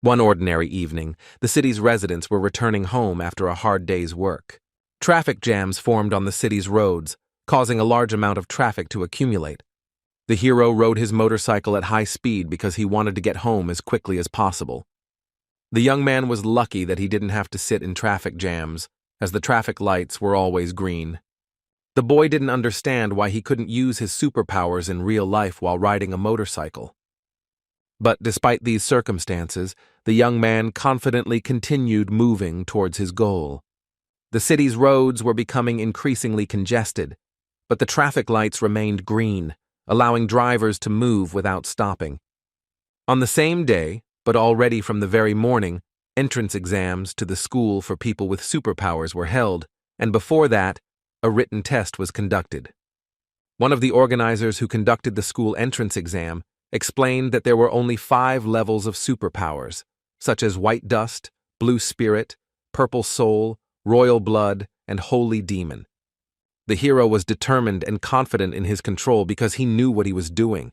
One ordinary evening, the city's residents were returning home after a hard day's work. Traffic jams formed on the city's roads, causing a large amount of traffic to accumulate. The hero rode his motorcycle at high speed because he wanted to get home as quickly as possible. The young man was lucky that he didn't have to sit in traffic jams, as the traffic lights were always green. The boy didn't understand why he couldn't use his superpowers in real life while riding a motorcycle. But despite these circumstances, the young man confidently continued moving towards his goal. The city's roads were becoming increasingly congested, but the traffic lights remained green, allowing drivers to move without stopping. On the same day, but already from the very morning, entrance exams to the school for people with superpowers were held, and before that, a written test was conducted. One of the organizers who conducted the school entrance exam explained that there were only 5 levels of superpowers, such as White Dust, Blue Spirit, Purple Soul, Royal Blood, and Holy Demon. The hero was determined and confident in his control because he knew what he was doing.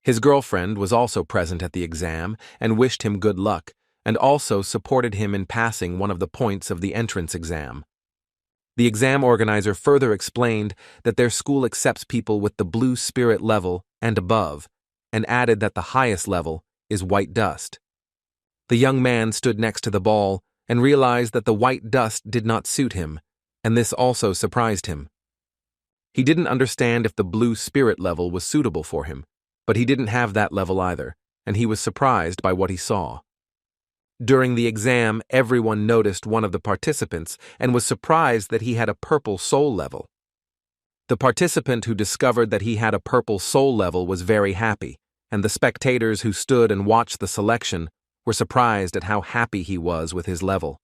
His girlfriend was also present at the exam and wished him good luck, and also supported him in passing one of the points of the entrance exam. The exam organizer further explained that their school accepts people with the Blue Spirit level and above, and added that the highest level is White Dust. The young man stood next to the ball and realized that the white dust did not suit him, and this also surprised him. He didn't understand if the Blue Spirit level was suitable for him, but he didn't have that level either, and he was surprised by what he saw. During the exam, everyone noticed one of the participants and was surprised that he had a Purple Soul level. The participant who discovered that he had a Purple Soul level was very happy, and the spectators who stood and watched the selection were surprised at how happy he was with his level.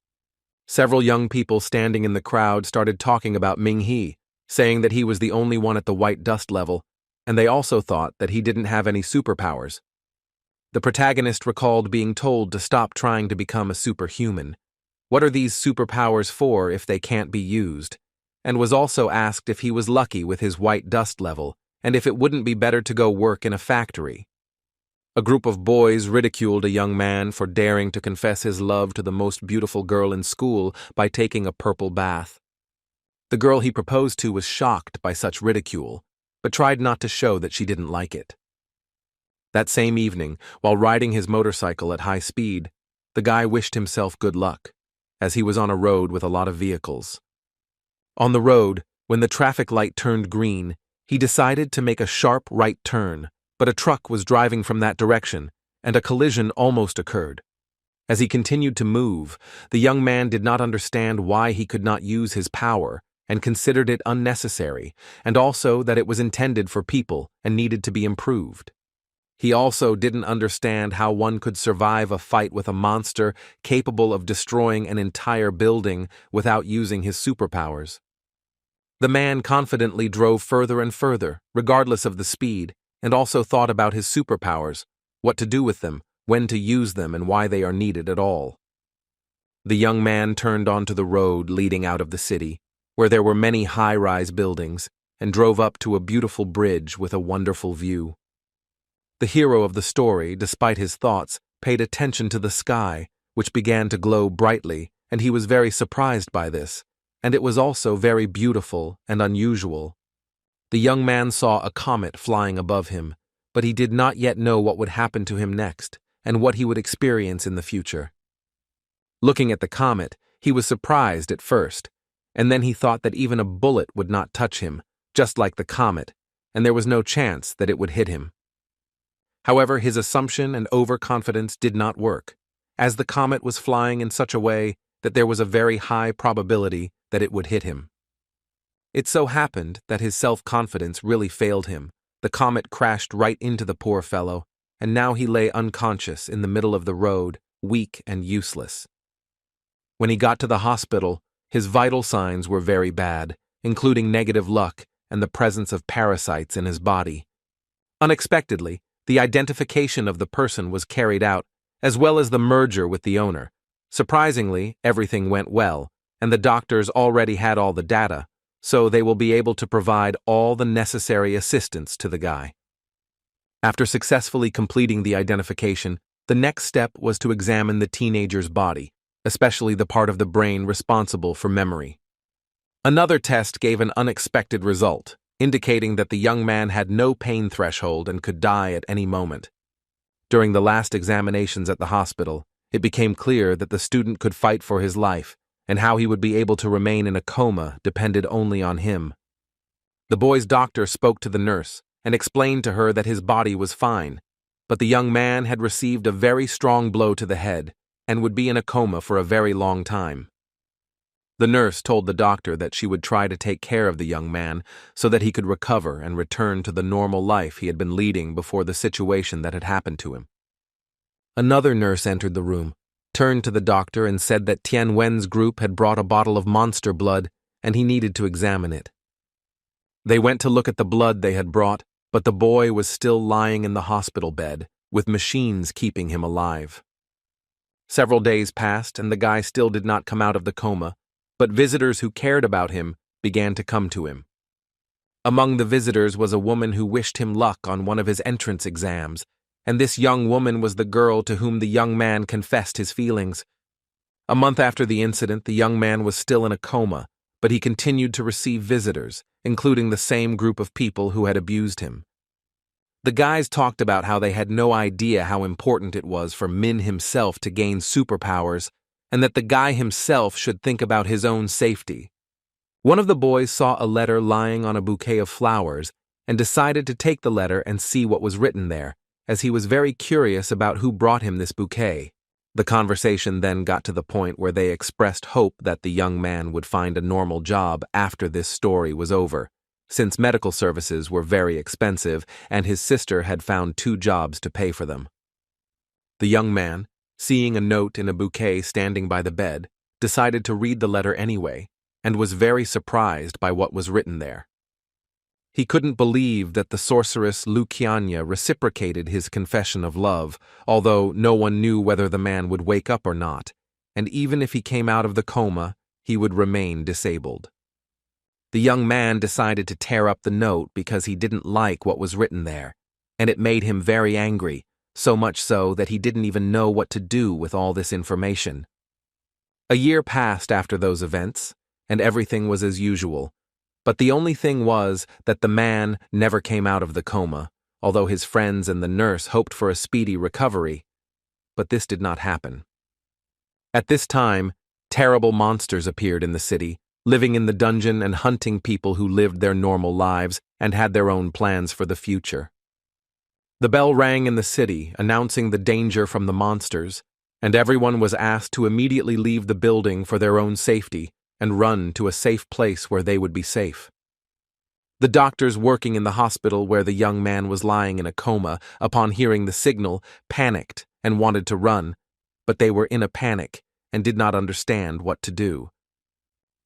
Several young people standing in the crowd started talking about Ming-He, saying that he was the only one at the White Dust level, and they also thought that he didn't have any superpowers. The protagonist recalled being told to stop trying to become a superhuman. What are these superpowers for if they can't be used? And was also asked if he was lucky with his White Dust level, and if it wouldn't be better to go work in a factory. A group of boys ridiculed a young man for daring to confess his love to the most beautiful girl in school by taking a purple bath. The girl he proposed to was shocked by such ridicule, but tried not to show that she didn't like it. That same evening, while riding his motorcycle at high speed, the guy wished himself good luck, as he was on a road with a lot of vehicles. On the road, when the traffic light turned green, he decided to make a sharp right turn, but a truck was driving from that direction, and a collision almost occurred. As he continued to move, the young man did not understand why he could not use his power, and considered it unnecessary, and also that it was intended for people and needed to be improved. He also didn't understand how one could survive a fight with a monster capable of destroying an entire building without using his superpowers. The man confidently drove further and further, regardless of the speed, and also thought about his superpowers, what to do with them, when to use them, and why they are needed at all. The young man turned onto the road leading out of the city, where there were many high-rise buildings, and drove up to a beautiful bridge with a wonderful view. The hero of the story, despite his thoughts, paid attention to the sky, which began to glow brightly, and he was very surprised by this, and it was also very beautiful and unusual. The young man saw a comet flying above him, but he did not yet know what would happen to him next, and what he would experience in the future. Looking at the comet, he was surprised at first, and then he thought that even a bullet would not touch him, just like the comet, and there was no chance that it would hit him. However, his assumption and overconfidence did not work, as the comet was flying in such a way that there was a very high probability that it would hit him. It so happened that his self-confidence really failed him. The comet crashed right into the poor fellow, and now he lay unconscious in the middle of the road, weak and useless. When he got to the hospital, his vital signs were very bad, including negative luck and the presence of parasites in his body. Unexpectedly, the identification of the person was carried out, as well as the merger with the owner. Surprisingly, everything went well, and the doctors already had all the data, so they will be able to provide all the necessary assistance to the guy. After successfully completing the identification, The next step was to examine the teenager's body, especially the part of the brain responsible for memory. Another test gave an unexpected result, indicating that the young man had no pain threshold and could die at any moment. During the last examinations at the hospital, it became clear that the student could fight for his life, and how he would be able to remain in a coma depended only on him. The boy's doctor spoke to the nurse and explained to her that his body was fine, but the young man had received a very strong blow to the head and would be in a coma for a very long time. The nurse told the doctor that she would try to take care of the young man so that he could recover and return to the normal life he had been leading before the situation that had happened to him. Another nurse entered the room, turned to the doctor and said that Tian Wen's group had brought a bottle of monster blood and he needed to examine it. They went to look at the blood they had brought, but the boy was still lying in the hospital bed, with machines keeping him alive. Several days passed and the guy still did not come out of the coma, but visitors who cared about him began to come to him. Among the visitors was a woman who wished him luck on one of his entrance exams, and this young woman was the girl to whom the young man confessed his feelings. A month after the incident, the young man was still in a coma, but he continued to receive visitors, including the same group of people who had abused him. The guys talked about how they had no idea how important it was for Min himself to gain superpowers, and that the guy himself should think about his own safety. One of the boys saw a letter lying on a bouquet of flowers and decided to take the letter and see what was written there, as he was very curious about who brought him this bouquet. The conversation then got to the point where they expressed hope that the young man would find a normal job after this story was over, since medical services were very expensive and his sister had found 2 jobs to pay for them. The young man, seeing a note in a bouquet standing by the bed, decided to read the letter anyway, and was very surprised by what was written there. He couldn't believe that the sorceress Lu Qianya reciprocated his confession of love, although no one knew whether the man would wake up or not, and even if he came out of the coma, he would remain disabled. The young man decided to tear up the note because he didn't like what was written there, and it made him very angry, so much so that he didn't even know what to do with all this information. A year passed after those events, and everything was as usual. But the only thing was that the man never came out of the coma, although his friends and the nurse hoped for a speedy recovery. But this did not happen. At this time, terrible monsters appeared in the city, living in the dungeon and hunting people who lived their normal lives and had their own plans for the future. The bell rang in the city, announcing the danger from the monsters, and everyone was asked to immediately leave the building for their own safety and run to a safe place where they would be safe. The doctors working in the hospital where the young man was lying in a coma, upon hearing the signal, panicked and wanted to run, but they were in a panic and did not understand what to do.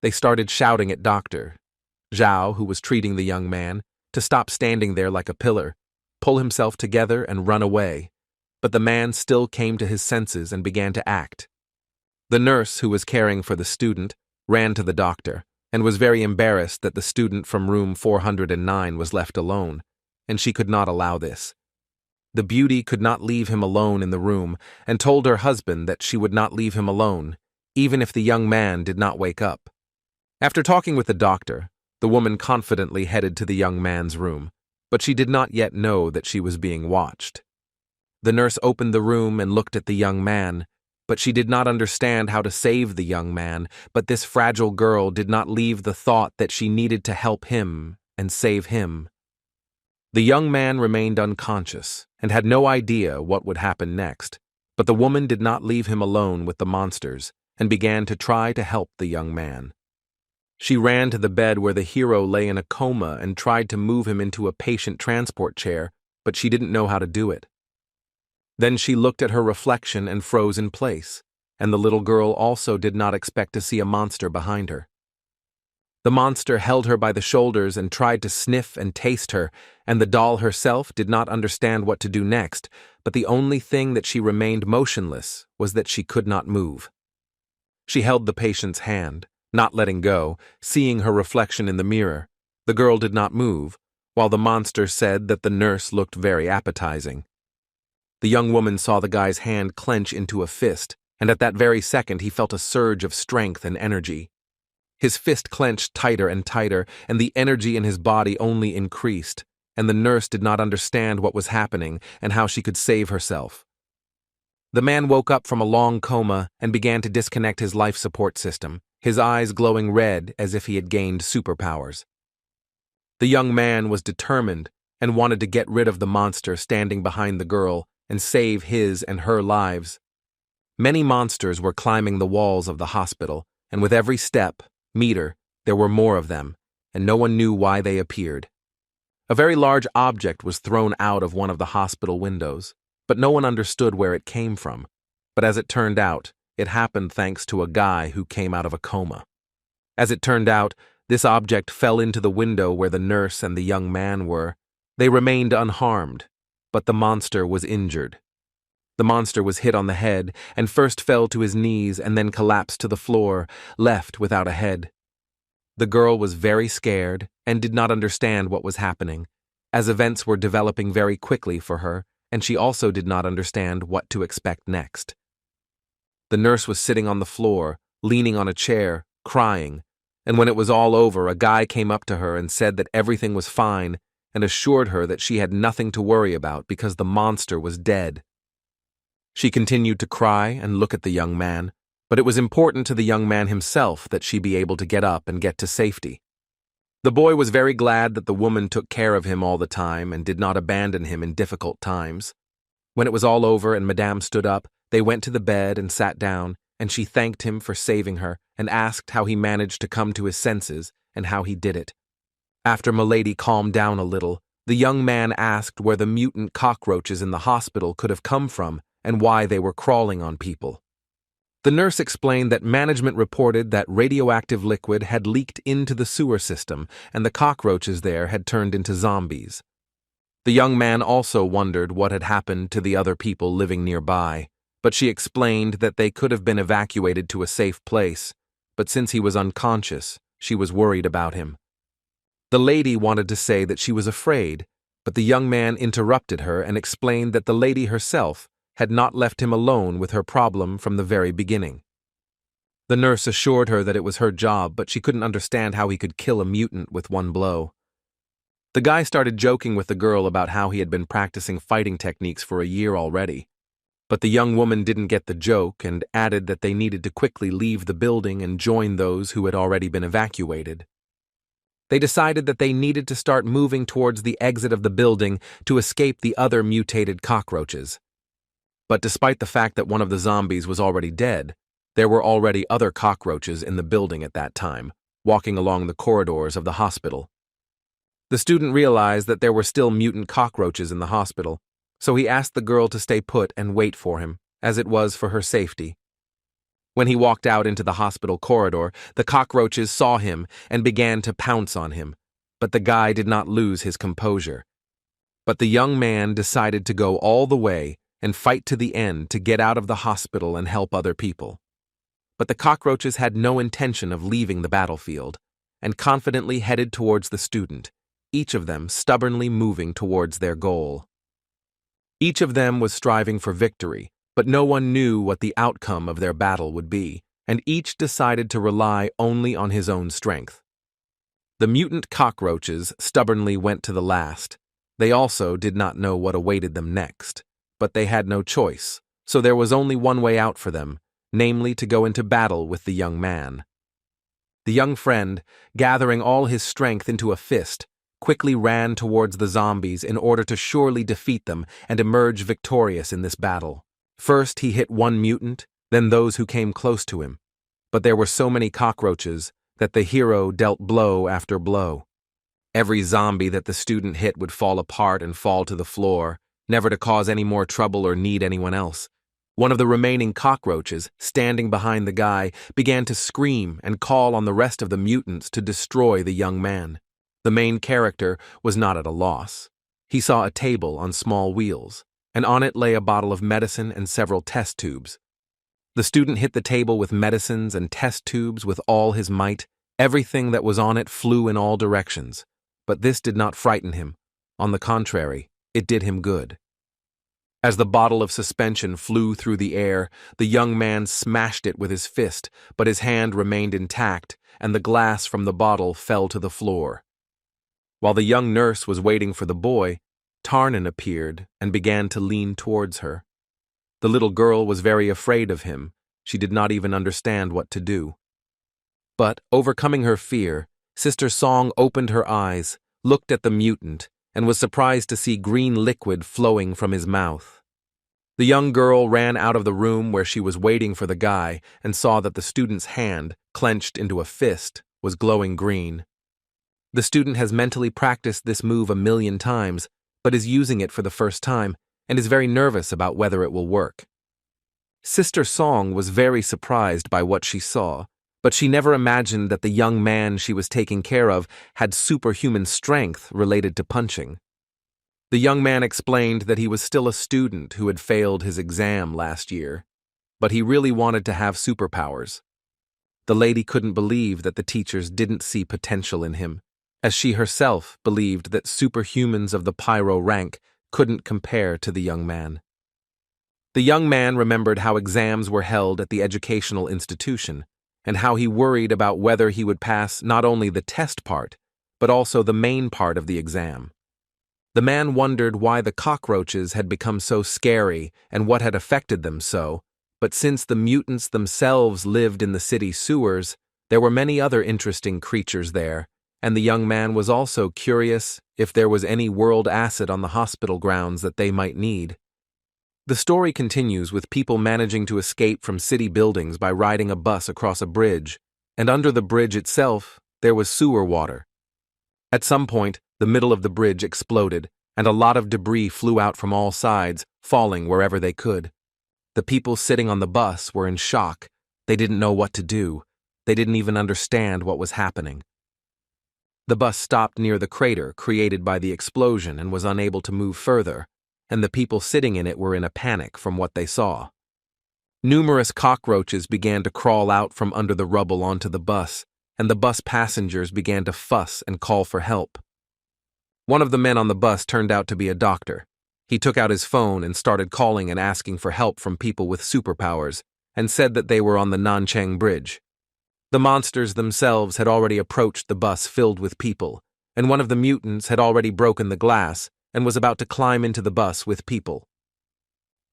They started shouting at Dr. Zhao, who was treating the young man, to stop standing there like a pillar, pull himself together and run away, but the man still came to his senses and began to act. The nurse, who was caring for the student, ran to the doctor and was very embarrassed that the student from room 409 was left alone, and she could not allow this. The beauty could not leave him alone in the room and told her husband that she would not leave him alone, even if the young man did not wake up. After talking with the doctor, the woman confidently headed to the young man's room, but she did not yet know that she was being watched. The nurse opened the room and looked at the young man, but she did not understand how to save the young man, but this fragile girl did not leave the thought that she needed to help him and save him. The young man remained unconscious and had no idea what would happen next, but the woman did not leave him alone with the monsters and began to try to help the young man. She ran to the bed where the hero lay in a coma and tried to move him into a patient transport chair, but she didn't know how to do it. Then she looked at her reflection and froze in place, and the little girl also did not expect to see a monster behind her. The monster held her by the shoulders and tried to sniff and taste her, and the doll herself did not understand what to do next, but the only thing that she remained motionless was that she could not move. She held the patient's hand, not letting go, seeing her reflection in the mirror. The girl did not move, while the monster said that the nurse looked very appetizing. The young woman saw the guy's hand clench into a fist, and at that very second he felt a surge of strength and energy. His fist clenched tighter and tighter, and the energy in his body only increased, and the nurse did not understand what was happening and how she could save herself. The man woke up from a long coma and began to disconnect his life support system, his eyes glowing red as if he had gained superpowers. The young man was determined and wanted to get rid of the monster standing behind the girl and save his and her lives. Many monsters were climbing the walls of the hospital, and with every step, meter, there were more of them, and no one knew why they appeared. A very large object was thrown out of one of the hospital windows, but no one understood where it came from. But as it turned out, it happened thanks to a guy who came out of a coma. As it turned out, this object fell into the window where the nurse and the young man were. They remained unharmed, but the monster was injured. The monster was hit on the head and first fell to his knees and then collapsed to the floor, left without a head. The girl was very scared and did not understand what was happening, as events were developing very quickly for her, and she also did not understand what to expect next. The nurse was sitting on the floor, leaning on a chair, crying, and when it was all over, a guy came up to her and said that everything was fine and assured her that she had nothing to worry about because the monster was dead. She continued to cry and look at the young man, but it was important to the young man himself that she be able to get up and get to safety. The boy was very glad that the woman took care of him all the time and did not abandon him in difficult times. When it was all over and Madame stood up, they went to the bed and sat down, and she thanked him for saving her and asked how he managed to come to his senses and how he did it. After Milady calmed down a little, the young man asked where the mutant cockroaches in the hospital could have come from and why they were crawling on people. The nurse explained that management reported that radioactive liquid had leaked into the sewer system and the cockroaches there had turned into zombies. The young man also wondered what had happened to the other people living nearby, but she explained that they could have been evacuated to a safe place, but since he was unconscious, she was worried about him. The lady wanted to say that she was afraid, but the young man interrupted her and explained that the lady herself had not left him alone with her problem from the very beginning. The nurse assured her that it was her job, but she couldn't understand how he could kill a mutant with one blow. The guy started joking with the girl about how he had been practicing fighting techniques for a year already, but the young woman didn't get the joke and added that they needed to quickly leave the building and join those who had already been evacuated. They decided that they needed to start moving towards the exit of the building to escape the other mutated cockroaches. But despite the fact that one of the zombies was already dead, there were already other cockroaches in the building at that time, walking along the corridors of the hospital. The student realized that there were still mutant cockroaches in the hospital, so he asked the girl to stay put and wait for him, as it was for her safety. When he walked out into the hospital corridor, the cockroaches saw him and began to pounce on him, but the guy did not lose his composure. But the young man decided to go all the way and fight to the end to get out of the hospital and help other people. But the cockroaches had no intention of leaving the battlefield, and confidently headed towards the student, each of them stubbornly moving towards their goal. Each of them was striving for victory, but no one knew what the outcome of their battle would be, and each decided to rely only on his own strength. The mutant cockroaches stubbornly went to the last. They also did not know what awaited them next. But they had no choice, so there was only one way out for them, namely to go into battle with the young man. The young friend, gathering all his strength into a fist, quickly ran towards the zombies in order to surely defeat them and emerge victorious in this battle. First he hit one mutant, then those who came close to him. But there were so many cockroaches that the hero dealt blow after blow. Every zombie that the student hit would fall apart and fall to the floor, never to cause any more trouble or need anyone else. One of the remaining cockroaches, standing behind the guy, began to scream and call on the rest of the mutants to destroy the young man. The main character was not at a loss. He saw a table on small wheels, and on it lay a bottle of medicine and several test tubes. The student hit the table with medicines and test tubes with all his might. Everything that was on it flew in all directions, but this did not frighten him. On the contrary, it did him good. As the bottle of suspension flew through the air, the young man smashed it with his fist, but his hand remained intact, and the glass from the bottle fell to the floor. While the young nurse was waiting for the boy, Tarnan appeared and began to lean towards her. The little girl was very afraid of him. She did not even understand what to do. But, overcoming her fear, Sister Song opened her eyes, looked at the mutant, and was surprised to see green liquid flowing from his mouth. The young girl ran out of the room where she was waiting for the guy and saw that the student's hand, clenched into a fist, was glowing green. The student has mentally practiced this move 1,000,000 times, but is using it for the first time and is very nervous about whether it will work. Sister Song was very surprised by what she saw, but she never imagined that the young man she was taking care of had superhuman strength related to punching. The young man explained that he was still a student who had failed his exam last year, but he really wanted to have superpowers. The lady couldn't believe that the teachers didn't see potential in him, as she herself believed that superhumans of the pyro rank couldn't compare to the young man. The young man remembered how exams were held at the educational institution, and how he worried about whether he would pass not only the test part, but also the main part of the exam. The man wondered why the cockroaches had become so scary and what had affected them so, but since the mutants themselves lived in the city sewers, there were many other interesting creatures there, and the young man was also curious if there was any world acid on the hospital grounds that they might need. The story continues with people managing to escape from city buildings by riding a bus across a bridge, and under the bridge itself, there was sewer water. At some point, the middle of the bridge exploded, and a lot of debris flew out from all sides, falling wherever they could. The people sitting on the bus were in shock. They didn't know what to do. They didn't even understand what was happening. The bus stopped near the crater created by the explosion and was unable to move further, and the people sitting in it were in a panic from what they saw. Numerous cockroaches began to crawl out from under the rubble onto the bus, and the bus passengers began to fuss and call for help. One of the men on the bus turned out to be a doctor. He took out his phone and started calling and asking for help from people with superpowers, and said that they were on the Nanchang Bridge. The monsters themselves had already approached the bus filled with people, and one of the mutants had already broken the glass and was about to climb into the bus with people.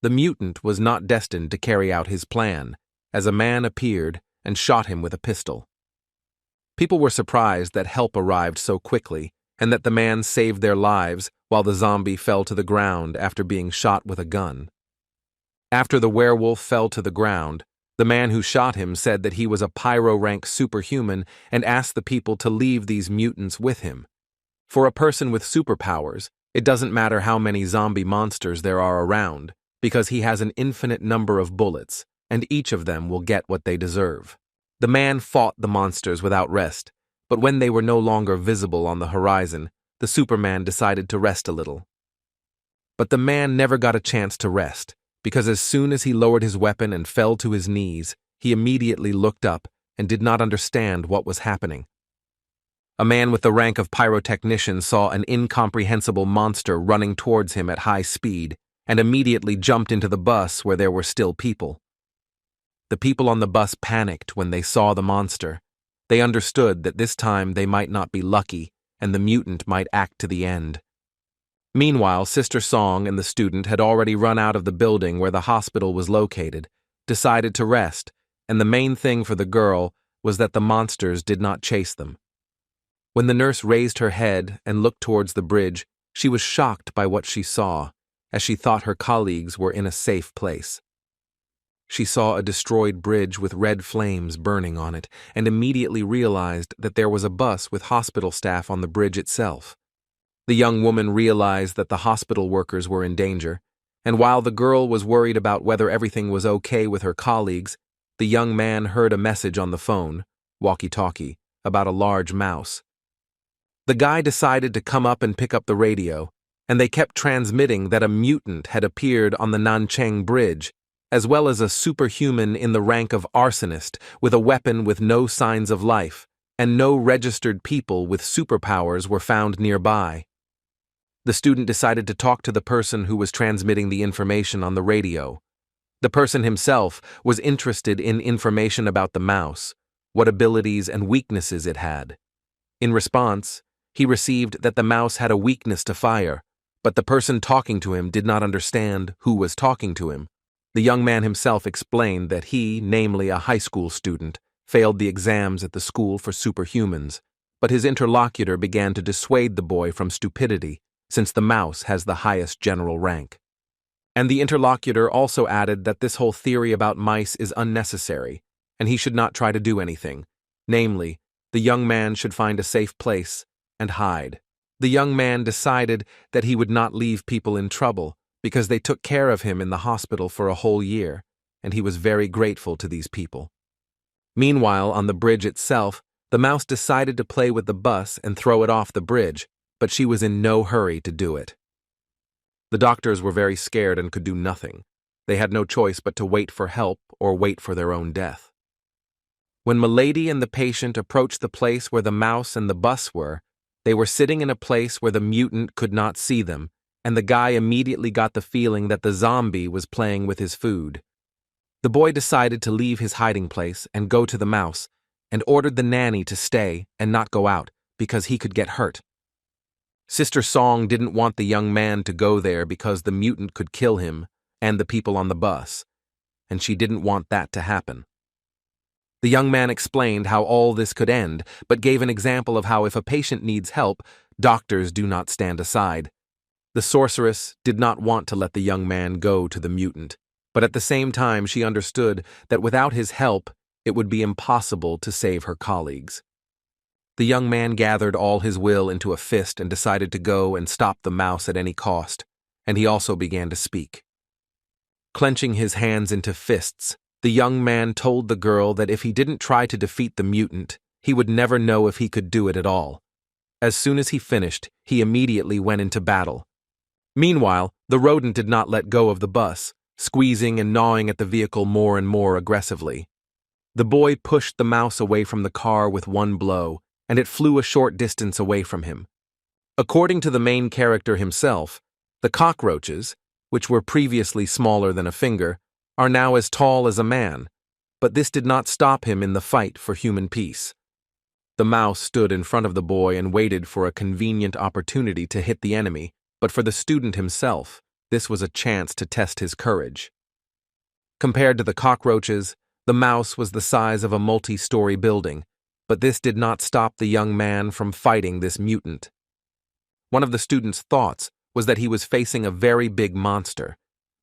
The mutant was not destined to carry out his plan, as a man appeared and shot him with a pistol. People were surprised that help arrived so quickly, and that the man saved their lives while the zombie fell to the ground after being shot with a gun. After the werewolf fell to the ground, the man who shot him said that he was a pyro rank superhuman and asked the people to leave these mutants with him. For a person with superpowers, it doesn't matter how many zombie monsters there are around, because he has an infinite number of bullets, and each of them will get what they deserve. The man fought the monsters without rest, but when they were no longer visible on the horizon, the Superman decided to rest a little. But the man never got a chance to rest, because as soon as he lowered his weapon and fell to his knees, he immediately looked up and did not understand what was happening. A man with the rank of pyrotechnician saw an incomprehensible monster running towards him at high speed and immediately jumped into the bus where there were still people. The people on the bus panicked when they saw the monster. They understood that this time they might not be lucky and the mutant might act to the end. Meanwhile, Sister Song and the student had already run out of the building where the hospital was located, decided to rest, and the main thing for the girl was that the monsters did not chase them. When the nurse raised her head and looked towards the bridge, she was shocked by what she saw, as she thought her colleagues were in a safe place. She saw a destroyed bridge with red flames burning on it and immediately realized that there was a bus with hospital staff on the bridge itself. The young woman realized that the hospital workers were in danger, and while the girl was worried about whether everything was okay with her colleagues, the young man heard a message on the phone, walkie-talkie, about a large mouse. The guy decided to come up and pick up the radio, and they kept transmitting that a mutant had appeared on the Nanchang Bridge, as well as a superhuman in the rank of arsonist with a weapon with no signs of life, and no registered people with superpowers were found nearby. The student decided to talk to the person who was transmitting the information on the radio. The person himself was interested in information about the mouse, what abilities and weaknesses it had. In response, he received that the mouse had a weakness to fire, but the person talking to him did not understand who was talking to him. The young man himself explained that he, namely a high school student, failed the exams at the school for superhumans, but his interlocutor began to dissuade the boy from stupidity, since the mouse has the highest general rank. And the interlocutor also added that this whole theory about mice is unnecessary, and he should not try to do anything. Namely, the young man should find a safe place and hide. The young man decided that he would not leave people in trouble because they took care of him in the hospital for a whole year, and he was very grateful to these people. Meanwhile, on the bridge itself, the mouse decided to play with the bus and throw it off the bridge, but she was in no hurry to do it. The doctors were very scared and could do nothing. They had no choice but to wait for help or wait for their own death. When Milady and the patient approached the place where the mouse and the bus were, they were sitting in a place where the mutant could not see them, and the guy immediately got the feeling that the zombie was playing with his food. The boy decided to leave his hiding place and go to the mouse, and ordered the nanny to stay and not go out because he could get hurt. Sister Song didn't want the young man to go there because the mutant could kill him and the people on the bus, and she didn't want that to happen. The young man explained how all this could end, but gave an example of how if a patient needs help, doctors do not stand aside. The sorceress did not want to let the young man go to the mutant, but at the same time she understood that without his help, it would be impossible to save her colleagues. The young man gathered all his will into a fist and decided to go and stop the mouse at any cost, and he also began to speak. Clenching his hands into fists, the young man told the girl that if he didn't try to defeat the mutant, he would never know if he could do it at all. As soon as he finished, he immediately went into battle. Meanwhile, the rodent did not let go of the bus, squeezing and gnawing at the vehicle more and more aggressively. The boy pushed the mouse away from the car with one blow, and it flew a short distance away from him. According to the main character himself, the cockroaches, which were previously smaller than a finger, are now as tall as a man, but this did not stop him in the fight for human peace. The mouse stood in front of the boy and waited for a convenient opportunity to hit the enemy, but for the student himself, this was a chance to test his courage. Compared to the cockroaches, the mouse was the size of a multi-story building, but this did not stop the young man from fighting this mutant. One of the student's thoughts was that he was facing a very big monster,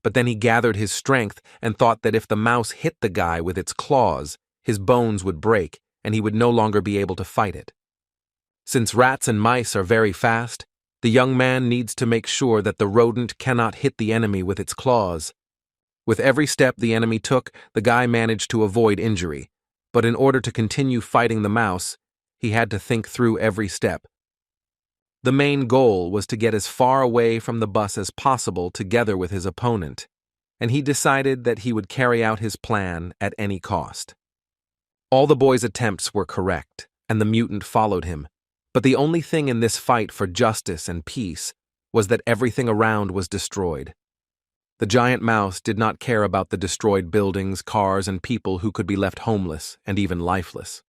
but then he gathered his strength and thought that if the mouse hit the guy with its claws, his bones would break and he would no longer be able to fight it. Since rats and mice are very fast, the young man needs to make sure that the rodent cannot hit the enemy with its claws. With every step the enemy took, the guy managed to avoid injury, but in order to continue fighting the mouse, he had to think through every step. The main goal was to get as far away from the bus as possible together with his opponent, and he decided that he would carry out his plan at any cost. All the boy's attempts were correct, and the mutant followed him, but the only thing in this fight for justice and peace was that everything around was destroyed. The giant mouse did not care about the destroyed buildings, cars, and people who could be left homeless and even lifeless.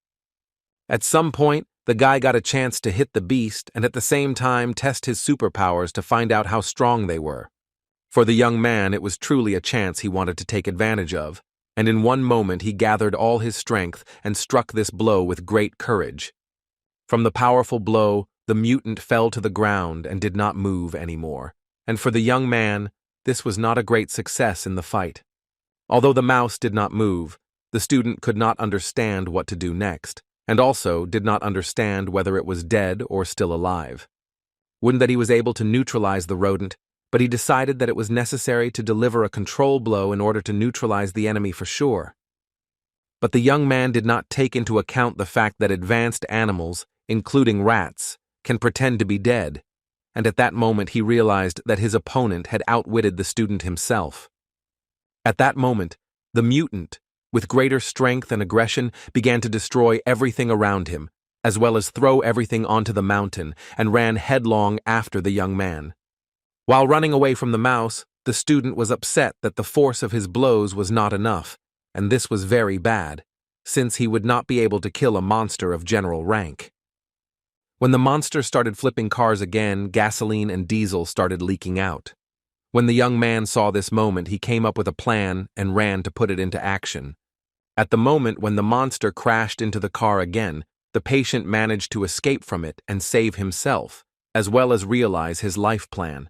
At some point, the guy got a chance to hit the beast and at the same time test his superpowers to find out how strong they were. For the young man, it was truly a chance he wanted to take advantage of, and in one moment he gathered all his strength and struck this blow with great courage. From the powerful blow, the mutant fell to the ground and did not move anymore, and for the young man, this was not a great success in the fight. Although the mouse did not move, the student could not understand what to do next, and also did not understand whether it was dead or still alive. Wouldn't that he was able to neutralize the rodent, but he decided that it was necessary to deliver a control blow in order to neutralize the enemy for sure. But the young man did not take into account the fact that advanced animals, including rats, can pretend to be dead, and at that moment he realized that his opponent had outwitted the student himself. At that moment, the mutant, with greater strength and aggression, began to destroy everything around him, as well as throw everything onto the mountain, and ran headlong after the young man. While running away from the mouse, the student was upset that the force of his blows was not enough, and this was very bad, since he would not be able to kill a monster of general rank. When the monster started flipping cars again, gasoline and diesel started leaking out. When the young man saw this moment, he came up with a plan and ran to put it into action. At the moment when the monster crashed into the car again, the patient managed to escape from it and save himself, as well as realize his life plan.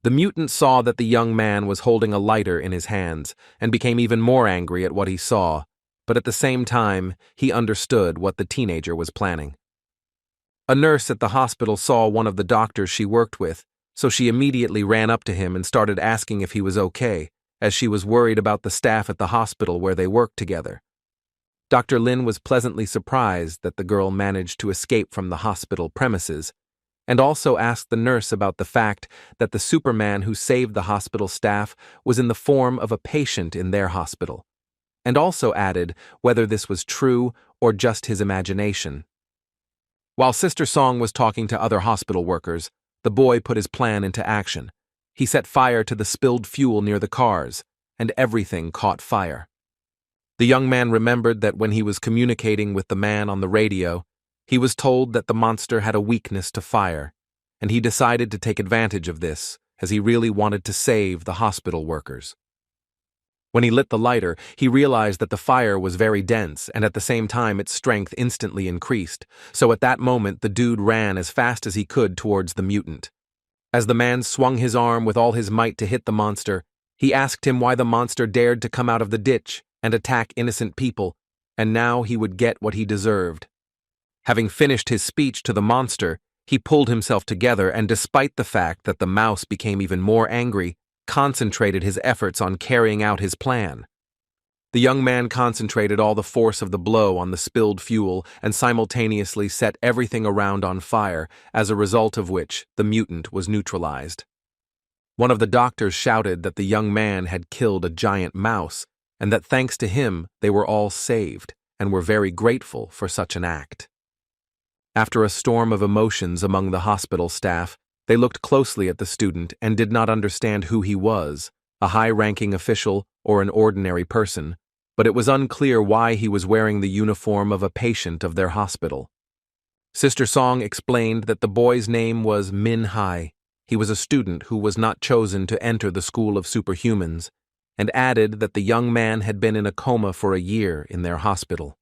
The mutant saw that the young man was holding a lighter in his hands and became even more angry at what he saw, but at the same time, he understood what the teenager was planning. A nurse at the hospital saw one of the doctors she worked with, so she immediately ran up to him and started asking if he was okay, as she was worried about the staff at the hospital where they worked together. Dr. Lin was pleasantly surprised that the girl managed to escape from the hospital premises, and also asked the nurse about the fact that the Superman who saved the hospital staff was in the form of a patient in their hospital, and also added whether this was true or just his imagination. While Sister Song was talking to other hospital workers, the boy put his plan into action. He set fire to the spilled fuel near the cars, and everything caught fire. The young man remembered that when he was communicating with the man on the radio, he was told that the monster had a weakness to fire, and he decided to take advantage of this, as he really wanted to save the hospital workers. When he lit the lighter, he realized that the fire was very dense, and at the same time its strength instantly increased, so at that moment the dude ran as fast as he could towards the mutant. As the man swung his arm with all his might to hit the monster, he asked him why the monster dared to come out of the ditch and attack innocent people, and now he would get what he deserved. Having finished his speech to the monster, he pulled himself together and, despite the fact that the mouse became even more angry, concentrated his efforts on carrying out his plan. The young man concentrated all the force of the blow on the spilled fuel and simultaneously set everything around on fire, as a result of which the mutant was neutralized. One of the doctors shouted that the young man had killed a giant mouse, and that thanks to him they were all saved, and were very grateful for such an act. After a storm of emotions among the hospital staff, they looked closely at the student and did not understand who he was, a high-ranking official or an ordinary person, but it was unclear why he was wearing the uniform of a patient of their hospital. Sister Song explained that the boy's name was Min Hai. He was a student who was not chosen to enter the school of superhumans, and added that the young man had been in a coma for a year in their hospital.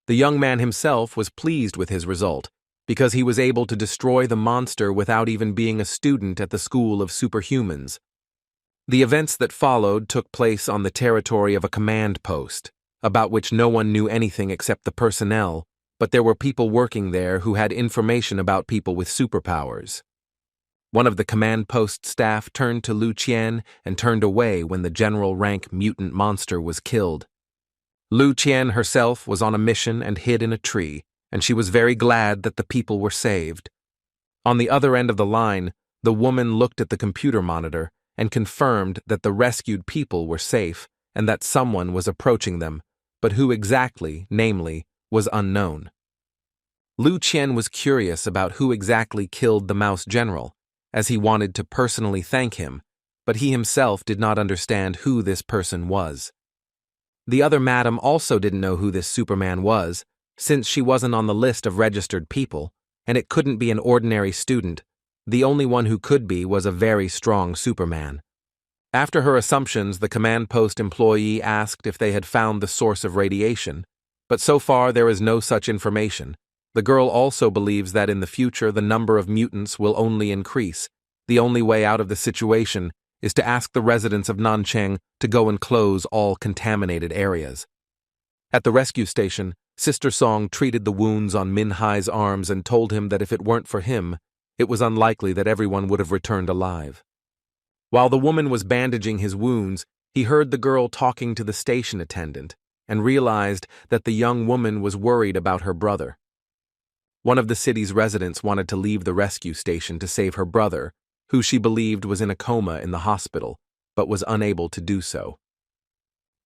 The young man himself was pleased with his result, because he was able to destroy the monster without even being a student at the school of superhumans. The events that followed took place on the territory of a command post, about which no one knew anything except the personnel, but there were people working there who had information about people with superpowers. One of the command post staff turned to Lu Qian and turned away when the general rank mutant monster was killed. Lu Qian herself was on a mission and hid in a tree, and she was very glad that the people were saved. On the other end of the line, the woman looked at the computer monitor and confirmed that the rescued people were safe and that someone was approaching them, but who exactly, namely, was unknown. Lu Qian was curious about who exactly killed the mouse general, as he wanted to personally thank him, but he himself did not understand who this person was. The other madam also didn't know who this Superman was, since she wasn't on the list of registered people, and it couldn't be an ordinary student. The only one who could be was a very strong Superman. After her assumptions, the command post employee asked if they had found the source of radiation, but so far there is no such information. The girl also believes that in the future the number of mutants will only increase. The only way out of the situation is to ask the residents of Nancheng to go and close all contaminated areas. At the rescue station, Sister Song treated the wounds on Min Hai's arms and told him that if it weren't for him, it was unlikely that everyone would have returned alive. While the woman was bandaging his wounds, he heard the girl talking to the station attendant and realized that the young woman was worried about her brother. One of the city's residents wanted to leave the rescue station to save her brother, who she believed was in a coma in the hospital, but was unable to do so.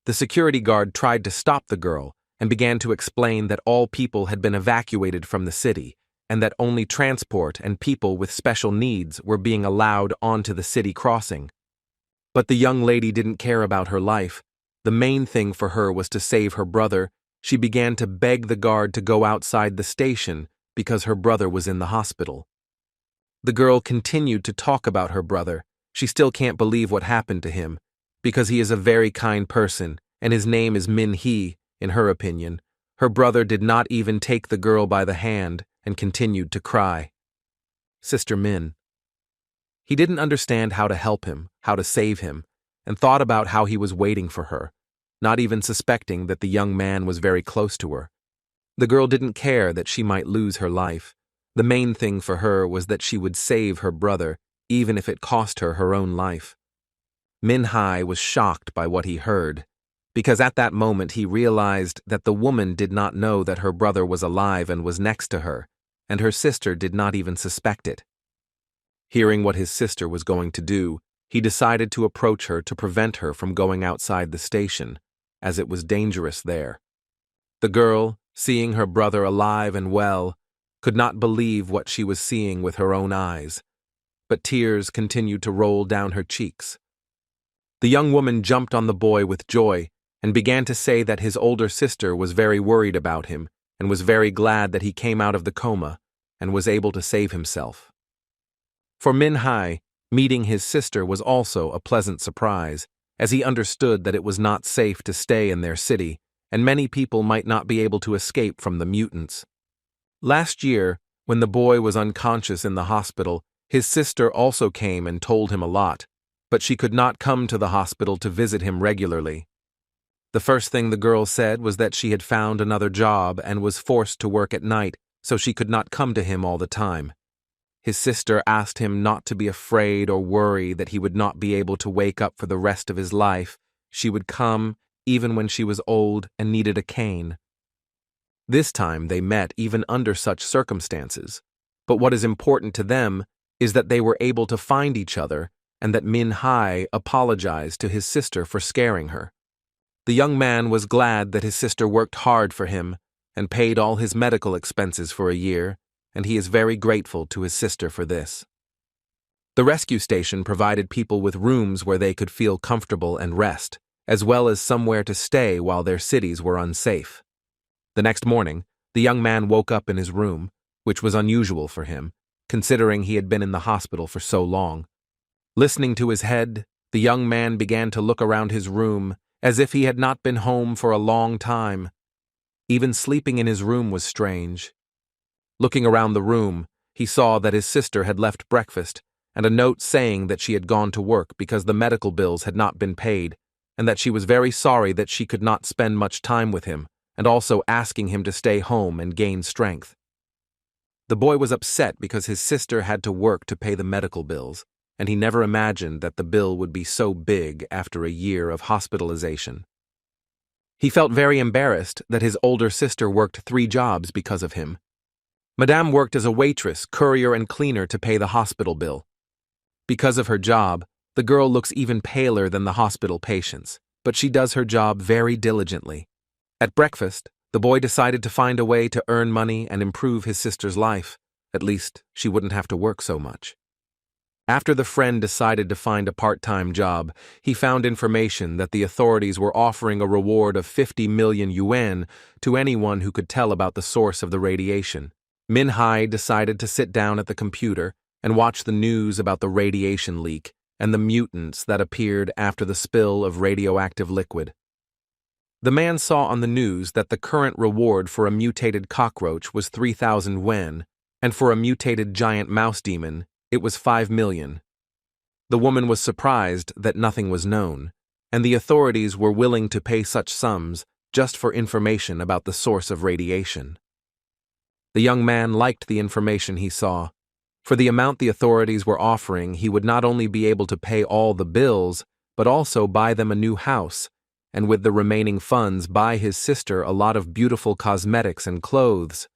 The security guard tried to stop the girl and began to explain that all people had been evacuated from the city, and that only transport and people with special needs were being allowed onto the city crossing. But the young lady didn't care about her life. The main thing for her was to save her brother. She began to beg the guard to go outside the station because her brother was in the hospital. The girl continued to talk about her brother. She still can't believe what happened to him, because he is a very kind person, and his name is Min-hee, in her opinion. Her brother did not even take the girl by the hand and continued to cry. Sister Min. He didn't understand how to help him, how to save him, and thought about how he was waiting for her, not even suspecting that the young man was very close to her. The girl didn't care that she might lose her life. The main thing for her was that she would save her brother, even if it cost her her own life. Min-hee was shocked by what he heard, because at that moment he realized that the woman did not know that her brother was alive and was next to her, and her sister did not even suspect it. Hearing what his sister was going to do, he decided to approach her to prevent her from going outside the station, as it was dangerous there. The girl, seeing her brother alive and well, could not believe what she was seeing with her own eyes, but tears continued to roll down her cheeks. The young woman jumped on the boy with joy and began to say that his older sister was very worried about him and was very glad that he came out of the coma and was able to save himself. For Min-hee, meeting his sister was also a pleasant surprise, as he understood that it was not safe to stay in their city, and many people might not be able to escape from the mutants. Last year, when the boy was unconscious in the hospital, his sister also came and told him a lot, but she could not come to the hospital to visit him regularly. The first thing the girl said was that she had found another job and was forced to work at night, so she could not come to him all the time. His sister asked him not to be afraid or worry that he would not be able to wake up for the rest of his life. She would come even when she was old and needed a cane. This time they met even under such circumstances, but what is important to them is that they were able to find each other and that Min-hee apologized to his sister for scaring her. The young man was glad that his sister worked hard for him and paid all his medical expenses for a year, and he is very grateful to his sister for this. The rescue station provided people with rooms where they could feel comfortable and rest, as well as somewhere to stay while their cities were unsafe. The next morning, the young man woke up in his room, which was unusual for him, considering he had been in the hospital for so long. Listening to his head, the young man began to look around his room as if he had not been home for a long time. Even sleeping in his room was strange. Looking around the room, he saw that his sister had left breakfast and a note saying that she had gone to work because the medical bills had not been paid, and that she was very sorry that she could not spend much time with him, and also asking him to stay home and gain strength. The boy was upset because his sister had to work to pay the medical bills, and he never imagined that the bill would be so big after a year of hospitalization. He felt very embarrassed that his older sister worked 3 jobs because of him. Madame worked as a waitress, courier, and cleaner to pay the hospital bill. Because of her job, the girl looks even paler than the hospital patients, but she does her job very diligently. At breakfast, the boy decided to find a way to earn money and improve his sister's life. At least, she wouldn't have to work so much. After the friend decided to find a part-time job, he found information that the authorities were offering a reward of 50 million yuan to anyone who could tell about the source of the radiation. Min-hee decided to sit down at the computer and watch the news about the radiation leak and the mutants that appeared after the spill of radioactive liquid. The man saw on the news that the current reward for a mutated cockroach was 3,000 yuan, and for a mutated giant mouse demon, it was 5 million. The woman was surprised that nothing was known, and the authorities were willing to pay such sums just for information about the source of radiation. The young man liked the information he saw. For the amount the authorities were offering, he would not only be able to pay all the bills, but also buy them a new house, and with the remaining funds buy his sister a lot of beautiful cosmetics and clothes.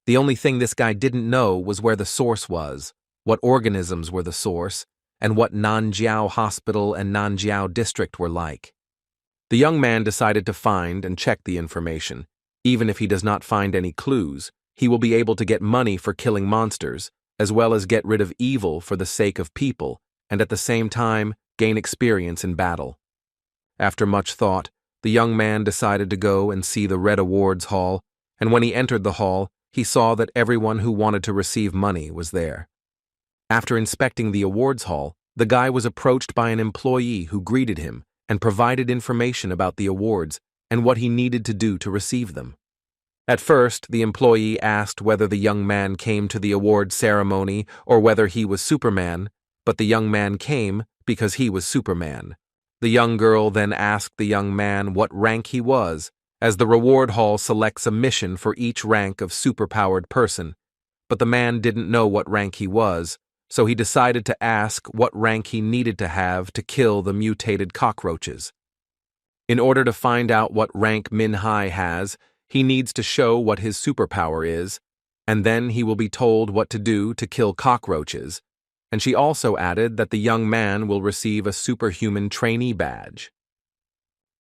The only thing this guy didn't know was where the source was, what organisms were the source, and what Nanjiao Hospital and Nanjiao District were like. The young man decided to find and check the information. Even if he does not find any clues, he will be able to get money for killing monsters, as well as get rid of evil for the sake of people, and at the same time gain experience in battle. After much thought, the young man decided to go and see the Red Awards Hall, and when he entered the hall, he saw that everyone who wanted to receive money was there. After inspecting the awards hall, the guy was approached by an employee who greeted him and provided information about the awards and what he needed to do to receive them. At first, the employee asked whether the young man came to the award ceremony or whether he was Superman, but the young man came because he was Superman. The young girl then asked the young man what rank he was, as the reward hall selects a mission for each rank of superpowered person, but the man didn't know what rank he was, so he decided to ask what rank he needed to have to kill the mutated cockroaches. In order to find out what rank Min-Hai has, he needs to show what his superpower is, and then he will be told what to do to kill cockroaches. And she also added that the young man will receive a superhuman trainee badge.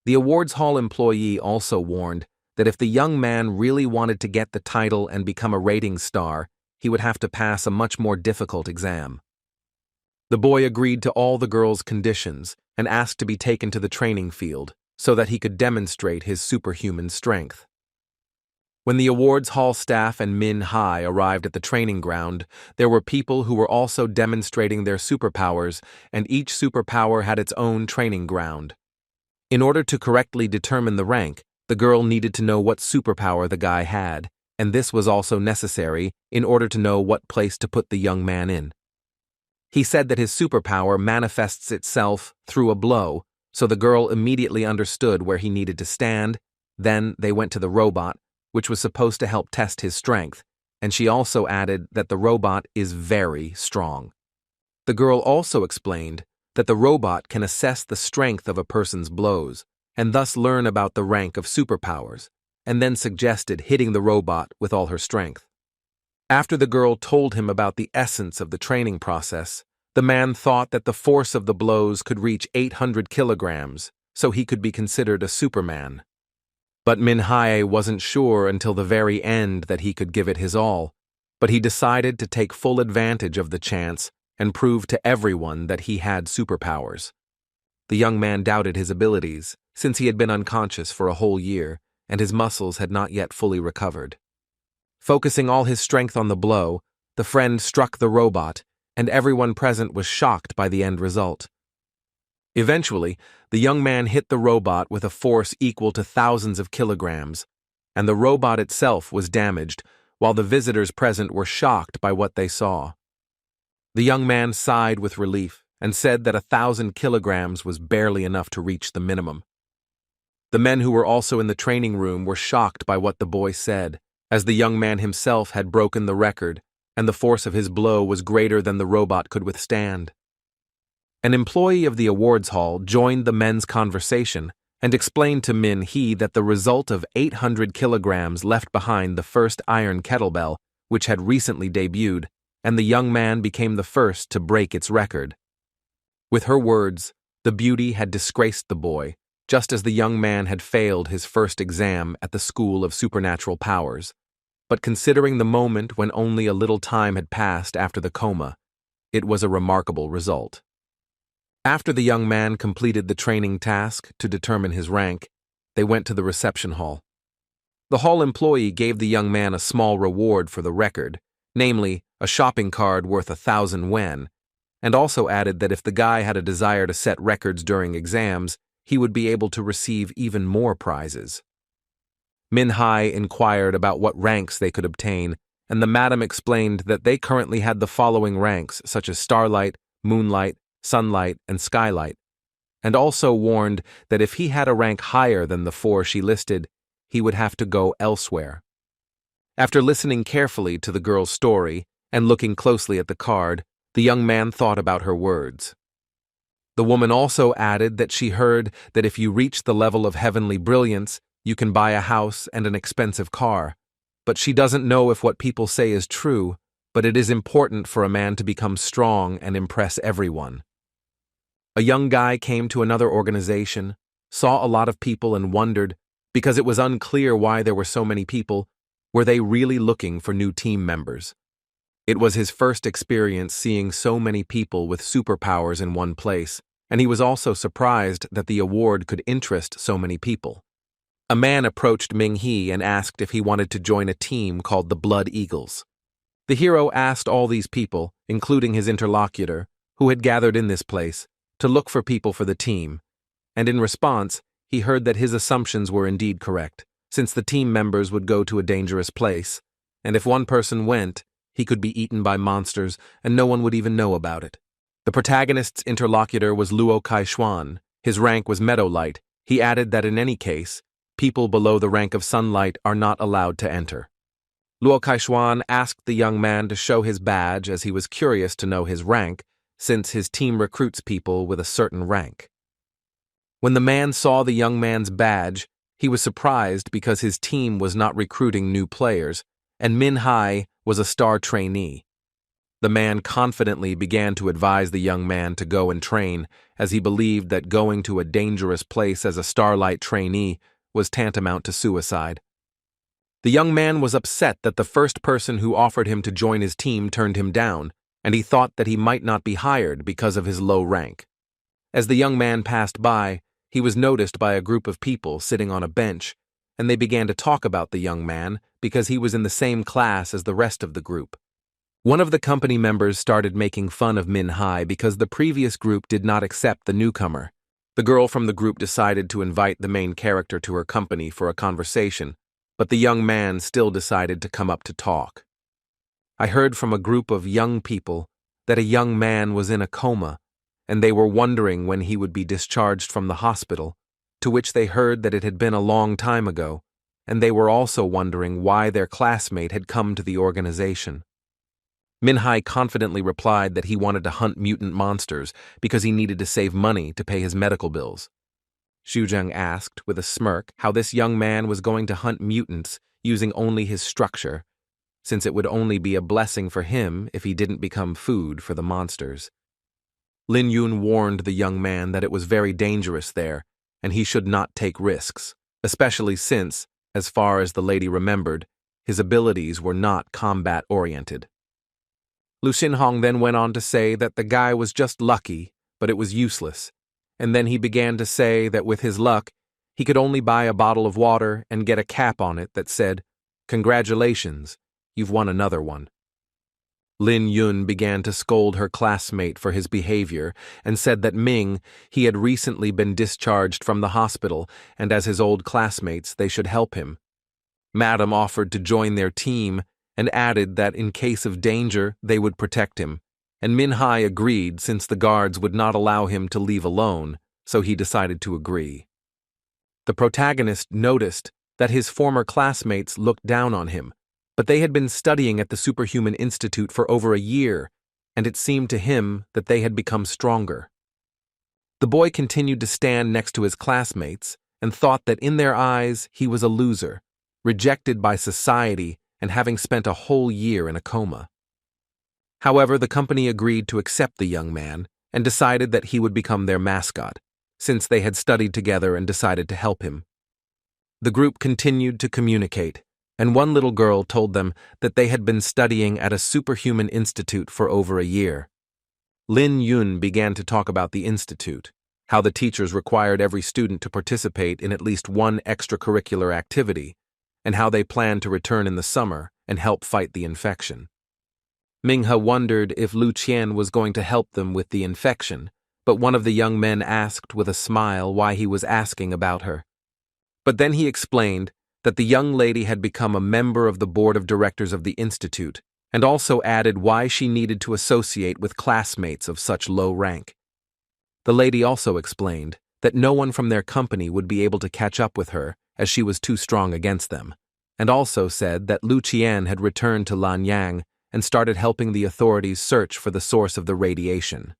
The awards hall employee also warned that if the young man really wanted to get the title and become a rating star, he would have to pass a much more difficult exam. The boy agreed to all the girl's conditions and asked to be taken to the training field so that he could demonstrate his superhuman strength. When the awards hall staff and Min-Hai arrived at the training ground, there were people who were also demonstrating their superpowers, and each superpower had its own training ground. In order to correctly determine the rank, the girl needed to know what superpower the guy had, and this was also necessary in order to know what place to put the young man in. He said that his superpower manifests itself through a blow, so the girl immediately understood where he needed to stand. Then they went to the robot, which was supposed to help test his strength, and she also added that the robot is very strong. The girl also explained that the robot can assess the strength of a person's blows, and thus learn about the rank of superpowers, and then suggested hitting the robot with all her strength. After the girl told him about the essence of the training process, the man thought that the force of the blows could reach 800 kilograms, so he could be considered a Superman. But Min-Hai wasn't sure until the very end that he could give it his all, but he decided to take full advantage of the chance and prove to everyone that he had superpowers. The young man doubted his abilities, since he had been unconscious for a whole year, and his muscles had not yet fully recovered. Focusing all his strength on the blow, the friend struck the robot, and everyone present was shocked by the end result. Eventually, the young man hit the robot with a force equal to thousands of kilograms, and the robot itself was damaged, while the visitors present were shocked by what they saw. The young man sighed with relief and said that 1,000 kilograms was barely enough to reach the minimum. The men who were also in the training room were shocked by what the boy said, as the young man himself had broken the record, and the force of his blow was greater than the robot could withstand. An employee of the awards hall joined the men's conversation and explained to Min-Hee that the result of 800 kilograms left behind the first iron kettlebell, which had recently debuted, and the young man became the first to break its record. With her words, the beauty had disgraced the boy, just as the young man had failed his first exam at the School of Supernatural Powers. But considering the moment when only a little time had passed after the coma, it was a remarkable result. After the young man completed the training task to determine his rank, they went to the reception hall. The hall employee gave the young man a small reward for the record, namely, a shopping card worth 1,000 yen, and also added that if the guy had a desire to set records during exams, he would be able to receive even more prizes. Min-Hai inquired about what ranks they could obtain, and the madam explained that they currently had the following ranks such as Starlight, Moonlight, Sunlight, and Skylight, and also warned that if he had a rank higher than the 4 she listed, he would have to go elsewhere. After listening carefully to the girl's story and looking closely at the card, the young man thought about her words. The woman also added that she heard that if you reach the level of heavenly brilliance, you can buy a house and an expensive car, but she doesn't know if what people say is true, but it is important for a man to become strong and impress everyone. A young guy came to another organization, saw a lot of people and wondered, because it was unclear why there were so many people, Were they really looking for new team members? It was his first experience seeing so many people with superpowers in one place, and he was also surprised that the award could interest so many people. A man approached Ming-He and asked if he wanted to join a team called the Blood Eagles. The hero asked all these people, including his interlocutor, who had gathered in this place, to look for people for the team, and in response, he heard that his assumptions were indeed correct, since the team members would go to a dangerous place, and if one person went, he could be eaten by monsters and no one would even know about it. The protagonist's interlocutor was Luo Kai-Xuan. His rank was Meadowlight. He added that in any case, people below the rank of Sunlight are not allowed to enter. Luo Kai-Xuan asked the young man to show his badge as he was curious to know his rank, since his team recruits people with a certain rank. When the man saw the young man's badge, he was surprised because his team was not recruiting new players, and Min Hai was a star trainee. The man confidently began to advise the young man to go and train, as he believed that going to a dangerous place as a Starlight trainee was tantamount to suicide. The young man was upset that the first person who offered him to join his team turned him down, and he thought that he might not be hired because of his low rank. As the young man passed by, he was noticed by a group of people sitting on a bench, and they began to talk about the young man because he was in the same class as the rest of the group. One of the company members started making fun of Min Hai because the previous group did not accept the newcomer. The girl from the group decided to invite the main character to her company for a conversation, but the young man still decided to come up to talk. I heard from a group of young people that a young man was in a coma, and they were wondering when he would be discharged from the hospital, to which they heard that it had been a long time ago, and they were also wondering why their classmate had come to the organization. Min Hai confidently replied that he wanted to hunt mutant monsters because he needed to save money to pay his medical bills. Xu Zheng asked, with a smirk, how this young man was going to hunt mutants using only his structure, since it would only be a blessing for him if he didn't become food for the monsters. Lin Yun warned the young man that it was very dangerous there, and he should not take risks, especially since, as far as the lady remembered, his abilities were not combat-oriented. Lu Xinhong then went on to say that the guy was just lucky, but it was useless, and then he began to say that with his luck, he could only buy a bottle of water and get a cap on it that said, "Congratulations, you've won another one." Lin Yun began to scold her classmate for his behavior and said that he had recently been discharged from the hospital, and as his old classmates, they should help him. Madam offered to join their team and added that in case of danger, they would protect him, and Min Hai agreed since the guards would not allow him to leave alone, so he decided to agree. The protagonist noticed that his former classmates looked down on him, but they had been studying at the Superhuman Institute for over a year, and it seemed to him that they had become stronger. The boy continued to stand next to his classmates and thought that in their eyes he was a loser, rejected by society and having spent a whole year in a coma. However, the company agreed to accept the young man and decided that he would become their mascot, since they had studied together and decided to help him. The group continued to communicate, and one little girl told them that they had been studying at a superhuman institute for over a year. Lin Yun began to talk about the institute, how the teachers required every student to participate in at least one extracurricular activity, and how they planned to return in the summer and help fight the infection. Minghe wondered if Lu Qian was going to help them with the infection, but one of the young men asked with a smile why he was asking about her. But then he explained that the young lady had become a member of the board of directors of the institute, and also added why she needed to associate with classmates of such low rank. The lady also explained that no one from their company would be able to catch up with her, as she was too strong against them, and also said that Lu Qian had returned to Lanyang and started helping the authorities search for the source of the radiation.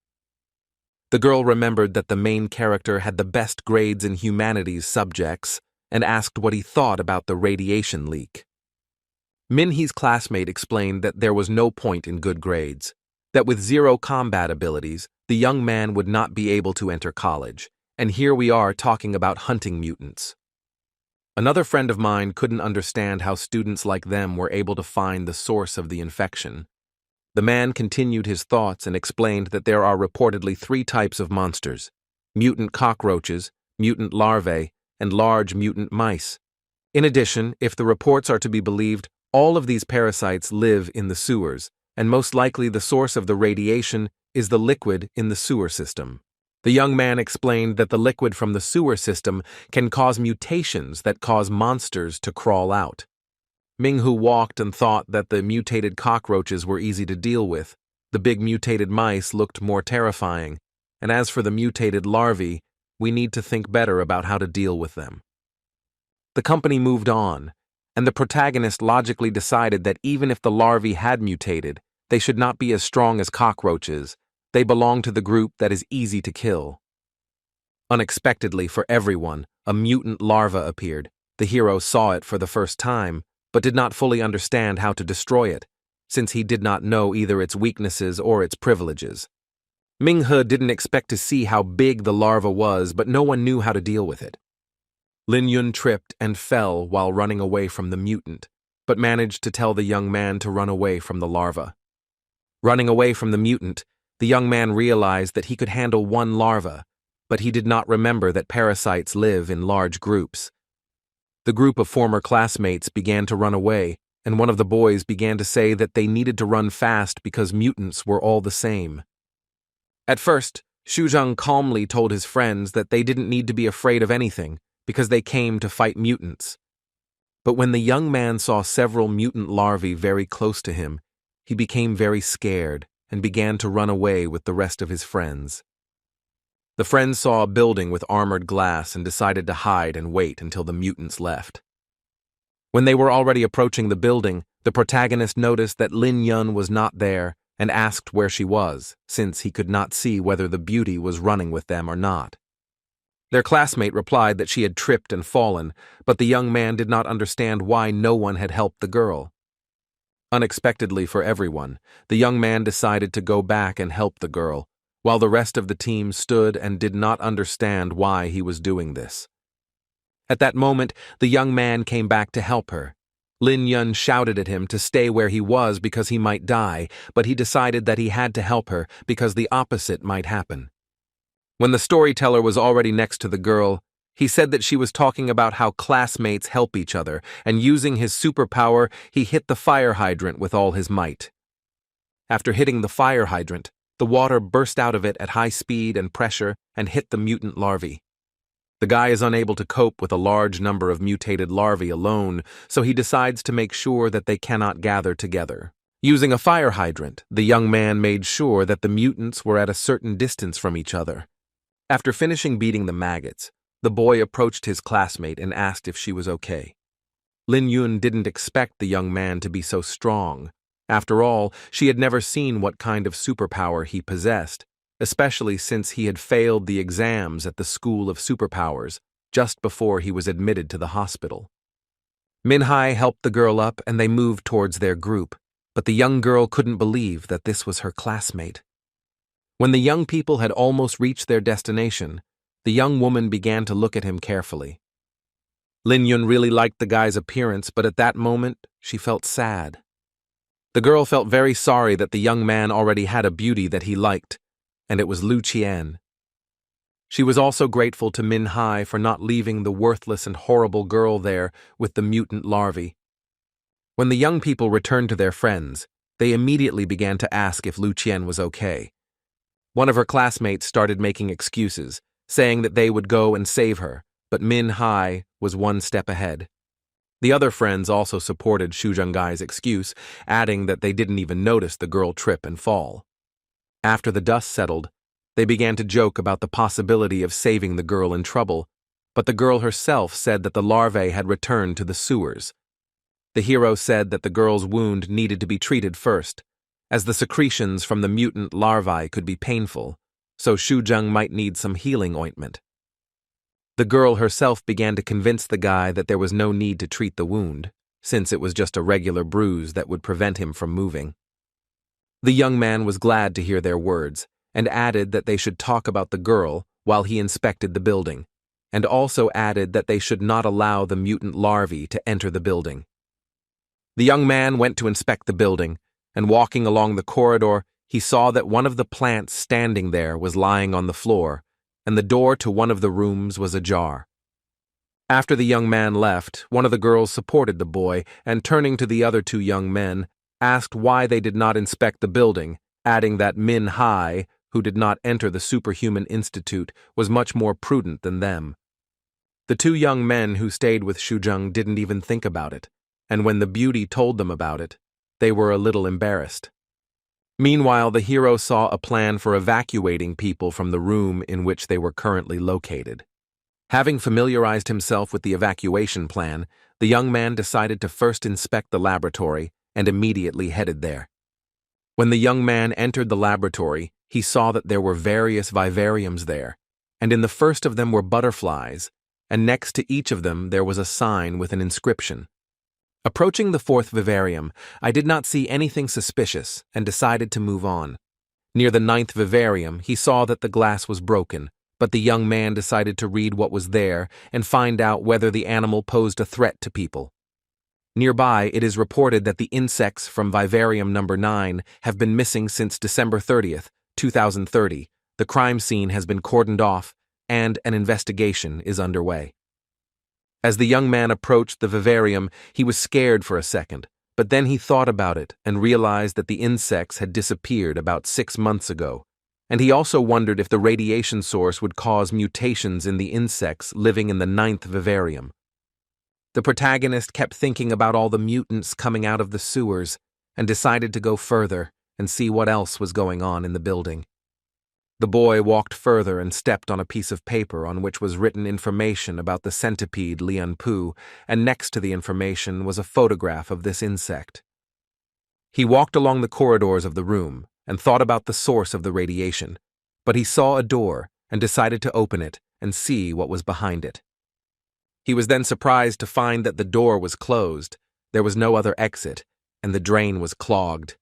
The girl remembered that the main character had the best grades in humanities subjects and asked what he thought about the radiation leak. Minhe's classmate explained that there was no point in good grades, that with zero combat abilities, the young man would not be able to enter college, and here we are talking about hunting mutants. Another friend of mine couldn't understand how students like them were able to find the source of the infection. The man continued his thoughts and explained that there are reportedly 3 types of monsters: mutant cockroaches, mutant larvae, and large mutant mice. In addition, if the reports are to be believed, all of these parasites live in the sewers, and most likely the source of the radiation is the liquid in the sewer system. The young man explained that the liquid from the sewer system can cause mutations that cause monsters to crawl out. Minghu walked and thought that the mutated cockroaches were easy to deal with. The big mutated mice looked more terrifying, and as for the mutated larvae, we need to think better about how to deal with them. The company moved on, and the protagonist logically decided that even if the larvae had mutated, they should not be as strong as cockroaches. They belong to the group that is easy to kill. Unexpectedly for everyone, a mutant larva appeared. The hero saw it for the first time, but did not fully understand how to destroy it, since he did not know either its weaknesses or its privileges. Minghe didn't expect to see how big the larva was, but no one knew how to deal with it. Lin Yun tripped and fell while running away from the mutant, but managed to tell the young man to run away from the larva. Running away from the mutant, the young man realized that he could handle one larva, but he did not remember that parasites live in large groups. The group of former classmates began to run away, and one of the boys began to say that they needed to run fast because mutants were all the same. At first, Shuzheng calmly told his friends that they didn't need to be afraid of anything because they came to fight mutants. But when the young man saw several mutant larvae very close to him, he became very scared and began to run away with the rest of his friends. The friends saw a building with armored glass and decided to hide and wait until the mutants left. When they were already approaching the building, the protagonist noticed that Lin Yun was not there and asked where she was, since he could not see whether the beauty was running with them or not. Their classmate replied that she had tripped and fallen, but the young man did not understand why no one had helped the girl. Unexpectedly for everyone, the young man decided to go back and help the girl, while the rest of the team stood and did not understand why he was doing this. At that moment, the young man came back to help her. Lin Yun shouted at him to stay where he was because he might die, but he decided that he had to help her because the opposite might happen. When the storyteller was already next to the girl, he said that she was talking about how classmates help each other, and using his superpower, he hit the fire hydrant with all his might. After hitting the fire hydrant, the water burst out of it at high speed and pressure and hit the mutant larvae. The guy is unable to cope with a large number of mutated larvae alone, so he decides to make sure that they cannot gather together. Using a fire hydrant, the young man made sure that the mutants were at a certain distance from each other. After finishing beating the maggots, the boy approached his classmate and asked if she was okay. Lin Yun didn't expect the young man to be so strong. After all, she had never seen what kind of superpower he possessed, especially since he had failed the exams at the School of Superpowers just before he was admitted to the hospital. Minhai helped the girl up and they moved towards their group, but the young girl couldn't believe that this was her classmate. When the young people had almost reached their destination, the young woman began to look at him carefully. Lin Yun really liked the guy's appearance, but at that moment, she felt sad. The girl felt very sorry that the young man already had a beauty that he liked, and it was Lu Qian. She was also grateful to Min Hai for not leaving the worthless and horrible girl there with the mutant larvae. When the young people returned to their friends, they immediately began to ask if Lu Qian was okay. One of her classmates started making excuses, saying that they would go and save her, but Min Hai was one step ahead. The other friends also supported Xu Zhenggai's excuse, adding that they didn't even notice the girl trip and fall. After the dust settled, they began to joke about the possibility of saving the girl in trouble, but the girl herself said that the larvae had returned to the sewers. The hero said that the girl's wound needed to be treated first, as the secretions from the mutant larvae could be painful, so Xu Zheng might need some healing ointment. The girl herself began to convince the guy that there was no need to treat the wound, since it was just a regular bruise that would prevent him from moving. The young man was glad to hear their words, and added that they should talk about the girl while he inspected the building, and also added that they should not allow the mutant larvae to enter the building. The young man went to inspect the building, and walking along the corridor, he saw that one of the plants standing there was lying on the floor, and the door to one of the rooms was ajar. After the young man left, one of the girls supported the boy, and turning to the other two young men, asked why they did not inspect the building, adding that Min Hai, who did not enter the Superhuman Institute, was much more prudent than them. The two young men who stayed with Shujung didn't even think about it, and when the beauty told them about it, they were a little embarrassed. Meanwhile, the hero saw a plan for evacuating people from the room in which they were currently located. Having familiarized himself with the evacuation plan, the young man decided to first inspect the laboratory and immediately headed there. When the young man entered the laboratory, he saw that there were various vivariums there, and in the first of them were butterflies, and next to each of them there was a sign with an inscription. Approaching the fourth vivarium, I did not see anything suspicious and decided to move on. Near the ninth vivarium, he saw that the glass was broken, but the young man decided to read what was there and find out whether the animal posed a threat to people. Nearby, it is reported that the insects from vivarium number 9 have been missing since December 30th, 2030. The crime scene has been cordoned off, and an investigation is underway. As the young man approached the vivarium, he was scared for a second, but then he thought about it and realized that the insects had disappeared about 6 months ago, and he also wondered if the radiation source would cause mutations in the insects living in the 9th vivarium. The protagonist kept thinking about all the mutants coming out of the sewers and decided to go further and see what else was going on in the building. The boy walked further and stepped on a piece of paper on which was written information about the centipede Lian Pu, and next to the information was a photograph of this insect. He walked along the corridors of the room and thought about the source of the radiation, but he saw a door and decided to open it and see what was behind it. He was then surprised to find that the door was closed, there was no other exit, and the drain was clogged.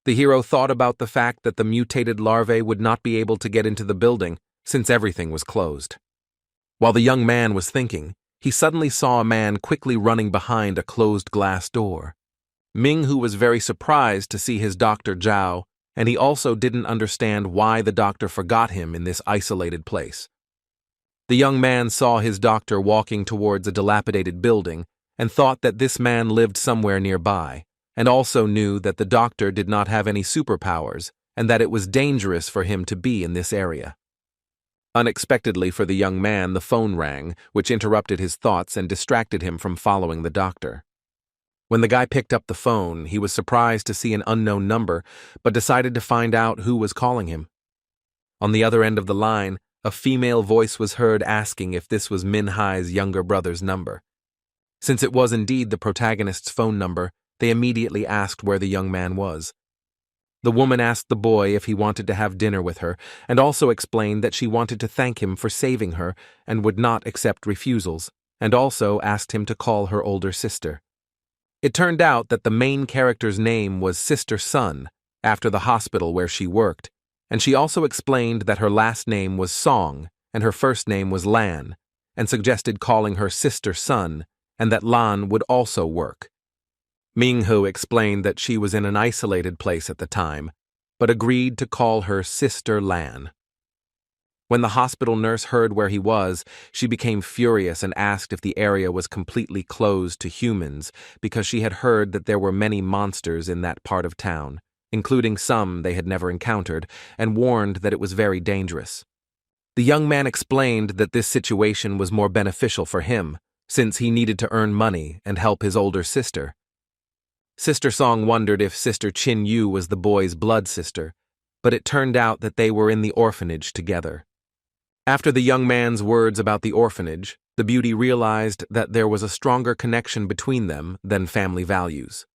The hero thought about the fact that the mutated larvae would not be able to get into the building since everything was closed. While the young man was thinking, he suddenly saw a man quickly running behind a closed glass door. Ming-Hu was very surprised to see his Dr. Zhao, and he also didn't understand why the doctor forgot him in this isolated place. The young man saw his doctor walking towards a dilapidated building and thought that this man lived somewhere nearby, and also knew that the doctor did not have any superpowers and that it was dangerous for him to be in this area. Unexpectedly for the young man, the phone rang, which interrupted his thoughts and distracted him from following the doctor. When the guy picked up the phone, he was surprised to see an unknown number, but decided to find out who was calling him. On the other end of the line, a female voice was heard asking if this was Min Hai's younger brother's number. Since it was indeed the protagonist's phone number, they immediately asked where the young man was. The woman asked the boy if he wanted to have dinner with her, and also explained that she wanted to thank him for saving her and would not accept refusals, and also asked him to call her older sister. It turned out that the main character's name was Sister Sun, after the hospital where she worked, and she also explained that her last name was Song and her first name was Lan, and suggested calling her Sister Sun, and that Lan would also work. Ming-Hu explained that she was in an isolated place at the time, but agreed to call her Sister Lan. When the hospital nurse heard where he was, she became furious and asked if the area was completely closed to humans because she had heard that there were many monsters in that part of town, including some they had never encountered, and warned that it was very dangerous. The young man explained that this situation was more beneficial for him, since he needed to earn money and help his older sister. Sister Song wondered if Sister Chin Yu was the boy's blood sister, but it turned out that they were in the orphanage together. After the young man's words about the orphanage, the beauty realized that there was a stronger connection between them than family values.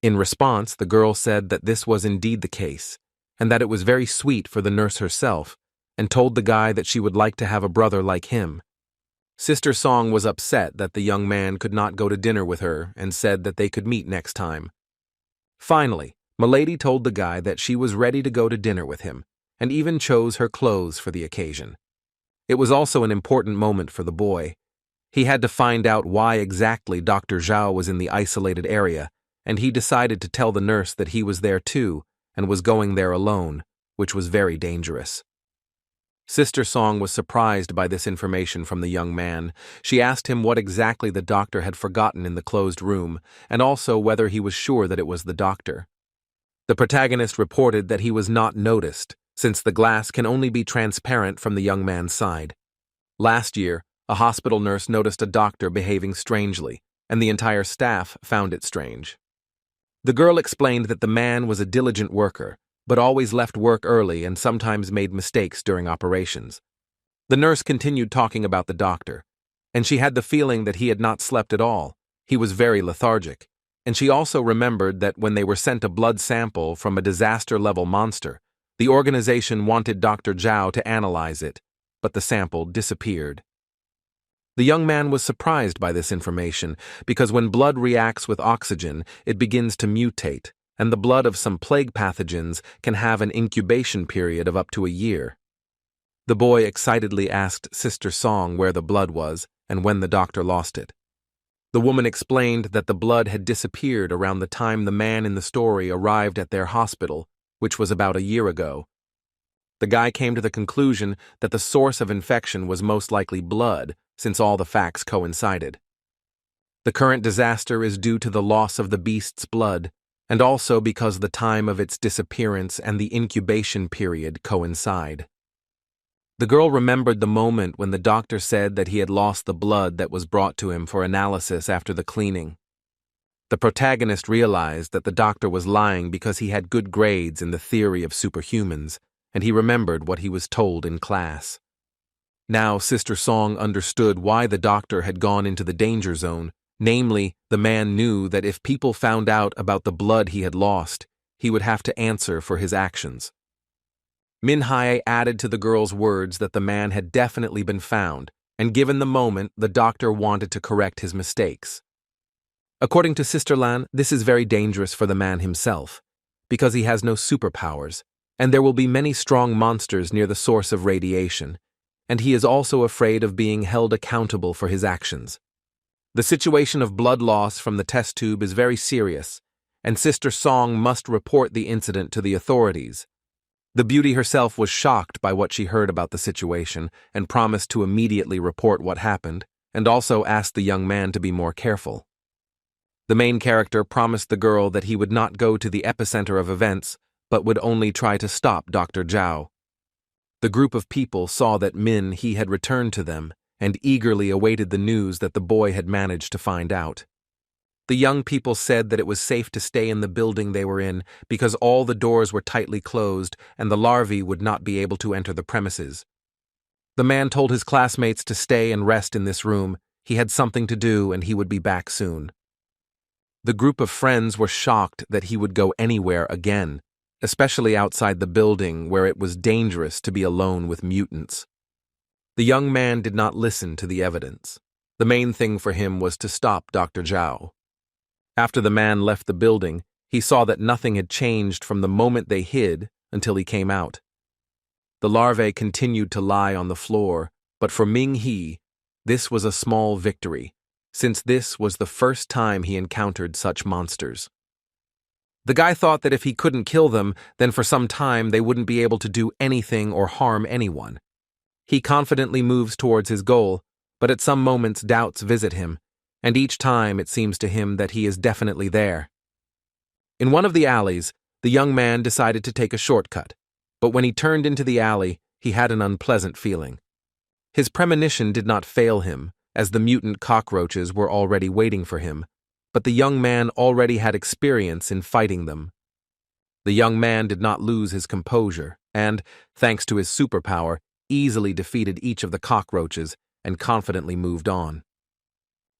In response, the girl said that this was indeed the case, and that it was very sweet for the nurse herself, and told the guy that she would like to have a brother like him. Sister Song was upset that the young man could not go to dinner with her and said that they could meet next time. Finally, Milady told the guy that she was ready to go to dinner with him, and even chose her clothes for the occasion. It was also an important moment for the boy. He had to find out why exactly Dr. Zhao was in the isolated area, and he decided to tell the nurse that he was there too and was going there alone, which was very dangerous. Sister Song was surprised by this information from the young man. She asked him what exactly the doctor had forgotten in the closed room, and also whether he was sure that it was the doctor. The protagonist reported that he was not noticed, since the glass can only be transparent from the young man's side. Last year, a hospital nurse noticed a doctor behaving strangely, and the entire staff found it strange. The girl explained that the man was a diligent worker, but always left work early and sometimes made mistakes during operations. The nurse continued talking about the doctor, and she had the feeling that he had not slept at all. He was very lethargic, and she also remembered that when they were sent a blood sample from a disaster-level monster, the organization wanted Dr. Zhao to analyze it, but the sample disappeared. The young man was surprised by this information because when blood reacts with oxygen, it begins to mutate, and the blood of some plague pathogens can have an incubation period of up to a year. The boy excitedly asked Sister Song where the blood was and when the doctor lost it. The woman explained that the blood had disappeared around the time the man in the story arrived at their hospital, which was about a year ago. The guy came to the conclusion that the source of infection was most likely blood, since all the facts coincided. The current disaster is due to the loss of the beast's blood, and also because the time of its disappearance and the incubation period coincide. The girl remembered the moment when the doctor said that he had lost the blood that was brought to him for analysis after the cleaning. The protagonist realized that the doctor was lying because he had good grades in the theory of superhumans, and he remembered what he was told in class. Now Sister Song understood why the doctor had gone into the danger zone. Namely, the man knew that if people found out about the blood he had lost, he would have to answer for his actions. Minhai added to the girl's words that the man had definitely been found, and given the moment, the doctor wanted to correct his mistakes. According to Sister Lan, this is very dangerous for the man himself, because he has no superpowers, and there will be many strong monsters near the source of radiation, and he is also afraid of being held accountable for his actions. The situation of blood loss from the test tube is very serious, and Sister Song must report the incident to the authorities. The beauty herself was shocked by what she heard about the situation and promised to immediately report what happened, and also asked the young man to be more careful. The main character promised the girl that he would not go to the epicenter of events, but would only try to stop Dr. Zhao. The group of people saw that he had returned to them, and eagerly awaited the news that the boy had managed to find out. The young people said that it was safe to stay in the building they were in because all the doors were tightly closed and the larvae would not be able to enter the premises. The man told his classmates to stay and rest in this room. He had something to do and he would be back soon. The group of friends were shocked that he would go anywhere again, especially outside the building where it was dangerous to be alone with mutants. The young man did not listen to the evidence. The main thing for him was to stop Dr. Zhao. After the man left the building, he saw that nothing had changed from the moment they hid until he came out. The larvae continued to lie on the floor, but for Ming-He, this was a small victory, since this was the first time he encountered such monsters. The guy thought that if he couldn't kill them, then for some time they wouldn't be able to do anything or harm anyone. He confidently moves towards his goal, but at some moments doubts visit him, and each time it seems to him that he is definitely there. In one of the alleys, the young man decided to take a shortcut, but when he turned into the alley, he had an unpleasant feeling. His premonition did not fail him, as the mutant cockroaches were already waiting for him, but the young man already had experience in fighting them. The young man did not lose his composure, and, thanks to his superpower, easily defeated each of the cockroaches and confidently moved on.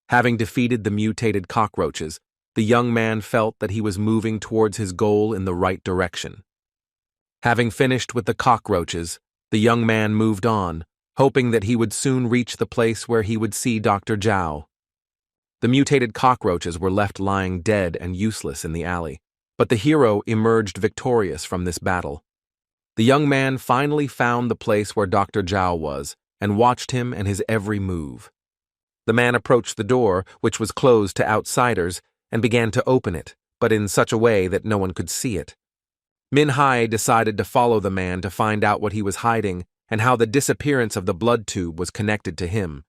Having defeated the mutated cockroaches, the young man felt that he was moving towards his goal in the right direction. Having finished with the cockroaches, the young man moved on, hoping that he would soon reach the place where he would see Dr. Zhao. The mutated cockroaches were left lying dead and useless in the alley, but the hero emerged victorious from this battle. The young man finally found the place where Dr. Zhao was, and watched him and his every move. The man approached the door, which was closed to outsiders, and began to open it, but in such a way that no one could see it. Min-hai decided to follow the man to find out what he was hiding and how the disappearance of the blood tube was connected to him.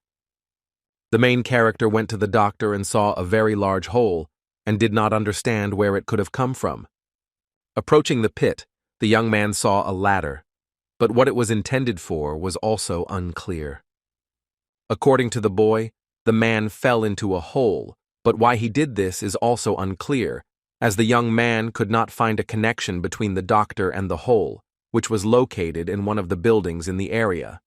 The main character went to the doctor and saw a very large hole and did not understand where it could have come from. Approaching the pit, the young man saw a ladder, but what it was intended for was also unclear. According to the boy, the man fell into a hole, but why he did this is also unclear, as the young man could not find a connection between the doctor and the hole, which was located in one of the buildings in the area.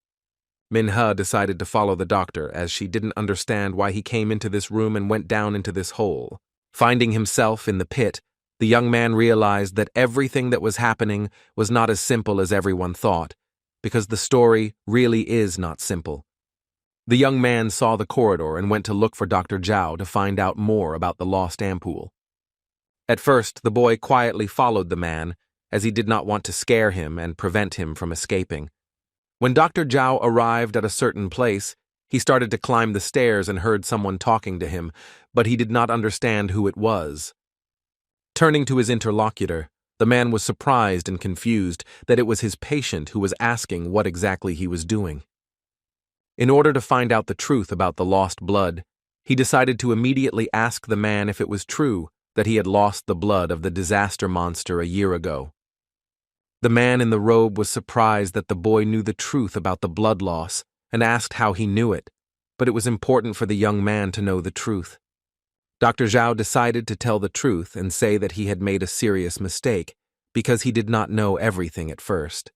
Min-ha decided to follow the doctor as she didn't understand why he came into this room and went down into this hole. Finding himself in the pit, the young man realized that everything that was happening was not as simple as everyone thought, because the story really is not simple. The young man saw the corridor and went to look for Dr. Zhao to find out more about the lost ampoule. At first, the boy quietly followed the man, as he did not want to scare him and prevent him from escaping. When Dr. Zhao arrived at a certain place, he started to climb the stairs and heard someone talking to him, but he did not understand who it was. Turning to his interlocutor, the man was surprised and confused that it was his patient who was asking what exactly he was doing. In order to find out the truth about the lost blood, he decided to immediately ask the man if it was true that he had lost the blood of the disaster monster a year ago. The man in the robe was surprised that the boy knew the truth about the blood loss and asked how he knew it, but it was important for the young man to know the truth. Dr. Zhao decided to tell the truth and say that he had made a serious mistake because he did not know everything at first.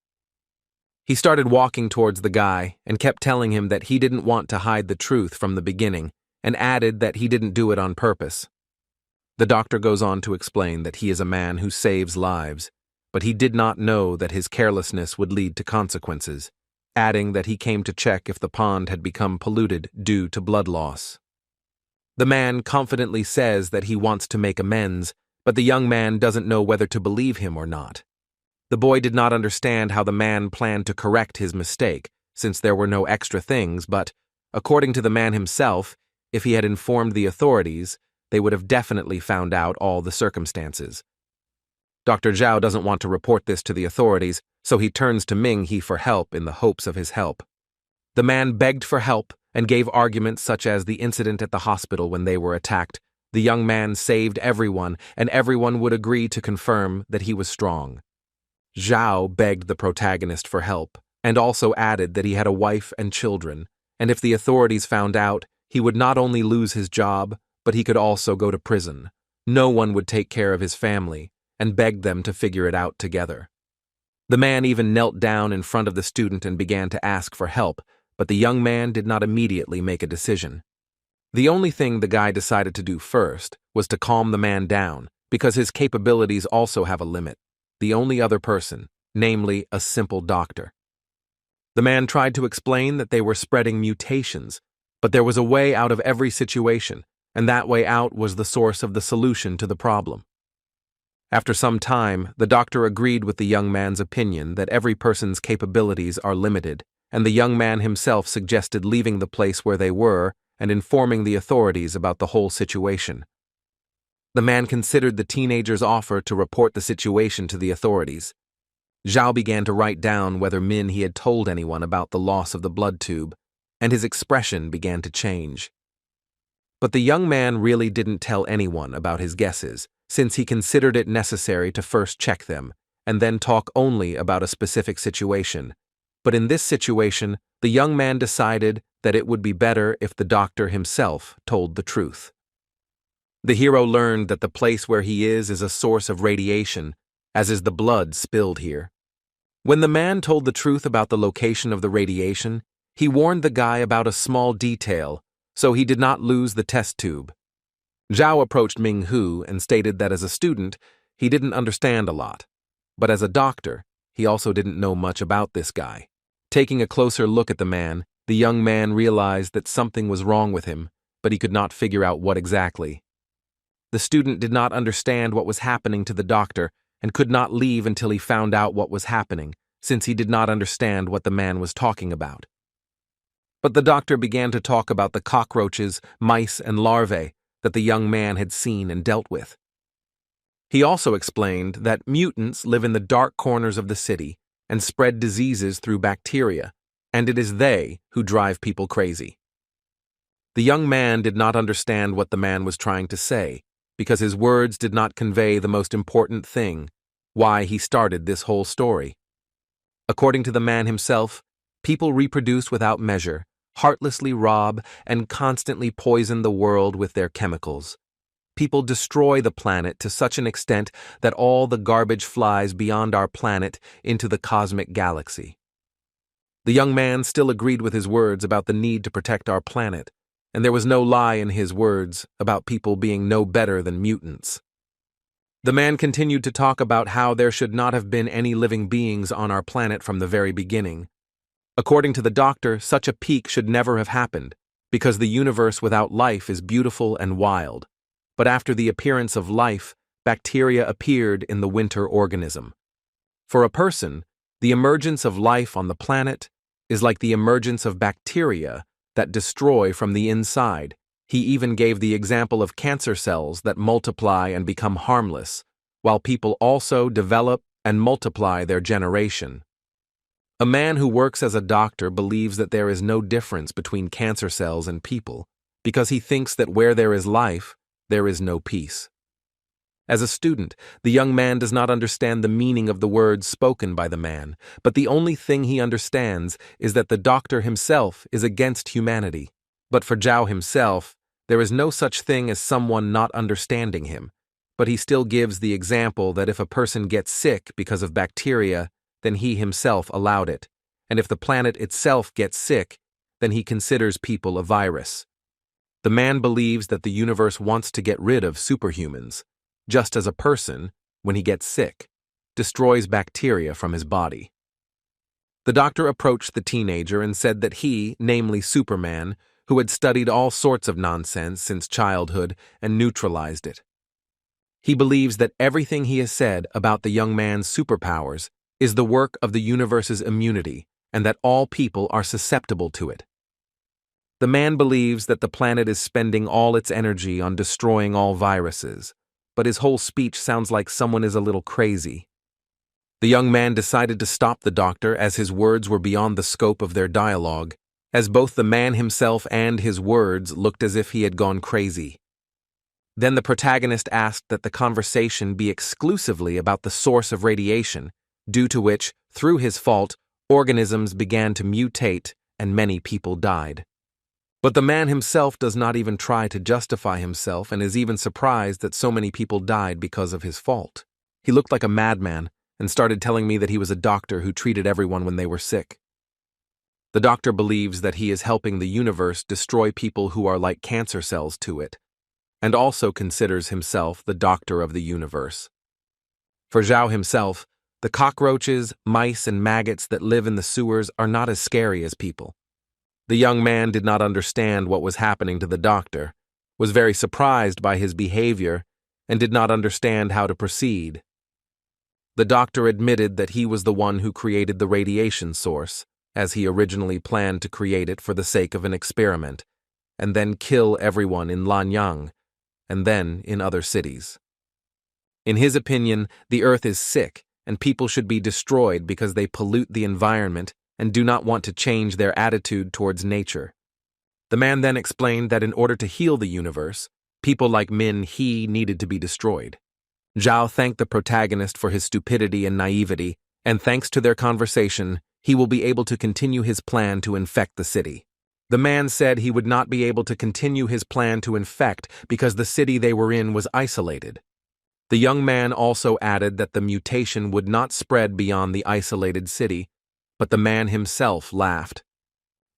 He started walking towards the guy and kept telling him that he didn't want to hide the truth from the beginning and added that he didn't do it on purpose. The doctor goes on to explain that he is a man who saves lives, but he did not know that his carelessness would lead to consequences, adding that he came to check if the pond had become polluted due to blood loss. The man confidently says that he wants to make amends, but the young man doesn't know whether to believe him or not. The boy did not understand how the man planned to correct his mistake, since there were no extra things, but, according to the man himself, if he had informed the authorities, they would have definitely found out all the circumstances. Dr. Zhao doesn't want to report this to the authorities, so he turns to Ming-he for help in the hopes of his help. The man begged for help and gave arguments such as the incident at the hospital when they were attacked. The young man saved everyone, and everyone would agree to confirm that he was strong. Zhao begged the protagonist for help, and also added that he had a wife and children, and if the authorities found out, he would not only lose his job, but he could also go to prison. No one would take care of his family, and begged them to figure it out together. The man even knelt down in front of the student and began to ask for help, but the young man did not immediately make a decision. The only thing the guy decided to do first was to calm the man down, because his capabilities also have a limit. The only other person, namely a simple doctor. The man tried to explain that they were spreading mutations, but there was a way out of every situation, and that way out was the source of the solution to the problem. After some time, the doctor agreed with the young man's opinion that every person's capabilities are limited, and the young man himself suggested leaving the place where they were and informing the authorities about the whole situation. The man considered the teenager's offer to report the situation to the authorities. Zhao began to write down whether he had told anyone about the loss of the blood tube, and his expression began to change. But the young man really didn't tell anyone about his guesses, since he considered it necessary to first check them, and then talk only about a specific situation. But in this situation, the young man decided that it would be better if the doctor himself told the truth. The hero learned that the place where he is a source of radiation, as is the blood spilled here. When the man told the truth about the location of the radiation, he warned the guy about a small detail, so he did not lose the test tube. Zhao approached Ming-hu and stated that as a student, he didn't understand a lot, but as a doctor, he also didn't know much about this guy. Taking a closer look at the man, the young man realized that something was wrong with him, but he could not figure out what exactly. The student did not understand what was happening to the doctor and could not leave until he found out what was happening, since he did not understand what the man was talking about. But the doctor began to talk about the cockroaches, mice, and larvae that the young man had seen and dealt with. He also explained that mutants live in the dark corners of the city and spread diseases through bacteria, and it is they who drive people crazy. The young man did not understand what the man was trying to say, because his words did not convey the most important thing, why he started this whole story. According to the man himself, people reproduce without measure, heartlessly rob, and constantly poison the world with their chemicals. People destroy the planet to such an extent that all the garbage flies beyond our planet into the cosmic galaxy. The young man still agreed with his words about the need to protect our planet, and there was no lie in his words about people being no better than mutants. The man continued to talk about how there should not have been any living beings on our planet from the very beginning. According to the doctor, such a peak should never have happened, because the universe without life is beautiful and wild. But after the appearance of life, bacteria appeared in the winter organism. For a person, the emergence of life on the planet is like the emergence of bacteria that destroy from the inside. He even gave the example of cancer cells that multiply and become harmless, while people also develop and multiply their generation. A man who works as a doctor believes that there is no difference between cancer cells and people, because he thinks that where there is life, there is no peace. As a student, the young man does not understand the meaning of the words spoken by the man, but the only thing he understands is that the doctor himself is against humanity. But for Zhao himself, there is no such thing as someone not understanding him, but he still gives the example that if a person gets sick because of bacteria, then he himself allowed it, and if the planet itself gets sick, then he considers people a virus. The man believes that the universe wants to get rid of superhumans, just as a person, when he gets sick, destroys bacteria from his body. The doctor approached the teenager and said that he, namely Superman, who had studied all sorts of nonsense since childhood and neutralized it. He believes that everything he has said about the young man's superpowers is the work of the universe's immunity and that all people are susceptible to it. The man believes that the planet is spending all its energy on destroying all viruses, but his whole speech sounds like someone is a little crazy. The young man decided to stop the doctor as his words were beyond the scope of their dialogue, as both the man himself and his words looked as if he had gone crazy. Then the protagonist asked that the conversation be exclusively about the source of radiation, due to which, through his fault, organisms began to mutate and many people died. But the man himself does not even try to justify himself and is even surprised that so many people died because of his fault. He looked like a madman and started telling me that he was a doctor who treated everyone when they were sick. The doctor believes that he is helping the universe destroy people who are like cancer cells to it, and also considers himself the doctor of the universe. For Zhao himself, the cockroaches, mice, and maggots that live in the sewers are not as scary as people. The young man did not understand what was happening to the doctor, was very surprised by his behavior, and did not understand how to proceed. The doctor admitted that he was the one who created the radiation source, as he originally planned to create it for the sake of an experiment, and then kill everyone in Lanyang, and then in other cities. In his opinion, the earth is sick, and people should be destroyed because they pollute the environment and do not want to change their attitude towards nature. The man then explained that in order to heal the universe, people like Min He needed to be destroyed. Zhao thanked the protagonist for his stupidity and naivety, and thanks to their conversation, he will be able to continue his plan to infect the city. The man said he would not be able to continue his plan to infect because the city they were in was isolated. The young man also added that the mutation would not spread beyond the isolated city, but the man himself laughed.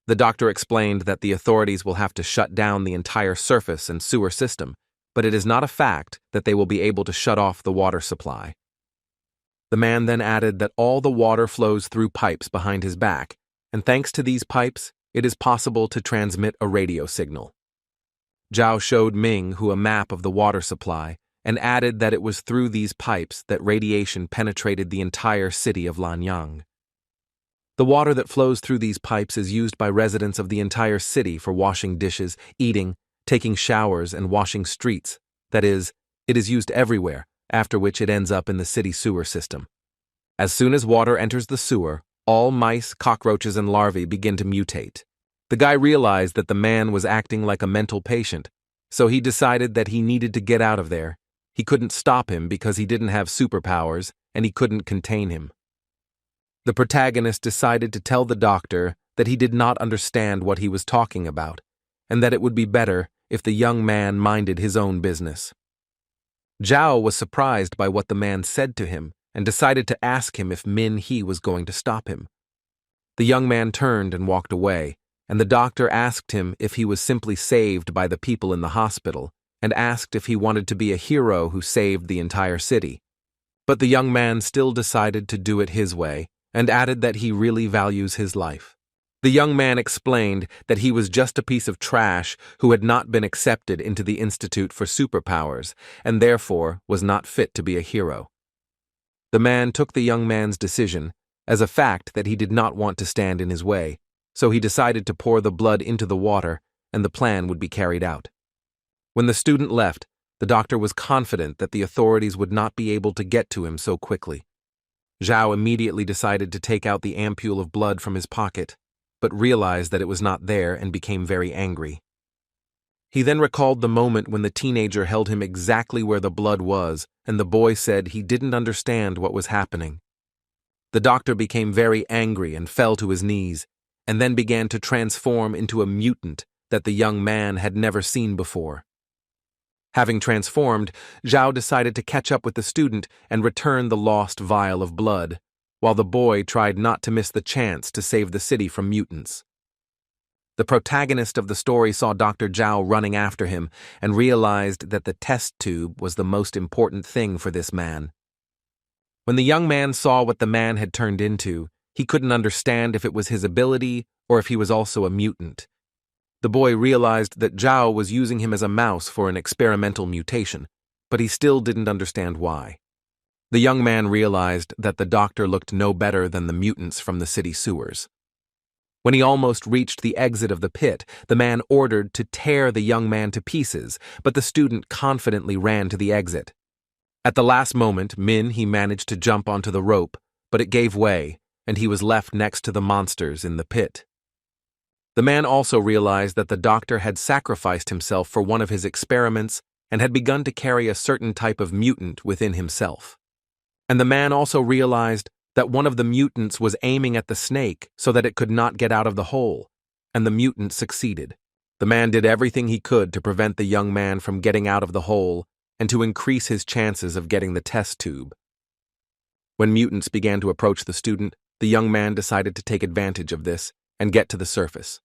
The doctor explained that the authorities will have to shut down the entire surface and sewer system, but it is not a fact that they will be able to shut off the water supply. The man then added that all the water flows through pipes behind his back, and thanks to these pipes, it is possible to transmit a radio signal. Zhao showed Ming Hu a map of the water supply and added that it was through these pipes that radiation penetrated the entire city of Lanyang. The water that flows through these pipes is used by residents of the entire city for washing dishes, eating, taking showers, and washing streets. That is, it is used everywhere, after which it ends up in the city sewer system. As soon as water enters the sewer, all mice, cockroaches, and larvae begin to mutate. The guy realized that the man was acting like a mental patient, so he decided that he needed to get out of there. He couldn't stop him because he didn't have superpowers, and he couldn't contain him. The protagonist decided to tell the doctor that he did not understand what he was talking about, and that it would be better if the young man minded his own business. Zhao was surprised by what the man said to him and decided to ask him if Min He was going to stop him. The young man turned and walked away, and the doctor asked him if he was simply saved by the people in the hospital, and asked if he wanted to be a hero who saved the entire city. But the young man still decided to do it his way, and added that he really values his life. The young man explained that he was just a piece of trash who had not been accepted into the Institute for Superpowers, and therefore was not fit to be a hero. The man took the young man's decision as a fact that he did not want to stand in his way, so he decided to pour the blood into the water, and the plan would be carried out. When the student left, the doctor was confident that the authorities would not be able to get to him so quickly. Zhao immediately decided to take out the ampule of blood from his pocket, but realized that it was not there and became very angry. He then recalled the moment when the teenager held him exactly where the blood was, and the boy said he didn't understand what was happening. The doctor became very angry and fell to his knees, and then began to transform into a mutant that the young man had never seen before. Having transformed, Zhao decided to catch up with the student and return the lost vial of blood, while the boy tried not to miss the chance to save the city from mutants. The protagonist of the story saw Dr. Zhao running after him and realized that the test tube was the most important thing for this man. When the young man saw what the man had turned into, he couldn't understand if it was his ability or if he was also a mutant. The boy realized that Zhao was using him as a mouse for an experimental mutation, but he still didn't understand why. The young man realized that the doctor looked no better than the mutants from the city sewers. When he almost reached the exit of the pit, the man ordered to tear the young man to pieces, but the student confidently ran to the exit. At the last moment, he managed to jump onto the rope, but it gave way, and he was left next to the monsters in the pit. The man also realized that the doctor had sacrificed himself for one of his experiments and had begun to carry a certain type of mutant within himself. And the man also realized that one of the mutants was aiming at the snake so that it could not get out of the hole, and the mutant succeeded. The man did everything he could to prevent the young man from getting out of the hole and to increase his chances of getting the test tube. When mutants began to approach the student, the young man decided to take advantage of this and get to the surface.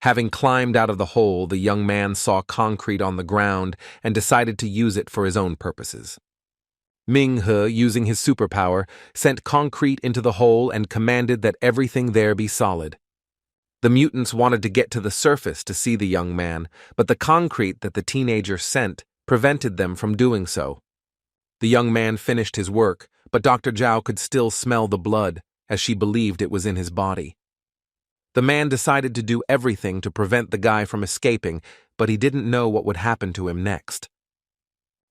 Having climbed out of the hole, the young man saw concrete on the ground and decided to use it for his own purposes. Ming-he, using his superpower, sent concrete into the hole and commanded that everything there be solid. The mutants wanted to get to the surface to see the young man, but the concrete that the teenager sent prevented them from doing so. The young man finished his work, but Dr. Zhao could still smell the blood, as she believed it was in his body. The man decided to do everything to prevent the guy from escaping, but he didn't know what would happen to him next.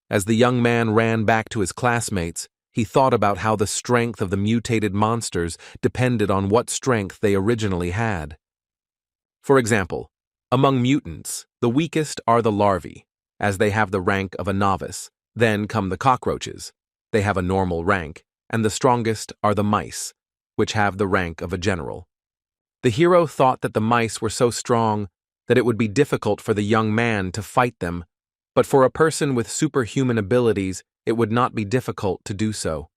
As the young man ran back to his classmates, he thought about how the strength of the mutated monsters depended on what strength they originally had. For example, among mutants, the weakest are the larvae, as they have the rank of a novice. Then come the cockroaches. They have a normal rank, and the strongest are the mice, which have the rank of a general. The hero thought that the mice were so strong that it would be difficult for the young man to fight them, but for a person with superhuman abilities, it would not be difficult to do so.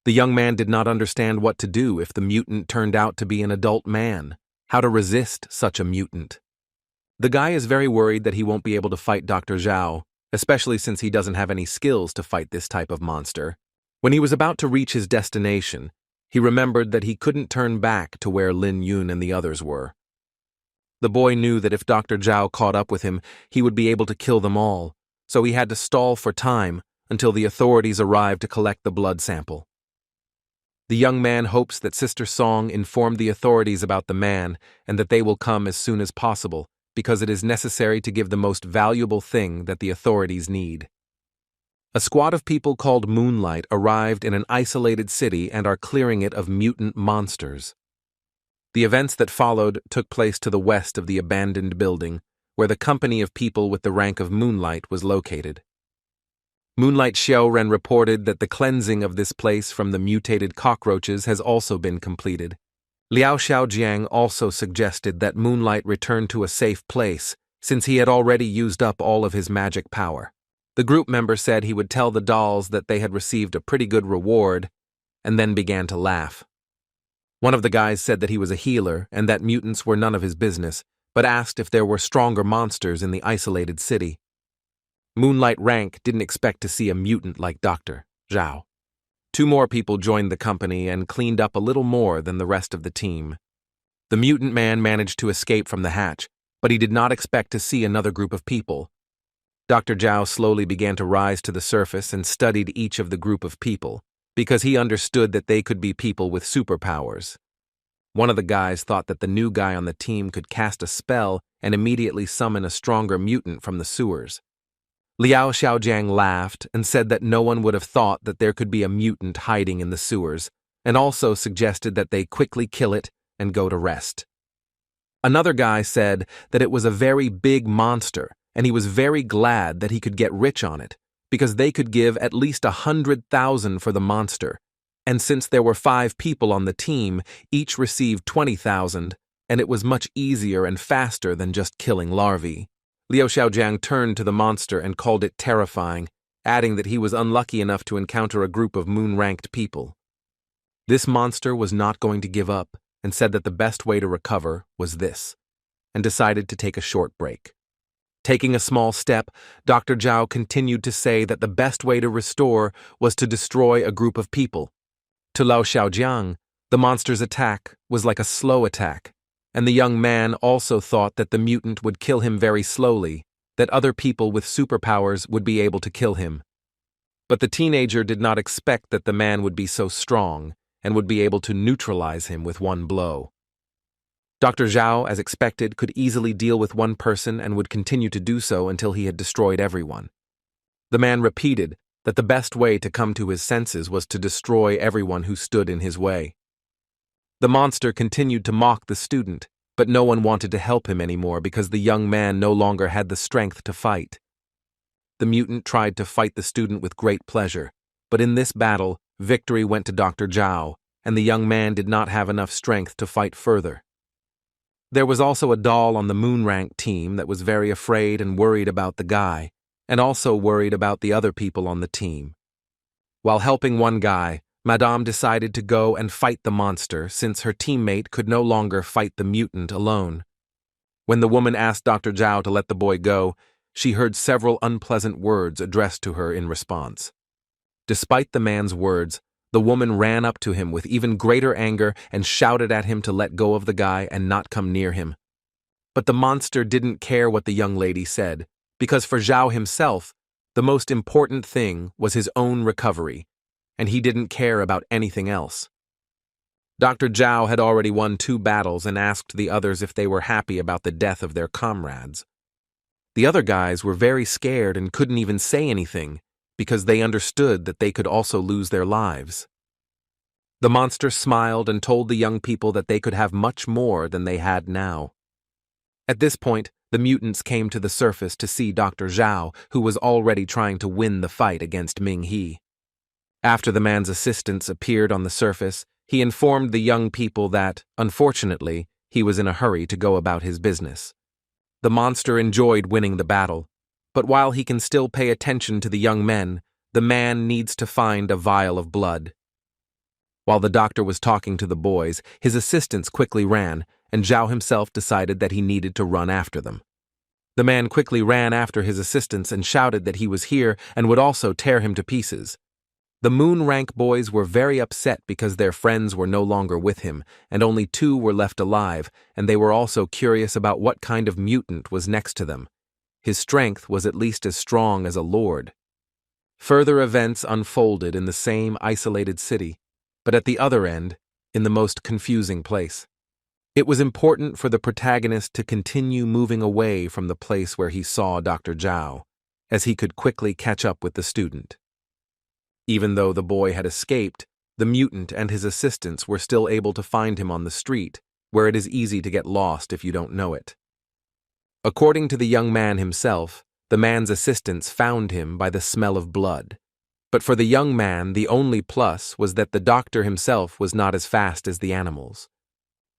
The young man did not understand what to do if the mutant turned out to be an adult man, how to resist such a mutant. The guy is very worried that he won't be able to fight Dr. Zhao, especially since he doesn't have any skills to fight this type of monster. When he was about to reach his destination, he remembered that he couldn't turn back to where Lin Yun and the others were. The boy knew that if Dr. Zhao caught up with him, he would be able to kill them all, so he had to stall for time until the authorities arrived to collect the blood sample. The young man hopes that Sister Song informed the authorities about the man and that they will come as soon as possible, because it is necessary to give the most valuable thing that the authorities need. A squad of people called Moonlight arrived in an isolated city and are clearing it of mutant monsters. The events that followed took place to the west of the abandoned building, where the company of people with the rank of Moonlight was located. Moonlight Xiaoren reported that the cleansing of this place from the mutated cockroaches has also been completed. Liao Xiaojiang also suggested that Moonlight return to a safe place, since he had already used up all of his magic power. The group member said he would tell the dolls that they had received a pretty good reward, and then began to laugh. One of the guys said that he was a healer and that mutants were none of his business, but asked if there were stronger monsters in the isolated city. Moonlight Rank didn't expect to see a mutant like Dr. Zhao. 2 more people joined the company and cleaned up a little more than the rest of the team. The mutant man managed to escape from the hatch, but he did not expect to see another group of people. Dr. Zhao slowly began to rise to the surface and studied each of the group of people, because he understood that they could be people with superpowers. One of the guys thought that the new guy on the team could cast a spell and immediately summon a stronger mutant from the sewers. Liao Xiaojiang laughed and said that no one would have thought that there could be a mutant hiding in the sewers, and also suggested that they quickly kill it and go to rest. Another guy said that it was a very big monster, and he was very glad that he could get rich on it, because they could give at least 100,000 for the monster, and since there were 5 people on the team, each received 20,000, and it was much easier and faster than just killing larvae. Liao Xiaojiang turned to the monster and called it terrifying, adding that he was unlucky enough to encounter a group of moon-ranked people. This monster was not going to give up, and said that the best way to recover was this, and decided to take a short break. Taking a small step, Dr. Zhao continued to say that the best way to restore was to destroy a group of people. To Liao Xiaojiang, the monster's attack was like a slow attack, and the young man also thought that the mutant would kill him very slowly, that other people with superpowers would be able to kill him. But the teenager did not expect that the man would be so strong and would be able to neutralize him with one blow. Dr. Zhao, as expected, could easily deal with one person and would continue to do so until he had destroyed everyone. The man repeated that the best way to come to his senses was to destroy everyone who stood in his way. The monster continued to mock the student, but no one wanted to help him anymore because the young man no longer had the strength to fight. The mutant tried to fight the student with great pleasure, but in this battle, victory went to Dr. Zhao, and the young man did not have enough strength to fight further. There was also a doll on the Moonrank team that was very afraid and worried about the guy, and also worried about the other people on the team. While helping one guy, Madame decided to go and fight the monster since her teammate could no longer fight the mutant alone. When the woman asked Dr. Zhao to let the boy go, she heard several unpleasant words addressed to her in response. Despite the man's words, the woman ran up to him with even greater anger and shouted at him to let go of the guy and not come near him. But the monster didn't care what the young lady said, because for Zhao himself, the most important thing was his own recovery, and he didn't care about anything else. Dr. Zhao had already won 2 battles and asked the others if they were happy about the death of their comrades. The other guys were very scared and couldn't even say anything, because they understood that they could also lose their lives. The monster smiled and told the young people that they could have much more than they had now. At this point, the mutants came to the surface to see Dr. Zhao, who was already trying to win the fight against Ming He. After the man's assistants appeared on the surface, he informed the young people that, unfortunately, he was in a hurry to go about his business. The monster enjoyed winning the battle, but while he can still pay attention to the young men, the man needs to find a vial of blood. While the doctor was talking to the boys, his assistants quickly ran, and Zhao himself decided that he needed to run after them. The man quickly ran after his assistants and shouted that he was here and would also tear him to pieces. The Moonrank boys were very upset because their friends were no longer with him, and only 2 were left alive, and they were also curious about what kind of mutant was next to them. His strength was at least as strong as a lord. Further events unfolded in the same isolated city, but at the other end, in the most confusing place. It was important for the protagonist to continue moving away from the place where he saw Dr. Zhao, as he could quickly catch up with the student. Even though the boy had escaped, the mutant and his assistants were still able to find him on the street, where it is easy to get lost if you don't know it. According to the young man himself, the man's assistants found him by the smell of blood. But for the young man, the only plus was that the doctor himself was not as fast as the animals.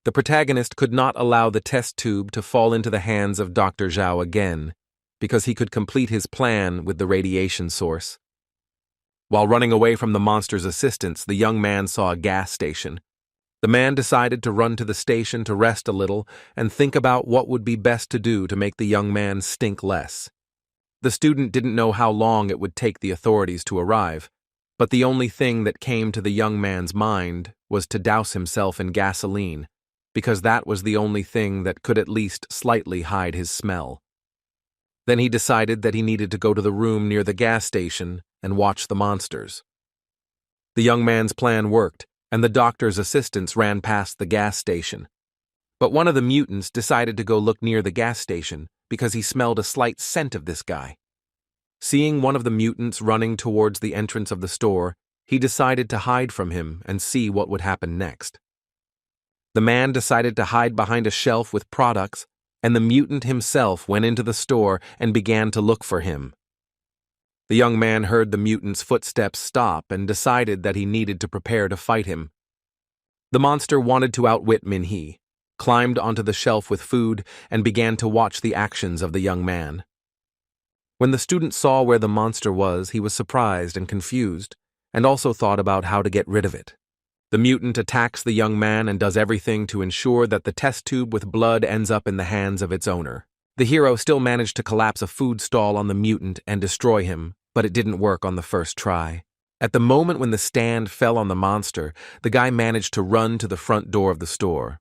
The protagonist could not allow the test tube to fall into the hands of Dr. Zhao again, because he could complete his plan with the radiation source. While running away from the monster's assistants, the young man saw a gas station. The man decided to run to the station to rest a little and think about what would be best to do to make the young man stink less. The student didn't know how long it would take the authorities to arrive, but the only thing that came to the young man's mind was to douse himself in gasoline, because that was the only thing that could at least slightly hide his smell. Then he decided that he needed to go to the room near the gas station and watch the monsters. The young man's plan worked, and the doctor's assistants ran past the gas station. But one of the mutants decided to go look near the gas station because he smelled a slight scent of this guy. Seeing one of the mutants running towards the entrance of the store, he decided to hide from him and see what would happen next. The man decided to hide behind a shelf with products, and the mutant himself went into the store and began to look for him. The young man heard the mutant's footsteps stop and decided that he needed to prepare to fight him. The monster wanted to outwit Min-hee, climbed onto the shelf with food, and began to watch the actions of the young man. When the student saw where the monster was, he was surprised and confused, and also thought about how to get rid of it. The mutant attacks the young man and does everything to ensure that the test tube with blood ends up in the hands of its owner. The hero still managed to collapse a food stall on the mutant and destroy him, but it didn't work on the first try. At the moment when the stand fell on the monster, the guy managed to run to the front door of the store.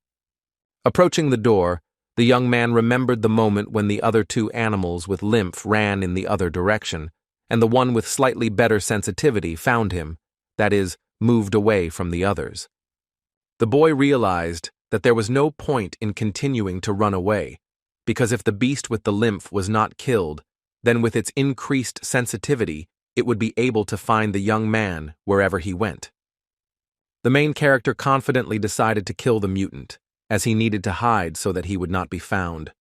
Approaching the door, the young man remembered the moment when the other two animals with lymph ran in the other direction, and the one with slightly better sensitivity found him, that is, moved away from the others. The boy realized that there was no point in continuing to run away, because if the beast with the lymph was not killed, then with its increased sensitivity, it would be able to find the young man wherever he went. The main character confidently decided to kill the mutant, as he needed to hide so that he would not be found.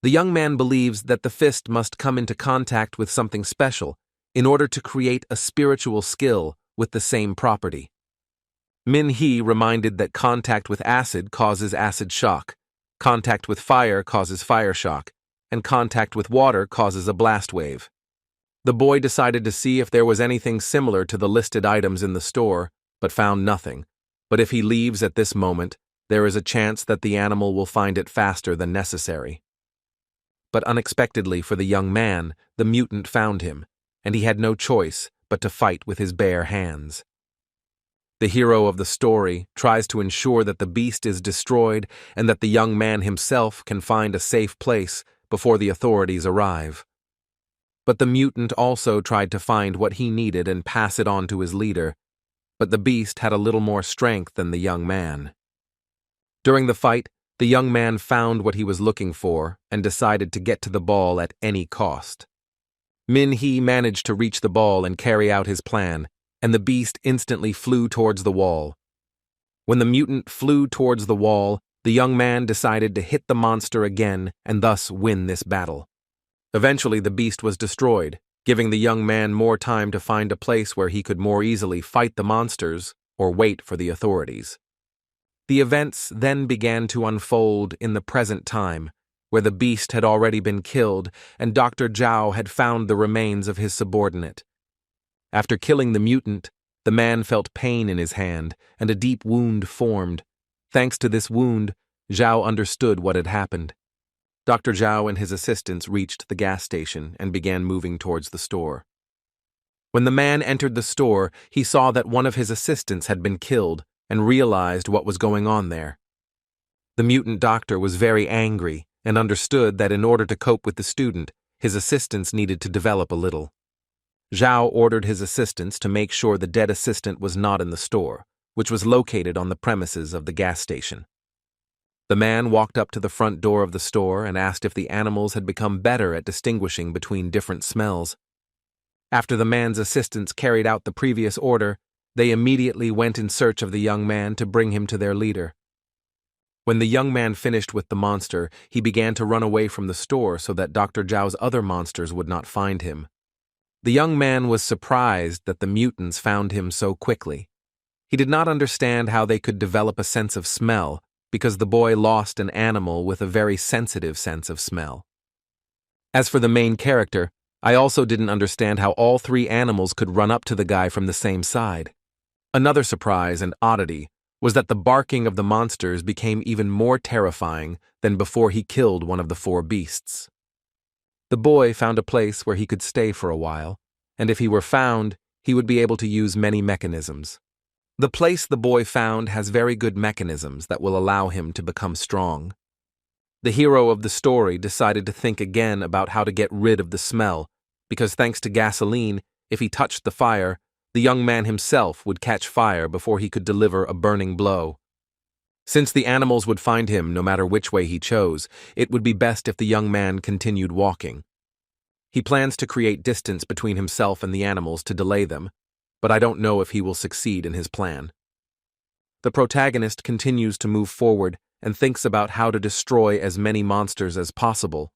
The young man believes that the fist must come into contact with something special in order to create a spiritual skill with the same property. Min-hee reminded that contact with acid causes acid shock, contact with fire causes fire shock, and contact with water causes a blast wave. The boy decided to see if there was anything similar to the listed items in the store, but found nothing. But if he leaves at this moment, there is a chance that the animal will find it faster than necessary. But unexpectedly for the young man, the mutant found him, and he had no choice but to fight with his bare hands. The hero of the story tries to ensure that the beast is destroyed and that the young man himself can find a safe place before the authorities arrive. But the mutant also tried to find what he needed and pass it on to his leader, but the beast had a little more strength than the young man. During the fight, the young man found what he was looking for and decided to get to the ball at any cost. Min-hee managed to reach the ball and carry out his plan, and the beast instantly flew towards the wall. When the mutant flew towards the wall, the young man decided to hit the monster again and thus win this battle. Eventually, the beast was destroyed, giving the young man more time to find a place where he could more easily fight the monsters or wait for the authorities. The events then began to unfold in the present time, where the beast had already been killed and Dr. Zhao had found the remains of his subordinate. After killing the mutant, the man felt pain in his hand and a deep wound formed. Thanks to this wound, Zhao understood what had happened. Dr. Zhao and his assistants reached the gas station and began moving towards the store. When the man entered the store, he saw that one of his assistants had been killed and realized what was going on there. The mutant doctor was very angry and understood that in order to cope with the student, his assistants needed to develop a little. Zhao ordered his assistants to make sure the dead assistant was not in the store, which was located on the premises of the gas station. The man walked up to the front door of the store and asked if the animals had become better at distinguishing between different smells. After the man's assistants carried out the previous order, they immediately went in search of the young man to bring him to their leader. When the young man finished with the monster, he began to run away from the store so that Dr. Zhao's other monsters would not find him. The young man was surprised that the mutants found him so quickly. He did not understand how they could develop a sense of smell, because the boy lost an animal with a very sensitive sense of smell. As for the main character, I also didn't understand how all three animals could run up to the guy from the same side. Another surprise and oddity was that the barking of the monsters became even more terrifying than before he killed one of the four beasts. The boy found a place where he could stay for a while, and if he were found, he would be able to use many mechanisms. The place the boy found has very good mechanisms that will allow him to become strong. The hero of the story decided to think again about how to get rid of the smell, because thanks to gasoline, if he touched the fire, the young man himself would catch fire before he could deliver a burning blow. Since the animals would find him no matter which way he chose, it would be best if the young man continued walking. He plans to create distance between himself and the animals to delay them, but I don't know if he will succeed in his plan. The protagonist continues to move forward and thinks about how to destroy as many monsters as possible,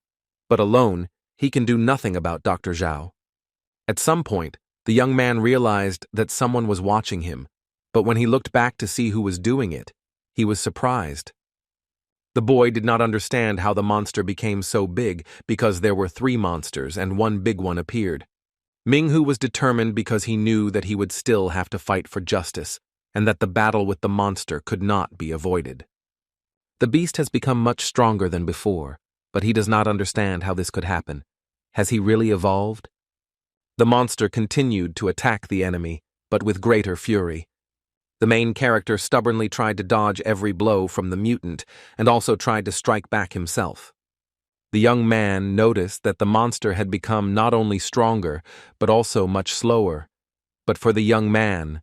but alone, he can do nothing about Dr. Zhao. At some point, the young man realized that someone was watching him, but when he looked back to see who was doing it, he was surprised. The boy did not understand how the monster became so big because there were three monsters and one big one appeared. Minghu was determined because he knew that he would still have to fight for justice and that the battle with the monster could not be avoided. The beast has become much stronger than before, but he does not understand how this could happen. Has he really evolved? The monster continued to attack the enemy, but with greater fury. The main character stubbornly tried to dodge every blow from the mutant and also tried to strike back himself. The young man noticed that the monster had become not only stronger, but also much slower. But for the young man,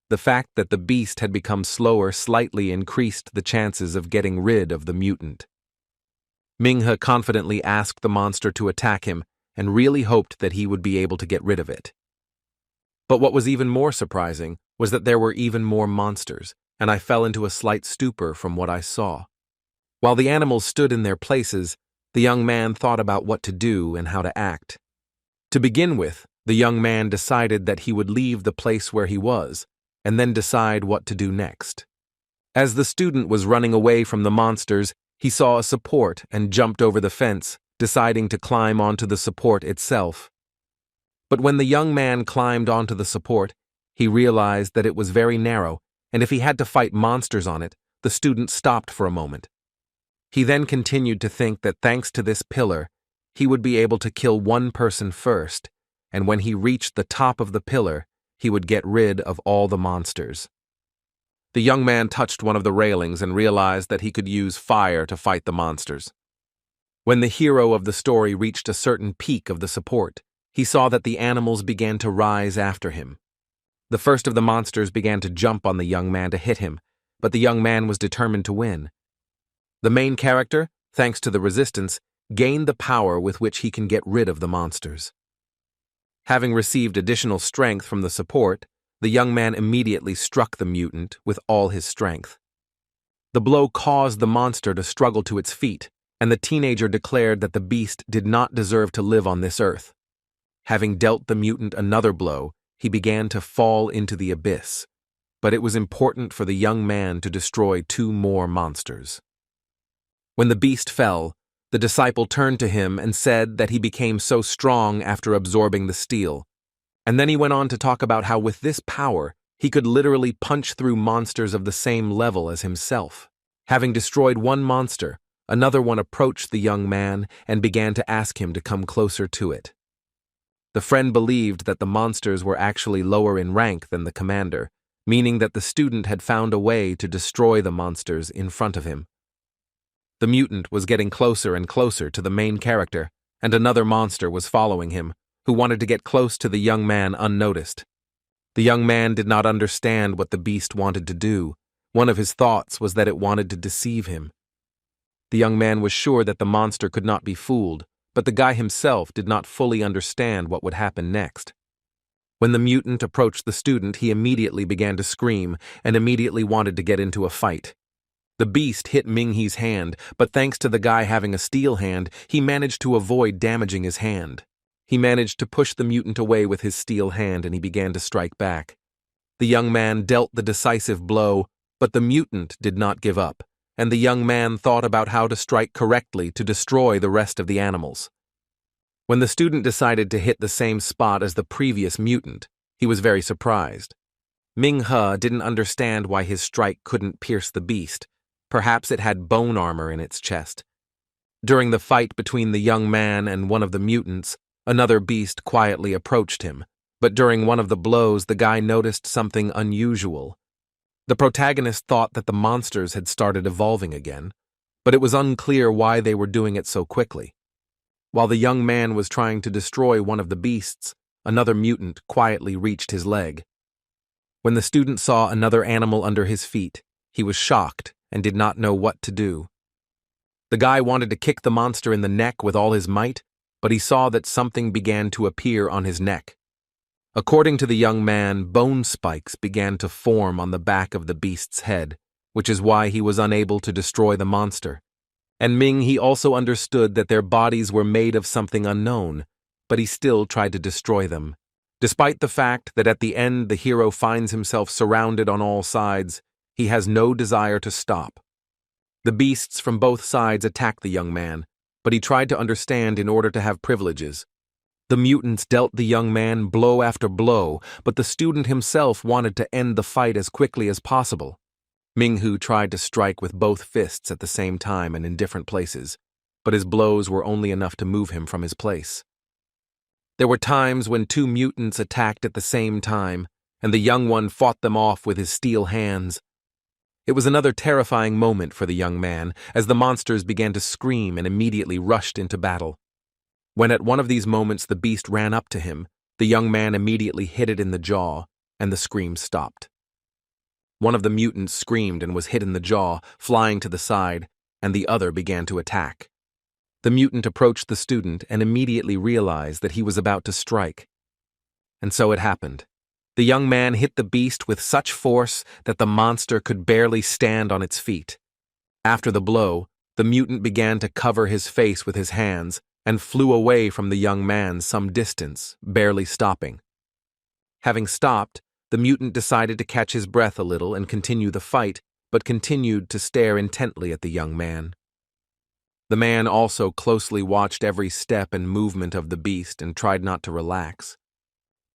the fact that the beast had become slower slightly increased the chances of getting rid of the mutant. Minghe confidently asked the monster to attack him and really hoped that he would be able to get rid of it. But what was even more surprising was that there were even more monsters, and I fell into a slight stupor from what I saw. While the animals stood in their places, the young man thought about what to do and how to act. To begin with, the young man decided that he would leave the place where he was, and then decide what to do next. As the student was running away from the monsters, he saw a support and jumped over the fence, deciding to climb onto the support itself. But when the young man climbed onto the support, he realized that it was very narrow, and if he had to fight monsters on it, the student stopped for a moment. He then continued to think that thanks to this pillar, he would be able to kill one person first, and when he reached the top of the pillar, he would get rid of all the monsters. The young man touched one of the railings and realized that he could use fire to fight the monsters. When the hero of the story reached a certain peak of the support, he saw that the animals began to rise after him. The first of the monsters began to jump on the young man to hit him, but the young man was determined to win. The main character, thanks to the resistance, gained the power with which he can get rid of the monsters. Having received additional strength from the support, the young man immediately struck the mutant with all his strength. The blow caused the monster to struggle to its feet, and the teenager declared that the beast did not deserve to live on this earth. Having dealt the mutant another blow, he began to fall into the abyss, but it was important for the young man to destroy two more monsters. When the beast fell, the disciple turned to him and said that he became so strong after absorbing the steel, and then he went on to talk about how with this power, he could literally punch through monsters of the same level as himself. Having destroyed one monster, another one approached the young man and began to ask him to come closer to it. The friend believed that the monsters were actually lower in rank than the commander, meaning that the student had found a way to destroy the monsters in front of him. The mutant was getting closer and closer to the main character, and another monster was following him, who wanted to get close to the young man unnoticed. The young man did not understand what the beast wanted to do. One of his thoughts was that it wanted to deceive him. The young man was sure that the monster could not be fooled, but the guy himself did not fully understand what would happen next. When the mutant approached the student, he immediately began to scream and immediately wanted to get into a fight. The beast hit Ming-Hee's hand, but thanks to the guy having a steel hand, he managed to avoid damaging his hand. He managed to push the mutant away with his steel hand and he began to strike back. The young man dealt the decisive blow, but the mutant did not give up, and the young man thought about how to strike correctly to destroy the rest of the animals. When the student decided to hit the same spot as the previous mutant, he was very surprised. Ming-He didn't understand why his strike couldn't pierce the beast. Perhaps it had bone armor in its chest. During the fight between the young man and one of the mutants, another beast quietly approached him, but during one of the blows the guy noticed something unusual. The protagonist thought that the monsters had started evolving again, but it was unclear why they were doing it so quickly. While the young man was trying to destroy one of the beasts, another mutant quietly reached his leg. When the student saw another animal under his feet, he was shocked and did not know what to do. The guy wanted to kick the monster in the neck with all his might, but he saw that something began to appear on his neck. According to the young man, bone spikes began to form on the back of the beast's head, which is why he was unable to destroy the monster. And Ming-He also understood that their bodies were made of something unknown, but he still tried to destroy them. Despite the fact that at the end the hero finds himself surrounded on all sides, he has no desire to stop. The beasts from both sides attacked the young man, but he tried to understand in order to have privileges. The mutants dealt the young man blow after blow, but the student himself wanted to end the fight as quickly as possible. Ming-Hu tried to strike with both fists at the same time and in different places, but his blows were only enough to move him from his place. There were times when two mutants attacked at the same time, and the young one fought them off with his steel hands. It was another terrifying moment for the young man, as the monsters began to scream and immediately rushed into battle. When at one of these moments the beast ran up to him, the young man immediately hit it in the jaw, and the screams stopped. One of the mutants screamed and was hit in the jaw, flying to the side, and the other began to attack. The mutant approached the student and immediately realized that he was about to strike. And so it happened. The young man hit the beast with such force that the monster could barely stand on its feet. After the blow, the mutant began to cover his face with his hands and flew away from the young man some distance, barely stopping. Having stopped, the mutant decided to catch his breath a little and continue the fight, but continued to stare intently at the young man. The man also closely watched every step and movement of the beast and tried not to relax.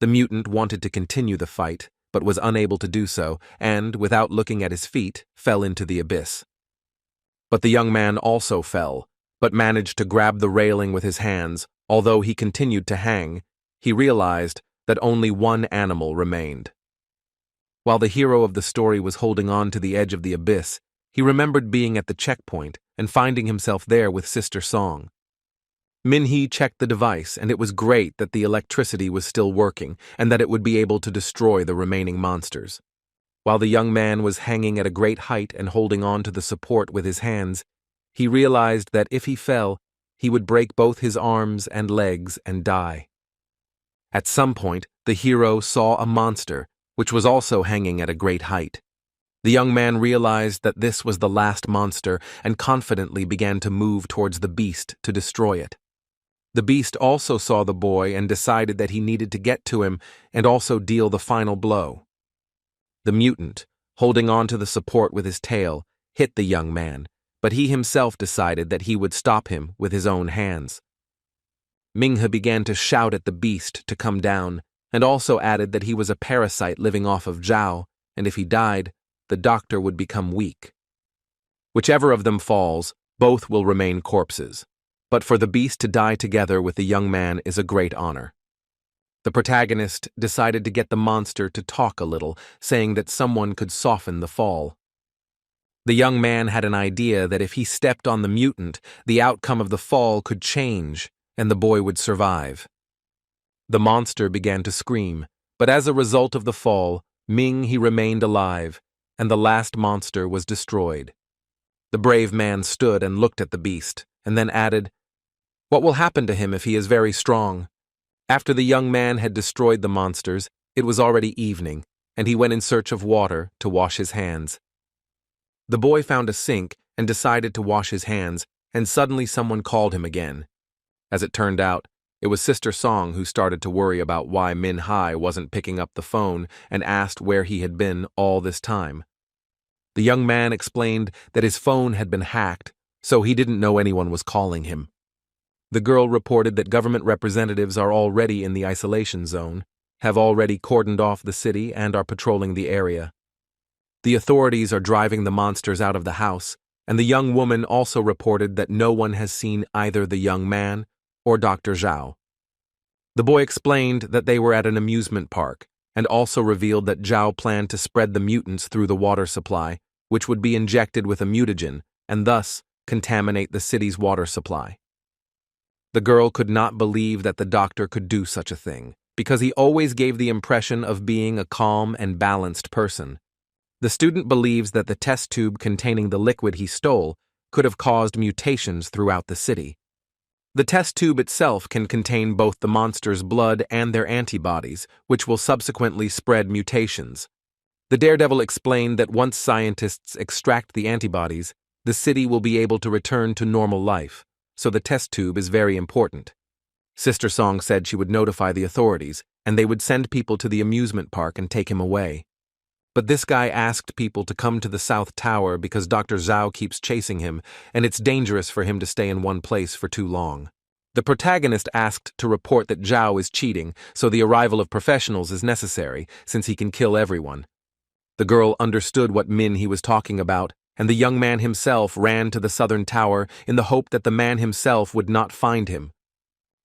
The mutant wanted to continue the fight, but was unable to do so, and, without looking at his feet, fell into the abyss. But the young man also fell, but managed to grab the railing with his hands. Although he continued to hang, he realized that only one animal remained. While the hero of the story was holding on to the edge of the abyss, he remembered being at the checkpoint and finding himself there with Sister Song. Min-Hee checked the device, and it was great that the electricity was still working and that it would be able to destroy the remaining monsters. While the young man was hanging at a great height and holding on to the support with his hands, he realized that if he fell, he would break both his arms and legs and die. At some point, the hero saw a monster, which was also hanging at a great height. The young man realized that this was the last monster and confidently began to move towards the beast to destroy it. The beast also saw the boy and decided that he needed to get to him and also deal the final blow. The mutant, holding on to the support with his tail, hit the young man, but he himself decided that he would stop him with his own hands. Ming-He began to shout at the beast to come down, and also added that he was a parasite living off of Zhao, and if he died, the doctor would become weak. Whichever of them falls, both will remain corpses. But for the beast to die together with the young man is a great honor. The protagonist decided to get the monster to talk a little, saying that someone could soften the fall. The young man had an idea that if he stepped on the mutant, the outcome of the fall could change, and the boy would survive. The monster began to scream, But as a result of the fall, he remained alive, and the last monster was destroyed. The brave man stood and looked at the beast, and then added, "What will happen to him if he is very strong?" After the young man had destroyed the monsters, it was already evening, and he went in search of water to wash his hands. The boy found a sink and decided to wash his hands, and suddenly someone called him again. As it turned out, it was Sister Song who started to worry about why Min Hai wasn't picking up the phone and asked where he had been all this time. The young man explained that his phone had been hacked, so he didn't know anyone was calling him. The girl reported that government representatives are already in the isolation zone, have already cordoned off the city, and are patrolling the area. The authorities are driving the monsters out of the house, and the young woman also reported that no one has seen either the young man or Dr. Zhao. The boy explained that they were at an amusement park, and also revealed that Zhao planned to spread the mutants through the water supply, which would be injected with a mutagen, and thus contaminate the city's water supply. The girl could not believe that the doctor could do such a thing, because he always gave the impression of being a calm and balanced person. The student believes that the test tube containing the liquid he stole could have caused mutations throughout the city. The test tube itself can contain both the monster's blood and their antibodies, which will subsequently spread mutations. The daredevil explained that once scientists extract the antibodies, the city will be able to return to normal life, so the test tube is very important. Sister Song said she would notify the authorities, and they would send people to the amusement park and take him away. But this guy asked people to come to the South Tower because Dr. Zhao keeps chasing him, and it's dangerous for him to stay in one place for too long. The protagonist asked to report that Zhao is cheating, so the arrival of professionals is necessary, since he can kill everyone. The girl understood what he was talking about, and the young man himself ran to the Southern Tower in the hope that the man himself would not find him.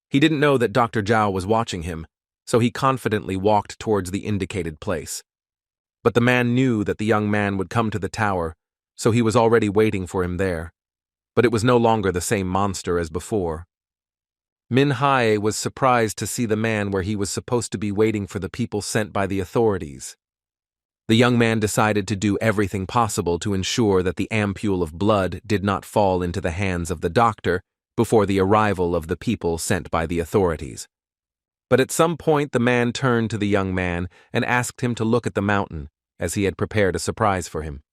He didn't know that Dr. Zhao was watching him, so he confidently walked towards the indicated place. But the man knew that the young man would come to the tower, so he was already waiting for him there. But it was no longer the same monster as before. Min Hai was surprised to see the man where he was supposed to be waiting for the people sent by the authorities. The young man decided to do everything possible to ensure that the ampule of blood did not fall into the hands of the doctor before the arrival of the people sent by the authorities. But at some point the man turned to the young man and asked him to look at the mountain, as he had prepared a surprise for him.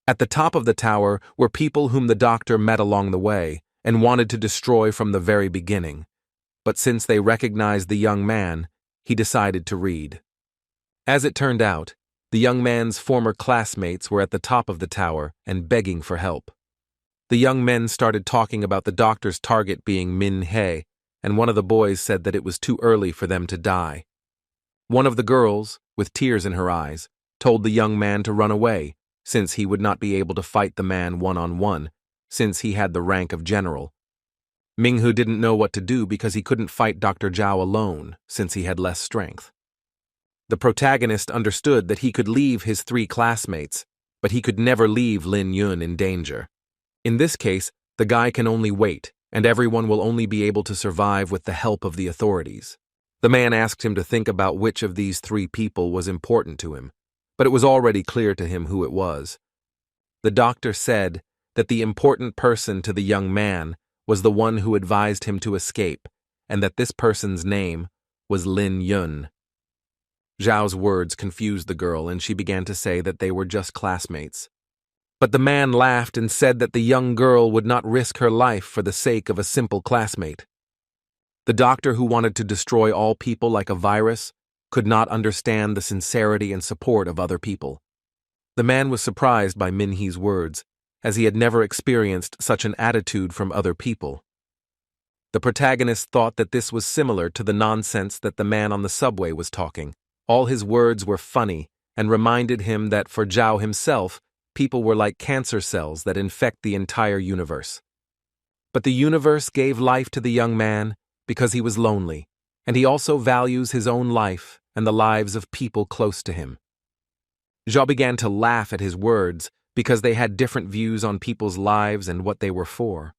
At the top of the tower were people whom the doctor met along the way and wanted to destroy from the very beginning, but since they recognized the young man, he decided to read. As it turned out, the young man's former classmates were at the top of the tower and begging for help. The young men started talking about the doctor's target being Min Hai, and one of the boys said that it was too early for them to die. One of the girls, with tears in her eyes, told the young man to run away, since he would not be able to fight the man one-on-one, since he had the rank of general. Minghu didn't know what to do because he couldn't fight Dr. Zhao alone, since he had less strength. The protagonist understood that he could leave his 3 classmates, but he could never leave Lin Yun in danger. In this case, the guy can only wait, and everyone will only be able to survive with the help of the authorities. The man asked him to think about which of these 3 people was important to him, but it was already clear to him who it was. The doctor said that the important person to the young man was the one who advised him to escape, and that this person's name was Lin Yun. Zhao's words confused the girl, and she began to say that they were just classmates. But the man laughed and said that the young girl would not risk her life for the sake of a simple classmate. The doctor, who wanted to destroy all people like a virus, could not understand the sincerity and support of other people. The man was surprised by Minhee's words, as he had never experienced such an attitude from other people. The protagonist thought that this was similar to the nonsense that the man on the subway was talking. All his words were funny and reminded him that for Zhao himself, people were like cancer cells that infect the entire universe. But the universe gave life to the young man because he was lonely, and he also values his own life and the lives of people close to him. Zhao began to laugh at his words because they had different views on people's lives and what they were for.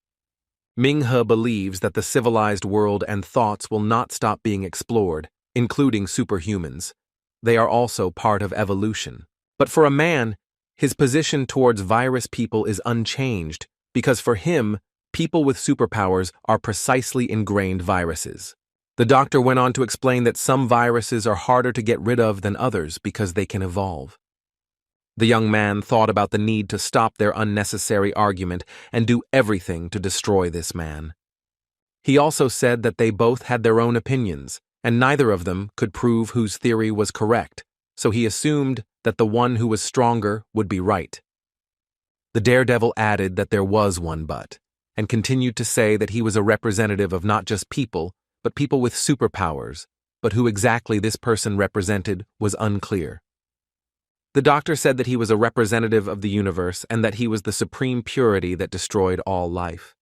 Minghe believes that the civilized world and thoughts will not stop being explored, including superhumans. They are also part of evolution. But for a man, his position towards virus people is unchanged because for him, people with superpowers are precisely ingrained viruses. The doctor went on to explain that some viruses are harder to get rid of than others because they can evolve. The young man thought about the need to stop their unnecessary argument and do everything to destroy this man. He also said that they both had their own opinions, and neither of them could prove whose theory was correct, so he assumed that the one who was stronger would be right. The daredevil added that there was one but, and continued to say that he was a representative of not just people, but people with superpowers, but who exactly this person represented was unclear. The doctor said that he was a representative of the universe and that he was the supreme purity that destroyed all life.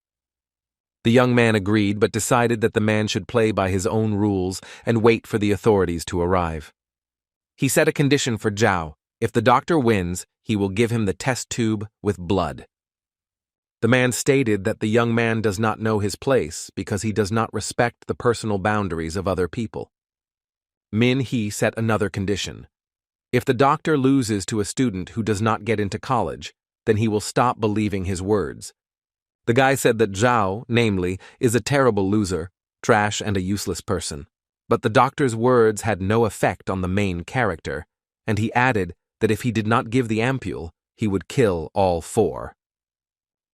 The young man agreed but decided that the man should play by his own rules and wait for the authorities to arrive. He set a condition for Zhao. If the doctor wins, he will give him the test tube with blood. The man stated that the young man does not know his place because he does not respect the personal boundaries of other people. Min He set another condition. If the doctor loses to a student who does not get into college, then he will stop believing his words. The guy said that Zhao, namely, is a terrible loser, trash, and a useless person. But the doctor's words had no effect on the main character, and he added that if he did not give the ampule, he would kill all four.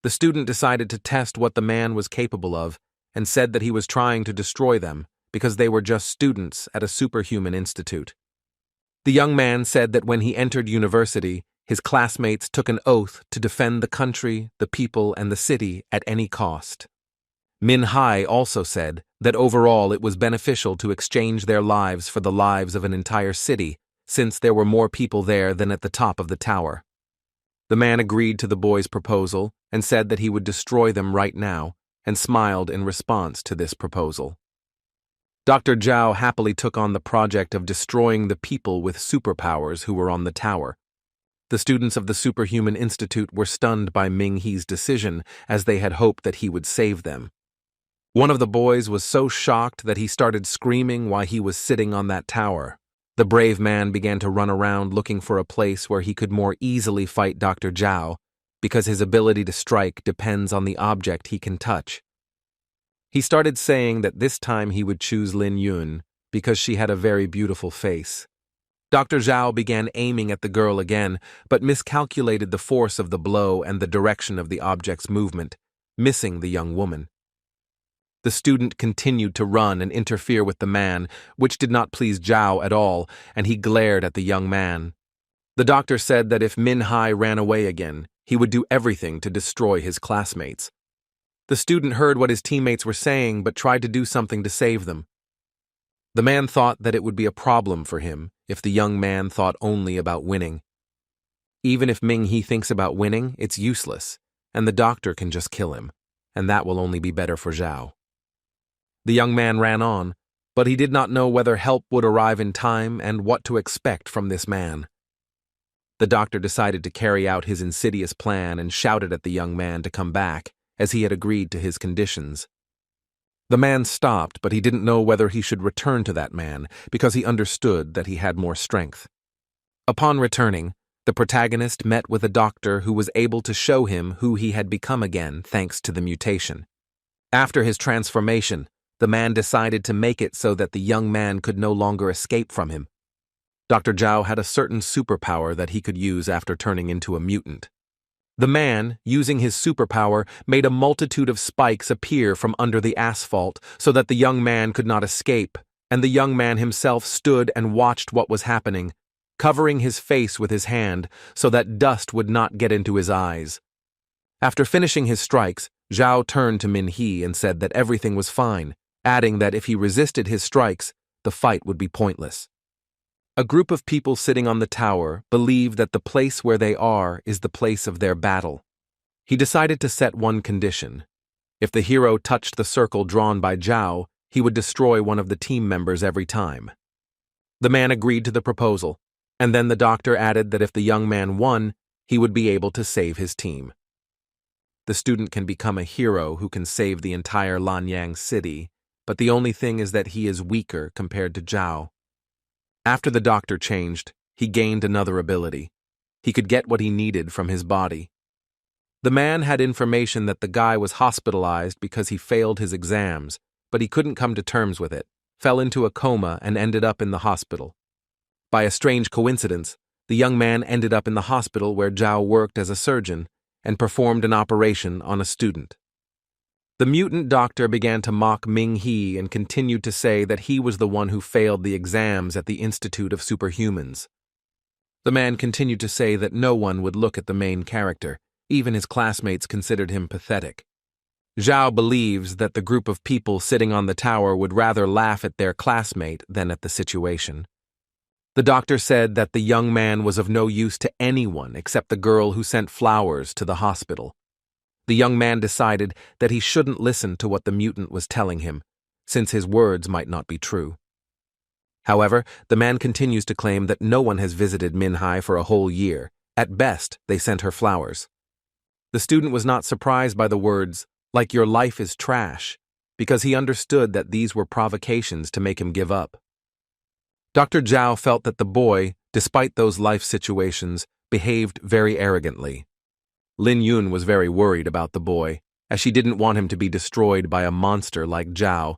The student decided to test what the man was capable of and said that he was trying to destroy them because they were just students at a superhuman institute. The young man said that when he entered university, his classmates took an oath to defend the country, the people, and the city at any cost. Min Hai also said that overall it was beneficial to exchange their lives for the lives of an entire city, since there were more people there than at the top of the tower. The man agreed to the boy's proposal and said that he would destroy them right now, and smiled in response to this proposal. Dr. Zhao happily took on the project of destroying the people with superpowers who were on the tower. The students of the Superhuman Institute were stunned by Ming He's decision, as they had hoped that he would save them. One of the boys was so shocked that he started screaming while he was sitting on that tower. The brave man began to run around looking for a place where he could more easily fight Dr. Zhao, because his ability to strike depends on the object he can touch. He started saying that this time he would choose Lin Yun because she had a very beautiful face. Dr. Zhao began aiming at the girl again, but miscalculated the force of the blow and the direction of the object's movement, missing the young woman. The student continued to run and interfere with the man, which did not please Zhao at all, and he glared at the young man. The doctor said that if Min Hai ran away again, he would do everything to destroy his classmates. The student heard what his teammates were saying but tried to do something to save them. The man thought that it would be a problem for him if the young man thought only about winning. Even if Ming He thinks about winning, it's useless, and the doctor can just kill him, and that will only be better for Zhao. The young man ran on, but he did not know whether help would arrive in time and what to expect from this man. The doctor decided to carry out his insidious plan and shouted at the young man to come back, as he had agreed to his conditions. The man stopped, but he didn't know whether he should return to that man because he understood that he had more strength. Upon returning, the protagonist met with a doctor who was able to show him who he had become again thanks to the mutation. After his transformation, the man decided to make it so that the young man could no longer escape from him. Dr. Zhao had a certain superpower that he could use after turning into a mutant. The man, using his superpower, made a multitude of spikes appear from under the asphalt so that the young man could not escape, and the young man himself stood and watched what was happening, covering his face with his hand so that dust would not get into his eyes. After finishing his strikes, Zhao turned to Min He and said that everything was fine, adding that if he resisted his strikes, the fight would be pointless. A group of people sitting on the tower believe that the place where they are is the place of their battle. He decided to set one condition. If the hero touched the circle drawn by Zhao, he would destroy one of the team members every time. The man agreed to the proposal, and then the doctor added that if the young man won, he would be able to save his team. The student can become a hero who can save the entire Lanyang city but the only thing is that he is weaker compared to Zhao. After the doctor changed, he gained another ability. He could get what he needed from his body. The man had information that the guy was hospitalized because he failed his exams, but he couldn't come to terms with it, fell into a coma, and ended up in the hospital. By a strange coincidence, the young man ended up in the hospital where Zhao worked as a surgeon and performed an operation on a student. The mutant doctor began to mock Ming He and continued to say that he was the one who failed the exams at the Institute of Superhumans. The man continued to say that no one would look at the main character. Even his classmates considered him pathetic. Zhao believes that the group of people sitting on the tower would rather laugh at their classmate than at the situation. The doctor said that the young man was of no use to anyone except the girl who sent flowers to the hospital. The young man decided that he shouldn't listen to what the mutant was telling him, since his words might not be true. However, the man continues to claim that no one has visited Minhai for a whole year. At best, they sent her flowers. The student was not surprised by the words, "like your life is trash," because he understood that these were provocations to make him give up. Dr. Zhao felt that the boy, despite those life situations, behaved very arrogantly. Lin Yun was very worried about the boy, as she didn't want him to be destroyed by a monster like Zhao,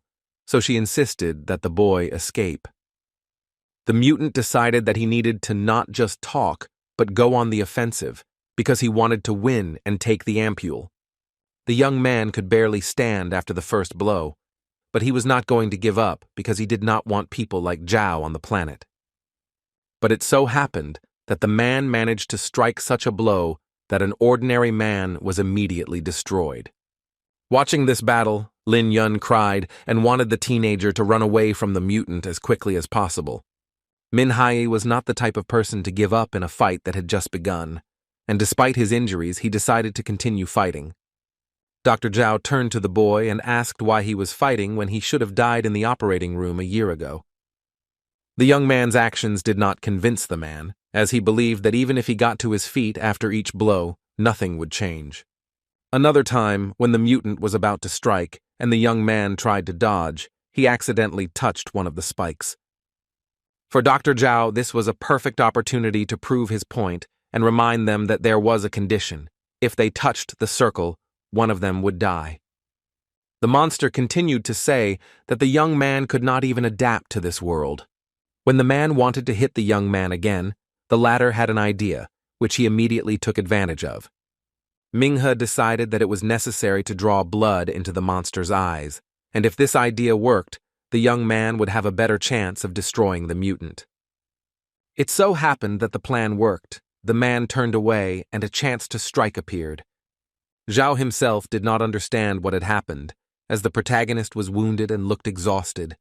so she insisted that the boy escape. The mutant decided that he needed to not just talk, but go on the offensive, because he wanted to win and take the ampule. The young man could barely stand after the first blow, but he was not going to give up because he did not want people like Zhao on the planet. But it so happened that the man managed to strike such a blow that an ordinary man was immediately destroyed. Watching this battle, Lin Yun cried and wanted the teenager to run away from the mutant as quickly as possible. Min Hai was not the type of person to give up in a fight that had just begun, and despite his injuries, he decided to continue fighting. Dr. Zhao turned to the boy and asked why he was fighting when he should have died in the operating room a year ago. The young man's actions did not convince the man, as he believed that even if he got to his feet after each blow, nothing would change. Another time, when the mutant was about to strike and the young man tried to dodge, he accidentally touched one of the spikes. For Dr. Zhao, this was a perfect opportunity to prove his point and remind them that there was a condition. If they touched the circle, one of them would die. The monster continued to say that the young man could not even adapt to this world. When the man wanted to hit the young man again, the latter had an idea, which he immediately took advantage of. Minghe decided that it was necessary to draw blood into the monster's eyes, and if this idea worked, the young man would have a better chance of destroying the mutant. It so happened that the plan worked. The man turned away, and a chance to strike appeared. Zhao himself did not understand what had happened, as the protagonist was wounded and looked exhausted.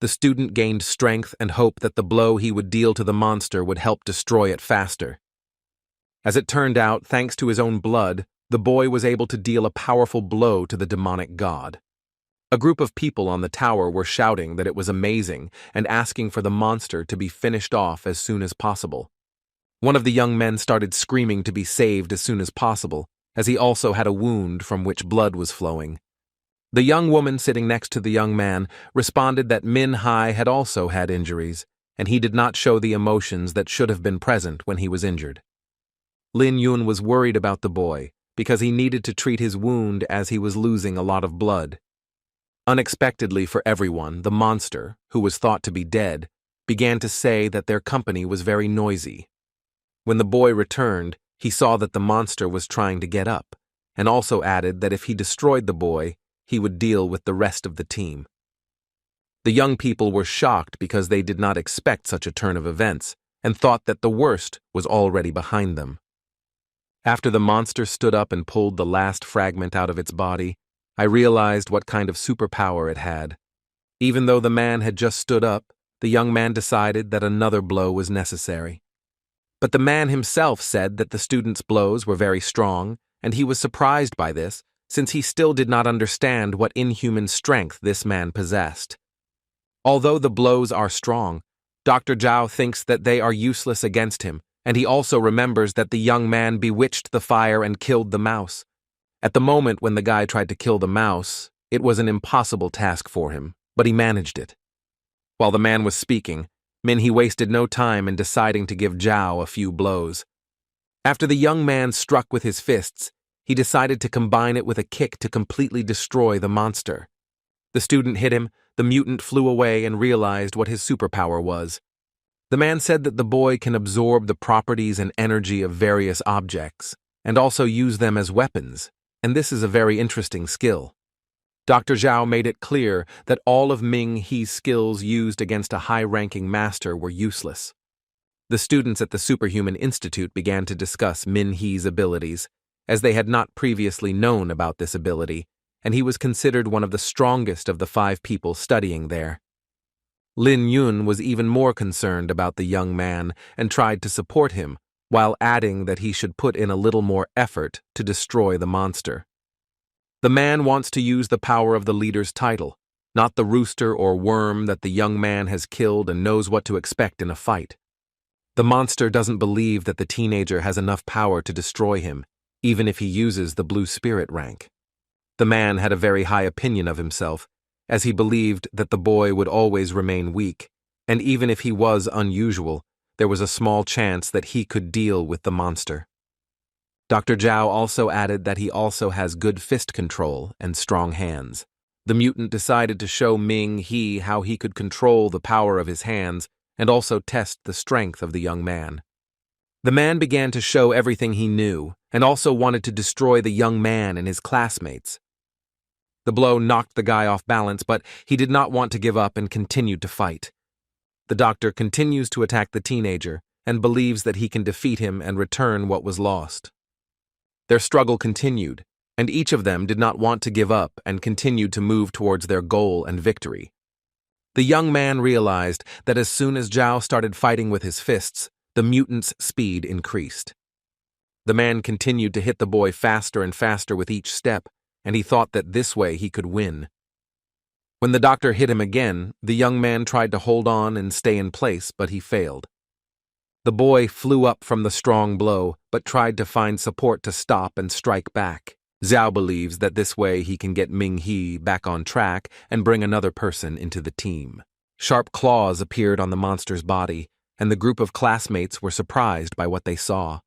The student gained strength and hope that the blow he would deal to the monster would help destroy it faster. As it turned out, thanks to his own blood, the boy was able to deal a powerful blow to the demonic god. A group of people on the tower were shouting that it was amazing and asking for the monster to be finished off as soon as possible. One of the young men started screaming to be saved as soon as possible, as he also had a wound from which blood was flowing. The young woman sitting next to the young man responded that Min Hai had also had injuries, and he did not show the emotions that should have been present when he was injured. Lin Yun was worried about the boy because he needed to treat his wound as he was losing a lot of blood. Unexpectedly for everyone, the monster, who was thought to be dead, began to say that their company was very noisy. When the boy returned, he saw that the monster was trying to get up, and also added that if he destroyed the boy, he would deal with the rest of the team. The young people were shocked because they did not expect such a turn of events, and thought that the worst was already behind them. After the monster stood up and pulled the last fragment out of its body, I realized what kind of superpower it had. Even though the man had just stood up, the young man decided that another blow was necessary. But the man himself said that the student's blows were very strong, and he was surprised by this, since he still did not understand what inhuman strength this man possessed. Although the blows are strong, Dr. Zhao thinks that they are useless against him, and he also remembers that the young man bewitched the fire and killed the mouse. At the moment when the guy tried to kill the mouse, It was an impossible task for him, but he managed it. While the man was speaking, Min-hee wasted no time in deciding to give Zhao a few blows. After the young man struck with his fists, he decided to combine it with a kick to completely destroy the monster. The student hit him, the mutant flew away and realized what his superpower was. The man said that the boy can absorb the properties and energy of various objects, and also use them as weapons, and this is a very interesting skill. Dr. Zhao made it clear that all of Ming-hee's skills used against a high-ranking master were useless. The students at the Superhuman Institute began to discuss Min-hee's abilities, as they had not previously known about this ability, and he was considered one of the strongest of the 5 people studying there. Lin Yun was even more concerned about the young man and tried to support him, while adding that he should put in a little more effort to destroy the monster. The man wants to use the power of the leader's title, not the rooster or worm that the young man has killed and knows what to expect in a fight. The monster doesn't believe that the teenager has enough power to destroy him, even if he uses the blue spirit rank. The man had a very high opinion of himself, as he believed that the boy would always remain weak, and even if he was unusual, there was a small chance that he could deal with the monster. Dr. Zhao also added that he also has good fist control and strong hands. The mutant decided to show Ming-hee how he could control the power of his hands and also test the strength of the young man. The man began to show everything he knew and also wanted to destroy the young man and his classmates. The blow knocked the guy off balance, but he did not want to give up and continued to fight. The doctor continues to attack the teenager and believes that he can defeat him and return what was lost. Their struggle continued, and each of them did not want to give up and continued to move towards their goal and victory. The young man realized that as soon as Zhao started fighting with his fists, the mutant's speed increased. The man continued to hit the boy faster and faster with each step, and he thought that this way he could win. When the doctor hit him again, the young man tried to hold on and stay in place, but he failed. The boy flew up from the strong blow, but tried to find support to stop and strike back. Zhao believes that this way he can get Ming-hee back on track and bring another person into the team. Sharp claws appeared on the monster's body, and the group of classmates were surprised by what they saw.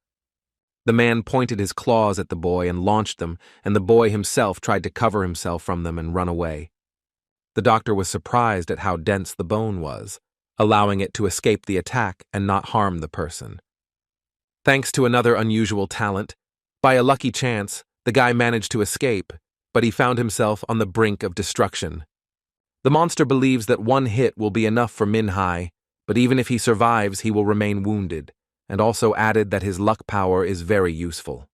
The man pointed his claws at the boy and launched them, and the boy himself tried to cover himself from them and run away. The doctor was surprised at how dense the bone was, allowing it to escape the attack and not harm the person. Thanks to another unusual talent, by a lucky chance, the guy managed to escape, but he found himself on the brink of destruction. The monster believes that one hit will be enough for Min-hee, but even if he survives, he will remain wounded, and also added that his luck power is very useful.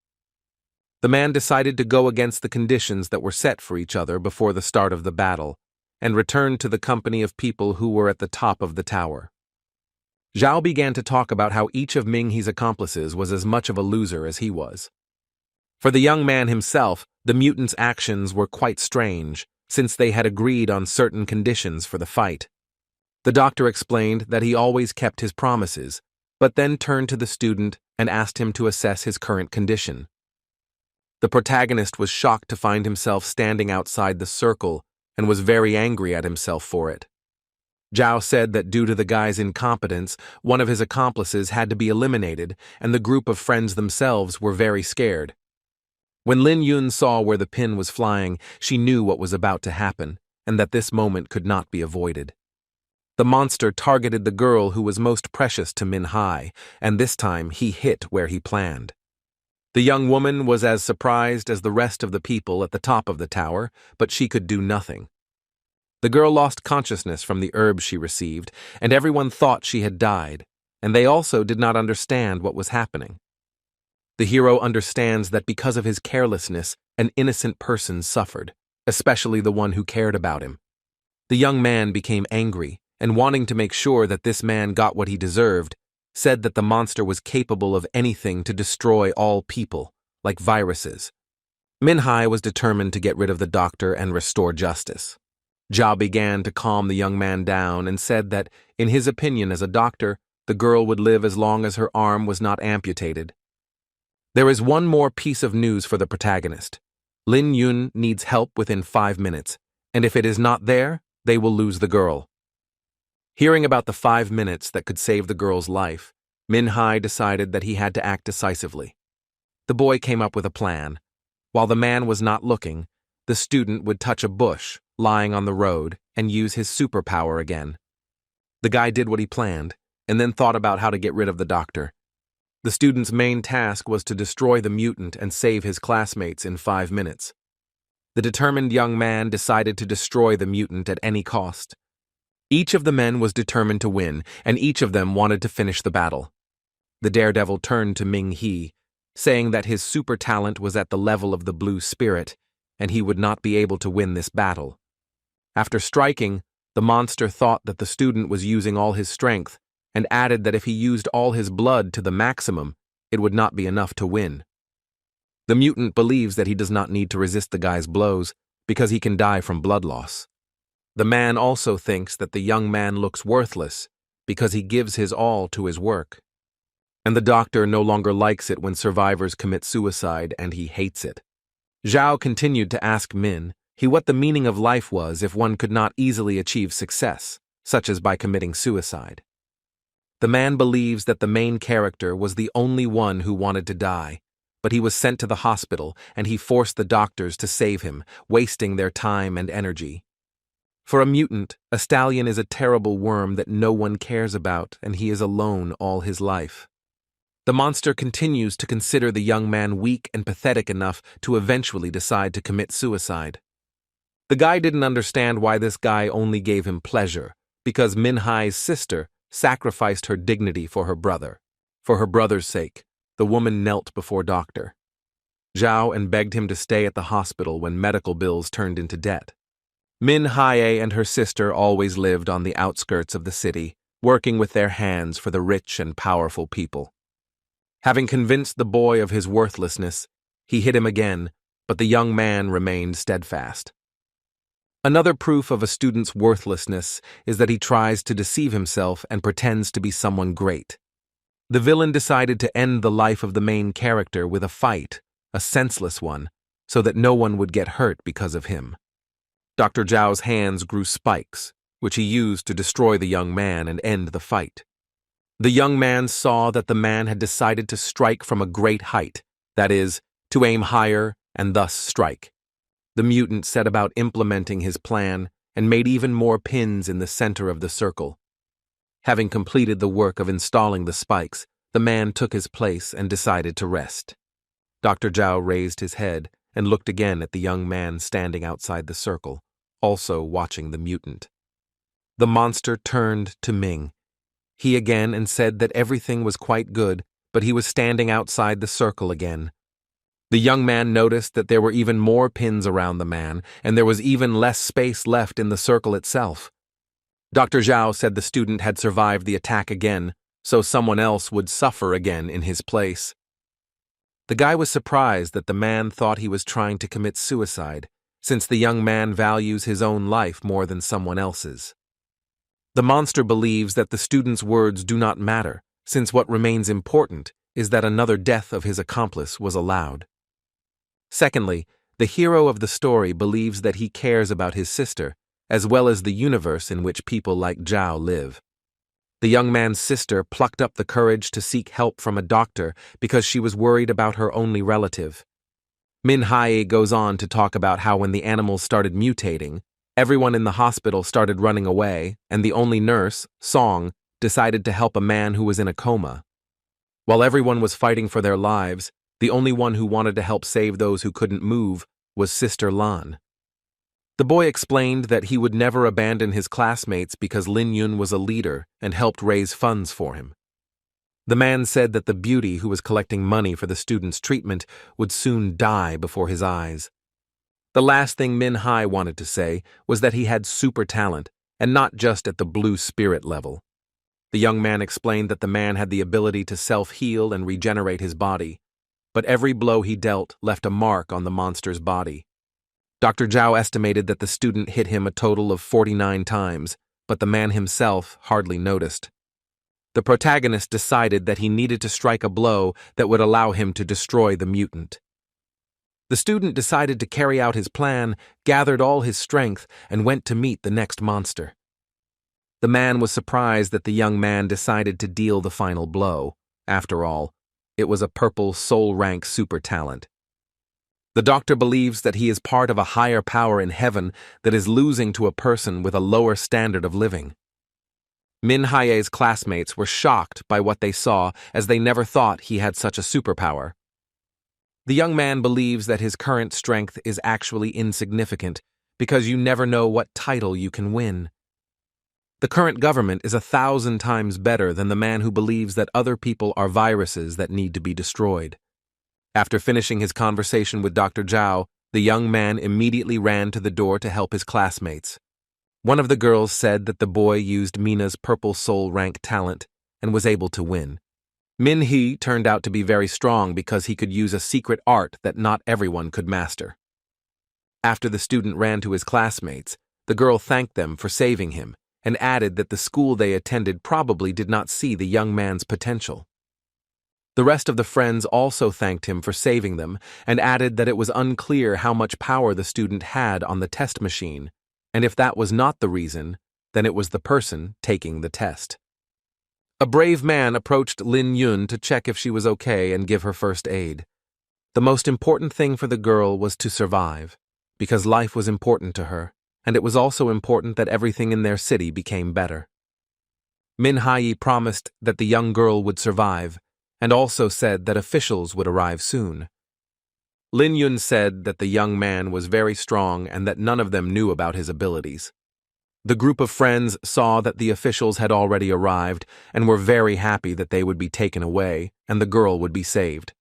The man decided to go against the conditions that were set for each other before the start of the battle, and returned to the company of people who were at the top of the tower. Zhao began to talk about how each of Ming-hee's accomplices was as much of a loser as he was. For the young man himself, the mutants' actions were quite strange, since they had agreed on certain conditions for the fight. The doctor explained that he always kept his promises, but then turned to the student and asked him to assess his current condition. The protagonist was shocked to find himself standing outside the circle and was very angry at himself for it. Zhao said that due to the guy's incompetence, one of his accomplices had to be eliminated, and the group of friends themselves were very scared. When Lin Yun saw where the pin was flying, she knew what was about to happen, and that this moment could not be avoided. The monster targeted the girl who was most precious to Min-hee, and this time he hit where he planned. The young woman was as surprised as the rest of the people at the top of the tower, but she could do nothing. The girl lost consciousness from the herbs she received, and everyone thought she had died, and they also did not understand what was happening. The hero understands that because of his carelessness, an innocent person suffered, especially the one who cared about him. The young man became angry, and wanting to make sure that this man got what he deserved, said that the monster was capable of anything to destroy all people, like viruses. Min-hee was determined to get rid of the doctor and restore justice. Zhao began to calm the young man down and said that, in his opinion as a doctor, the girl would live as long as her arm was not amputated. There is one more piece of news for the protagonist. Lin Yun needs help within 5 minutes, and if it is not there, they will lose the girl. Hearing about the 5 minutes that could save the girl's life, Min-hai decided that he had to act decisively. The boy came up with a plan. While the man was not looking, the student would touch a bush lying on the road and use his superpower again. The guy did what he planned, and then thought about how to get rid of the doctor. The student's main task was to destroy the mutant and save his classmates in 5 minutes. The determined young man decided to destroy the mutant at any cost. Each of the men was determined to win, and each of them wanted to finish the battle. The daredevil turned to Ming-He, saying that his super talent was at the level of the blue spirit, and he would not be able to win this battle. After striking, the monster thought that the student was using all his strength, and added that if he used all his blood to the maximum, it would not be enough to win. The mutant believes that he does not need to resist the guy's blows, because he can die from blood loss. The man also thinks that the young man looks worthless, because he gives his all to his work. And the doctor no longer likes it when survivors commit suicide, and he hates it. Zhao continued to ask Min-He what the meaning of life was if one could not easily achieve success, such as by committing suicide. The man believes that the main character was the only one who wanted to die, but he was sent to the hospital and he forced the doctors to save him, wasting their time and energy. For a mutant, a stallion is a terrible worm that no one cares about, and he is alone all his life. The monster continues to consider the young man weak and pathetic enough to eventually decide to commit suicide. The guy didn't understand why this guy only gave him pleasure, because Min-Hai's sister sacrificed her dignity for her brother. For her brother's sake, the woman knelt before Dr. Zhao and begged him to stay at the hospital when medical bills turned into debt. Min-Hai and her sister always lived on the outskirts of the city, working with their hands for the rich and powerful people. Having convinced the boy of his worthlessness, he hit him again, but the young man remained steadfast. Another proof of a student's worthlessness is that he tries to deceive himself and pretends to be someone great. The villain decided to end the life of the main character with a fight, a senseless one, so that no one would get hurt because of him. Dr. Zhao's hands grew spikes, which he used to destroy the young man and end the fight. The young man saw that the man had decided to strike from a great height, that is, to aim higher and thus strike. The mutant set about implementing his plan and made even more pins in the center of the circle. Having completed the work of installing the spikes, the man took his place and decided to rest. Dr. Zhao raised his head and looked again at the young man standing outside the circle, also watching the mutant. The monster turned to Ming. He again and said that everything was quite good, but he was standing outside the circle again. The young man noticed that there were even more pins around the man, and there was even less space left in the circle itself. Dr. Zhao said the student had survived the attack again, so someone else would suffer again in his place. The guy was surprised that the man thought he was trying to commit suicide, since the young man values his own life more than someone else's. The monster believes that the student's words do not matter, since what remains important is that another death of his accomplice was allowed. Secondly, the hero of the story believes that he cares about his sister, as well as the universe in which people like Zhao live. The young man's sister plucked up the courage to seek help from a doctor because she was worried about her only relative. Min-Hai goes on to talk about how when the animals started mutating, everyone in the hospital started running away, and the only nurse, Song, decided to help a man who was in a coma. While everyone was fighting for their lives, the only one who wanted to help save those who couldn't move was Sister Lan. The boy explained that he would never abandon his classmates because Lin Yun was a leader and helped raise funds for him. The man said that the beauty who was collecting money for the student's treatment would soon die before his eyes. The last thing Min-Hai wanted to say was that he had super talent, and not just at the blue spirit level. The young man explained that the man had the ability to self-heal and regenerate his body, but every blow he dealt left a mark on the monster's body. Dr. Zhao estimated that the student hit him a total of 49 times, but the man himself hardly noticed. The protagonist decided that he needed to strike a blow that would allow him to destroy the mutant. The student decided to carry out his plan, gathered all his strength, and went to meet the next monster. The man was surprised that the young man decided to deal the final blow. After all, it was a purple SSS-Rank super talent. The doctor believes that he is part of a higher power in heaven that is losing to a person with a lower standard of living. Min Haye's classmates were shocked by what they saw, as they never thought he had such a superpower. The young man believes that his current strength is actually insignificant because you never know what title you can win. The current government is 1,000 times better than the man who believes that other people are viruses that need to be destroyed. After finishing his conversation with Dr. Zhao, the young man immediately ran to the door to help his classmates. One of the girls said that the boy used Mina's purple SSS-Rank talent and was able to win. Min Hee turned out to be very strong because he could use a secret art that not everyone could master. After the student ran to his classmates, the girl thanked them for saving him and added that the school they attended probably did not see the young man's potential. The rest of the friends also thanked him for saving them and added that it was unclear how much power the student had on the test machine, and if that was not the reason, then it was the person taking the test. A brave man approached Lin Yun to check if she was okay and give her first aid. The most important thing for the girl was to survive, because life was important to her, and it was also important that everything in their city became better. Min Hayi promised that the young girl would survive, and also said that officials would arrive soon. Lin Yun said that the young man was very strong and that none of them knew about his abilities. The group of friends saw that the officials had already arrived and were very happy that they would be taken away and the girl would be saved.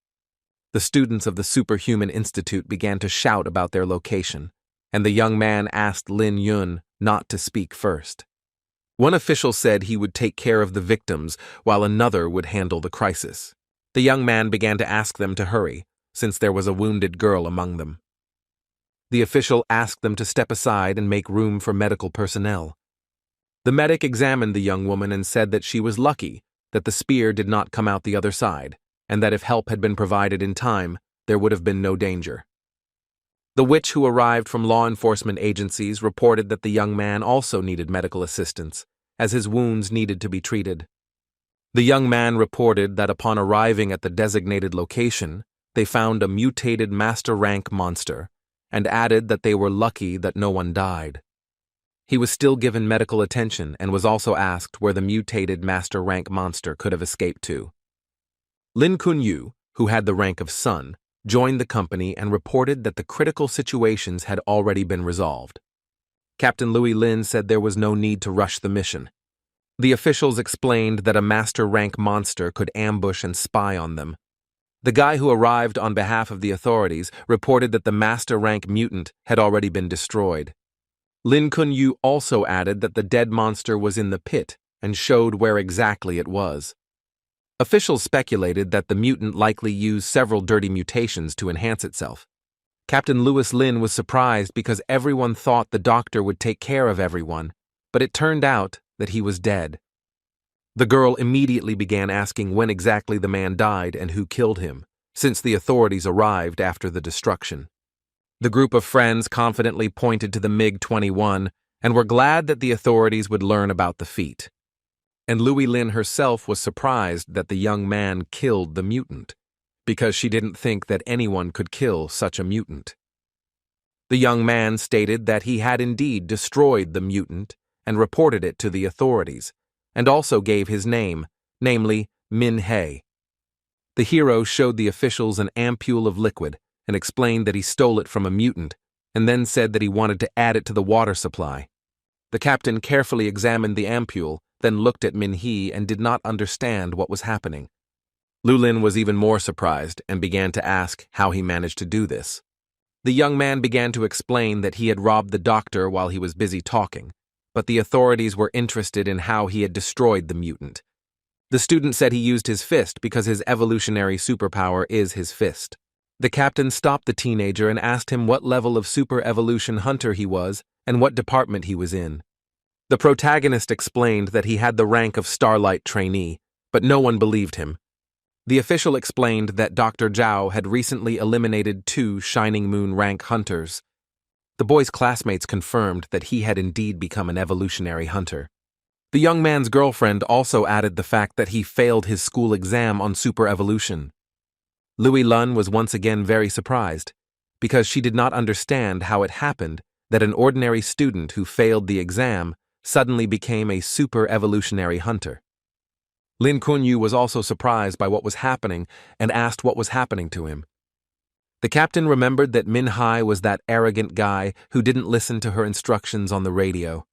The students of the Superhuman Institute began to shout about their location, and the young man asked Lin Yun not to speak first. One official said he would take care of the victims while another would handle the crisis. The young man began to ask them to hurry, since there was a wounded girl among them. The official asked them to step aside and make room for medical personnel. The medic examined the young woman and said that she was lucky that the spear did not come out the other side, and that if help had been provided in time, there would have been no danger. The witch who arrived from law enforcement agencies reported that the young man also needed medical assistance, as his wounds needed to be treated. The young man reported that upon arriving at the designated location, they found a mutated Master Rank monster, and added that they were lucky that no one died. He was still given medical attention and was also asked where the mutated Master Rank monster could have escaped to. Lin Kunyu, who had the rank of Sun, joined the company and reported that the critical situations had already been resolved. Captain Louis Lin said there was no need to rush the mission. The officials explained that a Master Rank monster could ambush and spy on them. The guy who arrived on behalf of the authorities reported that the Master Rank mutant had already been destroyed. Lin Kunyu also added that the dead monster was in the pit and showed where exactly it was. Officials speculated that the mutant likely used several dirty mutations to enhance itself. Captain Louis Lin was surprised because everyone thought the doctor would take care of everyone, but it turned out that he was dead. The girl immediately began asking when exactly the man died and who killed him, since the authorities arrived after the destruction. The group of friends confidently pointed to the MiG-21 and were glad that the authorities would learn about the feat. And Louis Lin herself was surprised that the young man killed the mutant, because she didn't think that anyone could kill such a mutant. The young man stated that he had indeed destroyed the mutant and reported it to the authorities, and also gave his name, namely Min Hae. The hero showed the officials an ampule of liquid and explained that he stole it from a mutant, and then said that he wanted to add it to the water supply. The captain carefully examined the ampule, then looked at Min Hee and did not understand what was happening. Lu Lin was even more surprised and began to ask how he managed to do this. The young man began to explain that he had robbed the doctor while he was busy talking, but the authorities were interested in how he had destroyed the mutant. The student said he used his fist because his evolutionary superpower is his fist. The captain stopped the teenager and asked him what level of super evolution hunter he was and what department he was in. The protagonist explained that he had the rank of Starlight trainee, but no one believed him. The official explained that Dr. Zhao had recently eliminated 2 Shining Moon rank hunters. The boy's classmates confirmed that he had indeed become an evolutionary hunter. The young man's girlfriend also added the fact that he failed his school exam on super evolution. Louis Lun was once again very surprised, because she did not understand how it happened that an ordinary student who failed the exam suddenly became a super evolutionary hunter. Lin Kunyu was also surprised by what was happening and asked what was happening to him. The captain remembered that Min Hai was that arrogant guy who didn't listen to her instructions on the radio.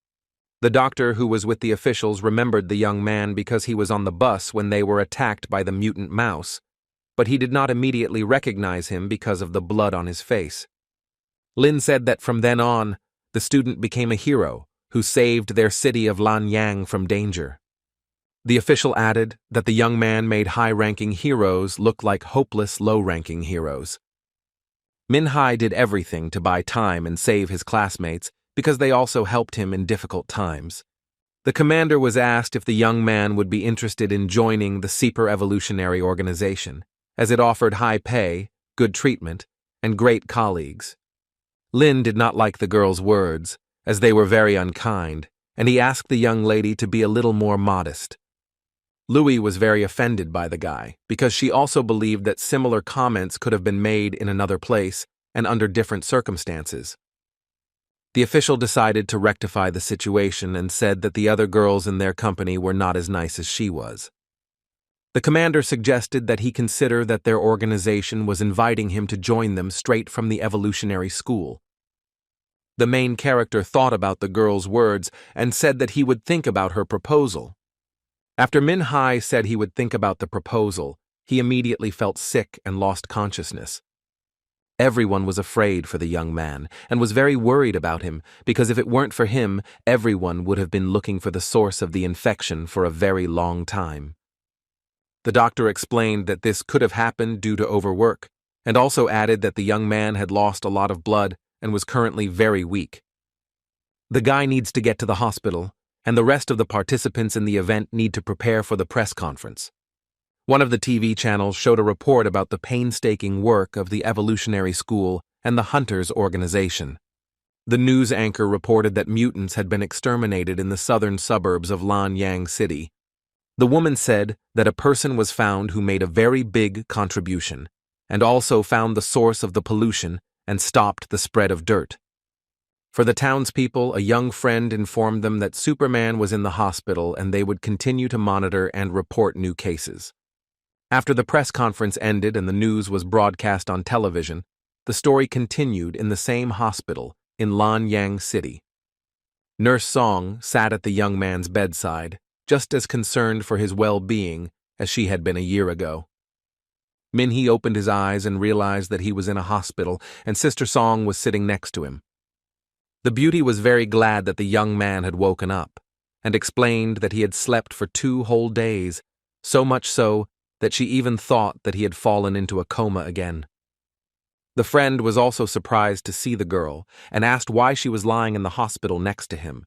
The doctor who was with the officials remembered the young man because he was on the bus when they were attacked by the mutant mouse, but he did not immediately recognize him because of the blood on his face. Lin said that from then on, the student became a hero who saved their city of Lanyang from danger. The official added that the young man made high-ranking heroes look like hopeless, low-ranking heroes. Min Hai did everything to buy time and save his classmates because they also helped him in difficult times. The commander was asked if the young man would be interested in joining the Super Evolutionary Organization, as it offered high pay, good treatment, and great colleagues. Lin did not like the girl's words, as they were very unkind, and he asked the young lady to be a little more modest. Louis was very offended by the guy, because she also believed that similar comments could have been made in another place and under different circumstances. The official decided to rectify the situation and said that the other girls in their company were not as nice as she was. The commander suggested that he consider that their organization was inviting him to join them straight from the evolutionary school. The main character thought about the girl's words and said that he would think about her proposal. After Min Hai said he would think about the proposal, he immediately felt sick and lost consciousness. Everyone was afraid for the young man and was very worried about him because if it weren't for him, everyone would have been looking for the source of the infection for a very long time. The doctor explained that this could have happened due to overwork, and also added that the young man had lost a lot of blood and was currently very weak. The guy needs to get to the hospital, and the rest of the participants in the event need to prepare for the press conference. One of the TV channels showed a report about the painstaking work of the evolutionary school and the Hunters organization. The news anchor reported that mutants had been exterminated in the southern suburbs of Lanyang City. The woman said that a person was found who made a very big contribution, and also found the source of the pollution and stopped the spread of dirt. For the townspeople, a young friend informed them that Superman was in the hospital and they would continue to monitor and report new cases. After the press conference ended and the news was broadcast on television, the story continued in the same hospital in Lanyang City. Nurse Song sat at the young man's bedside, just as concerned for his well-being as she had been a year ago. Min-hee opened his eyes and realized that he was in a hospital and Sister Song was sitting next to him. The beauty was very glad that the young man had woken up, and explained that he had slept for 2 whole days, so much so that she even thought that he had fallen into a coma again. The friend was also surprised to see the girl, and asked why she was lying in the hospital next to him.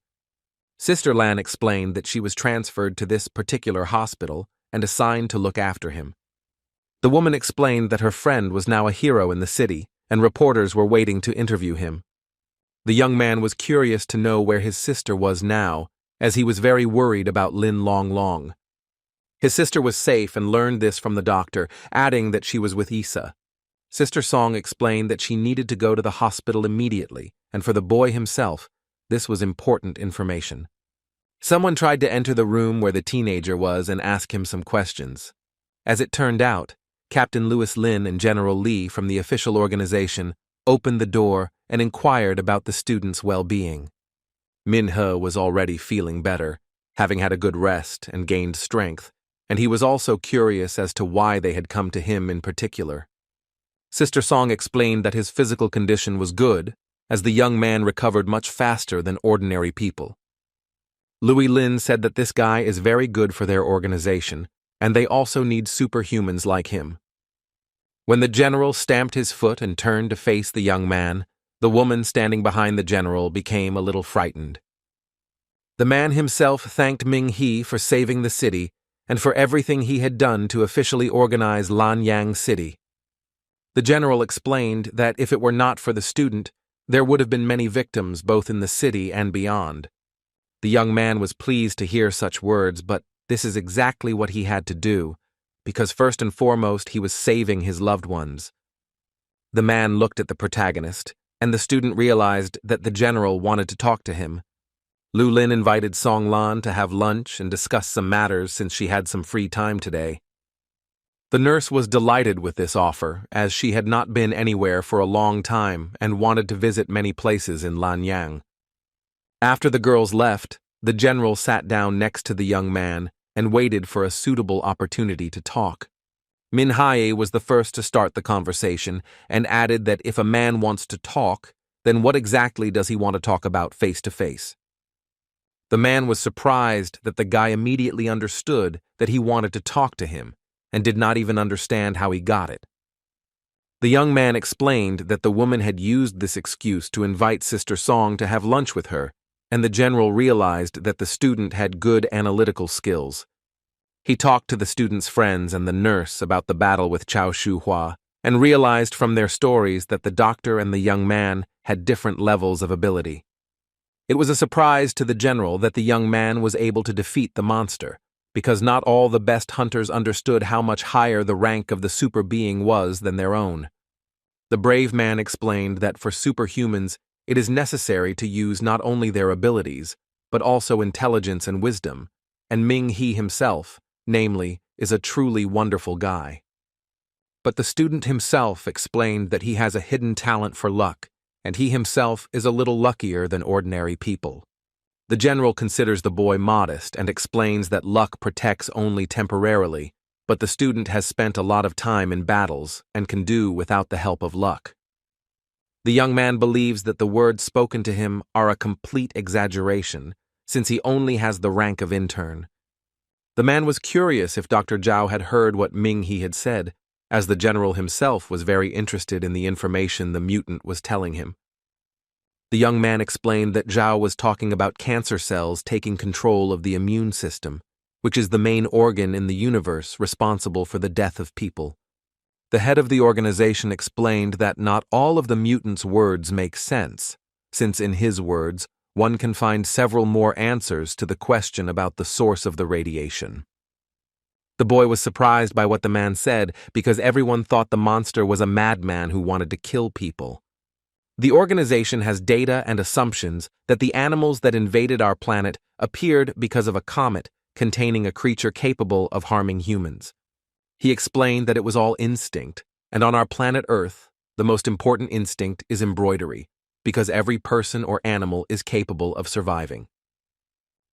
Sister Lan explained that she was transferred to this particular hospital and assigned to look after him. The woman explained that her friend was now a hero in the city, and reporters were waiting to interview him. The young man was curious to know where his sister was now, as he was very worried about Lin Long Long. His sister was safe and learned this from the doctor, adding that she was with Issa. Sister Song explained that she needed to go to the hospital immediately, and for the boy himself, this was important information. Someone tried to enter the room where the teenager was and ask him some questions. As it turned out, Captain Louis Lin and General Lee from the official organization opened the door and inquired about the student's well-being. Min-he was already feeling better, having had a good rest and gained strength, and he was also curious as to why they had come to him in particular. Sister Song explained that his physical condition was good, as the young man recovered much faster than ordinary people. Louis Lin said that this guy is very good for their organization, and they also need superhumans like him. When the general stamped his foot and turned to face the young man, the woman standing behind the general became a little frightened. The man himself thanked Ming-hee for saving the city and for everything he had done to officially organize Lanyang City. The general explained that if it were not for the student, there would have been many victims both in the city and beyond. The young man was pleased to hear such words, but this is exactly what he had to do, because first and foremost he was saving his loved ones. The man looked at the protagonist, and the student realized that the general wanted to talk to him. Lu Lin invited Song Lan to have lunch and discuss some matters since she had some free time today. The nurse was delighted with this offer, as she had not been anywhere for a long time and wanted to visit many places in Lanyang. After the girls left, the general sat down next to the young man and waited for a suitable opportunity to talk. Min Hae was the first to start the conversation and added that if a man wants to talk, then what exactly does he want to talk about face to face? The man was surprised that the guy immediately understood that he wanted to talk to him and did not even understand how he got it. The young man explained that the woman had used this excuse to invite Sister Song to have lunch with her, and the general realized that the student had good analytical skills. He talked to the student's friends and the nurse about the battle with Chao Shuhua and realized from their stories that the doctor and the young man had different levels of ability. It was a surprise to the general that the young man was able to defeat the monster, because not all the best hunters understood how much higher the rank of the super being was than their own. The brave man explained that for superhumans, it is necessary to use not only their abilities, but also intelligence and wisdom, and Ming He himself, namely, is a truly wonderful guy. But the student himself explained that he has a hidden talent for luck, and he himself is a little luckier than ordinary people. The general considers the boy modest and explains that luck protects only temporarily, but the student has spent a lot of time in battles and can do without the help of luck. The young man believes that the words spoken to him are a complete exaggeration, since he only has the rank of intern. The man was curious if Dr. Zhao had heard what Ming He had said, as the general himself was very interested in the information the mutant was telling him. The young man explained that Zhao was talking about cancer cells taking control of the immune system, which is the main organ in the universe responsible for the death of people. The head of the organization explained that not all of the mutant's words make sense, since in his words, one can find several more answers to the question about the source of the radiation. The boy was surprised by what the man said because everyone thought the monster was a madman who wanted to kill people. The organization has data and assumptions that the animals that invaded our planet appeared because of a comet containing a creature capable of harming humans. He explained that it was all instinct, and on our planet Earth, the most important instinct is embroidery, because every person or animal is capable of surviving.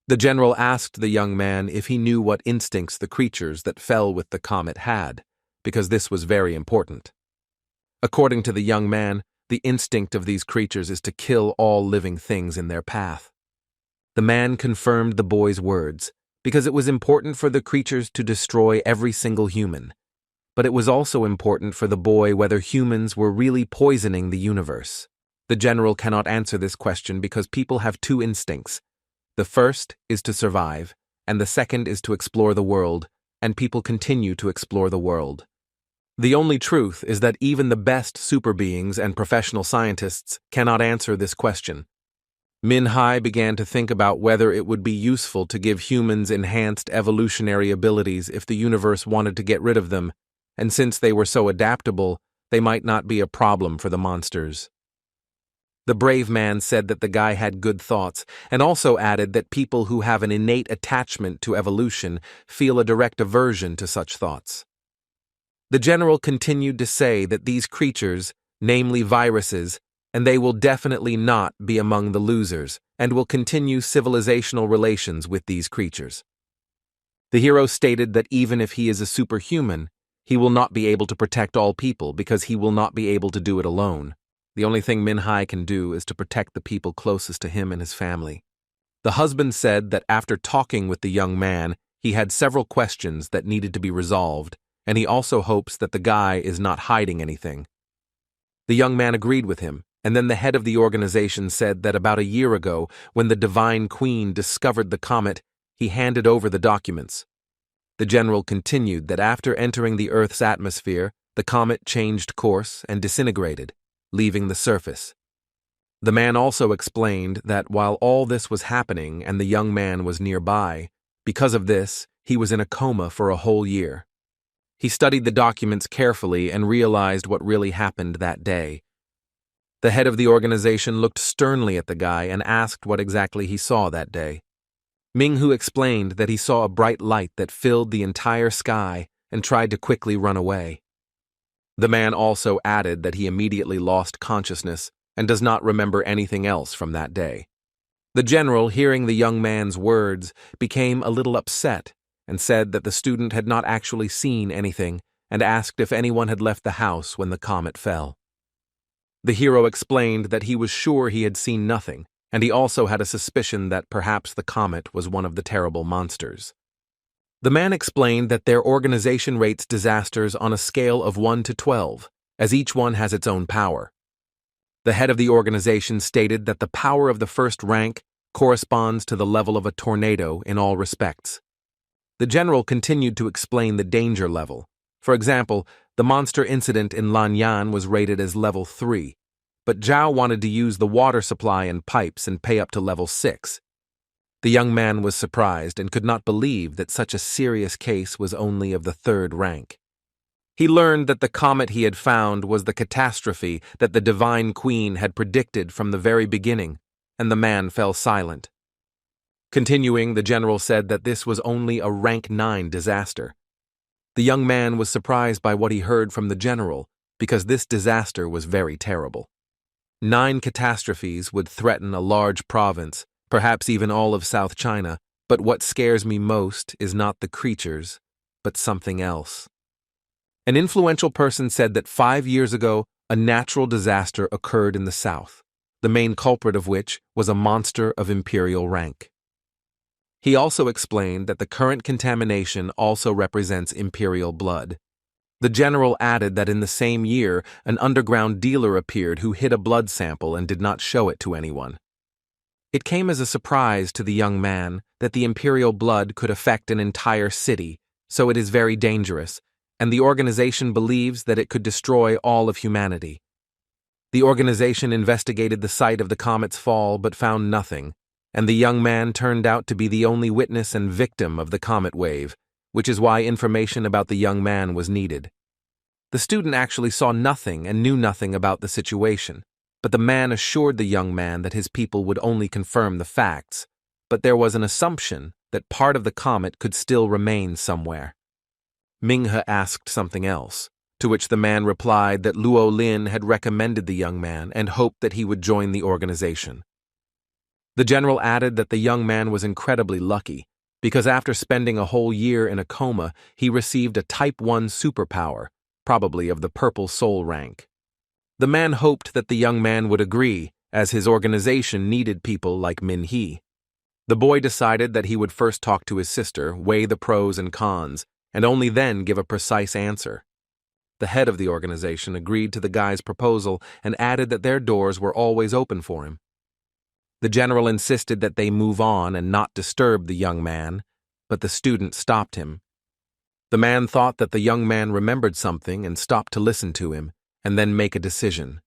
The general asked the young man if he knew what instincts the creatures that fell with the comet had, because this was very important. According to the young man, the instinct of these creatures is to kill all living things in their path. The man confirmed the boy's words, because it was important for the creatures to destroy every single human. But it was also important for the boy whether humans were really poisoning the universe. The general cannot answer this question because people have two instincts. The first is to survive, and the second is to explore the world, and people continue to explore the world. The only truth is that even the best super beings and professional scientists cannot answer this question. Min Hai began to think about whether it would be useful to give humans enhanced evolutionary abilities if the universe wanted to get rid of them, and since they were so adaptable, they might not be a problem for the monsters. The brave man said that the guy had good thoughts, and also added that people who have an innate attachment to evolution feel a direct aversion to such thoughts. The general continued to say that these creatures, namely viruses, and they will definitely not be among the losers, and will continue civilizational relations with these creatures. The hero stated that even if he is a superhuman, he will not be able to protect all people because he will not be able to do it alone. The only thing Min Hai can do is to protect the people closest to him and his family. The husband said that after talking with the young man, he had several questions that needed to be resolved, and he also hopes that the guy is not hiding anything. The young man agreed with him, and then the head of the organization said that about a year ago, when the Divine Queen discovered the comet, he handed over the documents. The general continued that after entering the Earth's atmosphere, the comet changed course and disintegrated, leaving the surface. The man also explained that while all this was happening and the young man was nearby, because of this, he was in a coma for a whole year. He studied the documents carefully and realized what really happened that day. The head of the organization looked sternly at the guy and asked what exactly he saw that day. Minghu explained that he saw a bright light that filled the entire sky and tried to quickly run away. The man also added that he immediately lost consciousness and does not remember anything else from that day. The general, hearing the young man's words, became a little upset and said that the student had not actually seen anything and asked if anyone had left the house when the comet fell. The hero explained that he was sure he had seen nothing, and he also had a suspicion that perhaps the comet was one of the terrible monsters. The man explained that their organization rates disasters on a scale of 1 to 12, as each one has its own power. The head of the organization stated that the power of the first rank corresponds to the level of a tornado in all respects. The general continued to explain the danger level. For example, the monster incident in Lanyan was rated as level 3, but Zhao wanted to use the water supply and pipes and pay up to level 6. The young man was surprised and could not believe that such a serious case was only of the 3rd rank. He learned that the comet he had found was the catastrophe that the Divine Queen had predicted from the very beginning, and the man fell silent. Continuing, the general said that this was only a rank 9 disaster. The young man was surprised by what he heard from the general, because this disaster was very terrible. 9 catastrophes would threaten a large province, perhaps even all of South China, but what scares me most is not the creatures, but something else. An influential person said that 5 years ago, a natural disaster occurred in the south, the main culprit of which was a monster of imperial rank. He also explained that the current contamination also represents imperial blood. The general added that in the same year, an underground dealer appeared who hid a blood sample and did not show it to anyone. It came as a surprise to the young man that the imperial blood could affect an entire city, so it is very dangerous, and the organization believes that it could destroy all of humanity. The organization investigated the site of the comet's fall but found nothing, and the young man turned out to be the only witness and victim of the comet wave, which is why information about the young man was needed. The student actually saw nothing and knew nothing about the situation, but the man assured the young man that his people would only confirm the facts, but there was an assumption that part of the comet could still remain somewhere. Minghe asked something else, to which the man replied that Luo Lin had recommended the young man and hoped that he would join the organization. The general added that the young man was incredibly lucky, because after spending a whole year in a coma, he received a Type 1 superpower, probably of the purple soul rank. The man hoped that the young man would agree, as his organization needed people like Min He. The boy decided that he would first talk to his sister, weigh the pros and cons, and only then give a precise answer. The head of the organization agreed to the guy's proposal and added that their doors were always open for him. The general insisted that they move on and not disturb the young man, but the student stopped him. The man thought that the young man remembered something and stopped to listen to him, and then make a decision.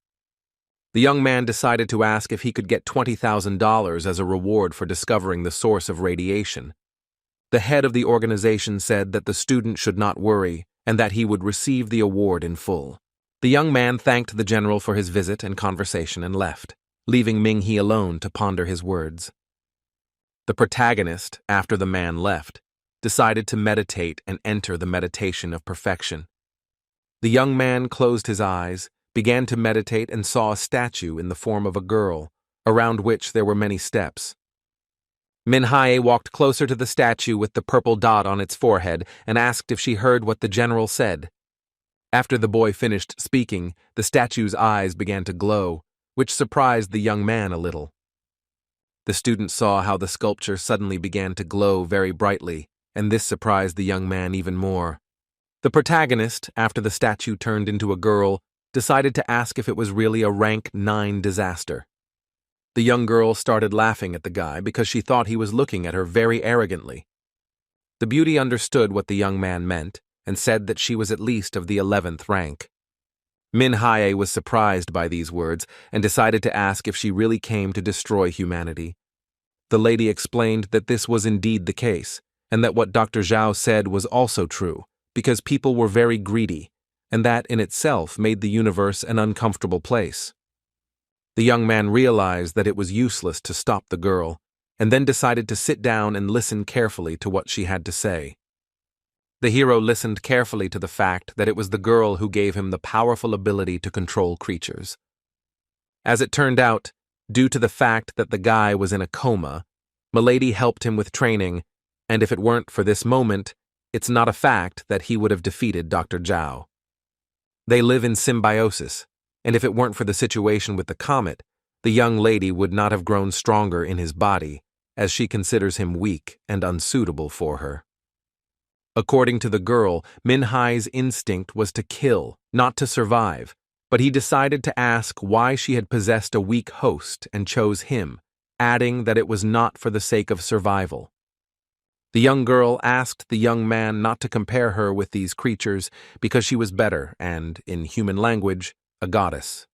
The young man decided to ask if he could get $20,000 as a reward for discovering the source of radiation. The head of the organization said that the student should not worry and that he would receive the award in full. The young man thanked the general for his visit and conversation and left, leaving Ming He alone to ponder his words. The protagonist, after the man left, decided to meditate and enter the meditation of perfection. The young man closed his eyes, began to meditate, and saw a statue in the form of a girl, around which there were many steps. Min Hae walked closer to the statue with the purple dot on its forehead and asked if she heard what the general said. After the boy finished speaking, the statue's eyes began to glow, which surprised the young man a little. The student saw how the sculpture suddenly began to glow very brightly, and this surprised the young man even more. The protagonist, after the statue turned into a girl, decided to ask if it was really a rank 9 disaster. The young girl started laughing at the guy because she thought he was looking at her very arrogantly. The beauty understood what the young man meant and said that she was at least of the 11th rank. Min-hae was surprised by these words and decided to ask if she really came to destroy humanity. The lady explained that this was indeed the case, and that what Dr. Zhao said was also true, because people were very greedy, and that in itself made the universe an uncomfortable place. The young man realized that it was useless to stop the girl, and then decided to sit down and listen carefully to what she had to say. The hero listened carefully to the fact that it was the girl who gave him the powerful ability to control creatures. As it turned out, due to the fact that the guy was in a coma, Milady helped him with training, and if it weren't for this moment, it's not a fact that he would have defeated Dr. Zhao. They live in symbiosis, and if it weren't for the situation with the comet, the young lady would not have grown stronger in his body, as she considers him weak and unsuitable for her. According to the girl, Min-hae's instinct was to kill, not to survive, but he decided to ask why she had possessed a weak host and chose him, adding that it was not for the sake of survival. The young girl asked the young man not to compare her with these creatures because she was better and, in human language, a goddess.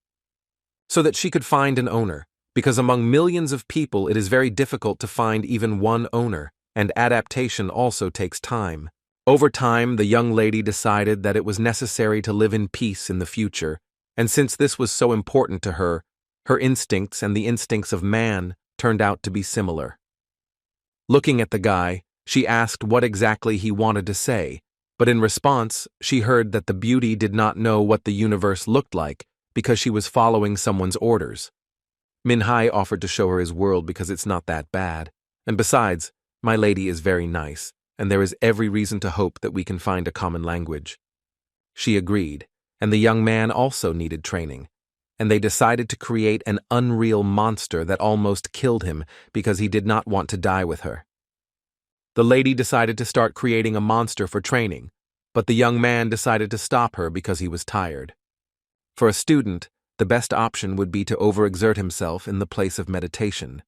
So that she could find an owner, because among millions of people it is very difficult to find even one owner, and adaptation also takes time. Over time, the young lady decided that it was necessary to live in peace in the future, and since this was so important to her, her instincts and the instincts of man turned out to be similar. Looking at the guy, she asked what exactly he wanted to say, but in response, she heard that the beauty did not know what the universe looked like because she was following someone's orders. Min-hae offered to show her his world because it's not that bad, and besides, my lady is very nice, and there is every reason to hope that we can find a common language. She agreed, and the young man also needed training, and they decided to create an unreal monster that almost killed him because he did not want to die with her. The lady decided to start creating a monster for training, but the young man decided to stop her because he was tired. For a student, the best option would be to overexert himself in the place of meditation.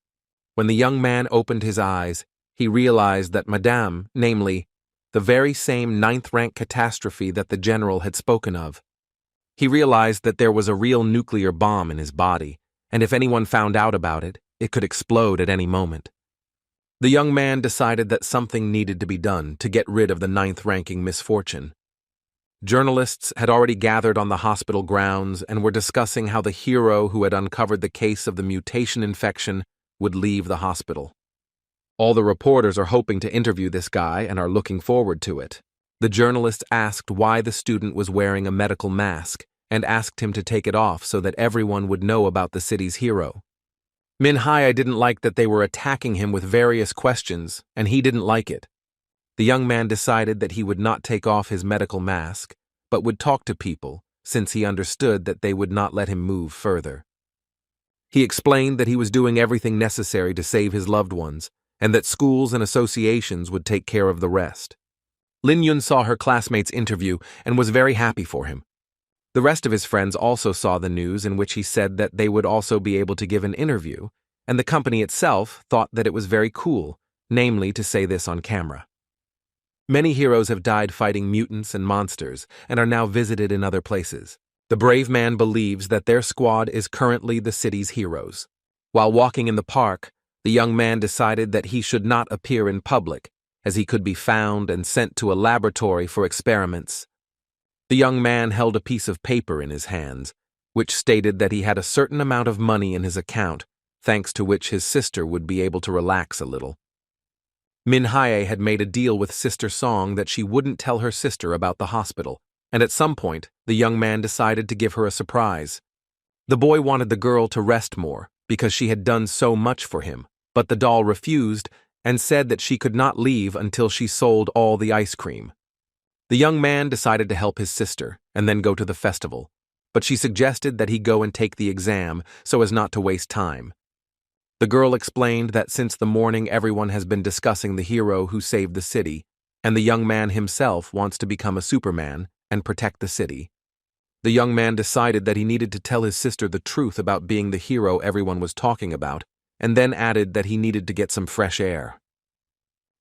When the young man opened his eyes, he realized that Madame, namely, the very same 9th rank catastrophe that the general had spoken of. He realized that there was a real nuclear bomb in his body, and if anyone found out about it, it could explode at any moment. The young man decided that something needed to be done to get rid of the 9th ranking misfortune. Journalists had already gathered on the hospital grounds and were discussing how the hero who had uncovered the case of the mutation infection would leave the hospital. All the reporters are hoping to interview this guy and are looking forward to it. The journalist asked why the student was wearing a medical mask and asked him to take it off so that everyone would know about the city's hero. Min-hae didn't like that they were attacking him with various questions, and he didn't like it. The young man decided that he would not take off his medical mask, but would talk to people, since he understood that they would not let him move further. He explained that he was doing everything necessary to save his loved ones, and that schools and associations would take care of the rest. Lin Yun saw her classmate's interview and was very happy for him. The rest of his friends also saw the news in which he said that they would also be able to give an interview, and the company itself thought that it was very cool, namely to say this on camera. Many heroes have died fighting mutants and monsters and are now visited in other places. The brave man believes that their squad is currently the city's heroes. While walking in the park, the young man decided that he should not appear in public, as he could be found and sent to a laboratory for experiments. The young man held a piece of paper in his hands, which stated that he had a certain amount of money in his account, thanks to which his sister would be able to relax a little. Min-hae had made a deal with Sister Song that she wouldn't tell her sister about the hospital, and at some point, the young man decided to give her a surprise. The boy wanted the girl to rest more, because she had done so much for him, but the doll refused and said that she could not leave until she sold all the ice cream. The young man decided to help his sister and then go to the festival, but she suggested that he go and take the exam so as not to waste time. The girl explained that since the morning everyone has been discussing the hero who saved the city, and the young man himself wants to become a Superman and protect the city. The young man decided that he needed to tell his sister the truth about being the hero everyone was talking about, and then added that he needed to get some fresh air.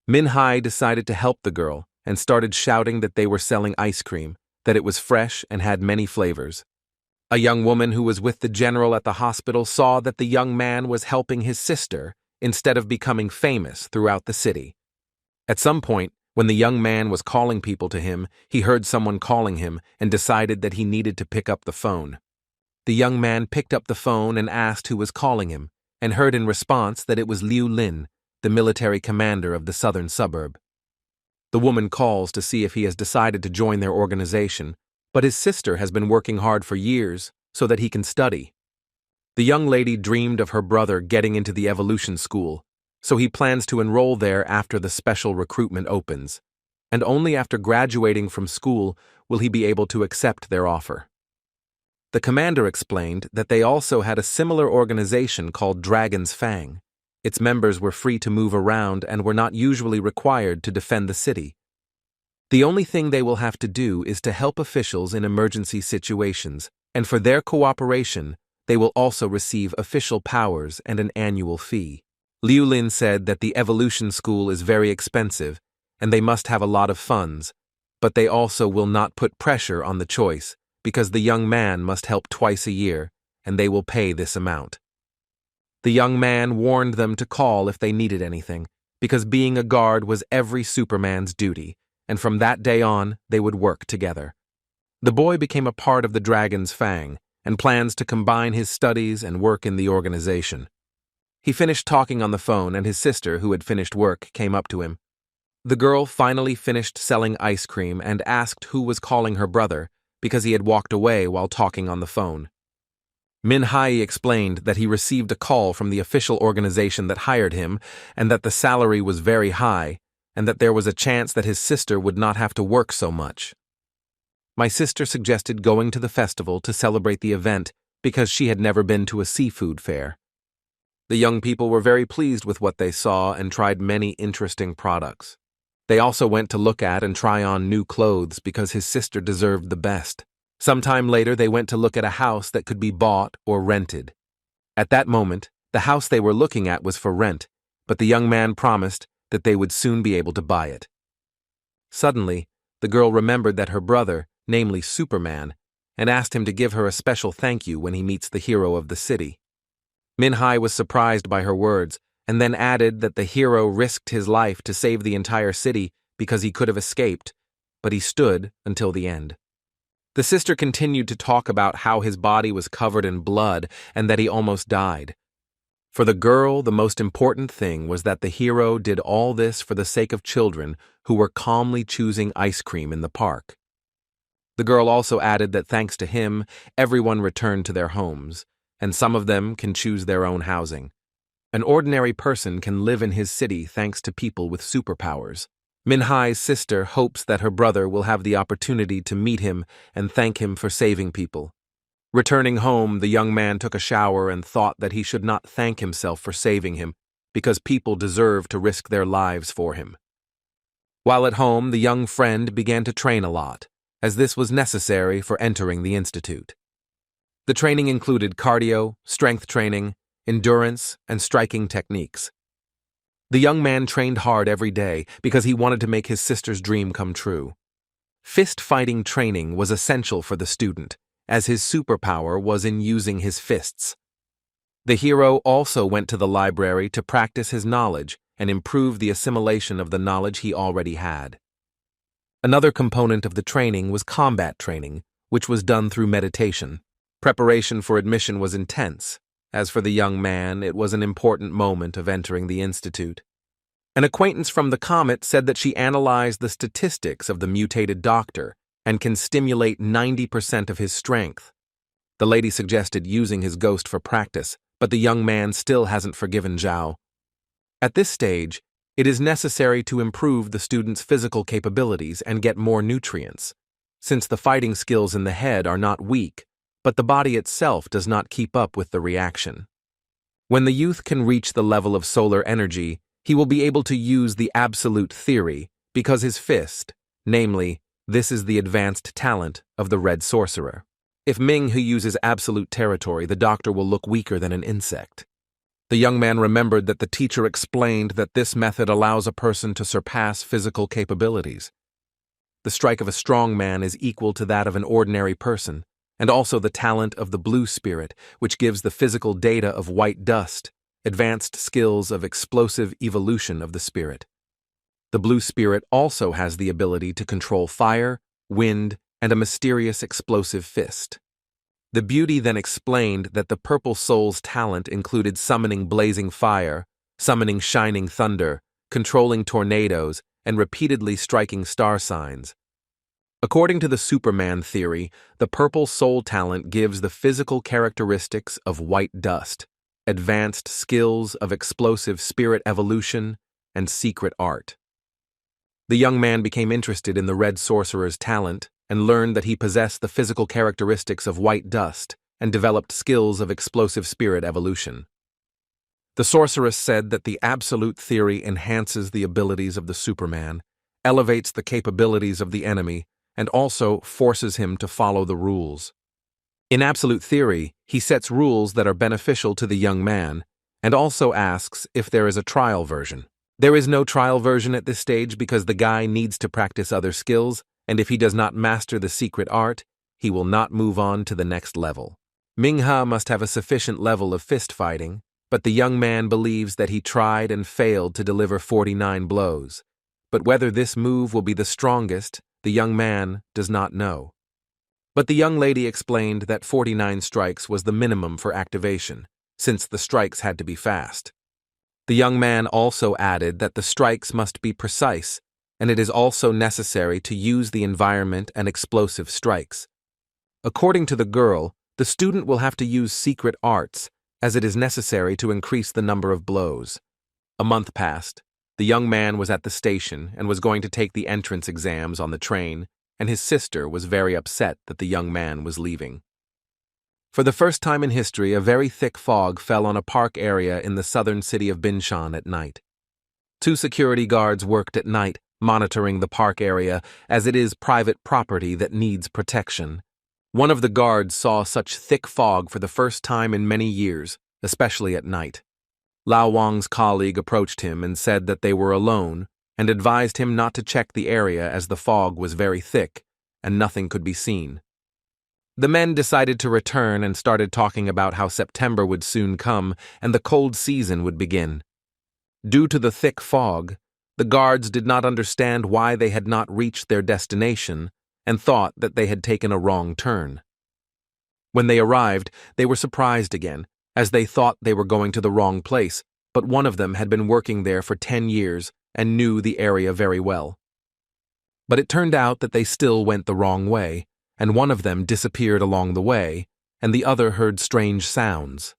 Min-hai decided to help the girl and started shouting that they were selling ice cream, that it was fresh and had many flavors. A young woman who was with the general at the hospital saw that the young man was helping his sister instead of becoming famous throughout the city. At some point, when the young man was calling people to him, he heard someone calling him and decided that he needed to pick up the phone. The young man picked up the phone and asked who was calling him, and heard in response that it was Liu Lin, the military commander of the southern suburb. The woman calls to see if he has decided to join their organization, but his sister has been working hard for years so that he can study. The young lady dreamed of her brother getting into the evolution school, so he plans to enroll there after the special recruitment opens, and only after graduating from school will he be able to accept their offer. The commander explained that they also had a similar organization called Dragon's Fang. Its members were free to move around and were not usually required to defend the city. The only thing they will have to do is to help officials in emergency situations, and for their cooperation, they will also receive official powers and an annual fee. Liu Lin said that the evolution school is very expensive, and they must have a lot of funds, but they also will not put pressure on the choice, because the young man must help twice a year, and they will pay this amount. The young man warned them to call if they needed anything, because being a guard was every Superman's duty, and from that day on, they would work together. The boy became a part of the Dragon's Fang, and plans to combine his studies and work in the organization. He finished talking on the phone, and his sister, who had finished work, came up to him. The girl finally finished selling ice cream and asked who was calling her brother, because he had walked away while talking on the phone. Min-hai explained that he received a call from the official organization that hired him, and that the salary was very high, and that there was a chance that his sister would not have to work so much. My sister suggested going to the festival to celebrate the event because she had never been to a seafood fair. The young people were very pleased with what they saw and tried many interesting products. They also went to look at and try on new clothes because his sister deserved the best. Sometime later, they went to look at a house that could be bought or rented. At that moment, the house they were looking at was for rent, but the young man promised that they would soon be able to buy it. Suddenly, the girl remembered that her brother, namely Superman, and asked him to give her a special thank you when he meets the hero of the city. Min-hai was surprised by her words, and then added that the hero risked his life to save the entire city because he could have escaped, but he stood until the end. The sister continued to talk about how his body was covered in blood and that he almost died. For the girl, the most important thing was that the hero did all this for the sake of children who were calmly choosing ice cream in the park. The girl also added that thanks to him, everyone returned to their homes, and some of them can choose their own housing. An ordinary person can live in his city thanks to people with superpowers. Min-hai's sister hopes that her brother will have the opportunity to meet him and thank him for saving people. Returning home, the young man took a shower and thought that he should not thank himself for saving him because people deserve to risk their lives for him. While at home, the young friend began to train a lot, as this was necessary for entering the institute. The training included cardio, strength training, endurance, and striking techniques. The young man trained hard every day because he wanted to make his sister's dream come true. Fist-fighting training was essential for the student, as his superpower was in using his fists. The hero also went to the library to practice his knowledge and improve the assimilation of the knowledge he already had. Another component of the training was combat training, which was done through meditation. Preparation for admission was intense. As for the young man, it was an important moment of entering the institute. An acquaintance from the Comet said that she analyzed the statistics of the mutated doctor and can stimulate 90% of his strength. The lady suggested using his ghost for practice, but the young man still hasn't forgiven Zhao. At this stage, it is necessary to improve the student's physical capabilities and get more nutrients, since the fighting skills in the head are not weak, but the body itself does not keep up with the reaction. When the youth can reach the level of solar energy, he will be able to use the absolute theory because his fist, namely, this is the advanced talent of the Red Sorcerer. If Ming who uses absolute territory, the doctor will look weaker than an insect. The young man remembered that the teacher explained that this method allows a person to surpass physical capabilities. The strike of a strong man is equal to that of an ordinary person, and also the talent of the blue spirit, which gives the physical data of white dust, advanced skills of explosive evolution of the spirit. The blue spirit also has the ability to control fire, wind, and a mysterious explosive fist. The beauty then explained that the purple soul's talent included summoning blazing fire, summoning shining thunder, controlling tornadoes, and repeatedly striking star signs. According to the Superman theory, the purple soul talent gives the physical characteristics of white dust, advanced skills of explosive spirit evolution, and secret art. The young man became interested in the red sorcerer's talent and learned that he possessed the physical characteristics of white dust and developed skills of explosive spirit evolution. The sorceress said that the absolute theory enhances the abilities of the Superman, elevates the capabilities of the enemy, and also forces him to follow the rules. In absolute theory, he sets rules that are beneficial to the young man, and also asks if there is a trial version. There is no trial version at this stage because the guy needs to practice other skills, and if he does not master the secret art, he will not move on to the next level. Mingha must have a sufficient level of fist fighting, but the young man believes that he tried and failed to deliver 49 blows. But whether this move will be the strongest, the young man does not know. But the young lady explained that 49 strikes was the minimum for activation, since the strikes had to be fast. The young man also added that the strikes must be precise, and it is also necessary to use the environment and explosive strikes. According to the girl, the student will have to use secret arts, as it is necessary to increase the number of blows. A month passed. The young man was at the station and was going to take the entrance exams on the train, and his sister was very upset that the young man was leaving. For the first time in history, a very thick fog fell on a park area in the southern city of Binshan at night. 2 security guards worked at night, monitoring the park area, as it is private property that needs protection. One of the guards saw such thick fog for the first time in many years, especially at night. Lao Wang's colleague approached him and said that they were alone, and advised him not to check the area as the fog was very thick, and nothing could be seen. The men decided to return and started talking about how September would soon come and the cold season would begin. Due to the thick fog, the guards did not understand why they had not reached their destination and thought that they had taken a wrong turn. When they arrived, they were surprised again, as they thought they were going to the wrong place, but one of them had been working there for 10 years and knew the area very well. But it turned out that they still went the wrong way, and one of them disappeared along the way, and the other heard strange sounds.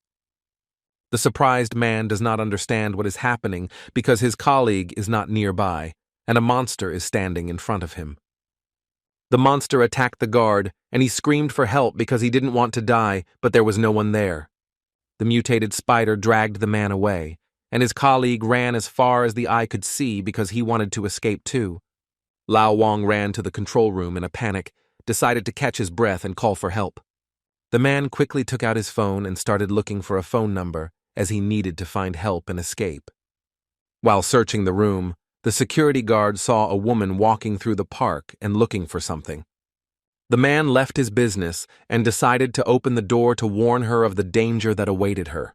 The surprised man does not understand what is happening because his colleague is not nearby, and a monster is standing in front of him. The monster attacked the guard, and he screamed for help because he didn't want to die, but there was no one there. The mutated spider dragged the man away, and his colleague ran as far as the eye could see because he wanted to escape too. Lao Wang ran to the control room in a panic, decided to catch his breath and call for help. The man quickly took out his phone and started looking for a phone number, as he needed to find help and escape. While searching the room, the security guard saw a woman walking through the park and looking for something. The man left his business and decided to open the door to warn her of the danger that awaited her.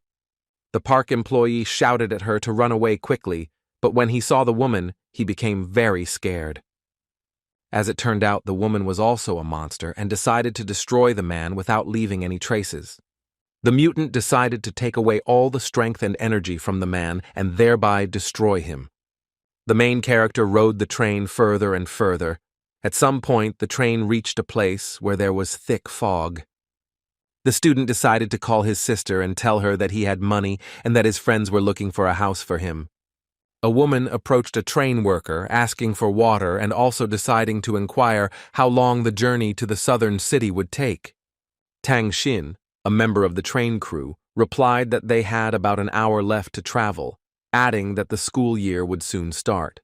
The park employee shouted at her to run away quickly, but when he saw the woman, he became very scared. As it turned out, the woman was also a monster and decided to destroy the man without leaving any traces. The mutant decided to take away all the strength and energy from the man and thereby destroy him. The main character rode the train further and further. At some point, the train reached a place where there was thick fog. The student decided to call his sister and tell her that he had money and that his friends were looking for a house for him. A woman approached a train worker asking for water and also deciding to inquire how long the journey to the southern city would take. Tang Xin, a member of the train crew, replied that they had about an hour left to travel, adding that the school year would soon start.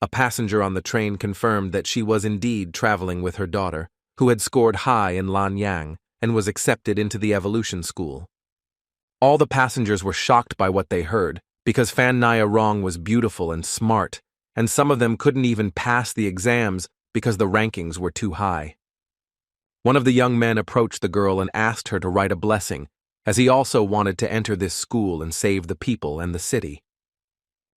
A passenger on the train confirmed that she was indeed traveling with her daughter, who had scored high in Lanyang and was accepted into the evolution school. All the passengers were shocked by what they heard, because Fan Naya Rong was beautiful and smart, and some of them couldn't even pass the exams because the rankings were too high. One of the young men approached the girl and asked her to write a blessing, as he also wanted to enter this school and save the people and the city.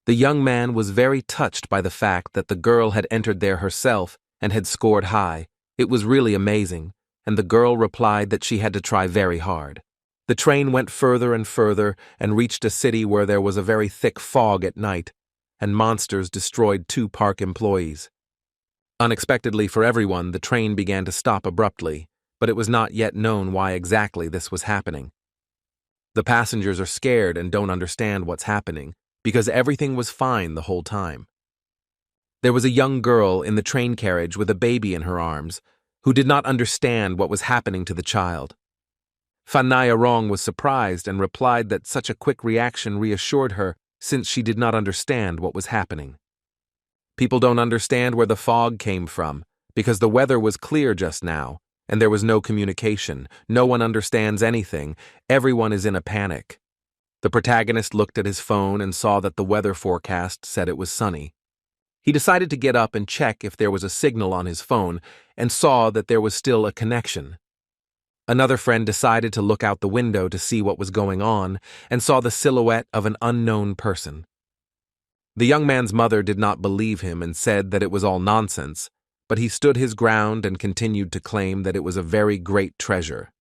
The young man was very touched by the fact that the girl had entered there herself and had scored high. It was really amazing, and the girl replied that she had to try very hard. The train went further and further and reached a city where there was a very thick fog at night, and monsters destroyed 2 park employees. Unexpectedly for everyone, the train began to stop abruptly, but it was not yet known why exactly this was happening. The passengers are scared and don't understand what's happening, because everything was fine the whole time. There was a young girl in the train carriage with a baby in her arms, who did not understand what was happening to the child. Fan Naya Rong was surprised and replied that such a quick reaction reassured her, since she did not understand what was happening. People don't understand where the fog came from, because the weather was clear just now, and there was no communication. No one understands anything. Everyone is in a panic. The protagonist looked at his phone and saw that the weather forecast said it was sunny. He decided to get up and check if there was a signal on his phone, and saw that there was still a connection. Another friend decided to look out the window to see what was going on, and saw the silhouette of an unknown person. The young man's mother did not believe him and said that it was all nonsense, but he stood his ground and continued to claim that it was a very great treasure.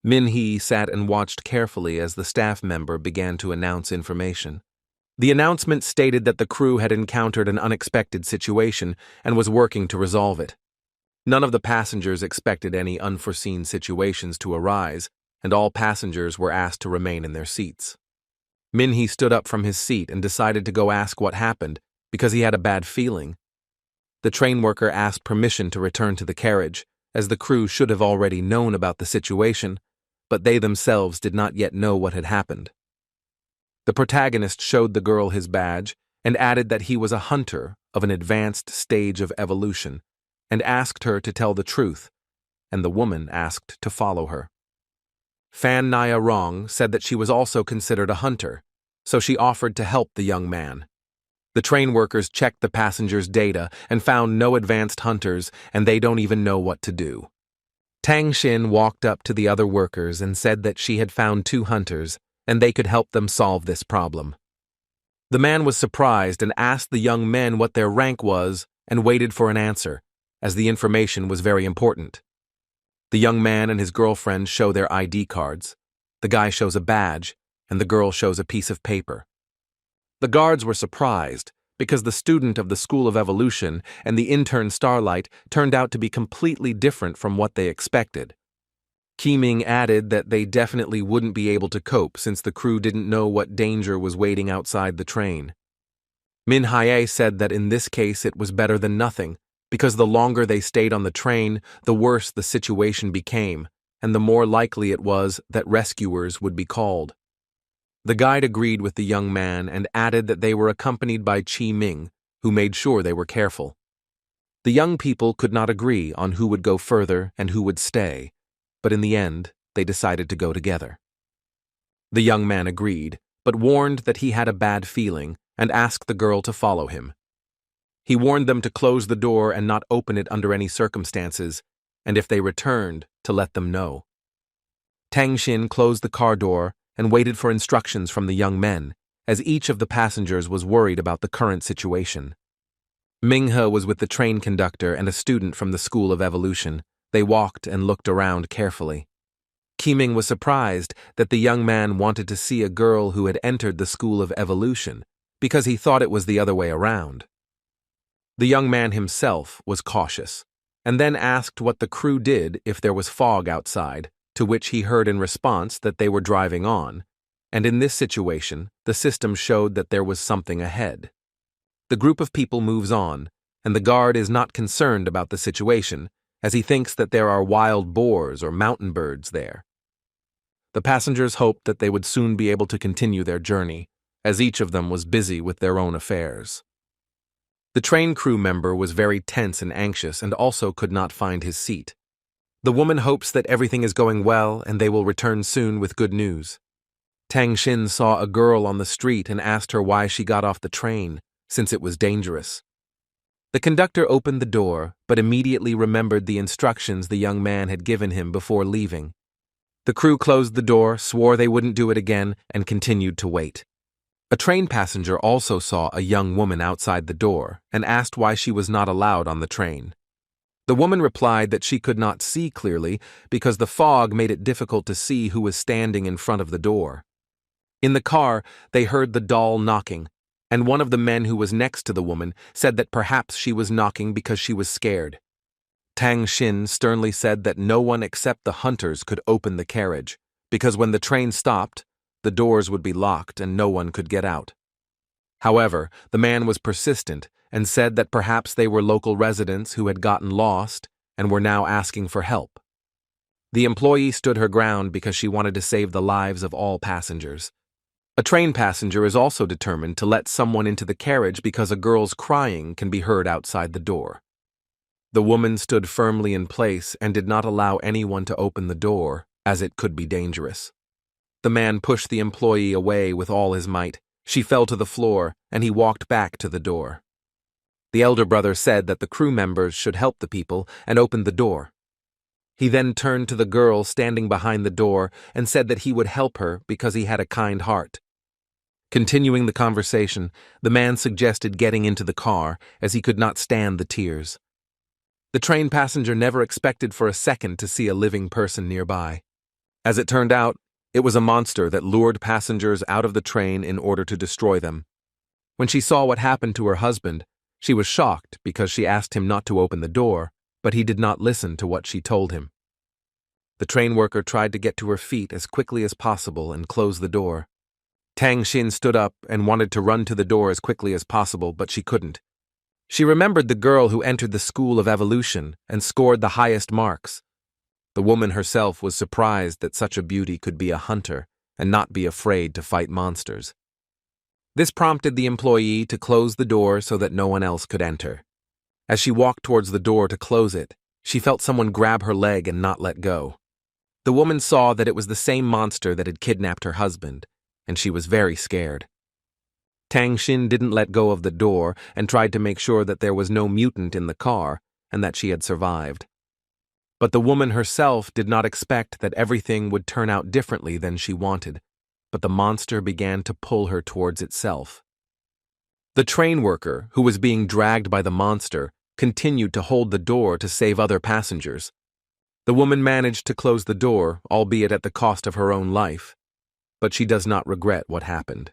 Min-hee sat and watched carefully as the staff member began to announce information. The announcement stated that the crew had encountered an unexpected situation and was working to resolve it. None of the passengers expected any unforeseen situations to arise, and all passengers were asked to remain in their seats. Min-hee stood up from his seat and decided to go ask what happened, because he had a bad feeling. The train worker asked permission to return to the carriage, as the crew should have already known about the situation, but they themselves did not yet know what had happened. The protagonist showed the girl his badge and added that he was a hunter of an advanced stage of evolution, and asked her to tell the truth, and the woman asked to follow her. Fan Naya Rong said that she was also considered a hunter, so she offered to help the young man. The train workers checked the passengers' data and found no advanced hunters, and they don't even know what to do. Tang Xin walked up to the other workers and said that she had found 2 hunters, and they could help them solve this problem. The man was surprised and asked the young men what their rank was and waited for an answer, as the information was very important. The young man and his girlfriend show their ID cards. The guy shows a badge, and the girl shows a piece of paper. The guards were surprised, because the student of the School of Evolution and the intern Starlight turned out to be completely different from what they expected. Qiming added that they definitely wouldn't be able to cope since the crew didn't know what danger was waiting outside the train. Min Hae said that in this case it was better than nothing, because the longer they stayed on the train, the worse the situation became, and the more likely it was that rescuers would be called. The guide agreed with the young man and added that they were accompanied by Qiming, who made sure they were careful. The young people could not agree on who would go further and who would stay, but in the end, they decided to go together. The young man agreed, but warned that he had a bad feeling and asked the girl to follow him. He warned them to close the door and not open it under any circumstances, and if they returned, to let them know. Tang Xin closed the car door and waited for instructions from the young men, as each of the passengers was worried about the current situation. Minghe was with the train conductor and a student from the School of Evolution. They walked and looked around carefully. Qiming was surprised that the young man wanted to see a girl who had entered the School of Evolution, because he thought it was the other way around. The young man himself was cautious, and then asked what the crew did if there was fog outside, to which he heard in response that they were driving on, and in this situation, the system showed that there was something ahead. The group of people moves on, and the guard is not concerned about the situation, as he thinks that there are wild boars or mountain birds there. The passengers hoped that they would soon be able to continue their journey, as each of them was busy with their own affairs. The train crew member was very tense and anxious and also could not find his seat. The woman hopes that everything is going well and they will return soon with good news. Tang Xin saw a girl on the street and asked her why she got off the train, since it was dangerous. The conductor opened the door, but immediately remembered the instructions the young man had given him before leaving. The crew closed the door, swore they wouldn't do it again, and continued to wait. A train passenger also saw a young woman outside the door and asked why she was not allowed on the train. The woman replied that she could not see clearly because the fog made it difficult to see who was standing in front of the door. In the car, they heard the doll knocking, and one of the men who was next to the woman said that perhaps she was knocking because she was scared. Tang Xin sternly said that no one except the hunters could open the carriage, because when the train stopped, the doors would be locked and no one could get out. However, the man was persistent and said that perhaps they were local residents who had gotten lost and were now asking for help. The employee stood her ground because she wanted to save the lives of all passengers. A train passenger is also determined to let someone into the carriage because a girl's crying can be heard outside the door. The woman stood firmly in place and did not allow anyone to open the door, as it could be dangerous. The man pushed the employee away with all his might. She fell to the floor, and he walked back to the door. The elder brother said that the crew members should help the people and opened the door. He then turned to the girl standing behind the door and said that he would help her because he had a kind heart. Continuing the conversation, the man suggested getting into the car as he could not stand the tears. The train passenger never expected for a second to see a living person nearby. As it turned out, it was a monster that lured passengers out of the train in order to destroy them. When she saw what happened to her husband, she was shocked because she asked him not to open the door, but he did not listen to what she told him. The train worker tried to get to her feet as quickly as possible and close the door. Tang Xin stood up and wanted to run to the door as quickly as possible, but she couldn't. She remembered the girl who entered the School of Evolution and scored the highest marks. The woman herself was surprised that such a beauty could be a hunter and not be afraid to fight monsters. This prompted the employee to close the door so that no one else could enter. As she walked towards the door to close it, she felt someone grab her leg and not let go. The woman saw that it was the same monster that had kidnapped her husband, and she was very scared. Tang Xin didn't let go of the door and tried to make sure that there was no mutant in the car and that she had survived. But the woman herself did not expect that everything would turn out differently than she wanted, but the monster began to pull her towards itself. The train worker, who was being dragged by the monster, continued to hold the door to save other passengers. The woman managed to close the door, albeit at the cost of her own life, but she does not regret what happened.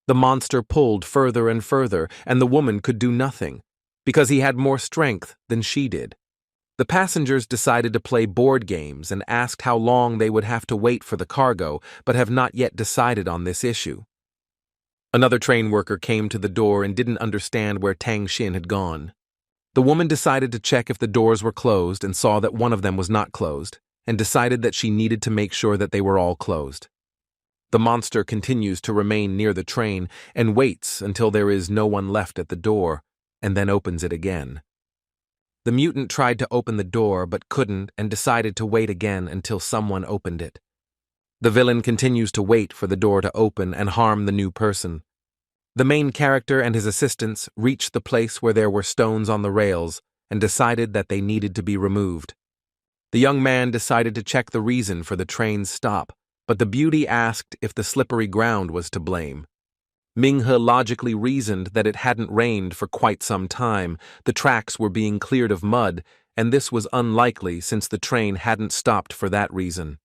The monster pulled further and further, and the woman could do nothing, because he had more strength than she did. The passengers decided to play board games and asked how long they would have to wait for the cargo, but have not yet decided on this issue. Another train worker came to the door and didn't understand where Tang Xin had gone. The woman decided to check if the doors were closed and saw that one of them was not closed, and decided that she needed to make sure that they were all closed. The monster continues to remain near the train and waits until there is no one left at the door, and then opens it again. The mutant tried to open the door but couldn't and decided to wait again until someone opened it. The villain continues to wait for the door to open and harm the new person. The main character and his assistants reached the place where there were stones on the rails and decided that they needed to be removed. The young man decided to check the reason for the train's stop, but the beauty asked if the slippery ground was to blame. Minghe logically reasoned that it hadn't rained for quite some time, the tracks were being cleared of mud, and this was unlikely since the train hadn't stopped for that reason.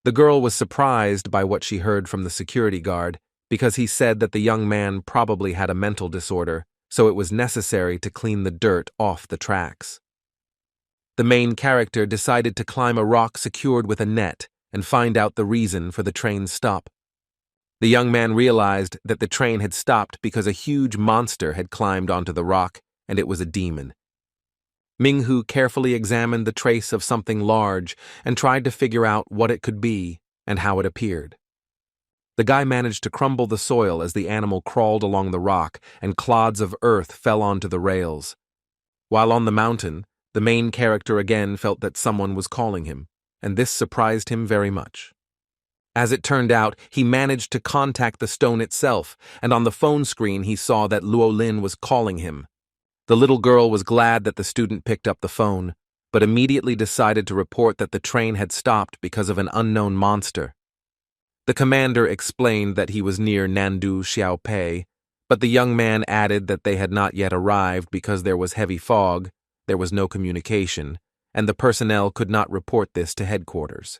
The girl was surprised by what she heard from the security guard, because he said that the young man probably had a mental disorder, so it was necessary to clean the dirt off the tracks. The main character decided to climb a rock secured with a net and find out the reason for the train's stop. The young man realized that the train had stopped because a huge monster had climbed onto the rock, and it was a demon. Minghu carefully examined the trace of something large and tried to figure out what it could be and how it appeared. The guy managed to crumble the soil as the animal crawled along the rock and clods of earth fell onto the rails. While on the mountain, the main character again felt that someone was calling him, and this surprised him very much. As it turned out, he managed to contact the stone itself, and on the phone screen he saw that Luo Lin was calling him. The little girl was glad that the student picked up the phone, but immediately decided to report that the train had stopped because of an unknown monster. The commander explained that he was near Nandu Xiaopei, but the young man added that they had not yet arrived because there was heavy fog, there was no communication, and the personnel could not report this to headquarters.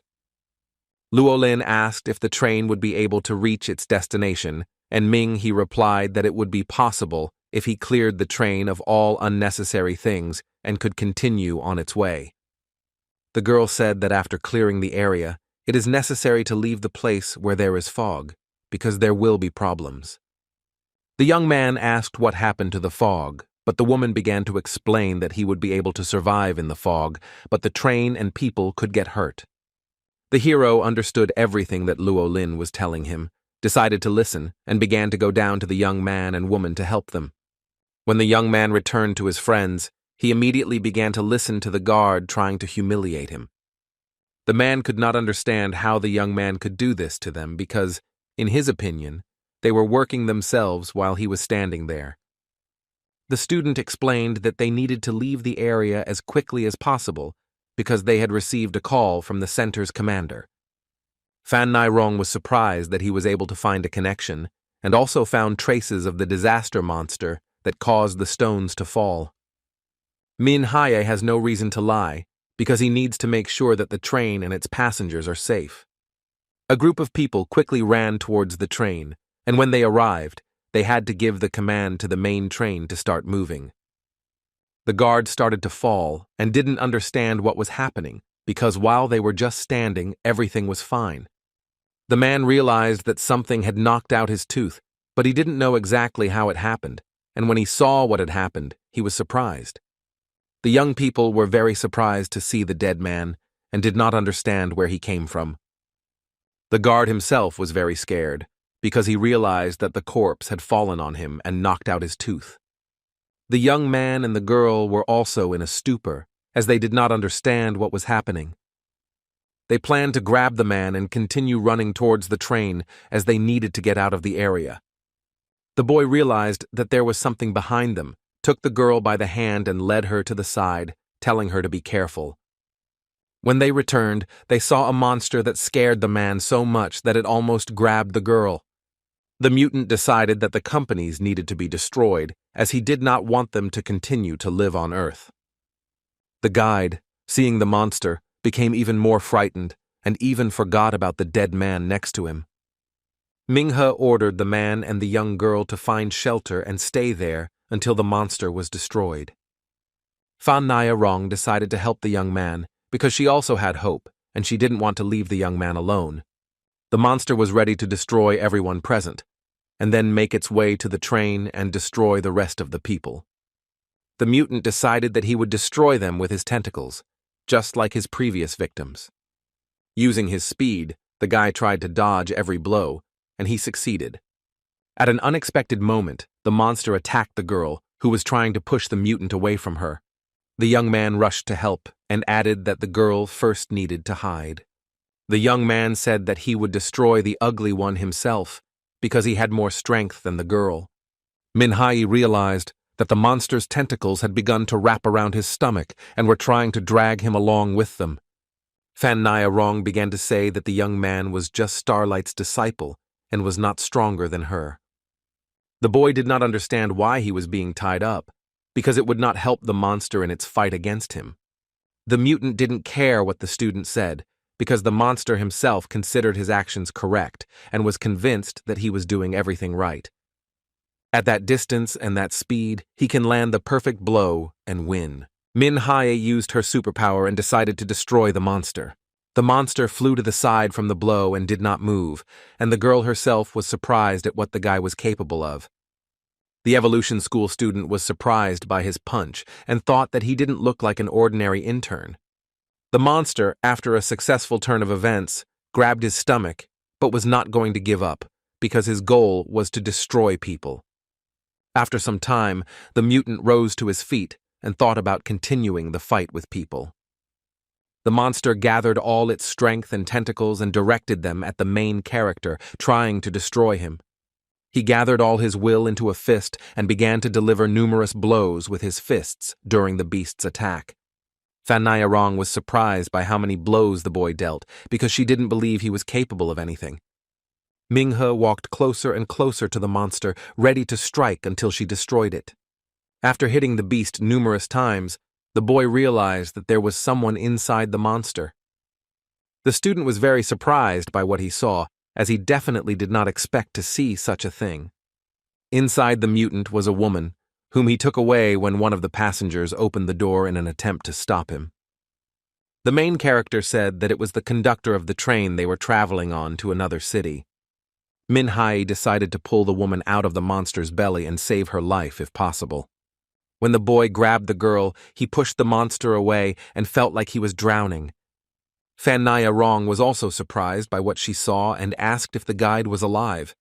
Luo Lin asked if the train would be able to reach its destination, and he replied that it would be possible if he cleared the train of all unnecessary things and could continue on its way. The girl said that after clearing the area, it is necessary to leave the place where there is fog, because there will be problems. The young man asked what happened to the fog, but the woman began to explain that he would be able to survive in the fog, but the train and people could get hurt. The hero understood everything that Luo Lin was telling him, decided to listen, and began to go down to the young man and woman to help them. When the young man returned to his friends, he immediately began to listen to the guard trying to humiliate him. The man could not understand how the young man could do this to them because, in his opinion, they were working themselves while he was standing there. The student explained that they needed to leave the area as quickly as possible because they had received a call from the center's commander. Fan Nairong was surprised that he was able to find a connection, and also found traces of the disaster monster that caused the stones to fall. Min Haye has no reason to lie, because he needs to make sure that the train and its passengers are safe. A group of people quickly ran towards the train, and when they arrived, they had to give the command to the main train to start moving. The guard started to fall and didn't understand what was happening because while they were just standing, everything was fine. The man realized that something had knocked out his tooth, but he didn't know exactly how it happened, and when he saw what had happened, he was surprised. The young people were very surprised to see the dead man and did not understand where he came from. The guard himself was very scared because he realized that the corpse had fallen on him and knocked out his tooth. The young man and the girl were also in a stupor, as they did not understand what was happening. They planned to grab the man and continue running towards the train as they needed to get out of the area. The boy realized that there was something behind them, took the girl by the hand and led her to the side, telling her to be careful. When they returned, they saw a monster that scared the man so much that it almost grabbed the girl. The mutant decided that the companies needed to be destroyed, as he did not want them to continue to live on Earth. The guide, seeing the monster, became even more frightened and even forgot about the dead man next to him. Minghe ordered the man and the young girl to find shelter and stay there until the monster was destroyed. Fan Nairong decided to help the young man because she also had hope and she didn't want to leave the young man alone. The monster was ready to destroy everyone present, and then make its way to the train and destroy the rest of the people. The mutant decided that he would destroy them with his tentacles, just like his previous victims. Using his speed, the guy tried to dodge every blow, and he succeeded. At an unexpected moment, the monster attacked the girl, who was trying to push the mutant away from her. The young man rushed to help and added that the girl first needed to hide. The young man said that he would destroy the ugly one himself because he had more strength than the girl. Min Haye realized that the monster's tentacles had begun to wrap around his stomach and were trying to drag him along with them. Fan Nairong began to say that the young man was just Starlight's disciple and was not stronger than her. The boy did not understand why he was being tied up, because it would not help the monster in its fight against him. The mutant didn't care what the student said, because the monster himself considered his actions correct and was convinced that he was doing everything right. At that distance and that speed, he can land the perfect blow and win. Min Haye used her superpower and decided to destroy the monster. The monster flew to the side from the blow and did not move, and the girl herself was surprised at what the guy was capable of. The evolution school student was surprised by his punch and thought that he didn't look like an ordinary intern. The monster, after a successful turn of events, grabbed his stomach, but was not going to give up, because his goal was to destroy people. After some time, the mutant rose to his feet and thought about continuing the fight with people. The monster gathered all its strength and tentacles and directed them at the main character, trying to destroy him. He gathered all his will into a fist and began to deliver numerous blows with his fists during the beast's attack. Fan Nyarong was surprised by how many blows the boy dealt, because she didn't believe he was capable of anything. Minghe walked closer and closer to the monster, ready to strike until she destroyed it. After hitting the beast numerous times, the boy realized that there was someone inside the monster. The student was very surprised by what he saw, as he definitely did not expect to see such a thing. Inside the mutant was a woman, whom he took away when one of the passengers opened the door in an attempt to stop him. The main character said that it was the conductor of the train they were traveling on to another city. Min Hai decided to pull the woman out of the monster's belly and save her life if possible. When the boy grabbed the girl, he pushed the monster away and felt like he was drowning. Fan Nyarong was also surprised by what she saw and asked if the guide was alive.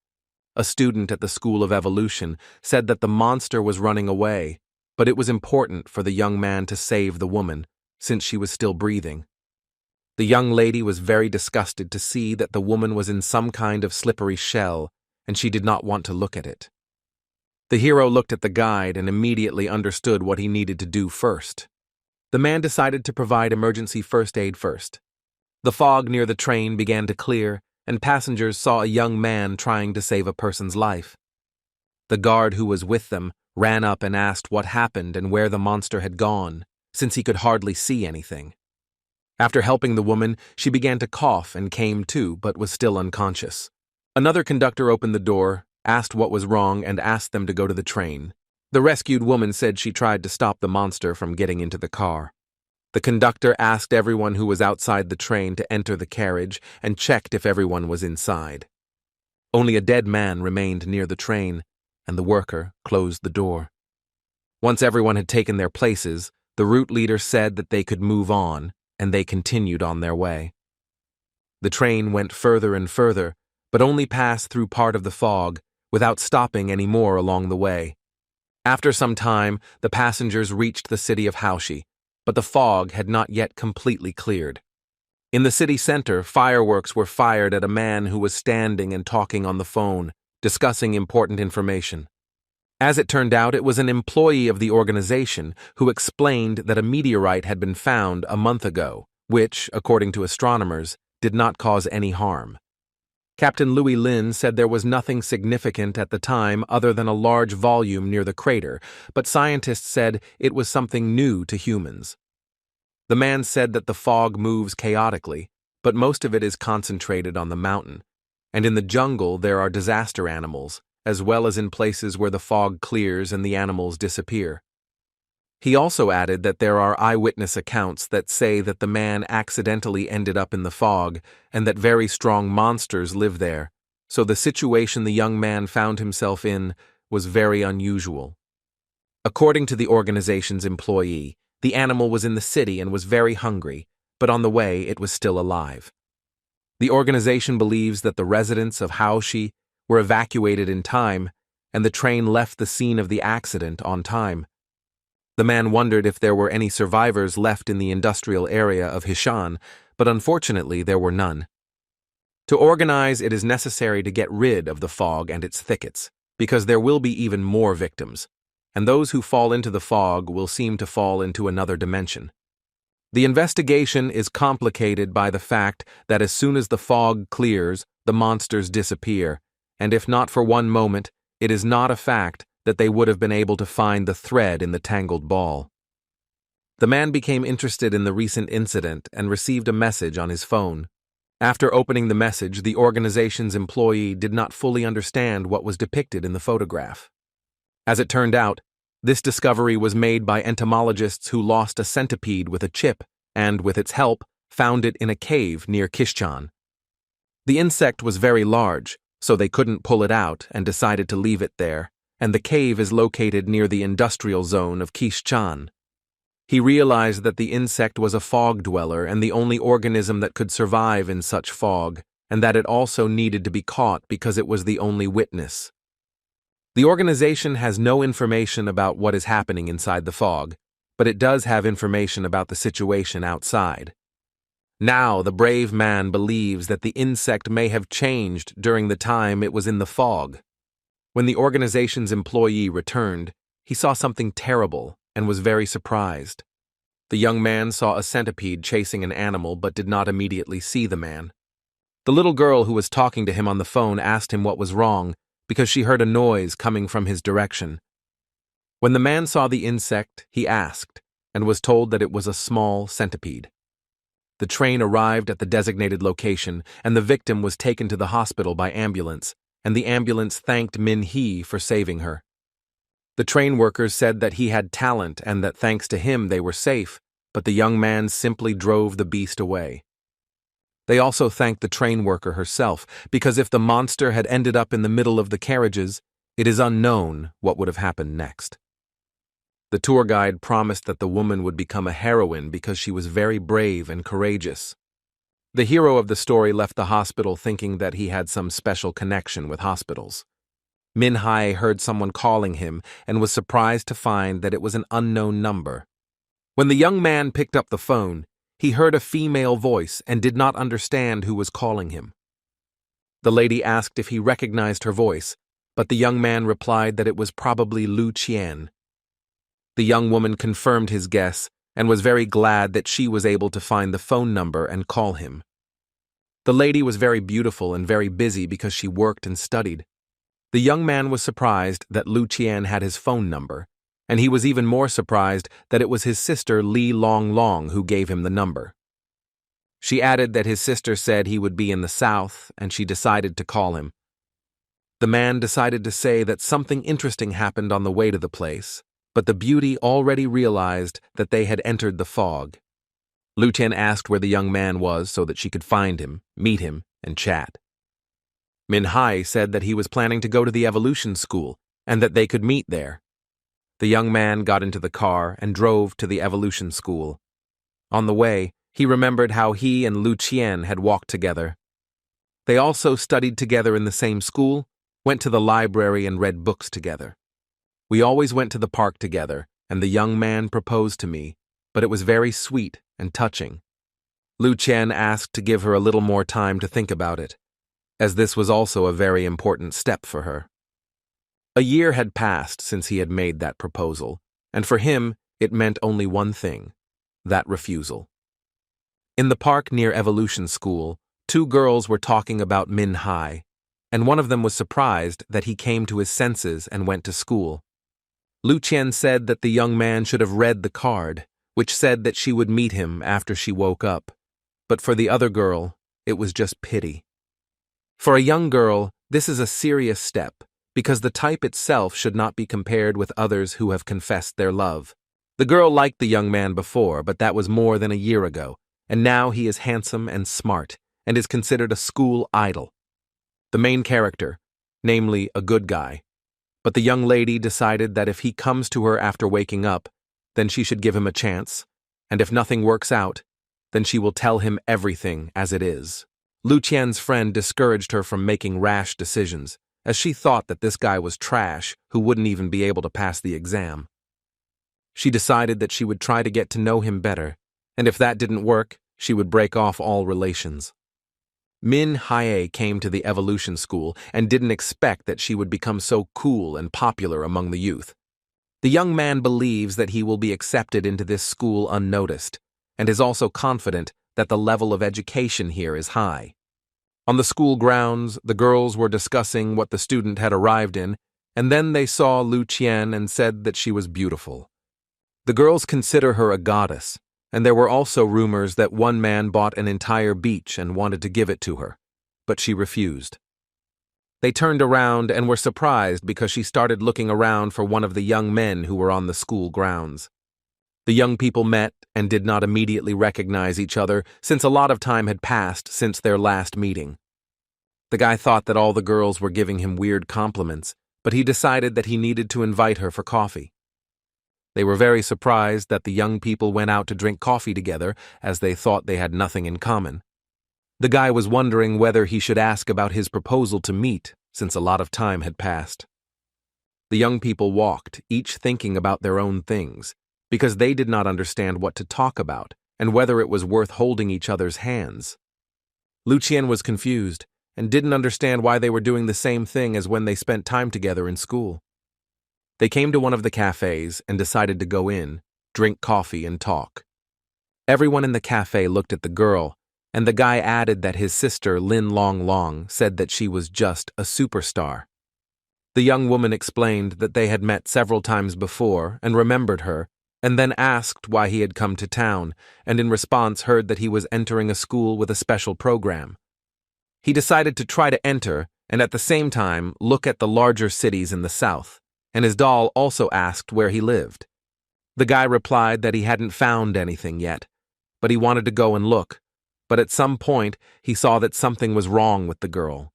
A student at the School of Evolution said that the monster was running away, but it was important for the young man to save the woman, since she was still breathing. The young lady was very disgusted to see that the woman was in some kind of slippery shell, and she did not want to look at it. The hero looked at the guide and immediately understood what he needed to do first. The man decided to provide emergency first aid first. The fog near the train began to clear, and passengers saw a young man trying to save a person's life. The guard who was with them ran up and asked what happened and where the monster had gone, since he could hardly see anything. After helping the woman, she began to cough and came to, but was still unconscious. Another conductor opened the door, asked what was wrong, and asked them to go to the train. The rescued woman said she tried to stop the monster from getting into the car. The conductor asked everyone who was outside the train to enter the carriage and checked if everyone was inside. Only a dead man remained near the train, and the worker closed the door. Once everyone had taken their places, the route leader said that they could move on, and they continued on their way. The train went further and further, but only passed through part of the fog, without stopping any more along the way. After some time, the passengers reached the city of Haoshi, but the fog had not yet completely cleared. In the city center, fireworks were fired at a man who was standing and talking on the phone, discussing important information. As it turned out, it was an employee of the organization who explained that a meteorite had been found a month ago, which, according to astronomers, did not cause any harm. Captain Louis Lin said there was nothing significant at the time other than a large volume near the crater, but scientists said it was something new to humans. The man said that the fog moves chaotically, but most of it is concentrated on the mountain, and in the jungle there are disaster animals, as well as in places where the fog clears and the animals disappear. He also added that there are eyewitness accounts that say that the man accidentally ended up in the fog and that very strong monsters live there, so the situation the young man found himself in was very unusual. According to the organization's employee, the animal was in the city and was very hungry, but on the way it was still alive. The organization believes that the residents of Haoshi were evacuated in time and the train left the scene of the accident on time. The man wondered if there were any survivors left in the industrial area of Hishan, but unfortunately there were none. To organize, it is necessary to get rid of the fog and its thickets, because there will be even more victims, and those who fall into the fog will seem to fall into another dimension. The investigation is complicated by the fact that as soon as the fog clears, the monsters disappear, and if not for one moment, it is not a fact that they would have been able to find the thread in the tangled ball. The man became interested in the recent incident and received a message on his phone. After opening the message, the organization's employee did not fully understand what was depicted in the photograph. As it turned out, this discovery was made by entomologists who lost a centipede with a chip and, with its help, found it in a cave near Kishchan. The insect was very large, so they couldn't pull it out and decided to leave it there, and the cave is located near the industrial zone of Kishchan. He realized that the insect was a fog dweller and the only organism that could survive in such fog, and that it also needed to be caught because it was the only witness. The organization has no information about what is happening inside the fog, but it does have information about the situation outside. Now the brave man believes that the insect may have changed during the time it was in the fog. When the organization's employee returned, he saw something terrible and was very surprised. The young man saw a centipede chasing an animal but did not immediately see the man. The little girl who was talking to him on the phone asked him what was wrong because she heard a noise coming from his direction. When the man saw the insect, he asked and was told that it was a small centipede. The train arrived at the designated location, and the victim was taken to the hospital by ambulance, and the ambulance thanked Min Hee for saving her. The train workers said that he had talent and that thanks to him they were safe, but the young man simply drove the beast away. They also thanked the train worker herself, because if the monster had ended up in the middle of the carriages, it is unknown what would have happened next. The tour guide promised that the woman would become a heroine because she was very brave and courageous. The hero of the story left the hospital thinking that he had some special connection with hospitals. Min Hai heard someone calling him and was surprised to find that it was an unknown number. When the young man picked up the phone, he heard a female voice and did not understand who was calling him. The lady asked if he recognized her voice, but the young man replied that it was probably Lu Qian. The young woman confirmed his guess and was very glad that she was able to find the phone number and call him. The lady was very beautiful and very busy because she worked and studied. The young man was surprised that Lu Qian had his phone number, and he was even more surprised that it was his sister Li Long Long who gave him the number. She added that his sister said he would be in the south, and she decided to call him. The man decided to say that something interesting happened on the way to the place, but the beauty already realized that they had entered the fog. Lu Qian asked where the young man was so that she could find him, meet him, and chat. Min Hai said that he was planning to go to the evolution school and that they could meet there. The young man got into the car and drove to the evolution school. On the way, he remembered how he and Lu Qian had walked together. They also studied together in the same school, went to the library and read books together. We always went to the park together, and the young man proposed to me, but it was very sweet and touching. Lu Qian asked to give her a little more time to think about it, as this was also a very important step for her. A year had passed since he had made that proposal, and for him it meant only one thing, that refusal. In the park near Evolution School, two girls were talking about Min Hai, and one of them was surprised that he came to his senses and went to school. Lu Qian said that the young man should have read the card, which said that she would meet him after she woke up, but for the other girl, it was just pity. For a young girl, this is a serious step, because the type itself should not be compared with others who have confessed their love. The girl liked the young man before, but that was more than a year ago, and now he is handsome and smart, and is considered a school idol. The main character, namely a good guy. But the young lady decided that if he comes to her after waking up, then she should give him a chance, and if nothing works out, then she will tell him everything as it is. Lu Qian's friend discouraged her from making rash decisions, as she thought that this guy was trash who wouldn't even be able to pass the exam. She decided that she would try to get to know him better, and if that didn't work, she would break off all relations. Min Hai came to the evolution school and didn't expect that she would become so cool and popular among the youth. The young man believes that he will be accepted into this school unnoticed, and is also confident that the level of education here is high. On the school grounds, the girls were discussing what the student had arrived in, and then they saw Lu Qian and said that she was beautiful. The girls consider her a goddess, and there were also rumors that one man bought an entire beach and wanted to give it to her, but she refused. They turned around and were surprised because she started looking around for one of the young men who were on the school grounds. The young people met and did not immediately recognize each other since a lot of time had passed since their last meeting. The guy thought that all the girls were giving him weird compliments, but he decided that he needed to invite her for coffee. They were very surprised that the young people went out to drink coffee together, as they thought they had nothing in common. The guy was wondering whether he should ask about his proposal to meet, since a lot of time had passed. The young people walked, each thinking about their own things, because they did not understand what to talk about, and whether it was worth holding each other's hands. Lucien was confused and didn't understand why they were doing the same thing as when they spent time together in school. They came to one of the cafes and decided to go in, drink coffee, and talk. Everyone in the cafe looked at the girl, and the guy added that his sister, Lin Long Long, said that she was just a superstar. The young woman explained that they had met several times before and remembered her, and then asked why he had come to town, and in response heard that he was entering a school with a special program. He decided to try to enter and at the same time look at the larger cities in the south, and his doll also asked where he lived. The guy replied that he hadn't found anything yet, but he wanted to go and look, but at some point he saw that something was wrong with the girl.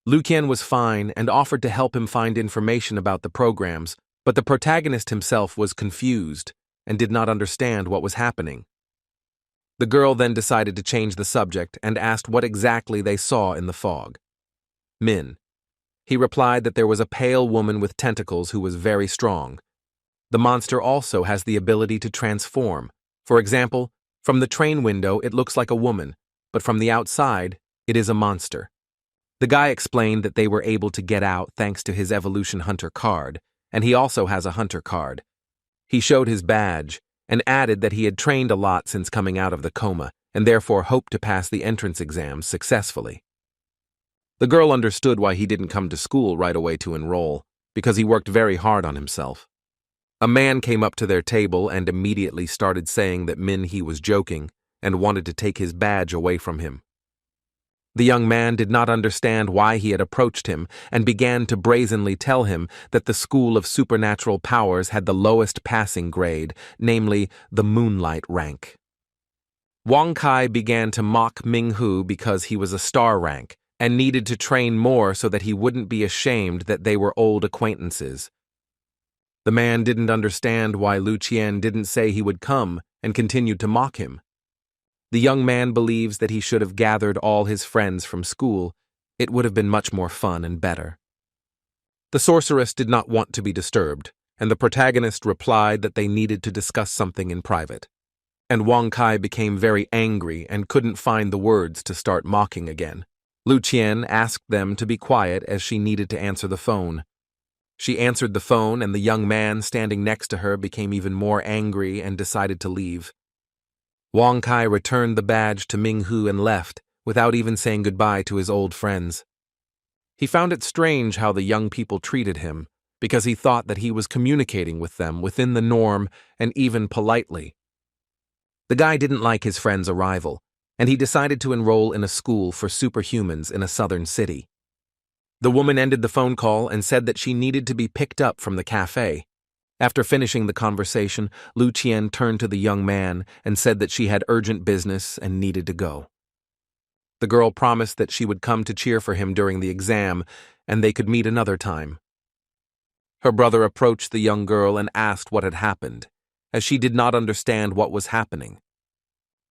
Lucien was fine and offered to help him find information about the programs, but the protagonist himself was confused and did not understand what was happening. The girl then decided to change the subject and asked what exactly they saw in the fog. Min. He replied that there was a pale woman with tentacles who was very strong. The monster also has the ability to transform. For example, from the train window it looks like a woman, but from the outside it is a monster. The guy explained that they were able to get out thanks to his Evolution Hunter card, and he also has a Hunter card. He showed his badge and added that he had trained a lot since coming out of the coma and therefore hoped to pass the entrance exams successfully. The girl understood why he didn't come to school right away to enroll, because he worked very hard on himself. A man came up to their table and immediately started saying that Min-hee was joking and wanted to take his badge away from him. The young man did not understand why he had approached him and began to brazenly tell him that the School of Supernatural Powers had the lowest passing grade, namely the Moonlight rank. Wang Kai began to mock Ming-hu because he was a star rank and needed to train more so that he wouldn't be ashamed that they were old acquaintances. The man didn't understand why Lucien didn't say he would come and continued to mock him. The young man believes that he should have gathered all his friends from school. It would have been much more fun and better. The sorceress did not want to be disturbed, and the protagonist replied that they needed to discuss something in private. And Wang Kai became very angry and couldn't find the words to start mocking again. Lucien asked them to be quiet as she needed to answer the phone. She answered the phone, and the young man standing next to her became even more angry and decided to leave. Wang Kai returned the badge to Ming-hu and left, without even saying goodbye to his old friends. He found it strange how the young people treated him, because he thought that he was communicating with them within the norm and even politely. The guy didn't like his friend's arrival, and he decided to enroll in a school for superhumans in a southern city. The woman ended the phone call and said that she needed to be picked up from the cafe. After finishing the conversation, Lucien turned to the young man and said that she had urgent business and needed to go. The girl promised that she would come to cheer for him during the exam, and they could meet another time. Her brother approached the young girl and asked what had happened, as she did not understand what was happening.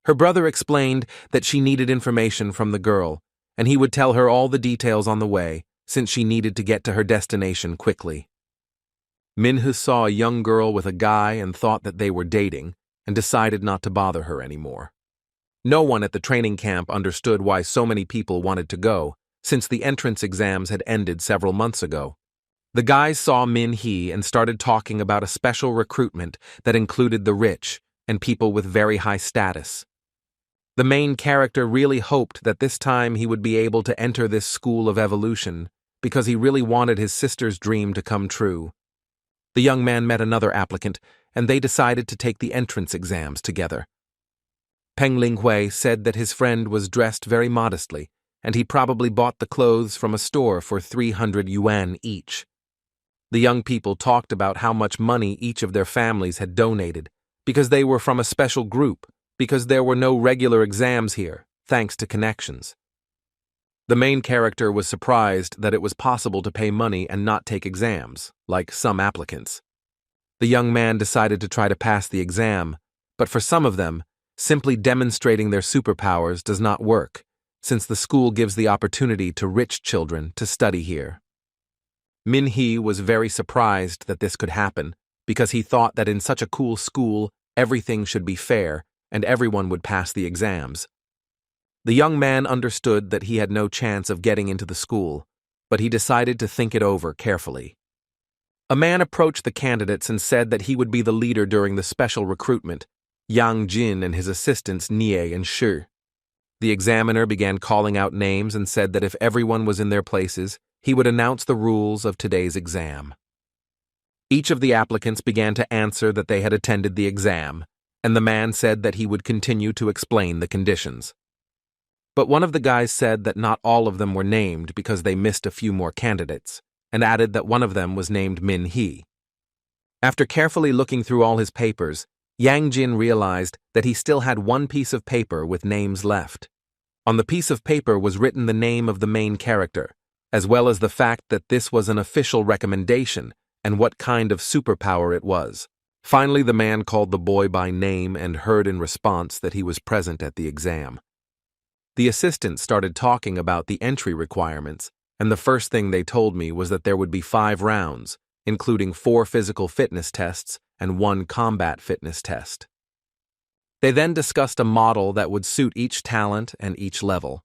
Her brother explained that she needed information from the girl, and he would tell her all the details on the way, since she needed to get to her destination quickly. Min-hee saw a young girl with a guy and thought that they were dating, and decided not to bother her anymore. No one at the training camp understood why so many people wanted to go, since the entrance exams had ended several months ago. The guys saw Min-hee and started talking about a special recruitment that included the rich and people with very high status. The main character really hoped that this time he would be able to enter this school of evolution, because he really wanted his sister's dream to come true. The young man met another applicant, and they decided to take the entrance exams together. Peng Linghui said that his friend was dressed very modestly, and he probably bought the clothes from a store for 300 yuan each. The young people talked about how much money each of their families had donated, because they were from a special group, because there were no regular exams here, thanks to connections. The main character was surprised that it was possible to pay money and not take exams, like some applicants. The young man decided to try to pass the exam, but for some of them, simply demonstrating their superpowers does not work, since the school gives the opportunity to rich children to study here. Min-hee was very surprised that this could happen, because he thought that in such a cool school, everything should be fair, and everyone would pass the exams. The young man understood that he had no chance of getting into the school, but he decided to think it over carefully. A man approached the candidates and said that he would be the leader during the special recruitment, Yang Jin and his assistants Nie and Shu. The examiner began calling out names and said that if everyone was in their places, he would announce the rules of today's exam. Each of the applicants began to answer that they had attended the exam, and the man said that he would continue to explain the conditions. But one of the guys said that not all of them were named because they missed a few more candidates, and added that one of them was named Min Hee. After carefully looking through all his papers, Yang Jin realized that he still had one piece of paper with names left. On the piece of paper was written the name of the main character, as well as the fact that this was an official recommendation and what kind of superpower it was. Finally, the man called the boy by name and heard in response that he was present at the exam. The assistant started talking about the entry requirements, and the first thing they told me was that there would be 5 rounds, including 4 physical fitness tests and 1 combat fitness test. They then discussed a model that would suit each talent and each level.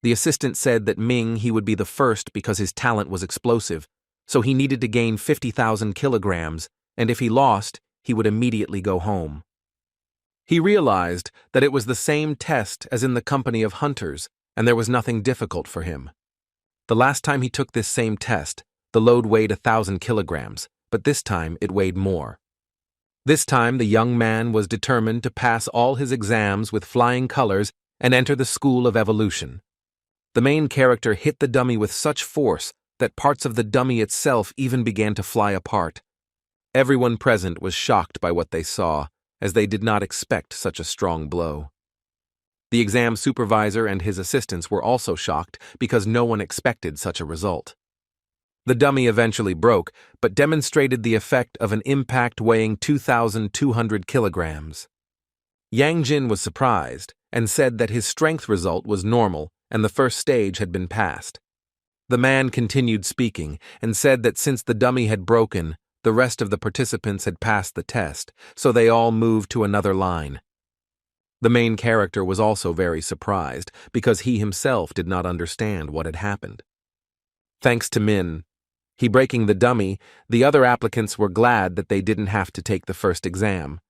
The assistant said that he would be the first because his talent was explosive, so he needed to gain 50,000 kilograms, and if he lost, he would immediately go home. He realized that it was the same test as in the company of hunters, and there was nothing difficult for him. The last time he took this same test, the load weighed 1,000 kilograms, but this time it weighed more. This time the young man was determined to pass all his exams with flying colors and enter the School of Evolution. The main character hit the dummy with such force that parts of the dummy itself even began to fly apart. Everyone present was shocked by what they saw, as they did not expect such a strong blow. The exam supervisor and his assistants were also shocked because no one expected such a result. The dummy eventually broke, but demonstrated the effect of an impact weighing 2,200 kilograms. Yang Jin was surprised and said that his strength result was normal and the first stage had been passed. The man continued speaking and said that since the dummy had broken, the rest of the participants had passed the test, so they all moved to another line. The main character was also very surprised because he himself did not understand what had happened. Thanks to he breaking the dummy, the other applicants were glad that they didn't have to take the first exam.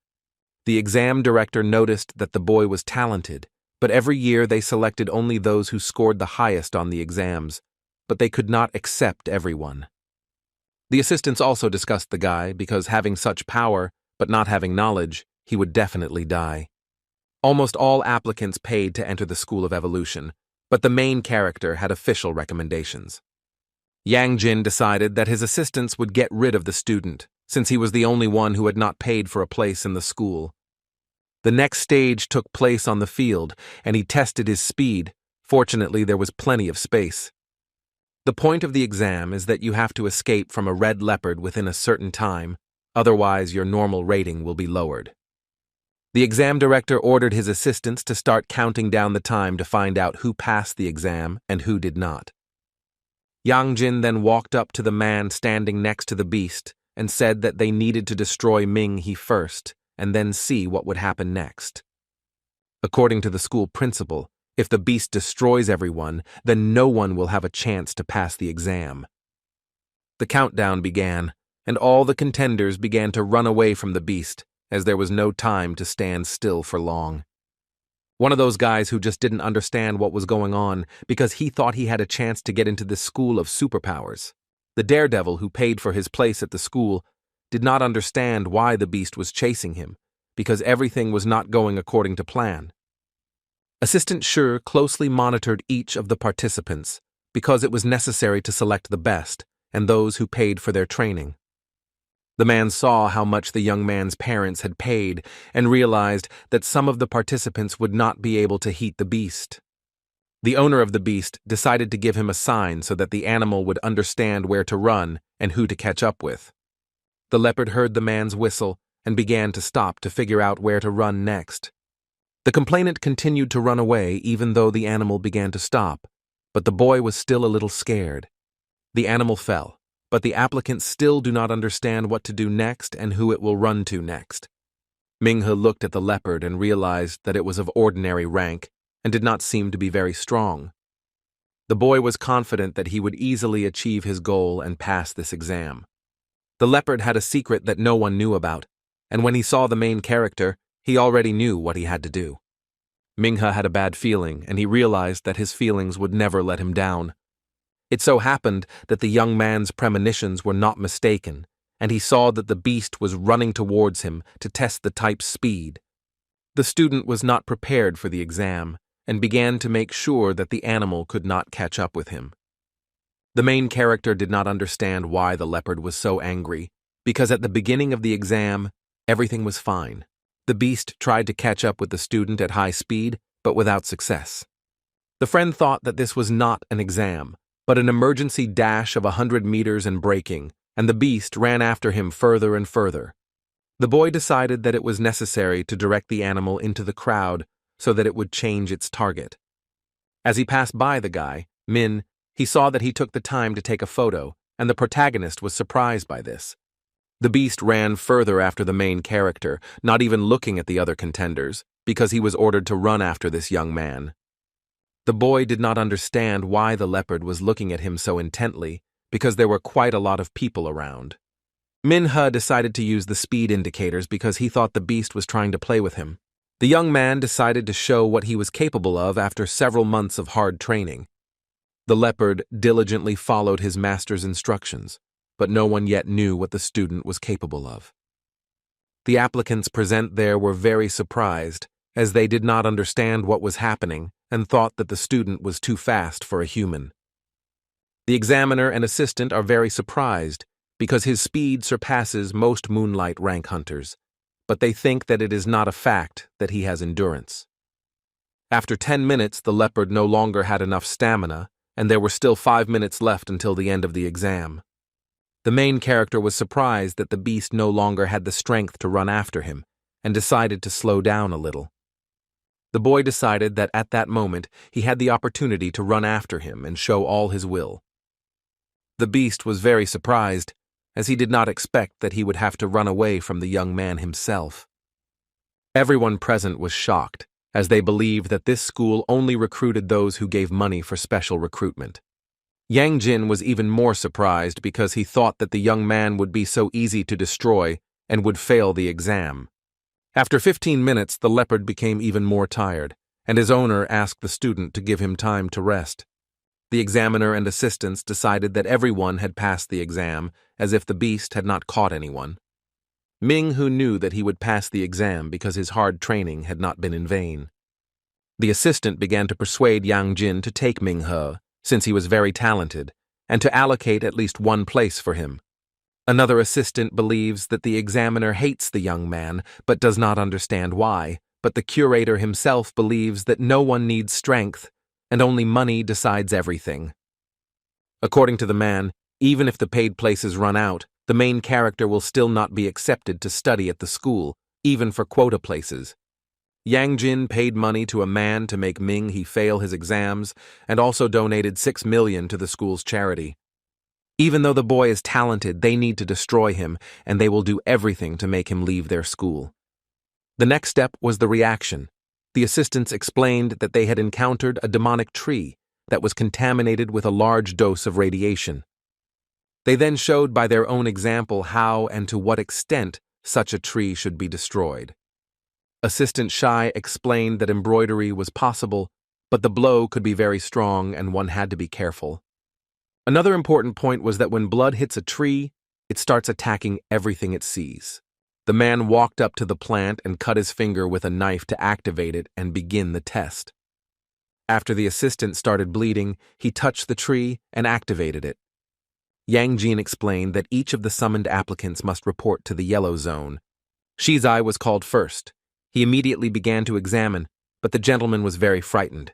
The exam director noticed that the boy was talented, but every year they selected only those who scored the highest on the exams, but they could not accept everyone. The assistants also discussed the guy because having such power, but not having knowledge, he would definitely die. Almost all applicants paid to enter the School of Evolution, but the main character had official recommendations. Yang Jin decided that his assistants would get rid of the student, since he was the only one who had not paid for a place in the school. The next stage took place on the field, and he tested his speed. Fortunately, there was plenty of space. The point of the exam is that you have to escape from a red leopard within a certain time, otherwise your normal rating will be lowered. The exam director ordered his assistants to start counting down the time to find out who passed the exam and who did not. Yang Jin then walked up to the man standing next to the beast and said that they needed to destroy He first and then see what would happen next. According to the school principal, if the beast destroys everyone, then no one will have a chance to pass the exam. The countdown began, and all the contenders began to run away from the beast, as there was no time to stand still for long. One of those guys who just didn't understand what was going on because he thought he had a chance to get into this school of superpowers. The daredevil who paid for his place at the school did not understand why the beast was chasing him, because everything was not going according to plan. Assistant Shu closely monitored each of the participants because it was necessary to select the best and those who paid for their training. The man saw how much the young man's parents had paid and realized that some of the participants would not be able to heat the beast. The owner of the beast decided to give him a sign so that the animal would understand where to run and who to catch up with. The leopard heard the man's whistle and began to stop to figure out where to run next. The complainant continued to run away even though the animal began to stop, but the boy was still a little scared. The animal fell, but the applicants still do not understand what to do next and who it will run to next. Minghe looked at the leopard and realized that it was of ordinary rank and did not seem to be very strong. The boy was confident that he would easily achieve his goal and pass this exam. The leopard had a secret that no one knew about, and when he saw the main character, he already knew what he had to do. Minghe had a bad feeling, and he realized that his feelings would never let him down. It so happened that the young man's premonitions were not mistaken, and he saw that the beast was running towards him to test the type's speed. The student was not prepared for the exam, and began to make sure that the animal could not catch up with him. The main character did not understand why the leopard was so angry, because at the beginning of the exam, everything was fine. The beast tried to catch up with the student at high speed, but without success. The friend thought that this was not an exam, but an emergency dash of 100 meters and braking, and the beast ran after him further and further. The boy decided that it was necessary to direct the animal into the crowd so that it would change its target. As he passed by the guy, Min, he saw that he took the time to take a photo, and the protagonist was surprised by this. The beast ran further after the main character, not even looking at the other contenders, because he was ordered to run after this young man. The boy did not understand why the leopard was looking at him so intently, because there were quite a lot of people around. Minhe decided to use the speed indicators because he thought the beast was trying to play with him. The young man decided to show what he was capable of after several months of hard training. The leopard diligently followed his master's instructions, but no one yet knew what the student was capable of. The applicants present there were very surprised, as they did not understand what was happening and thought that the student was too fast for a human. The examiner and assistant are very surprised because his speed surpasses most moonlight rank hunters, but they think that it is not a fact that he has endurance. After 10 minutes, the leopard no longer had enough stamina, and there were still 5 minutes left until the end of the exam. The main character was surprised that the beast no longer had the strength to run after him, and decided to slow down a little. The boy decided that at that moment he had the opportunity to run after him and show all his will. The beast was very surprised, as he did not expect that he would have to run away from the young man himself. Everyone present was shocked, as they believed that this school only recruited those who gave money for special recruitment. Yang Jin was even more surprised because he thought that the young man would be so easy to destroy and would fail the exam. After 15 minutes, the leopard became even more tired, and his owner asked the student to give him time to rest. The examiner and assistants decided that everyone had passed the exam, as if the beast had not caught anyone. Ming, who knew that he would pass the exam because his hard training had not been in vain. The assistant began to persuade Yang Jin to take Minghe, since he was very talented, and to allocate at least one place for him. Another assistant believes that the examiner hates the young man, but does not understand why, but the curator himself believes that no one needs strength, and only money decides everything. According to the man, even if the paid places run out, the main character will still not be accepted to study at the school, even for quota places. Yang Jin paid money to a man to make Minghe fail his exams and also donated 6 million to the school's charity. Even though the boy is talented, they need to destroy him, and they will do everything to make him leave their school. The next step was the reaction. The assistants explained that they had encountered a demonic tree that was contaminated with a large dose of radiation. They then showed by their own example how and to what extent such a tree should be destroyed. Assistant Shai explained that embroidery was possible, but the blow could be very strong and one had to be careful. Another important point was that when blood hits a tree, it starts attacking everything it sees. The man walked up to the plant and cut his finger with a knife to activate it and begin the test. After the assistant started bleeding, he touched the tree and activated it. Yang Jin explained that each of the summoned applicants must report to the yellow zone. Shizai was called first. He immediately began to examine, but the gentleman was very frightened.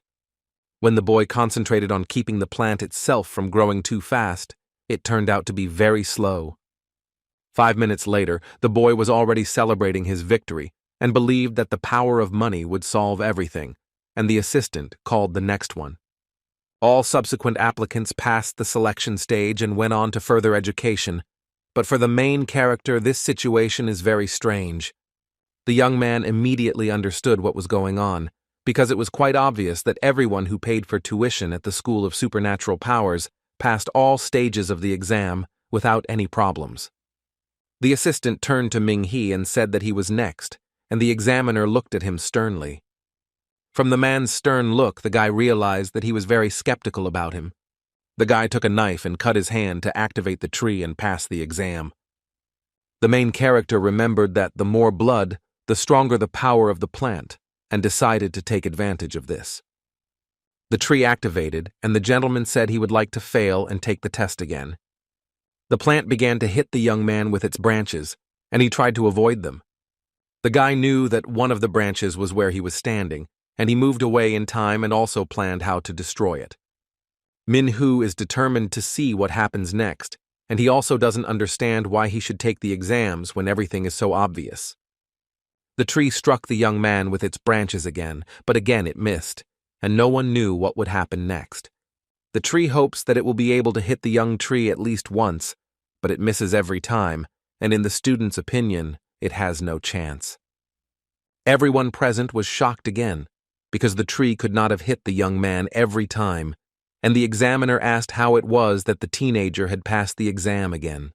When the boy concentrated on keeping the plant itself from growing too fast, it turned out to be very slow. 5 minutes later, the boy was already celebrating his victory and believed that the power of money would solve everything, and the assistant called the next one. All subsequent applicants passed the selection stage and went on to further education, but for the main character, this situation is very strange. The young man immediately understood what was going on, because it was quite obvious that everyone who paid for tuition at the School of Supernatural Powers passed all stages of the exam without any problems. The assistant turned to Ming-He and said that he was next, and the examiner looked at him sternly. From the man's stern look, the guy realized that he was very skeptical about him. The guy took a knife and cut his hand to activate the tree and pass the exam. The main character remembered that the more blood, the stronger the power of the plant, and decided to take advantage of this. The tree activated, and the gentleman said he would like to fail and take the test again. The plant began to hit the young man with its branches, and he tried to avoid them. The guy knew that one of the branches was where he was standing, and he moved away in time and also planned how to destroy it. Min-Hu is determined to see what happens next, and he also doesn't understand why he should take the exams when everything is so obvious. The tree struck the young man with its branches again, but again it missed, and no one knew what would happen next. The tree hopes that it will be able to hit the young tree at least once, but it misses every time, and in the student's opinion, it has no chance. Everyone present was shocked again, because the tree could not have hit the young man every time, and the examiner asked how it was that the teenager had passed the exam again.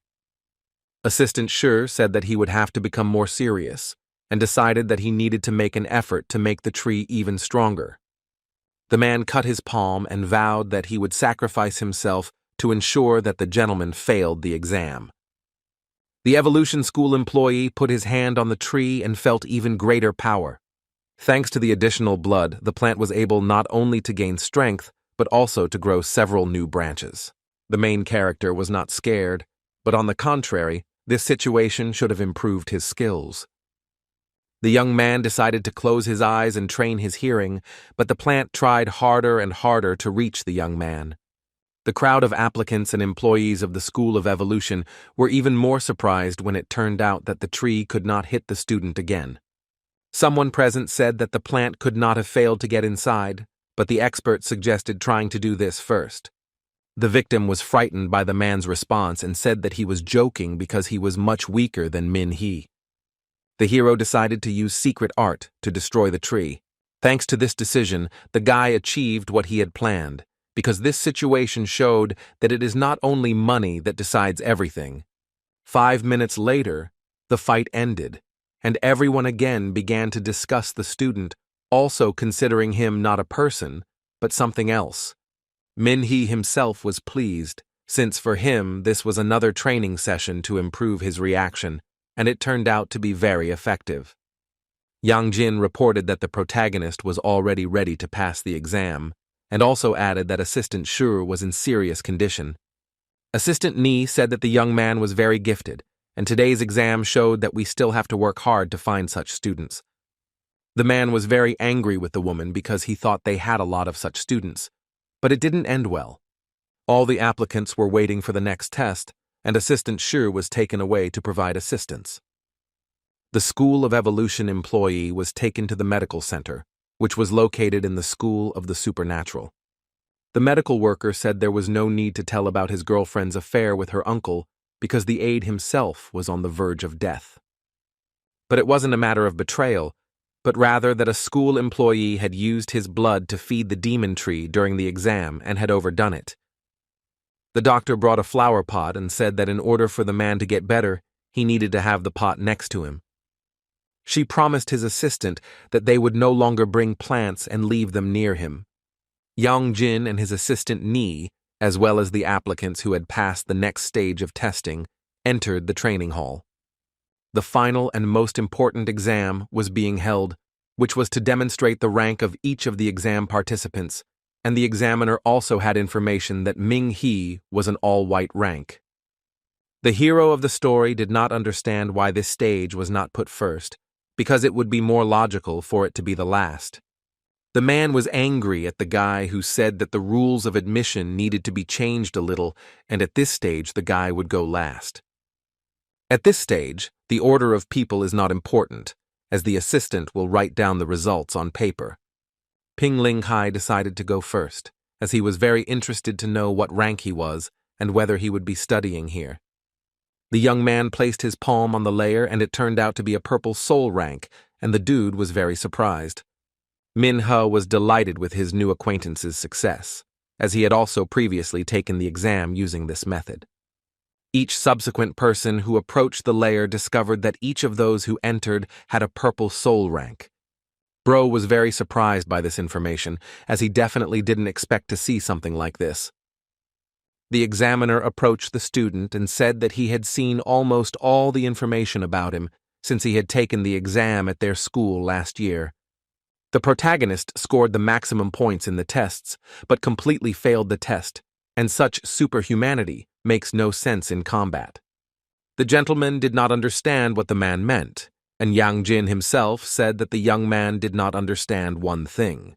Assistant Shi said that he would have to become more serious, and decided that he needed to make an effort to make the tree even stronger. The man cut his palm and vowed that he would sacrifice himself to ensure that the gentleman failed the exam. The Evolution School employee put his hand on the tree and felt even greater power. Thanks to the additional blood, the plant was able not only to gain strength, but also to grow several new branches. The main character was not scared, but on the contrary, this situation should have improved his skills. The young man decided to close his eyes and train his hearing, but the plant tried harder and harder to reach the young man. The crowd of applicants and employees of the School of Evolution were even more surprised when it turned out that the tree could not hit the student again. Someone present said that the plant could not have failed to get inside, but the expert suggested trying to do this first. The victim was frightened by the man's response and said that he was joking because he was much weaker than Min-He. The hero decided to use secret art to destroy the tree. Thanks to this decision, the guy achieved what he had planned, because this situation showed that it is not only money that decides everything. 5 minutes later, the fight ended, and everyone again began to discuss the student, also considering him not a person, but something else. Min-He himself was pleased, since for him this was another training session to improve his reaction, and it turned out to be very effective. Yang Jin reported that the protagonist was already ready to pass the exam, and also added that Assistant Shi was in serious condition. Assistant Ni said that the young man was very gifted, and today's exam showed that we still have to work hard to find such students. The man was very angry with the woman because he thought they had a lot of such students, but it didn't end well. All the applicants were waiting for the next test, and Assistant Shi was taken away to provide assistance. The School of Evolution employee was taken to the medical center, which was located in the School of the Supernatural. The medical worker said there was no need to tell about his girlfriend's affair with her uncle because the aide himself was on the verge of death. But it wasn't a matter of betrayal, but rather that a school employee had used his blood to feed the demon tree during the exam and had overdone it. The doctor brought a flower pot and said that in order for the man to get better, he needed to have the pot next to him. She promised his assistant that they would no longer bring plants and leave them near him. Yang Jin and his assistant Ni, as well as the applicants who had passed the next stage of testing, entered the training hall. The final and most important exam was being held, which was to demonstrate the rank of each of the exam participants, and the examiner also had information that Ming-He was an all-white rank. The hero of the story did not understand why this stage was not put first, because it would be more logical for it to be the last. The man was angry at the guy who said that the rules of admission needed to be changed a little, and at this stage the guy would go last. At this stage, the order of people is not important, as the assistant will write down the results on paper. Ping Ling Hai decided to go first, as he was very interested to know what rank he was and whether he would be studying here. The young man placed his palm on the layer and it turned out to be a purple soul rank, and the dude was very surprised. Minha was delighted with his new acquaintance's success, as he had also previously taken the exam using this method. Each subsequent person who approached the layer discovered that each of those who entered had a purple soul rank. Bro was very surprised by this information, as he definitely didn't expect to see something like this. The examiner approached the student and said that he had seen almost all the information about him since he had taken the exam at their school last year. The protagonist scored the maximum points in the tests, but completely failed the test, and such superhumanity makes no sense in combat. The gentleman did not understand what the man meant, and Yang Jin himself said that the young man did not understand one thing.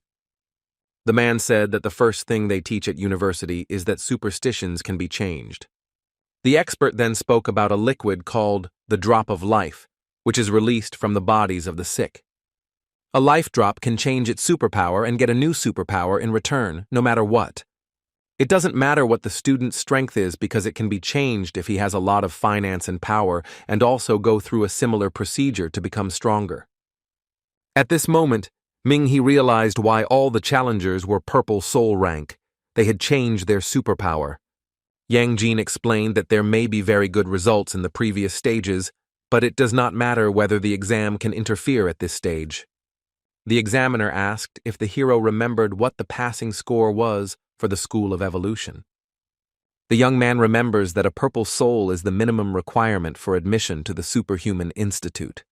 The man said that the first thing they teach at university is that superstitions can be changed. The expert then spoke about a liquid called the drop of life, which is released from the bodies of the sick. A life drop can change its superpower and get a new superpower in return, no matter what. It doesn't matter what the student's strength is because it can be changed if he has a lot of finance and power and also go through a similar procedure to become stronger. At this moment, Ming-He realized why all the challengers were purple soul rank. They had changed their superpower. Yang Jin explained that there may be very good results in the previous stages, but it does not matter whether the exam can interfere at this stage. The examiner asked if the hero remembered what the passing score was for the School of Evolution. The young man remembers that a purple soul is the minimum requirement for admission to the Superhuman Institute.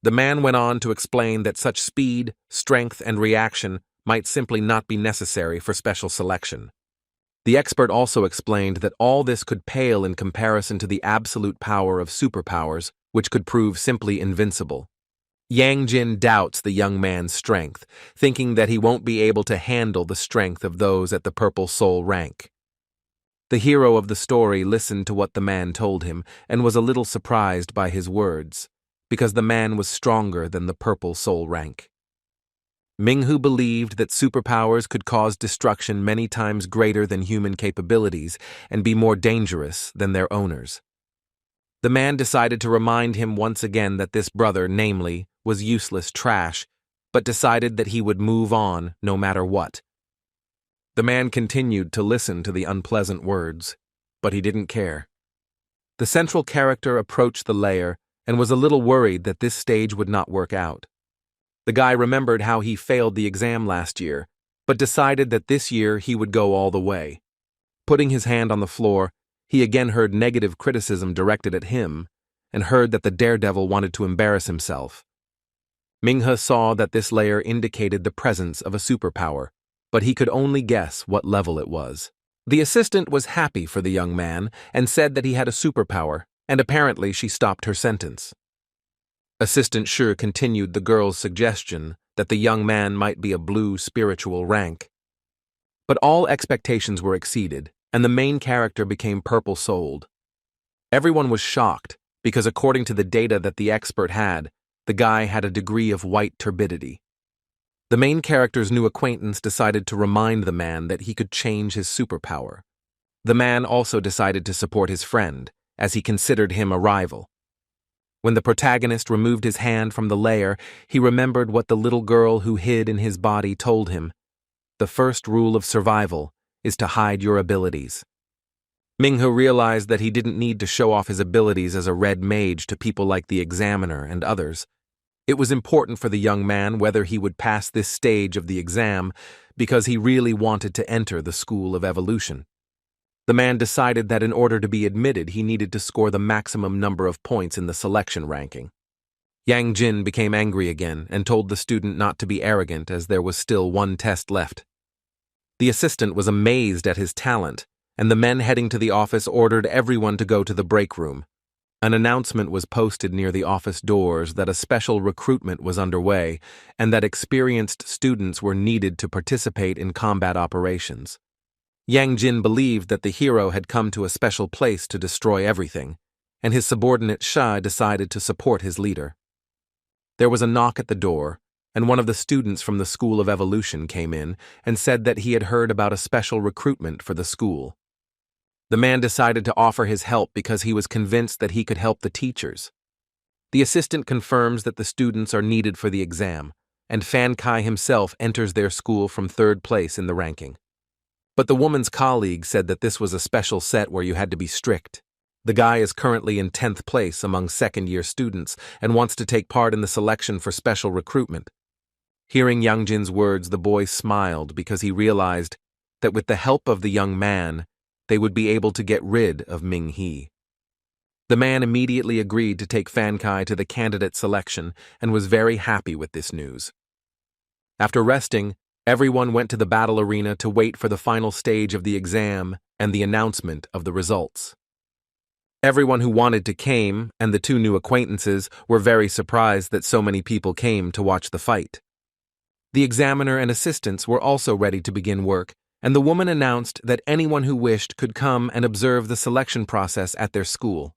The man went on to explain that such speed, strength, and reaction might simply not be necessary for special selection. The expert also explained that all this could pale in comparison to the absolute power of superpowers, which could prove simply invincible. Yang Jin doubts the young man's strength, thinking that he won't be able to handle the strength of those at the purple soul rank. The hero of the story listened to what the man told him and was a little surprised by his words, because the man was stronger than the purple soul rank. Ming-Hu believed that superpowers could cause destruction many times greater than human capabilities and be more dangerous than their owners. The man decided to remind him once again that this brother, namely, was useless trash, but decided that he would move on no matter what. The man continued to listen to the unpleasant words, but he didn't care. The central character approached the layer and was a little worried that this stage would not work out. The guy remembered how he failed the exam last year, but decided that this year he would go all the way. Putting his hand on the floor, he again heard negative criticism directed at him, and heard that the daredevil wanted to embarrass himself. Ming-He saw that this layer indicated the presence of a superpower, but he could only guess what level it was. The assistant was happy for the young man and said that he had a superpower, and apparently she stopped her sentence. Assistant Shi continued the girl's suggestion that the young man might be a blue spiritual rank. But all expectations were exceeded, and the main character became purple-souled. Everyone was shocked, because according to the data that the expert had, the guy had a degree of white turbidity. The main character's new acquaintance decided to remind the man that he could change his superpower. The man also decided to support his friend, as he considered him a rival. When the protagonist removed his hand from the layer, he remembered what the little girl who hid in his body told him. The first rule of survival is to hide your abilities. Ming-Hu realized that he didn't need to show off his abilities as a red mage to people like the examiner and others. It was important for the young man whether he would pass this stage of the exam because he really wanted to enter the School of Evolution. The man decided that in order to be admitted, he needed to score the maximum number of points in the selection ranking. Yang Jin became angry again and told the student not to be arrogant as there was still one test left. The assistant was amazed at his talent, and the men heading to the office ordered everyone to go to the break room. An announcement was posted near the office doors that a special recruitment was underway and that experienced students were needed to participate in combat operations. Yang Jin believed that the hero had come to a special place to destroy everything, and his subordinate Sha decided to support his leader. There was a knock at the door, and one of the students from the School of Evolution came in and said that he had heard about a special recruitment for the school. The man decided to offer his help because he was convinced that he could help the teachers. The assistant confirms that the students are needed for the exam, and Fan Kai himself enters their school from third place in the ranking. But the woman's colleague said that this was a special set where you had to be strict. The guy is currently in 10th place among second-year students and wants to take part in the selection for special recruitment. Hearing Youngjin's words, the boy smiled because he realized that with the help of the young man, they would be able to get rid of Ming He. The man immediately agreed to take Fan Kai to the candidate selection and was very happy with this news. After resting, everyone went to the battle arena to wait for the final stage of the exam and the announcement of the results. Everyone who wanted to came, and the two new acquaintances were very surprised that so many people came to watch the fight. The examiner and assistants were also ready to begin work, and the woman announced that anyone who wished could come and observe the selection process at their school.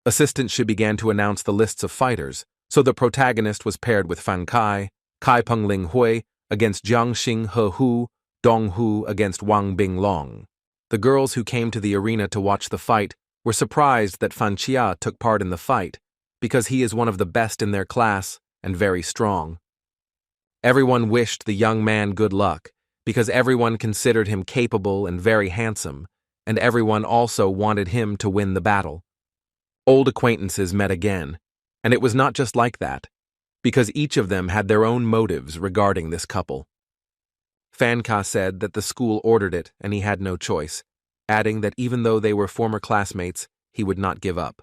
Assistants began to announce the lists of fighters, so the protagonist was paired with Fan Kai, Kai Pengling Hui against Jiang Xing He Hu, Dong Hu against Wang Bing Long. The girls who came to the arena to watch the fight were surprised that Fan Chia took part in the fight, because he is one of the best in their class and very strong. Everyone wished the young man good luck, because everyone considered him capable and very handsome, and everyone also wanted him to win the battle. Old acquaintances met again, and it was not just like that, because each of them had their own motives regarding this couple. Fan Kai said that the school ordered it and he had no choice, adding that even though they were former classmates, he would not give up.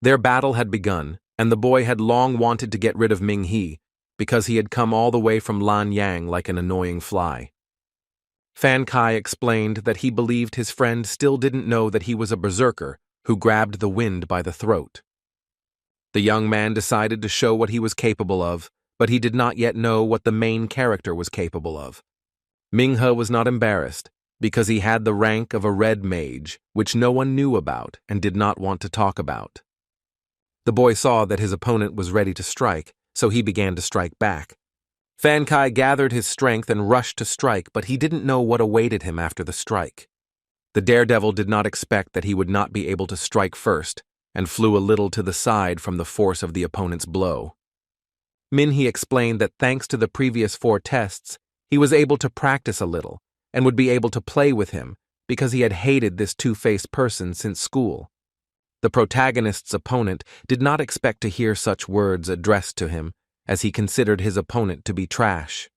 Their battle had begun, and the boy had long wanted to get rid of Ming He, because he had come all the way from Lanyang like an annoying fly. Fan Kai explained that he believed his friend still didn't know that he was a berserker who grabbed the wind by the throat. The young man decided to show what he was capable of, but he did not yet know what the main character was capable of. Ming He was not embarrassed, because he had the rank of a red mage, which no one knew about and did not want to talk about. The boy saw that his opponent was ready to strike, so he began to strike back. Fan Kai gathered his strength and rushed to strike, but he didn't know what awaited him after the strike. The daredevil did not expect that he would not be able to strike first, and flew a little to the side from the force of the opponent's blow. Min He explained that thanks to the previous 4 tests, he was able to practice a little, and would be able to play with him, because he had hated this two-faced person since school. The protagonist's opponent did not expect to hear such words addressed to him, as he considered his opponent to be trash.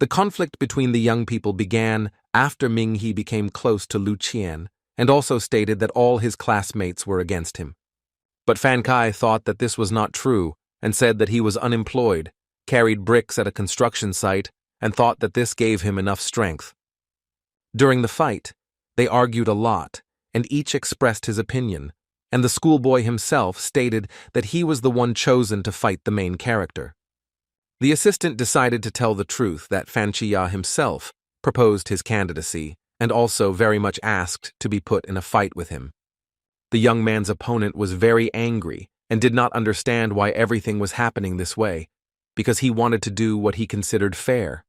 The conflict between the young people began after Ming He became close to Lu Qian, and also stated that all his classmates were against him. But Fan Kai thought that this was not true, and said that he was unemployed, carried bricks at a construction site, and thought that this gave him enough strength. During the fight, they argued a lot, and each expressed his opinion, and the schoolboy himself stated that he was the one chosen to fight the main character. The assistant decided to tell the truth that Fan Chia himself proposed his candidacy and also very much asked to be put in a fight with him. The young man's opponent was very angry and did not understand why everything was happening this way, because he wanted to do what he considered fair.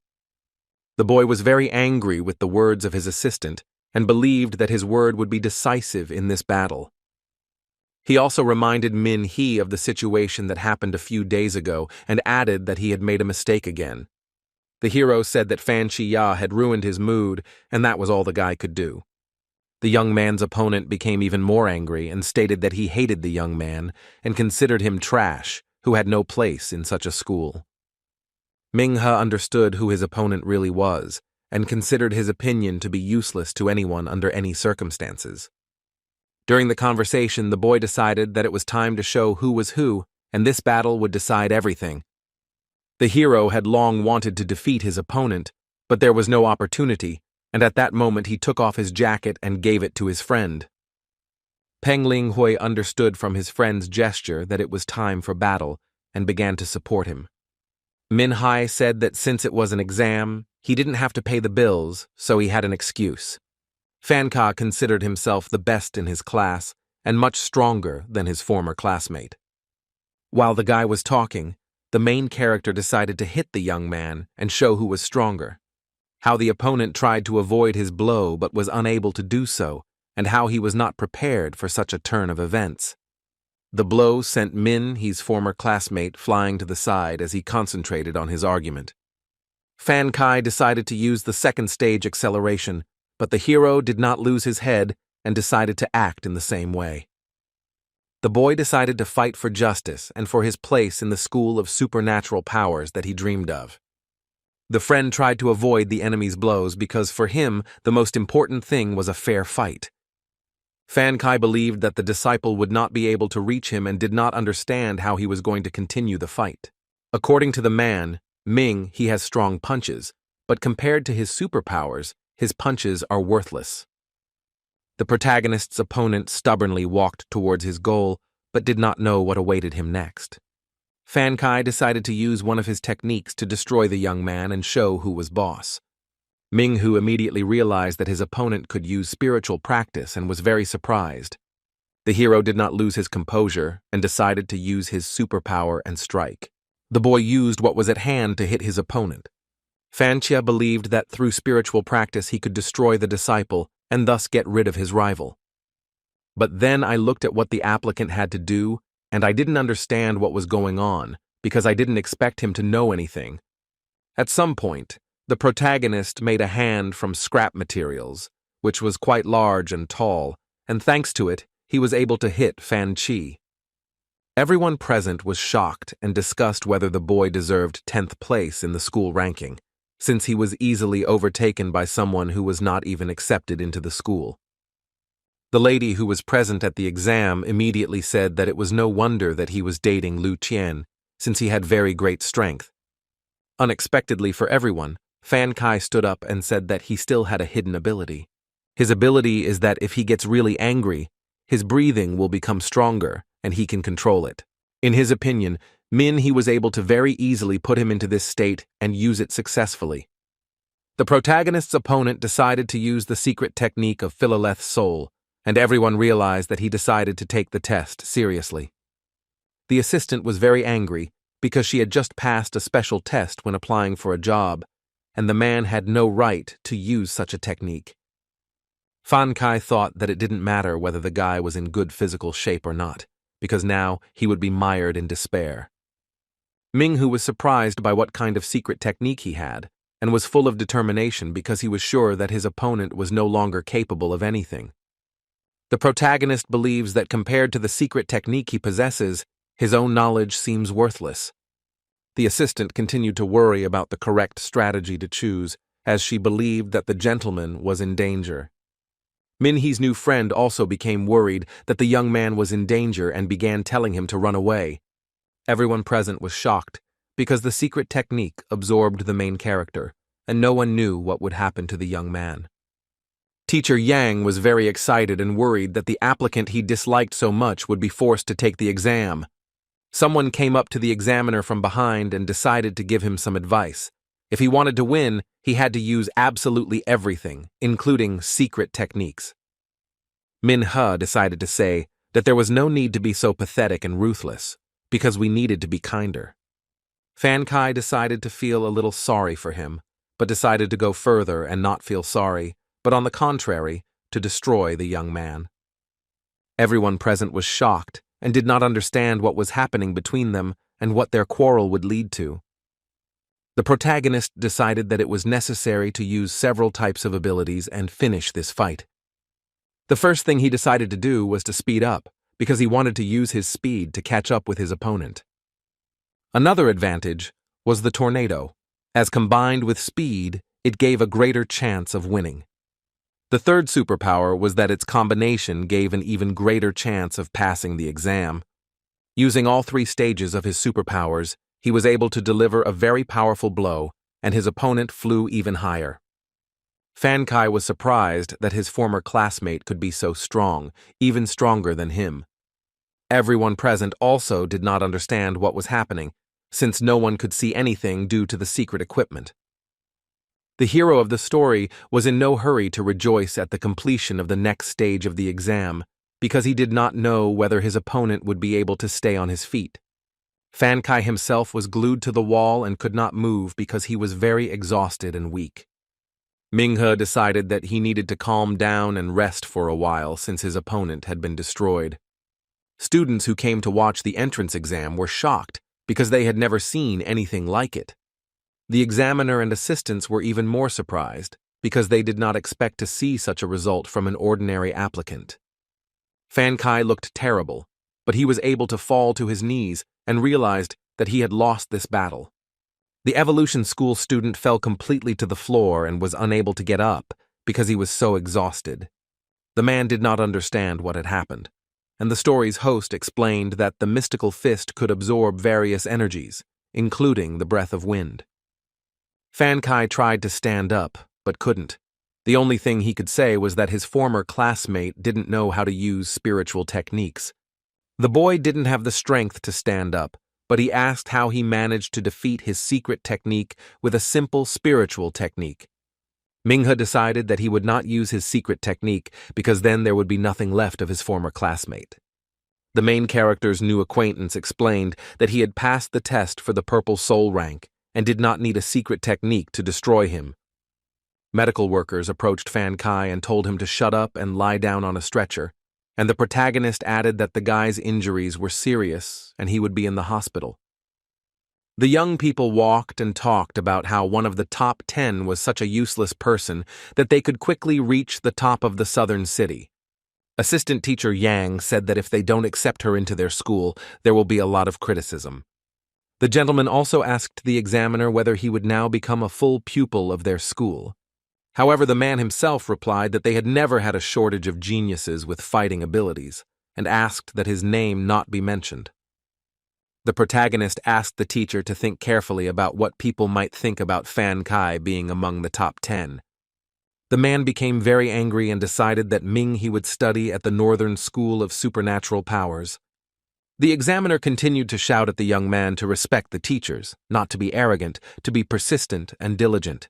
The boy was very angry with the words of his assistant and believed that his word would be decisive in this battle. He also reminded Min He of the situation that happened a few days ago and added that he had made a mistake again. The hero said that Fan Chia had ruined his mood, and that was all the guy could do. The young man's opponent became even more angry and stated that he hated the young man and considered him trash, who had no place in such a school. Ming He understood who his opponent really was and considered his opinion to be useless to anyone under any circumstances. During the conversation, the boy decided that it was time to show who was who, and this battle would decide everything. The hero had long wanted to defeat his opponent, but there was no opportunity, and at that moment he took off his jacket and gave it to his friend. Peng Ling Hui understood from his friend's gesture that it was time for battle and began to support him. Min Hai said that since it was an exam, he didn't have to pay the bills, so he had an excuse. Fan Kai considered himself the best in his class and much stronger than his former classmate. While the guy was talking, the main character decided to hit the young man and show who was stronger. How the opponent tried to avoid his blow but was unable to do so, and how he was not prepared for such a turn of events. The blow sent Min, his former classmate, flying to the side as he concentrated on his argument. Fan Kai decided to use the second stage acceleration, but the hero did not lose his head and decided to act in the same way. The boy decided to fight for justice and for his place in the school of supernatural powers that he dreamed of. The friend tried to avoid the enemy's blows because for him the most important thing was a fair fight. Fan Kai believed that the disciple would not be able to reach him and did not understand how he was going to continue the fight. According to the man, Ming, he has strong punches, but compared to his superpowers, his punches are worthless. The protagonist's opponent stubbornly walked towards his goal, but did not know what awaited him next. Fan Kai decided to use one of his techniques to destroy the young man and show who was boss. Ming Hu immediately realized that his opponent could use spiritual practice and was very surprised. The hero did not lose his composure and decided to use his superpower and strike. The boy used what was at hand to hit his opponent. Fan Chia believed that through spiritual practice he could destroy the disciple and thus get rid of his rival. But then I looked at what the applicant had to do, and I didn't understand what was going on because I didn't expect him to know anything. At some point, the protagonist made a hand from scrap materials, which was quite large and tall, and thanks to it, he was able to hit Fan Chi. Everyone present was shocked and discussed whether the boy deserved 10th place in the school ranking, since he was easily overtaken by someone who was not even accepted into the school. The lady who was present at the exam immediately said that it was no wonder that he was dating Lu Qian, since he had very great strength. Unexpectedly for everyone, Fan Kai stood up and said that he still had a hidden ability. His ability is that if he gets really angry, his breathing will become stronger and he can control it. In his opinion, Min he was able to very easily put him into this state and use it successfully. The protagonist's opponent decided to use the secret technique of Philoleth's soul, and everyone realized that he decided to take the test seriously. The assistant was very angry because she had just passed a special test when applying for a job, and the man had no right to use such a technique. Fan Kai thought that it didn't matter whether the guy was in good physical shape or not, because now he would be mired in despair. Ming Hu was surprised by what kind of secret technique he had, and was full of determination because he was sure that his opponent was no longer capable of anything. The protagonist believes that compared to the secret technique he possesses, his own knowledge seems worthless. The assistant continued to worry about the correct strategy to choose, as she believed that the gentleman was in danger. Min He's new friend also became worried that the young man was in danger and began telling him to run away. Everyone present was shocked because the secret technique absorbed the main character, and no one knew what would happen to the young man. Teacher Yang was very excited and worried that the applicant he disliked so much would be forced to take the exam. Someone came up to the examiner from behind and decided to give him some advice. If he wanted to win, he had to use absolutely everything, including secret techniques. Min He decided to say that there was no need to be so pathetic and ruthless, because we needed to be kinder. Fan Kai decided to feel a little sorry for him, but decided to go further and not feel sorry, but on the contrary, to destroy the young man. Everyone present was shocked and did not understand what was happening between them and what their quarrel would lead to. The protagonist decided that it was necessary to use several types of abilities and finish this fight. The first thing he decided to do was to speed up, because he wanted to use his speed to catch up with his opponent. Another advantage was the tornado, as combined with speed, it gave a greater chance of winning. The third superpower was that its combination gave an even greater chance of passing the exam. Using all three stages of his superpowers, he was able to deliver a very powerful blow, and his opponent flew even higher. Fan Kai was surprised that his former classmate could be so strong, even stronger than him. Everyone present also did not understand what was happening, since no one could see anything due to the secret equipment. The hero of the story was in no hurry to rejoice at the completion of the next stage of the exam, because he did not know whether his opponent would be able to stay on his feet. Fan Kai himself was glued to the wall and could not move because he was very exhausted and weak. Minghe decided that he needed to calm down and rest for a while since his opponent had been destroyed. Students who came to watch the entrance exam were shocked because they had never seen anything like it. The examiner and assistants were even more surprised because they did not expect to see such a result from an ordinary applicant. Fan Kai looked terrible, but he was able to fall to his knees and realized that he had lost this battle. The evolution school student fell completely to the floor and was unable to get up because he was so exhausted. The man did not understand what had happened, and the story's host explained that the mystical fist could absorb various energies, including the breath of wind. Fan Kai tried to stand up, but couldn't. The only thing he could say was that his former classmate didn't know how to use spiritual techniques. The boy didn't have the strength to stand up, but he asked how he managed to defeat his secret technique with a simple spiritual technique. Minghe decided that he would not use his secret technique because then there would be nothing left of his former classmate. The main character's new acquaintance explained that he had passed the test for the purple soul rank and did not need a secret technique to destroy him. Medical workers approached Fan Kai and told him to shut up and lie down on a stretcher, and the protagonist added that the guy's injuries were serious and he would be in the hospital. The young people walked and talked about how one of the top 10 was such a useless person that they could quickly reach the top of the southern city. Assistant teacher Yang said that if they don't accept her into their school, there will be a lot of criticism. The gentleman also asked the examiner whether he would now become a full pupil of their school. However, the man himself replied that they had never had a shortage of geniuses with fighting abilities, and asked that his name not be mentioned. The protagonist asked the teacher to think carefully about what people might think about Fan Kai being among the top 10. The man became very angry and decided that he would study at the Northern School of Supernatural Powers. The examiner continued to shout at the young man to respect the teachers, not to be arrogant, to be persistent and diligent.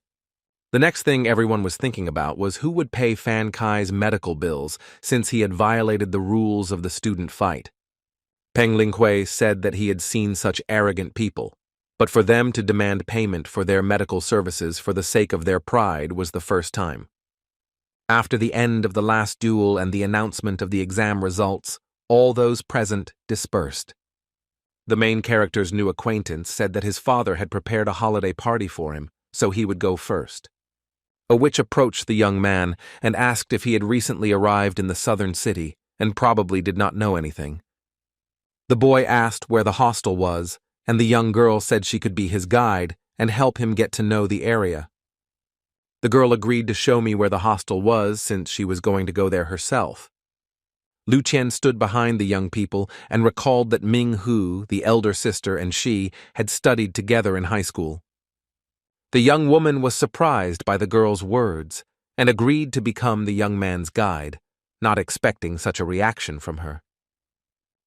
The next thing everyone was thinking about was who would pay Fan Kai's medical bills since he had violated the rules of the student fight. Peng Linghui said that he had seen such arrogant people, but for them to demand payment for their medical services for the sake of their pride was the first time. After the end of the last duel and the announcement of the exam results, all those present dispersed. The main character's new acquaintance said that his father had prepared a holiday party for him, so he would go first. A witch approached the young man and asked if he had recently arrived in the southern city and probably did not know anything. The boy asked where the hostel was, and the young girl said she could be his guide and help him get to know the area. The girl agreed to show me where the hostel was since she was going to go there herself. Lu Qian stood behind the young people and recalled that Ming Hu, the elder sister, and she had studied together in high school. The young woman was surprised by the girl's words and agreed to become the young man's guide, not expecting such a reaction from her.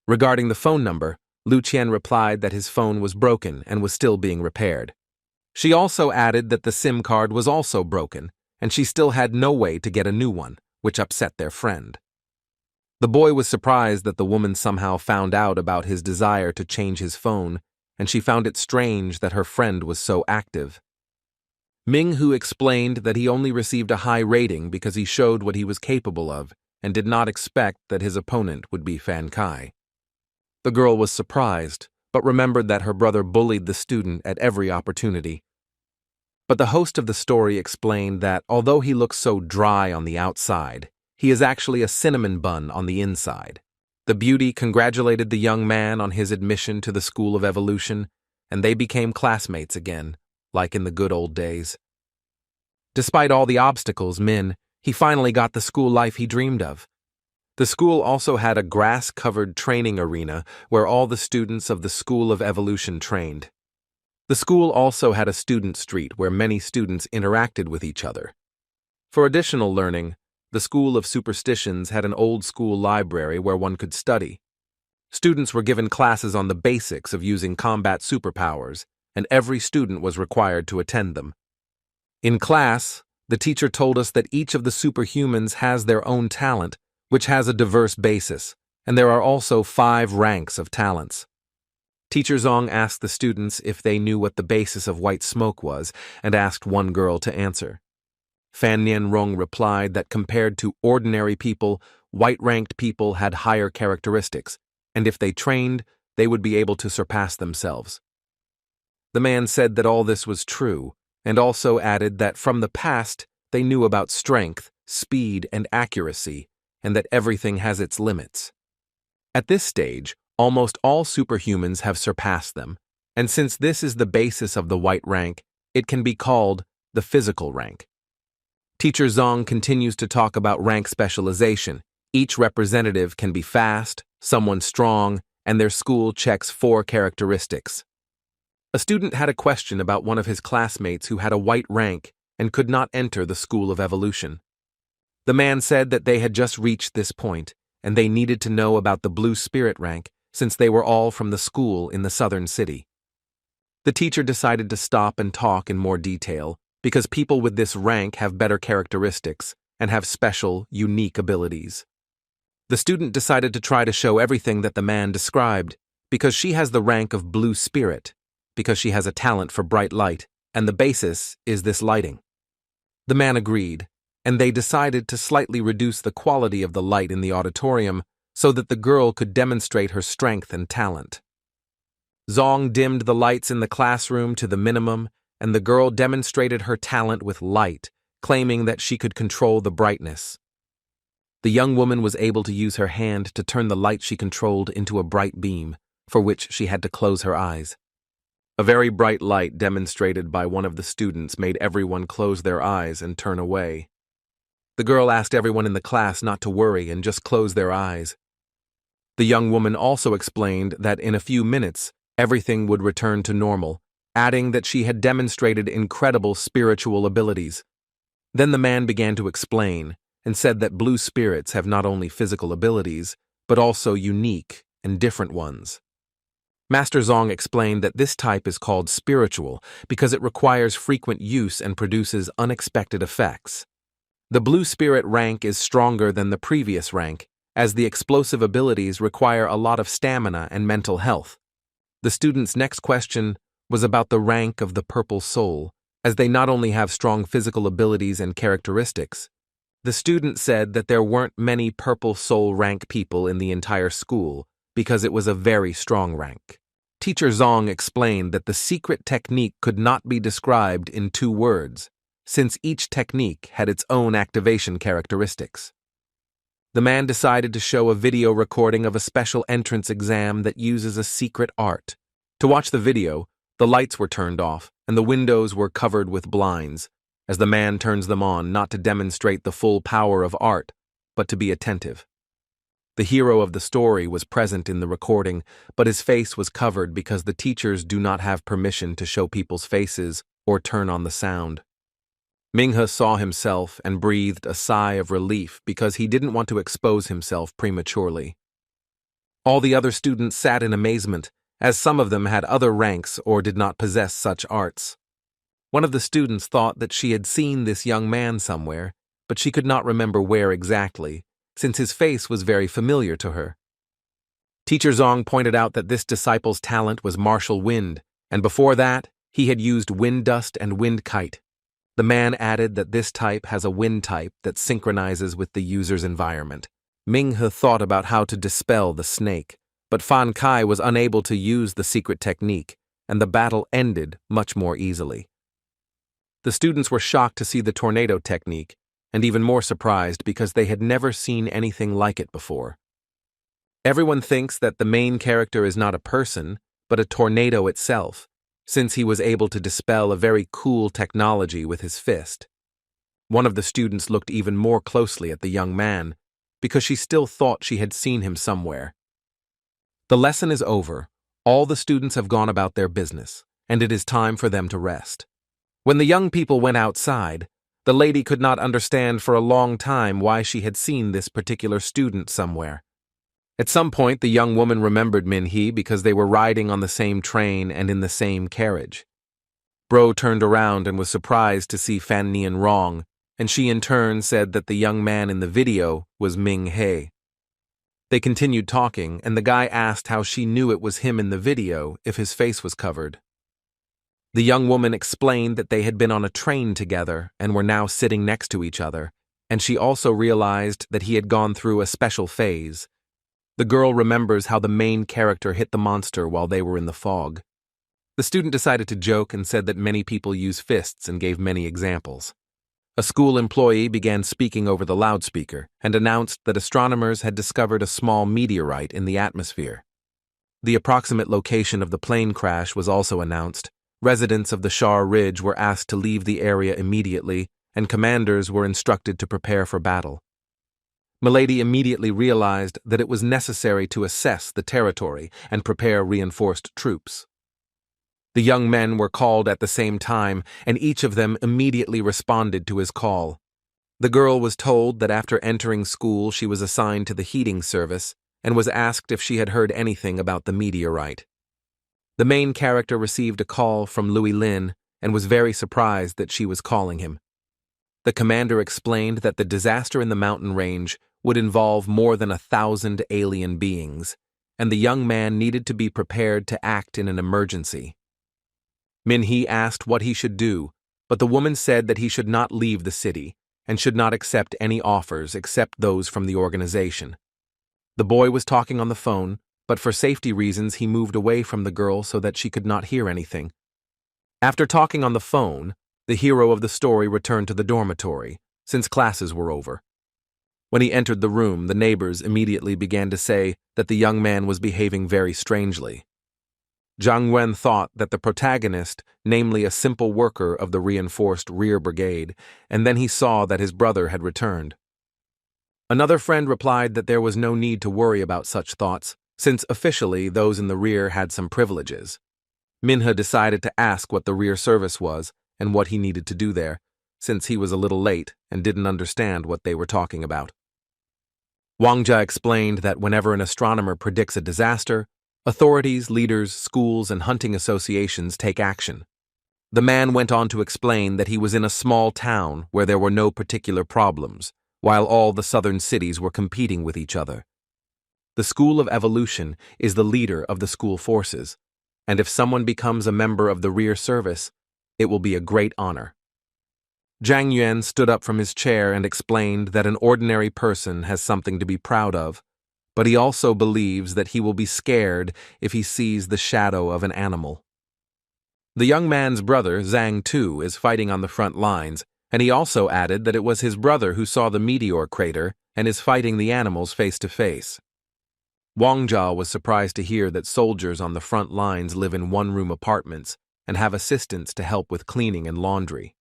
Regarding the phone number, Lu Qian replied that his phone was broken and was still being repaired. She also added that the SIM card was also broken, and she still had no way to get a new one, which upset their friend. The boy was surprised that the woman somehow found out about his desire to change his phone, and she found it strange that her friend was so active. Ming Hu explained that he only received a high rating because he showed what he was capable of and did not expect that his opponent would be Fan Kai. The girl was surprised, but remembered that her brother bullied the student at every opportunity. But the host of the story explained that although he looks so dry on the outside, he is actually a cinnamon bun on the inside. The beauty congratulated the young man on his admission to the School of Evolution, and they became classmates again, like in the good old days. Despite all the obstacles, he finally got the school life he dreamed of. The school also had a grass-covered training arena where all the students of the School of Evolution trained. The school also had a student street where many students interacted with each other. For additional learning, the School of Superstitions had an old-school library where one could study. Students were given classes on the basics of using combat superpowers, and every student was required to attend them. In class, the teacher told us that each of the superhumans has their own talent, which has a diverse basis, and there are also 5 ranks of talents. Teacher Zong asked the students if they knew what the basis of white smoke was, and asked one girl to answer. Fan Nianrong replied that compared to ordinary people, white-ranked people had higher characteristics, and if they trained, they would be able to surpass themselves. The man said that all this was true, and also added that from the past they knew about strength, speed, and accuracy, and that everything has its limits. At this stage, almost all superhumans have surpassed them, and since this is the basis of the white rank, it can be called the physical rank. Teacher Zong continues to talk about rank specialization. Each representative can be fast, someone strong, and their school checks 4 characteristics. A student had a question about one of his classmates who had a white rank and could not enter the School of Evolution. The man said that they had just reached this point, and they needed to know about the blue spirit rank since they were all from the school in the southern city. The teacher decided to stop and talk in more detail because people with this rank have better characteristics and have special, unique abilities. The student decided to try to show everything that the man described because she has the rank of blue spirit, because she has a talent for bright light, and the basis is this lighting. The man agreed, and they decided to slightly reduce the quality of the light in the auditorium so that the girl could demonstrate her strength and talent. Zong dimmed the lights in the classroom to the minimum, and the girl demonstrated her talent with light, claiming that she could control the brightness. The young woman was able to use her hand to turn the light she controlled into a bright beam, for which she had to close her eyes. A very bright light demonstrated by one of the students made everyone close their eyes and turn away. The girl asked everyone in the class not to worry and just close their eyes. The young woman also explained that in a few minutes, everything would return to normal, adding that she had demonstrated incredible spiritual abilities. Then the man began to explain and said that blue spirits have not only physical abilities, but also unique and different ones. Master Zong explained that this type is called spiritual because it requires frequent use and produces unexpected effects. The blue spirit rank is stronger than the previous rank, as the explosive abilities require a lot of stamina and mental health. The student's next question was about the rank of the purple soul, as they not only have strong physical abilities and characteristics. The student said that there weren't many purple soul rank people in the entire school because it was a very strong rank. Teacher Zong explained that the secret technique could not be described in 2 words, since each technique had its own activation characteristics. The man decided to show a video recording of a special entrance exam that uses a secret art. To watch the video, the lights were turned off and the windows were covered with blinds, as the man turns them on not to demonstrate the full power of art, but to be attentive. The hero of the story was present in the recording, but his face was covered because the teachers do not have permission to show people's faces or turn on the sound. Minghe saw himself and breathed a sigh of relief because he didn't want to expose himself prematurely. All the other students sat in amazement, as some of them had other ranks or did not possess such arts. One of the students thought that she had seen this young man somewhere, but she could not remember where exactly, since his face was very familiar to her. Teacher Zong pointed out that this disciple's talent was martial wind, and before that, he had used wind dust and wind kite. The man added that this type has a wind type that synchronizes with the user's environment. Minghe thought about how to dispel the snake, but Fan Kai was unable to use the secret technique, and the battle ended much more easily. The students were shocked to see the tornado technique, and even more surprised because they had never seen anything like it before. Everyone thinks that the main character is not a person, but a tornado itself, since he was able to dispel a very cool technology with his fist. One of the students looked even more closely at the young man, because she still thought she had seen him somewhere. The lesson is over, all the students have gone about their business, and it is time for them to rest. When the young people went outside, the lady could not understand for a long time why she had seen this particular student somewhere. At some point, the young woman remembered Minhee because they were riding on the same train and in the same carriage. Bro turned around and was surprised to see Fan Nianrong, and she in turn said that the young man in the video was Ming He. They continued talking, and the guy asked how she knew it was him in the video if his face was covered. The young woman explained that they had been on a train together and were now sitting next to each other, and she also realized that he had gone through a special phase. The girl remembers how the main character hit the monster while they were in the fog. The student decided to joke and said that many people use fists and gave many examples. A school employee began speaking over the loudspeaker and announced that astronomers had discovered a small meteorite in the atmosphere. The approximate location of the plane crash was also announced. Residents of the Shar Ridge were asked to leave the area immediately, and commanders were instructed to prepare for battle. Milady immediately realized that it was necessary to assess the territory and prepare reinforced troops. The young men were called at the same time, and each of them immediately responded to his call. The girl was told that after entering school she was assigned to the heating service and was asked if she had heard anything about the meteorite. The main character received a call from Louis Lin and was very surprised that she was calling him. The commander explained that the disaster in the mountain range would involve more than 1,000 alien beings, and the young man needed to be prepared to act in an emergency. Min-hee asked what he should do, but the woman said that he should not leave the city and should not accept any offers except those from the organization. The boy was talking on the phone, but for safety reasons he moved away from the girl so that she could not hear anything. After talking on the phone, the hero of the story returned to the dormitory, since classes were over. When he entered the room, the neighbors immediately began to say that the young man was behaving very strangely. Zhang Yuan thought that the protagonist, namely a simple worker of the reinforced rear brigade, and then he saw that his brother had returned. Another friend replied that there was no need to worry about such thoughts, since officially those in the rear had some privileges. Minhe decided to ask what the rear service was and what he needed to do there, since he was a little late and didn't understand what they were talking about. Wangjia explained that whenever an astronomer predicts a disaster, authorities, leaders, schools, and hunting associations take action. The man went on to explain that he was in a small town where there were no particular problems, while all the southern cities were competing with each other. The School of Evolution is the leader of the school forces, and if someone becomes a member of the rear service, it will be a great honor. Zhang Yuan stood up from his chair and explained that an ordinary person has something to be proud of, but he also believes that he will be scared if he sees the shadow of an animal. The young man's brother, Zhang too, is fighting on the front lines, and he also added that it was his brother who saw the meteor crater and is fighting the animals face to face. Wangjia was surprised to hear that soldiers on the front lines live in one-room apartments and have assistants to help with cleaning and laundry.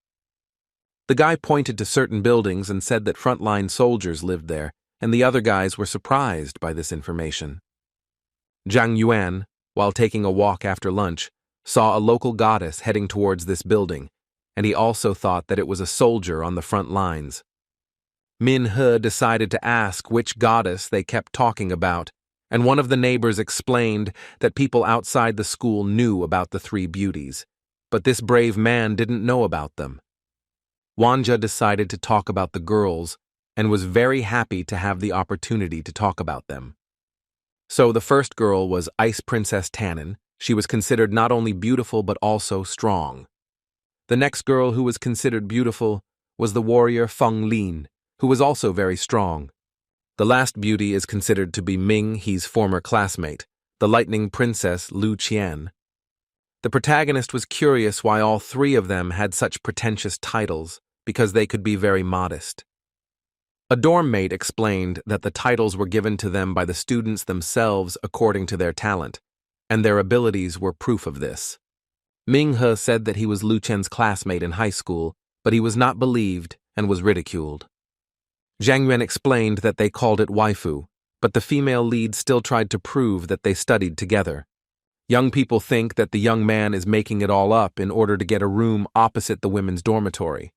The guy pointed to certain buildings and said that frontline soldiers lived there, and the other guys were surprised by this information. Zhang Yuan, while taking a walk after lunch, saw a local goddess heading towards this building, and he also thought that it was a soldier on the front lines. Min-he decided to ask which goddess they kept talking about, and one of the neighbors explained that people outside the school knew about the three beauties, but this brave man didn't know about them. Wangjia decided to talk about the girls and was very happy to have the opportunity to talk about them. So the first girl was Ice Princess Tannen. She was considered not only beautiful but also strong. The next girl who was considered beautiful was the warrior Feng Lin, who was also very strong. The last beauty is considered to be Ming He's former classmate, the lightning princess Lu Qian. The protagonist was curious why all three of them had such pretentious titles, because they could be very modest. A dorm mate explained that the titles were given to them by the students themselves according to their talent, and their abilities were proof of this. Ming-he said that he was Lu Qian's classmate in high school, but he was not believed and was ridiculed. Zhang Yuan explained that they called it waifu, but the female lead still tried to prove that they studied together. Young people think that the young man is making it all up in order to get a room opposite the women's dormitory.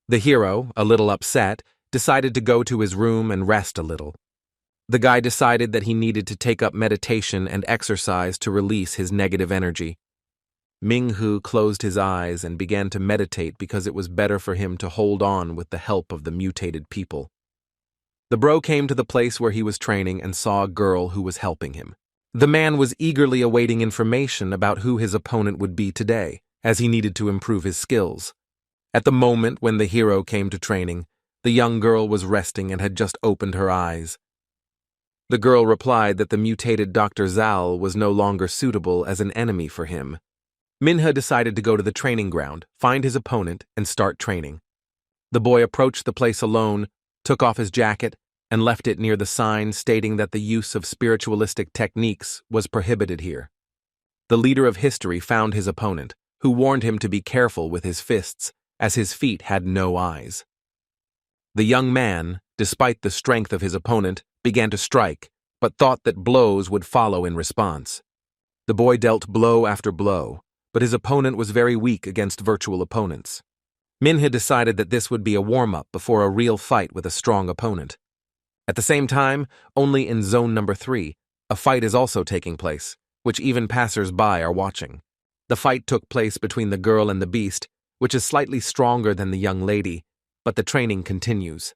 The hero, a little upset, decided to go to his room and rest a little. The guy decided that he needed to take up meditation and exercise to release his negative energy. Ming-hu closed his eyes and began to meditate because it was better for him to hold on with the help of the mutated people. The bro came to the place where he was training and saw a girl who was helping him. The man was eagerly awaiting information about who his opponent would be today, as he needed to improve his skills. At the moment when the hero came to training, the young girl was resting and had just opened her eyes. The girl replied that the mutated Dr. Zal was no longer suitable as an enemy for him. Minha decided to go to the training ground, find his opponent, and start training. The boy approached the place alone, took off his jacket, and left it near the sign stating that the use of spiritualistic techniques was prohibited here. The leader of history found his opponent, who warned him to be careful with his fists, as his feet had no eyes. The young man, despite the strength of his opponent, began to strike, but thought that blows would follow in response. The boy dealt blow after blow, but his opponent was very weak against virtual opponents. Minha decided that this would be a warm-up before a real fight with a strong opponent. At the same time, only in zone number 3, a fight is also taking place, which even passers-by are watching. The fight took place between the girl and the beast, which is slightly stronger than the young lady, but the training continues.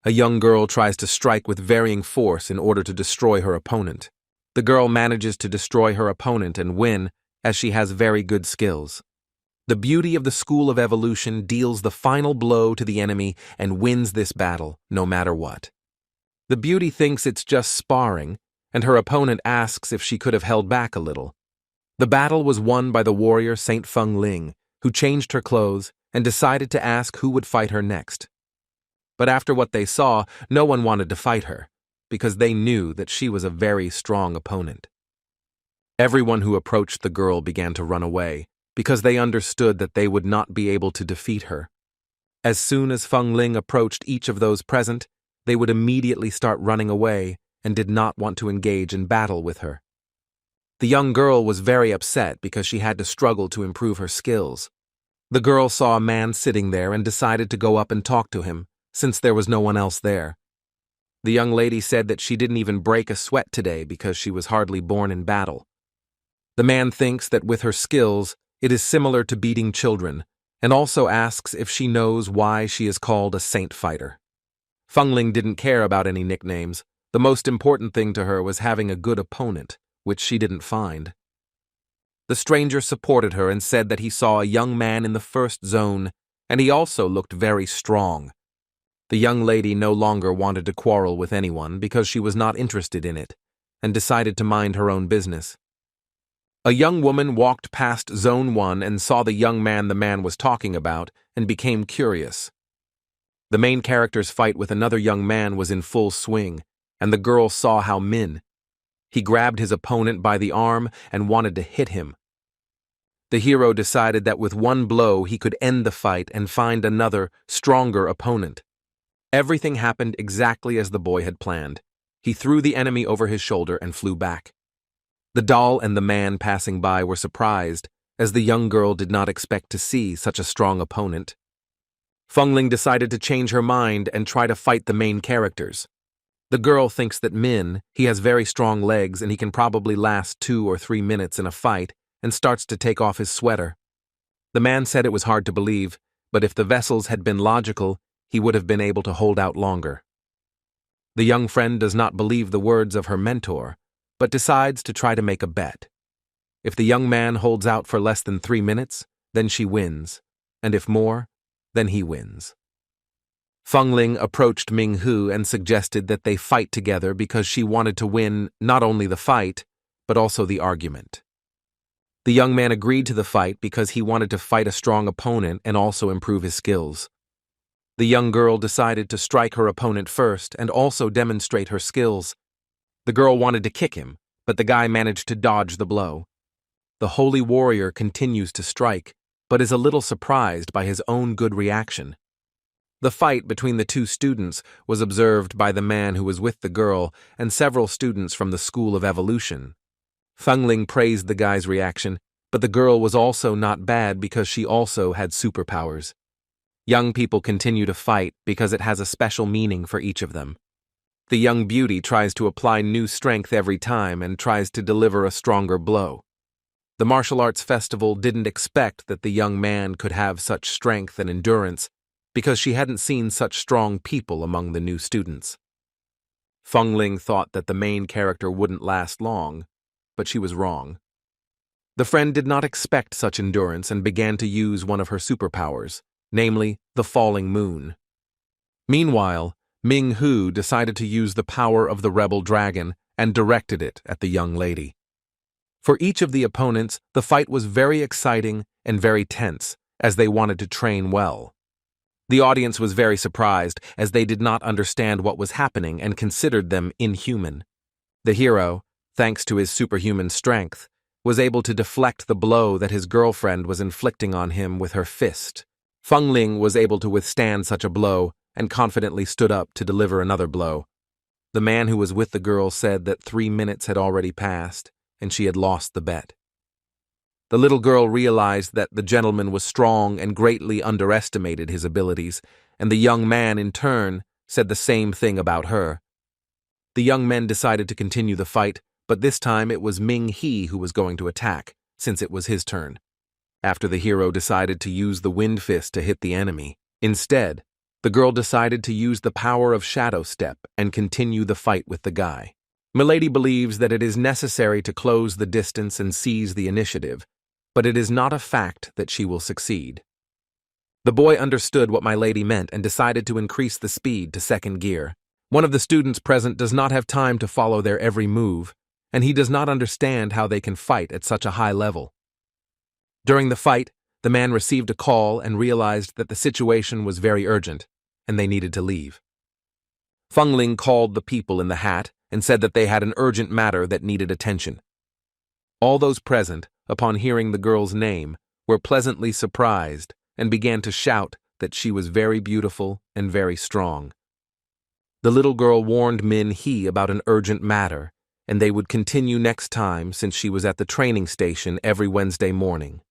A young girl tries to strike with varying force in order to destroy her opponent. The girl manages to destroy her opponent and win, as she has very good skills. The beauty of the School of Evolution deals the final blow to the enemy and wins this battle, no matter what. The beauty thinks it's just sparring, and her opponent asks if she could have held back a little. The battle was won by the warrior Saint Feng Ling, who changed her clothes and decided to ask who would fight her next. But after what they saw, no one wanted to fight her, because they knew that she was a very strong opponent. Everyone who approached the girl began to run away, because they understood that they would not be able to defeat her. As soon as Feng Ling approached each of those present, they would immediately start running away and did not want to engage in battle with her. The young girl was very upset because she had to struggle to improve her skills. The girl saw a man sitting there and decided to go up and talk to him, since there was no one else there. The young lady said that she didn't even break a sweat today because she was hardly born in battle. The man thinks that with her skills, it is similar to beating children, and also asks if she knows why she is called a saint fighter. Feng Ling didn't care about any nicknames. The most important thing to her was having a good opponent, which she didn't find. The stranger supported her and said that he saw a young man in the first zone, and he also looked very strong. The young lady no longer wanted to quarrel with anyone because she was not interested in it, and decided to mind her own business. A young woman walked past Zone 1 and saw the young man the man was talking about and became curious. The main character's fight with another young man was in full swing, and the girl saw how he grabbed his opponent by the arm and wanted to hit him. The hero decided that with one blow he could end the fight and find another, stronger opponent. Everything happened exactly as the boy had planned. He threw the enemy over his shoulder and flew back. The doll and the man passing by were surprised, as the young girl did not expect to see such a strong opponent. Feng Ling decided to change her mind and try to fight the main characters. The girl thinks that he has very strong legs and he can probably last 2 or 3 minutes in a fight, and starts to take off his sweater. The man said it was hard to believe, but if the vessels had been logical, he would have been able to hold out longer. The young friend does not believe the words of her mentor, but decides to try to make a bet. If the young man holds out for less than 3 minutes, then she wins, and if more, then he wins. Feng Ling approached Ming Hu and suggested that they fight together because she wanted to win not only the fight, but also the argument. The young man agreed to the fight because he wanted to fight a strong opponent and also improve his skills. The young girl decided to strike her opponent first and also demonstrate her skills. The girl wanted to kick him, but the guy managed to dodge the blow. The holy warrior continues to strike, but is a little surprised by his own good reaction. The fight between the two students was observed by the man who was with the girl and several students from the School of Evolution. Feng Ling praised the guy's reaction, but the girl was also not bad because she also had superpowers. Young people continue to fight because it has a special meaning for each of them. The young beauty tries to apply new strength every time and tries to deliver a stronger blow. The martial arts festival didn't expect that the young man could have such strength and endurance because she hadn't seen such strong people among the new students. Feng Ling thought that the main character wouldn't last long, but she was wrong. The friend did not expect such endurance and began to use one of her superpowers, namely, the falling moon. Meanwhile, Ming-Hu decided to use the power of the rebel dragon and directed it at the young lady. For each of the opponents, the fight was very exciting and very tense, as they wanted to train well. The audience was very surprised, as they did not understand what was happening and considered them inhuman. The hero, thanks to his superhuman strength, was able to deflect the blow that his girlfriend was inflicting on him with her fist. Feng Ling was able to withstand such a blow and confidently stood up to deliver another blow. The man who was with the girl said that 3 minutes had already passed, and she had lost the bet. The little girl realized that the gentleman was strong and greatly underestimated his abilities, and the young man, in turn, said the same thing about her. The young men decided to continue the fight, but this time it was Ming-He who was going to attack, since it was his turn. After the hero decided to use the wind fist to hit the enemy, instead, the girl decided to use the power of Shadow Step and continue the fight with the guy. Milady believes that it is necessary to close the distance and seize the initiative, but it is not a fact that she will succeed. The boy understood what my lady meant and decided to increase the speed to second gear. One of the students present does not have time to follow their every move, and he does not understand how they can fight at such a high level. During the fight, the man received a call and realized that the situation was very urgent, and they needed to leave. Feng Ling called the people in the hat and said that they had an urgent matter that needed attention. All those present, upon hearing the girl's name, were pleasantly surprised and began to shout that she was very beautiful and very strong. The little girl warned Min-He about an urgent matter, and they would continue next time since she was at the training station every Wednesday morning.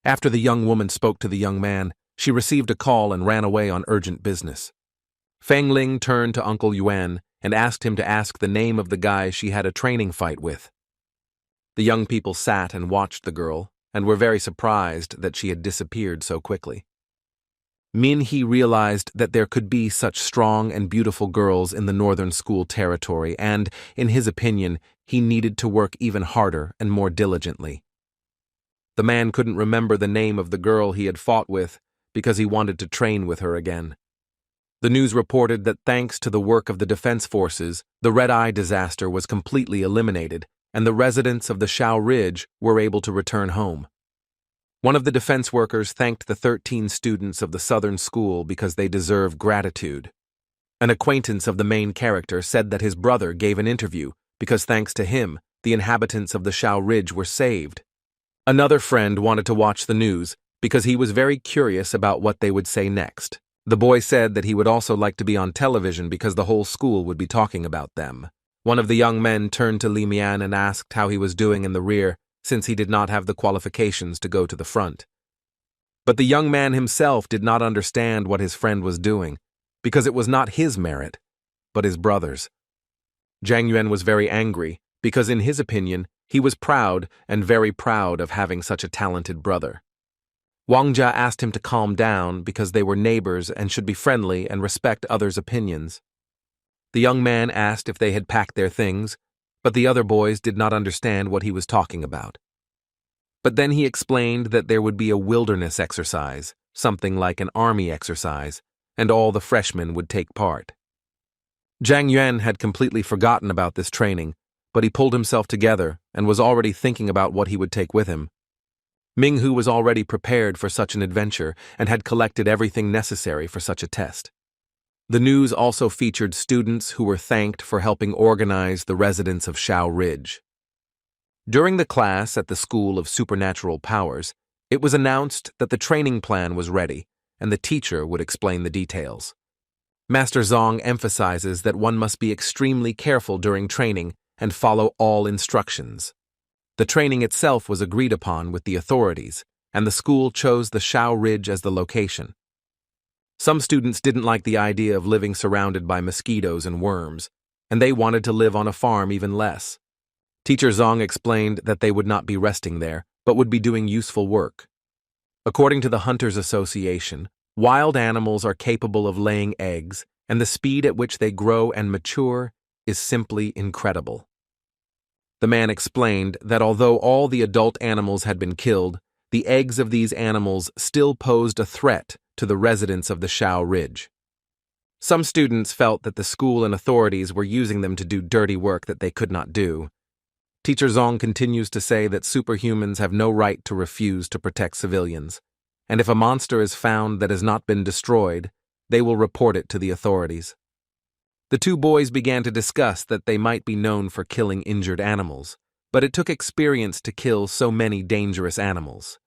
After the young woman spoke to the young man, she received a call and ran away on urgent business. Feng Ling turned to Uncle Yuan and asked him to ask the name of the guy she had a training fight with. The young people sat and watched the girl and were very surprised that she had disappeared so quickly. Min-He realized that there could be such strong and beautiful girls in the northern school territory and, in his opinion, he needed to work even harder and more diligently. The man couldn't remember the name of the girl he had fought with because he wanted to train with her again. The news reported that thanks to the work of the defense forces, the Red Eye disaster was completely eliminated, and the residents of the Shao Ridge were able to return home. One of the defense workers thanked the 13 students of the southern school because they deserve gratitude. An acquaintance of the main character said that his brother gave an interview because thanks to him, the inhabitants of the Shao Ridge were saved. Another friend wanted to watch the news because he was very curious about what they would say next. The boy said that he would also like to be on television because the whole school would be talking about them. One of the young men turned to Li Mian and asked how he was doing in the rear, since he did not have the qualifications to go to the front. But the young man himself did not understand what his friend was doing, because it was not his merit, but his brother's. Zhang Yuan was very angry, because in his opinion, he was proud and very proud of having such a talented brother. Wang Jia asked him to calm down because they were neighbors and should be friendly and respect others' opinions. The young man asked if they had packed their things, but the other boys did not understand what he was talking about. But then he explained that there would be a wilderness exercise, something like an army exercise, and all the freshmen would take part. Zhang Yuan had completely forgotten about this training, but he pulled himself together and was already thinking about what he would take with him. Ming-Hu was already prepared for such an adventure and had collected everything necessary for such a test. The news also featured students who were thanked for helping organize the residents of Shao Ridge. During the class at the School of Supernatural Powers, it was announced that the training plan was ready, and the teacher would explain the details. Master Zong emphasizes that one must be extremely careful during training and follow all instructions. The training itself was agreed upon with the authorities, and the school chose the Shao Ridge as the location. Some students didn't like the idea of living surrounded by mosquitoes and worms, and they wanted to live on a farm even less. Teacher Zong explained that they would not be resting there, but would be doing useful work. According to the Hunters Association, wild animals are capable of laying eggs, and the speed at which they grow and mature is simply incredible. The man explained that although all the adult animals had been killed, the eggs of these animals still posed a threat to the residents of the Shao Ridge. Some students felt that the school and authorities were using them to do dirty work that they could not do. Teacher Zong continues to say that superhumans have no right to refuse to protect civilians, and if a monster is found that has not been destroyed, they will report it to the authorities. The two boys began to discuss that they might be known for killing injured animals, but it took experience to kill so many dangerous animals.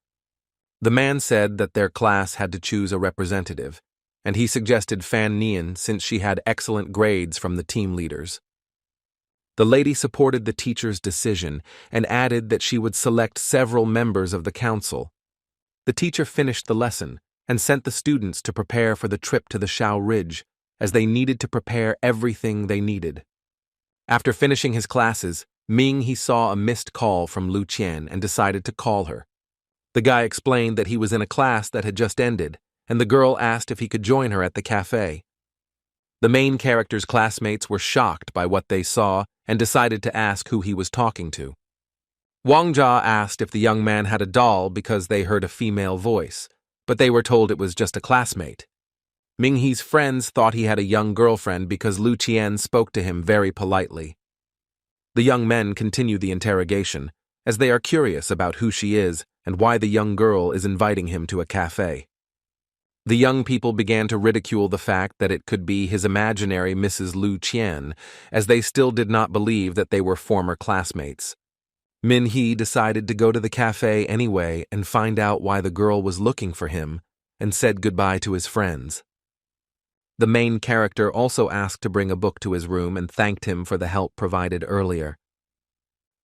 The man said that their class had to choose a representative, and he suggested Fan Nian since she had excellent grades from the team leaders. The lady supported the teacher's decision and added that she would select several members of the council. The teacher finished the lesson and sent the students to prepare for the trip to the Shao Ridge, as they needed to prepare everything they needed. After finishing his classes, he saw a missed call from Lu Qian and decided to call her. The guy explained that he was in a class that had just ended, and the girl asked if he could join her at the cafe. The main character's classmates were shocked by what they saw and decided to ask who he was talking to. Wang Jia asked if the young man had a doll because they heard a female voice, but they were told it was just a classmate. Minghe's friends thought he had a young girlfriend because Lu Qian spoke to him very politely. The young men continue the interrogation, as they are curious about who she is and why the young girl is inviting him to a cafe. The young people began to ridicule the fact that it could be his imaginary Mrs. Lu Qian, as they still did not believe that they were former classmates. Minhe decided to go to the cafe anyway and find out why the girl was looking for him, and said goodbye to his friends. The main character also asked to bring a book to his room and thanked him for the help provided earlier.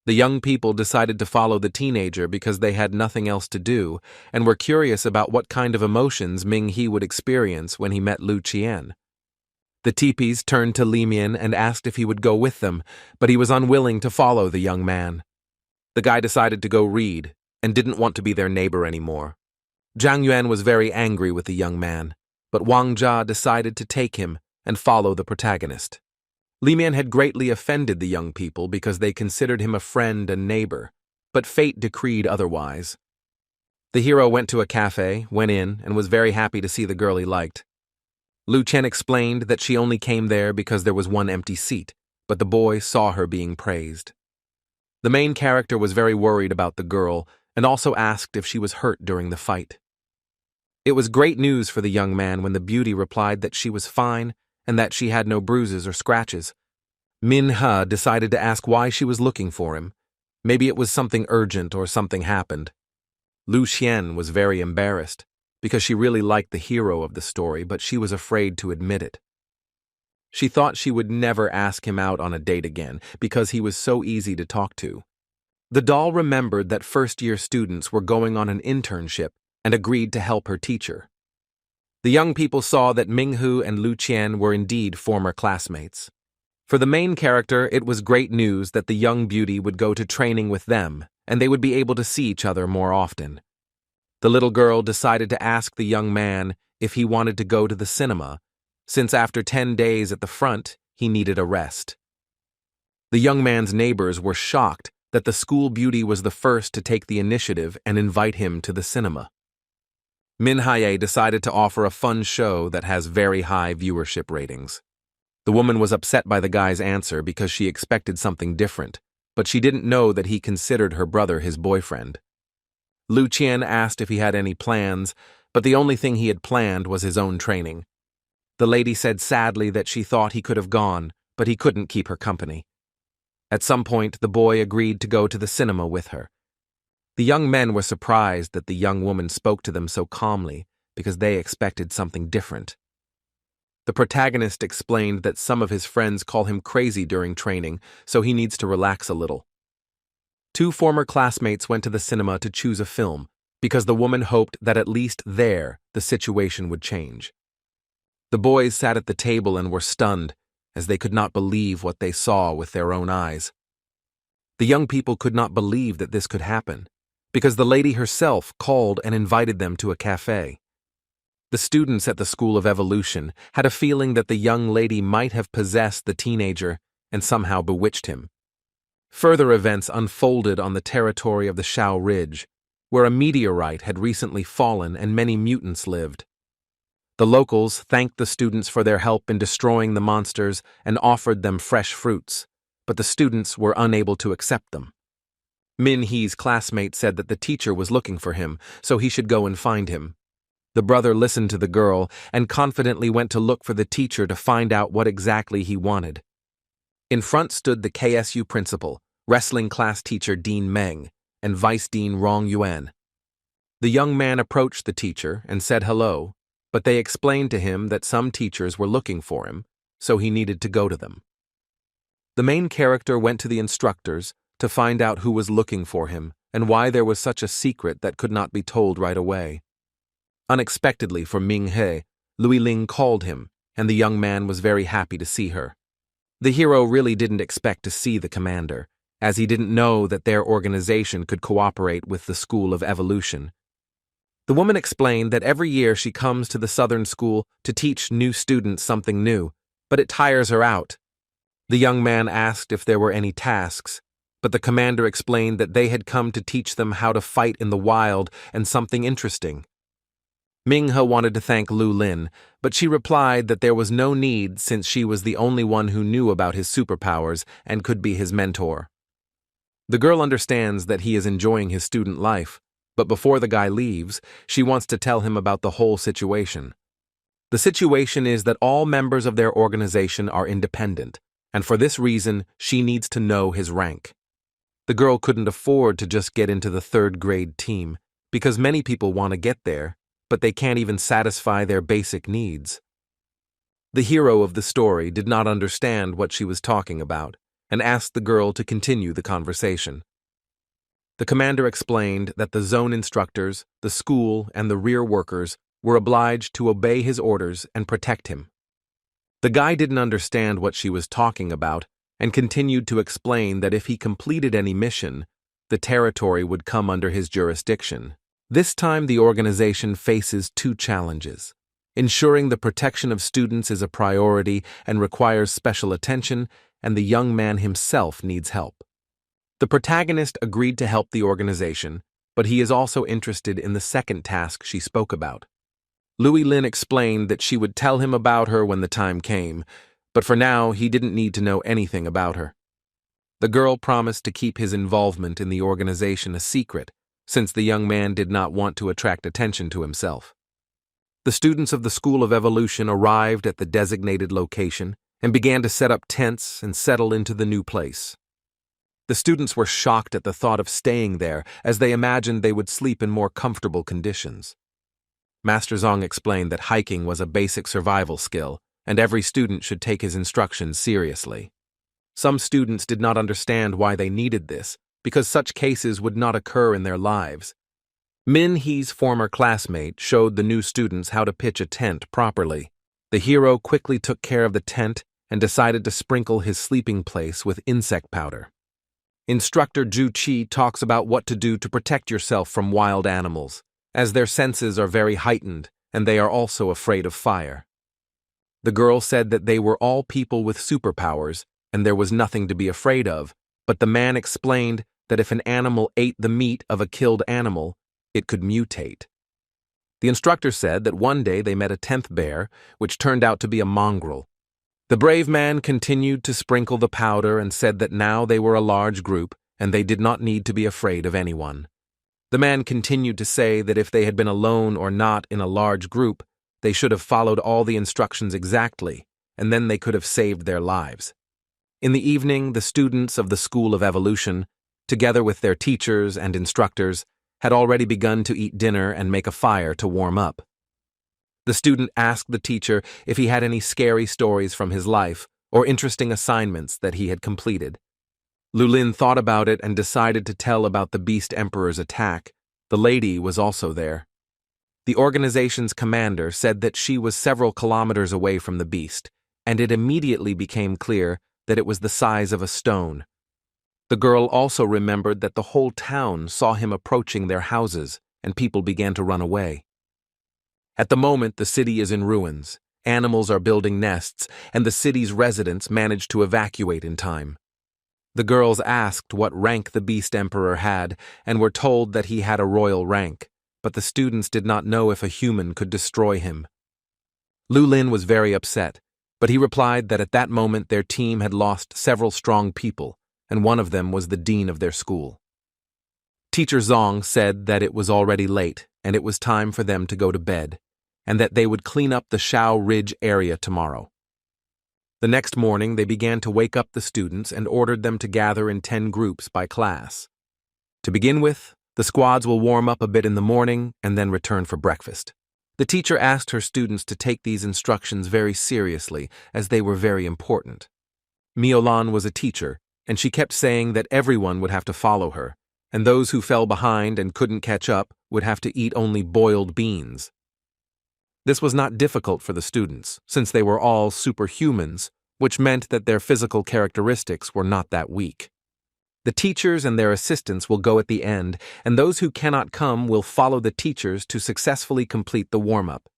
The young people decided to follow the teenager because they had nothing else to do and were curious about what kind of emotions Minghe would experience when he met Lu Qian. The teepees turned to Li Mian and asked if he would go with them, but he was unwilling to follow the young man. The guy decided to go read and didn't want to be their neighbor anymore. Zhang Yuan was very angry with the young man, but Wang Jia decided to take him and follow the protagonist. Li Mian had greatly offended the young people because they considered him a friend and neighbor, but fate decreed otherwise. The hero went to a cafe, went in, and was very happy to see the girl he liked. Lu Qian explained that she only came there because there was one empty seat, but the boy saw her being praised. The main character was very worried about the girl and also asked if she was hurt during the fight. It was great news for the young man when the beauty replied that she was fine and that she had no bruises or scratches. Minhe decided to ask why she was looking for him. Maybe it was something urgent or something happened. Lu Qian was very embarrassed because she really liked the hero of the story, but she was afraid to admit it. She thought she would never ask him out on a date again because he was so easy to talk to. The doll remembered that first-year students were going on an internship and agreed to help her teacher. The young people saw that Minghe and Lu Qian were indeed former classmates. For the main character, it was great news that the young beauty would go to training with them, and they would be able to see each other more often. The little girl decided to ask the young man if he wanted to go to the cinema, since after 10 days at the front, he needed a rest. The young man's neighbors were shocked that the school beauty was the first to take the initiative and invite him to the cinema. Minhe decided to offer a fun show that has very high viewership ratings. The woman was upset by the guy's answer because she expected something different, but she didn't know that he considered her brother his boyfriend. Lu Qian asked if he had any plans, but the only thing he had planned was his own training. The lady said sadly that she thought he could have gone, but he couldn't keep her company. At some point, the boy agreed to go to the cinema with her. The young men were surprised that the young woman spoke to them so calmly because they expected something different. The protagonist explained that some of his friends call him crazy during training, so he needs to relax a little. Two former classmates went to the cinema to choose a film because the woman hoped that at least there the situation would change. The boys sat at the table and were stunned, as they could not believe what they saw with their own eyes. The young people could not believe that this could happen, because the lady herself called and invited them to a cafe. The students at the School of Evolution had a feeling that the young lady might have possessed the teenager and somehow bewitched him. Further events unfolded on the territory of the Shao Ridge, where a meteorite had recently fallen and many mutants lived. The locals thanked the students for their help in destroying the monsters and offered them fresh fruits, but the students were unable to accept them. Min Hee's classmate said that the teacher was looking for him, so he should go and find him. The brother listened to the girl and confidently went to look for the teacher to find out what exactly he wanted. In front stood the KSU principal, wrestling class teacher Dean Meng, and Vice Dean Rong Yuan. The young man approached the teacher and said hello, but they explained to him that some teachers were looking for him, so he needed to go to them. The main character went to the instructors to find out who was looking for him and why there was such a secret that could not be told right away. Unexpectedly for Ming He, Lui Ling called him, and the young man was very happy to see her. The hero really didn't expect to see the commander, as he didn't know that their organization could cooperate with the School of Evolution. The woman explained that every year she comes to the Southern School to teach new students something new, but it tires her out. The young man asked if there were any tasks, but the commander explained that they had come to teach them how to fight in the wild and something interesting. Ming-he wanted to thank Lu Lin, but she replied that there was no need since she was the only one who knew about his superpowers and could be his mentor. The girl understands that he is enjoying his student life, but before the guy leaves, she wants to tell him about the whole situation. The situation is that all members of their organization are independent, and for this reason, she needs to know his rank. The girl couldn't afford to just get into the third-grade team, because many people want to get there, but they can't even satisfy their basic needs. The hero of the story did not understand what she was talking about, and asked the girl to continue the conversation. The commander explained that the zone instructors, the school, and the rear workers were obliged to obey his orders and protect him. The guy didn't understand what she was talking about and continued to explain that if he completed any mission, the territory would come under his jurisdiction. This time the organization faces two challenges. Ensuring the protection of students is a priority and requires special attention, and the young man himself needs help. The protagonist agreed to help the organization, but he is also interested in the second task she spoke about. Lui Lin explained that she would tell him about her when the time came, but for now he didn't need to know anything about her. The girl promised to keep his involvement in the organization a secret, since the young man did not want to attract attention to himself. The students of the School of Evolution arrived at the designated location and began to set up tents and settle into the new place. The students were shocked at the thought of staying there, as they imagined they would sleep in more comfortable conditions. Master Zong explained that hiking was a basic survival skill, and every student should take his instructions seriously. Some students did not understand why they needed this, because such cases would not occur in their lives. Min Hee's former classmate showed the new students how to pitch a tent properly. The hero quickly took care of the tent and decided to sprinkle his sleeping place with insect powder. Instructor Ju Chi talks about what to do to protect yourself from wild animals, as their senses are very heightened and they are also afraid of fire. The girl said that they were all people with superpowers and there was nothing to be afraid of, but the man explained that if an animal ate the meat of a killed animal, it could mutate. The instructor said that one day they met a 10th bear, which turned out to be a mongrel. The brave man continued to sprinkle the powder and said that now they were a large group and they did not need to be afraid of anyone. The man continued to say that if they had been alone or not in a large group, they should have followed all the instructions exactly, and then they could have saved their lives. In the evening, the students of the School of Evolution, together with their teachers and instructors, had already begun to eat dinner and make a fire to warm up. The student asked the teacher if he had any scary stories from his life or interesting assignments that he had completed. Lu Lin thought about it and decided to tell about the Beast Emperor's attack. The lady was also there. The organization's commander said that she was several kilometers away from the beast, and it immediately became clear that it was the size of a stone. The girl also remembered that the whole town saw him approaching their houses, and people began to run away. At the moment, the city is in ruins. Animals are building nests, and the city's residents managed to evacuate in time. The girls asked what rank the Beast Emperor had and were told that he had a royal rank, but the students did not know if a human could destroy him. Lu Lin was very upset, but he replied that at that moment their team had lost several strong people, and one of them was the dean of their school. Teacher Zong said that it was already late and it was time for them to go to bed, and that they would clean up the Shao Ridge area tomorrow. The next morning, they began to wake up the students and ordered them to gather in 10 groups by class. To begin with, the squads will warm up a bit in the morning and then return for breakfast. The teacher asked her students to take these instructions very seriously, as they were very important. Miolan was a teacher, and she kept saying that everyone would have to follow her, and those who fell behind and couldn't catch up would have to eat only boiled beans. This was not difficult for the students, since they were all superhumans, which meant that their physical characteristics were not that weak. The teachers and their assistants will go at the end, and those who cannot come will follow the teachers to successfully complete the warm-up.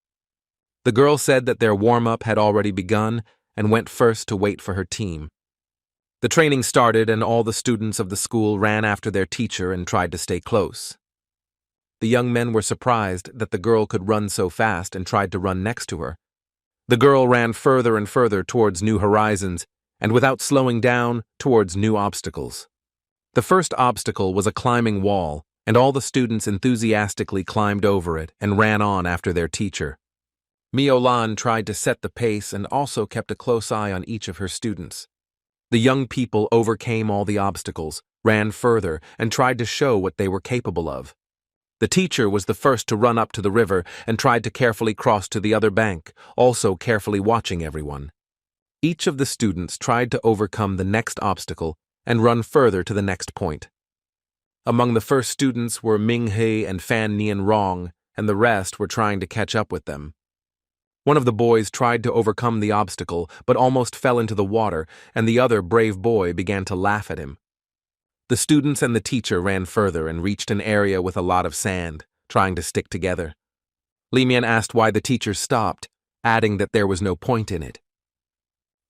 The girl said that their warm-up had already begun and went first to wait for her team. The training started and all the students of the school ran after their teacher and tried to stay close. The young men were surprised that the girl could run so fast and tried to run next to her. The girl ran further and further towards new horizons, and without slowing down, towards new obstacles. The first obstacle was a climbing wall, and all the students enthusiastically climbed over it and ran on after their teacher. Miolan tried to set the pace and also kept a close eye on each of her students. The young people overcame all the obstacles, ran further, and tried to show what they were capable of. The teacher was the first to run up to the river and tried to carefully cross to the other bank, also carefully watching everyone. Each of the students tried to overcome the next obstacle and run further to the next point. Among the first students were Ming He and Fan Nian Rong, and the rest were trying to catch up with them. One of the boys tried to overcome the obstacle, but almost fell into the water, and the other brave boy began to laugh at him. The students and the teacher ran further and reached an area with a lot of sand, trying to stick together. Li Mian asked why the teacher stopped, adding that there was no point in it.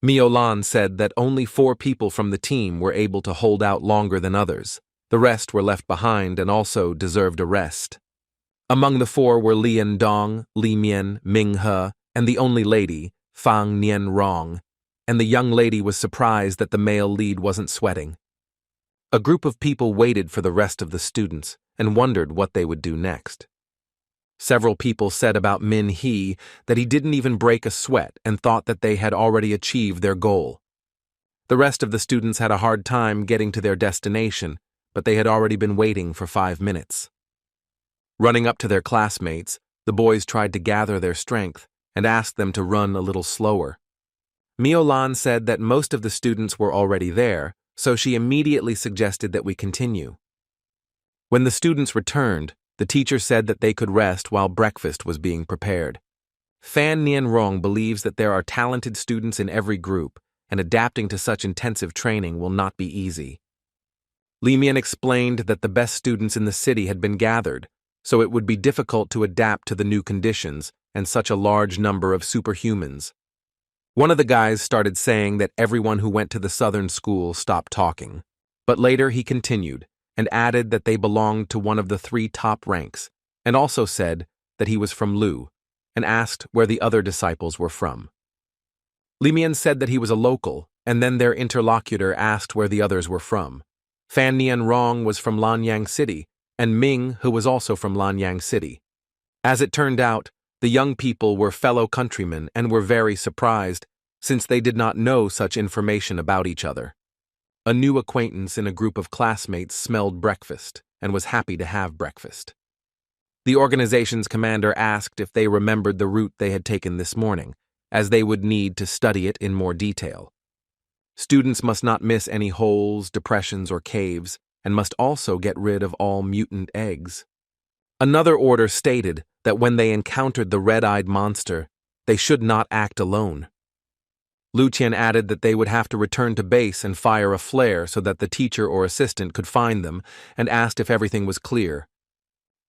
Miolan said that only 4 people from the team were able to hold out longer than others. The rest were left behind and also deserved a rest. Among the 4 were Lian Dong, Li Mian, Ming He, and the only lady, Fang Nian Rong, and the young lady was surprised that the male lead wasn't sweating. A group of people waited for the rest of the students and wondered what they would do next. Several people said about Min He that he didn't even break a sweat and thought that they had already achieved their goal. The rest of the students had a hard time getting to their destination, but they had already been waiting for 5 minutes. Running up to their classmates, the boys tried to gather their strength and asked them to run a little slower. Miolan said that most of the students were already there, so she immediately suggested that we continue. When the students returned, the teacher said that they could rest while breakfast was being prepared. Fan Nian Rong believes that there are talented students in every group, and adapting to such intensive training will not be easy. Li Mian explained that the best students in the city had been gathered, so it would be difficult to adapt to the new conditions and such a large number of superhumans. One of the guys started saying that everyone who went to the southern school stopped talking, but later he continued and added that they belonged to one of the 3 top ranks, and also said that he was from Lu, and asked where the other disciples were from. Li Mian said that he was a local, and then their interlocutor asked where the others were from. Fan Nian Rong was from Lanyang City, and Ming, who was also from Lanyang City. As it turned out, the young people were fellow countrymen and were very surprised, since they did not know such information about each other. A new acquaintance in a group of classmates smelled breakfast and was happy to have breakfast. The organization's commander asked if they remembered the route they had taken this morning, as they would need to study it in more detail. Students must not miss any holes, depressions, or caves, and must also get rid of all mutant eggs. Another order stated that when they encountered the red-eyed monster, they should not act alone. Lu Qian added that they would have to return to base and fire a flare so that the teacher or assistant could find them, and asked if everything was clear.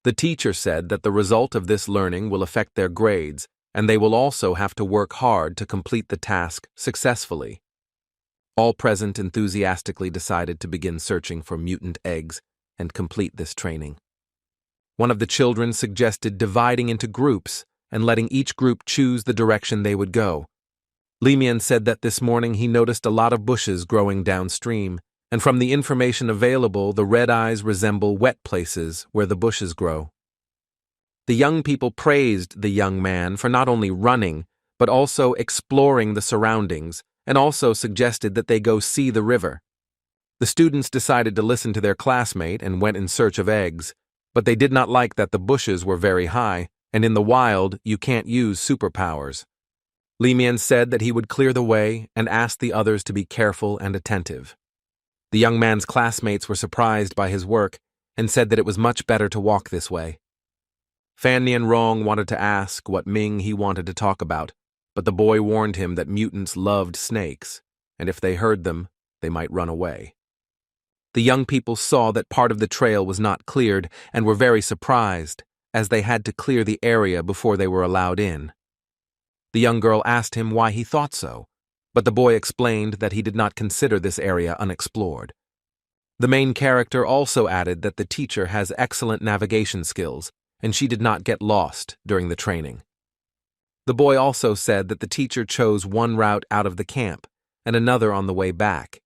The teacher said that the result of this learning will affect their grades, and they will also have to work hard to complete the task successfully. All present enthusiastically decided to begin searching for mutant eggs and complete this training. One of the children suggested dividing into groups and letting each group choose the direction they would go. Li Mian said that this morning he noticed a lot of bushes growing downstream, and from the information available, the red eyes resemble wet places where the bushes grow. The young people praised the young man for not only running, but also exploring the surroundings, and also suggested that they go see the river. The students decided to listen to their classmate and went in search of eggs, but they did not like that the bushes were very high, and in the wild, you can't use superpowers. Li Mian said that he would clear the way and asked the others to be careful and attentive. The young man's classmates were surprised by his work and said that it was much better to walk this way. Fan Nianrong wanted to ask what Ming he wanted to talk about, but the boy warned him that mutants loved snakes, and if they heard them, they might run away. The young people saw that part of the trail was not cleared and were very surprised, as they had to clear the area before they were allowed in. The young girl asked him why he thought so, but the boy explained that he did not consider this area unexplored. The main character also added that the teacher has excellent navigation skills, and she did not get lost during the training. The boy also said that the teacher chose one route out of the camp and another on the way back,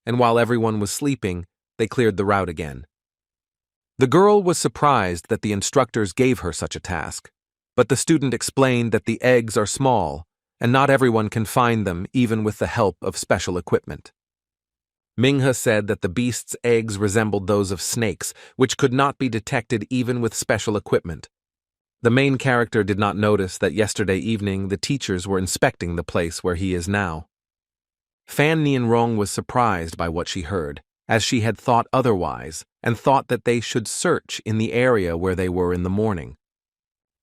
and while everyone was sleeping, they cleared the route again. The girl was surprised that the instructors gave her such a task, but the student explained that the eggs are small, and not everyone can find them even with the help of special equipment. Minghe said that the beast's eggs resembled those of snakes, which could not be detected even with special equipment. The main character did not notice that yesterday evening the teachers were inspecting the place where he is now. Fan Nianrong was surprised by what she heard, as she had thought otherwise, and thought that they should search in the area where they were in the morning.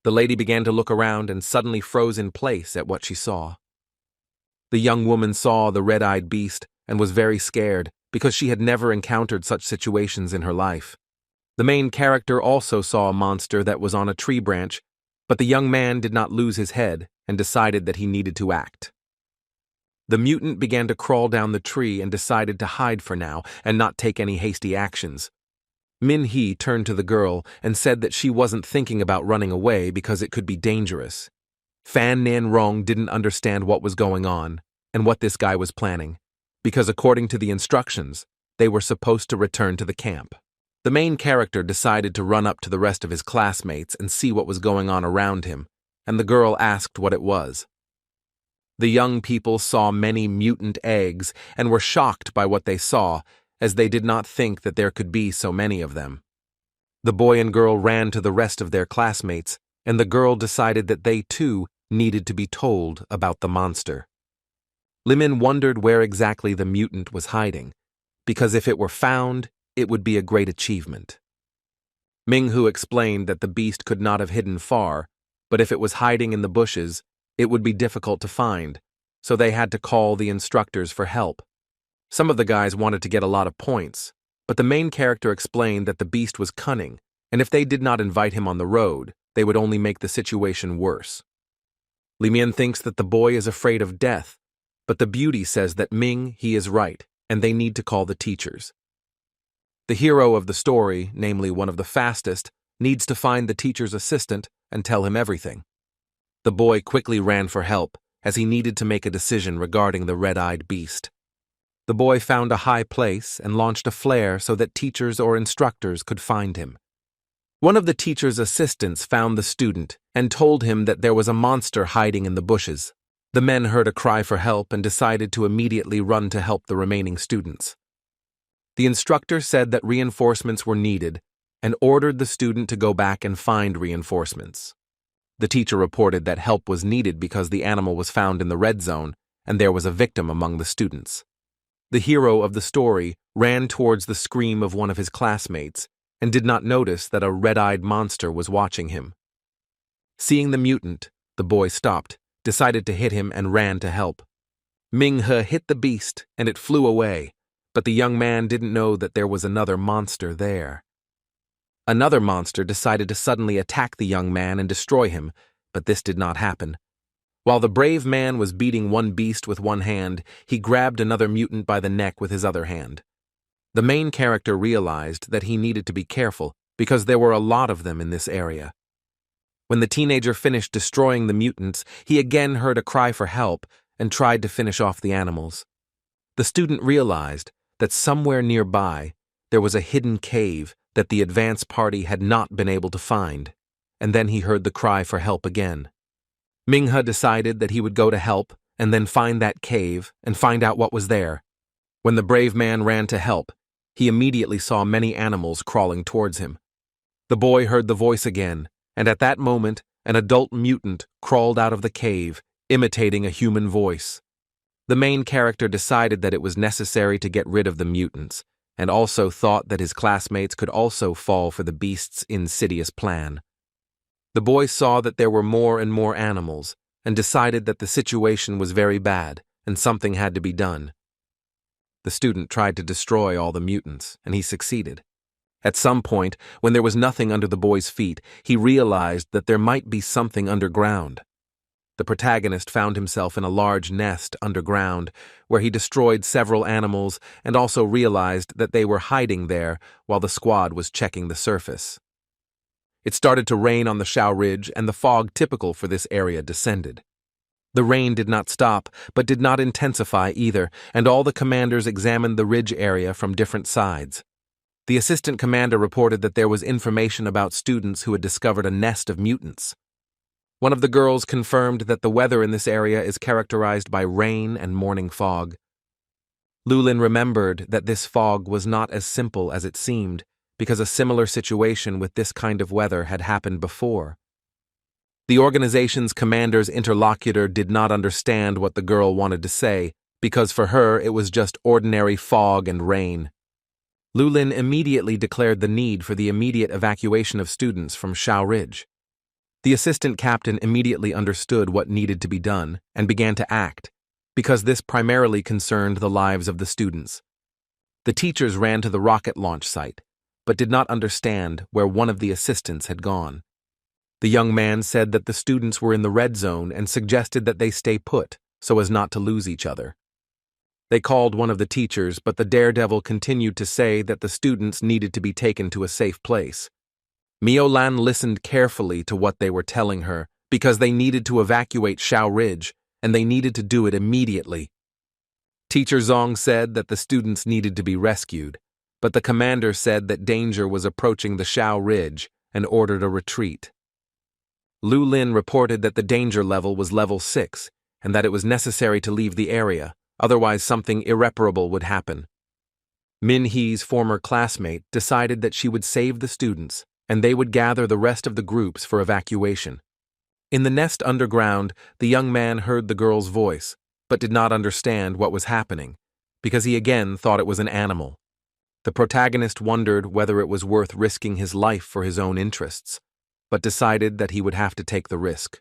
The lady began to look around and suddenly froze in place at what she saw. The young woman saw the red-eyed beast and was very scared because she had never encountered such situations in her life. The main character also saw a monster that was on a tree branch, but the young man did not lose his head and decided that he needed to act. The mutant began to crawl down the tree and decided to hide for now and not take any hasty actions. Min He turned to the girl and said that she wasn't thinking about running away because it could be dangerous. Fan Nianrong didn't understand what was going on and what this guy was planning, because according to the instructions, they were supposed to return to the camp. The main character decided to run up to the rest of his classmates and see what was going on around him, and the girl asked what it was. The young people saw many mutant eggs and were shocked by what they saw, as they did not think that there could be so many of them. The boy and girl ran to the rest of their classmates, and the girl decided that they too needed to be told about the monster. Limin wondered where exactly the mutant was hiding, because if it were found, it would be a great achievement. Minghu explained that the beast could not have hidden far, but if it was hiding in the bushes, it would be difficult to find, so they had to call the instructors for help. Some of the guys wanted to get a lot of points, but the main character explained that the beast was cunning, and if they did not invite him on the road, they would only make the situation worse. Li Mian thinks that the boy is afraid of death, but the beauty says that he is right, and they need to call the teachers. The hero of the story, namely one of the fastest, needs to find the teacher's assistant and tell him everything. The boy quickly ran for help, as he needed to make a decision regarding the red-eyed beast. The boy found a high place and launched a flare so that teachers or instructors could find him. One of the teacher's assistants found the student and told him that there was a monster hiding in the bushes. The men heard a cry for help and decided to immediately run to help the remaining students. The instructor said that reinforcements were needed and ordered the student to go back and find reinforcements. The teacher reported that help was needed because the animal was found in the red zone and there was a victim among the students. The hero of the story ran towards the scream of one of his classmates and did not notice that a red-eyed monster was watching him. Seeing the mutant, the boy stopped, decided to hit him, and ran to help. Minghe hit the beast and it flew away, but the young man didn't know that there was another monster there. Another monster decided to suddenly attack the young man and destroy him, but this did not happen. While the brave man was beating one beast with one hand, he grabbed another mutant by the neck with his other hand. The main character realized that he needed to be careful because there were a lot of them in this area. When the teenager finished destroying the mutants, he again heard a cry for help and tried to finish off the animals. The student realized that somewhere nearby there was a hidden cave that the advance party had not been able to find, and then he heard the cry for help again. Minghe decided that he would go to help and then find that cave and find out what was there. When the brave man ran to help, he immediately saw many animals crawling towards him. The boy heard the voice again, and at that moment, an adult mutant crawled out of the cave, imitating a human voice. The main character decided that it was necessary to get rid of the mutants, and also thought that his classmates could also fall for the beast's insidious plan. The boy saw that there were more and more animals, and decided that the situation was very bad, and something had to be done. The student tried to destroy all the mutants, and he succeeded. At some point, when there was nothing under the boy's feet, he realized that there might be something underground. The protagonist found himself in a large nest underground, where he destroyed several animals and also realized that they were hiding there while the squad was checking the surface. It started to rain on the Shao Ridge, and the fog typical for this area descended. The rain did not stop, but did not intensify either, and all the commanders examined the ridge area from different sides. The assistant commander reported that there was information about students who had discovered a nest of mutants. One of the girls confirmed that the weather in this area is characterized by rain and morning fog. Lulin remembered that this fog was not as simple as it seemed, because a similar situation with this kind of weather had happened before. The organization's commander's interlocutor did not understand what the girl wanted to say, because for her it was just ordinary fog and rain. Lulin immediately declared the need for the immediate evacuation of students from Shao Ridge. The assistant captain immediately understood what needed to be done and began to act, because this primarily concerned the lives of the students. The teachers ran to the rocket launch site, but did not understand where one of the assistants had gone. The young man said that the students were in the red zone and suggested that they stay put so as not to lose each other. They called one of the teachers, but the daredevil continued to say that the students needed to be taken to a safe place. Miolan listened carefully to what they were telling her because they needed to evacuate Shao Ridge, and they needed to do it immediately. Teacher Zong said that the students needed to be rescued, but the commander said that danger was approaching the Shao Ridge and ordered a retreat. Lu Lin reported that the danger level was level 6 and that it was necessary to leave the area, otherwise something irreparable would happen. Min He's former classmate decided that she would save the students and they would gather the rest of the groups for evacuation. In the nest underground, the young man heard the girl's voice, but did not understand what was happening, because he again thought it was an animal. The protagonist wondered whether it was worth risking his life for his own interests, but decided that he would have to take the risk.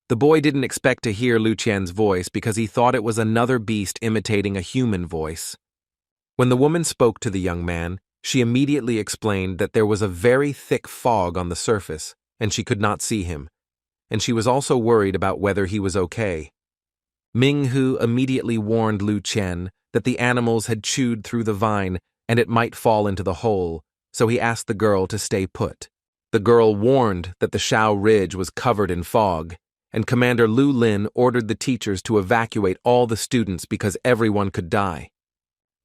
The boy didn't expect to hear Lu Qian's voice because he thought it was another beast imitating a human voice. When the woman spoke to the young man, she immediately explained that there was a very thick fog on the surface, and she could not see him, and she was also worried about whether he was okay. Ming Hu immediately warned Lu Qian that the animals had chewed through the vine and it might fall into the hole, so he asked the girl to stay put. The girl warned that the Shao Ridge was covered in fog, and Commander Lu Lin ordered the teachers to evacuate all the students because everyone could die.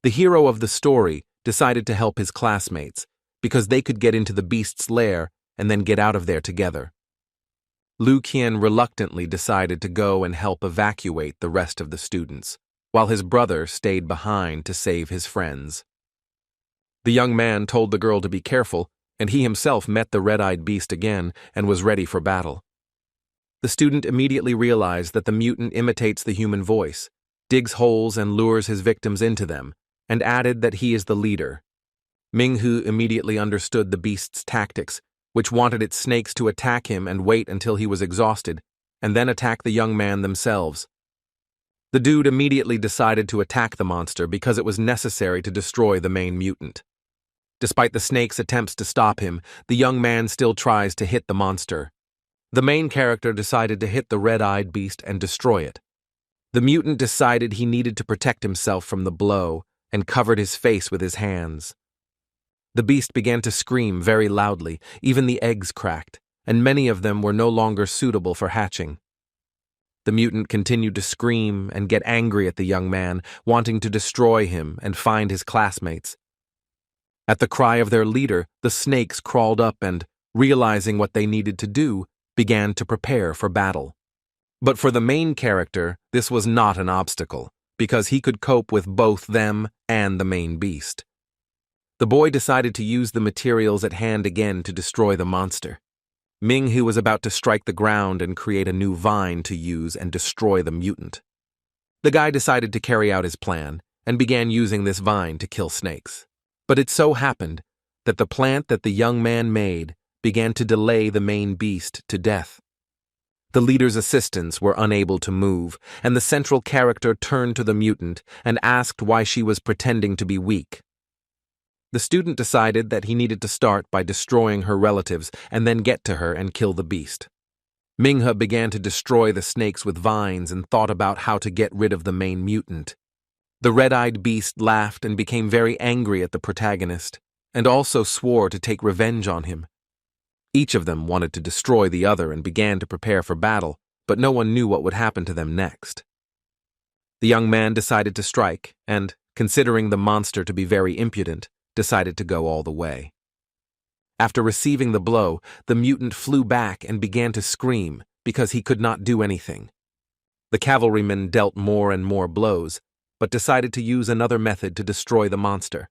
The hero of the story decided to help his classmates because they could get into the beast's lair and then get out of there together. Lu Qian reluctantly decided to go and help evacuate the rest of the students, while his brother stayed behind to save his friends. The young man told the girl to be careful, and he himself met the red-eyed beast again and was ready for battle. The student immediately realized that the mutant imitates the human voice, digs holes and lures his victims into them, and added that he is the leader. Ming Hu immediately understood the beast's tactics, which wanted its snakes to attack him and wait until he was exhausted, and then attack the young man themselves. The dude immediately decided to attack the monster because it was necessary to destroy the main mutant. Despite the snake's attempts to stop him, the young man still tries to hit the monster. The main character decided to hit the red-eyed beast and destroy it. The mutant decided he needed to protect himself from the blow and covered his face with his hands. The beast began to scream very loudly, even the eggs cracked, and many of them were no longer suitable for hatching. The mutant continued to scream and get angry at the young man, wanting to destroy him and find his classmates. At the cry of their leader, the snakes crawled up and, realizing what they needed to do, began to prepare for battle. But for the main character, this was not an obstacle, because he could cope with both them and the main beast. The boy decided to use the materials at hand again to destroy the monster. Ming-Hu was about to strike the ground and create a new vine to use and destroy the mutant. The guy decided to carry out his plan and began using this vine to kill snakes. But it so happened that the plant that the young man made began to delay the main beast to death. The leader's assistants were unable to move, and the central character turned to the mutant and asked why she was pretending to be weak. The student decided that he needed to start by destroying her relatives and then get to her and kill the beast. Ming-Hu began to destroy the snakes with vines and thought about how to get rid of the main mutant. The red-eyed beast laughed and became very angry at the protagonist, and also swore to take revenge on him. Each of them wanted to destroy the other and began to prepare for battle, but no one knew what would happen to them next. The young man decided to strike and, considering the monster to be very impudent, decided to go all the way. After receiving the blow, the mutant flew back and began to scream because he could not do anything. The cavalryman dealt more and more blows, but decided to use another method to destroy the monster.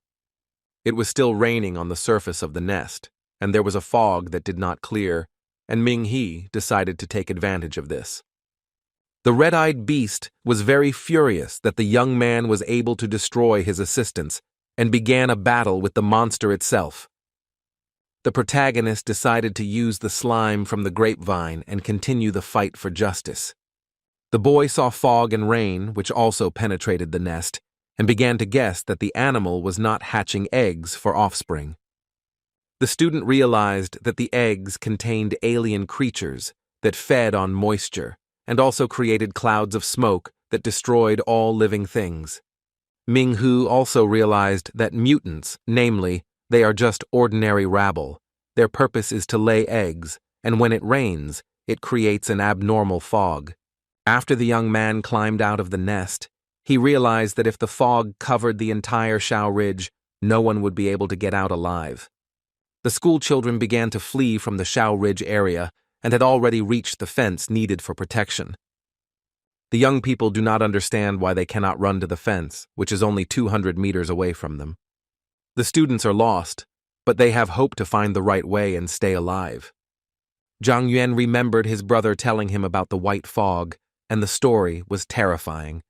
It was still raining on the surface of the nest, and there was a fog that did not clear, and Ming-He decided to take advantage of this. The red-eyed beast was very furious that the young man was able to destroy his assistants, and began a battle with the monster itself. The protagonist decided to use the slime from the grapevine and continue the fight for justice. The boy saw fog and rain, which also penetrated the nest, and began to guess that the animal was not hatching eggs for offspring. The student realized that the eggs contained alien creatures that fed on moisture and also created clouds of smoke that destroyed all living things. Ming-Hu also realized that mutants, namely, they are just ordinary rabble. Their purpose is to lay eggs, and when it rains, it creates an abnormal fog. After the young man climbed out of the nest, he realized that if the fog covered the entire Shao Ridge, no one would be able to get out alive. The school children began to flee from the Shao Ridge area and had already reached the fence needed for protection. The young people do not understand why they cannot run to the fence, which is only 200 meters away from them. The students are lost, but they have hope to find the right way and stay alive. Zhang Yuan remembered his brother telling him about the white fog, and the story was terrifying.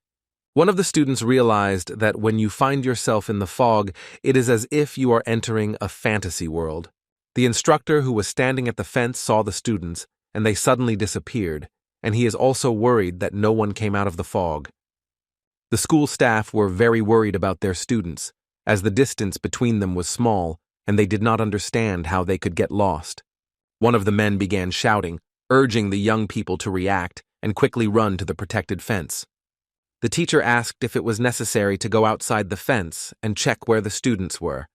One of the students realized that when you find yourself in the fog, it is as if you are entering a fantasy world. The instructor who was standing at the fence saw the students, and they suddenly disappeared, and he is also worried that no one came out of the fog. The school staff were very worried about their students, as the distance between them was small, and they did not understand how they could get lost. One of the men began shouting, urging the young people to react and quickly run to the protected fence. The teacher asked if it was necessary to go outside the fence and check where the students were.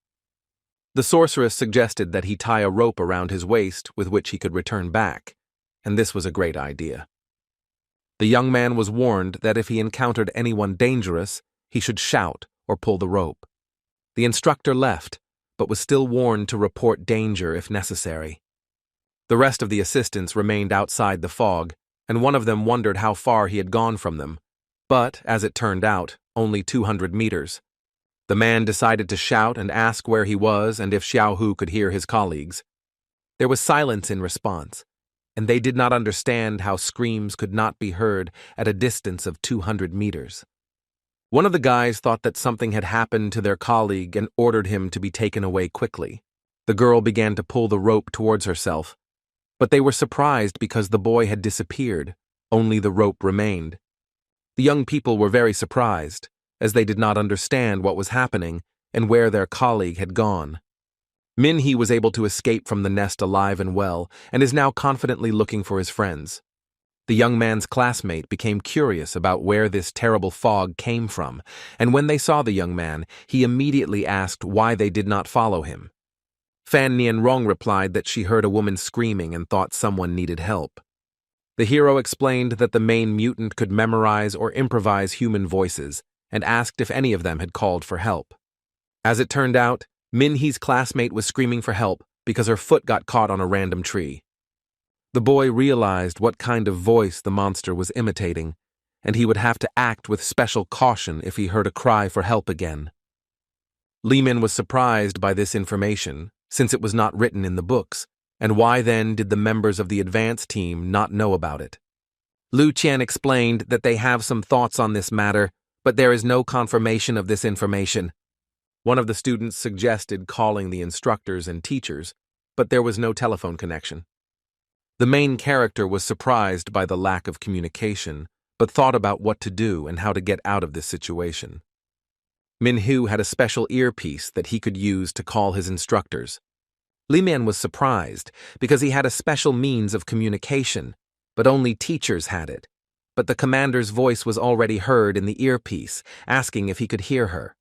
The sorceress suggested that he tie a rope around his waist with which he could return back, and this was a great idea. The young man was warned that if he encountered anyone dangerous, he should shout or pull the rope. The instructor left, but was still warned to report danger if necessary. The rest of the assistants remained outside the fog, and one of them wondered how far he had gone from them, but, as it turned out, only 200 meters. The man decided to shout and ask where he was and if Xiao Hu could hear his colleagues. There was silence in response, and they did not understand how screams could not be heard at a distance of 200 meters. One of the guys thought that something had happened to their colleague and ordered him to be taken away quickly. The girl began to pull the rope towards herself, but they were surprised because the boy had disappeared. Only the rope remained. The young people were very surprised, as they did not understand what was happening and where their colleague had gone. Min-hee was able to escape from the nest alive and well, and is now confidently looking for his friends. The young man's classmate became curious about where this terrible fog came from, and when they saw the young man, he immediately asked why they did not follow him. Fan Nian-rong replied that she heard a woman screaming and thought someone needed help. The hero explained that the main mutant could memorize or improvise human voices, and asked if any of them had called for help. As it turned out, Min-hee's classmate was screaming for help because her foot got caught on a random tree. The boy realized what kind of voice the monster was imitating, and he would have to act with special caution if he heard a cry for help again. Li Min was surprised by this information, since it was not written in the books, and why then did the members of the advance team not know about it? Lu Qian explained that they have some thoughts on this matter, but there is no confirmation of this information. One of the students suggested calling the instructors and teachers, but there was no telephone connection. The main character was surprised by the lack of communication, but thought about what to do and how to get out of this situation. Min-hoo had a special earpiece that he could use to call his instructors. Li Min was surprised because he had a special means of communication, but only teachers had it. But the commander's voice was already heard in the earpiece, asking if he could hear her.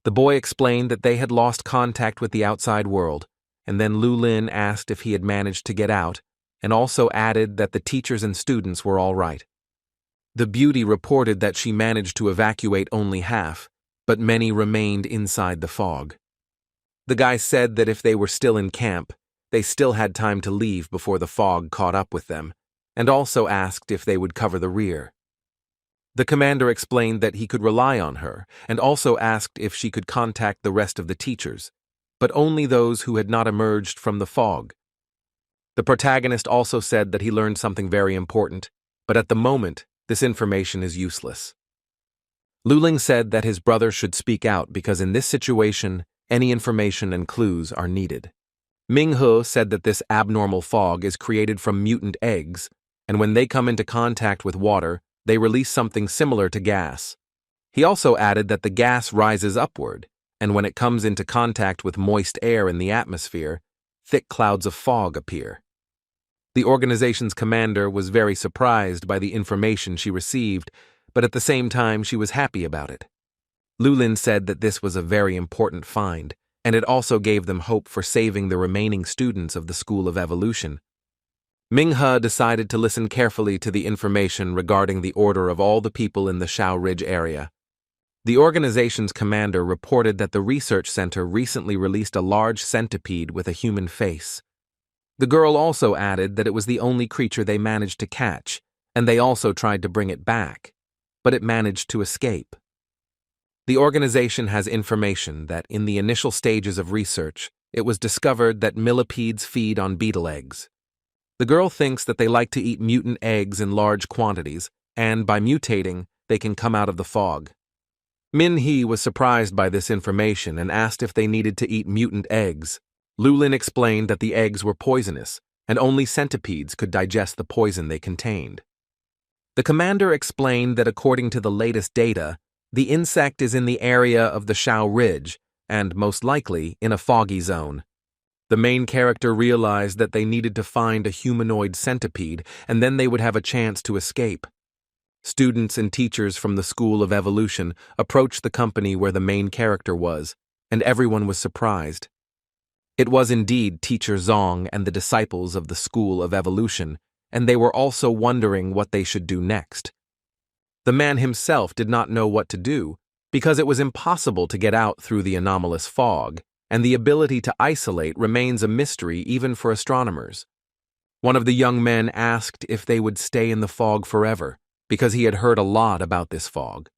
The boy explained that they had lost contact with the outside world, and then Lu Lin asked if he had managed to get out, and also added that the teachers and students were all right. The beauty reported that she managed to evacuate only half, but many remained inside the fog. The guy said that if they were still in camp, they still had time to leave before the fog caught up with them, and also asked if they would cover the rear. The commander explained that he could rely on her, and also asked if she could contact the rest of the teachers, but only those who had not emerged from the fog. The protagonist also said that he learned something very important, but at the moment, this information is useless. Luling said that his brother should speak out because in this situation, any information and clues are needed. Ming-he said that this abnormal fog is created from mutant eggs, and when they come into contact with water, they release something similar to gas. He also added that the gas rises upward, and when it comes into contact with moist air in the atmosphere, thick clouds of fog appear. The organization's commander was very surprised by the information she received, but at the same time she was happy about it. Lulin said that this was a very important find, and it also gave them hope for saving the remaining students of the School of Evolution. Ming-he decided to listen carefully to the information regarding the order of all the people in the Shao Ridge area. The organization's commander reported that the research center recently released a large centipede with a human face. The girl also added that it was the only creature they managed to catch, and they also tried to bring it back, but it managed to escape. The organization has information that in the initial stages of research, it was discovered that millipedes feed on beetle eggs. The girl thinks that they like to eat mutant eggs in large quantities, and by mutating, they can come out of the fog. Min-hee was surprised by this information and asked if they needed to eat mutant eggs. Lulin explained that the eggs were poisonous, and only centipedes could digest the poison they contained. The commander explained that according to the latest data, the insect is in the area of the Shao Ridge, and most likely in a foggy zone. The main character realized that they needed to find a humanoid centipede, and then they would have a chance to escape. Students and teachers from the School of Evolution approached the company where the main character was, and everyone was surprised. It was indeed Teacher Zong and the disciples of the School of Evolution, and they were also wondering what they should do next. The man himself did not know what to do, because it was impossible to get out through the anomalous fog, and the ability to isolate remains a mystery even for astronomers. One of the young men asked if they would stay in the fog forever, because he had heard a lot about this fog.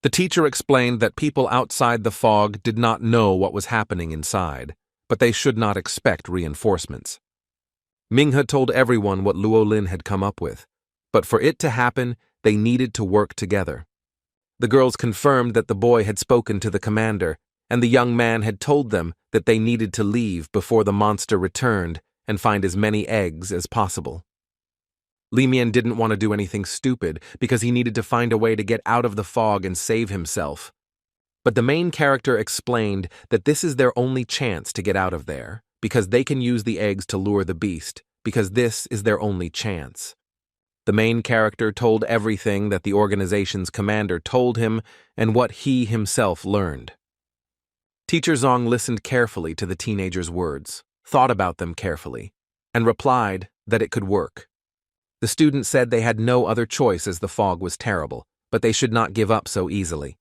The teacher explained that people outside the fog did not know what was happening inside, but they should not expect reinforcements. Ming-he told everyone what Luo Lin had come up with, but for it to happen, they needed to work together. The girls confirmed that the boy had spoken to the commander, and the young man had told them that they needed to leave before the monster returned and find as many eggs as possible. Li Mian didn't want to do anything stupid because he needed to find a way to get out of the fog and save himself. But the main character explained that this is their only chance to get out of there, because they can use the eggs to lure the beast, because this is their only chance. The main character told everything that the organization's commander told him and what he himself learned. Teacher Zong listened carefully to the teenager's words, thought about them carefully, and replied that it could work. The student said they had no other choice as the fog was terrible, but they should not give up so easily.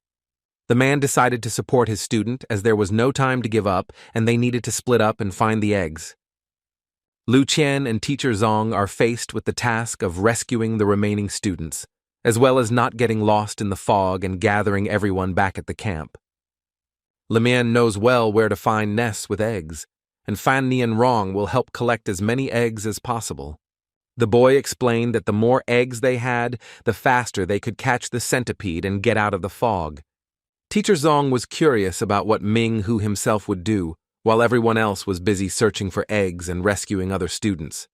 The man decided to support his student as there was no time to give up and they needed to split up and find the eggs. Lu Qian and Teacher Zong are faced with the task of rescuing the remaining students, as well as not getting lost in the fog and gathering everyone back at the camp. Le Mian knows well where to find nests with eggs, and Fan Nian Rong will help collect as many eggs as possible. The boy explained that the more eggs they had, the faster they could catch the centipede and get out of the fog. Teacher Zong was curious about what Ming Hu himself would do, while everyone else was busy searching for eggs and rescuing other students.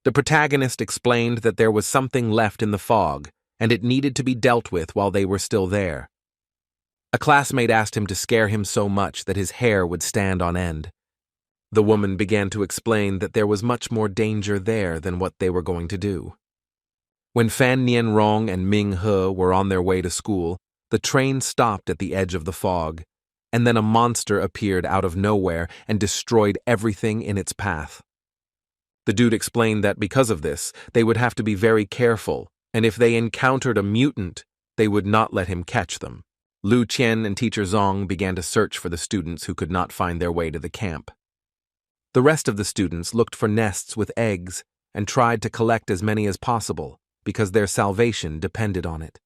The protagonist explained that there was something left in the fog, and it needed to be dealt with while they were still there. A classmate asked him to scare him so much that his hair would stand on end. The woman began to explain that there was much more danger there than what they were going to do. When Fan Nian Rong and Ming He were on their way to school, the train stopped at the edge of the fog, and then a monster appeared out of nowhere and destroyed everything in its path. The dude explained that because of this, they would have to be very careful, and if they encountered a mutant, they would not let him catch them. Lu Qian and Teacher Zong began to search for the students who could not find their way to the camp. The rest of the students looked for nests with eggs and tried to collect as many as possible because their salvation depended on it.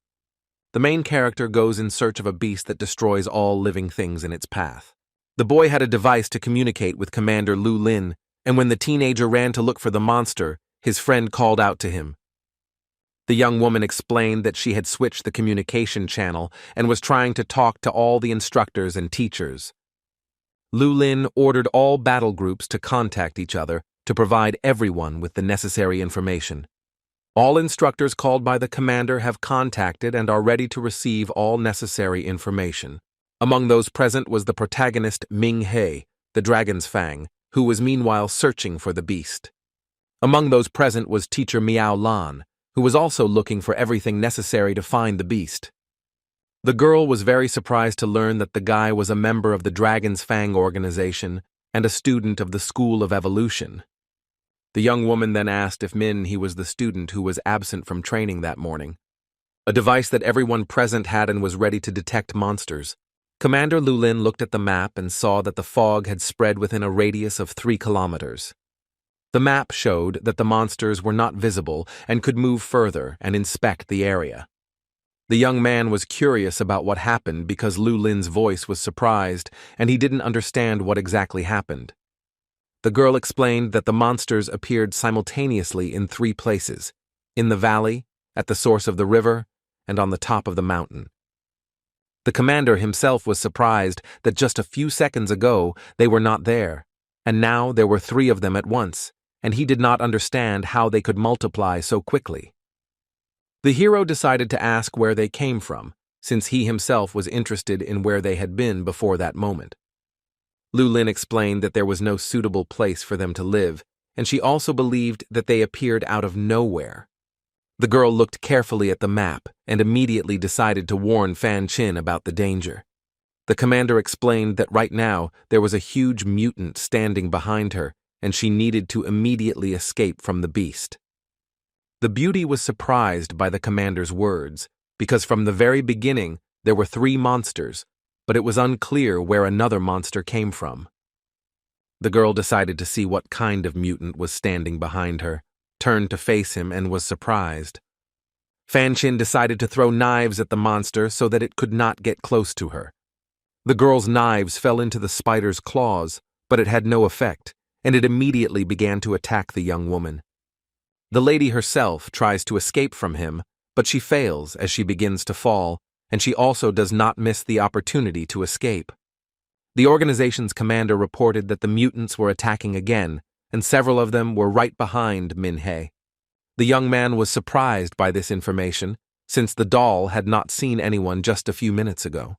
The main character goes in search of a beast that destroys all living things in its path. The boy had a device to communicate with Commander Lu Lin, and when the teenager ran to look for the monster, his friend called out to him. The young woman explained that she had switched the communication channel and was trying to talk to all the instructors and teachers. Lu Lin ordered all battle groups to contact each other to provide everyone with the necessary information. All instructors called by the commander have contacted and are ready to receive all necessary information. Among those present was the protagonist Ming He, the Dragon's Fang, who was meanwhile searching for the beast. Among those present was teacher Miao Lan, who was also looking for everything necessary to find the beast. The girl was very surprised to learn that the guy was a member of the Dragon's Fang organization and a student of the School of Evolution. The young woman then asked if He was the student who was absent from training that morning. A device that everyone present had and was ready to detect monsters. Commander Lu Lin looked at the map and saw that the fog had spread within a radius of 3 kilometers. The map showed that the monsters were not visible and could move further and inspect the area. The young man was curious about what happened because Lu Lin's voice was surprised and he didn't understand what exactly happened. The girl explained that the monsters appeared simultaneously in 3 places: in the valley, at the source of the river, and on the top of the mountain. The commander himself was surprised that just a few seconds ago they were not there, and now there were 3 of them at once, and he did not understand how they could multiply so quickly. The hero decided to ask where they came from, since he himself was interested in where they had been before that moment. Lu Lin explained that there was no suitable place for them to live, and she also believed that they appeared out of nowhere. The girl looked carefully at the map and immediately decided to warn Fan Chin about the danger. The commander explained that right now there was a huge mutant standing behind her, and she needed to immediately escape from the beast. The beauty was surprised by the commander's words, because from the very beginning there were 3 monsters, but it was unclear where another monster came from. The girl decided to see what kind of mutant was standing behind her, turned to face him, and was surprised. Fan Chin decided to throw knives at the monster so that it could not get close to her. The girl's knives fell into the spider's claws, but it had no effect, and it immediately began to attack the young woman. The lady herself tries to escape from him, but she fails as she begins to fall, and she also does not miss the opportunity to escape. The organization's commander reported that the mutants were attacking again, and several of them were right behind Min He. The young man was surprised by this information, since the doll had not seen anyone just a few minutes ago.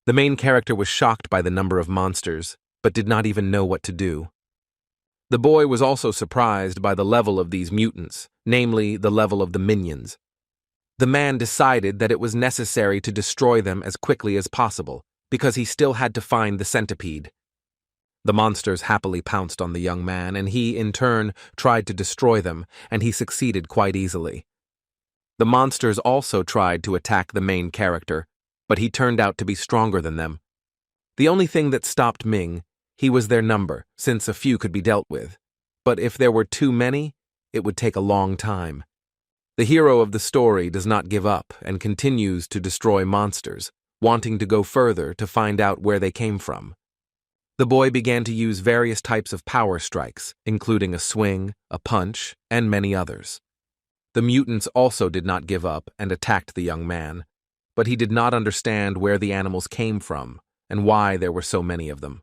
The main character was shocked by the number of monsters, but did not even know what to do. The boy was also surprised by the level of these mutants, namely the level of the minions. The man decided that it was necessary to destroy them as quickly as possible, because he still had to find the centipede. The monsters happily pounced on the young man, and he, in turn, tried to destroy them, and he succeeded quite easily. The monsters also tried to attack the main character, but he turned out to be stronger than them. The only thing that stopped Ming, he was their number, since a few could be dealt with. But if there were too many, it would take a long time. The hero of the story does not give up and continues to destroy monsters, wanting to go further to find out where they came from. The boy began to use various types of power strikes, including a swing, a punch, and many others. The mutants also did not give up and attacked the young man, but he did not understand where the animals came from and why there were so many of them.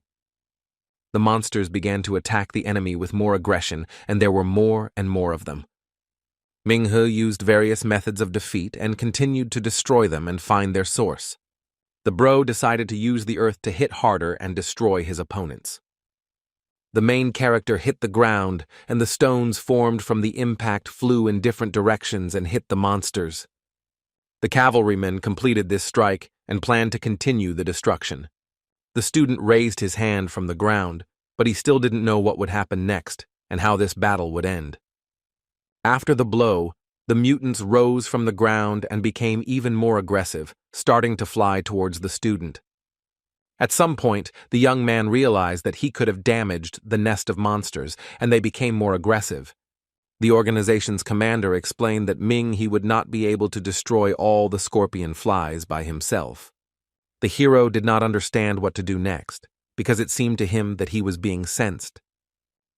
The monsters began to attack the enemy with more aggression, and there were more and more of them. Ming-He used various methods of defeat and continued to destroy them and find their source. The bro decided to use the earth to hit harder and destroy his opponents. The main character hit the ground, and the stones formed from the impact flew in different directions and hit the monsters. The cavalrymen completed this strike and planned to continue the destruction. The student raised his hand from the ground, but he still didn't know what would happen next and how this battle would end. After the blow, the mutants rose from the ground and became even more aggressive, starting to fly towards the student. At some point, the young man realized that he could have damaged the nest of monsters, and they became more aggressive. The organization's commander explained that he would not be able to destroy all the scorpion flies by himself. The hero did not understand what to do next, because it seemed to him that he was being sensed.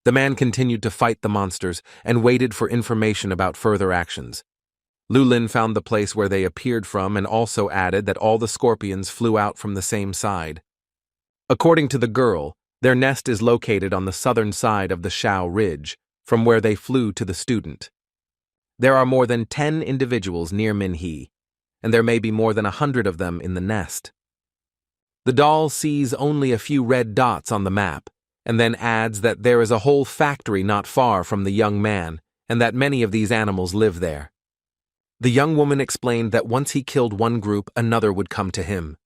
The man continued to fight the monsters and waited for information about further actions. Lulin found the place where they appeared from and also added that all the scorpions flew out from the same side. According to the girl, their nest is located on the southern side of the Shao Ridge, from where they flew to the student. There are more than 10 individuals near Minhee, and there may be more than 100 of them in the nest. The doll sees only a few red dots on the map, and then adds that there is a whole factory not far from the young man, and that many of these animals live there. The young woman explained that once he killed one group, another would come to him.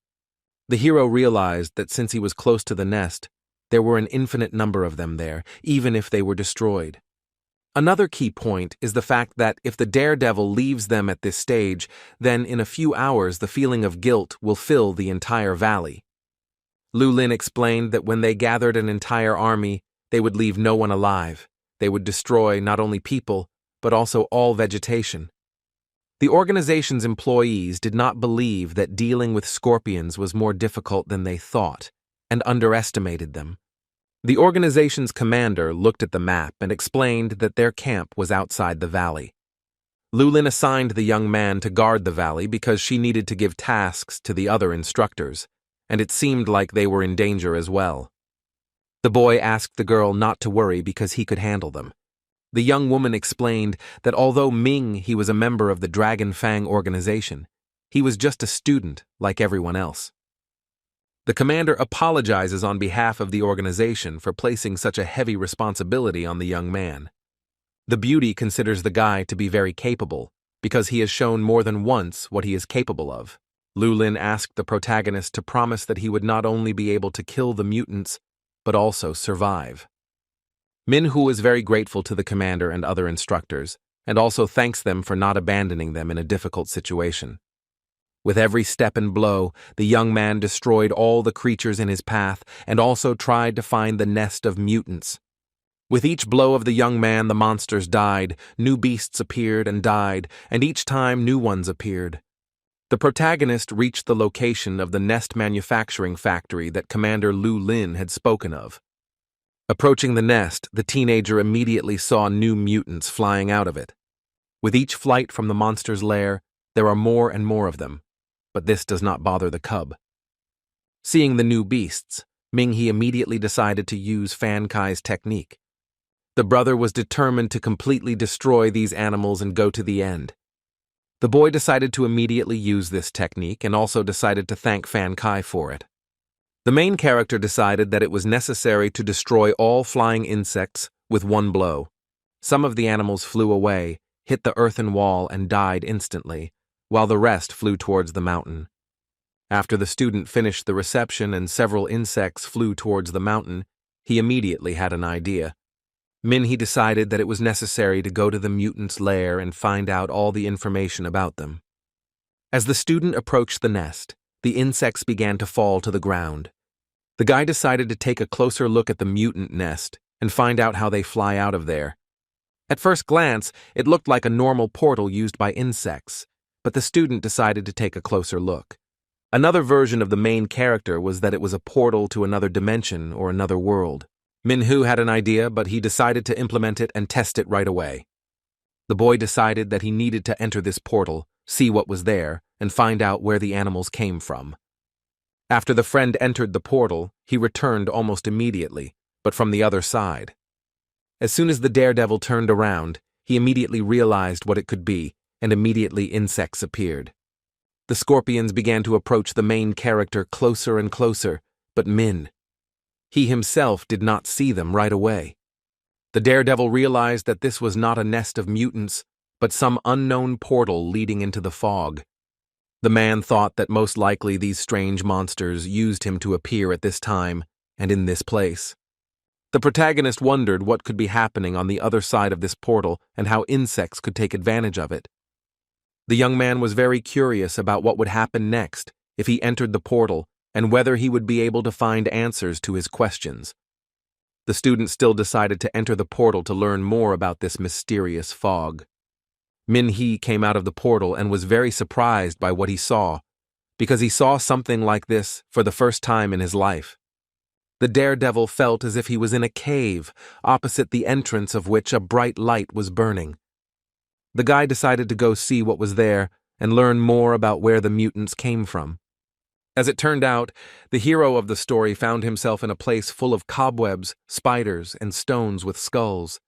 The hero realized that since he was close to the nest, there were an infinite number of them there, even if they were destroyed. Another key point is the fact that if the daredevil leaves them at this stage, then in a few hours the feeling of guilt will fill the entire valley. Lulin explained that when they gathered an entire army, they would leave no one alive. They would destroy not only people, but also all vegetation. The organization's employees did not believe that dealing with scorpions was more difficult than they thought, and underestimated them. The organization's commander looked at the map and explained that their camp was outside the valley. Lulin assigned the young man to guard the valley because she needed to give tasks to the other instructors, and it seemed like they were in danger as well. The boy asked the girl not to worry because he could handle them. The young woman explained that although he was a member of the Dragon Fang organization, he was just a student like everyone else. The commander apologizes on behalf of the organization for placing such a heavy responsibility on the young man. The beauty considers the guy to be very capable, because he has shown more than once what he is capable of. Lulin asked the protagonist to promise that he would not only be able to kill the mutants, but also survive. Minhu is very grateful to the commander and other instructors, and also thanks them for not abandoning them in a difficult situation. With every step and blow, the young man destroyed all the creatures in his path and also tried to find the nest of mutants. With each blow of the young man, the monsters died, new beasts appeared and died, and each time new ones appeared. The protagonist reached the location of the nest manufacturing factory that Commander Lu Lin had spoken of. Approaching the nest, the teenager immediately saw new mutants flying out of it. With each flight from the monster's lair, there are more and more of them, but this does not bother the cub. Seeing the new beasts, Ming-He immediately decided to use Fan Kai's technique. The brother was determined to completely destroy these animals and go to the end. The boy decided to immediately use this technique and also decided to thank Fan Kai for it. The main character decided that it was necessary to destroy all flying insects with one blow. Some of the animals flew away, hit the earthen wall, and died instantly, while the rest flew towards the mountain. After the student finished the reception and several insects flew towards the mountain, he immediately had an idea. Minhee decided that it was necessary to go to the mutants' lair and find out all the information about them. As the student approached the nest, the insects began to fall to the ground. The guy decided to take a closer look at the mutant nest and find out how they fly out of there. At first glance, it looked like a normal portal used by insects, but the student decided to take a closer look. Another version of the main character was that it was a portal to another dimension or another world. Minhee had an idea, but he decided to implement it and test it right away. The boy decided that he needed to enter this portal, see what was there, and find out where the animals came from. After the friend entered the portal, he returned almost immediately, but from the other side. As soon as the daredevil turned around, he immediately realized what it could be, and immediately insects appeared. The scorpions began to approach the main character closer and closer, but he himself did not see them right away. The daredevil realized that this was not a nest of mutants, but some unknown portal leading into the fog. The man thought that most likely these strange monsters used him to appear at this time and in this place. The protagonist wondered what could be happening on the other side of this portal and how insects could take advantage of it. The young man was very curious about what would happen next if he entered the portal and whether he would be able to find answers to his questions. The student still decided to enter the portal to learn more about this mysterious fog. Minhee came out of the portal and was very surprised by what he saw, because he saw something like this for the first time in his life. The daredevil felt as if he was in a cave, opposite the entrance of which a bright light was burning. The guy decided to go see what was there and learn more about where the mutants came from. As it turned out, the hero of the story found himself in a place full of cobwebs, spiders, and stones with skulls.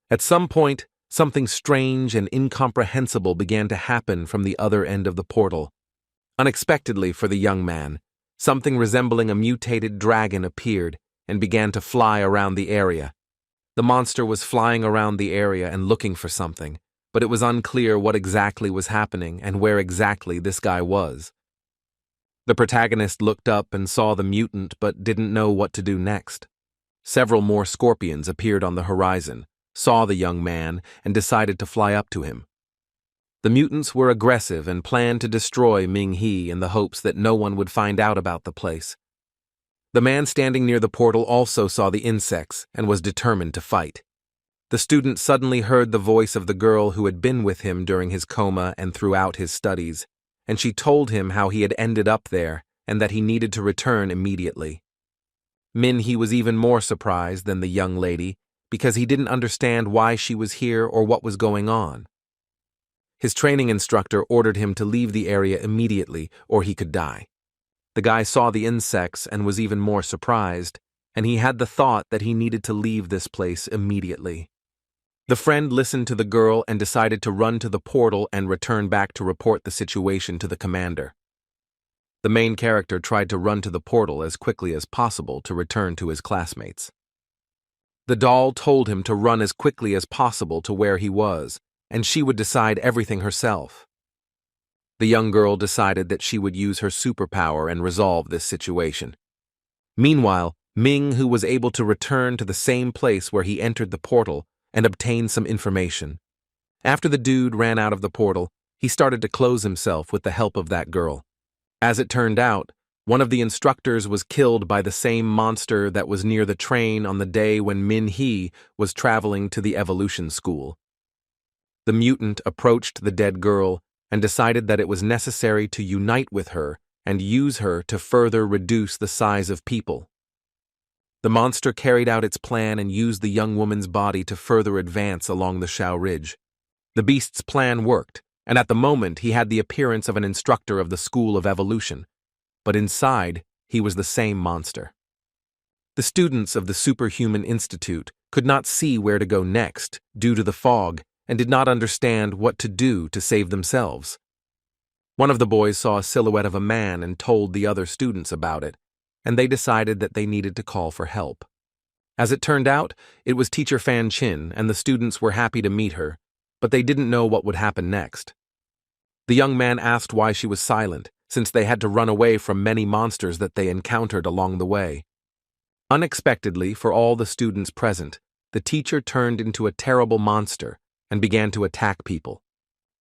At some point, something strange and incomprehensible began to happen from the other end of the portal. Unexpectedly for the young man, something resembling a mutated dragon appeared and began to fly around the area. The monster was flying around the area and looking for something, but it was unclear what exactly was happening and where exactly this guy was. The protagonist looked up and saw the mutant but didn't know what to do next. Several more scorpions appeared on the horizon, saw the young man, and decided to fly up to him. The mutants were aggressive and planned to destroy Minhee in the hopes that no one would find out about the place. The man standing near the portal also saw the insects and was determined to fight. The student suddenly heard the voice of the girl who had been with him during his coma and throughout his studies, and she told him how he had ended up there and that he needed to return immediately. Minhee was even more surprised than the young lady because he didn't understand why she was here or what was going on. His training instructor ordered him to leave the area immediately or he could die. The guy saw the insects and was even more surprised, and he had the thought that he needed to leave this place immediately. The friend listened to the girl and decided to run to the portal and return back to report the situation to the commander. The main character tried to run to the portal as quickly as possible to return to his classmates. The doll told him to run as quickly as possible to where he was, and she would decide everything herself. The young girl decided that she would use her superpower and resolve this situation. Meanwhile, Minhee was able to return to the same place where he entered the portal and obtain some information. After the dude ran out of the portal, he started to close himself with the help of that girl. As it turned out, one of the instructors was killed by the same monster that was near the train on the day when Minhee was traveling to the evolution school. The mutant approached the dead girl and decided that it was necessary to unite with her and use her to further reduce the size of people. The monster carried out its plan and used the young woman's body to further advance along the Shao Ridge. The beast's plan worked, and at the moment he had the appearance of an instructor of the School of Evolution, but inside he was the same monster. The students of the Superhuman Institute could not see where to go next due to the fog and did not understand what to do to save themselves. One of the boys saw a silhouette of a man and told the other students about it. and they decided that they needed to call for help. As it turned out, it was teacher Fan Chin, and the students were happy to meet her, but they didn't know what would happen next. The young man asked why she was silent, since they had to run away from many monsters that they encountered along the way. Unexpectedly, for all the students present, the teacher turned into a terrible monster and began to attack people.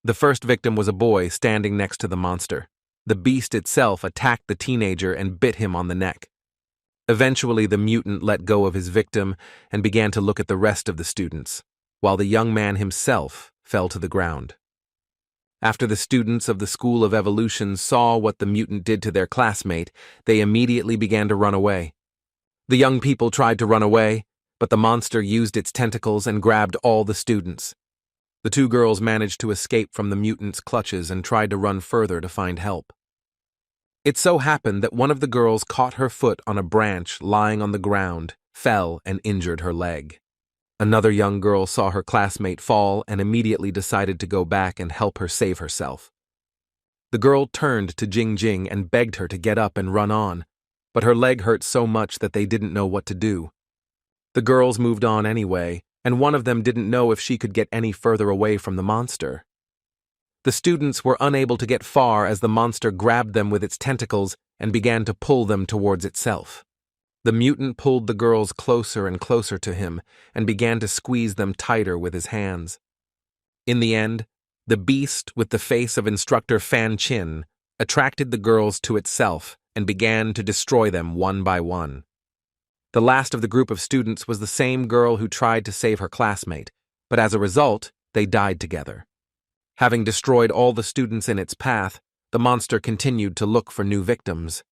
The first victim was a boy standing next to the monster. The beast itself attacked the teenager and bit him on the neck. Eventually, the mutant let go of his victim and began to look at the rest of the students, while the young man himself fell to the ground. After the students of the School of Evolution saw what the mutant did to their classmate, they immediately began to run away. The young people tried to run away, but the monster used its tentacles and grabbed all the students. The two girls managed to escape from the mutant's clutches and tried to run further to find help. It so happened that one of the girls caught her foot on a branch lying on the ground, fell, and injured her leg. Another young girl saw her classmate fall and immediately decided to go back and help her save herself. The girl turned to Jing Jing and begged her to get up and run on, but her leg hurt so much that they didn't know what to do. The girls moved on anyway, and one of them didn't know if she could get any further away from the monster. The students were unable to get far as the monster grabbed them with its tentacles and began to pull them towards itself. The mutant pulled the girls closer and closer to him and began to squeeze them tighter with his hands. In the end, the beast with the face of instructor Fan Chin attracted the girls to itself and began to destroy them one by one. The last of the group of students was the same girl who tried to save her classmate, but as a result, they died together. Having destroyed all the students in its path, the monster continued to look for new victims.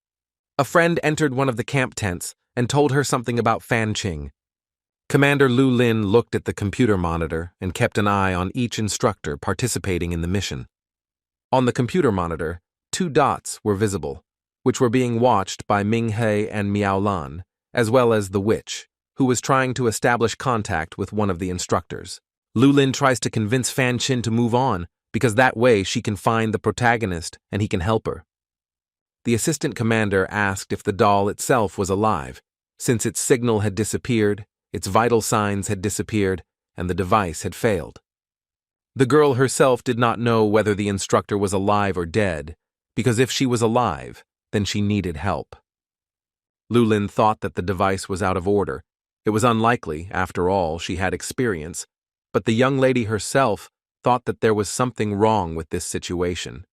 A friend entered one of the camp tents and told her something about Fan Qing. Commander Lu Lin looked at the computer monitor and kept an eye on each instructor participating in the mission. On the computer monitor, 2 dots were visible, which were being watched by Ming He and Miao Lan, as well as the witch, who was trying to establish contact with one of the instructors. Lu Lin tries to convince Fan Qin to move on, because that way she can find the protagonist and he can help her. The assistant commander asked if the doll itself was alive, since its signal had disappeared, its vital signs had disappeared, and the device had failed. The girl herself did not know whether the instructor was alive or dead, because if she was alive, then she needed help. Lu Lin thought that the device was out of order. It was unlikely, after all, she had experience, but the young lady herself thought that there was something wrong with this situation.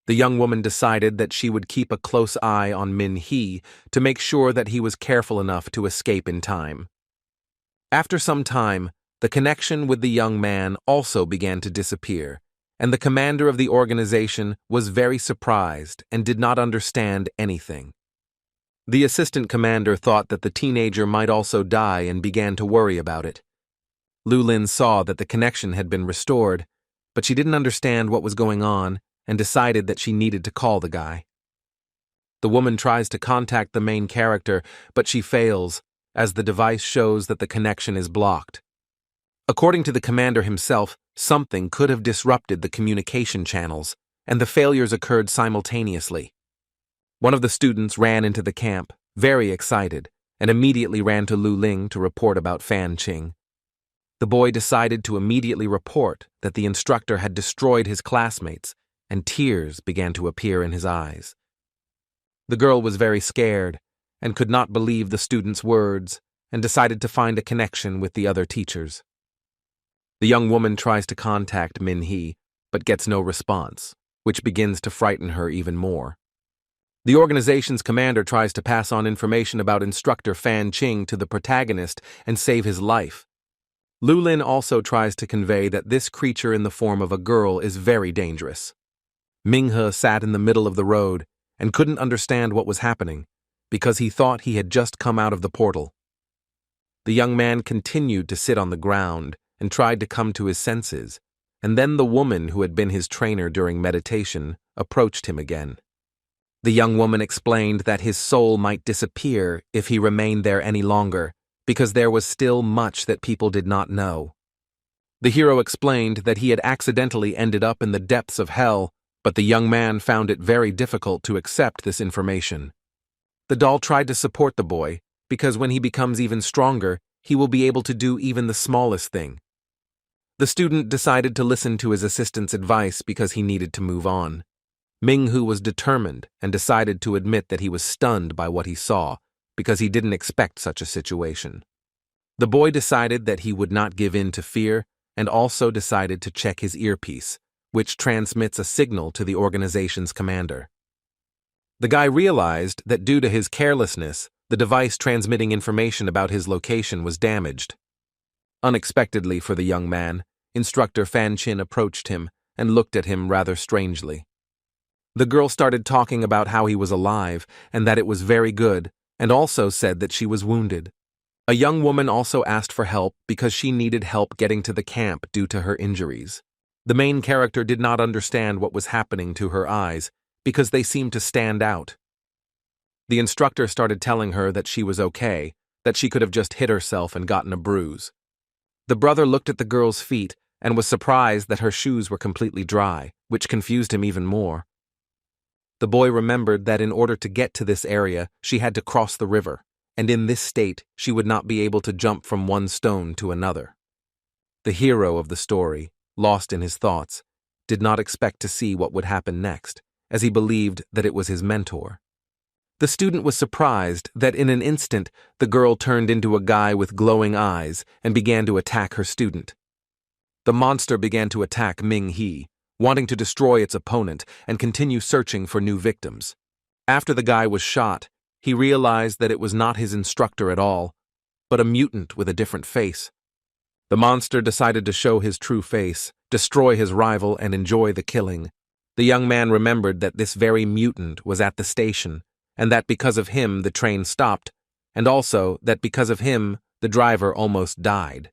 The young woman decided that she would keep a close eye on Min He to make sure that he was careful enough to escape in time. After some time, the connection with the young man also began to disappear, and the commander of the organization was very surprised and did not understand anything. The assistant commander thought that the teenager might also die and began to worry about it. Lu Lin saw that the connection had been restored, but she didn't understand what was going on and decided that she needed to call the guy. The woman tries to contact the main character, but she fails, as the device shows that the connection is blocked. According to the commander himself, something could have disrupted the communication channels, and the failures occurred simultaneously. One of the students ran into the camp, very excited, and immediately ran to Lu Ling to report about Fan Qing. The boy decided to immediately report that the instructor had destroyed his classmates, and tears began to appear in his eyes. The girl was very scared and could not believe the student's words and decided to find a connection with the other teachers. The young woman tries to contact Min He, but gets no response, which begins to frighten her even more. The organization's commander tries to pass on information about instructor Fan Qing to the protagonist and save his life. Lu Lin also tries to convey that this creature in the form of a girl is very dangerous. Ming He sat in the middle of the road and couldn't understand what was happening because he thought he had just come out of the portal. The young man continued to sit on the ground and tried to come to his senses, and then the woman who had been his trainer during meditation approached him again. The young woman explained that his soul might disappear if he remained there any longer, because there was still much that people did not know. The hero explained that he had accidentally ended up in the depths of hell, but the young man found it very difficult to accept this information. The doll tried to support the boy, because when he becomes even stronger, he will be able to do even the smallest thing. The student decided to listen to his assistant's advice because he needed to move on. Ming-hu was determined and decided to admit that he was stunned by what he saw, because he didn't expect such a situation. The boy decided that he would not give in to fear and also decided to check his earpiece, which transmits a signal to the organization's commander. The guy realized that due to his carelessness, the device transmitting information about his location was damaged. Unexpectedly for the young man, Instructor Fan Chin approached him and looked at him rather strangely. The girl started talking about how he was alive and that it was very good, and also said that she was wounded. A young woman also asked for help because she needed help getting to the camp due to her injuries. The main character did not understand what was happening to her eyes because they seemed to stand out. The instructor started telling her that she was okay, that she could have just hit herself and gotten a bruise. The brother looked at the girl's feet and was surprised that her shoes were completely dry, which confused him even more. The boy remembered that in order to get to this area, she had to cross the river, and in this state, she would not be able to jump from one stone to another. The hero of the story, lost in his thoughts, did not expect to see what would happen next, as he believed that it was his mentor. The student was surprised that in an instant, the girl turned into a guy with glowing eyes and began to attack her student. The monster began to attack Ming-He, wanting to destroy its opponent and continue searching for new victims. After the guy was shot, he realized that it was not his instructor at all, but a mutant with a different face. The monster decided to show his true face, destroy his rival, and enjoy the killing. The young man remembered that this very mutant was at the station, and that because of him the train stopped, and also that because of him the driver almost died.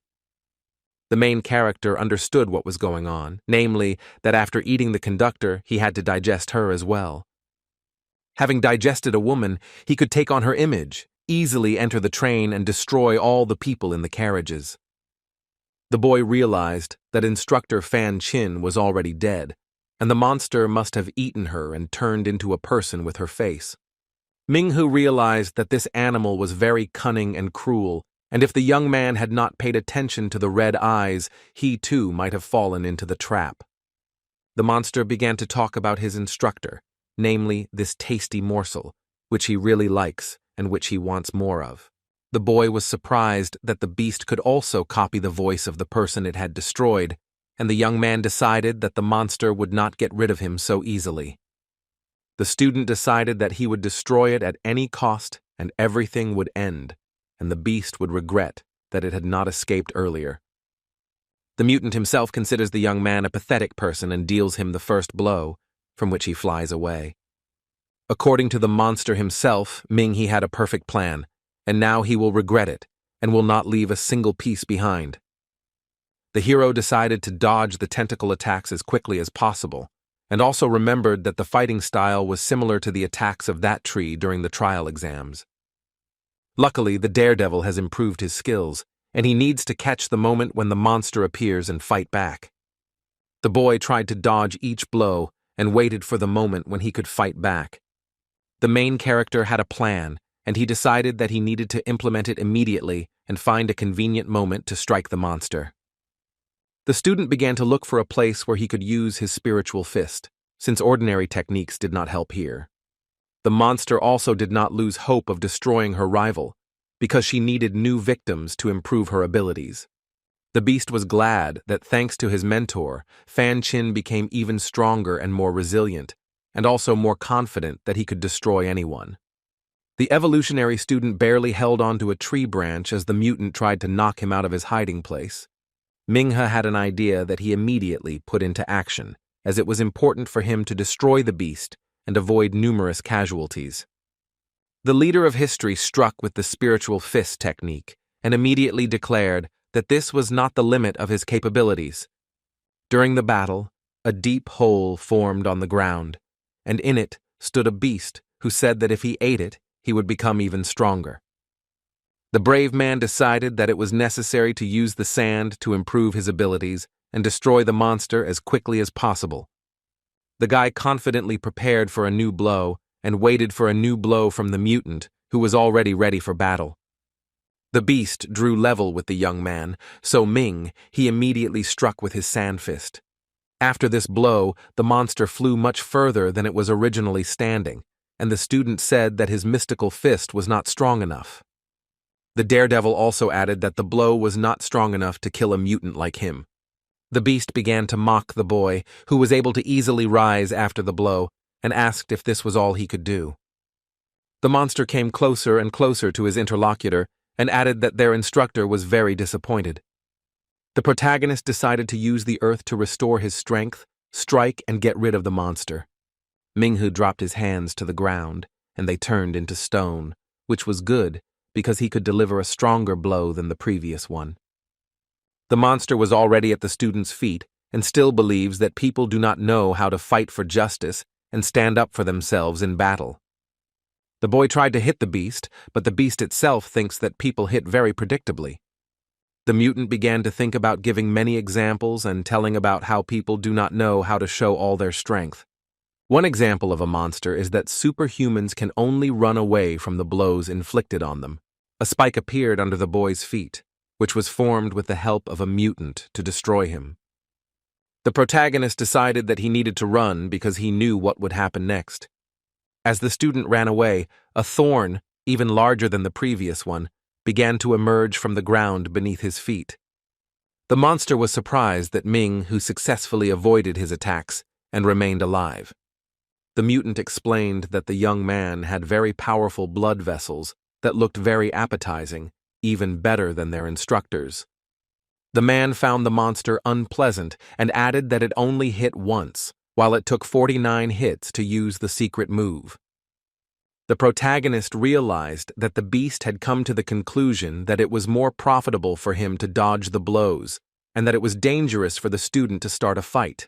The main character understood what was going on, namely that after eating the conductor he had to digest her as well. Having digested a woman, he could take on her image, easily enter the train and destroy all the people in the carriages. The boy realized that Instructor Fan Chin was already dead, and the monster must have eaten her and turned into a person with her face. Ming-Hu realized that this animal was very cunning and cruel, and if the young man had not paid attention to the red eyes, he too might have fallen into the trap. The monster began to talk about his instructor, namely this tasty morsel, which he really likes and which he wants more of. The boy was surprised that the beast could also copy the voice of the person it had destroyed, and the young man decided that the monster would not get rid of him so easily. The student decided that he would destroy it at any cost and everything would end, and the beast would regret that it had not escaped earlier. The mutant himself considers the young man a pathetic person and deals him the first blow, from which he flies away. According to the monster himself, Ming-He had a perfect plan, and now he will regret it and will not leave a single piece behind. The hero decided to dodge the tentacle attacks as quickly as possible, and also remembered that the fighting style was similar to the attacks of that tree during the trial exams. Luckily, the daredevil has improved his skills, and he needs to catch the moment when the monster appears and fight back. The boy tried to dodge each blow and waited for the moment when he could fight back. The main character had a plan, and he decided that he needed to implement it immediately and find a convenient moment to strike the monster. The student began to look for a place where he could use his spiritual fist, since ordinary techniques did not help here. The monster also did not lose hope of destroying her rival, because she needed new victims to improve her abilities. The beast was glad that thanks to his mentor, Fan Chin became even stronger and more resilient, and also more confident that he could destroy anyone. The evolutionary student barely held onto a tree branch as the mutant tried to knock him out of his hiding place. Ming-He had an idea that he immediately put into action, as it was important for him to destroy the beast and avoid numerous casualties. The leader of history struck with the spiritual fist technique and immediately declared that this was not the limit of his capabilities. During the battle, a deep hole formed on the ground, and in it stood a beast who said that if he ate it, he would become even stronger. The brave man decided that it was necessary to use the sand to improve his abilities and destroy the monster as quickly as possible. The guy confidently prepared for a new blow and waited for a new blow from the mutant, who was already ready for battle. The beast drew level with the young man, so he immediately struck with his sand fist. After this blow, the monster flew much further than it was originally standing, and the student said that his mystical fist was not strong enough. The daredevil also added that the blow was not strong enough to kill a mutant like him. The beast began to mock the boy, who was able to easily rise after the blow, and asked if this was all he could do. The monster came closer and closer to his interlocutor and added that their instructor was very disappointed. The protagonist decided to use the earth to restore his strength, strike, and get rid of the monster. Minghu dropped his hands to the ground, and they turned into stone, which was good because he could deliver a stronger blow than the previous one. The monster was already at the student's feet and still believes that people do not know how to fight for justice and stand up for themselves in battle. The boy tried to hit the beast, but the beast itself thinks that people hit very predictably. The mutant began to think about giving many examples and telling about how people do not know how to show all their strength. One example of a monster is that superhumans can only run away from the blows inflicted on them. A spike appeared under the boy's feet, which was formed with the help of a mutant to destroy him. The protagonist decided that he needed to run because he knew what would happen next. As the student ran away, a thorn, even larger than the previous one, began to emerge from the ground beneath his feet. The monster was surprised that who successfully avoided his attacks and remained alive. The mutant explained that the young man had very powerful blood vessels that looked very appetizing, even better than their instructors. The man found the monster unpleasant and added that it only hit once, while it took 49 hits to use the secret move. The protagonist realized that the beast had come to the conclusion that it was more profitable for him to dodge the blows, and that it was dangerous for the student to start a fight.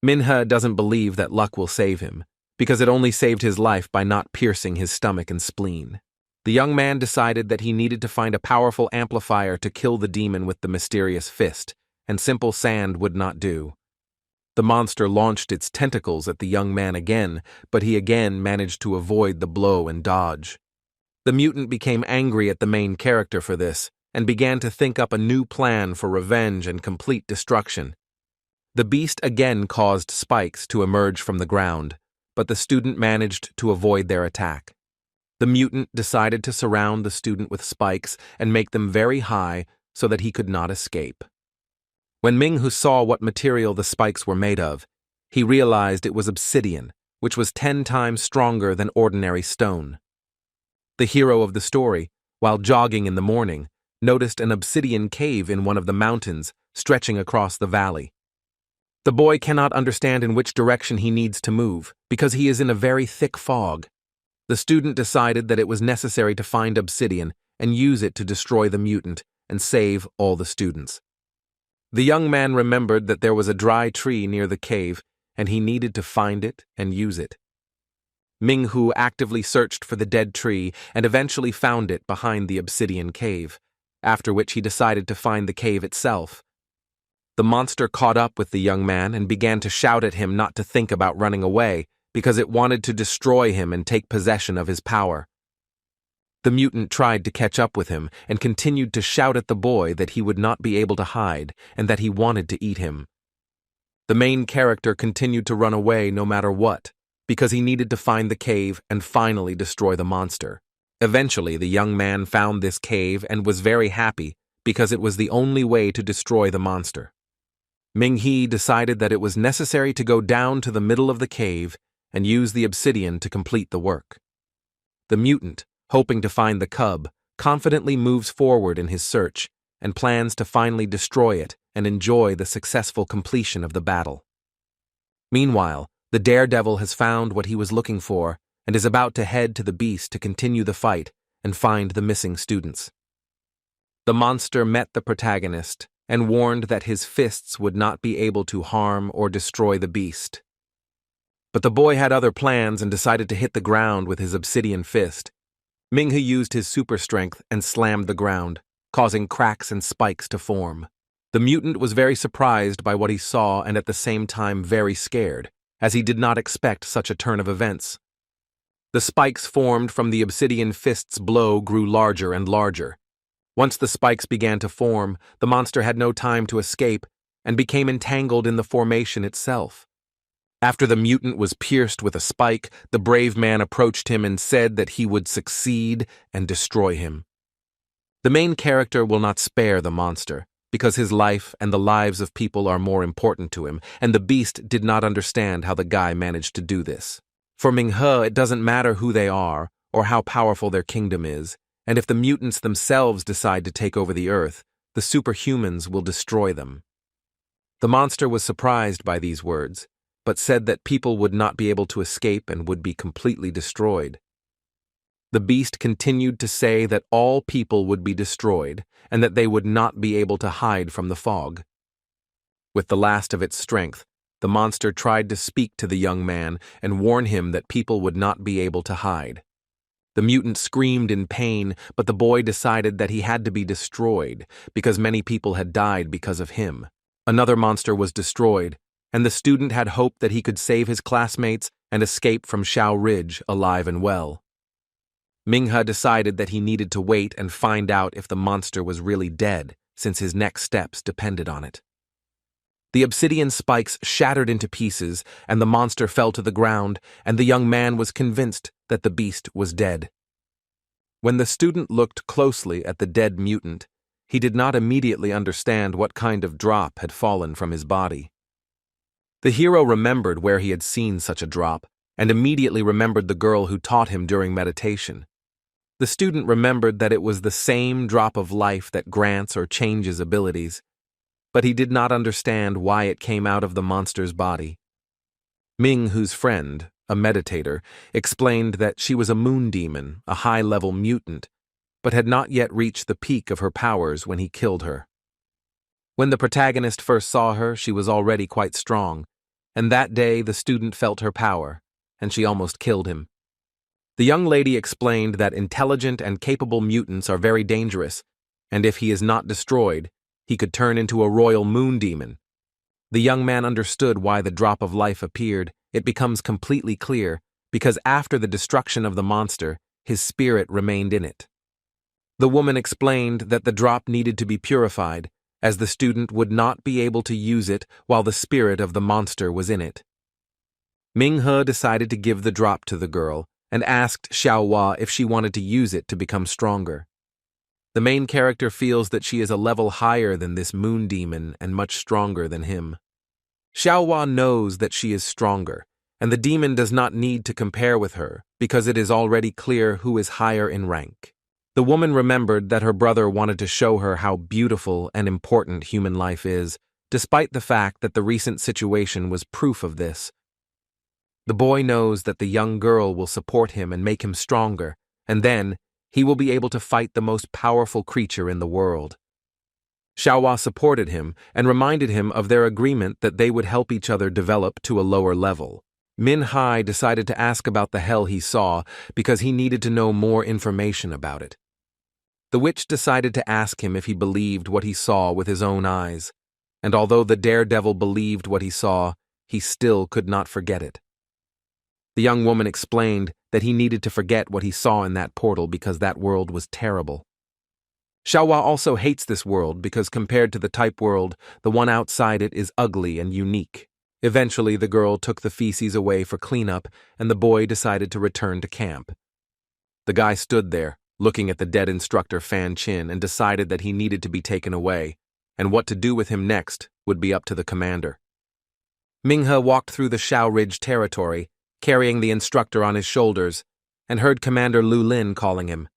Minha doesn't believe that luck will save him, because it only saved his life by not piercing his stomach and spleen. The young man decided that he needed to find a powerful amplifier to kill the demon with the mysterious fist, and simple sand would not do. The monster launched its tentacles at the young man again, but he again managed to avoid the blow and dodge. The mutant became angry at the main character for this, and began to think up a new plan for revenge and complete destruction. The beast again caused spikes to emerge from the ground, but the student managed to avoid their attack. The mutant decided to surround the student with spikes and make them very high so that he could not escape. When Minghu saw what material the spikes were made of, he realized it was obsidian, which was 10 times stronger than ordinary stone. The hero of the story, while jogging in the morning, noticed an obsidian cave in one of the mountains stretching across the valley. The boy cannot understand in which direction he needs to move because he is in a very thick fog. The student decided that it was necessary to find obsidian and use it to destroy the mutant and save all the students. The young man remembered that there was a dry tree near the cave and he needed to find it and use it. Minghu actively searched for the dead tree and eventually found it behind the obsidian cave, after which he decided to find the cave itself. The monster caught up with the young man and began to shout at him not to think about running away, because it wanted to destroy him and take possession of his power. The mutant tried to catch up with him and continued to shout at the boy that he would not be able to hide and that he wanted to eat him. The main character continued to run away no matter what, because he needed to find the cave and finally destroy the monster. Eventually, the young man found this cave and was very happy because it was the only way to destroy the monster. Minghe decided that it was necessary to go down to the middle of the cave and use the obsidian to complete the work. The mutant, hoping to find the cub, confidently moves forward in his search and plans to finally destroy it and enjoy the successful completion of the battle. Meanwhile, the daredevil has found what he was looking for and is about to head to the beast to continue the fight and find the missing students. The monster met the protagonist and warned that his fists would not be able to harm or destroy the beast. But the boy had other plans and decided to hit the ground with his obsidian fist. Minghe used his super strength and slammed the ground, causing cracks and spikes to form. The mutant was very surprised by what he saw and at the same time very scared, as he did not expect such a turn of events. The spikes formed from the obsidian fist's blow grew larger and larger. Once the spikes began to form, the monster had no time to escape and became entangled in the formation itself. After the mutant was pierced with a spike, the brave man approached him and said that he would succeed and destroy him. The main character will not spare the monster, because his life and the lives of people are more important to him, and the beast did not understand how the guy managed to do this. For Ming-he, it doesn't matter who they are or how powerful their kingdom is, and if the mutants themselves decide to take over the earth, the superhumans will destroy them. The monster was surprised by these words, but said that people would not be able to escape and would be completely destroyed. The beast continued to say that all people would be destroyed and that they would not be able to hide from the fog. With the last of its strength, the monster tried to speak to the young man and warn him that people would not be able to hide. The mutant screamed in pain, but the boy decided that he had to be destroyed because many people had died because of him. Another monster was destroyed, and the student had hoped that he could save his classmates and escape from Shao Ridge alive and well. Ming-he decided that he needed to wait and find out if the monster was really dead, since his next steps depended on it. The obsidian spikes shattered into pieces, and the monster fell to the ground, and the young man was convinced that the beast was dead. When the student looked closely at the dead mutant, he did not immediately understand what kind of drop had fallen from his body. The hero remembered where he had seen such a drop, and immediately remembered the girl who taught him during meditation. The student remembered that it was the same drop of life that grants or changes abilities, but he did not understand why it came out of the monster's body. Ming-he's friend, a meditator, explained that she was a moon demon, a high-level mutant, but had not yet reached the peak of her powers when he killed her. When the protagonist first saw her, she was already quite strong, and that day the student felt her power, and she almost killed him. The young lady explained that intelligent and capable mutants are very dangerous, and if he is not destroyed, he could turn into a royal moon demon. The young man understood why the drop of life appeared. It becomes completely clear, because after the destruction of the monster, his spirit remained in it. The woman explained that the drop needed to be purified, as the student would not be able to use it while the spirit of the monster was in it. Ming-he decided to give the drop to the girl and asked Xiaohua if she wanted to use it to become stronger. The main character feels that she is a level higher than this moon demon and much stronger than him. Xiaohua knows that she is stronger, and the demon does not need to compare with her because it is already clear who is higher in rank. The woman remembered that her brother wanted to show her how beautiful and important human life is, despite the fact that the recent situation was proof of this. The boy knows that the young girl will support him and make him stronger, and then he will be able to fight the most powerful creature in the world. Xiaohua supported him and reminded him of their agreement that they would help each other develop to a lower level. Min-hai decided to ask about the hell he saw because he needed to know more information about it. The witch decided to ask him if he believed what he saw with his own eyes, and although the daredevil believed what he saw, he still could not forget it. The young woman explained that he needed to forget what he saw in that portal because that world was terrible. Xiaohua also hates this world because compared to the type world, the one outside it is ugly and unique. Eventually, the girl took the feces away for cleanup, and the boy decided to return to camp. The guy stood there, looking at the dead instructor Fan Chin, and decided that he needed to be taken away, and what to do with him next would be up to the commander. Ming-he walked through the Shao Ridge territory, carrying the instructor on his shoulders, and heard Commander Lu Lin calling him.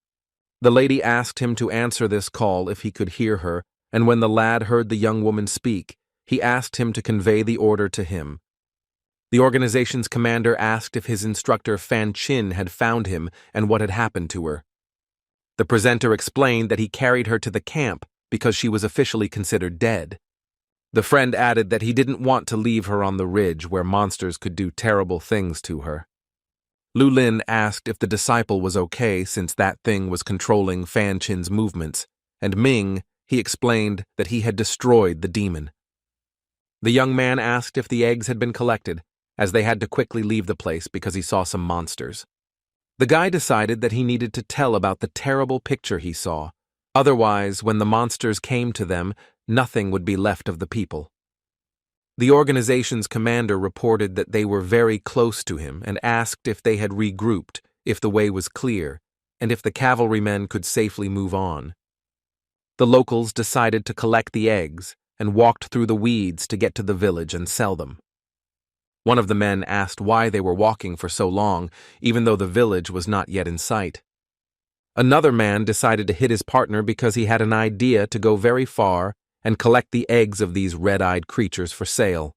The lady asked him to answer this call if he could hear her, and when the lad heard the young woman speak, he asked him to convey the order to him. The organization's commander asked if his instructor Fan Chin had found him and what had happened to her. The presenter explained that he carried her to the camp because she was officially considered dead. The friend added that he didn't want to leave her on the ridge where monsters could do terrible things to her. Lu Lin asked if the disciple was okay since that thing was controlling Fan Chin's movements, and he explained that he had destroyed the demon. The young man asked if the eggs had been collected, as they had to quickly leave the place because he saw some monsters. The guy decided that he needed to tell about the terrible picture he saw. Otherwise, when the monsters came to them, nothing would be left of the people. The organization's commander reported that they were very close to him and asked if they had regrouped, if the way was clear, and if the cavalrymen could safely move on. The locals decided to collect the eggs and walked through the weeds to get to the village and sell them. One of the men asked why they were walking for so long, even though the village was not yet in sight. Another man decided to hit his partner because he had an idea to go very far and collect the eggs of these red-eyed creatures for sale.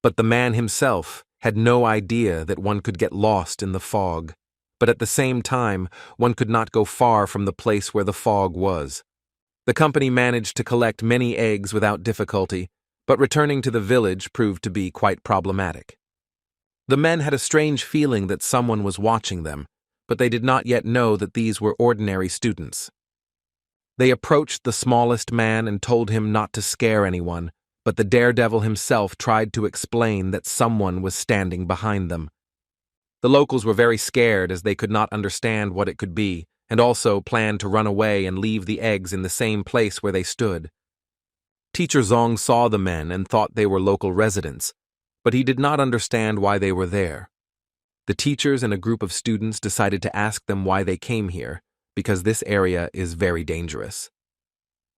But the man himself had no idea that one could get lost in the fog, but at the same time, one could not go far from the place where the fog was. The company managed to collect many eggs without difficulty, but returning to the village proved to be quite problematic. The men had a strange feeling that someone was watching them, but they did not yet know that these were ordinary students. They approached the smallest man and told him not to scare anyone, but the daredevil himself tried to explain that someone was standing behind them. The locals were very scared as they could not understand what it could be, and also planned to run away and leave the eggs in the same place where they stood. Teacher Zong saw the men and thought they were local residents, but he did not understand why they were there. The teachers and a group of students decided to ask them why they came here, because this area is very dangerous.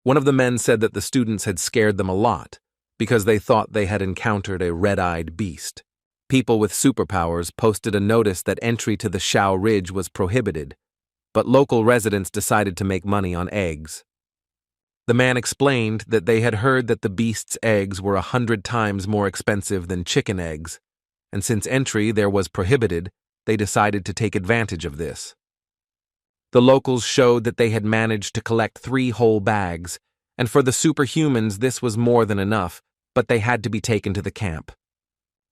One of the men said that the students had scared them a lot, because they thought they had encountered a red-eyed beast. People with superpowers posted a notice that entry to the Shao Ridge was prohibited, but local residents decided to make money on eggs. The man explained that they had heard that the beast's eggs were 100 times more expensive than chicken eggs, and since entry there was prohibited, they decided to take advantage of this. The locals showed that they had managed to collect 3 whole bags, and for the superhumans this was more than enough, but they had to be taken to the camp.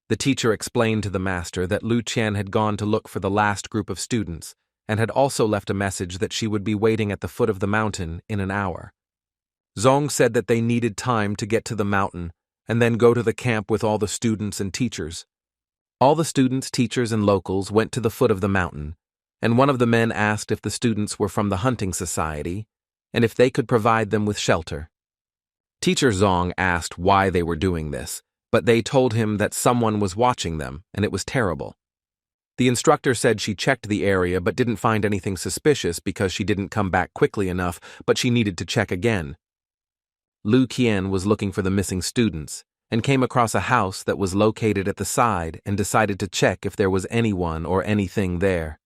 The teacher explained to the master that Lu Qian had gone to look for the last group of students, and had also left a message that she would be waiting at the foot of the mountain in an hour. Zong said that they needed time to get to the mountain, and then go to the camp with all the students and teachers. All the students, teachers, and locals went to the foot of the mountain, and one of the men asked if the students were from the hunting society, and if they could provide them with shelter. Teacher Zong asked why they were doing this, but they told him that someone was watching them, and it was terrible. The instructor said she checked the area but didn't find anything suspicious because she didn't come back quickly enough, but she needed to check again. Lu Qian was looking for the missing students, and came across a house that was located at the side and decided to check if there was anyone or anything there.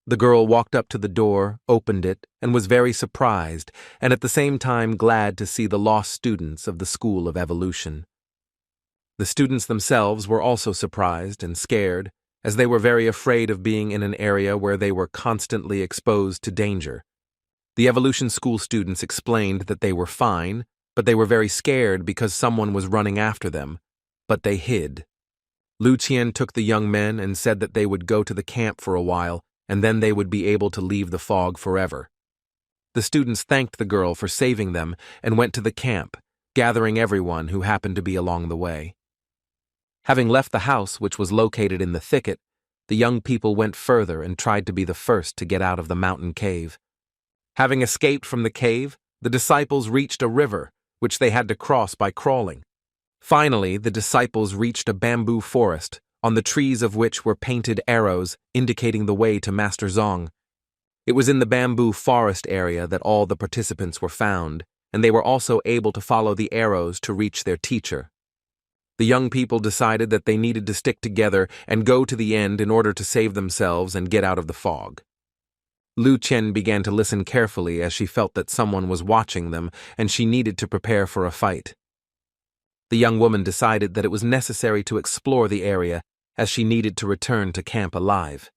The girl walked up to the door, opened it, and was very surprised, and at the same time glad to see the lost students of the School of Evolution. The students themselves were also surprised and scared, as they were very afraid of being in an area where they were constantly exposed to danger. The Evolution School students explained that they were fine, but they were very scared because someone was running after them, but they hid. Lu Qian took the young men and said that they would go to the camp for a while, and then they would be able to leave the fog forever. The students thanked the girl for saving them and went to the camp, gathering everyone who happened to be along the way. Having left the house, which was located in the thicket, the young people went further and tried to be the first to get out of the mountain cave. Having escaped from the cave, the disciples reached a river, which they had to cross by crawling. Finally, the disciples reached a bamboo forest, on the trees of which were painted arrows indicating the way to Master Zong. It was in the bamboo forest area that all the participants were found, and they were also able to follow the arrows to reach their teacher. The young people decided that they needed to stick together and go to the end in order to save themselves and get out of the fog. Lu Qian began to listen carefully as she felt that someone was watching them and she needed to prepare for a fight. The young woman decided that it was necessary to explore the area as she needed to return to camp alive.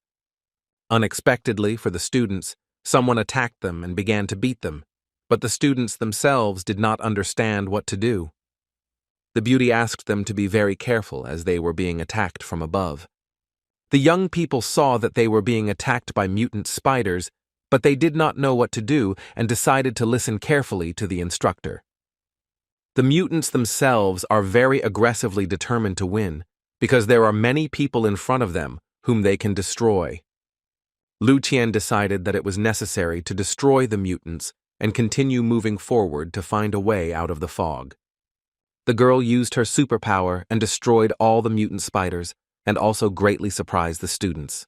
Unexpectedly for the students, someone attacked them and began to beat them, but the students themselves did not understand what to do. The beauty asked them to be very careful as they were being attacked from above. The young people saw that they were being attacked by mutant spiders, but they did not know what to do and decided to listen carefully to the instructor. The mutants themselves are very aggressively determined to win, because there are many people in front of them whom they can destroy. Lu Qian decided that it was necessary to destroy the mutants and continue moving forward to find a way out of the fog. The girl used her superpower and destroyed all the mutant spiders and also greatly surprised the students.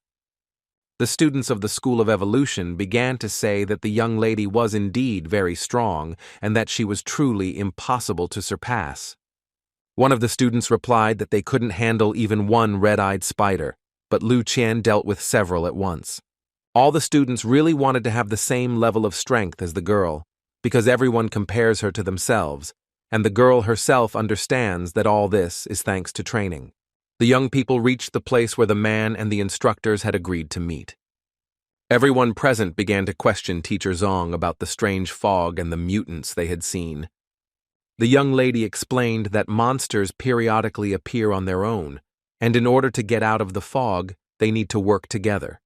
The students of the School of Evolution began to say that the young lady was indeed very strong and that she was truly impossible to surpass. One of the students replied that they couldn't handle even one red-eyed spider, but Lu Qian dealt with several at once. All the students really wanted to have the same level of strength as the girl, because everyone compares her to themselves, and the girl herself understands that all this is thanks to training. The young people reached the place where the man and the instructors had agreed to meet. Everyone present began to question Teacher Zong about the strange fog and the mutants they had seen. The young lady explained that monsters periodically appear on their own, and in order to get out of the fog, they need to work together.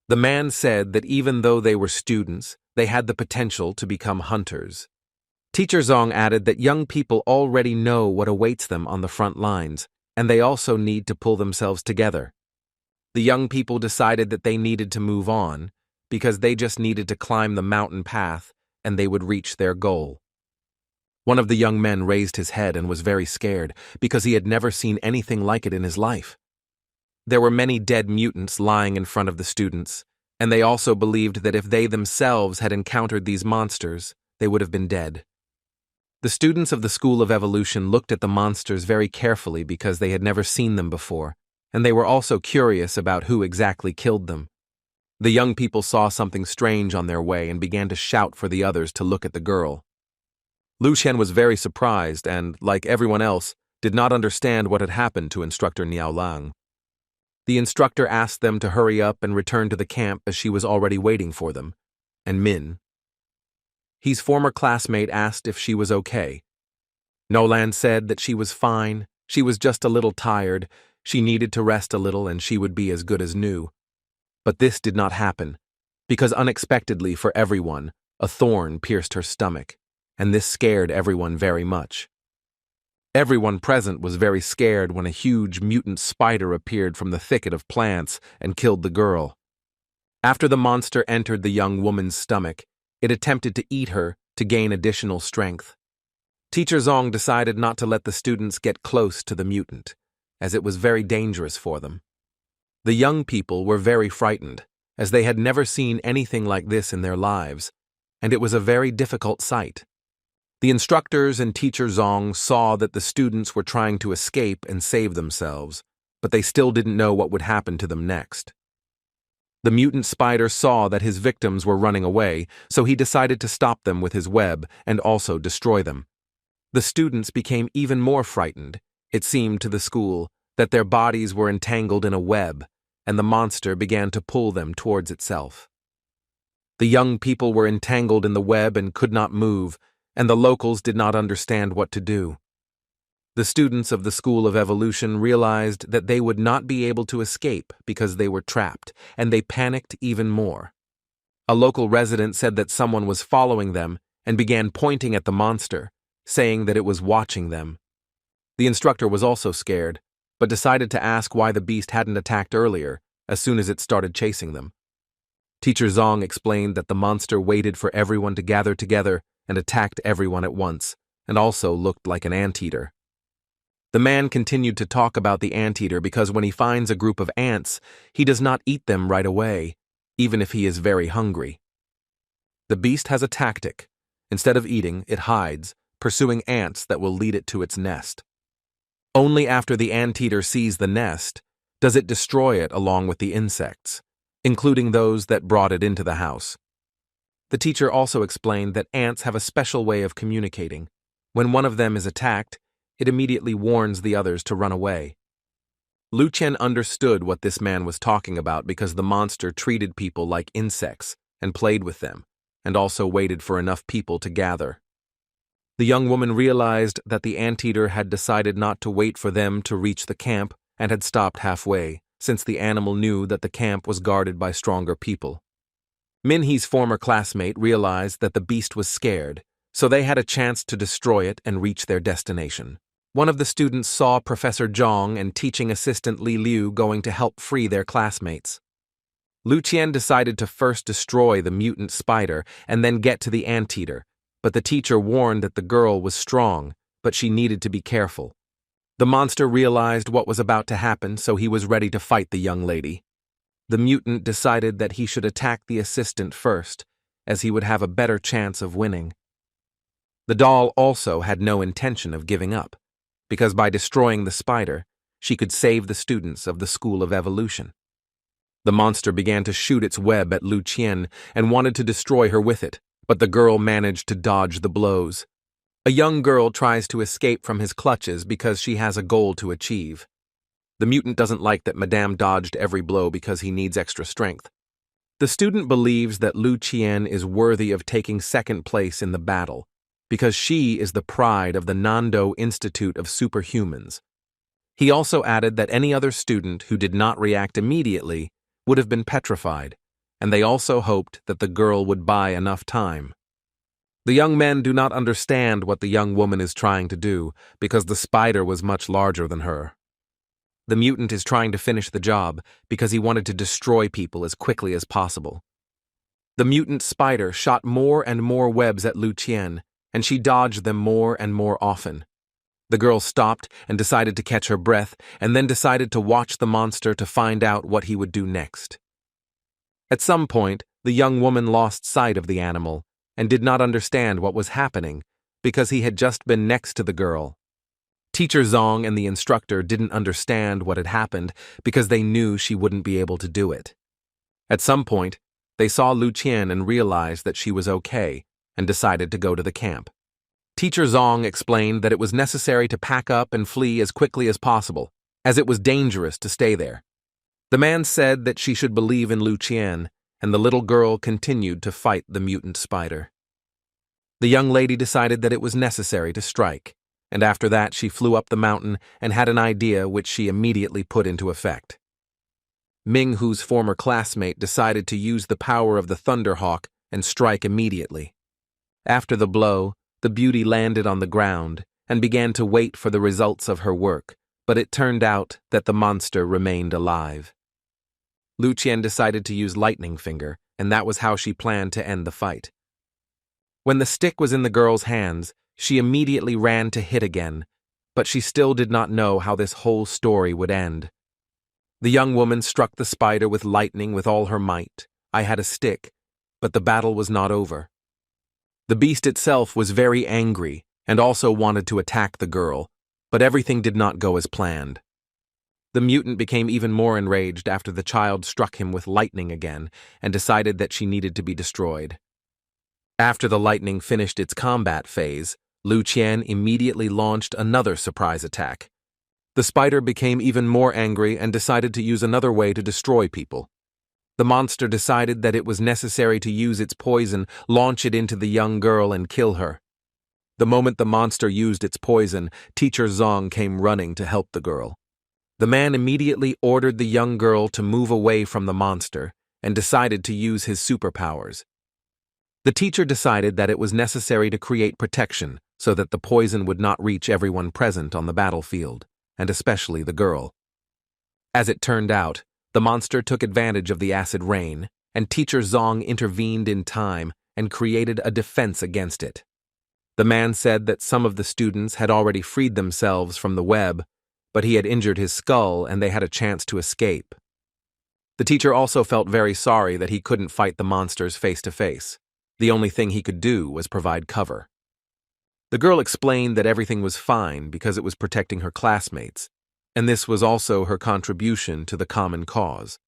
The man said that even though they were students, they had the potential to become hunters. Teacher Zong added that young people already know what awaits them on the front lines, and they also need to pull themselves together. The young people decided that they needed to move on, because they just needed to climb the mountain path and they would reach their goal. One of the young men raised his head and was very scared, because he had never seen anything like it in his life. There were many dead mutants lying in front of the students, and they also believed that if they themselves had encountered these monsters, they would have been dead. The students of the School of Evolution looked at the monsters very carefully because they had never seen them before, and they were also curious about who exactly killed them. The young people saw something strange on their way and began to shout for the others to look at the girl. Lu Qian was very surprised and, like everyone else, did not understand what had happened to Instructor Niao Lang. The instructor asked them to hurry up and return to the camp as she was already waiting for them, and Min, his former classmate, asked if she was okay. Nolan said that she was fine, she was just a little tired, she needed to rest a little and she would be as good as new. But this did not happen, because unexpectedly for everyone, a thorn pierced her stomach, and this scared everyone very much. Everyone present was very scared when a huge mutant spider appeared from the thicket of plants and killed the girl. After the monster entered the young woman's stomach, it attempted to eat her to gain additional strength. Teacher Zong decided not to let the students get close to the mutant, as it was very dangerous for them. The young people were very frightened, as they had never seen anything like this in their lives, and it was a very difficult sight. The instructors and Teacher Zong saw that the students were trying to escape and save themselves, but they still didn't know what would happen to them next. The mutant spider saw that his victims were running away, so he decided to stop them with his web and also destroy them. The students became even more frightened. It seemed to the school that their bodies were entangled in a web, and the monster began to pull them towards itself. The young people were entangled in the web and could not move, and the locals did not understand what to do. The students of the School of Evolution realized that they would not be able to escape because they were trapped, and they panicked even more. A local resident said that someone was following them and began pointing at the monster, saying that it was watching them. The instructor was also scared, but decided to ask why the beast hadn't attacked earlier, as soon as it started chasing them. Teacher Zong explained that the monster waited for everyone to gather together and attacked everyone at once, and also looked like an anteater. The man continued to talk about the anteater because when he finds a group of ants, he does not eat them right away, even if he is very hungry. The beast has a tactic. Instead of eating, it hides, pursuing ants that will lead it to its nest. Only after the anteater sees the nest does it destroy it along with the insects, including those that brought it into the house. The teacher also explained that ants have a special way of communicating. When one of them is attacked, it immediately warns the others to run away. Lu Qian understood what this man was talking about because the monster treated people like insects and played with them, and also waited for enough people to gather. The young woman realized that the anteater had decided not to wait for them to reach the camp and had stopped halfway, since the animal knew that the camp was guarded by stronger people. Minhee's former classmate realized that the beast was scared, so they had a chance to destroy it and reach their destination. One of the students saw Professor Zhang and teaching assistant Li Liu going to help free their classmates. Lu Qian decided to first destroy the mutant spider and then get to the anteater, but the teacher warned that the girl was strong, but she needed to be careful. The monster realized what was about to happen, so he was ready to fight the young lady. The mutant decided that he should attack the assistant first, as he would have a better chance of winning. The doll also had no intention of giving up, because by destroying the spider, she could save the students of the School of Evolution. The monster began to shoot its web at Lu Qian and wanted to destroy her with it, but the girl managed to dodge the blows. A young girl tries to escape from his clutches because she has a goal to achieve. The mutant doesn't like that Madame dodged every blow because he needs extra strength. The student believes that Lu Qian is worthy of taking second place in the battle, because she is the pride of the Nando Institute of Superhumans. He also added that any other student who did not react immediately would have been petrified, and they also hoped that the girl would buy enough time. The young men do not understand what the young woman is trying to do, because the spider was much larger than her. The mutant is trying to finish the job because he wanted to destroy people as quickly as possible. The mutant spider shot more and more webs at Lu Qian, and she dodged them more and more often. The girl stopped and decided to catch her breath, and then decided to watch the monster to find out what he would do next. At some point, the young woman lost sight of the animal and did not understand what was happening because he had just been next to the girl. Teacher Zong and the instructor didn't understand what had happened because they knew she wouldn't be able to do it. At some point, they saw Lu Qian and realized that she was okay and decided to go to the camp. Teacher Zong explained that it was necessary to pack up and flee as quickly as possible, as it was dangerous to stay there. The man said that she should believe in Lu Qian, and the little girl continued to fight the mutant spider. The young lady decided that it was necessary to strike, and after that she flew up the mountain and had an idea which she immediately put into effect. Ming Hu's former classmate decided to use the power of the Thunderhawk and strike immediately. After the blow, the beauty landed on the ground and began to wait for the results of her work, but it turned out that the monster remained alive. Lu Qian decided to use Lightning Finger, and that was how she planned to end the fight. When the stick was in the girl's hands, she immediately ran to hit again, but she still did not know how this whole story would end. The young woman struck the spider with lightning with all her might. I had a stick, but the battle was not over. The beast itself was very angry and also wanted to attack the girl, but everything did not go as planned. The mutant became even more enraged after the child struck him with lightning again and decided that she needed to be destroyed. After the lightning finished its combat phase, Lu Qian immediately launched another surprise attack. The spider became even more angry and decided to use another way to destroy people. The monster decided that it was necessary to use its poison, launch it into the young girl, and kill her. The moment the monster used its poison, Teacher Zong came running to help the girl. The man immediately ordered the young girl to move away from the monster and decided to use his superpowers. The teacher decided that it was necessary to create protection so that the poison would not reach everyone present on the battlefield, and especially the girl. As it turned out, the monster took advantage of the acid rain, and Teacher Zong intervened in time and created a defense against it. The man said that some of the students had already freed themselves from the web, but he had injured his skull and they had a chance to escape. The teacher also felt very sorry that he couldn't fight the monsters face to face. The only thing he could do was provide cover. The girl explained that everything was fine because it was protecting her classmates, and this was also her contribution to the common cause.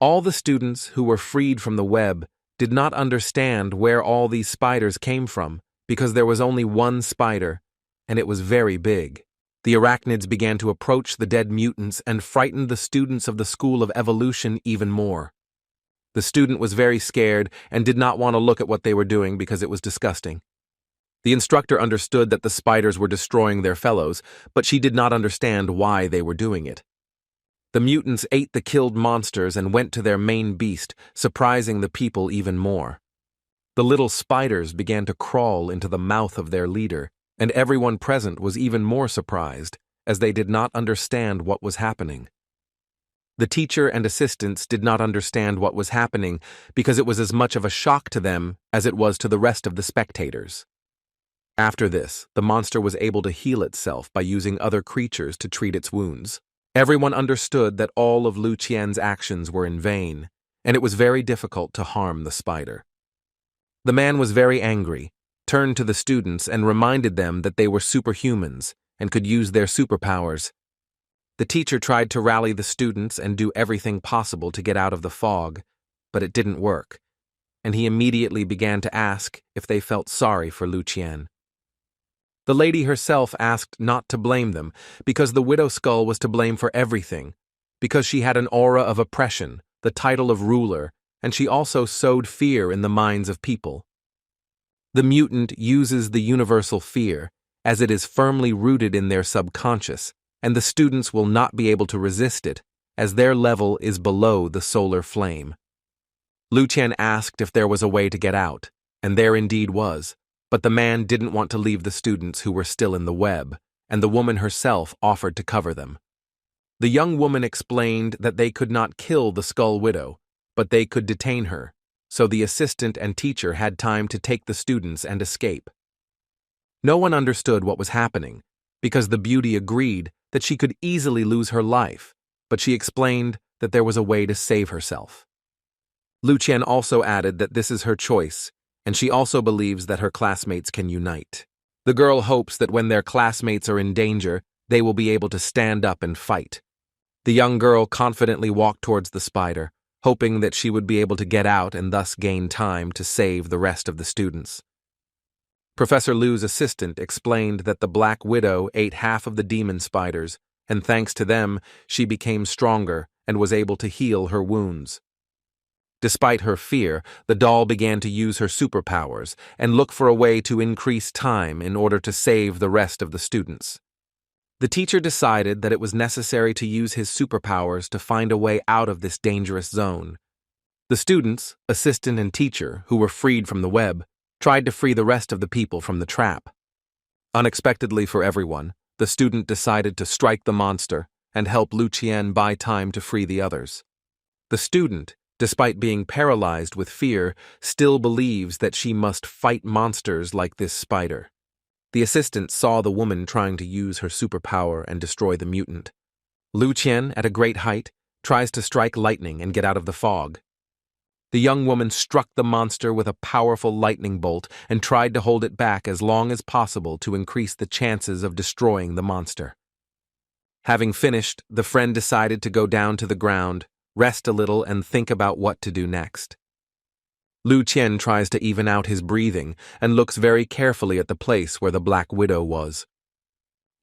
All the students who were freed from the web did not understand where all these spiders came from because there was only one spider, and it was very big. The arachnids began to approach the dead mutants and frightened the students of the School of Evolution even more. The student was very scared and did not want to look at what they were doing because it was disgusting. The instructor understood that the spiders were destroying their fellows, but she did not understand why they were doing it. The mutants ate the killed monsters and went to their main beast, surprising the people even more. The little spiders began to crawl into the mouth of their leader, and everyone present was even more surprised, as they did not understand what was happening. The teacher and assistants did not understand what was happening because it was as much of a shock to them as it was to the rest of the spectators. After this, the monster was able to heal itself by using other creatures to treat its wounds. Everyone understood that all of Lu Qian's actions were in vain, and it was very difficult to harm the spider. The man was very angry, turned to the students and reminded them that they were superhumans and could use their superpowers. The teacher tried to rally the students and do everything possible to get out of the fog, but it didn't work, and he immediately began to ask if they felt sorry for Lu Qian. The lady herself asked not to blame them, because the widow skull was to blame for everything, because she had an aura of oppression, the title of ruler, and she also sowed fear in the minds of people. The mutant uses the universal fear, as it is firmly rooted in their subconscious, and the students will not be able to resist it, as their level is below the solar flame. Lu Qian asked if there was a way to get out, and there indeed was, but the man didn't want to leave the students who were still in the web, and the woman herself offered to cover them. The young woman explained that they could not kill the Skull Widow, but they could detain her, so the assistant and teacher had time to take the students and escape. No one understood what was happening, because the beauty agreed that she could easily lose her life, but she explained that there was a way to save herself. Lu Qian also added that this is her choice, and she also believes that her classmates can unite. The girl hopes that when their classmates are in danger, they will be able to stand up and fight. The young girl confidently walked towards the spider, hoping that she would be able to get out and thus gain time to save the rest of the students. Professor Lu's assistant explained that the Black Widow ate half of the demon spiders, and thanks to them, she became stronger and was able to heal her wounds. Despite her fear, the doll began to use her superpowers and look for a way to increase time in order to save the rest of the students. The teacher decided that it was necessary to use his superpowers to find a way out of this dangerous zone. The students, assistant and teacher, who were freed from the web, tried to free the rest of the people from the trap. Unexpectedly for everyone, the student decided to strike the monster and help Lu Qian buy time to free the others. The student, despite being paralyzed with fear, still believes that she must fight monsters like this spider. The assistant saw the woman trying to use her superpower and destroy the mutant. Lu Qian, at a great height, tries to strike lightning and get out of the fog. The young woman struck the monster with a powerful lightning bolt and tried to hold it back as long as possible to increase the chances of destroying the monster. Having finished, the friend decided to go down to the ground, rest a little, and think about what to do next. Lu Qian tries to even out his breathing and looks very carefully at the place where the Black Widow was.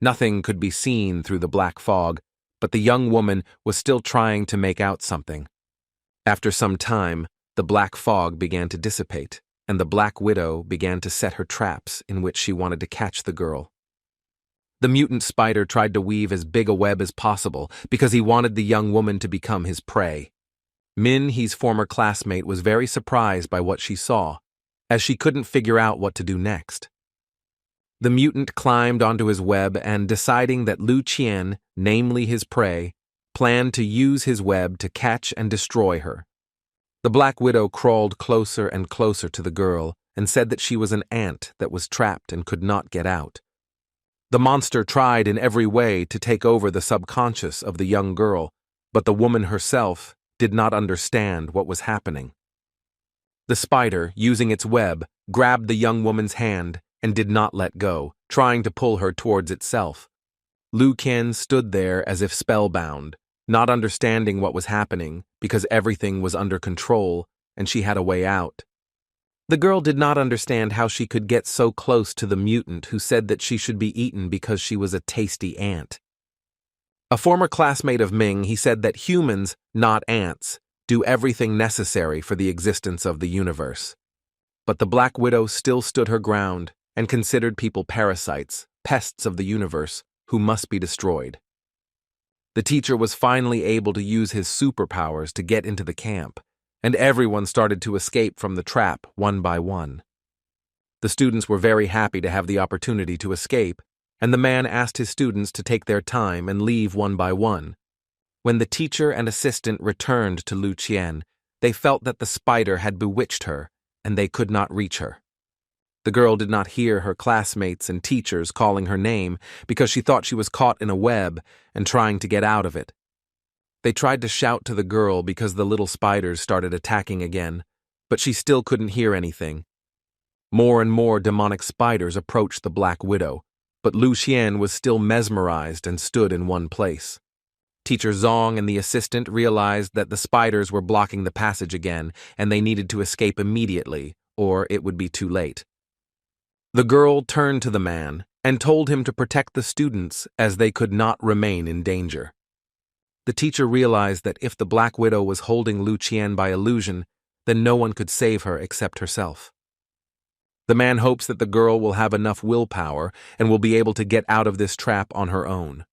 Nothing could be seen through the black fog, but the young woman was still trying to make out something. After some time, the black fog began to dissipate, and the Black Widow began to set her traps in which she wanted to catch the girl. The mutant spider tried to weave as big a web as possible because he wanted the young woman to become his prey. Min He's former classmate was very surprised by what she saw, as she couldn't figure out what to do next. The mutant climbed onto his web and, deciding that Lu Qian, namely his prey, planned to use his web to catch and destroy her. The Black Widow crawled closer and closer to the girl and said that she was an ant that was trapped and could not get out. The monster tried in every way to take over the subconscious of the young girl, but the woman herself did not understand what was happening. The spider, using its web, grabbed the young woman's hand and did not let go, trying to pull her towards itself. Lu Qian stood there as if spellbound, not understanding what was happening because everything was under control and she had a way out. The girl did not understand how she could get so close to the mutant who said that she should be eaten because she was a tasty ant. A former classmate of Ming, he said that humans, not ants, do everything necessary for the existence of the universe. But the Black Widow still stood her ground and considered people parasites, pests of the universe, who must be destroyed. The teacher was finally able to use his superpowers to get into the camp, and everyone started to escape from the trap one by one. The students were very happy to have the opportunity to escape, and the man asked his students to take their time and leave one by one. When the teacher and assistant returned to Lu Qian, they felt that the spider had bewitched her, and they could not reach her. The girl did not hear her classmates and teachers calling her name because she thought she was caught in a web and trying to get out of it. They tried to shout to the girl because the little spiders started attacking again, but she still couldn't hear anything. More and more demonic spiders approached the Black Widow, but Lu Qian was still mesmerized and stood in one place. Teacher Zong and the assistant realized that the spiders were blocking the passage again, and they needed to escape immediately, or it would be too late. The girl turned to the man and told him to protect the students as they could not remain in danger. The teacher realized that if the Black Widow was holding Lu Qian by illusion, then no one could save her except herself. The man hopes that the girl will have enough willpower and will be able to get out of this trap on her own.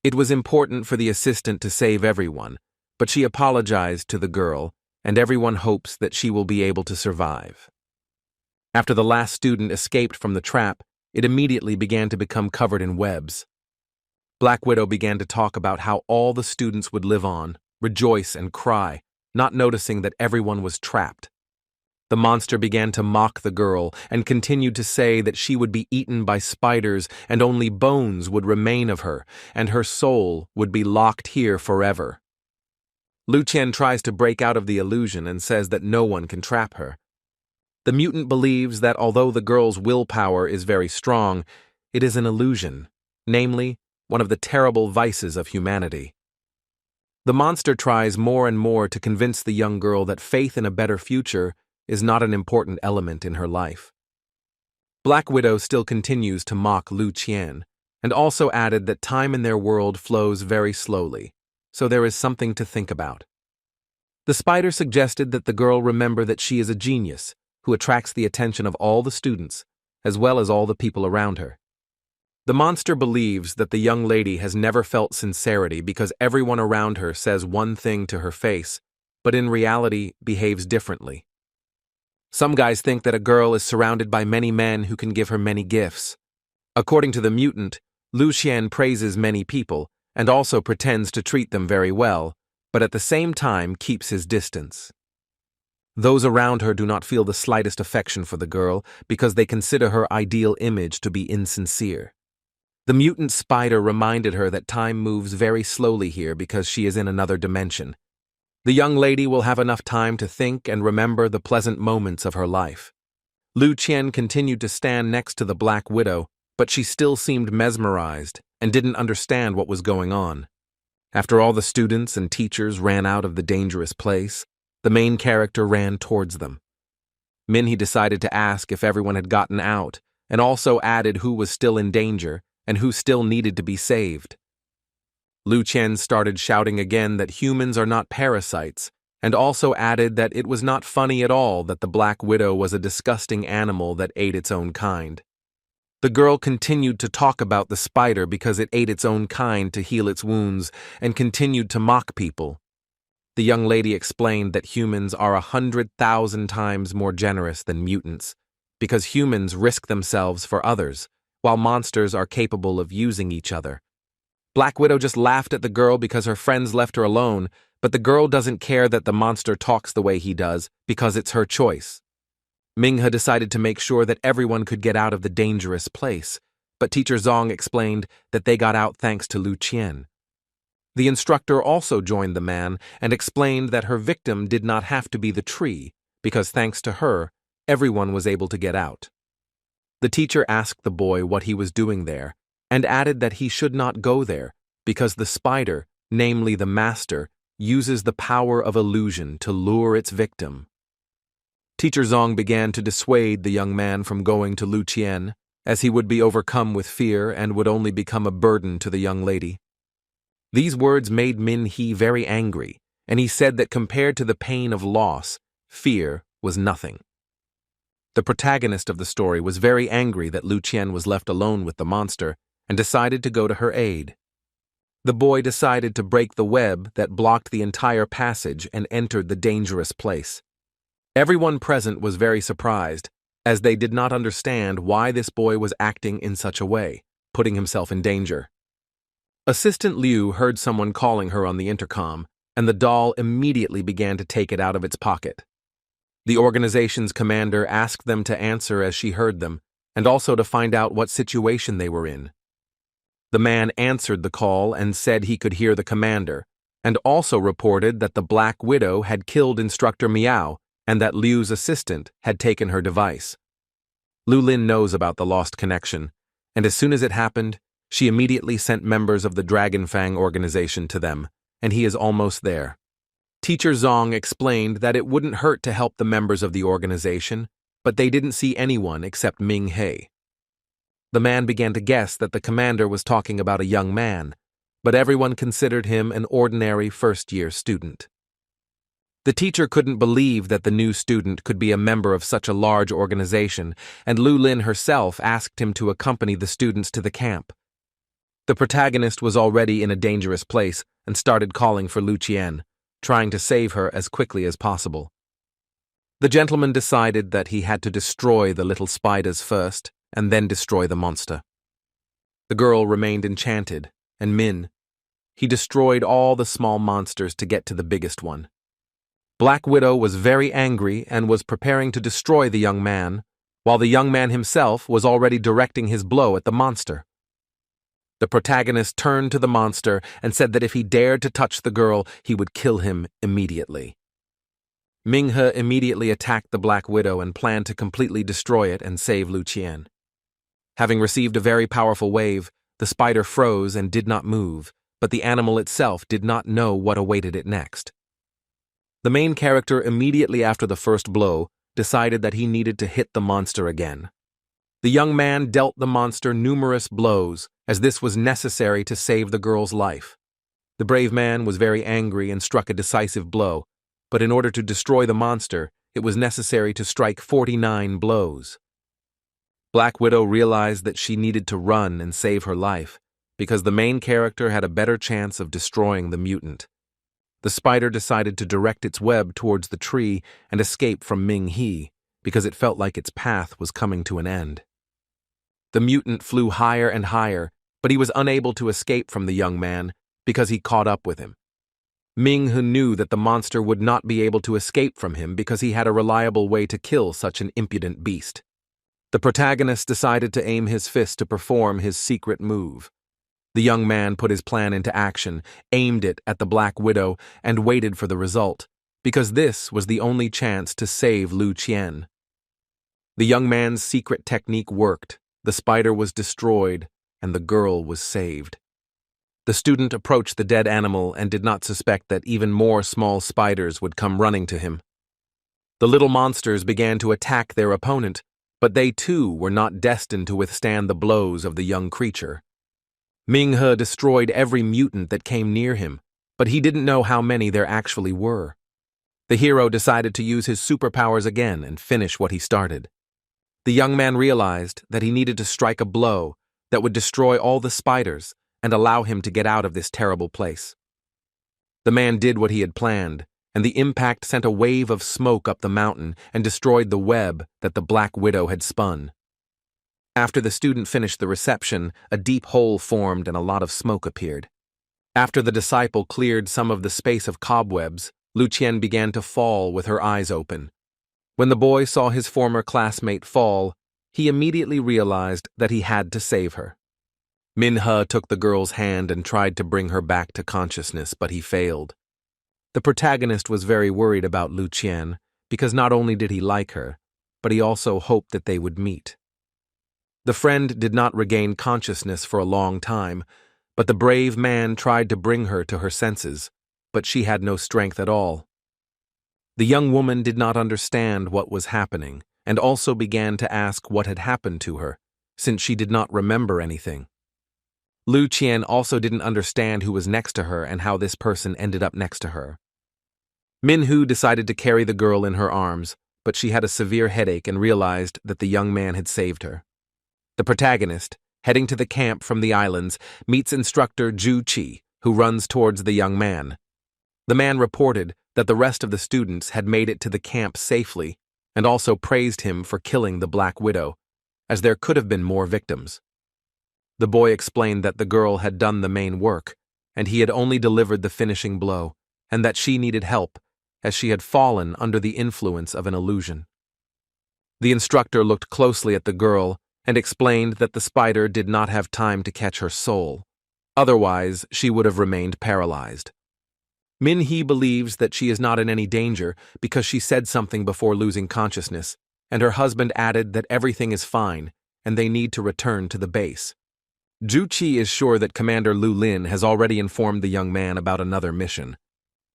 It was important for the assistant to save everyone, but she apologized to the girl, and everyone hopes that she will be able to survive. After the last student escaped from the trap, it immediately began to become covered in webs. Black Widow began to talk about how all the students would live on, rejoice and cry, not noticing that everyone was trapped. The monster began to mock the girl and continued to say that she would be eaten by spiders and only bones would remain of her, and her soul would be locked here forever. Lu Qian tries to break out of the illusion and says that no one can trap her. The mutant believes that although the girl's willpower is very strong, it is an illusion, namely, one of the terrible vices of humanity. The monster tries more and more to convince the young girl that faith in a better future is not an important element in her life. Black Widow still continues to mock Lu Qian, and also added that time in their world flows very slowly, so there is something to think about. The spider suggested that the girl remember that she is a genius who attracts the attention of all the students, as well as all the people around her. The monster believes that the young lady has never felt sincerity because everyone around her says one thing to her face, but in reality behaves differently. Some guys think that a girl is surrounded by many men who can give her many gifts. According to the mutant, Lu Qian praises many people and also pretends to treat them very well, but at the same time keeps his distance. Those around her do not feel the slightest affection for the girl because they consider her ideal image to be insincere. The mutant spider reminded her that time moves very slowly here because she is in another dimension. The young lady will have enough time to think and remember the pleasant moments of her life. Lu Qian continued to stand next to the Black Widow, but she still seemed mesmerized and didn't understand what was going on. After all the students and teachers ran out of the dangerous place, the main character ran towards them. Minhee decided to ask if everyone had gotten out, and also added who was still in danger and who still needed to be saved. Lu Qian started shouting again that humans are not parasites, and also added that it was not funny at all that the Black Widow was a disgusting animal that ate its own kind. The girl continued to talk about the spider because it ate its own kind to heal its wounds, and continued to mock people. The young lady explained that humans are 100,000 times more generous than mutants, because humans risk themselves for others, while monsters are capable of using each other. Black Widow just laughed at the girl because her friends left her alone, but the girl doesn't care that the monster talks the way he does because it's her choice. Manga decided to make sure that everyone could get out of the dangerous place, but Teacher Zong explained that they got out thanks to Lu Qian. The instructor also joined the man and explained that her victim did not have to be the tree, because thanks to her, everyone was able to get out. The teacher asked the boy what he was doing there, and added that he should not go there, because the spider, namely the master, uses the power of illusion to lure its victim. Teacher Zong began to dissuade the young man from going to Lu Qian, as he would be overcome with fear and would only become a burden to the young lady. These words made Minhee very angry, and he said that compared to the pain of loss, fear was nothing. The protagonist of the story was very angry that Lu Qian was left alone with the monster and decided to go to her aid. The boy decided to break the web that blocked the entire passage and entered the dangerous place. Everyone present was very surprised, as they did not understand why this boy was acting in such a way, putting himself in danger. Assistant Liu heard someone calling her on the intercom, and the doll immediately began to take it out of its pocket. The organization's commander asked them to answer as she heard them, and also to find out what situation they were in. The man answered the call and said he could hear the commander, and also reported that the Black Widow had killed Instructor Miao and that Liu's assistant had taken her device. Lu Lin knows about the lost connection, and as soon as it happened, she immediately sent members of the Dragon Fang organization to them, and he is almost there. Teacher Zong explained that it wouldn't hurt to help the members of the organization, but they didn't see anyone except Ming He. The man began to guess that the commander was talking about a young man, but everyone considered him an ordinary first-year student. The teacher couldn't believe that the new student could be a member of such a large organization, and Lu Lin herself asked him to accompany the students to the camp. The protagonist was already in a dangerous place and started calling for Lu Qian, trying to save her as quickly as possible. The gentleman decided that he had to destroy the little spiders first, and then destroy the monster. The girl remained enchanted, and he destroyed all the small monsters to get to the biggest one. Black Widow was very angry and was preparing to destroy the young man, while the young man himself was already directing his blow at the monster. The protagonist turned to the monster and said that if he dared to touch the girl, he would kill him immediately. Ming He immediately attacked the Black Widow and planned to completely destroy it and save Lu Qian. Having received a very powerful wave, the spider froze and did not move, but the animal itself did not know what awaited it next. The main character immediately after the first blow decided that he needed to hit the monster again. The young man dealt the monster numerous blows, as this was necessary to save the girl's life. The brave man was very angry and struck a decisive blow, but in order to destroy the monster, it was necessary to strike 49 blows. Black Widow realized that she needed to run and save her life, because the main character had a better chance of destroying the mutant. The spider decided to direct its web towards the tree and escape from Ming He, because it felt like its path was coming to an end. The mutant flew higher and higher, but he was unable to escape from the young man because he caught up with him. Ming He knew that the monster would not be able to escape from him because he had a reliable way to kill such an impudent beast. The protagonist decided to aim his fist to perform his secret move. The young man put his plan into action, aimed it at the Black Widow, and waited for the result, because this was the only chance to save Lu Qian. The young man's secret technique worked, the spider was destroyed, and the girl was saved. The student approached the dead animal and did not suspect that even more small spiders would come running to him. The little monsters began to attack their opponent, but they too were not destined to withstand the blows of the young creature. Ming He destroyed every mutant that came near him, but he didn't know how many there actually were. The hero decided to use his superpowers again and finish what he started. The young man realized that he needed to strike a blow that would destroy all the spiders and allow him to get out of this terrible place. The man did what he had planned, and the impact sent a wave of smoke up the mountain and destroyed the web that the Black Widow had spun. After the student finished the reception, a deep hole formed and a lot of smoke appeared. After the disciple cleared some of the space of cobwebs, Lu Qian began to fall with her eyes open. When the boy saw his former classmate fall, he immediately realized that he had to save her. Min He took the girl's hand and tried to bring her back to consciousness, but he failed. The protagonist was very worried about Lu Qian, because not only did he like her, but he also hoped that they would meet. The friend did not regain consciousness for a long time, but the brave man tried to bring her to her senses, but she had no strength at all. The young woman did not understand what was happening, and also began to ask what had happened to her, since she did not remember anything. Lu Qian also didn't understand who was next to her and how this person ended up next to her. Min Hu decided to carry the girl in her arms, but she had a severe headache and realized that the young man had saved her. The protagonist, heading to the camp from the islands, meets instructor Zhu Qi, who runs towards the young man. The man reported that the rest of the students had made it to the camp safely and also praised him for killing the Black Widow, as there could have been more victims. The boy explained that the girl had done the main work, and he had only delivered the finishing blow, and that she needed help, as she had fallen under the influence of an illusion. The instructor looked closely at the girl and explained that the spider did not have time to catch her soul. Otherwise, she would have remained paralyzed. Min-hee believes that she is not in any danger because she said something before losing consciousness, and her husband added that everything is fine and they need to return to the base. Ju-chi is sure that Commander Lu-lin has already informed the young man about another mission.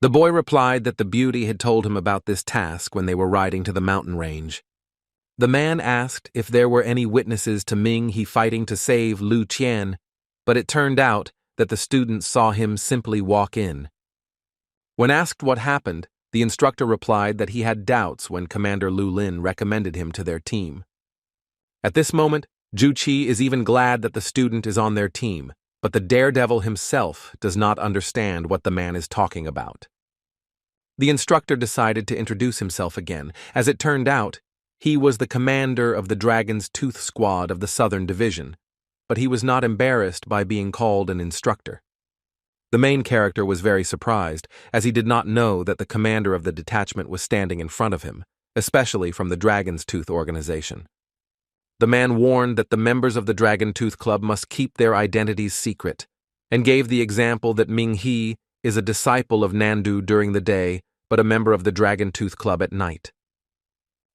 The boy replied that the beauty had told him about this task when they were riding to the mountain range. The man asked if there were any witnesses to Ming-hee fighting to save Lu Qian, but it turned out that the students saw him simply walk in. When asked what happened, the instructor replied that he had doubts when Commander Lu-lin recommended him to their team. At this moment, Ju-chi is even glad that the student is on their team, but the daredevil himself does not understand what the man is talking about. The instructor decided to introduce himself again. As it turned out, he was the commander of the Dragon's Tooth Squad of the Southern Division, but he was not embarrassed by being called an instructor. The main character was very surprised, as he did not know that the commander of the detachment was standing in front of him, especially from the Dragon's Tooth organization. The man warned that the members of the Dragon Tooth Club must keep their identities secret, and gave the example that Ming-hee is a disciple of Nandu during the day, but a member of the Dragon Tooth Club at night.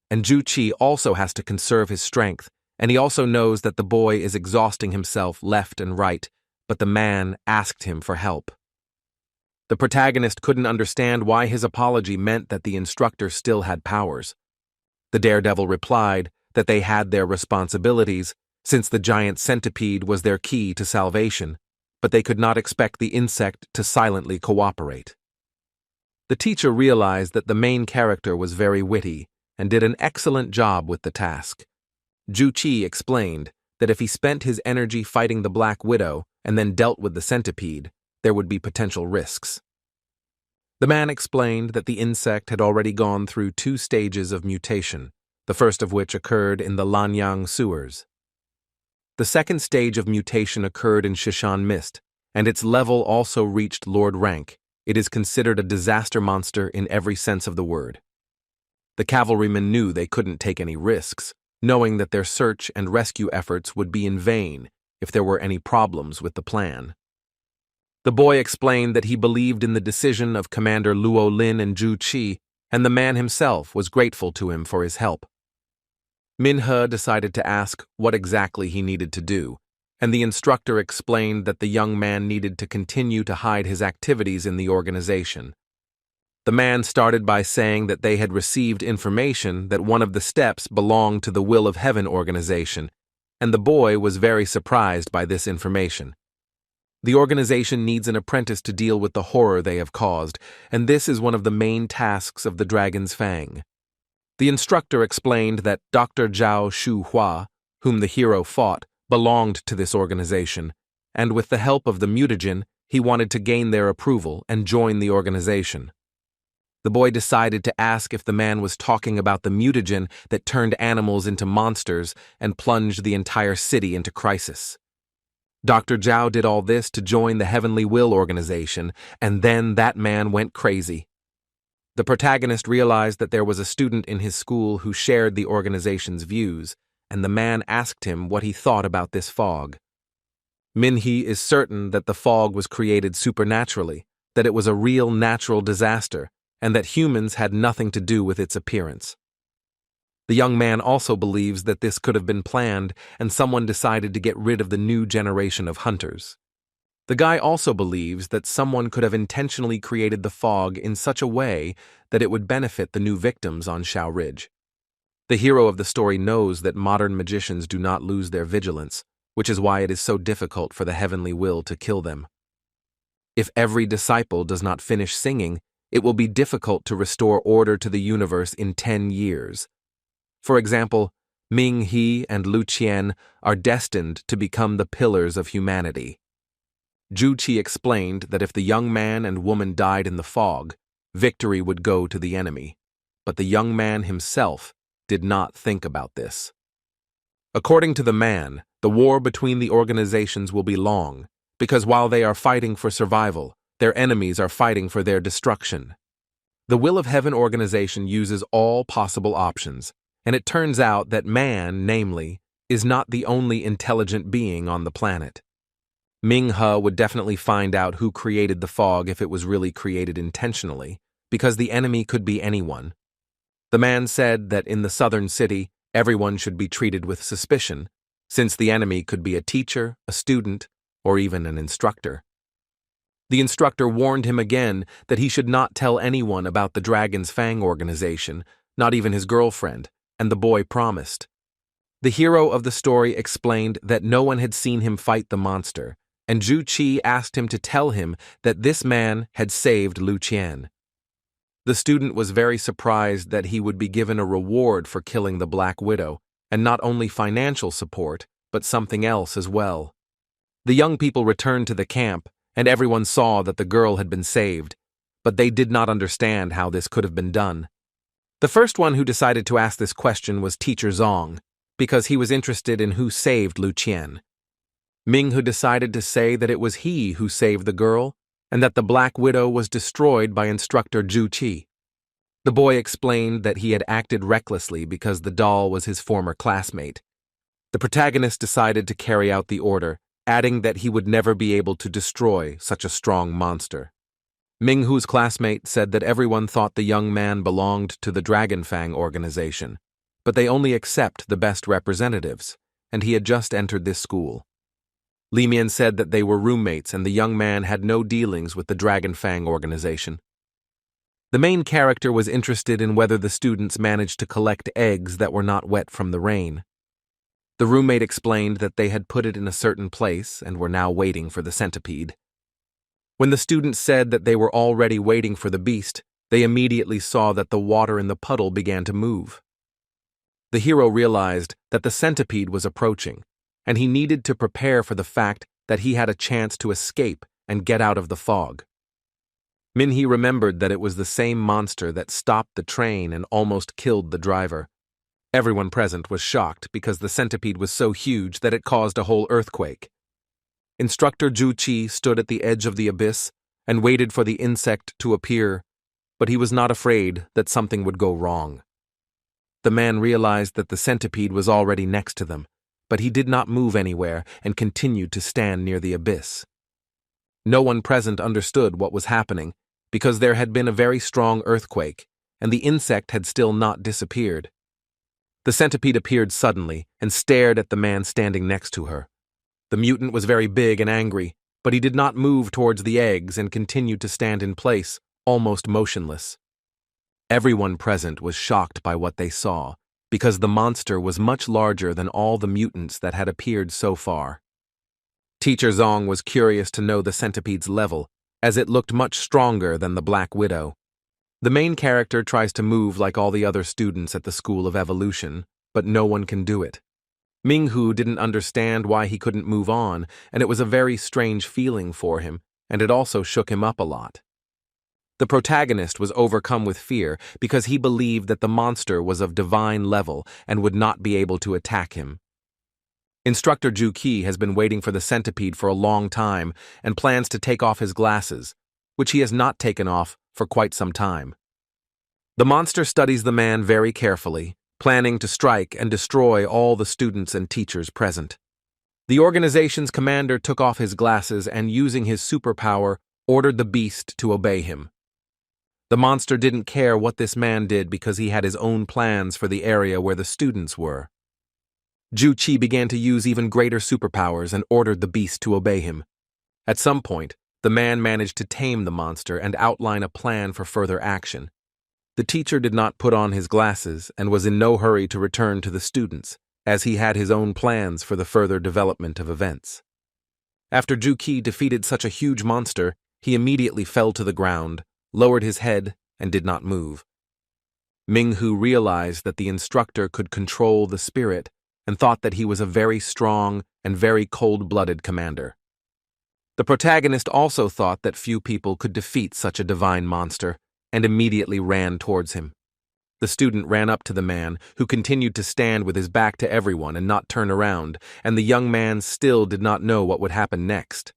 And Ju-chi also has to conserve his strength, and he also knows that the boy is exhausting himself left and right, but the man asked him for help. The protagonist couldn't understand why his apology meant that the instructor still had powers. The daredevil replied that they had their responsibilities, since the giant centipede was their key to salvation, but they could not expect the insect to silently cooperate. The teacher realized that the main character was very witty and did an excellent job with the task. Ju-chi explained that if he spent his energy fighting the Black Widow and then dealt with the centipede, there would be potential risks. The man explained that the insect had already gone through 2 stages of mutation, the first of which occurred in the Lanyang sewers. The second stage of mutation occurred in Shishan Mist, and its level also reached Lord Rank. It is considered a disaster monster in every sense of the word. The cavalrymen knew they couldn't take any risks, knowing that their search and rescue efforts would be in vain if there were any problems with the plan. The boy explained that he believed in the decision of Commander Luo Lin and Ju-chi, and the man himself was grateful to him for his help. Min-hee decided to ask what exactly he needed to do, and the instructor explained that the young man needed to continue to hide his activities in the organization. The man started by saying that they had received information that one of the steps belonged to the Will of Heaven organization, and the boy was very surprised by this information. The organization needs an apprentice to deal with the horror they have caused, and this is one of the main tasks of the Dragon's Fang. The instructor explained that Dr. Zhao Shu-hua, whom the hero fought, belonged to this organization, and with the help of the mutagen, he wanted to gain their approval and join the organization. The boy decided to ask if the man was talking about the mutagen that turned animals into monsters and plunged the entire city into crisis. Dr. Zhao did all this to join the Heavenly Will organization, and then that man went crazy. The protagonist realized that there was a student in his school who shared the organization's views, and the man asked him what he thought about this fog. Min-hee is certain that the fog was created supernaturally, that it was a real natural disaster, and that humans had nothing to do with its appearance. The young man also believes that this could have been planned and someone decided to get rid of the new generation of hunters. The guy also believes that someone could have intentionally created the fog in such a way that it would benefit the new victims on Shao Ridge. The hero of the story knows that modern magicians do not lose their vigilance, which is why it is so difficult for the Heavenly Will to kill them. If every disciple does not finish singing, it will be difficult to restore order to the universe in 10 years. For example, Ming-hee and Lu Qian are destined to become the pillars of humanity. Ju-chi explained that if the young man and woman died in the fog, victory would go to the enemy. But the young man himself did not think about this. According to the man, The war between the organizations will be long, because while they are fighting for survival, their enemies are fighting for their destruction. The Will of Heaven organization uses all possible options, and it turns out that man, namely, is not the only intelligent being on the planet. Ming-He would definitely find out who created the fog if it was really created intentionally, because the enemy could be anyone. The man said that in the southern city, everyone should be treated with suspicion, since the enemy could be a teacher, a student, or even an instructor. The instructor warned him again that he should not tell anyone about the Dragon's Fang organization, not even his girlfriend, and the boy promised. The hero of the story explained that no one had seen him fight the monster, and Zhu Qi asked him to tell him that this man had saved Lu Qian. The student was very surprised that he would be given a reward for killing the Black Widow, and not only financial support, but something else as well. The young people returned to the camp, and everyone saw that the girl had been saved, but they did not understand how this could have been done. The first one who decided to ask this question was Teacher Zong, because he was interested in who saved Lu Qian. Ming-Hu decided to say that it was he who saved the girl, and that the Black Widow was destroyed by instructor Zhu Qi. The boy explained that he had acted recklessly because the doll was his former classmate. The protagonist decided to carry out the order, adding that he would never be able to destroy such a strong monster. Ming-Hu's classmate said that everyone thought the young man belonged to the Dragon Fang organization, but they only accept the best representatives, and he had just entered this school. Li Mian said that they were roommates and the young man had no dealings with the Dragon Fang organization. The main character was interested in whether the students managed to collect eggs that were not wet from the rain. The roommate explained that they had put it in a certain place and were now waiting for the centipede. When the students said that they were already waiting for the beast, they immediately saw that the water in the puddle began to move. The hero realized that the centipede was approaching, and he needed to prepare for the fact that he had a chance to escape and get out of the fog. Min-He remembered that it was the same monster that stopped the train and almost killed the driver. Everyone present was shocked because the centipede was so huge that it caused a whole earthquake. Instructor Zhu Qi stood at the edge of the abyss and waited for the insect to appear, but he was not afraid that something would go wrong. The man realized that the centipede was already next to them, but he did not move anywhere and continued to stand near the abyss. No one present understood what was happening because there had been a very strong earthquake, and the insect had still not disappeared. The centipede appeared suddenly and stared at the man standing next to her. The mutant was very big and angry, but he did not move towards the eggs and continued to stand in place, almost motionless. Everyone present was shocked by what they saw, because the monster was much larger than all the mutants that had appeared so far. Teacher Zong was curious to know the centipede's level, as it looked much stronger than the Black Widow. The main character tries to move like all the other students at the School of Evolution, but no one can do it. Ming-Hu didn't understand why he couldn't move on, and it was a very strange feeling for him, and it also shook him up a lot. The protagonist was overcome with fear because he believed that the monster was of divine level and would not be able to attack him. Instructor Zhu Qi has been waiting for the centipede for a long time and plans to take off his glasses, which he has not taken off for quite some time. The monster studies the man very carefully, planning to strike and destroy all the students and teachers present. The organization's commander took off his glasses and, using his superpower, ordered the beast to obey him. The monster didn't care what this man did because he had his own plans for the area where the students were. Zhu Qi began to use even greater superpowers and ordered the beast to obey him. At some point, the man managed to tame the monster and outline a plan for further action. The teacher did not put on his glasses and was in no hurry to return to the students, as he had his own plans for the further development of events. After Zhu Qi defeated such a huge monster, he immediately fell to the ground, lowered his head, and did not move. Ming-Hu realized that the instructor could control the spirit and thought that he was a very strong and very cold-blooded commander. The protagonist also thought that few people could defeat such a divine monster and immediately ran towards him. The student ran up to the man, who continued to stand with his back to everyone and not turn around, and the young man still did not know what would happen next.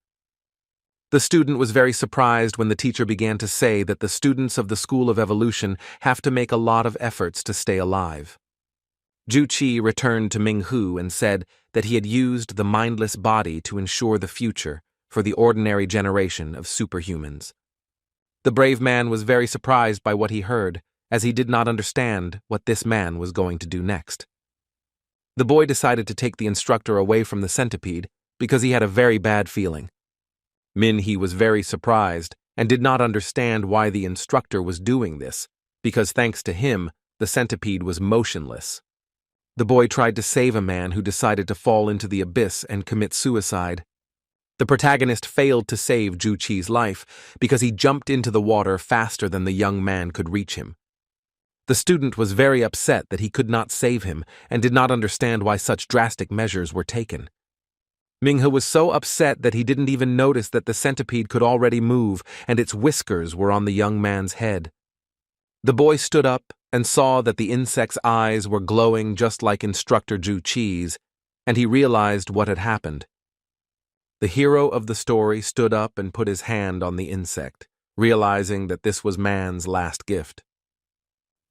The student was very surprised when the teacher began to say that the students of the School of Evolution have to make a lot of efforts to stay alive. Ju Qi returned to Ming Hu and said that he had used the mindless body to ensure the future for the ordinary generation of superhumans. The brave man was very surprised by what he heard, as he did not understand what this man was going to do next. The boy decided to take the instructor away from the centipede because he had a very bad feeling. Min He was very surprised and did not understand why the instructor was doing this, because thanks to him, the centipede was motionless. The boy tried to save a man who decided to fall into the abyss and commit suicide. The protagonist failed to save Ju Qi's life because he jumped into the water faster than the young man could reach him. The student was very upset that he could not save him and did not understand why such drastic measures were taken. Minghe was so upset that he didn't even notice that the centipede could already move and its whiskers were on the young man's head. The boy stood up and saw that the insect's eyes were glowing just like Instructor Ju Qi's, and he realized what had happened. The hero of the story stood up and put his hand on the insect, realizing that this was man's last gift.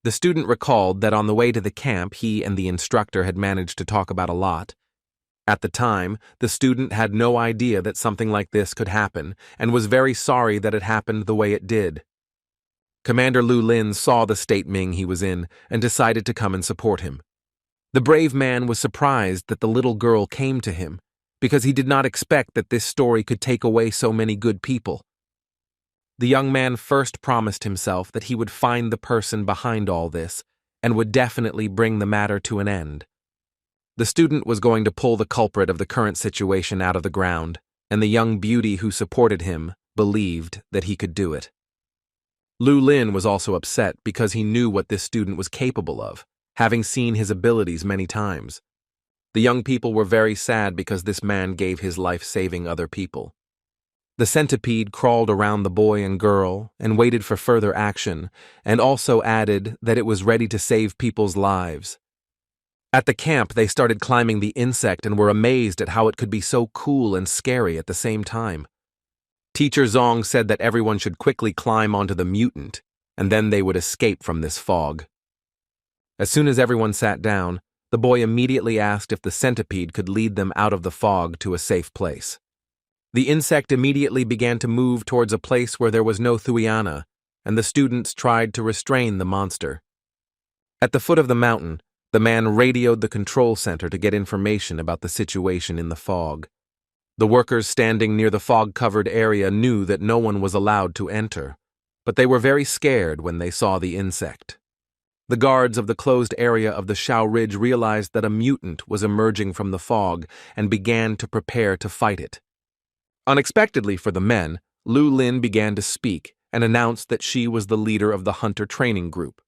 The student recalled that on the way to the camp he and the instructor had managed to talk about a lot. At the time, the student had no idea that something like this could happen and was very sorry that it happened the way it did. Commander Lu Lin saw the state Ming he was in and decided to come and support him. The brave man was surprised that the little girl came to him, because he did not expect that this story could take away so many good people. The young man first promised himself that he would find the person behind all this and would definitely bring the matter to an end. The student was going to pull the culprit of the current situation out of the ground, and the young beauty who supported him believed that he could do it. Lu Lin was also upset because he knew what this student was capable of, having seen his abilities many times. The young people were very sad because this man gave his life saving other people. The centipede crawled around the boy and girl and waited for further action, and also added that it was ready to save people's lives. At the camp, they started climbing the insect and were amazed at how it could be so cool and scary at the same time. Teacher Zong said that everyone should quickly climb onto the mutant, and then they would escape from this fog. As soon as everyone sat down, the boy immediately asked if the centipede could lead them out of the fog to a safe place. The insect immediately began to move towards a place where there was no Thuiana, and the students tried to restrain the monster. At the foot of the mountain, the man radioed the control center to get information about the situation in the fog. The workers standing near the fog-covered area knew that no one was allowed to enter, but they were very scared when they saw the insect. The guards of the closed area of the Shao Ridge realized that a mutant was emerging from the fog and began to prepare to fight it. Unexpectedly for the men, Lu Lin began to speak and announced that she was the leader of the hunter training group.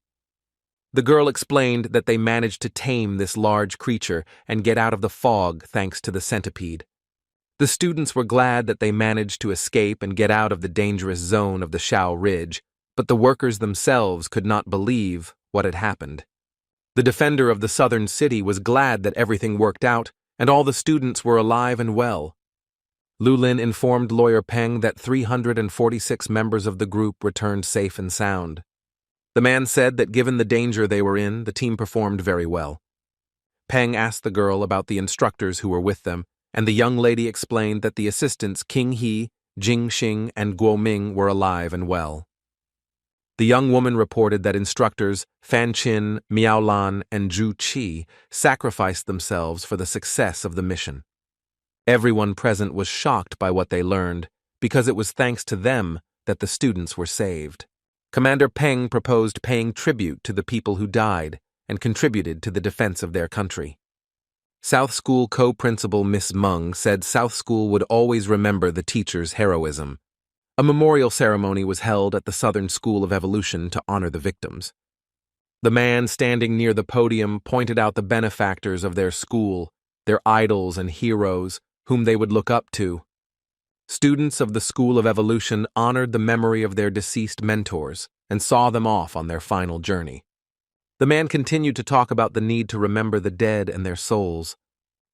The girl explained that they managed to tame this large creature and get out of the fog thanks to the centipede. The students were glad that they managed to escape and get out of the dangerous zone of the Shao Ridge, but the workers themselves could not believe what had happened. The defender of the southern city was glad that everything worked out and all the students were alive and well. Lu Lin informed Lawyer Peng that 346 members of the group returned safe and sound. The man said that given the danger they were in, the team performed very well. Peng asked the girl about the instructors who were with them, and the young lady explained that the assistants King He, Jing Xing, and Guo Ming were alive and well. The young woman reported that instructors Fan Qin, Miao Lan, and Ju Qi sacrificed themselves for the success of the mission. Everyone present was shocked by what they learned, because it was thanks to them that the students were saved. Commander Peng proposed paying tribute to the people who died and contributed to the defense of their country. South School co-principal Miss Meng said South School would always remember the teacher's heroism. A memorial ceremony was held at the Southern School of Evolution to honor the victims. The man standing near the podium pointed out the benefactors of their school, their idols and heroes, whom they would look up to. Students of the School of Evolution honored the memory of their deceased mentors and saw them off on their final journey. The man continued to talk about the need to remember the dead and their souls.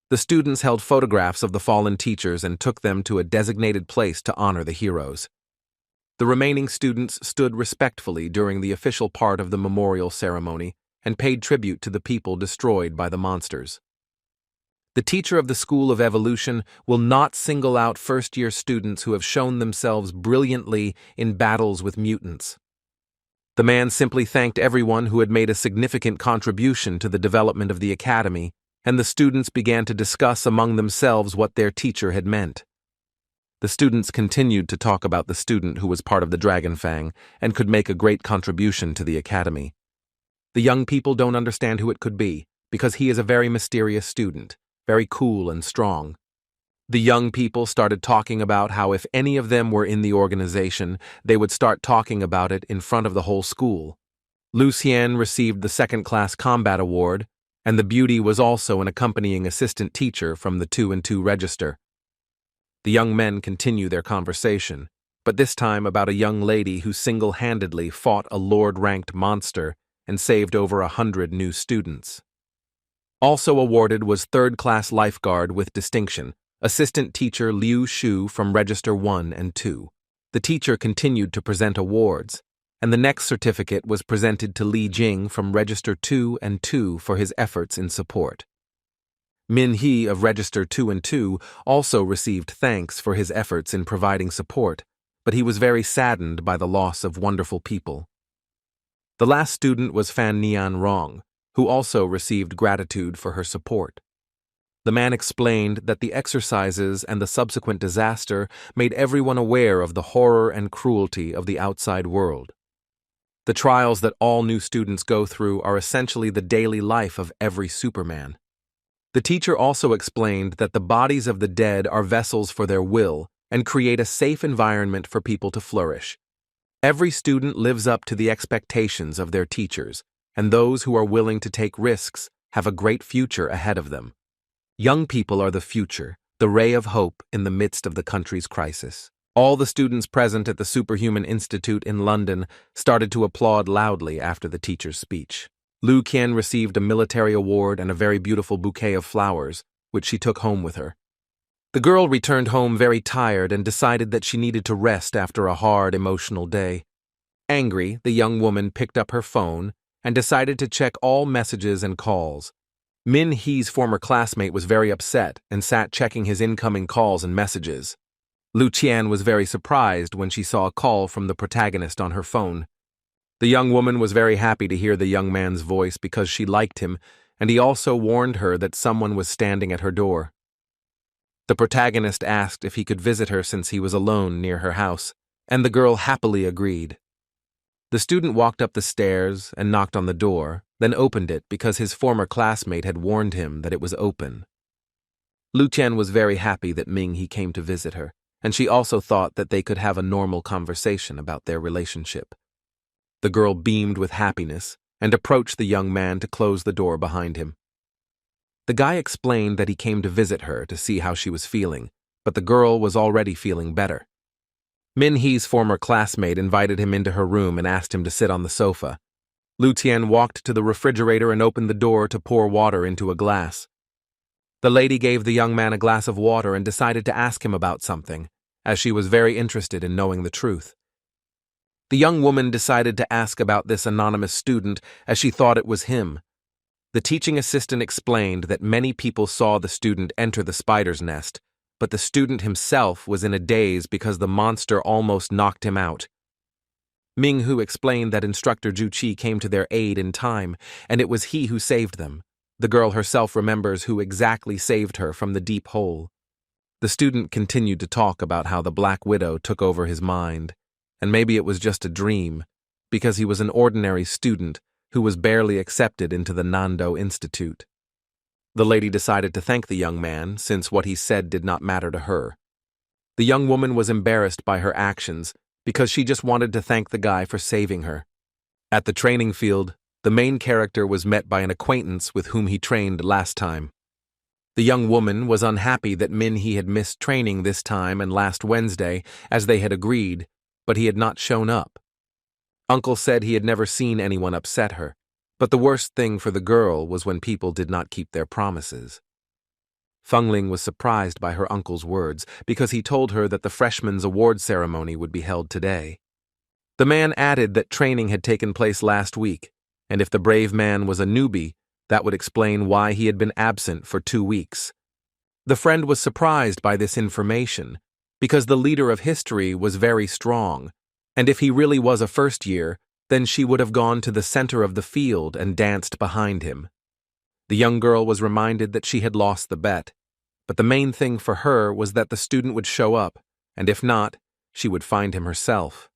The students held photographs of the fallen teachers and took them to a designated place to honor the heroes. The remaining students stood respectfully during the official part of the memorial ceremony and paid tribute to the people destroyed by the monsters. The teacher of the School of Evolution will not single out first-year students who have shown themselves brilliantly in battles with mutants. The man simply thanked everyone who had made a significant contribution to the development of the academy, and the students began to discuss among themselves what their teacher had meant. The students continued to talk about the student who was part of the Dragon Fang and could make a great contribution to the academy. The young people don't understand who it could be, because he is a very mysterious student, very cool and strong. The young people started talking about how if any of them were in the organization, they would start talking about it in front of the whole school. Lucien received the second-class combat award, and the beauty was also an accompanying assistant teacher from the 2 and 2 register. The young men continue their conversation, but this time about a young lady who single-handedly fought a Lord-ranked monster and saved over 100 new students. Also awarded was third-class lifeguard with distinction, assistant teacher Liu Shu from Register 1 and 2. The teacher continued to present awards, and the next certificate was presented to Li Jing from Register 2 and 2 for his efforts in support. Min He of Register 2 and 2 also received thanks for his efforts in providing support, but he was very saddened by the loss of wonderful people. The last student was Fan Nian Rong, who also received gratitude for her support. The man explained that the exercises and the subsequent disaster made everyone aware of the horror and cruelty of the outside world. The trials that all new students go through are essentially the daily life of every Superman. The teacher also explained that the bodies of the dead are vessels for their will and create a safe environment for people to flourish. Every student lives up to the expectations of their teachers, and those who are willing to take risks have a great future ahead of them. Young people are the future, the ray of hope in the midst of the country's crisis. All the students present at the Superhuman Institute in London started to applaud loudly after the teacher's speech. Lu Qian received a military award and a very beautiful bouquet of flowers, which she took home with her. The girl returned home very tired and decided that she needed to rest after a hard, emotional day. Angry, the young woman picked up her phone and decided to check all messages and calls. Min He's former classmate was very upset and sat checking his incoming calls and messages. Lu Qian was very surprised when she saw a call from the protagonist on her phone. The young woman was very happy to hear the young man's voice because she liked him, and he also warned her that someone was standing at her door. The protagonist asked if he could visit her since he was alone near her house, and the girl happily agreed. The student walked up the stairs and knocked on the door, then opened it because his former classmate had warned him that it was open. Lu Qian was very happy that Ming He came to visit her, and she also thought that they could have a normal conversation about their relationship. The girl beamed with happiness and approached the young man to close the door behind him. The guy explained that he came to visit her to see how she was feeling, but the girl was already feeling better. Min He's former classmate invited him into her room and asked him to sit on the sofa. Lu Qian walked to the refrigerator and opened the door to pour water into a glass. The lady gave the young man a glass of water and decided to ask him about something, as she was very interested in knowing the truth. The young woman decided to ask about this anonymous student as she thought it was him. The teaching assistant explained that many people saw the student enter the spider's nest, but the student himself was in a daze because the monster almost knocked him out. Ming Hu explained that Instructor Ju Qi came to their aid in time, and it was he who saved them. The girl herself remembers who exactly saved her from the deep hole. The student continued to talk about how the Black Widow took over his mind, and maybe it was just a dream, because he was an ordinary student who was barely accepted into the Nando Institute. The lady decided to thank the young man, since what he said did not matter to her. The young woman was embarrassed by her actions because she just wanted to thank the guy for saving her. At the training field, the main character was met by an acquaintance with whom he trained last time. The young woman was unhappy that Min He had missed training this time and last Wednesday, as they had agreed, but he had not shown up. Uncle said he had never seen anyone upset her, But the worst thing for the girl was when people did not keep their promises. Fengling was surprised by her uncle's words because he told her that the freshman's award ceremony would be held today. The man added that training had taken place last week, and if the brave man was a newbie, that would explain why he had been absent for 2 weeks. The friend was surprised by this information because the leader of history was very strong, and if he really was a first year, then she would have gone to the center of the field and danced behind him. The young girl was reminded that she had lost the bet, but the main thing for her was that the student would show up, and if not, she would find him herself.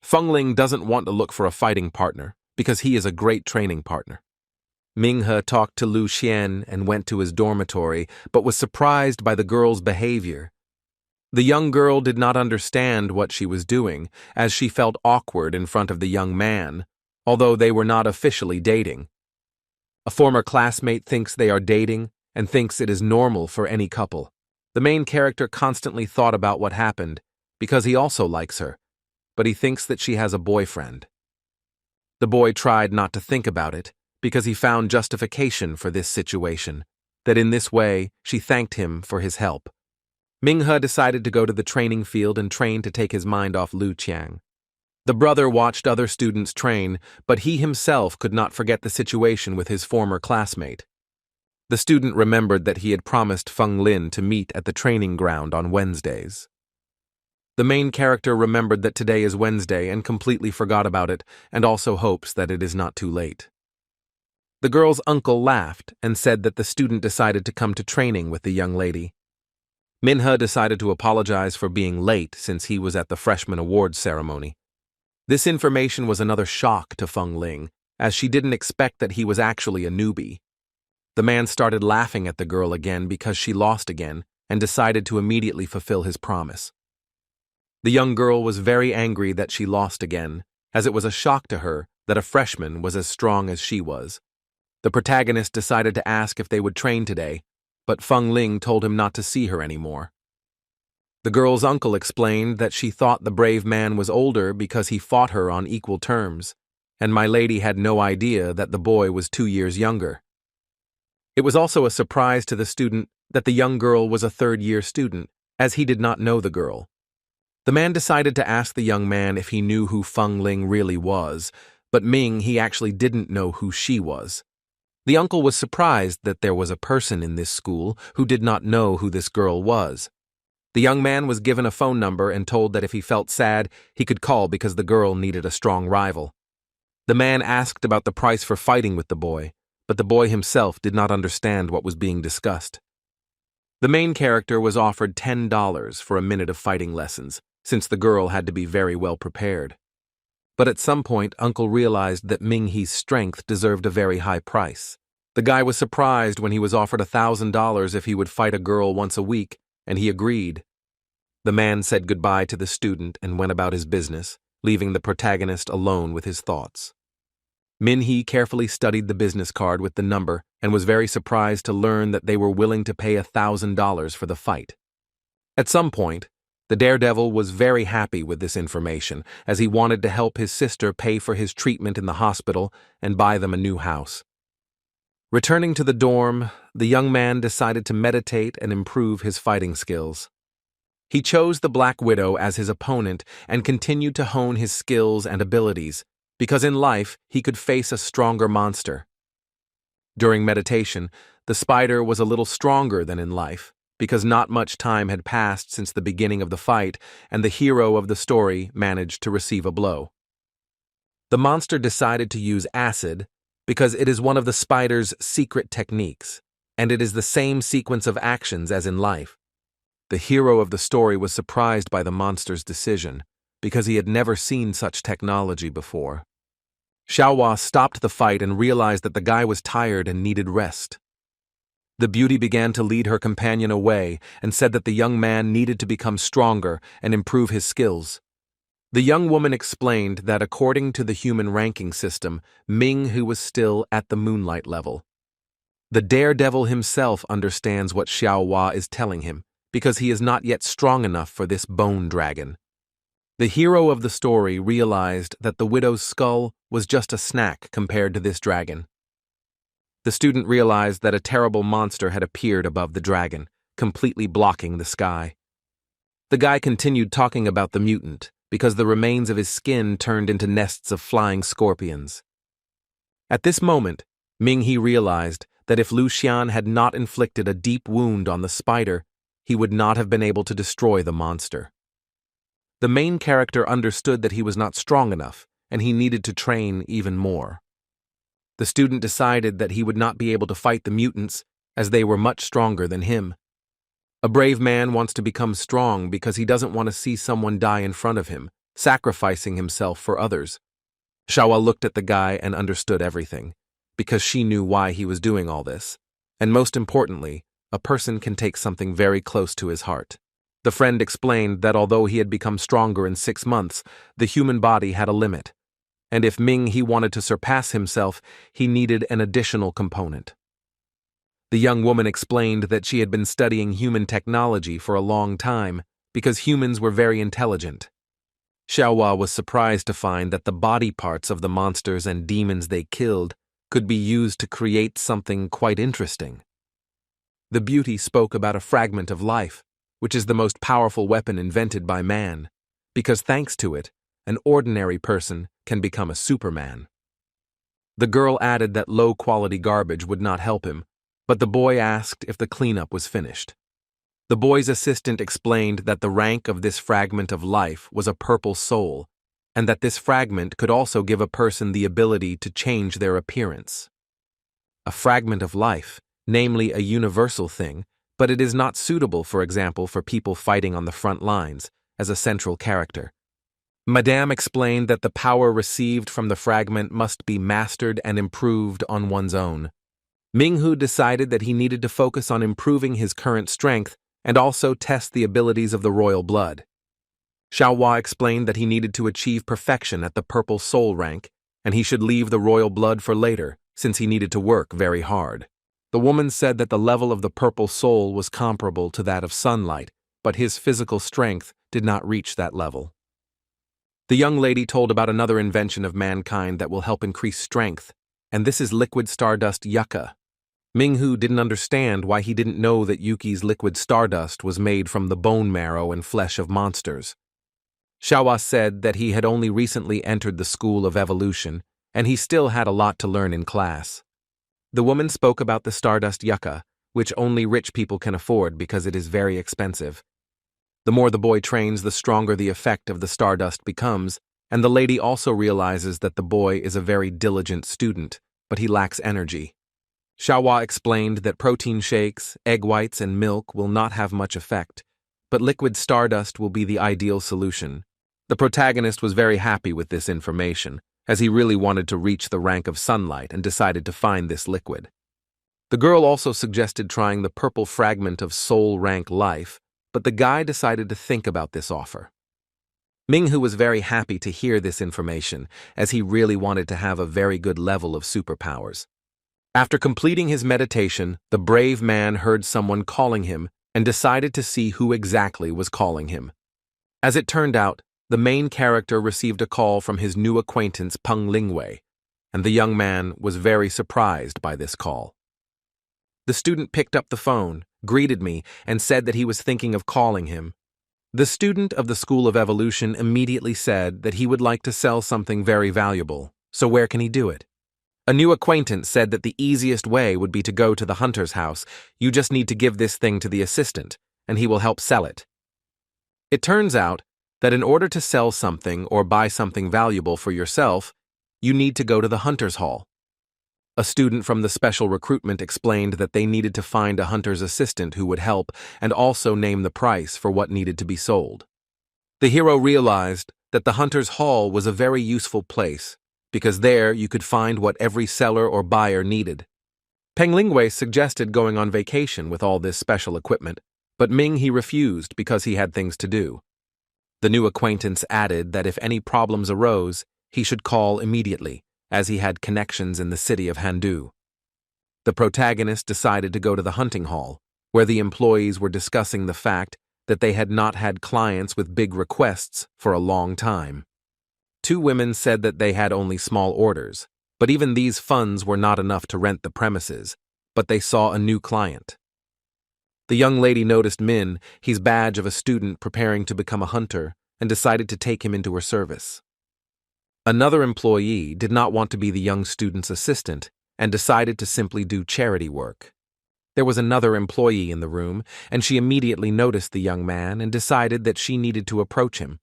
Fengling doesn't want to look for a fighting partner because he is a great training partner. Minghe talked to Lu Xian and went to his dormitory, but was surprised by the girl's behavior. The young girl did not understand what she was doing, as she felt awkward in front of the young man, although they were not officially dating. A former classmate thinks they are dating and thinks it is normal for any couple. The main character constantly thought about what happened because he also likes her, but he thinks that she has a boyfriend. The boy tried not to think about it because he found justification for this situation, that in this way she thanked him for his help. Minghe decided to go to the training field and train to take his mind off Lu Qiang. The brother watched other students train, but he himself could not forget the situation with his former classmate. The student remembered that he had promised Feng Lin to meet at the training ground on Wednesdays. The main character remembered that today is Wednesday and completely forgot about it, and also hopes that it is not too late. The girl's uncle laughed and said that the student decided to come to training with the young lady. Minghe decided to apologize for being late since he was at the freshman awards ceremony. This information was another shock to Fengling, as she didn't expect that he was actually a newbie. The man started laughing at the girl again because she lost again and decided to immediately fulfill his promise. The young girl was very angry that she lost again, as it was a shock to her that a freshman was as strong as she was. The protagonist decided to ask if they would train today, but Fengling told him not to see her anymore. The girl's uncle explained that she thought the brave man was older because he fought her on equal terms, and my lady had no idea that the boy was 2 years younger. It was also a surprise to the student that the young girl was a third-year student, as he did not know the girl. The man decided to ask the young man if he knew who Fengling really was, but he actually didn't know who she was. The uncle was surprised that there was a person in this school who did not know who this girl was. The young man was given a phone number and told that if he felt sad, he could call because the girl needed a strong rival. The man asked about the price for fighting with the boy, but the boy himself did not understand what was being discussed. The main character was offered $10 for a minute of fighting lessons, since the girl had to be very well prepared. But at some point, Uncle realized that Minghe's strength deserved a very high price. The guy was surprised when he was offered $1,000 if he would fight a girl once a week, and he agreed. The man said goodbye to the student and went about his business, leaving the protagonist alone with his thoughts. Minghe carefully studied the business card with the number and was very surprised to learn that they were willing to pay $1,000 for the fight. At some point, the daredevil was very happy with this information, as he wanted to help his sister pay for his treatment in the hospital and buy them a new house. Returning to the dorm, the young man decided to meditate and improve his fighting skills. He chose the Black Widow as his opponent and continued to hone his skills and abilities, because in life he could face a stronger monster. During meditation, the spider was a little stronger than in life, because not much time had passed since the beginning of the fight, and the hero of the story managed to receive a blow. The monster decided to use acid because it is one of the spider's secret techniques, and it is the same sequence of actions as in life. The hero of the story was surprised by the monster's decision, because he had never seen such technology before. Xiaohua stopped the fight and realized that the guy was tired and needed rest. The beauty began to lead her companion away and said that the young man needed to become stronger and improve his skills. The young woman explained that according to the human ranking system, Minghe was still at the moonlight level. The daredevil himself understands what Xiaohua is telling him, because he is not yet strong enough for this bone dragon. The hero of the story realized that the widow's skull was just a snack compared to this dragon. The student realized that a terrible monster had appeared above the dragon, completely blocking the sky. The guy continued talking about the mutant because the remains of his skin turned into nests of flying scorpions. At this moment, Ming-He realized that if Lu Xian had not inflicted a deep wound on the spider, he would not have been able to destroy the monster. The main character understood that he was not strong enough, and he needed to train even more. The student decided that he would not be able to fight the mutants, as they were much stronger than him. A brave man wants to become strong because he doesn't want to see someone die in front of him, sacrificing himself for others. Xiaohua looked at the guy and understood everything, because she knew why he was doing all this. And most importantly, a person can take something very close to his heart. The friend explained that although he had become stronger in 6 months, the human body had a limit. And if Ming-He wanted to surpass himself, he needed an additional component. The young woman explained that she had been studying human technology for a long time because humans were very intelligent. Xiaohua was surprised to find that the body parts of the monsters and demons they killed could be used to create something quite interesting. The beauty spoke about a fragment of life, which is the most powerful weapon invented by man, because thanks to it, an ordinary person can become a Superman. The girl added that low-quality garbage would not help him, but the boy asked if the cleanup was finished. The boy's assistant explained that the rank of this fragment of life was a purple soul, and that this fragment could also give a person the ability to change their appearance. A fragment of life, namely a universal thing, but it is not suitable, for example, for people fighting on the front lines, as a central character. Madame explained that the power received from the fragment must be mastered and improved on one's own. Ming-Hu decided that he needed to focus on improving his current strength and also test the abilities of the royal blood. Xiaohua explained that he needed to achieve perfection at the purple soul rank, and he should leave the royal blood for later, since he needed to work very hard. The woman said that the level of the purple soul was comparable to that of sunlight, but his physical strength did not reach that level. The young lady told about another invention of mankind that will help increase strength, and this is liquid stardust yucca. Ming-Hu didn't understand why he didn't know that Yuki's liquid stardust was made from the bone marrow and flesh of monsters. Xiaohua said that he had only recently entered the School of Evolution, and he still had a lot to learn in class. The woman spoke about the stardust yucca, which only rich people can afford because it is very expensive. The more the boy trains, the stronger the effect of the stardust becomes, and the lady also realizes that the boy is a very diligent student, but he lacks energy. Xiaohua explained that protein shakes, egg whites, and milk will not have much effect, but liquid stardust will be the ideal solution. The protagonist was very happy with this information, as he really wanted to reach the rank of sunlight and decided to find this liquid. The girl also suggested trying the purple fragment of soul rank life, but the guy decided to think about this offer. Ming-Hu was very happy to hear this information, as he really wanted to have a very good level of superpowers. After completing his meditation, the brave man heard someone calling him and decided to see who exactly was calling him. As it turned out, the main character received a call from his new acquaintance Peng Lingwei, and the young man was very surprised by this call. The student picked up the phone, greeted me, and said that he was thinking of calling him. The student of the School of Evolution immediately said that he would like to sell something very valuable, so where can he do it? A new acquaintance said that the easiest way would be to go to the hunter's house. You just need to give this thing to the assistant, and he will help sell it. It turns out that in order to sell something or buy something valuable for yourself, you need to go to the hunter's hall. A student from the special recruitment explained that they needed to find a hunter's assistant who would help and also name the price for what needed to be sold. The hero realized that the hunter's hall was a very useful place, because there you could find what every seller or buyer needed. Peng Lingwei suggested going on vacation with all this special equipment, but Ming-He refused because he had things to do. The new acquaintance added that if any problems arose, he should call immediately, as he had connections in the city of Handu. The protagonist decided to go to the hunting hall, where the employees were discussing the fact that they had not had clients with big requests for a long time. 2 women said that they had only small orders, but even these funds were not enough to rent the premises, but they saw a new client. The young lady noticed Min, his badge of a student preparing to become a hunter, and decided to take him into her service. Another employee did not want to be the young student's assistant and decided to simply do charity work. There was another employee in the room, and she immediately noticed the young man and decided that she needed to approach him.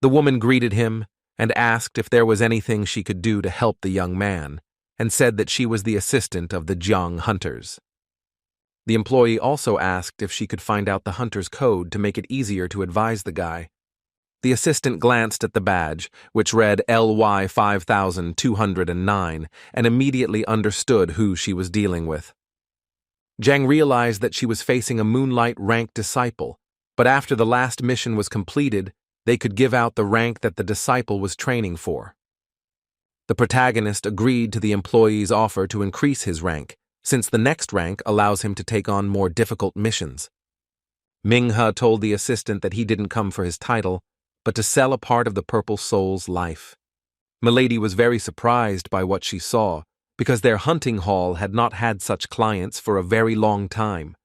The woman greeted him and asked if there was anything she could do to help the young man, and said that she was the assistant of the Jiang hunters. The employee also asked if she could find out the hunter's code to make it easier to advise the guy. The assistant glanced at the badge, which read LY 5209, and immediately understood who she was dealing with. Jiang realized that she was facing a Moonlight rank disciple, but after the last mission was completed, they could give out the rank that the disciple was training for. The protagonist agreed to the employee's offer to increase his rank, since the next rank allows him to take on more difficult missions. Minghe told the assistant that he didn't come for his title, but to sell a part of the Purple Soul's life. Milady was very surprised by what she saw, because their hunting hall had not had such clients for a very long time.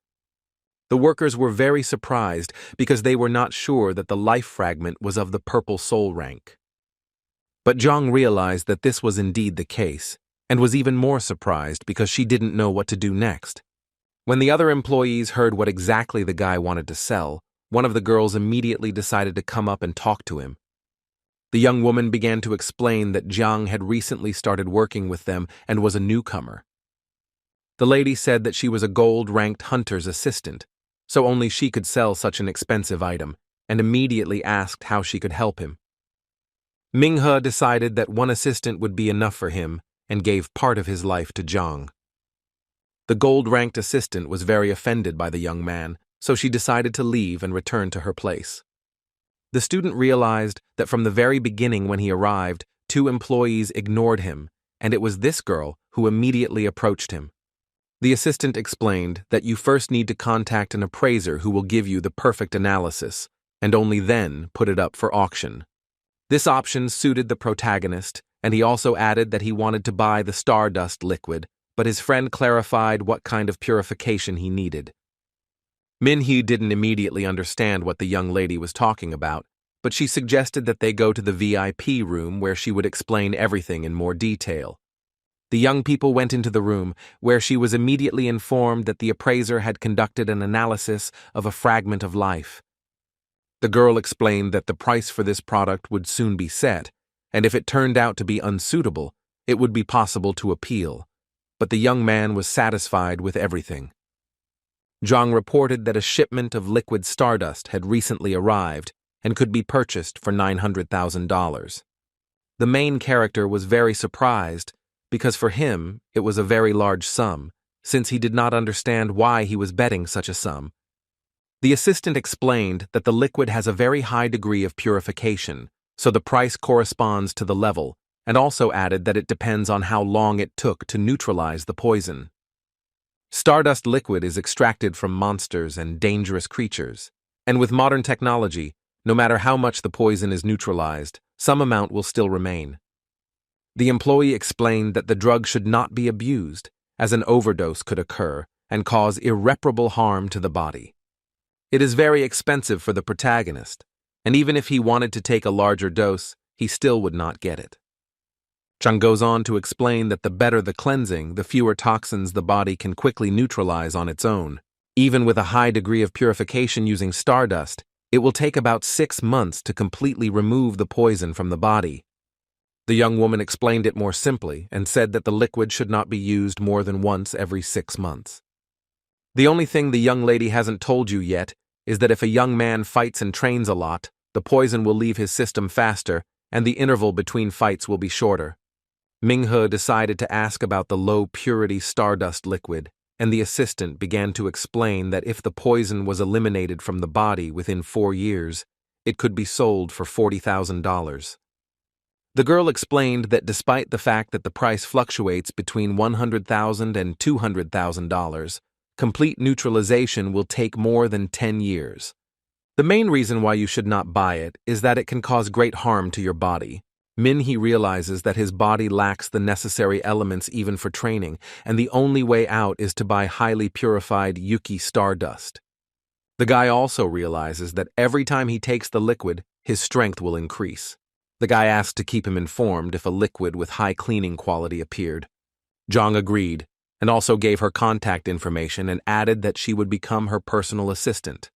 The workers were very surprised because they were not sure that the life fragment was of the Purple Soul rank. But Jiang realized that this was indeed the case, and was even more surprised because she didn't know what to do next. When the other employees heard what exactly the guy wanted to sell, one of the girls immediately decided to come up and talk to him. The young woman began to explain that Jiang had recently started working with them and was a newcomer. The lady said that she was a gold-ranked hunter's assistant, so only she could sell such an expensive item, and immediately asked how she could help him. Minghe decided that one assistant would be enough for him and gave part of his life to Jiang. The gold-ranked assistant was very offended by the young man, so she decided to leave and return to her place. The student realized that from the very beginning when he arrived, 2 employees ignored him, and it was this girl who immediately approached him. The assistant explained that you first need to contact an appraiser who will give you the perfect analysis, and only then put it up for auction. This option suited the protagonist, and he also added that he wanted to buy the stardust liquid, but his friend clarified what kind of purification he needed. Minhee didn't immediately understand what the young lady was talking about, but she suggested that they go to the VIP room where she would explain everything in more detail. The young people went into the room, where she was immediately informed that the appraiser had conducted an analysis of a fragment of life. The girl explained that the price for this product would soon be set, and if it turned out to be unsuitable, it would be possible to appeal. But the young man was satisfied with everything. Jiang reported that a shipment of liquid stardust had recently arrived and could be purchased for $900,000. The main character was very surprised because for him it was a very large sum, since he did not understand why he was betting such a sum. The assistant explained that the liquid has a very high degree of purification, so the price corresponds to the level, and also added that it depends on how long it took to neutralize the poison. Stardust liquid is extracted from monsters and dangerous creatures, and with modern technology, no matter how much the poison is neutralized, some amount will still remain. The employee explained that the drug should not be abused, as an overdose could occur and cause irreparable harm to the body. It is very expensive for the protagonist, and even if he wanted to take a larger dose, he still would not get it. Jiang goes on to explain that the better the cleansing, the fewer toxins the body can quickly neutralize on its own. Even with a high degree of purification using stardust, it will take about 6 months to completely remove the poison from the body. The young woman explained it more simply and said that the liquid should not be used more than once every 6 months. The only thing the young lady hasn't told you yet is that if a young man fights and trains a lot, the poison will leave his system faster and the interval between fights will be shorter. Minghe decided to ask about the low-purity stardust liquid, and the assistant began to explain that if the poison was eliminated from the body within 4 years, it could be sold for $40,000. The girl explained that despite the fact that the price fluctuates between $100,000 and $200,000, complete neutralization will take more than 10 years. The main reason why you should not buy it is that it can cause great harm to your body. Minhee realizes that his body lacks the necessary elements even for training, and the only way out is to buy highly purified Yuki Stardust. The guy also realizes that every time he takes the liquid, his strength will increase. The guy asked to keep him informed if a liquid with high cleaning quality appeared. Zhang agreed, and also gave her contact information and added that she would become her personal assistant.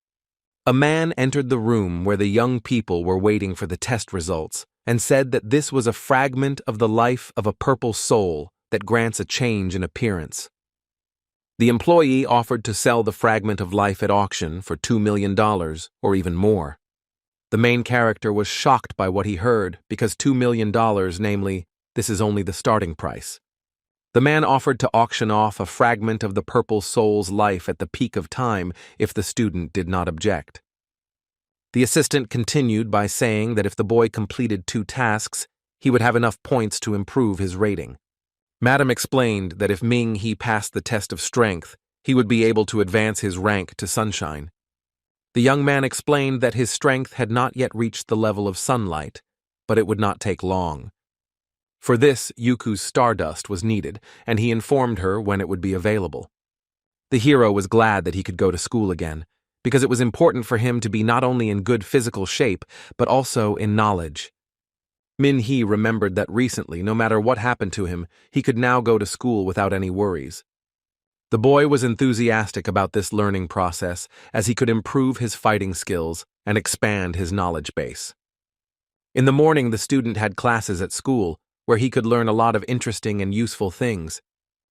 A man entered the room where the young people were waiting for the test results and said that this was a fragment of the life of a purple soul that grants a change in appearance. The employee offered to sell the fragment of life at auction for $2 million or even more. The main character was shocked by what he heard because $2 million, namely, this is only the starting price. The man offered to auction off a fragment of the purple soul's life at the peak of time if the student did not object. The assistant continued by saying that if the boy completed 2 tasks, he would have enough points to improve his rating. Madam explained that if Minhee passed the test of strength, he would be able to advance his rank to sunshine. The young man explained that his strength had not yet reached the level of sunlight, but it would not take long. For this, Yuku's stardust was needed, and he informed her when it would be available. The hero was glad that he could go to school again, because it was important for him to be not only in good physical shape, but also in knowledge. Minhee remembered that recently, no matter what happened to him, he could now go to school without any worries. The boy was enthusiastic about this learning process, as he could improve his fighting skills and expand his knowledge base. In the morning, the student had classes at school, where he could learn a lot of interesting and useful things.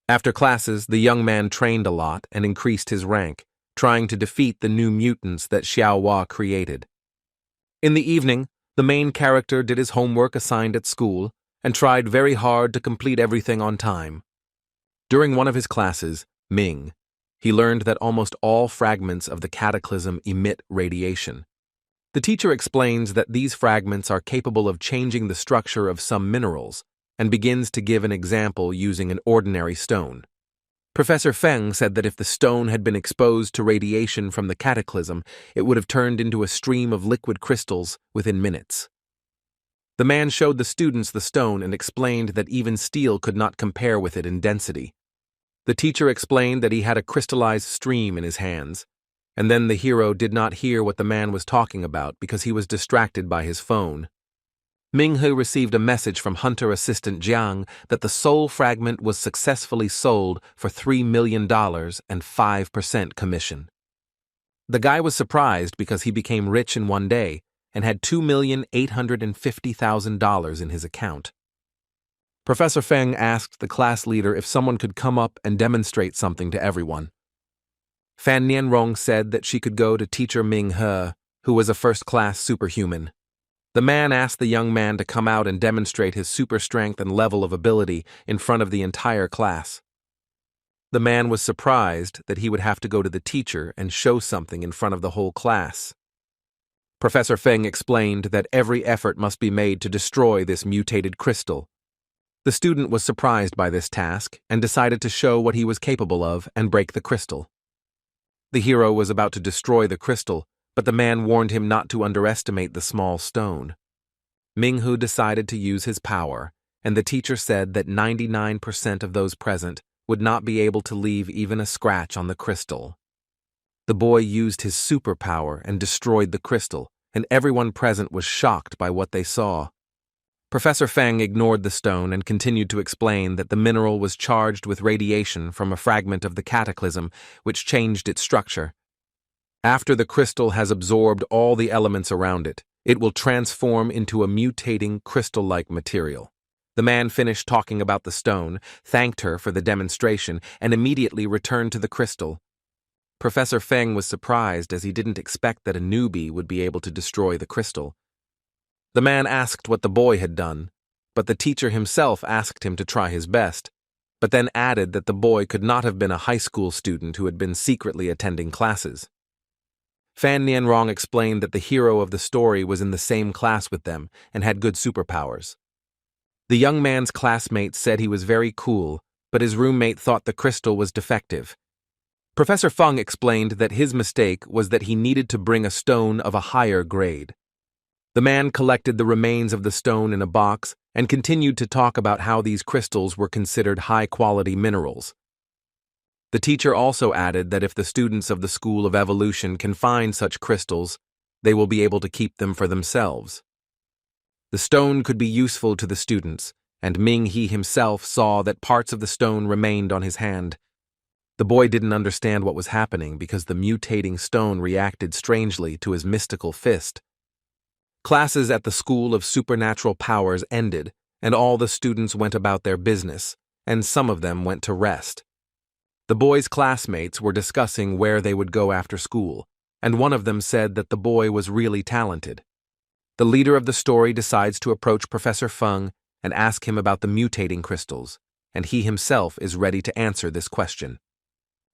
After classes, the young man trained a lot and increased his rank, trying to defeat the new mutants that Xiaohua created. In the evening, the main character did his homework assigned at school and tried very hard to complete everything on time. During one of his classes, Ming, he learned that almost all fragments of the cataclysm emit radiation. The teacher explains that these fragments are capable of changing the structure of some minerals and begins to give an example using an ordinary stone. Professor Feng said that if the stone had been exposed to radiation from the cataclysm, it would have turned into a stream of liquid crystals within minutes. The man showed the students the stone and explained that even steel could not compare with it in density. The teacher explained that he had a crystallized stream in his hands, and then the hero did not hear what the man was talking about because he was distracted by his phone. Minhee received a message from Hunter assistant Jiang that the soul fragment was successfully sold for $3 million and 5% commission. The guy was surprised because he became rich in one day and had $2,850,000 in his account. Professor Feng asked the class leader if someone could come up and demonstrate something to everyone. Fan Nianrong said that she could go to teacher Minhee, who was a first-class superhuman. The man asked the young man to come out and demonstrate his super strength and level of ability in front of the entire class. The man was surprised that he would have to go to the teacher and show something in front of the whole class. Professor Feng explained that every effort must be made to destroy this mutated crystal. The student was surprised by this task and decided to show what he was capable of and break the crystal. The hero was about to destroy the crystal, but the man warned him not to underestimate the small stone. Minhee decided to use his power, and the teacher said that 99% of those present would not be able to leave even a scratch on the crystal. The boy used his superpower and destroyed the crystal, and everyone present was shocked by what they saw. Professor Feng ignored the stone and continued to explain that the mineral was charged with radiation from a fragment of the cataclysm, which changed its structure. After the crystal has absorbed all the elements around it, it will transform into a mutating crystal-like material. The man finished talking about the stone, thanked her for the demonstration, and immediately returned to the crystal. Professor Feng was surprised as he didn't expect that a newbie would be able to destroy the crystal. The man asked what the boy had done, but the teacher himself asked him to try his best, but then added that the boy could not have been a high school student who had been secretly attending classes. Fan Nianrong explained that the hero of the story was in the same class with them and had good superpowers. The young man's classmate said he was very cool, but his roommate thought the crystal was defective. Professor Feng explained that his mistake was that he needed to bring a stone of a higher grade. The man collected the remains of the stone in a box and continued to talk about how these crystals were considered high-quality minerals. The teacher also added that if the students of the School of Evolution can find such crystals, they will be able to keep them for themselves. The stone could be useful to the students, and Ming He himself saw that parts of the stone remained on his hand. The boy didn't understand what was happening because the mutating stone reacted strangely to his mystical fist. Classes at the School of Supernatural Powers ended, and all the students went about their business, and some of them went to rest. The boy's classmates were discussing where they would go after school, and one of them said that the boy was really talented. The leader of the story decides to approach Professor Feng and ask him about the mutating crystals, and he himself is ready to answer this question.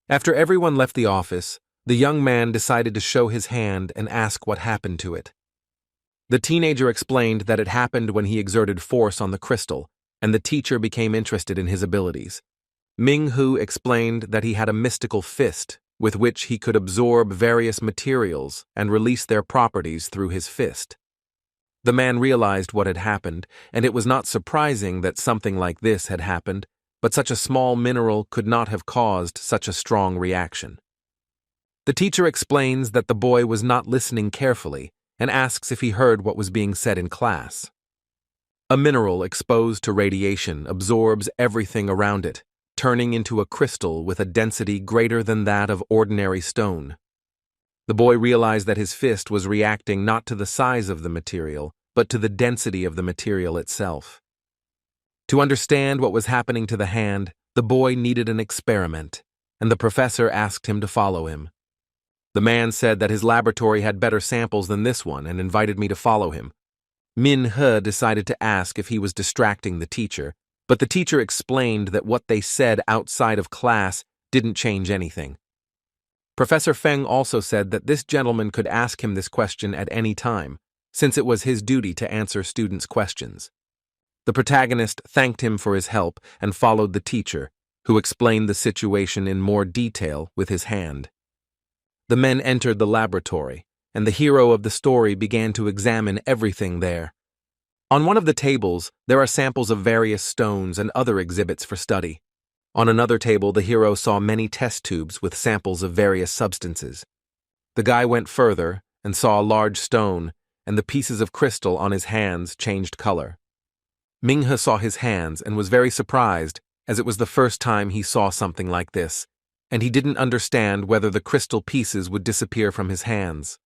After everyone left the office, the young man decided to show his hand and ask what happened to it. The teenager explained that it happened when he exerted force on the crystal, and the teacher became interested in his abilities. Ming Hu explained that he had a mystical fist with which he could absorb various materials and release their properties through his fist. The man realized what had happened, and it was not surprising that something like this had happened, but such a small mineral could not have caused such a strong reaction. The teacher explains that the boy was not listening carefully and asks if he heard what was being said in class. A mineral exposed to radiation absorbs everything around it, turning into a crystal with a density greater than that of ordinary stone. The boy realized that his fist was reacting not to the size of the material, but to the density of the material itself. To understand what was happening to the hand, the boy needed an experiment, and the professor asked him to follow him. The man said that his laboratory had better samples than this one and invited me to follow him. Min He decided to ask if he was distracting the teacher, but the teacher explained that what they said outside of class didn't change anything. Professor Feng also said that this gentleman could ask him this question at any time, since it was his duty to answer students' questions. The protagonist thanked him for his help and followed the teacher, who explained the situation in more detail with his hand. The men entered the laboratory, and the hero of the story began to examine everything there. On one of the tables, there are samples of various stones and other exhibits for study. On another table, the hero saw many test tubes with samples of various substances. The guy went further and saw a large stone, and the pieces of crystal on his hands changed color. Ming He saw his hands and was very surprised, as it was the first time he saw something like this, and he didn't understand whether the crystal pieces would disappear from his hands.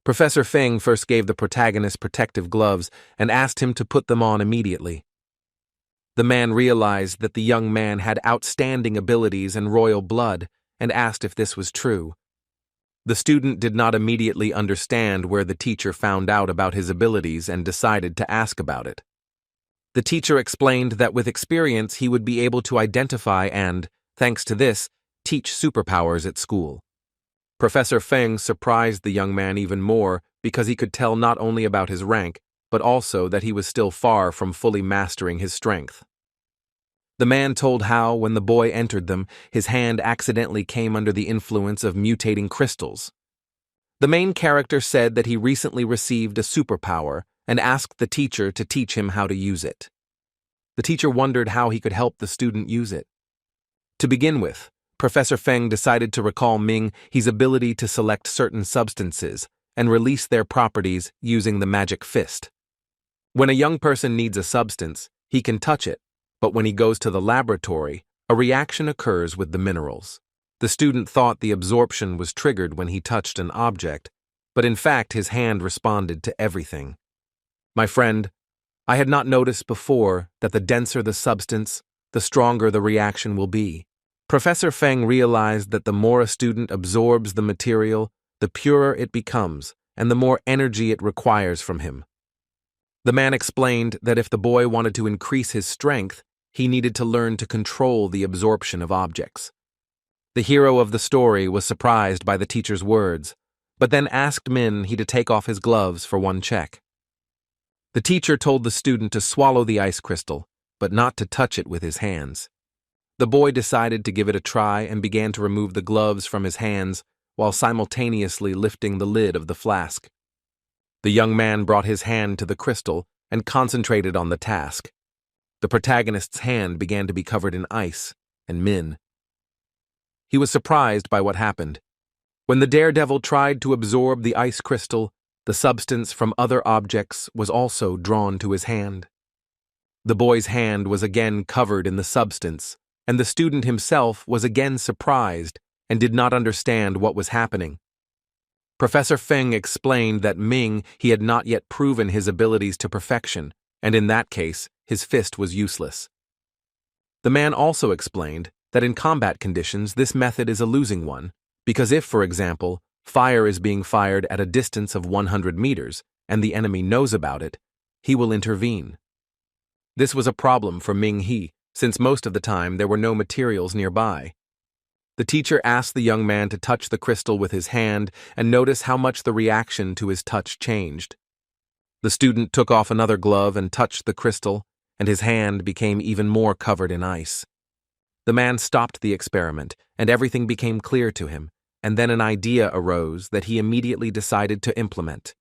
Professor Feng first gave the protagonist protective gloves and asked him to put them on immediately. The man realized that the young man had outstanding abilities and royal blood and asked if this was true. The student did not immediately understand where the teacher found out about his abilities and decided to ask about it. The teacher explained that with experience he would be able to identify and, thanks to this, teach superpowers at school. Professor Feng surprised the young man even more because he could tell not only about his rank, but also that he was still far from fully mastering his strength. The man told how, when the boy entered them, his hand accidentally came under the influence of mutating crystals. The main character said that he recently received a superpower and asked the teacher to teach him how to use it. The teacher wondered how he could help the student use it. To begin with, Professor Feng decided to recall Ming He's ability to select certain substances and release their properties using the magic fist. When a young person needs a substance, he can touch it, but when he goes to the laboratory, a reaction occurs with the minerals. The student thought the absorption was triggered when he touched an object, but in fact his hand responded to everything. My friend, I had not noticed before that the denser the substance, the stronger the reaction will be. Professor Feng realized that the more a student absorbs the material, the purer it becomes, and the more energy it requires from him. The man explained that if the boy wanted to increase his strength, he needed to learn to control the absorption of objects. The hero of the story was surprised by the teacher's words, but then asked Min He to take off his gloves for one check. The teacher told the student to swallow the ice crystal, but not to touch it with his hands. The boy decided to give it a try and began to remove the gloves from his hands while simultaneously lifting the lid of the flask. The young man brought his hand to the crystal and concentrated on the task. The protagonist's hand began to be covered in ice and Min. He was surprised by what happened. When the daredevil tried to absorb the ice crystal, the substance from other objects was also drawn to his hand. The boy's hand was again covered in the substance, and the student himself was again surprised and did not understand what was happening. Professor Feng explained that Ming he had not yet proven his abilities to perfection, and in that case, his fist was useless. The man also explained that in combat conditions this method is a losing one, because if, for example, fire is being fired at a distance of 100 meters and the enemy knows about it, he will intervene. This was a problem for Ming He, since most of the time there were no materials nearby. The teacher asked the young man to touch the crystal with his hand and notice how much the reaction to his touch changed. The student took off another glove and touched the crystal, and his hand became even more covered in ice. The man stopped the experiment, and everything became clear to him, and then an idea arose that he immediately decided to implement.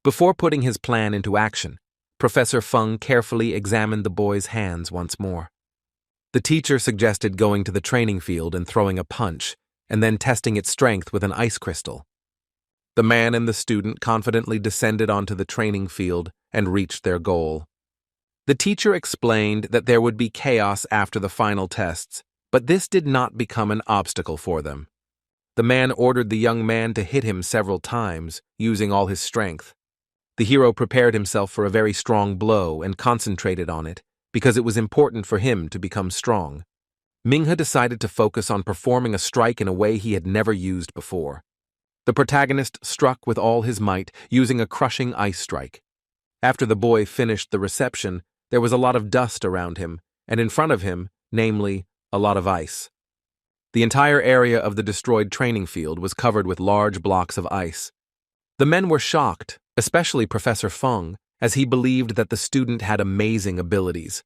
Before putting his plan into action, Professor Feng carefully examined the boy's hands once more. The teacher suggested going to the training field and throwing a punch, and then testing its strength with an ice crystal. The man and the student confidently descended onto the training field and reached their goal. The teacher explained that there would be chaos after the final tests, but this did not become an obstacle for them. The man ordered the young man to hit him several times, using all his strength. The hero prepared himself for a very strong blow and concentrated on it, because it was important for him to become strong. Minghe decided to focus on performing a strike in a way he had never used before. The protagonist struck with all his might, using a crushing ice strike. After the boy finished the reception, there was a lot of dust around him, and in front of him, namely, a lot of ice. The entire area of the destroyed training field was covered with large blocks of ice. The men were shocked, especially Professor Feng, as he believed that the student had amazing abilities.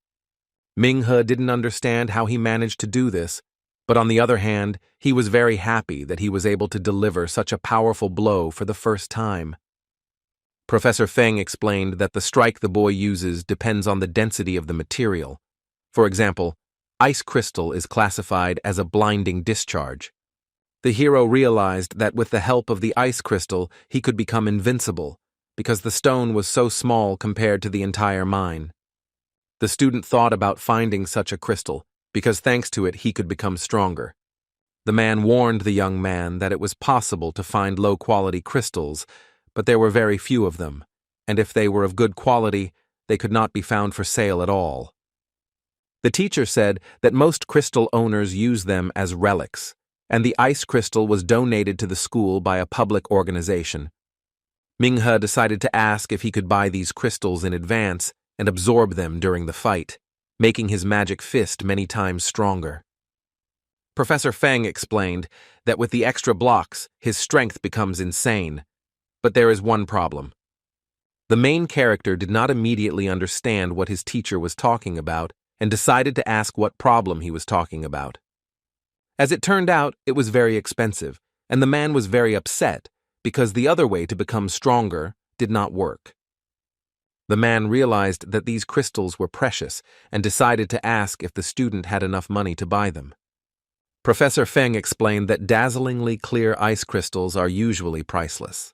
Minghe didn't understand how he managed to do this, but on the other hand, he was very happy that he was able to deliver such a powerful blow for the first time. Professor Feng explained that the strike the boy uses depends on the density of the material. For example, ice crystal is classified as a blinding discharge. The hero realized that with the help of the ice crystal, he could become invincible, because the stone was so small compared to the entire mine. The student thought about finding such a crystal, because thanks to it he could become stronger. The man warned the young man that it was possible to find low-quality crystals, but there were very few of them, and if they were of good quality, they could not be found for sale at all. The teacher said that most crystal owners use them as relics, and the ice crystal was donated to the school by a public organization. Minghe decided to ask if he could buy these crystals in advance and absorb them during the fight, making his magic fist many times stronger. Professor Feng explained that with the extra blocks, his strength becomes insane. But there is one problem. The main character did not immediately understand what his teacher was talking about and decided to ask what problem he was talking about. As it turned out, it was very expensive, and the man was very upset because the other way to become stronger did not work. The man realized that these crystals were precious and decided to ask if the student had enough money to buy them. Professor Feng explained that dazzlingly clear ice crystals are usually priceless.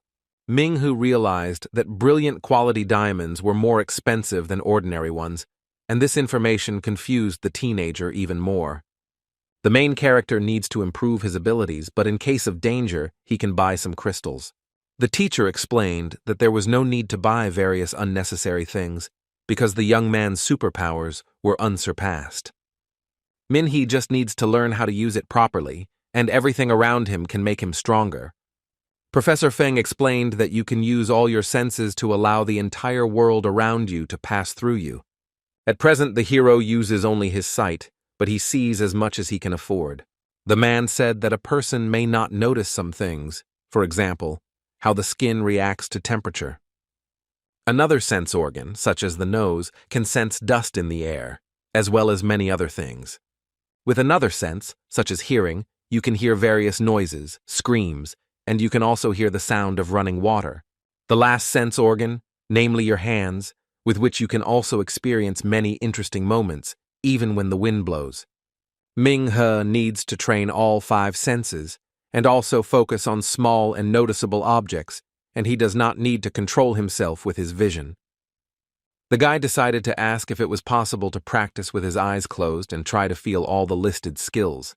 Minghe realized that brilliant quality diamonds were more expensive than ordinary ones, and this information confused the teenager even more. The main character needs to improve his abilities, but in case of danger, he can buy some crystals. The teacher explained that there was no need to buy various unnecessary things, because the young man's superpowers were unsurpassed. Minhee just needs to learn how to use it properly, and everything around him can make him stronger. Professor Feng explained that you can use all your senses to allow the entire world around you to pass through you. At present, the hero uses only his sight, but he sees as much as he can afford. The man said that a person may not notice some things, for example, how the skin reacts to temperature. Another sense organ, such as the nose, can sense dust in the air, as well as many other things. With another sense, such as hearing, you can hear various noises, screams, and you can also hear the sound of running water. The last sense organ, namely your hands, with which you can also experience many interesting moments, even when the wind blows. Ming-he needs to train all 5 senses, and also focus on small and noticeable objects, and he does not need to control himself with his vision. The guy decided to ask if it was possible to practice with his eyes closed and try to feel all the listed skills.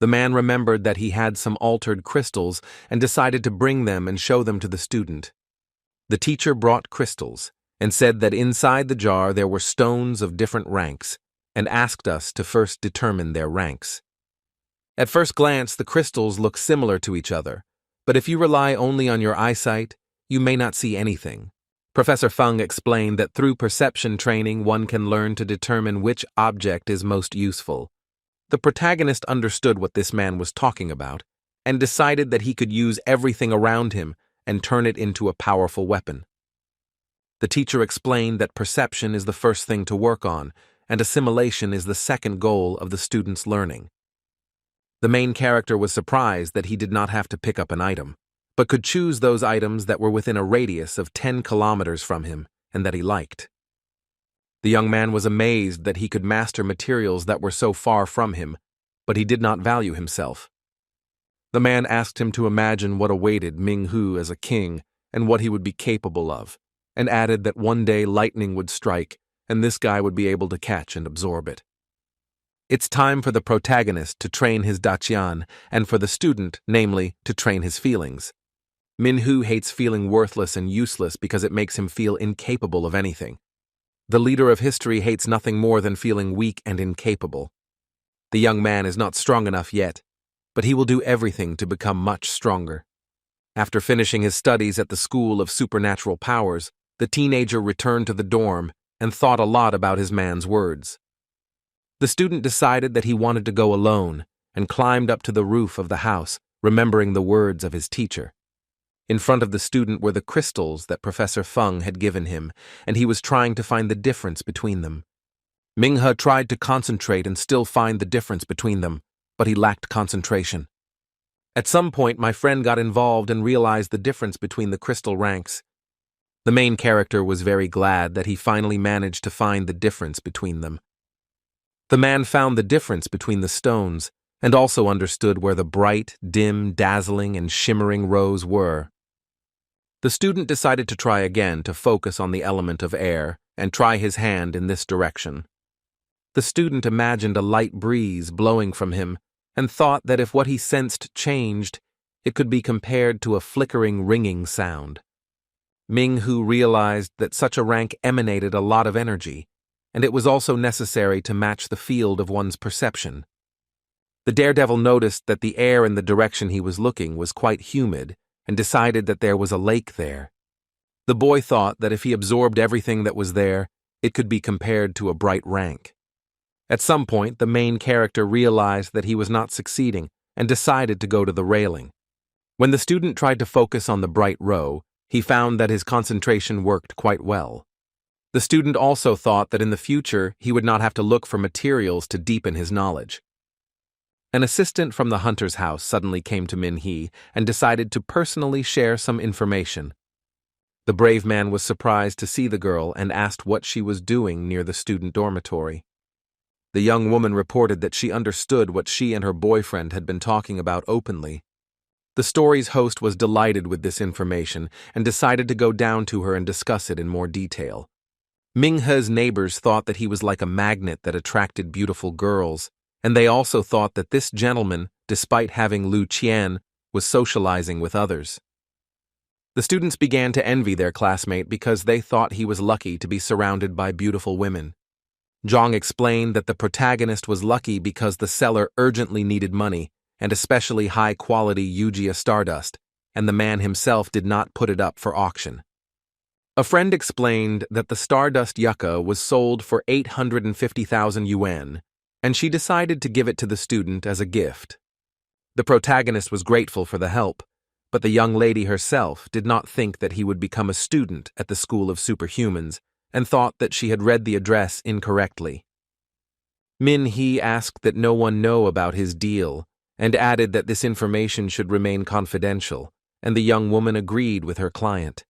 The man remembered that he had some altered crystals and decided to bring them and show them to the student. The teacher brought crystals and said that inside the jar there were stones of different ranks, and asked us to first determine their ranks. At first glance, the crystals look similar to each other, but if you rely only on your eyesight, you may not see anything. Professor Fung explained that through perception training one can learn to determine which object is most useful. The protagonist understood what this man was talking about, and decided that he could use everything around him and turn it into a powerful weapon. The teacher explained that perception is the first thing to work on, and assimilation is the second goal of the student's learning. The main character was surprised that he did not have to pick up an item, but could choose those items that were within a radius of 10 kilometers from him and that he liked. The young man was amazed that he could master materials that were so far from him, but he did not value himself. The man asked him to imagine what awaited Ming-hu as a king and what he would be capable of, and added that one day lightning would strike and this guy would be able to catch and absorb it. It's time for the protagonist to train his daqian and for the student, namely, to train his feelings. Min-hu hates feeling worthless and useless because it makes him feel incapable of anything. The leader of history hates nothing more than feeling weak and incapable. The young man is not strong enough yet, but he will do everything to become much stronger. After finishing his studies at the School of Supernatural Powers, the teenager returned to the dorm and thought a lot about his man's words. The student decided that he wanted to go alone and climbed up to the roof of the house, remembering the words of his teacher. In front of the student were the crystals that Professor Fung had given him, and he was trying to find the difference between them. Ming-he tried to concentrate and still find the difference between them, but he lacked concentration. At some point, my friend got involved and realized the difference between the crystal ranks. The main character was very glad that he finally managed to find the difference between them. The man found the difference between the stones and also understood where the bright, dim, dazzling, and shimmering rows were. The student decided to try again to focus on the element of air and try his hand in this direction. The student imagined a light breeze blowing from him and thought that if what he sensed changed, it could be compared to a flickering, ringing sound. Ming-hu realized that such a rank emanated a lot of energy, and it was also necessary to match the field of one's perception. The daredevil noticed that the air in the direction he was looking was quite humid and decided that there was a lake there. The boy thought that if he absorbed everything that was there, it could be compared to a bright rank. At some point, the main character realized that he was not succeeding and decided to go to the railing. When the student tried to focus on the bright row, he found that his concentration worked quite well. The student also thought that in the future he would not have to look for materials to deepen his knowledge. An assistant from the hunter's house suddenly came to Min-he and decided to personally share some information. The brave man was surprised to see the girl and asked what she was doing near the student dormitory. The young woman reported that she understood what she and her boyfriend had been talking about openly. The story's host was delighted with this information and decided to go down to her and discuss it in more detail. Ming-he's neighbors thought that he was like a magnet that attracted beautiful girls, and they also thought that this gentleman, despite having Lu Qian, was socializing with others. The students began to envy their classmate because they thought he was lucky to be surrounded by beautiful women. Zhang explained that the protagonist was lucky because the seller urgently needed money, and especially high-quality Yugia stardust, and the man himself did not put it up for auction. A friend explained that the stardust yucca was sold for 850,000 yuan, and she decided to give it to the student as a gift. The protagonist was grateful for the help, but the young lady herself did not think that he would become a student at the School of Superhumans and thought that she had read the address incorrectly. Min-hee asked that no one know about his deal and added that this information should remain confidential, and the young woman agreed with her client.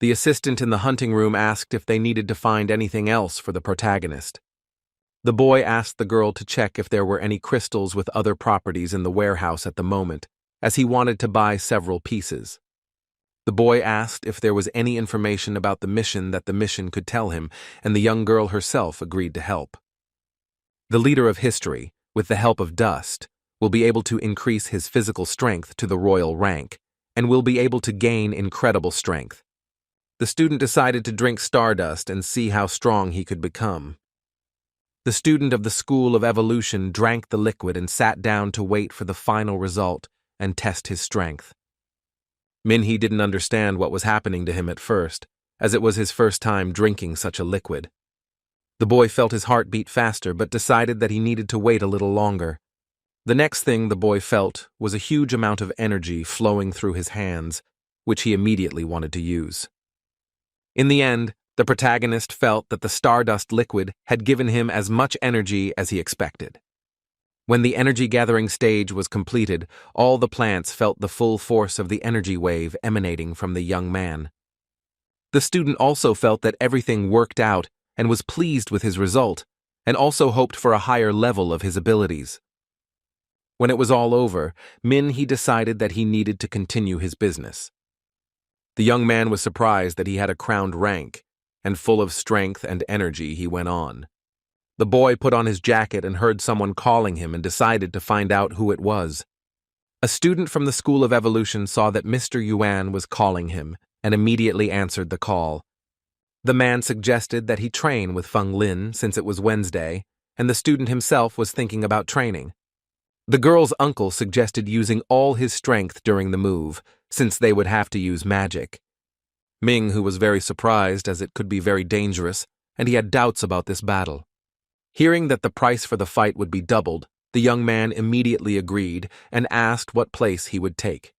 The assistant in the hunting room asked if they needed to find anything else for the protagonist. The boy asked the girl to check if there were any crystals with other properties in the warehouse at the moment, as he wanted to buy several pieces. The boy asked if there was any information about the mission that the mission could tell him, and the young girl herself agreed to help. The leader of history, with the help of dust, will be able to increase his physical strength to the royal rank, and will be able to gain incredible strength. The student decided to drink stardust and see how strong he could become. The student of the School of Evolution drank the liquid and sat down to wait for the final result and test his strength. Min-hee didn't understand what was happening to him at first, as it was his first time drinking such a liquid. The boy felt his heart beat faster but decided that he needed to wait a little longer. The next thing the boy felt was a huge amount of energy flowing through his hands, which he immediately wanted to use. In the end, the protagonist felt that the stardust liquid had given him as much energy as he expected. When the energy-gathering stage was completed, all the plants felt the full force of the energy wave emanating from the young man. The student also felt that everything worked out and was pleased with his result, and also hoped for a higher level of his abilities. When it was all over, Min-hee decided that he needed to continue his business. The young man was surprised that he had a crowned rank, and full of strength and energy he went on. The boy put on his jacket and heard someone calling him and decided to find out who it was. A student from the School of Evolution saw that Mr. Yuan was calling him and immediately answered the call. The man suggested that he train with Feng Lin since it was Wednesday, and the student himself was thinking about training. The girl's uncle suggested using all his strength during the move, since they would have to use magic. Ming, who was very surprised as it could be very dangerous, and he had doubts about this battle. Hearing that the price for the fight would be doubled, the young man immediately agreed and asked what place he would take.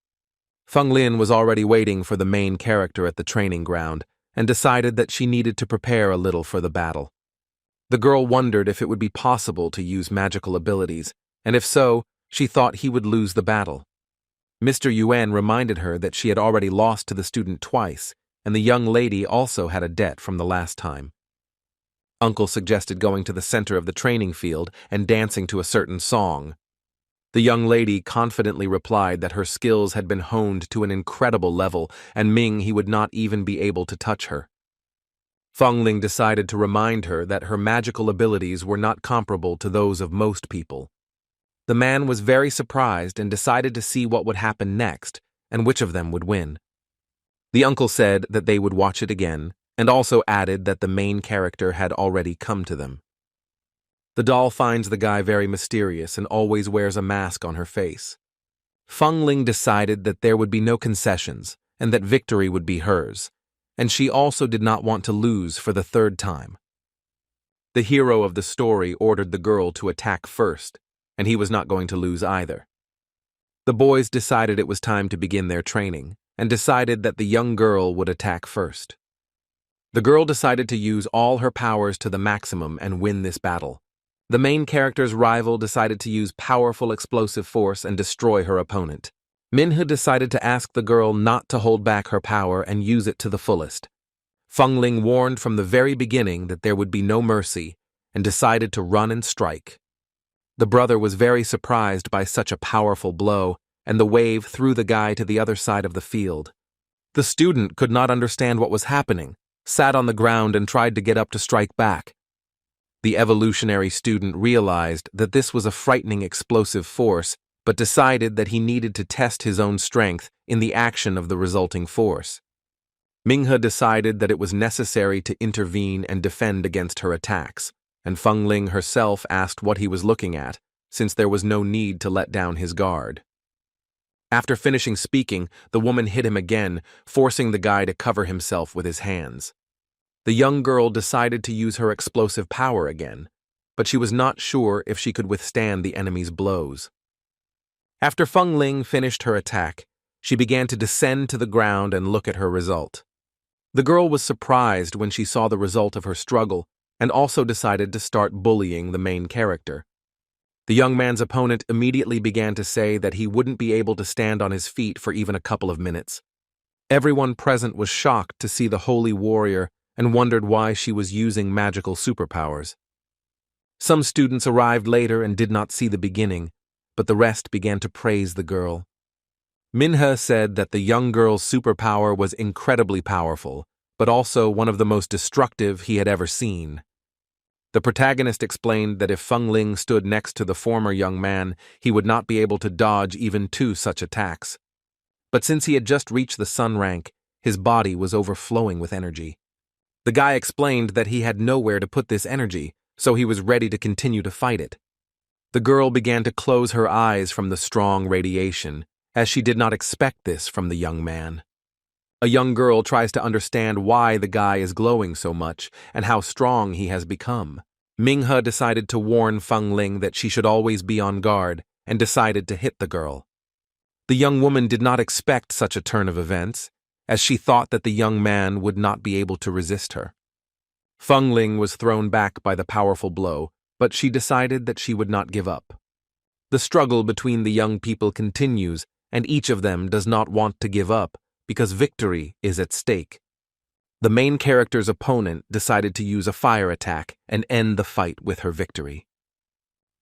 Feng Lin was already waiting for the main character at the training ground and decided that she needed to prepare a little for the battle. The girl wondered if it would be possible to use magical abilities, and if so, she thought he would lose the battle. Mr. Yuan reminded her that she had already lost to the student twice, and the young lady also had a debt from the last time. Uncle suggested going to the center of the training field and dancing to a certain song. The young lady confidently replied that her skills had been honed to an incredible level, and he would not even be able to touch her. Feng Ling decided to remind her that her magical abilities were not comparable to those of most people. The man was very surprised and decided to see what would happen next and which of them would win. The uncle said that they would watch it again, and also added that the main character had already come to them. The doll finds the guy very mysterious and always wears a mask on her face. Feng Ling decided that there would be no concessions and that victory would be hers, and she also did not want to lose for the third time. The hero of the story ordered the girl to attack first, and he was not going to lose either. The boys decided it was time to begin their training, and decided that the young girl would attack first. The girl decided to use all her powers to the maximum and win this battle. The main character's rival decided to use powerful explosive force and destroy her opponent. Minhe decided to ask the girl not to hold back her power and use it to the fullest. Feng Ling warned from the very beginning that there would be no mercy and decided to run and strike. The brother was very surprised by such a powerful blow, and the wave threw the guy to the other side of the field. The student could not understand what was happening, sat on the ground and tried to get up to strike back. The evolutionary student realized that this was a frightening explosive force, but decided that he needed to test his own strength in the action of the resulting force. Minhe decided that it was necessary to intervene and defend against her attacks, and Feng Ling herself asked what he was looking at, since there was no need to let down his guard. After finishing speaking, the woman hit him again, forcing the guy to cover himself with his hands. The young girl decided to use her explosive power again, but she was not sure if she could withstand the enemy's blows. After Feng Ling finished her attack, she began to descend to the ground and look at her result. The girl was surprised when she saw the result of her struggle, and also decided to start bullying the main character. The young man's opponent immediately began to say that he wouldn't be able to stand on his feet for even a couple of minutes. Everyone present was shocked to see the holy warrior and wondered why she was using magical superpowers. Some students arrived later and did not see the beginning, but the rest began to praise the girl. Minha said that the young girl's superpower was incredibly powerful, but also one of the most destructive he had ever seen. The protagonist explained that if Feng Ling stood next to the former young man, he would not be able to dodge even 2 such attacks. But since he had just reached the Sun rank, his body was overflowing with energy. The guy explained that he had nowhere to put this energy, so he was ready to continue to fight it. The girl began to close her eyes from the strong radiation, as she did not expect this from the young man. A young girl tries to understand why the guy is glowing so much and how strong he has become. Minghe decided to warn Feng Ling that she should always be on guard and decided to hit the girl. The young woman did not expect such a turn of events, as she thought that the young man would not be able to resist her. Feng Ling was thrown back by the powerful blow, but she decided that she would not give up. The struggle between the young people continues, and each of them does not want to give up because victory is at stake. The main character's opponent decided to use a fire attack and end the fight with her victory.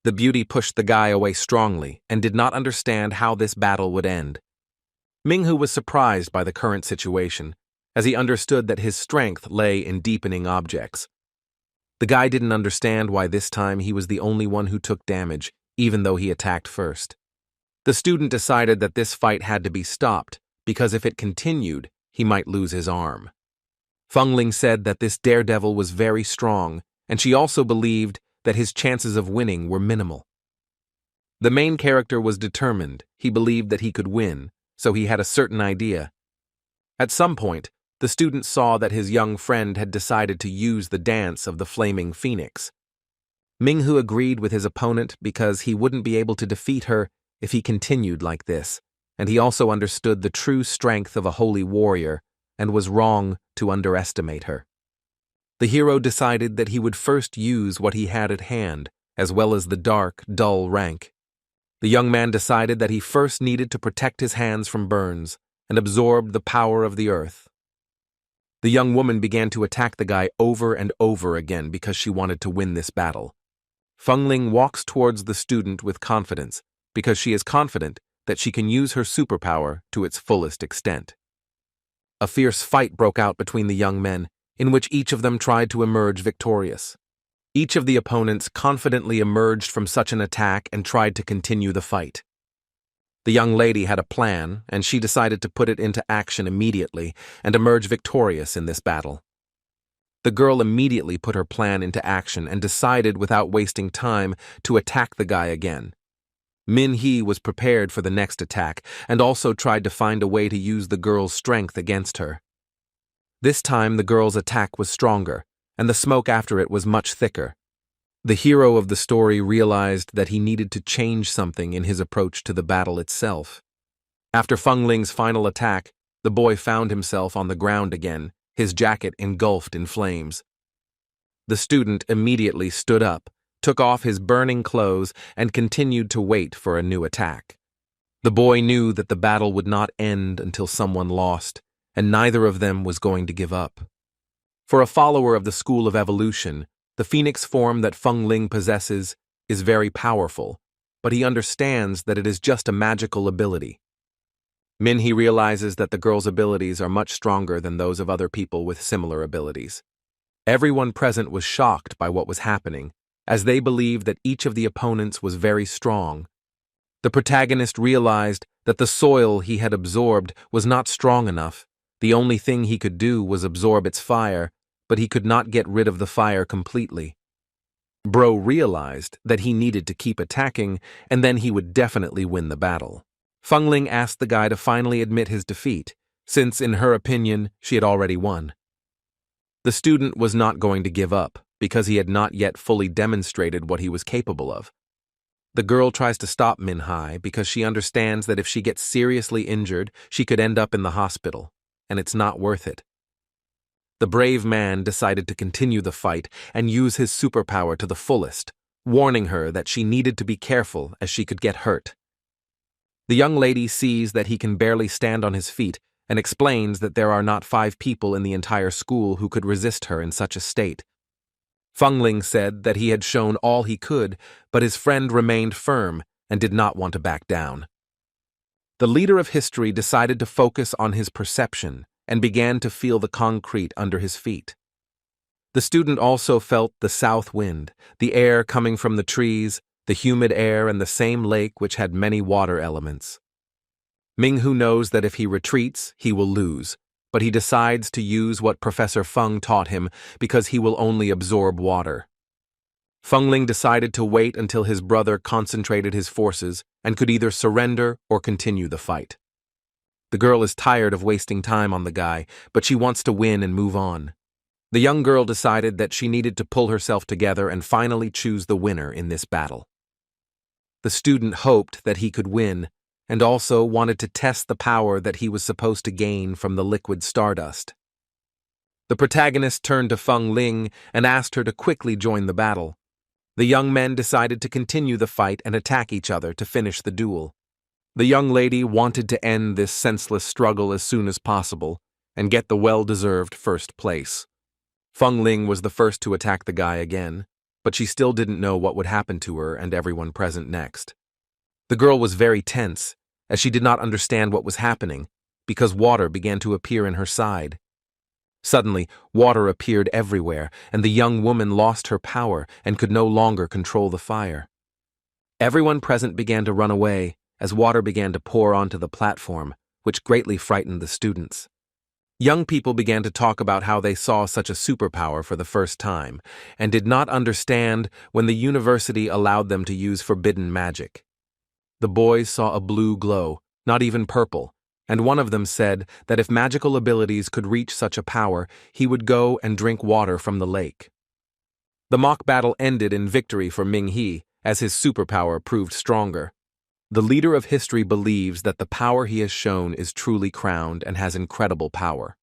The beauty pushed the guy away strongly and did not understand how this battle would end. Minghu was surprised by the current situation, as he understood that his strength lay in deepening objects. The guy didn't understand why this time he was the only one who took damage, even though he attacked first. The student decided that this fight had to be stopped, because if it continued, he might lose his arm. Feng Ling said that this daredevil was very strong, and she also believed that his chances of winning were minimal. The main character was determined. He believed that he could win, so he had a certain idea. At some point, the student saw that his young friend had decided to use the dance of the flaming phoenix. Minghu agreed with his opponent because he wouldn't be able to defeat her if he continued like this, and he also understood the true strength of a holy warrior and was wrong to underestimate her. The hero decided that he would first use what he had at hand, as well as the dark, dull rank. The young man decided that he first needed to protect his hands from burns and absorb the power of the earth. The young woman began to attack the guy over and over again because she wanted to win this battle. Feng Ling walks towards the student with confidence because she is confident that she can use her superpower to its fullest extent. A fierce fight broke out between the young men, in which each of them tried to emerge victorious. Each of the opponents confidently emerged from such an attack and tried to continue the fight. The young lady had a plan, and she decided to put it into action immediately and emerge victorious in this battle. The girl immediately put her plan into action and decided without wasting time to attack the guy again. Min Hee was prepared for the next attack and also tried to find a way to use the girl's strength against her. This time the girl's attack was stronger, and the smoke after it was much thicker. The hero of the story realized that he needed to change something in his approach to the battle itself. After Feng Ling's final attack, the boy found himself on the ground again, his jacket engulfed in flames. The student immediately stood up, took off his burning clothes, and continued to wait for a new attack. The boy knew that the battle would not end until someone lost, and neither of them was going to give up. For a follower of the school of evolution, the phoenix form that Feng Ling possesses is very powerful, but he understands that it is just a magical ability. Minhee realizes that the girl's abilities are much stronger than those of other people with similar abilities. Everyone present was shocked by what was happening, as they believed that each of the opponents was very strong. The protagonist realized that the soil he had absorbed was not strong enough. The only thing he could do was absorb its fire, but he could not get rid of the fire completely. Bro realized that he needed to keep attacking, and then he would definitely win the battle. Feng Ling asked the guy to finally admit his defeat, since, in her opinion, she had already won. The student was not going to give up, because he had not yet fully demonstrated what he was capable of. The girl tries to stop Minhai because she understands that if she gets seriously injured, she could end up in the hospital, and it's not worth it. The brave man decided to continue the fight and use his superpower to the fullest, warning her that she needed to be careful as she could get hurt. The young lady sees that he can barely stand on his feet and explains that there are not 5 people in the entire school who could resist her in such a state. Feng Ling said that he had shown all he could, but his friend remained firm and did not want to back down. The leader of history decided to focus on his perception and began to feel the concrete under his feet. The student also felt the south wind, the air coming from the trees, the humid air, and the same lake which had many water elements. Minghu knows that if he retreats, he will lose, but he decides to use what Professor Feng taught him because he will only absorb water. Feng Ling decided to wait until his brother concentrated his forces and could either surrender or continue the fight. The girl is tired of wasting time on the guy, but she wants to win and move on. The young girl decided that she needed to pull herself together and finally choose the winner in this battle. The student hoped that he could win, and also wanted to test the power that he was supposed to gain from the liquid stardust. The protagonist turned to Feng Ling and asked her to quickly join the battle. The young men decided to continue the fight and attack each other to finish the duel. The young lady wanted to end this senseless struggle as soon as possible and get the well-deserved first place. Feng Ling was the first to attack the guy again, but she still didn't know what would happen to her and everyone present next. The girl was very tense, as she did not understand what was happening, because water began to appear in her side. Suddenly, water appeared everywhere, and the young woman lost her power and could no longer control the fire. Everyone present began to run away, as water began to pour onto the platform, which greatly frightened the students. Young people began to talk about how they saw such a superpower for the first time, and did not understand when the university allowed them to use forbidden magic. The boys saw a blue glow, not even purple, and one of them said that if magical abilities could reach such a power, he would go and drink water from the lake. The mock battle ended in victory for Ming He, as his superpower proved stronger. The leader of history believes that the power he has shown is truly crowned and has incredible power.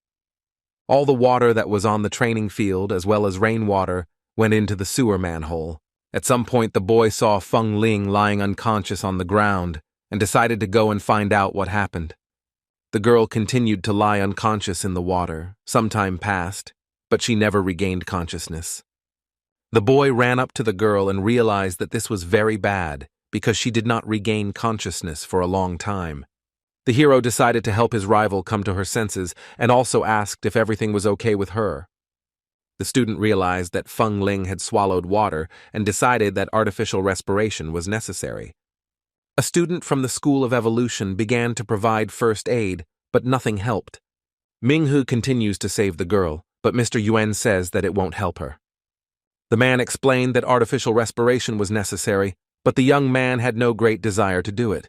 All the water that was on the training field, as well as rainwater, went into the sewer manhole. At some point, the boy saw Feng Ling lying unconscious on the ground and decided to go and find out what happened. The girl continued to lie unconscious in the water. Some time passed, but she never regained consciousness. The boy ran up to the girl and realized that this was very bad because she did not regain consciousness for a long time. The hero decided to help his rival come to her senses and also asked if everything was okay with her. The student realized that Feng Ling had swallowed water and decided that artificial respiration was necessary. A student from the School of Evolution began to provide first aid, but nothing helped. Minghu continues to save the girl, but Mr. Yuan says that it won't help her. The man explained that artificial respiration was necessary, but the young man had no great desire to do it.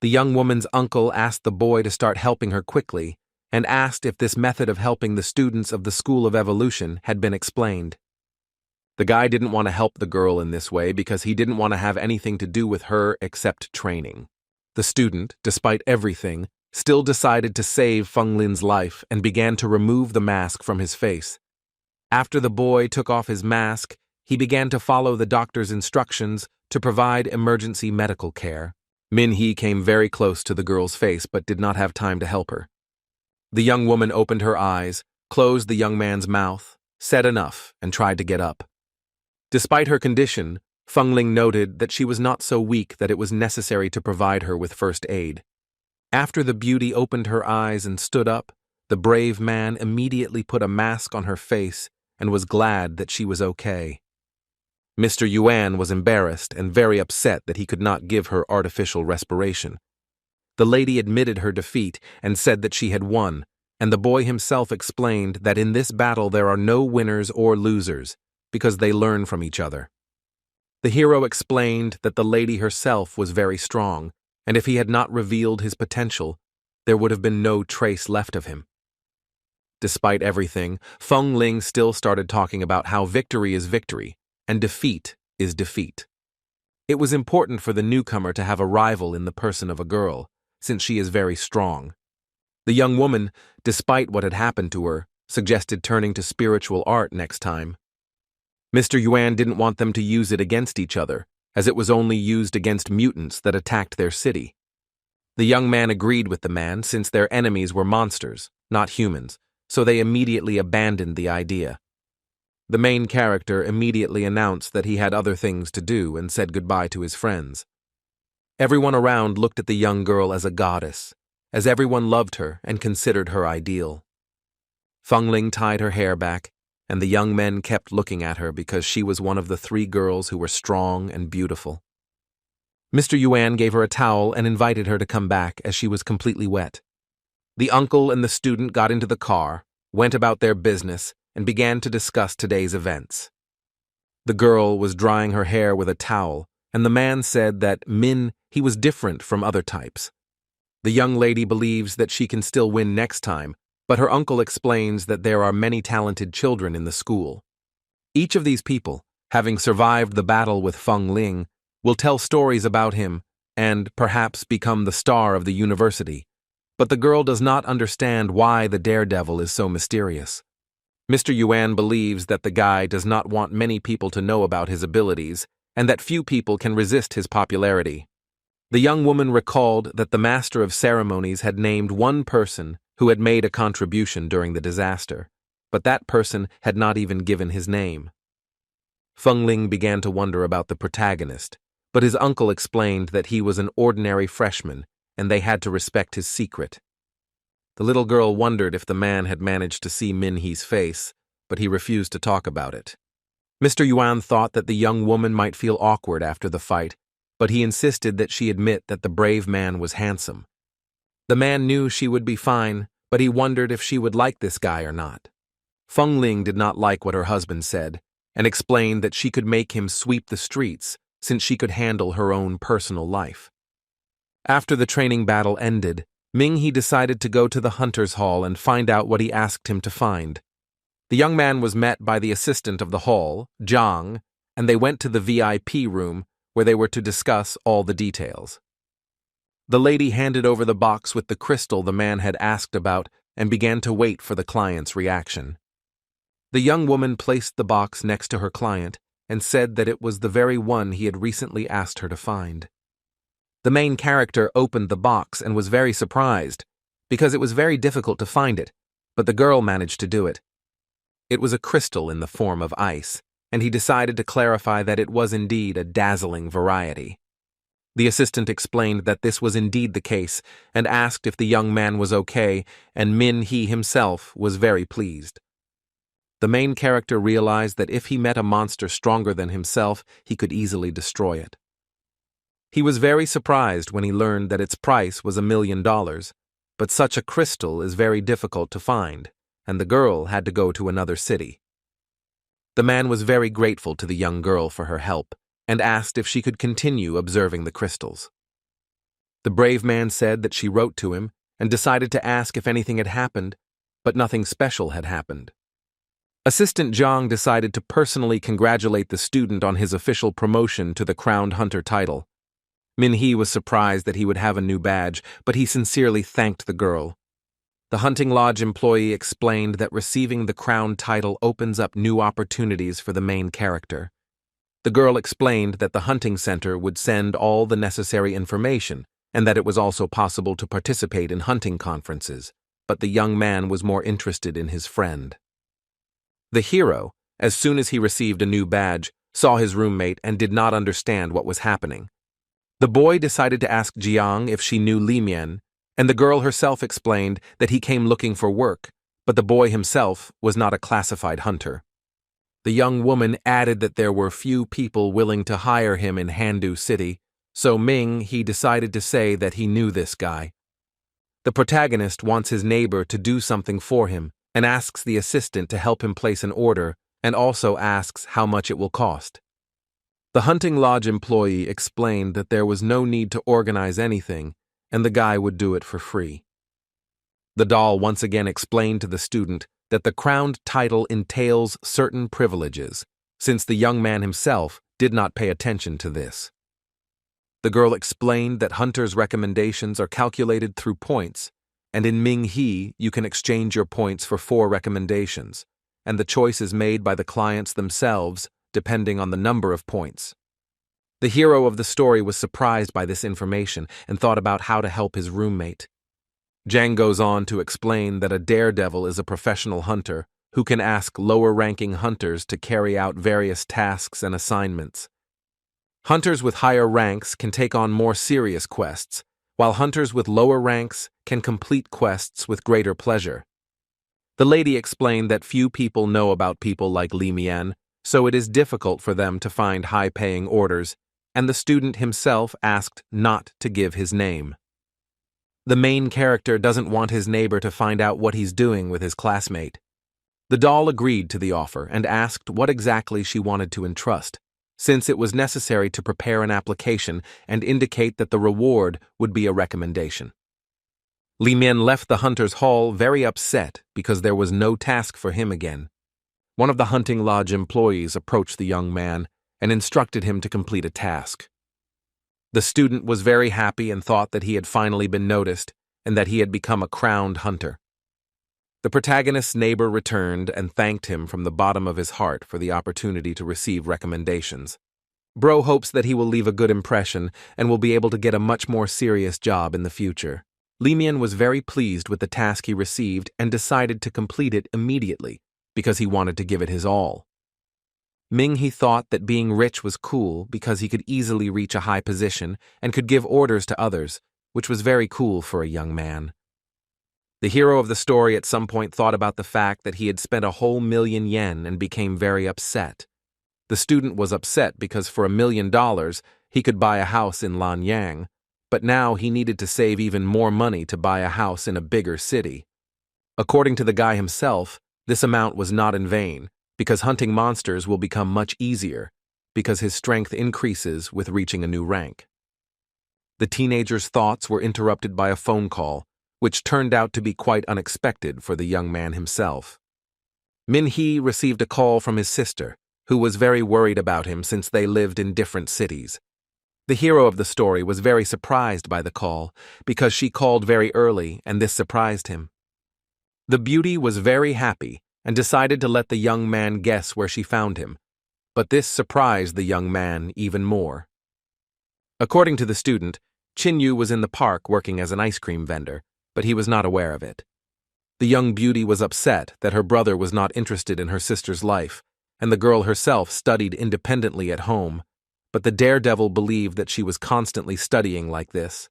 The young woman's uncle asked the boy to start helping her quickly, and asked if this method of helping the students of the School of Evolution had been explained. The guy didn't want to help the girl in this way because he didn't want to have anything to do with her except training. The student, despite everything, still decided to save Feng Lin's life and began to remove the mask from his face. After the boy took off his mask, he began to follow the doctor's instructions to provide emergency medical care. Min Hee came very close to the girl's face but did not have time to help her. The young woman opened her eyes, closed the young man's mouth, said enough, and tried to get up. Despite her condition, Feng Ling noted that she was not so weak that it was necessary to provide her with first aid. After the beauty opened her eyes and stood up, the brave man immediately put a mask on her face and was glad that she was okay. Mr. Yuan was embarrassed and very upset that he could not give her artificial respiration. The lady admitted her defeat and said that she had won, and the boy himself explained that in this battle there are no winners or losers, because they learn from each other. The hero explained that the lady herself was very strong, and if he had not revealed his potential, there would have been no trace left of him. Despite everything, Feng Ling still started talking about how victory is victory, and defeat is defeat. It was important for the newcomer to have a rival in the person of a girl, since she is very strong. The young woman, despite what had happened to her, suggested turning to spiritual art next time. Mr. Yuan didn't want them to use it against each other, as it was only used against mutants that attacked their city. The young man agreed with the man since their enemies were monsters, not humans, so they immediately abandoned the idea. The main character immediately announced that he had other things to do and said goodbye to his friends. Everyone around looked at the young girl as a goddess, as everyone loved her and considered her ideal. Fengling tied her hair back, and the young men kept looking at her because she was one of the 3 girls who were strong and beautiful. Mr. Yuan gave her a towel and invited her to come back as she was completely wet. The uncle and the student got into the car, went about their business, and began to discuss today's events. The girl was drying her hair with a towel, and the man said that he was different from other types. The young lady believes that she can still win next time, but her uncle explains that there are many talented children in the school. Each of these people, having survived the battle with Fengling, will tell stories about him and perhaps become the star of the university. But the girl does not understand why the daredevil is so mysterious. Mr. Yuan believes that the guy does not want many people to know about his abilities and that few people can resist his popularity. The young woman recalled that the master of ceremonies had named one person who had made a contribution during the disaster, but that person had not even given his name. Fengling began to wonder about the protagonist, but his uncle explained that he was an ordinary freshman and they had to respect his secret. The little girl wondered if the man had managed to see Minhee's face, but he refused to talk about it. Mr. Yuan thought that the young woman might feel awkward after the fight, but he insisted that she admit that the brave man was handsome. The man knew she would be fine, but he wondered if she would like this guy or not. Fengling did not like what her husband said, and explained that she could make him sweep the streets since she could handle her own personal life. After the training battle ended, Minghee decided to go to the Hunter's Hall and find out what he asked him to find. The young man was met by the assistant of the hall, Zhang, and they went to the VIP room where they were to discuss all the details. The lady handed over the box with the crystal the man had asked about and began to wait for the client's reaction. The young woman placed the box next to her client and said that it was the very one he had recently asked her to find. The main character opened the box and was very surprised, because it was very difficult to find it, but the girl managed to do it. It was a crystal in the form of ice, and he decided to clarify that it was indeed a dazzling variety. The assistant explained that this was indeed the case and asked if the young man was okay, and Minhee himself was very pleased. The main character realized that if he met a monster stronger than himself, he could easily destroy it. He was very surprised when he learned that its price was $1 million, but such a crystal is very difficult to find, and the girl had to go to another city. The man was very grateful to the young girl for her help and asked if she could continue observing the crystals. The brave man said that she wrote to him and decided to ask if anything had happened, but nothing special had happened. Assistant Zhang decided to personally congratulate the student on his official promotion to the Crowned Hunter title. Minhee was surprised that he would have a new badge, but he sincerely thanked the girl. The hunting lodge employee explained that receiving the crown title opens up new opportunities for the main character. The girl explained that the hunting center would send all the necessary information and that it was also possible to participate in hunting conferences, but the young man was more interested in his friend. The hero, as soon as he received a new badge, saw his roommate and did not understand what was happening. The boy decided to ask Jiang if she knew Li Mian, and the girl herself explained that he came looking for work, but the boy himself was not a classified hunter. The young woman added that there were few people willing to hire him in Handu City, so he decided to say that he knew this guy. The protagonist wants his neighbor to do something for him and asks the assistant to help him place an order and also asks how much it will cost. The hunting lodge employee explained that there was no need to organize anything and the guy would do it for free. The doll once again explained to the student that the crowned title entails certain privileges, since the young man himself did not pay attention to this. The girl explained that hunters' recommendations are calculated through points, and in Ming He, you can exchange your points for 4 recommendations, and the choice is made by the clients themselves, depending on the number of points. The hero of the story was surprised by this information and thought about how to help his roommate. Jang goes on to explain that a daredevil is a professional hunter who can ask lower-ranking hunters to carry out various tasks and assignments. Hunters with higher ranks can take on more serious quests, while hunters with lower ranks can complete quests with greater pleasure. The lady explained that few people know about people like Li Mian, so it is difficult for them to find high-paying orders, and the student himself asked not to give his name. The main character doesn't want his neighbor to find out what he's doing with his classmate. The doll agreed to the offer and asked what exactly she wanted to entrust, since it was necessary to prepare an application and indicate that the reward would be a recommendation. Li Min left the hunter's hall very upset because there was no task for him again. One of the hunting lodge employees approached the young man and instructed him to complete a task. The student was very happy and thought that he had finally been noticed and that he had become a crowned hunter. The protagonist's neighbor returned and thanked him from the bottom of his heart for the opportunity to receive recommendations. Bro hopes that he will leave a good impression and will be able to get a much more serious job in the future. Li Mian was very pleased with the task he received and decided to complete it immediately because he wanted to give it his all. Ming He thought that being rich was cool because he could easily reach a high position and could give orders to others, which was very cool for a young man. The hero of the story at some point thought about the fact that he had spent a whole million yen and became very upset. The student was upset because for $1 million he could buy a house in Lanyang, but now he needed to save even more money to buy a house in a bigger city. According to the guy himself, this amount was not in vain, because hunting monsters will become much easier, because his strength increases with reaching a new rank. The teenager's thoughts were interrupted by a phone call, which turned out to be quite unexpected for the young man himself. Min Hee received a call from his sister, who was very worried about him since they lived in different cities. The hero of the story was very surprised by the call, because she called very early and this surprised him. The beauty was very happy and decided to let the young man guess where she found him, but this surprised the young man even more. According to the student, Chin Yu was in the park working as an ice cream vendor, but he was not aware of it. The young beauty was upset that her brother was not interested in her sister's life, and the girl herself studied independently at home, but the daredevil believed that she was constantly studying like this.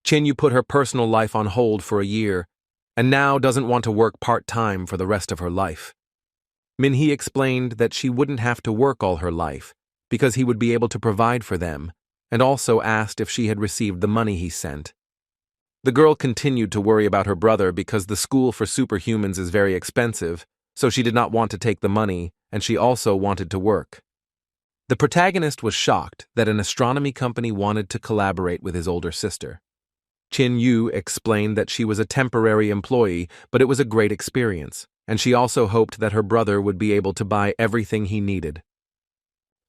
Chin Yu put her personal life on hold for a year, and now doesn't want to work part-time for the rest of her life. Min Hee explained that she wouldn't have to work all her life, because he would be able to provide for them, and also asked if she had received the money he sent. The girl continued to worry about her brother because the school for superhumans is very expensive, so she did not want to take the money, and she also wanted to work. The protagonist was shocked that an astronomy company wanted to collaborate with his older sister. Chin Yu explained that she was a temporary employee, but it was a great experience, and she also hoped that her brother would be able to buy everything he needed.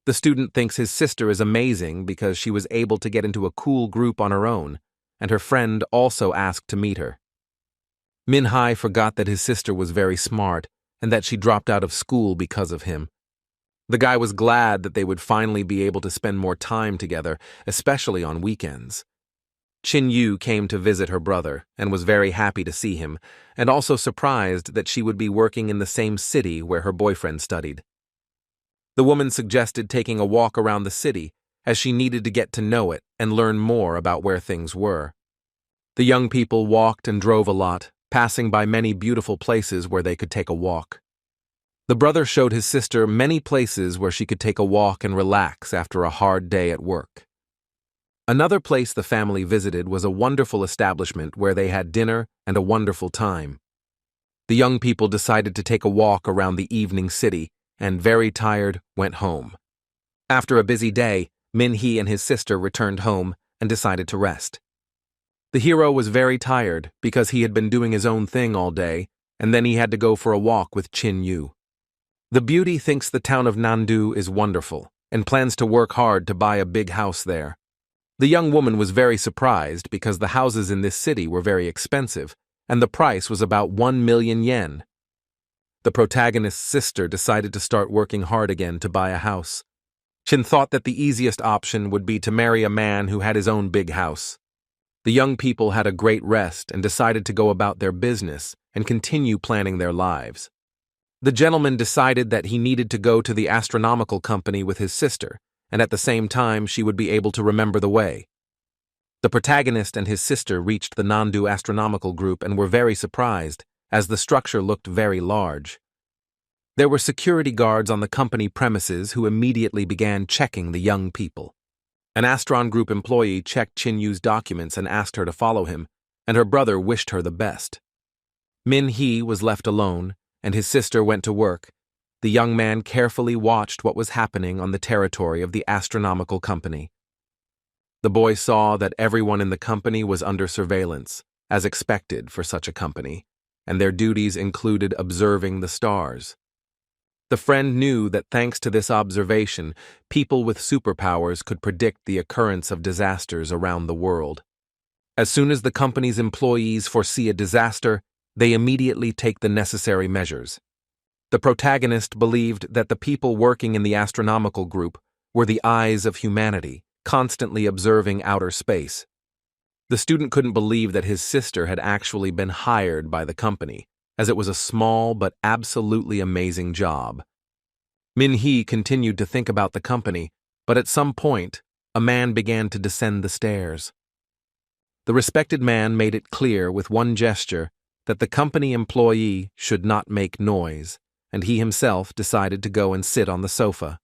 The student thinks his sister is amazing because she was able to get into a cool group on her own, and her friend also asked to meet her. Min Hai forgot that his sister was very smart and that she dropped out of school because of him. The guy was glad that they would finally be able to spend more time together, especially on weekends. Chin Yu came to visit her brother and was very happy to see him, and also surprised that she would be working in the same city where her boyfriend studied. The woman suggested taking a walk around the city, as she needed to get to know it and learn more about where things were. The young people walked and drove a lot, passing by many beautiful places where they could take a walk. The brother showed his sister many places where she could take a walk and relax after a hard day at work. Another place the family visited was a wonderful establishment where they had dinner and a wonderful time. The young people decided to take a walk around the evening city and, very tired, went home. After a busy day, Min Hee and his sister returned home and decided to rest. The hero was very tired because he had been doing his own thing all day, and then he had to go for a walk with Chin Yu. The beauty thinks the town of Nandu is wonderful and plans to work hard to buy a big house there. The young woman was very surprised because the houses in this city were very expensive, and the price was about 1 million yen. The protagonist's sister decided to start working hard again to buy a house. Chin thought that the easiest option would be to marry a man who had his own big house. The young people had a great rest and decided to go about their business and continue planning their lives. The gentleman decided that he needed to go to the astronomical company with his sister, and at the same time she would be able to remember the way. The protagonist and his sister reached the Nandu astronomical group and were very surprised, as the structure looked very large. There were security guards on the company premises who immediately began checking the young people. An Astron Group employee checked Chin Yu's documents and asked her to follow him, and her brother wished her the best. Min Hee was left alone, and his sister went to work. The young man carefully watched what was happening on the territory of the astronomical company. The boy saw that everyone in the company was under surveillance, as expected for such a company, and their duties included observing the stars. The friend knew that thanks to this observation, people with superpowers could predict the occurrence of disasters around the world. As soon as the company's employees foresee a disaster, they immediately take the necessary measures. The protagonist believed that the people working in the astronomical group were the eyes of humanity, constantly observing outer space. The student couldn't believe that his sister had actually been hired by the company, as it was a small but absolutely amazing job. Min Hee continued to think about the company, but at some point, a man began to descend the stairs. The respected man made it clear with one gesture that the company employee should not make noise, and he himself decided to go and sit on the sofa.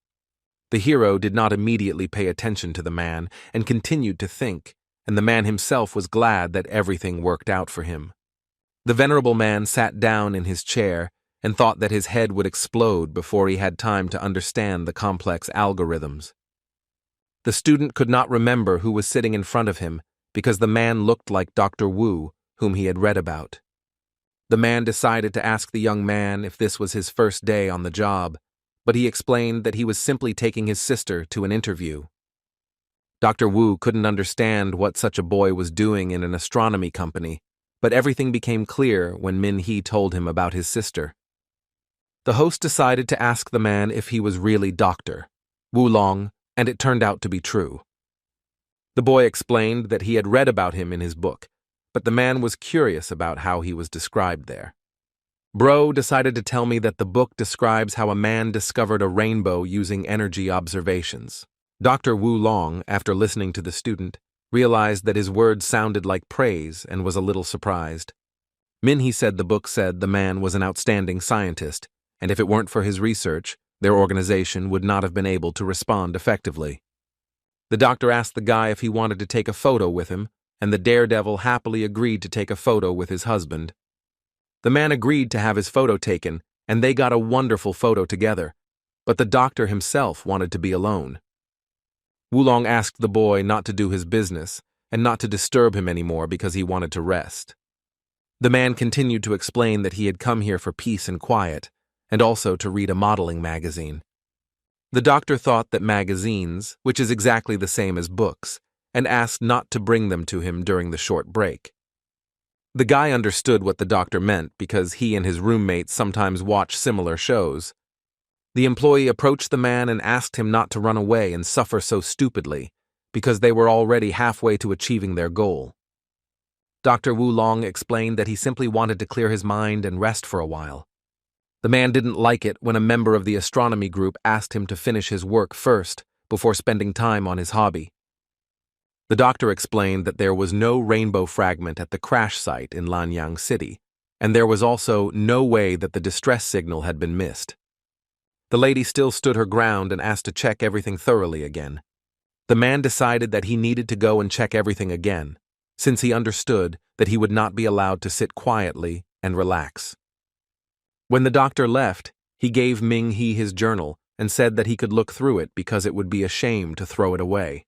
The hero did not immediately pay attention to the man and continued to think, and the man himself was glad that everything worked out for him. The venerable man sat down in his chair and thought that his head would explode before he had time to understand the complex algorithms. The student could not remember who was sitting in front of him because the man looked like Dr. Wu, whom he had read about. The man decided to ask the young man if this was his first day on the job, but he explained that he was simply taking his sister to an interview. Dr. Wu couldn't understand what such a boy was doing in an astronomy company, but everything became clear when Min Hee told him about his sister. The host decided to ask the man if he was really Dr. Wu Long, and it turned out to be true. The boy explained that he had read about him in his book, but the man was curious about how he was described there. Bro decided to tell me that the book describes how a man discovered a rainbow using energy observations. Dr. Wu Long, after listening to the student, realized that his words sounded like praise and was a little surprised. Min Hee said the book said the man was an outstanding scientist, and if it weren't for his research, their organization would not have been able to respond effectively. The doctor asked the guy if he wanted to take a photo with him, and the daredevil happily agreed to take a photo with his husband. The man agreed to have his photo taken, and they got a wonderful photo together, but the doctor himself wanted to be alone. Wulong asked the boy not to do his business and not to disturb him anymore because he wanted to rest. The man continued to explain that he had come here for peace and quiet, and also to read a modeling magazine. The doctor thought that magazines, which is exactly the same as books, and asked not to bring them to him during the short break. The guy understood what the doctor meant because he and his roommates sometimes watch similar shows. The employee approached the man and asked him not to run away and suffer so stupidly, because they were already halfway to achieving their goal. Dr. Wu Long explained that he simply wanted to clear his mind and rest for a while. The man didn't like it when a member of the astronomy group asked him to finish his work first before spending time on his hobby. The doctor explained that there was no rainbow fragment at the crash site in Lanyang City, and there was also no way that the distress signal had been missed. The lady still stood her ground and asked to check everything thoroughly again. The man decided that he needed to go and check everything again, since he understood that he would not be allowed to sit quietly and relax. When the doctor left, he gave Ming He his journal and said that he could look through it because it would be a shame to throw it away.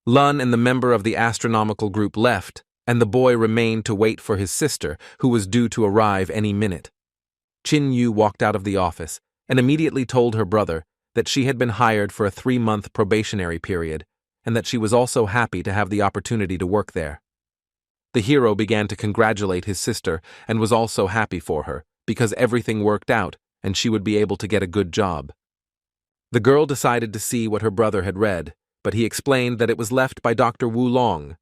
Lun and the member of the astronomical group left, and the boy remained to wait for his sister, who was due to arrive any minute. Chin Yu walked out of the office and immediately told her brother that she had been hired for a 3-month probationary period and that she was also happy to have the opportunity to work there. The hero began to congratulate his sister and was also happy for her, because everything worked out and she would be able to get a good job. The girl decided to see what her brother had read, but he explained that it was left by Dr. Wu Long.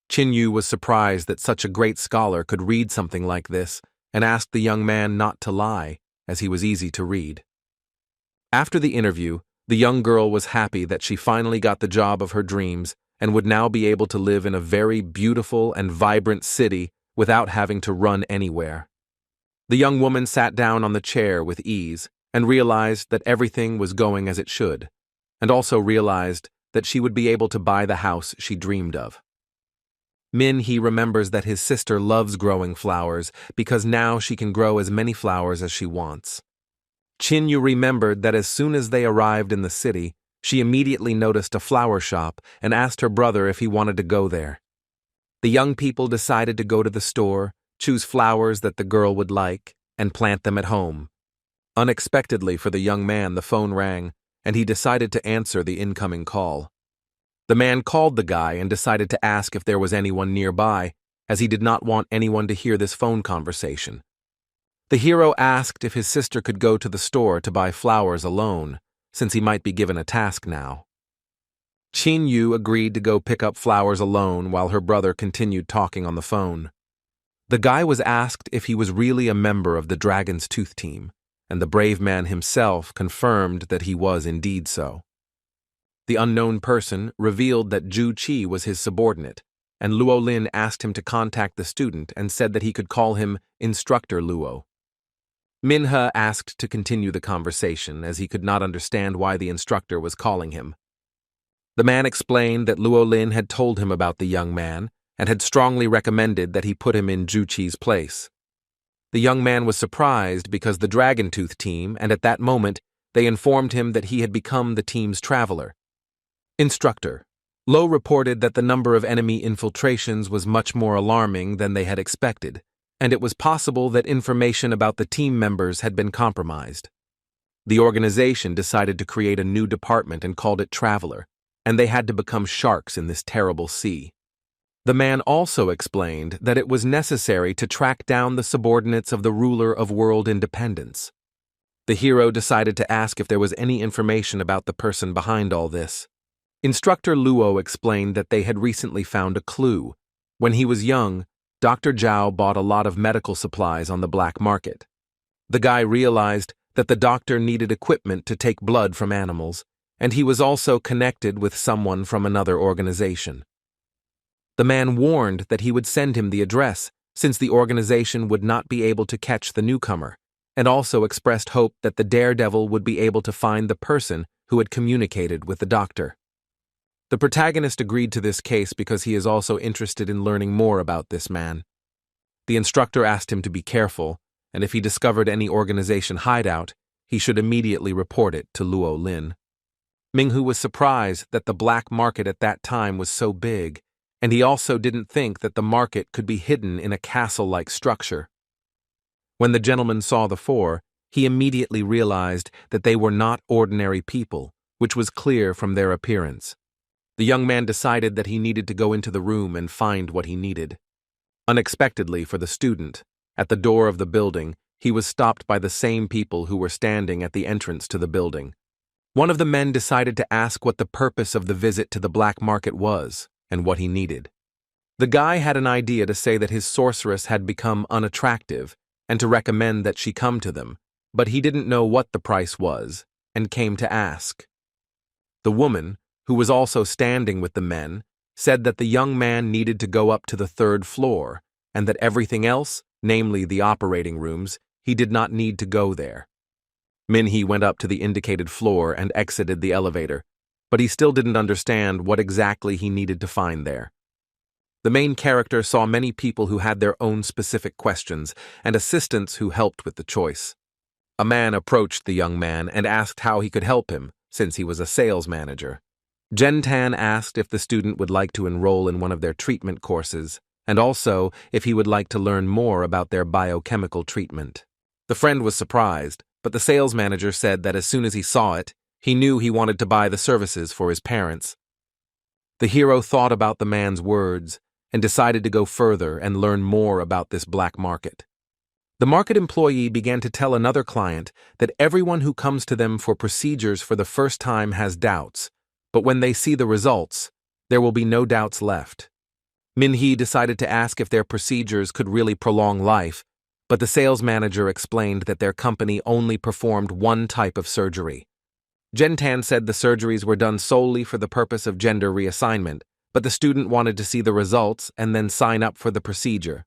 Qin Yu was surprised that such a great scholar could read something like this and asked the young man not to lie, as he was easy to read. After the interview, the young girl was happy that she finally got the job of her dreams and would now be able to live in a very beautiful and vibrant city without having to run anywhere. The young woman sat down on the chair with ease and realized that everything was going as it should, and also realized that she would be able to buy the house she dreamed of. He remembers that his sister loves growing flowers because now she can grow as many flowers as she wants. Qin Yu remembered that as soon as they arrived in the city, she immediately noticed a flower shop and asked her brother if he wanted to go there. The young people decided to go to the store, choose flowers that the girl would like, and plant them at home. Unexpectedly for the young man, the phone rang, and he decided to answer the incoming call. The man called the guy and decided to ask if there was anyone nearby, as he did not want anyone to hear this phone conversation. The hero asked if his sister could go to the store to buy flowers alone, since he might be given a task now. Qin Yu agreed to go pick up flowers alone while her brother continued talking on the phone. The guy was asked if he was really a member of the Dragon's Tooth team, and the brave man himself confirmed that he was indeed so. The unknown person revealed that Zhu Qi was his subordinate, and Luo Lin asked him to contact the student and said that he could call him Instructor Luo. Minhe asked to continue the conversation as he could not understand why the instructor was calling him. The man explained that Luo Lin had told him about the young man and had strongly recommended that he put him in Zhu Qi's place. The young man was surprised because the Dragon Tooth team, and at that moment, they informed him that he had become the team's traveler. Instructor, Lo reported that the number of enemy infiltrations was much more alarming than they had expected, and it was possible that information about the team members had been compromised. The organization decided to create a new department and called it Traveler, and they had to become sharks in this terrible sea. The man also explained that it was necessary to track down the subordinates of the ruler of world independence. The hero decided to ask if there was any information about the person behind all this. Instructor Luo explained that they had recently found a clue. When he was young, Dr. Zhao bought a lot of medical supplies on the black market. The guy realized that the doctor needed equipment to take blood from animals, and he was also connected with someone from another organization. The man warned that he would send him the address, since the organization would not be able to catch the newcomer, and also expressed hope that the daredevil would be able to find the person who had communicated with the doctor. The protagonist agreed to this case because he is also interested in learning more about this man. The instructor asked him to be careful, and if he discovered any organization hideout, he should immediately report it to Luo Lin. Minghu was surprised that the black market at that time was so big, and he also didn't think that the market could be hidden in a castle-like structure. When the gentleman saw the four, he immediately realized that they were not ordinary people, which was clear from their appearance. The young man decided that he needed to go into the room and find what he needed. Unexpectedly for the student, at the door of the building, he was stopped by the same people who were standing at the entrance to the building. One of the men decided to ask what the purpose of the visit to the black market was and what he needed. The guy had an idea to say that his sorceress had become unattractive and to recommend that she come to them, but he didn't know what the price was and came to ask. The woman, who was also standing with the men, said that the young man needed to go up to the 3rd floor and that everything else, namely the operating rooms, he did not need to go there. Minhe went up to the indicated floor and exited the elevator, but he still didn't understand what exactly he needed to find there. The main character saw many people who had their own specific questions and assistants who helped with the choice. A man approached the young man and asked how he could help him, since he was a sales manager. Tan asked if the student would like to enroll in one of their treatment courses, and also if he would like to learn more about their biochemical treatment. The friend was surprised, but the sales manager said that as soon as he saw it, he knew he wanted to buy the services for his parents. The hero thought about the man's words and decided to go further and learn more about this black market. The market employee began to tell another client that everyone who comes to them for procedures for the first time has doubts, but when they see the results, there will be no doubts left. Min-hee decided to ask if their procedures could really prolong life, but the sales manager explained that their company only performed one type of surgery. Jentan said the surgeries were done solely for the purpose of gender reassignment, but the student wanted to see the results and then sign up for the procedure.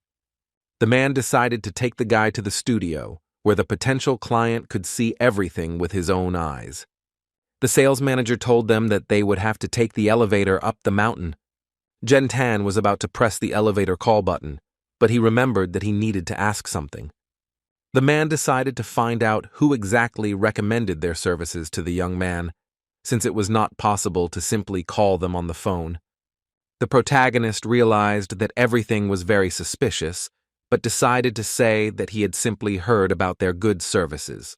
The man decided to take the guy to the studio, where the potential client could see everything with his own eyes. The sales manager told them that they would have to take the elevator up the mountain. Jentan was about to press the elevator call button, but he remembered that he needed to ask something. The man decided to find out who exactly recommended their services to the young man, since it was not possible to simply call them on the phone. The protagonist realized that everything was very suspicious, but decided to say that he had simply heard about their good services.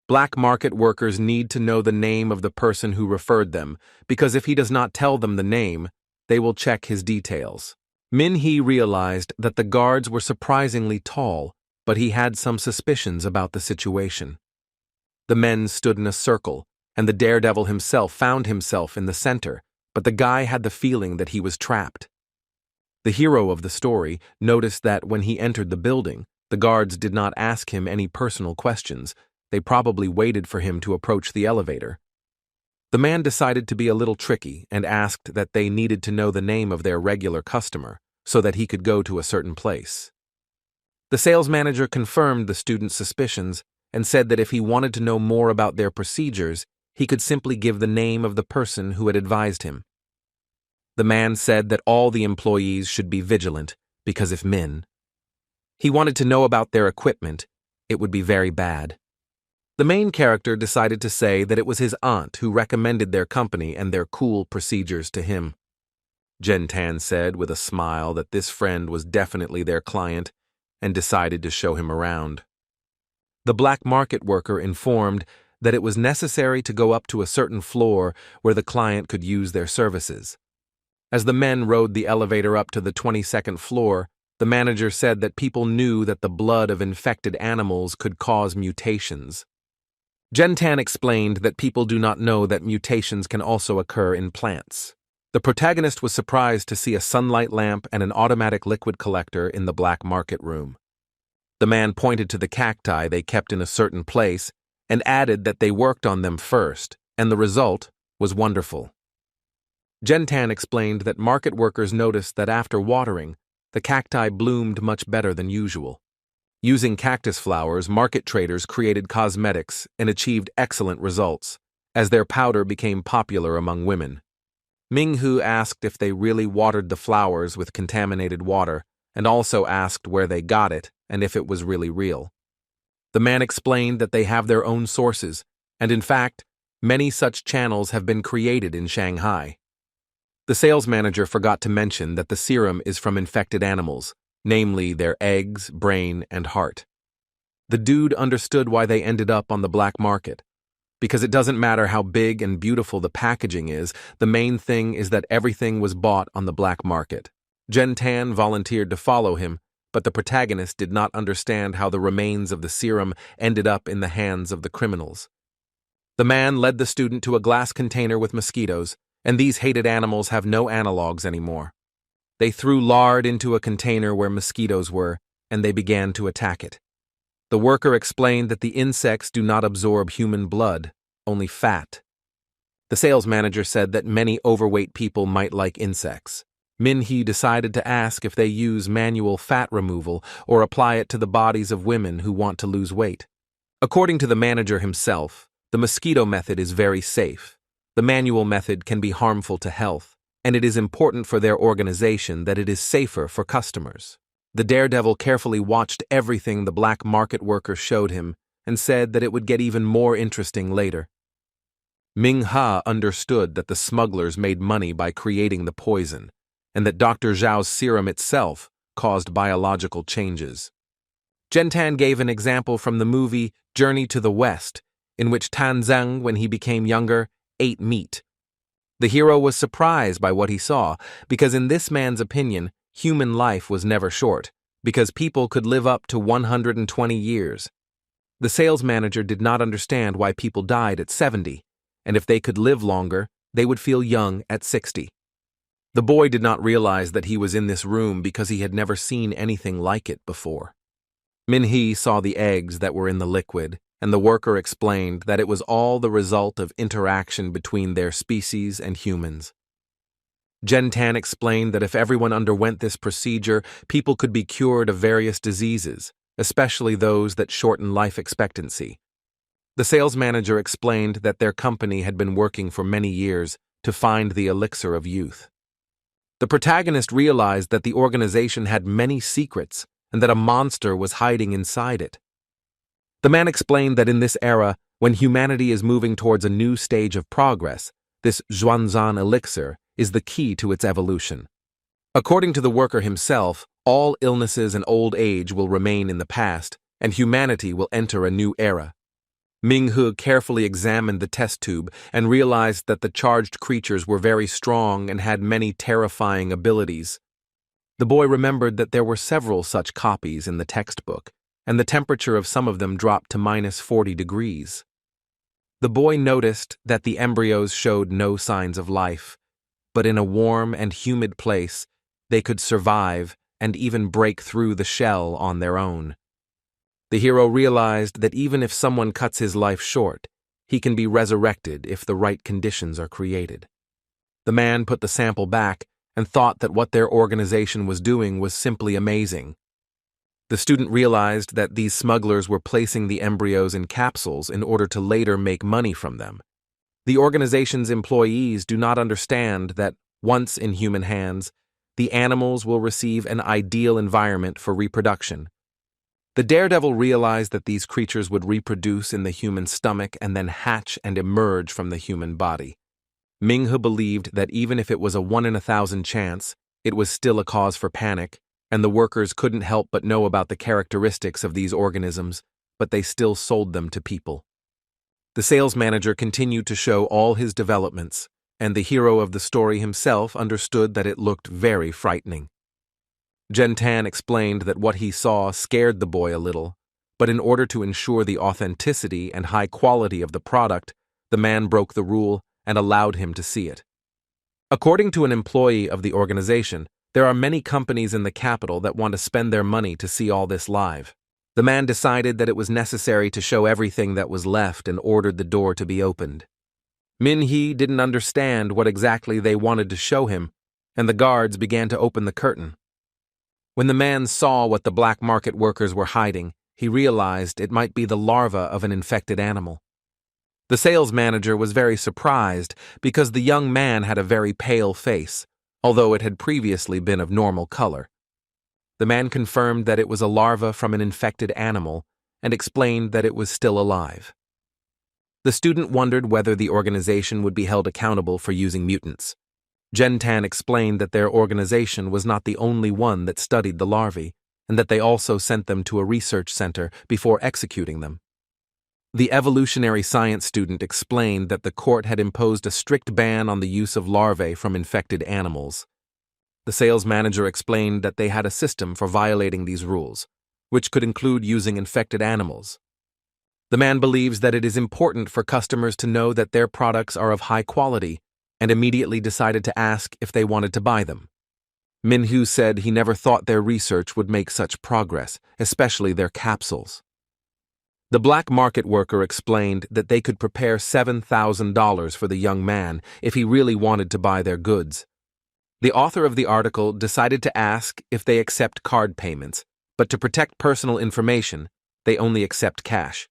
Black market workers need to know the name of the person who referred them, because if he does not tell them the name, they will check his details. Min-hee realized that the guards were surprisingly tall, but he had some suspicions about the situation. The men stood in a circle, and the daredevil himself found himself in the center, but the guy had the feeling that he was trapped. The hero of the story noticed that when he entered the building, the guards did not ask him any personal questions. They probably waited for him to approach the elevator. The man decided to be a little tricky and asked that they needed to know the name of their regular customer so that he could go to a certain place. The sales manager confirmed the student's suspicions and said that if he wanted to know more about their procedures, he could simply give the name of the person who had advised him. The man said that all the employees should be vigilant because if he wanted to know about their equipment, it would be very bad. The main character decided to say that it was his aunt who recommended their company and their cool procedures to him. Jentan said with a smile that this friend was definitely their client and decided to show him around. The black market worker informed that it was necessary to go up to a certain floor where the client could use their services. As the men rode the elevator up to the 22nd floor, the manager said that people knew that the blood of infected animals could cause mutations. Jentan explained that people do not know that mutations can also occur in plants. The protagonist was surprised to see a sunlight lamp and an automatic liquid collector in the black market room. The man pointed to the cacti they kept in a certain place and added that they worked on them first, and the result was wonderful. Jentan explained that market workers noticed that after watering, the cacti bloomed much better than usual. Using cactus flowers, market traders created cosmetics and achieved excellent results, as their powder became popular among women. Ming-hu asked if they really watered the flowers with contaminated water, and also asked where they got it and if it was really real. The man explained that they have their own sources, and in fact, many such channels have been created in Shanghai. The sales manager forgot to mention that the serum is from infected animals, namely their eggs, brain, and heart. The dude understood why they ended up on the black market. Because it doesn't matter how big and beautiful the packaging is, the main thing is that everything was bought on the black market. Jentan volunteered to follow him, but the protagonist did not understand how the remains of the serum ended up in the hands of the criminals. The man led the student to a glass container with mosquitoes, and these hated animals have no analogs anymore. They threw lard into a container where mosquitoes were, and they began to attack it. The worker explained that the insects do not absorb human blood, only fat. The sales manager said that many overweight people might like insects. Min-hee decided to ask if they use manual fat removal or apply it to the bodies of women who want to lose weight. According to the manager himself, the mosquito method is very safe. The manual method can be harmful to health, and it is important for their organization that it is safer for customers. The daredevil carefully watched everything the black market worker showed him and said that it would get even more interesting later. Ming-ha understood that the smugglers made money by creating the poison, and that Dr. Zhao's serum itself caused biological changes. Jentan gave an example from the movie Journey to the West, in which Tan Zheng, when he became younger, ate meat. The hero was surprised by what he saw, because in this man's opinion, human life was never short, because people could live up to 120 years. The sales manager did not understand why people died at 70, and if they could live longer, they would feel young at 60. The boy did not realize that he was in this room because he had never seen anything like it before. Min-hee saw the eggs that were in the liquid, and the worker explained that it was all the result of interaction between their species and humans. Jen-tan explained that if everyone underwent this procedure, people could be cured of various diseases, especially those that shorten life expectancy. The sales manager explained that their company had been working for many years to find the elixir of youth. The protagonist realized that the organization had many secrets and that a monster was hiding inside it. The man explained that in this era, when humanity is moving towards a new stage of progress, this Xuanzan elixir is the key to its evolution. According to the worker himself, all illnesses and old age will remain in the past, and humanity will enter a new era. Ming-hu carefully examined the test tube and realized that the charged creatures were very strong and had many terrifying abilities. The boy remembered that there were several such copies in the textbook, and the temperature of some of them dropped to -40 degrees. The boy noticed that the embryos showed no signs of life, but in a warm and humid place, they could survive and even break through the shell on their own. The hero realized that even if someone cuts his life short, he can be resurrected if the right conditions are created. The man put the sample back and thought that what their organization was doing was simply amazing. The student realized that these smugglers were placing the embryos in capsules in order to later make money from them. The organization's employees do not understand that, once in human hands, the animals will receive an ideal environment for reproduction. The daredevil realized that these creatures would reproduce in the human stomach and then hatch and emerge from the human body. Ming-hu believed that even if it was a 1 in 1,000 chance, it was still a cause for panic, and the workers couldn't help but know about the characteristics of these organisms, but they still sold them to people. The sales manager continued to show all his developments, and the hero of the story himself understood that it looked very frightening. Jen-tan explained that what he saw scared the boy a little, but in order to ensure the authenticity and high quality of the product, the man broke the rule and allowed him to see it. According to an employee of the organization, there are many companies in the capital that want to spend their money to see all this live. The man decided that it was necessary to show everything that was left and ordered the door to be opened. Min-hee didn't understand what exactly they wanted to show him, and the guards began to open the curtain. When the man saw what the black market workers were hiding, he realized it might be the larva of an infected animal. The sales manager was very surprised because the young man had a very pale face, although it had previously been of normal color. The man confirmed that it was a larva from an infected animal and explained that it was still alive. The student wondered whether the organization would be held accountable for using mutants. Jen-tan explained that their organization was not the only one that studied the larvae, and that they also sent them to a research center before executing them. The evolutionary science student explained that the court had imposed a strict ban on the use of larvae from infected animals. The sales manager explained that they had a system for violating these rules, which could include using infected animals. The man believes that it is important for customers to know that their products are of high quality, and immediately decided to ask if they wanted to buy them. Min-hu said he never thought their research would make such progress, especially their capsules. The black market worker explained that they could prepare $7,000 for the young man if he really wanted to buy their goods. The author of the article decided to ask if they accept card payments, but to protect personal information, they only accept cash.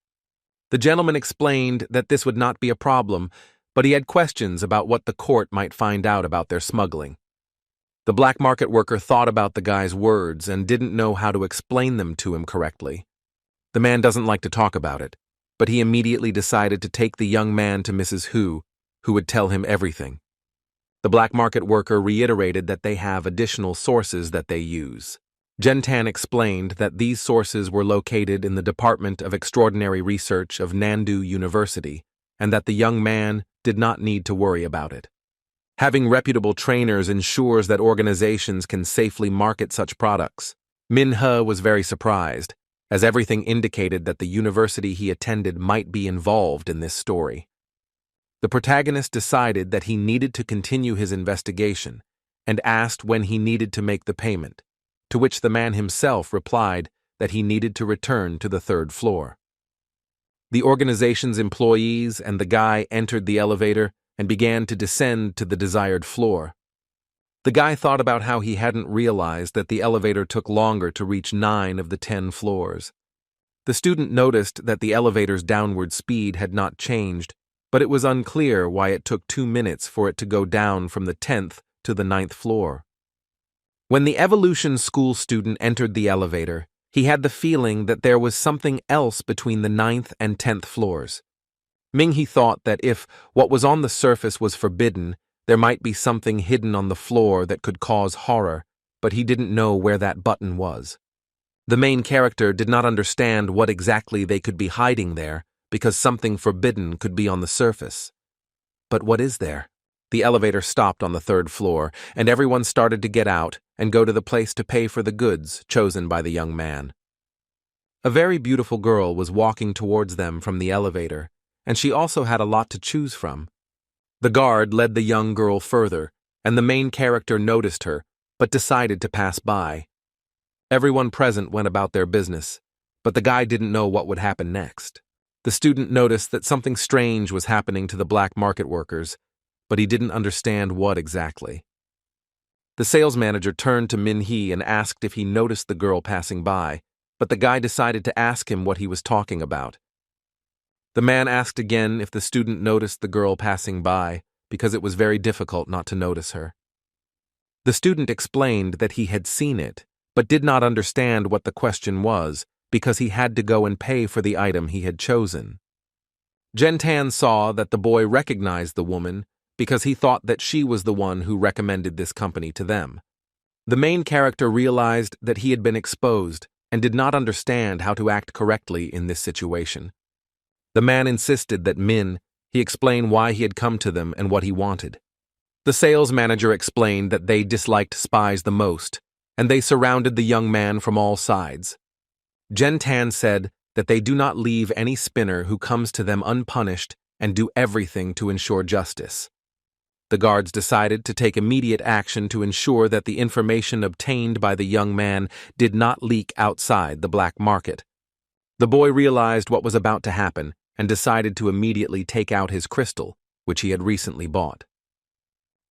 The gentleman explained that this would not be a problem, but he had questions about what the court might find out about their smuggling. The black market worker thought about the guy's words and didn't know how to explain them to him correctly. The man doesn't like to talk about it, but he immediately decided to take the young man to Mrs. Hu, who would tell him everything. The black market worker reiterated that they have additional sources that they use. Jen-tan explained that these sources were located in the Department of Extraordinary Research of Nandu University, and that the young man did not need to worry about it. Having reputable trainers ensures that organizations can safely market such products. Min-he was very surprised, as everything indicated that the university he attended might be involved in this story. The protagonist decided that he needed to continue his investigation and asked when he needed to make the payment, to which the man himself replied that he needed to return to the third floor. The organization's employees and the guy entered the elevator and began to descend to the desired floor. The guy thought about how he hadn't realized that the elevator took longer to reach 9 of the 10 floors. The student noticed that the elevator's downward speed had not changed, but it was unclear why it took 2 minutes for it to go down from the 10th to the 9th floor. When the evolution school student entered the elevator, he had the feeling that there was something else between the 9th and 10th floors. Ming-he thought that if what was on the surface was forbidden, there might be something hidden on the floor that could cause horror, but he didn't know where that button was. The main character did not understand what exactly they could be hiding there, because something forbidden could be on the surface. But what is there? The elevator stopped on the 3rd floor, and everyone started to get out and go to the place to pay for the goods chosen by the young man. A very beautiful girl was walking towards them from the elevator, and she also had a lot to choose from. The guard led the young girl further, and the main character noticed her, but decided to pass by. Everyone present went about their business, but the guy didn't know what would happen next. The student noticed that something strange was happening to the black market workers, but he didn't understand what exactly. The sales manager turned to Min-he and asked if he noticed the girl passing by, but the guy decided to ask him what he was talking about. The man asked again if the student noticed the girl passing by, because it was very difficult not to notice her. The student explained that he had seen it, but did not understand what the question was, because he had to go and pay for the item he had chosen. Gentan saw that the boy recognized the woman because he thought that she was the one who recommended this company to them. The main character realized that he had been exposed and did not understand how to act correctly in this situation. The man insisted that he explain why he had come to them and what he wanted. The sales manager explained that they disliked spies the most, and they surrounded the young man from all sides. Gentan said that they do not leave any spinner who comes to them unpunished and do everything to ensure justice. The guards decided to take immediate action to ensure that the information obtained by the young man did not leak outside the black market. The boy realized what was about to happen and decided to immediately take out his crystal, which he had recently bought.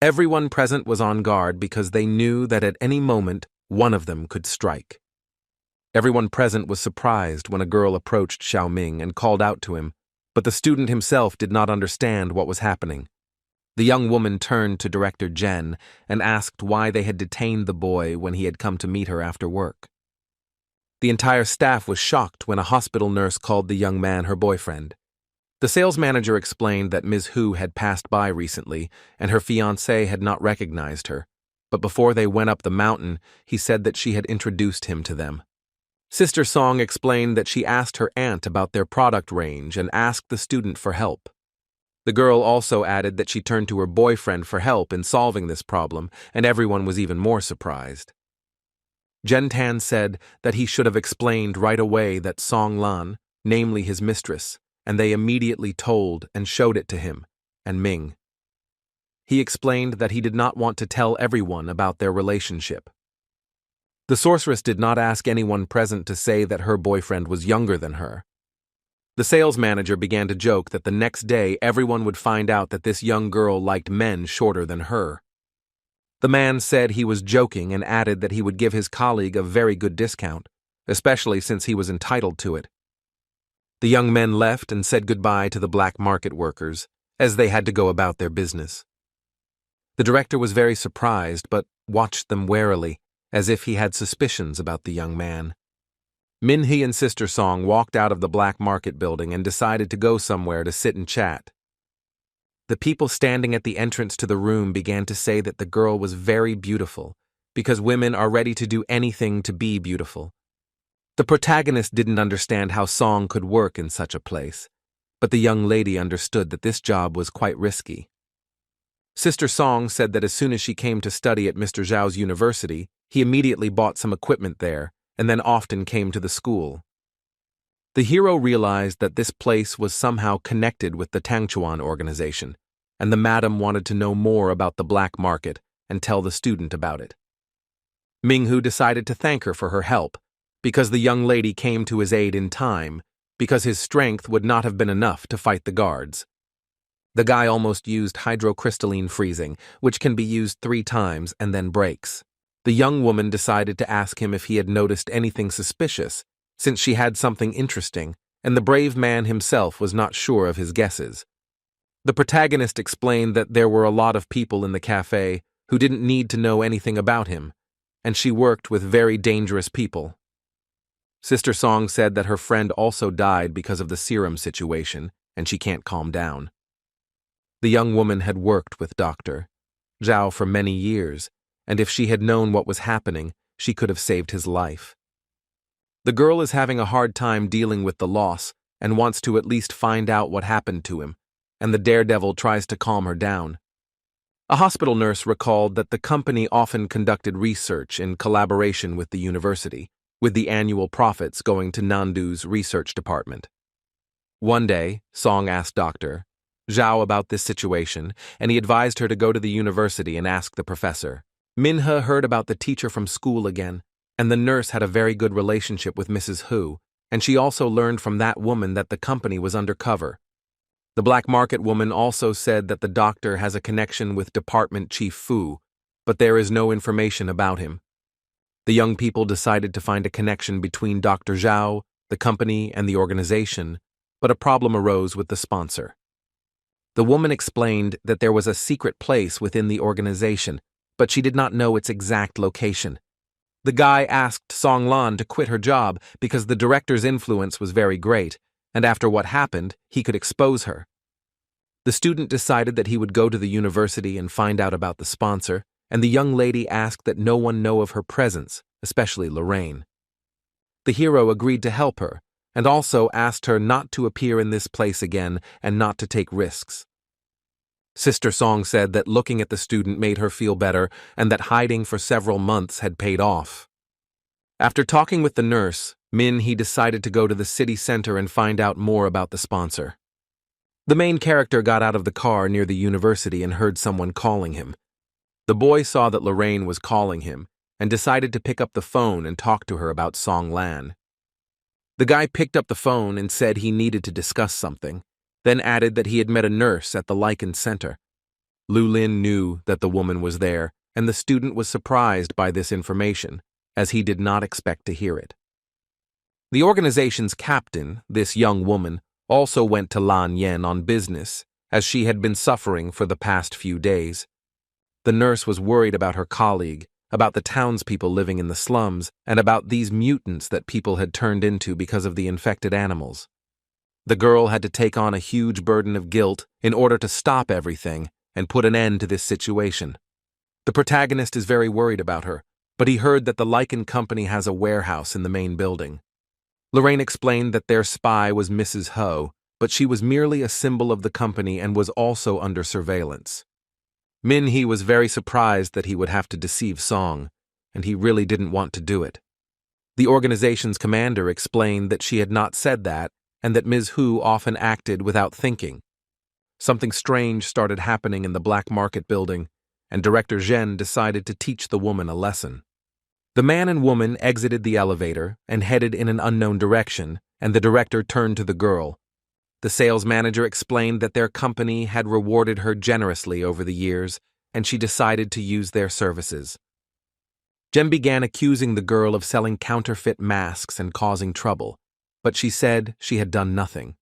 Everyone present was on guard because they knew that at any moment one of them could strike. Everyone present was surprised when a girl approached Xiaoming and called out to him, but the student himself did not understand what was happening. The young woman turned to Director Jen and asked why they had detained the boy when he had come to meet her after work. The entire staff was shocked when a hospital nurse called the young man her boyfriend. The sales manager explained that Ms. Hu had passed by recently and her fiancé had not recognized her, but before they went up the mountain, he said that she had introduced him to them. Sister Song explained that she asked her aunt about their product range and asked the student for help. The girl also added that she turned to her boyfriend for help in solving this problem, and everyone was even more surprised. Gentan said that he should have explained right away that Song Lan, namely his mistress, and they immediately told and showed it to him, and Ming. He explained that he did not want to tell everyone about their relationship. The sorceress did not ask anyone present to say that her boyfriend was younger than her. The sales manager began to joke that the next day everyone would find out that this young girl liked men shorter than her. The man said he was joking and added that he would give his colleague a very good discount, especially since he was entitled to it. The young men left and said goodbye to the black market workers, as they had to go about their business. The director was very surprised, but watched them warily, as if he had suspicions about the young man. Min-he and Sister Song walked out of the black market building and decided to go somewhere to sit and chat. The people standing at the entrance to the room began to say that the girl was very beautiful, because women are ready to do anything to be beautiful. The protagonist didn't understand how Song could work in such a place, but the young lady understood that this job was quite risky. Sister Song said that as soon as she came to study at Mr. Zhao's university, he immediately bought some equipment there and then often came to the school. The hero realized that this place was somehow connected with the Tangchuan organization, and the madam wanted to know more about the black market and tell the student about it. Minghu decided to thank her for her help, because the young lady came to his aid in time, because his strength would not have been enough to fight the guards. The guy almost used hydrocrystalline freezing, which can be used 3 times and then breaks. The young woman decided to ask him if he had noticed anything suspicious, since she had something interesting, and the brave man himself was not sure of his guesses. The protagonist explained that there were a lot of people in the cafe who didn't need to know anything about him, and she worked with very dangerous people. Sister Song said that her friend also died because of the serum situation, and she can't calm down. The young woman had worked with Dr. Zhao for many years, and if she had known what was happening, she could have saved his life. The girl is having a hard time dealing with the loss and wants to at least find out what happened to him, and the daredevil tries to calm her down. A hospital nurse recalled that the company often conducted research in collaboration with the university, with the annual profits going to Nandu's research department. One day, Song asked Dr. Zhao about this situation, and he advised her to go to the university and ask the professor. Minhe heard about the teacher from school again, and the nurse had a very good relationship with Mrs. Hu, and she also learned from that woman that the company was undercover. The black market woman also said that the doctor has a connection with Department Chief Fu, but there is no information about him. The young people decided to find a connection between Dr. Zhao, the company, and the organization, but a problem arose with the sponsor. The woman explained that there was a secret place within the organization, but she did not know its exact location. The guy asked Song Lan to quit her job because the director's influence was very great, and after what happened, he could expose her. The student decided that he would go to the university and find out about the sponsor, and the young lady asked that no one know of her presence, especially Lorraine. The hero agreed to help her, and also asked her not to appear in this place again and not to take risks. Sister Song said that looking at the student made her feel better and that hiding for several months had paid off. After talking with the nurse, He decided to go to the city center and find out more about the sponsor. The main character got out of the car near the university and heard someone calling him. The boy saw that Lorraine was calling him and decided to pick up the phone and talk to her about Song Lan. The guy picked up the phone and said he needed to discuss something, then added that he had met a nurse at the Lycan Center. Lu Lin knew that the woman was there, and the student was surprised by this information, as he did not expect to hear it. The organization's captain, this young woman, also went to Lan Yen on business, as she had been suffering for the past few days. The nurse was worried about her colleague, about the townspeople living in the slums, and about these mutants that people had turned into because of the infected animals. The girl had to take on a huge burden of guilt in order to stop everything and put an end to this situation. The protagonist is very worried about her, but he heard that the Lycan company has a warehouse in the main building. Lorraine explained that their spy was Mrs. Ho, but she was merely a symbol of the company and was also under surveillance. He was very surprised that he would have to deceive Song, and he really didn't want to do it. The organization's commander explained that she had not said that and that Ms. Hu often acted without thinking. Something strange started happening in the black market building, and Director Zhen decided to teach the woman a lesson. The man and woman exited the elevator and headed in an unknown direction, and the director turned to the girl. The sales manager explained that their company had rewarded her generously over the years, and she decided to use their services. Jen began accusing the girl of selling counterfeit masks and causing trouble, but she said she had done nothing.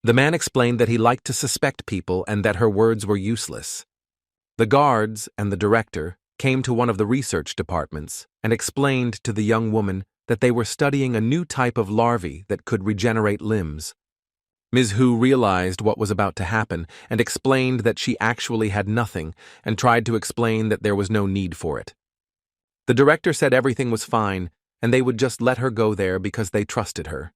The man explained that he liked to suspect people and that her words were useless. The guards and the director came to one of the research departments and explained to the young woman that they were studying a new type of larvae that could regenerate limbs. Ms. Hu realized what was about to happen and explained that she actually had nothing and tried to explain that there was no need for it. The director said everything was fine and they would just let her go there because they trusted her.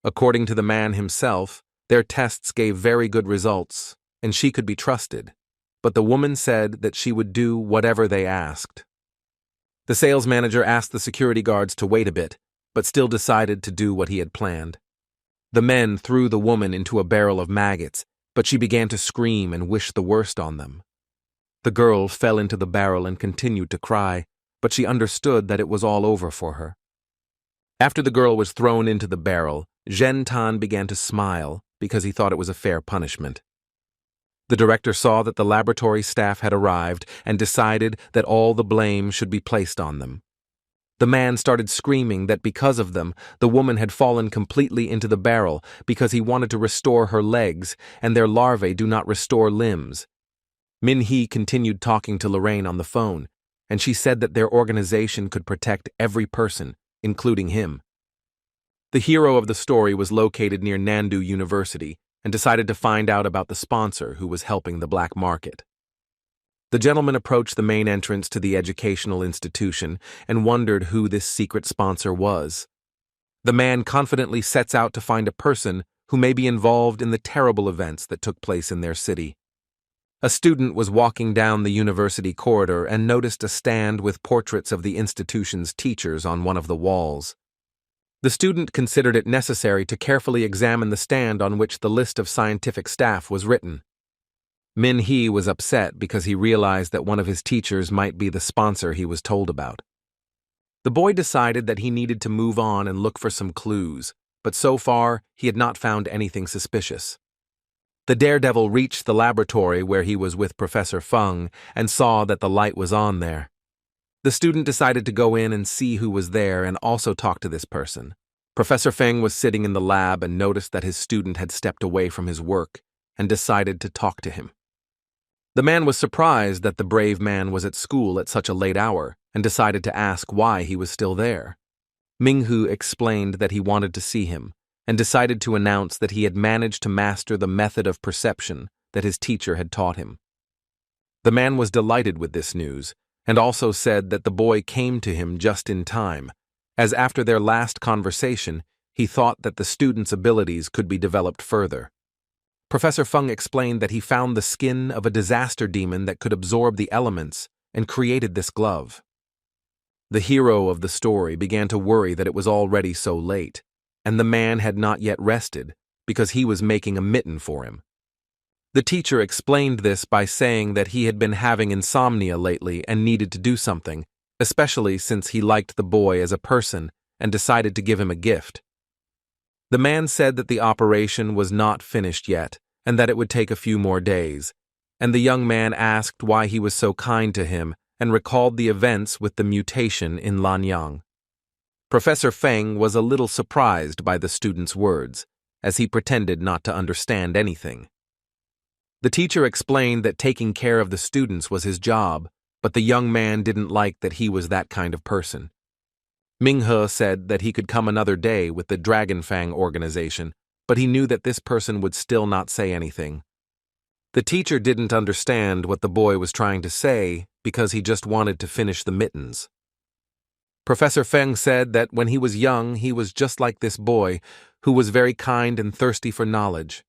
According to the man himself, their tests gave very good results, and she could be trusted. but the woman said that she would do whatever they asked. The sales manager asked the security guards to wait a bit, but still decided to do what he had planned. The men threw the woman into a barrel of maggots, but she began to scream and wish the worst on them. The girl fell into the barrel and continued to cry, but she understood that it was all over for her. After the girl was thrown into the barrel, Zhen Tan began to smile because he thought it was a fair punishment. The director saw that the laboratory staff had arrived and decided that all the blame should be placed on them. The man started screaming that because of them, the woman had fallen completely into the barrel because he wanted to restore her legs, and their larvae do not restore limbs. Min-hee continued talking to Lorraine on the phone, and she said that their organization could protect every person, including him. The hero of the story was located near Nandu University and decided to find out about the sponsor who was helping the black market. The gentleman approached the main entrance to the educational institution and wondered who this secret sponsor was. The man confidently sets out to find a person who may be involved in the terrible events that took place in their city. A student was walking down the university corridor and noticed a stand with portraits of the institution's teachers on one of the walls. The student considered it necessary to carefully examine the stand on which the list of scientific staff was written. Min-hee was upset because he realized that one of his teachers might be the sponsor he was told about. The boy decided that he needed to move on and look for some clues, but so far he had not found anything suspicious. The daredevil reached the laboratory where he was with Professor Feng and saw that the light was on there. The student decided to go in and see who was there and also talk to this person. Professor Feng was sitting in the lab and noticed that his student had stepped away from his work and decided to talk to him. The man was surprised that the brave man was at school at such a late hour and decided to ask why he was still there. Ming-hu explained that he wanted to see him and decided to announce that he had managed to master the method of perception that his teacher had taught him. The man was delighted with this news and also said that the boy came to him just in time, as after their last conversation, he thought that the student's abilities could be developed further. Professor Feng explained that he found the skin of a disaster demon that could absorb the elements and created this glove. The hero of the story began to worry that it was already so late, and the man had not yet rested because he was making a mitten for him. The teacher explained this by saying that he had been having insomnia lately and needed to do something, especially since he liked the boy as a person and decided to give him a gift. The man said that the operation was not finished yet and that it would take a few more days, and the young man asked why he was so kind to him and recalled the events with the mutation in Lanyang. Professor Feng was a little surprised by the student's words, as he pretended not to understand anything. The teacher explained that taking care of the students was his job, but the young man didn't like that he was that kind of person. Ming-he said that he could come another day with the Dragon Fang organization, but he knew that this person would still not say anything. The teacher didn't understand what the boy was trying to say because he just wanted to finish the mittens. Professor Feng said that when he was young, he was just like this boy, who was very kind and thirsty for knowledge.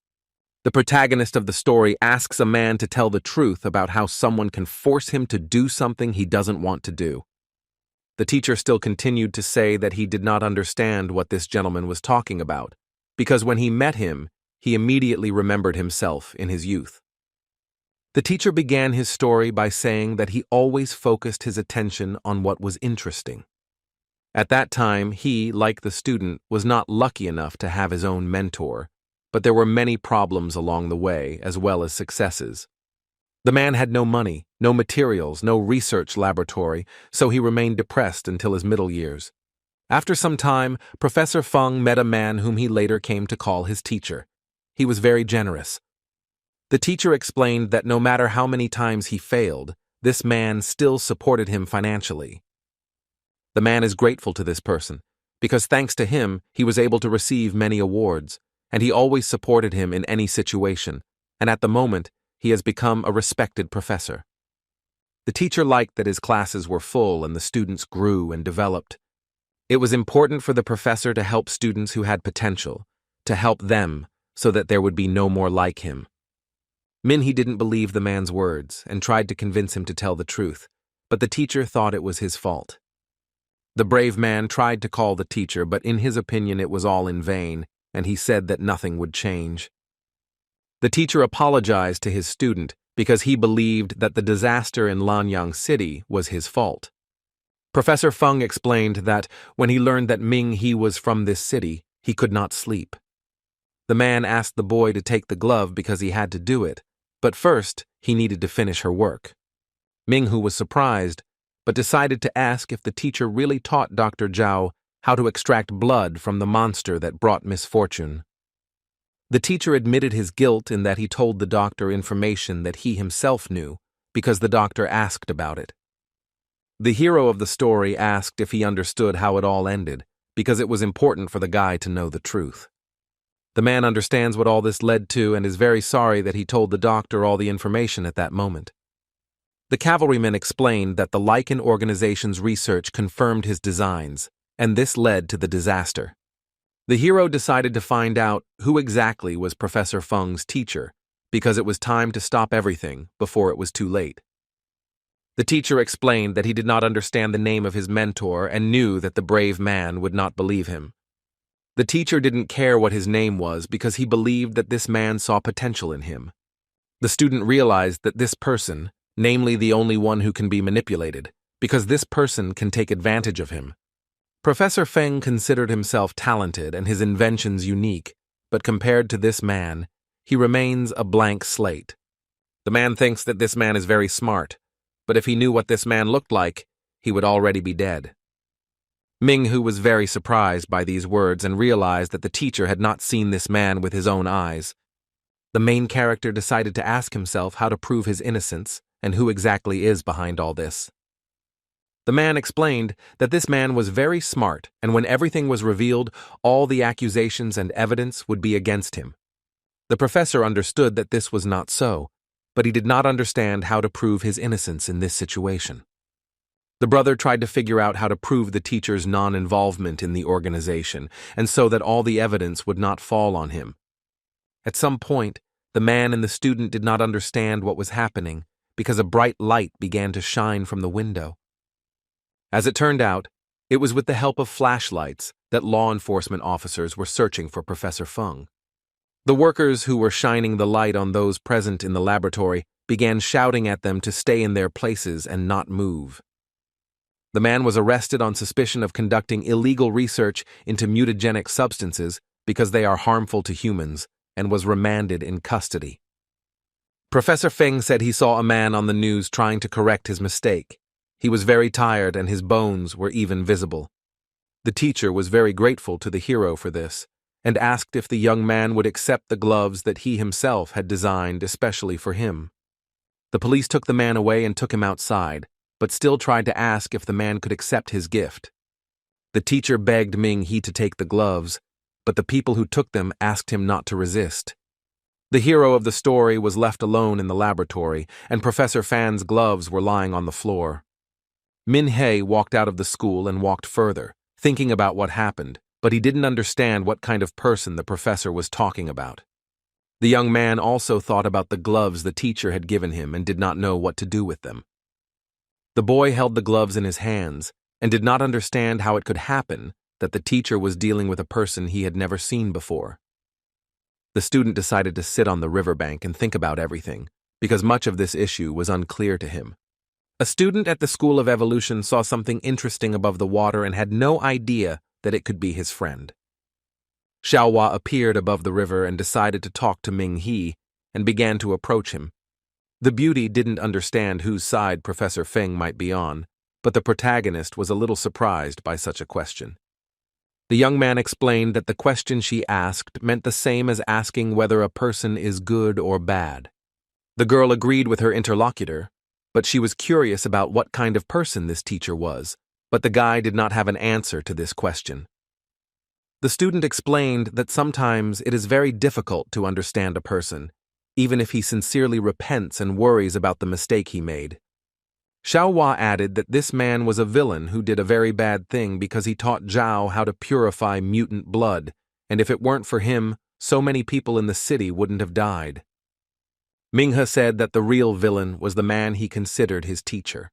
The protagonist of the story asks a man to tell the truth about how someone can force him to do something he doesn't want to do. The teacher still continued to say that he did not understand what this gentleman was talking about, because when he met him, he immediately remembered himself in his youth. The teacher began his story by saying that he always focused his attention on what was interesting. At that time, he, like the student, was not lucky enough to have his own mentor, but there were many problems along the way, as well as successes. The man had no money, no materials, no research laboratory, so he remained depressed until his middle years. After some time, Professor Feng met a man whom he later came to call his teacher. He was very generous. The teacher explained that no matter how many times he failed, this man still supported him financially. The man is grateful to this person, because thanks to him, he was able to receive many awards, and he always supported him in any situation, and at the moment, he has become a respected professor. The teacher liked that his classes were full and the students grew and developed. It was important for the professor to help students who had potential, to help them so that there would be no more like him. Minhee didn't believe the man's words and tried to convince him to tell the truth, but the teacher thought it was his fault. The brave man tried to call the teacher, but in his opinion it was all in vain, and he said that nothing would change. The teacher apologized to his student because he believed that the disaster in Lanyang City was his fault. Professor Feng explained that when he learned that Minhee was from this city, he could not sleep. The man asked the boy to take the glove because he had to do it, but first he needed to finish her work. Minhee was surprised, but decided to ask if the teacher really taught Dr. Zhao how to extract blood from the monster that brought misfortune. The teacher admitted his guilt in that he told the doctor information that he himself knew because the doctor asked about it. The hero of the story asked if he understood how it all ended because it was important for the guy to know the truth. The man understands what all this led to and is very sorry that he told the doctor all the information at that moment. The cavalryman explained that the Lycan organization's research confirmed his designs, and this led to the disaster. The hero decided to find out who exactly was Professor Feng's teacher, because it was time to stop everything before it was too late. The teacher explained that he did not understand the name of his mentor and knew that the brave man would not believe him. The teacher didn't care what his name was because he believed that this man saw potential in him. The student realized that this person, namely the only one who can be manipulated, because this person can take advantage of him. Professor Feng considered himself talented and his inventions unique, but compared to this man, he remains a blank slate. The man thinks that this man is very smart, but if he knew what this man looked like, he would already be dead. Minhee was very surprised by these words and realized that the teacher had not seen this man with his own eyes. The main character decided to ask himself how to prove his innocence and who exactly is behind all this. The man explained that this man was very smart, and when everything was revealed, all the accusations and evidence would be against him. The professor understood that this was not so, but he did not understand how to prove his innocence in this situation. The brother tried to figure out how to prove the teacher's non-involvement in the organization, and so that all the evidence would not fall on him. At some point, the man and the student did not understand what was happening because a bright light began to shine from the window. As it turned out, it was with the help of flashlights that law enforcement officers were searching for Professor Feng. The workers who were shining the light on those present in the laboratory began shouting at them to stay in their places and not move. The man was arrested on suspicion of conducting illegal research into mutagenic substances because they are harmful to humans and was remanded in custody. Professor Feng said he saw a man on the news trying to correct his mistake. He was very tired and his bones were even visible. The teacher was very grateful to the hero for this and asked if the young man would accept the gloves that he himself had designed especially for him. The police took the man away and took him outside, but still tried to ask if the man could accept his gift. The teacher begged Minhee to take the gloves, but the people who took them asked him not to resist. The hero of the story was left alone in the laboratory, and Professor Fan's gloves were lying on the floor. Minhee walked out of the school and walked further, thinking about what happened, but he didn't understand what kind of person the professor was talking about. The young man also thought about the gloves the teacher had given him and did not know what to do with them. The boy held the gloves in his hands and did not understand how it could happen that the teacher was dealing with a person he had never seen before. The student decided to sit on the riverbank and think about everything, because much of this issue was unclear to him. A student at the School of Evolution saw something interesting above the water and had no idea that it could be his friend. Xiaohua appeared above the river and decided to talk to Minhee and began to approach him. The beauty didn't understand whose side Professor Feng might be on, but the protagonist was a little surprised by such a question. The young man explained that the question she asked meant the same as asking whether a person is good or bad. The girl agreed with her interlocutor, but she was curious about what kind of person this teacher was, but the guy did not have an answer to this question. The student explained that sometimes it is very difficult to understand a person, even if he sincerely repents and worries about the mistake he made. Xiaohua added that this man was a villain who did a very bad thing because he taught Zhao how to purify mutant blood, and if it weren't for him, so many people in the city wouldn't have died. Minghe said that the real villain was the man he considered his teacher.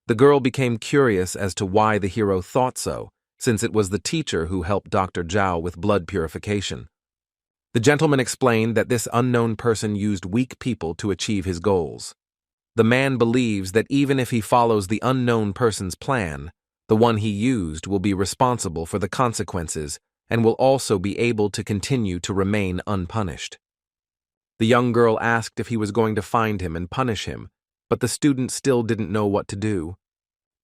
The girl became curious as to why the hero thought so, since it was the teacher who helped Dr. Zhao with blood purification. The gentleman explained that this unknown person used weak people to achieve his goals. The man believes that even if he follows the unknown person's plan, the one he used will be responsible for the consequences and will also be able to continue to remain unpunished. The young girl asked if he was going to find him and punish him, but the student still didn't know what to do.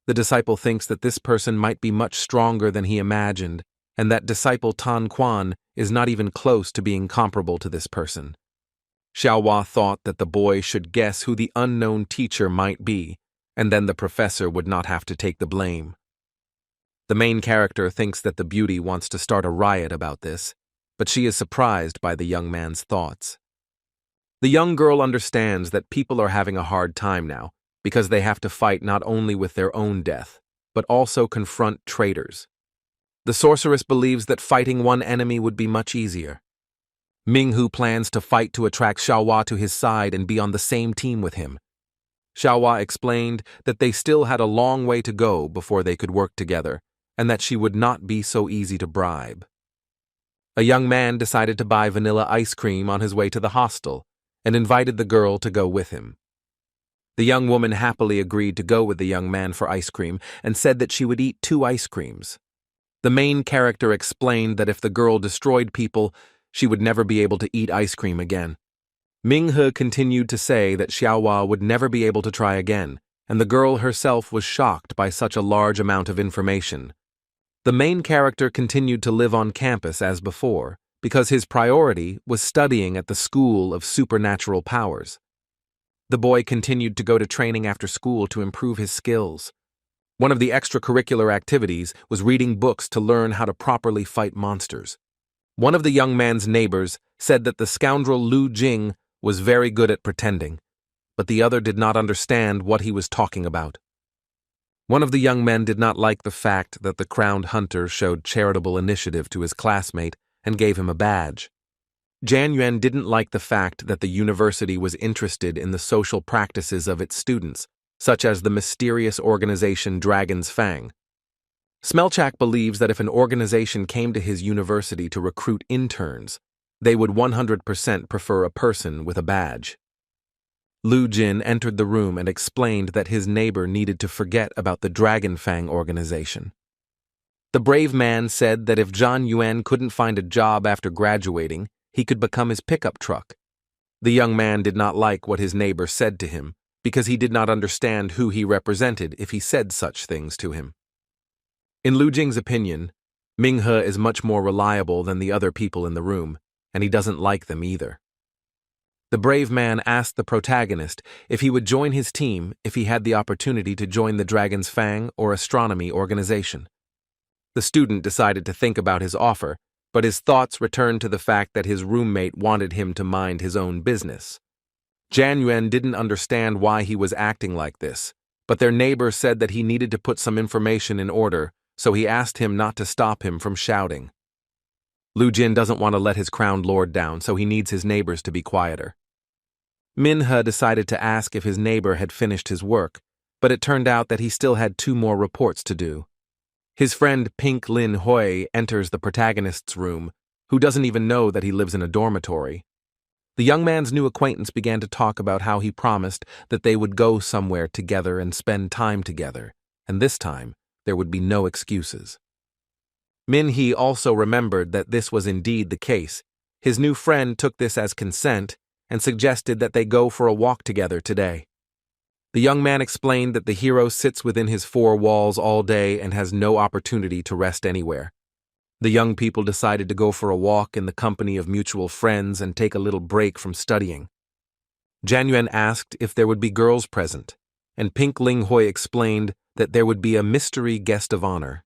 The disciple thinks that this person might be much stronger than he imagined, and that disciple Tan Quan is not even close to being comparable to this person. Xiaohua thought that the boy should guess who the unknown teacher might be, and then the professor would not have to take the blame. The main character thinks that the beauty wants to start a riot about this, but she is surprised by the young man's thoughts. The young girl understands that people are having a hard time now because they have to fight not only with their own death, but also confront traitors. The sorceress believes that fighting one enemy would be much easier. Minghu plans to fight to attract Xiaohua to his side and be on the same team with him. Xiaohua explained that they still had a long way to go before they could work together, and that she would not be so easy to bribe. A young man decided to buy vanilla ice cream on his way to the hostel, and invited the girl to go with him. The young woman happily agreed to go with the young man for ice cream and said that she would eat 2 ice creams. The main character explained that if the girl destroyed people, she would never be able to eat ice cream again. Minghe continued to say that Xiaohua would never be able to try again, and the girl herself was shocked by such a large amount of information. The main character continued to live on campus as before, because his priority was studying at the School of Supernatural Powers. The boy continued to go to training after school to improve his skills. One of the extracurricular activities was reading books to learn how to properly fight monsters. One of the young man's neighbors said that the scoundrel Lu Jing was very good at pretending, but the other did not understand what he was talking about. One of the young men did not like the fact that the crowned hunter showed charitable initiative to his classmate and gave him a badge. Jian Yuan didn't like the fact that the university was interested in the social practices of its students, such as the mysterious organization Dragon's Fang. Smelchak believes that if an organization came to his university to recruit interns, they would 100% prefer a person with a badge. Lu Jin entered the room and explained that his neighbor needed to forget about the Dragon Fang organization. The brave man said that if Zhan Yuan couldn't find a job after graduating, he could become his pickup truck. The young man did not like what his neighbor said to him, because he did not understand who he represented if he said such things to him. In Lu Jing's opinion, Minghe is much more reliable than the other people in the room, and he doesn't like them either. The brave man asked the protagonist if he would join his team if he had the opportunity to join the Dragon's Fang or astronomy organization. The student decided to think about his offer, but his thoughts returned to the fact that his roommate wanted him to mind his own business. Jian Yuan didn't understand why he was acting like this, but their neighbor said that he needed to put some information in order, so he asked him not to stop him from shouting. Lu Jin doesn't want to let his crowned lord down, so he needs his neighbors to be quieter. Minhe decided to ask if his neighbor had finished his work, but it turned out that he still had 2 more reports to do. His friend Pink Lin Hui enters the protagonist's room, who doesn't even know that he lives in a dormitory. The young man's new acquaintance began to talk about how he promised that they would go somewhere together and spend time together, and this time there would be no excuses. Minhe also remembered that this was indeed the case. His new friend took this as consent and suggested that they go for a walk together today. The young man explained that the hero sits within his 4 walls all day and has no opportunity to rest anywhere. The young people decided to go for a walk in the company of mutual friends and take a little break from studying. Jian Yuan asked if there would be girls present, and Pink Ling Hui explained that there would be a mystery guest of honor.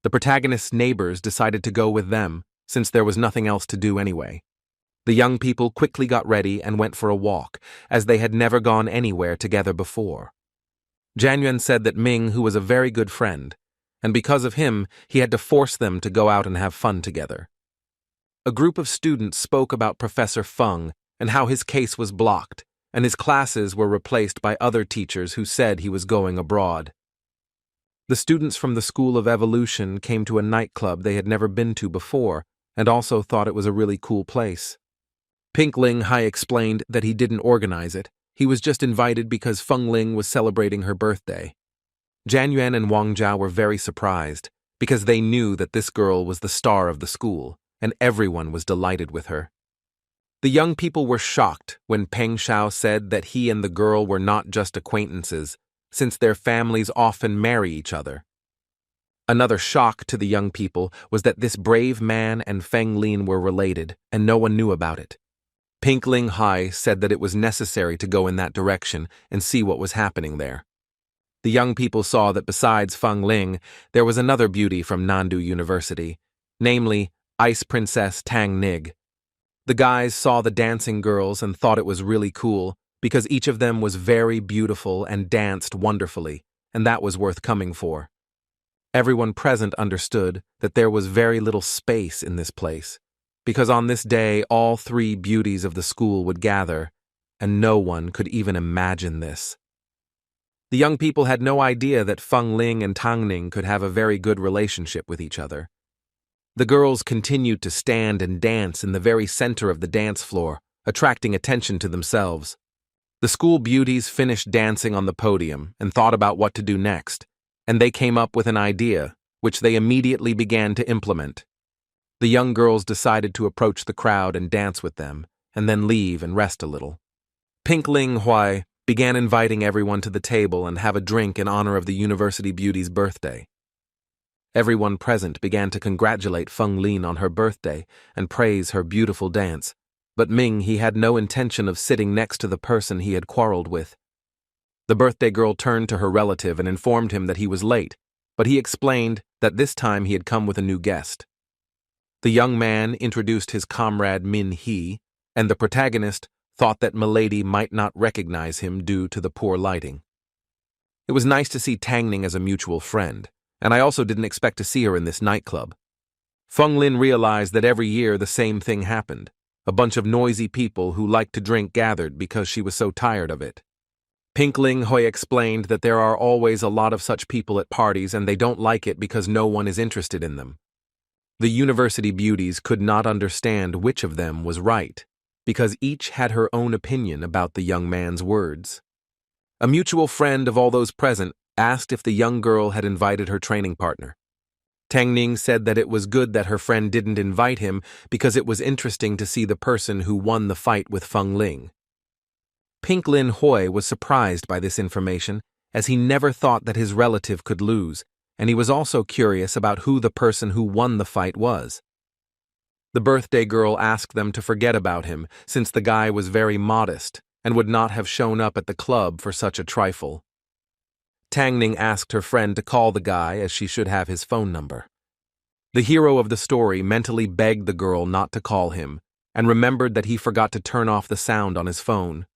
The protagonist's neighbors decided to go with them, since there was nothing else to do anyway. The young people quickly got ready and went for a walk, as they had never gone anywhere together before. Jian Yuan said that Ming, who was a very good friend, and because of him, he had to force them to go out and have fun together. A group of students spoke about Professor Feng and how his case was blocked, and his classes were replaced by other teachers who said he was going abroad. The students from the School of Evolution came to a nightclub they had never been to before, and also thought it was a really cool place. Pink Ling Hai explained that he didn't organize it. He was just invited because Feng Ling was celebrating her birthday. Jian Yuan and Wang Zhao were very surprised, because they knew that this girl was the star of the school, and everyone was delighted with her. The young people were shocked when Peng Shao said that he and the girl were not just acquaintances, since their families often marry each other. Another shock to the young people was that this brave man and Feng Lin were related, and no one knew about it. Pink Ling Hai said that it was necessary to go in that direction and see what was happening there. The young people saw that besides Feng Ling, there was another beauty from Nandu University, namely Ice Princess Tang Nig. The guys saw the dancing girls and thought it was really cool because each of them was very beautiful and danced wonderfully, and that was worth coming for. Everyone present understood that there was very little space in this place, because on this day all three beauties of the school would gather, and no one could even imagine this. The young people had no idea that Feng Ling and Tang Ning could have a very good relationship with each other. The girls continued to stand and dance in the very center of the dance floor, attracting attention to themselves. The school beauties finished dancing on the podium and thought about what to do next, and they came up with an idea, which they immediately began to implement. The young girls decided to approach the crowd and dance with them, and then leave and rest a little. Pink Ling Huai began inviting everyone to the table and have a drink in honor of the university beauty's birthday. Everyone present began to congratulate Feng Lin on her birthday and praise her beautiful dance, but Ming he had no intention of sitting next to the person he had quarreled with. The birthday girl turned to her relative and informed him that he was late, but he explained that this time he had come with a new guest. The young man introduced his comrade Min He, and the protagonist thought that Milady might not recognize him due to the poor lighting. It was nice to see Tang Ning as a mutual friend, and I also didn't expect to see her in this nightclub. Feng Lin realized that every year the same thing happened. A bunch of noisy people who liked to drink gathered because she was so tired of it. Pink Ling Hui explained that there are always a lot of such people at parties and they don't like it because no one is interested in them. The university beauties could not understand which of them was right, because each had her own opinion about the young man's words. A mutual friend of all those present asked if the young girl had invited her training partner. Tang Ning said that it was good that her friend didn't invite him because it was interesting to see the person who won the fight with Feng Ling. Pink Lin Hui was surprised by this information, as he never thought that his relative could lose, and he was also curious about who the person who won the fight was. The birthday girl asked them to forget about him, since the guy was very modest and would not have shown up at the club for such a trifle. Tang Ning asked her friend to call the guy as she should have his phone number. The hero of the story mentally begged the girl not to call him, and remembered that he forgot to turn off the sound on his phone.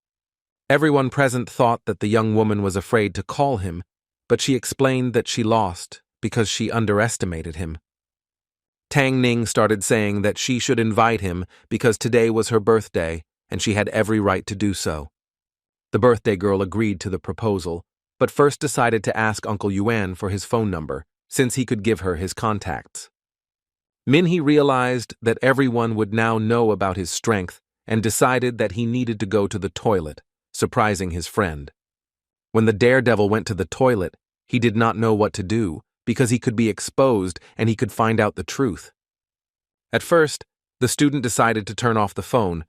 Everyone present thought that the young woman was afraid to call him, but she explained that she lost because she underestimated him. Tang Ning started saying that she should invite him because today was her birthday and she had every right to do so. The birthday girl agreed to the proposal, but first decided to ask Uncle Yuan for his phone number, since he could give her his contacts. Minhee realized that everyone would now know about his strength and decided that he needed to go to the toilet, surprising his friend. When the daredevil went to the toilet, he did not know what to do, because he could be exposed and he could find out the truth. At first, the student decided to turn off the phone,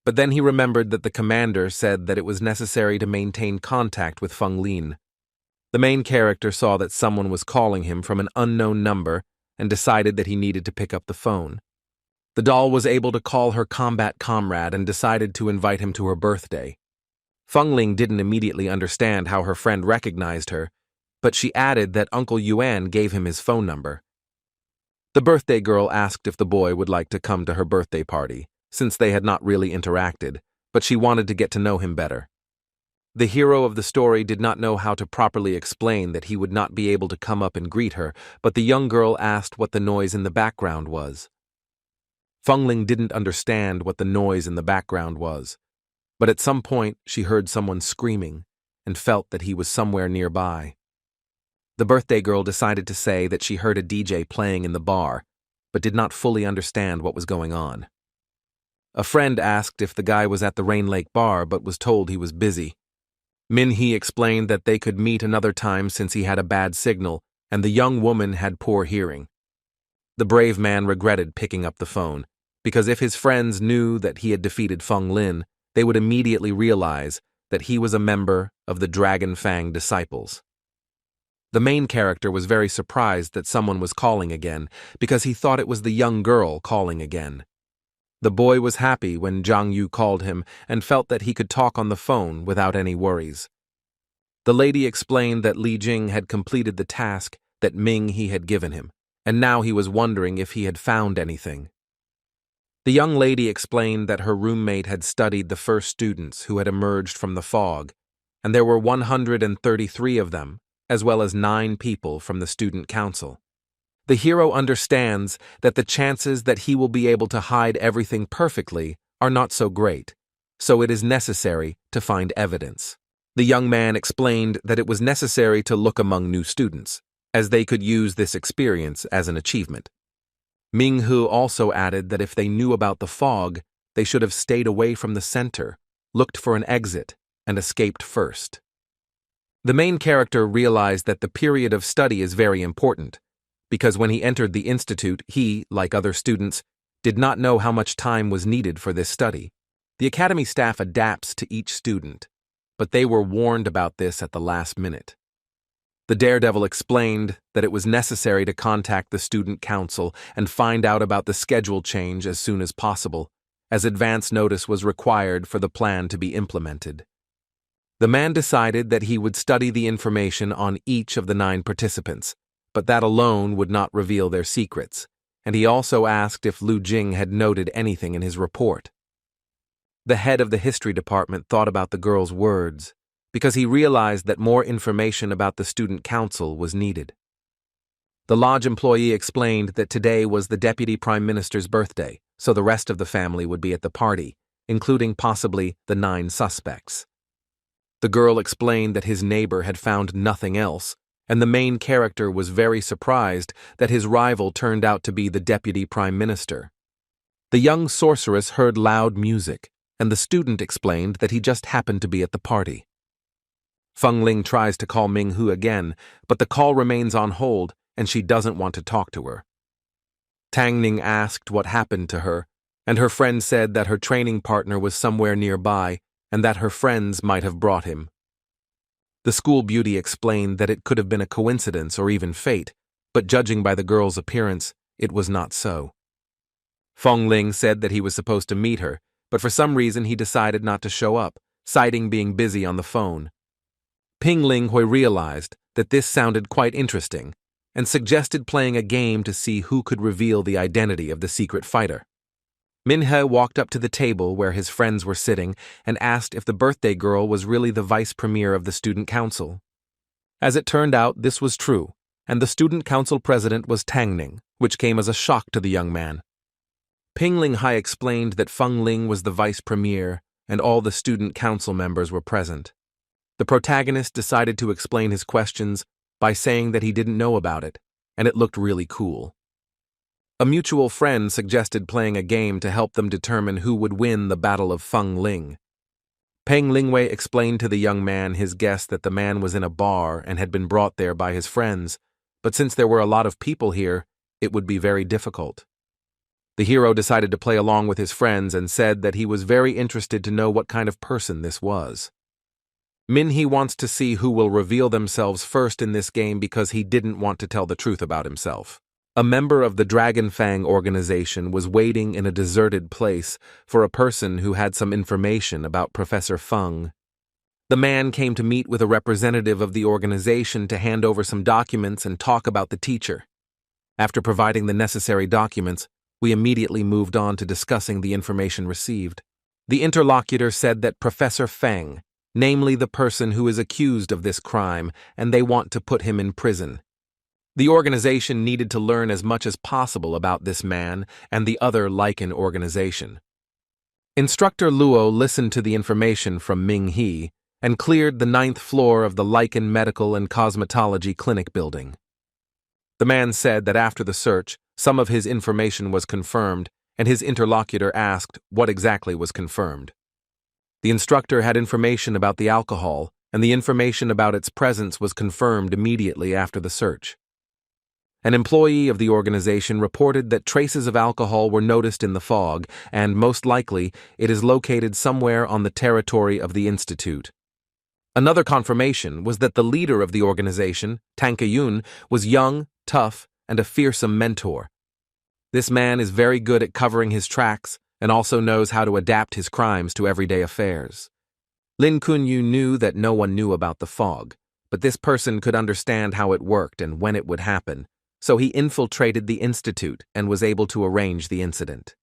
but then he remembered that the commander said that it was necessary to maintain contact with Feng Lin. The main character saw that someone was calling him from an unknown number and decided that he needed to pick up the phone. The doll was able to call her combat comrade and decided to invite him to her birthday. Feng Ling didn't immediately understand how her friend recognized her, but she added that Uncle Yuan gave him his phone number. The birthday girl asked if the boy would like to come to her birthday party, since they had not really interacted, but she wanted to get to know him better. The hero of the story did not know how to properly explain that he would not be able to come up and greet her, but the young girl asked what the noise in the background was. Feng Ling didn't understand what the noise in the background was, but at some point she heard someone screaming and felt that he was somewhere nearby. The birthday girl decided to say that she heard a DJ playing in the bar, but did not fully understand what was going on. A friend asked if the guy was at the Rain Lake bar but was told he was busy. Min-hee explained that they could meet another time since he had a bad signal and the young woman had poor hearing. The brave man regretted picking up the phone, because if his friends knew that he had defeated Feng Lin, they would immediately realize that he was a member of the Dragon Fang disciples. The main character was very surprised that someone was calling again, because he thought it was the young girl calling again. The boy was happy when Zhang Yu called him and felt that he could talk on the phone without any worries. The lady explained that Li Jing had completed the task that Ming-hee had given him, and now he was wondering if he had found anything. The young lady explained that her roommate had studied the first students who had emerged from the fog, and there were 133 of them, as well as 9 people from the student council. The hero understands that the chances that he will be able to hide everything perfectly are not so great, so it is necessary to find evidence. The young man explained that it was necessary to look among new students, as they could use this experience as an achievement. Ming-hee also added that if they knew about the fog, they should have stayed away from the center, looked for an exit, and escaped first. The main character realized that the period of study is very important, because when he entered the institute, he, like other students, did not know how much time was needed for this study. The academy staff adapts to each student, but they were warned about this at the last minute. The daredevil explained that it was necessary to contact the student council and find out about the schedule change as soon as possible, as advance notice was required for the plan to be implemented. The man decided that he would study the information on each of the 9 participants, but that alone would not reveal their secrets, and he also asked if Lu Jing had noted anything in his report. The head of the history department thought about the girl's words, because he realized that more information about the student council was needed. The lodge employee explained that today was the deputy prime minister's birthday, so the rest of the family would be at the party, including possibly the 9 suspects. The girl explained that his neighbor had found nothing else, and the main character was very surprised that his rival turned out to be the deputy prime minister. The young sorceress heard loud music, and the student explained that he just happened to be at the party. Feng Ling tries to call Ming-hee again, but the call remains on hold and she doesn't want to talk to her. Tang Ning asked what happened to her, and her friend said that her training partner was somewhere nearby and that her friends might have brought him. The school beauty explained that it could have been a coincidence or even fate, but judging by the girl's appearance, it was not so. Feng Ling said that he was supposed to meet her, but for some reason he decided not to show up, citing being busy on the phone. Ping Ling Hui realized that this sounded quite interesting and suggested playing a game to see who could reveal the identity of the secret fighter. Min-hee walked up to the table where his friends were sitting and asked if the birthday girl was really the vice premier of the student council. As it turned out, this was true, and the student council president was Tang Ning, which came as a shock to the young man. Ping Ling Hai explained that Feng Ling was the vice premier and all the student council members were present. The protagonist decided to explain his questions by saying that he didn't know about it, and it looked really cool. A mutual friend suggested playing a game to help them determine who would win the Battle of Feng Ling. Peng Lingwei explained to the young man his guess that the man was in a bar and had been brought there by his friends, but since there were a lot of people here, it would be very difficult. The hero decided to play along with his friends and said that he was very interested to know what kind of person this was. Min-hee wants to see who will reveal themselves first in this game because he didn't want to tell the truth about himself. A member of the Dragon Fang organization was waiting in a deserted place for a person who had some information about Professor Feng. The man came to meet with a representative of the organization to hand over some documents and talk about the teacher. After providing the necessary documents, we immediately moved on to discussing the information received. The interlocutor said that Professor Feng, namely the person who is accused of this crime, and they want to put him in prison. The organization needed to learn as much as possible about this man and the other lichen organization. Instructor Luo listened to the information from Ming He and cleared the 9th floor of the Lichen Medical and Cosmetology Clinic building. The man said that after the search, some of his information was confirmed, and his interlocutor asked what exactly was confirmed. The instructor had information about the alcohol, and the information about its presence was confirmed immediately after the search. An employee of the organization reported that traces of alcohol were noticed in the fog, and most likely it is located somewhere on the territory of the institute. Another confirmation was that the leader of the organization, Tang Keyun, was young, tough, and a fearsome mentor. This man is very good at covering his tracks and also knows how to adapt his crimes to everyday affairs. Lin Kunyu knew that no one knew about the fog, but this person could understand how it worked and when it would happen, so he infiltrated the institute and was able to arrange the incident.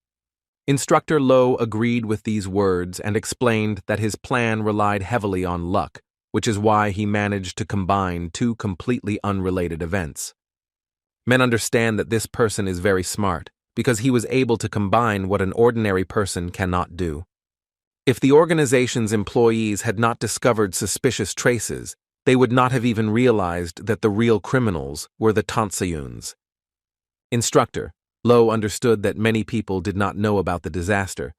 Instructor Lo agreed with these words and explained that his plan relied heavily on luck, which is why he managed to combine two completely unrelated events. Men understand that this person is very smart because he was able to combine what an ordinary person cannot do. If the organization's employees had not discovered suspicious traces, they would not have even realized that the real criminals were the Tansayuns. Instructor Lo understood that many people did not know about the disaster,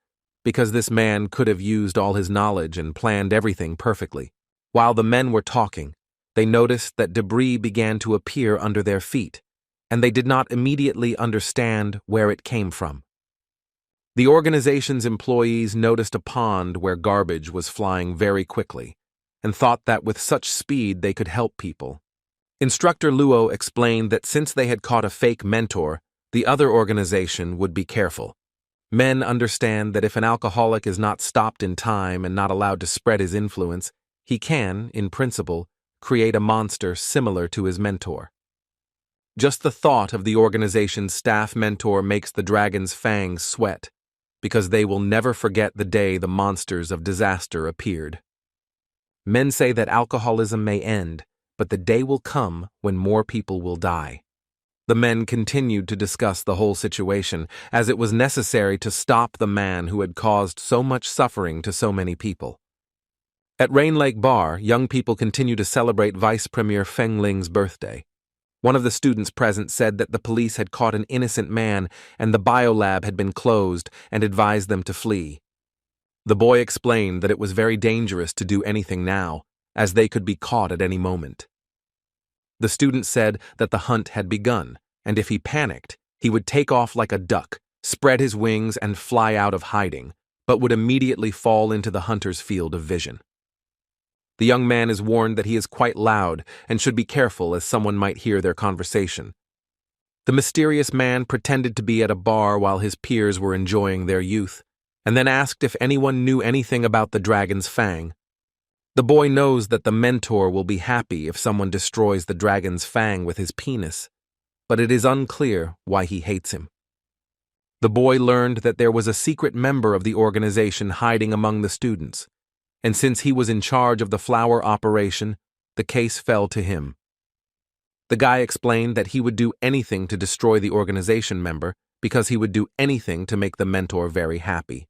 because this man could have used all his knowledge and planned everything perfectly. While the men were talking, they noticed that debris began to appear under their feet, and they did not immediately understand where it came from. The organization's employees noticed a pond where garbage was flying very quickly, and thought that with such speed they could help people. Instructor Luo explained that since they had caught a fake mentor, the other organization would be careful. Men understand that if an alcoholic is not stopped in time and not allowed to spread his influence, he can, in principle, create a monster similar to his mentor. Just the thought of the organization's staff mentor makes the dragon's fangs sweat, because they will never forget the day the monsters of disaster appeared. Men say that alcoholism may end, but the day will come when more people will die. The men continued to discuss the whole situation, as it was necessary to stop the man who had caused so much suffering to so many people. At Rain Lake Bar, young people continue to celebrate Vice Premier Feng Ling's birthday. One of the students present said that the police had caught an innocent man and the biolab had been closed and advised them to flee. The boy explained that it was very dangerous to do anything now, as they could be caught at any moment. The student said that the hunt had begun, and if he panicked, he would take off like a duck, spread his wings and fly out of hiding, but would immediately fall into the hunter's field of vision. The young man is warned that he is quite loud and should be careful as someone might hear their conversation. The mysterious man pretended to be at a bar while his peers were enjoying their youth, and then asked if anyone knew anything about the dragon's fang. The boy knows that the mentor will be happy if someone destroys the dragon's fang with his penis, but it is unclear why he hates him. The boy learned that there was a secret member of the organization hiding among the students, and since he was in charge of the flower operation, the case fell to him. The guy explained that he would do anything to destroy the organization member because he would do anything to make the mentor very happy.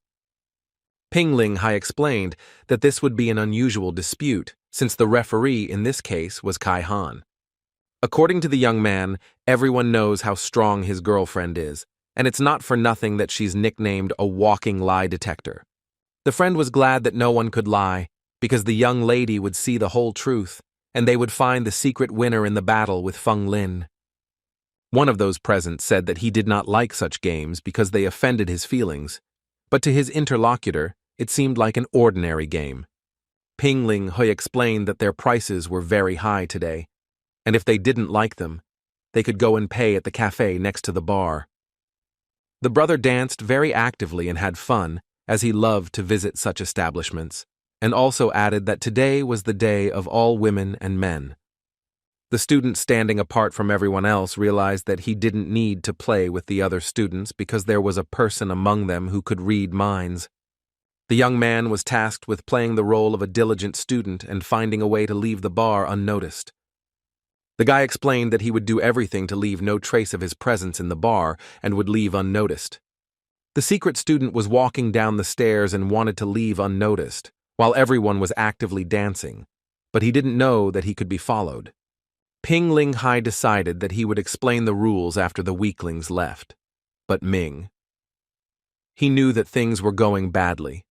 Ping Ling Hai explained that this would be an unusual dispute, since the referee in this case was Kai Han. According to the young man, everyone knows how strong his girlfriend is, and it's not for nothing that she's nicknamed a walking lie detector. The friend was glad that no one could lie, because the young lady would see the whole truth, and they would find the secret winner in the battle with Feng Lin. One of those present said that he did not like such games because they offended his feelings, but to his interlocutor, it seemed like an ordinary game. Ping Ling Hui explained that their prices were very high today, and if they didn't like them, they could go and pay at the cafe next to the bar. The brother danced very actively and had fun, as he loved to visit such establishments, and also added that today was the day of all women and men. The student standing apart from everyone else realized that he didn't need to play with the other students because there was a person among them who could read minds. The young man was tasked with playing the role of a diligent student and finding a way to leave the bar unnoticed. The guy explained that he would do everything to leave no trace of his presence in the bar and would leave unnoticed. The secret student was walking down the stairs and wanted to leave unnoticed, while everyone was actively dancing, but he didn't know that he could be followed. Ping Ling Hai decided that he would explain the rules after the weaklings left. But he knew that things were going badly.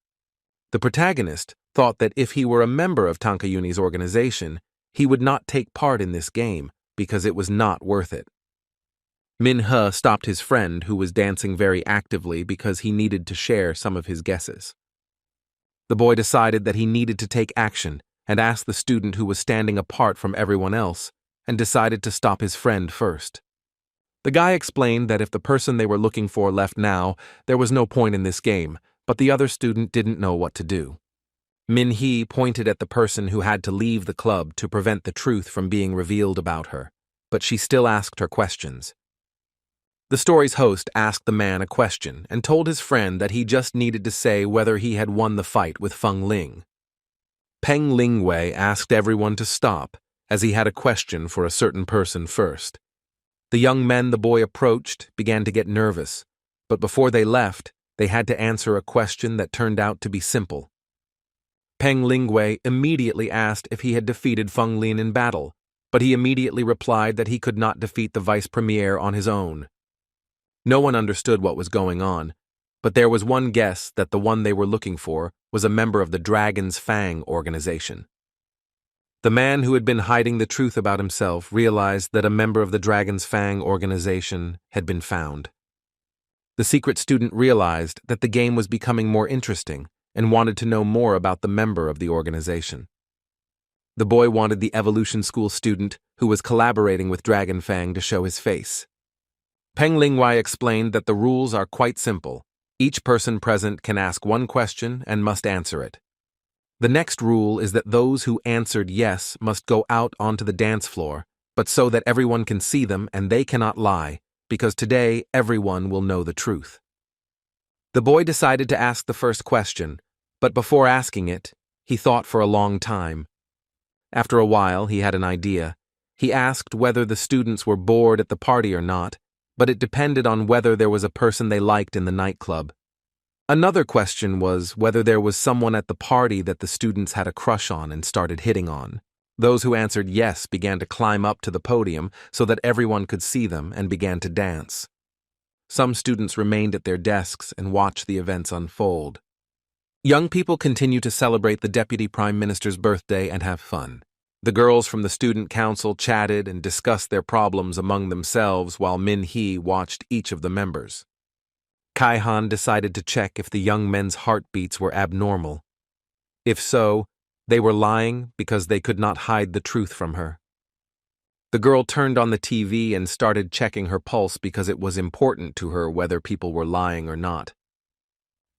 The protagonist thought that if he were a member of Tankayuni's organization, he would not take part in this game because it was not worth it. Min He stopped his friend, who was dancing very actively, because he needed to share some of his guesses. The boy decided that he needed to take action and asked the student who was standing apart from everyone else and decided to stop his friend first. The guy explained that if the person they were looking for left now, there was no point in this game, but the other student didn't know what to do. Min He pointed at the person who had to leave the club to prevent the truth from being revealed about her, but she still asked her questions. The story's host asked the man a question and told his friend that he just needed to say whether he had won the fight with Feng Ling. Peng Lingwei asked everyone to stop, as he had a question for a certain person first. The young men the boy approached began to get nervous, but before they left, they had to answer a question that turned out to be simple. Peng Lingwei immediately asked if he had defeated Feng Lin in battle, but he immediately replied that he could not defeat the vice premier on his own. No one understood what was going on, but there was one guess that the one they were looking for was a member of the Dragon's Fang organization. The man who had been hiding the truth about himself realized that a member of the Dragon's Fang organization had been found. The secret student realized that the game was becoming more interesting and wanted to know more about the member of the organization. The boy wanted the Evolution School student who was collaborating with Dragon Fang to show his face. Peng Lingwei explained that the rules are quite simple. Each person present can ask one question and must answer it. The next rule is that those who answered yes must go out onto the dance floor, but so that everyone can see them and they cannot lie, because today everyone will know the truth. The boy decided to ask the first question, but before asking it, he thought for a long time. After a while, he had an idea. He asked whether the students were bored at the party or not, but it depended on whether there was a person they liked in the nightclub. Another question was whether there was someone at the party that the students had a crush on and started hitting on. Those who answered yes began to climb up to the podium so that everyone could see them and began to dance. Some students remained at their desks and watched the events unfold. Young people continue to celebrate the Deputy Prime Minister's birthday and have fun. The girls from the student council chatted and discussed their problems among themselves while Min He watched each of the members. Kai Han decided to check if the young men's heartbeats were abnormal. If so, they were lying because they could not hide the truth from her. The girl turned on the TV and started checking her pulse because it was important to her whether people were lying or not.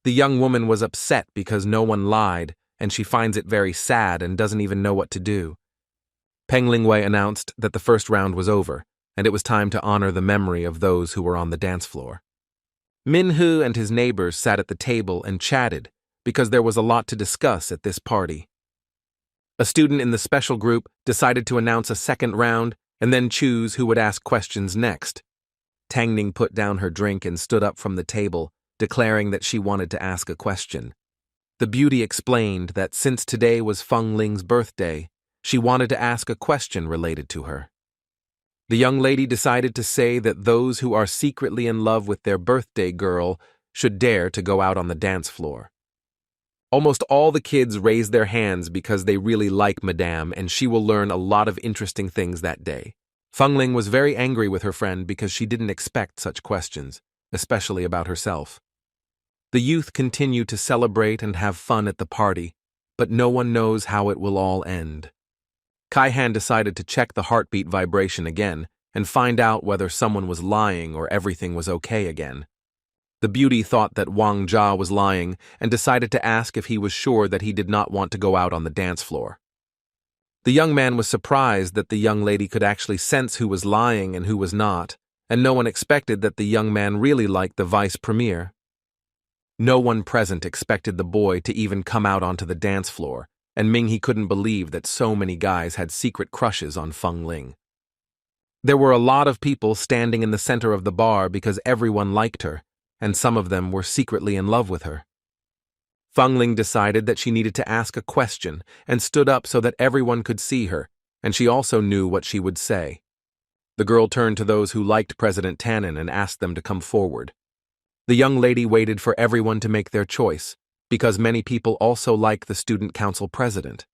The young woman was upset because no one lied, and she finds it very sad and doesn't even know what to do. Peng Lingwei announced that the first round was over, and it was time to honor the memory of those who were on the dance floor. Min He and his neighbors sat at the table and chatted because there was a lot to discuss at this party. A student in the special group decided to announce a second round and then choose who would ask questions next. Tang Ning put down her drink and stood up from the table, declaring that she wanted to ask a question. The beauty explained that since today was Feng Ling's birthday, she wanted to ask a question related to her. The young lady decided to say that those who are secretly in love with their birthday girl should dare to go out on the dance floor. Almost all the kids raised their hands because they really like Madame, and she will learn a lot of interesting things that day. Feng Ling was very angry with her friend because she didn't expect such questions, especially about herself. The youth continue to celebrate and have fun at the party, but no one knows how it will all end. Kai Han decided to check the heartbeat vibration again and find out whether someone was lying or everything was okay again. The beauty thought that Wang Jia was lying and decided to ask if he was sure that he did not want to go out on the dance floor. The young man was surprised that the young lady could actually sense who was lying and who was not, and no one expected that the young man really liked the vice premier. No one present expected the boy to even come out onto the dance floor, and Ming He couldn't believe that so many guys had secret crushes on Feng Ling. There were a lot of people standing in the center of the bar because everyone liked her, and some of them were secretly in love with her. Feng Ling decided that she needed to ask a question and stood up so that everyone could see her, and she also knew what she would say. The girl turned to those who liked President Tannen and asked them to come forward. The young lady waited for everyone to make their choice, because many people also like the student council president.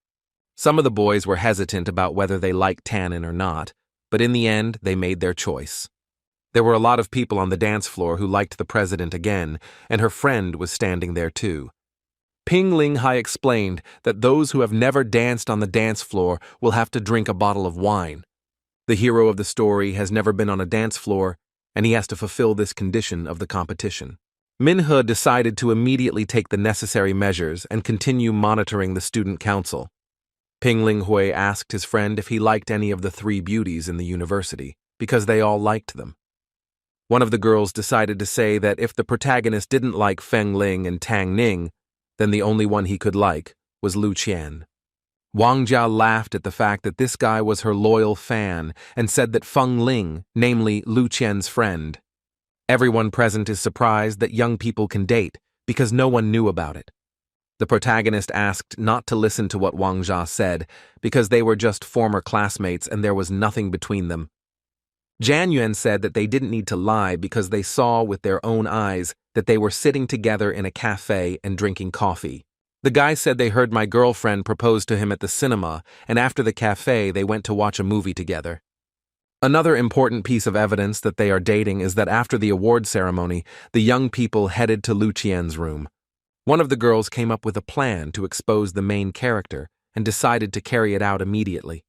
Some of the boys were hesitant about whether they liked Tannen or not, but in the end, they made their choice. There were a lot of people on the dance floor who liked the president again, and her friend was standing there too. Ping Ling Hai explained that those who have never danced on the dance floor will have to drink a bottle of wine. The hero of the story has never been on a dance floor, and he has to fulfill this condition of the competition. Minhe decided to immediately take the necessary measures and continue monitoring the student council. Ping Ling Hui asked his friend if he liked any of the three beauties in the university, because they all liked them. One of the girls decided to say that if the protagonist didn't like Feng Ling and Tang Ning, then the only one he could like was Lu Qian. Wang Jia laughed at the fact that this guy was her loyal fan and said that Feng Ling, namely Lu Qian's friend. Everyone present is surprised that young people can date because no one knew about it. The protagonist asked not to listen to what Wang Jia said because they were just former classmates and there was nothing between them. Jian Yuan said that they didn't need to lie because they saw with their own eyes that they were sitting together in a cafe and drinking coffee. The guy said they heard my girlfriend propose to him at the cinema, and after the cafe they went to watch a movie together. Another important piece of evidence that they are dating is that after the award ceremony, the young people headed to Lu Qian's room. One of the girls came up with a plan to expose the main character and decided to carry it out immediately.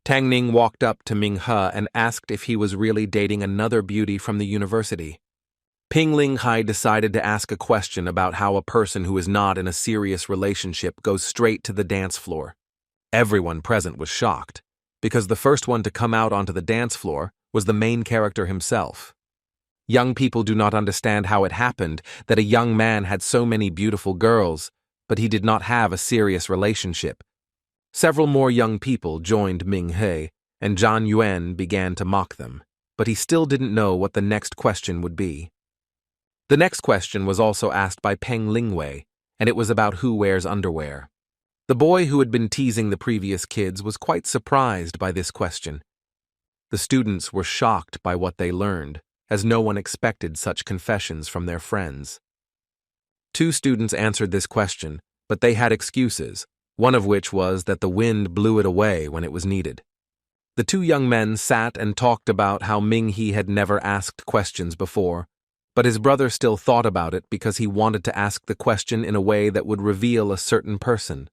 Tang Ning walked up to Ming He and asked if he was really dating another beauty from the university. Ping Ling Hai decided to ask a question about how a person who is not in a serious relationship goes straight to the dance floor. Everyone present was shocked, because the first one to come out onto the dance floor was the main character himself. Young people do not understand how it happened that a young man had so many beautiful girls, but he did not have a serious relationship. Several more young people joined Ming He, and Zhan Yuan began to mock them, but he still didn't know what the next question would be. The next question was also asked by Peng Lingwei, and it was about who wears underwear. The boy who had been teasing the previous kids was quite surprised by this question. The students were shocked by what they learned, as no one expected such confessions from their friends. 2 students answered this question, but they had excuses, one of which was that the wind blew it away when it was needed. The 2 young men sat and talked about how Ming He had never asked questions before, but his brother still thought about it because he wanted to ask the question in a way that would reveal a certain person.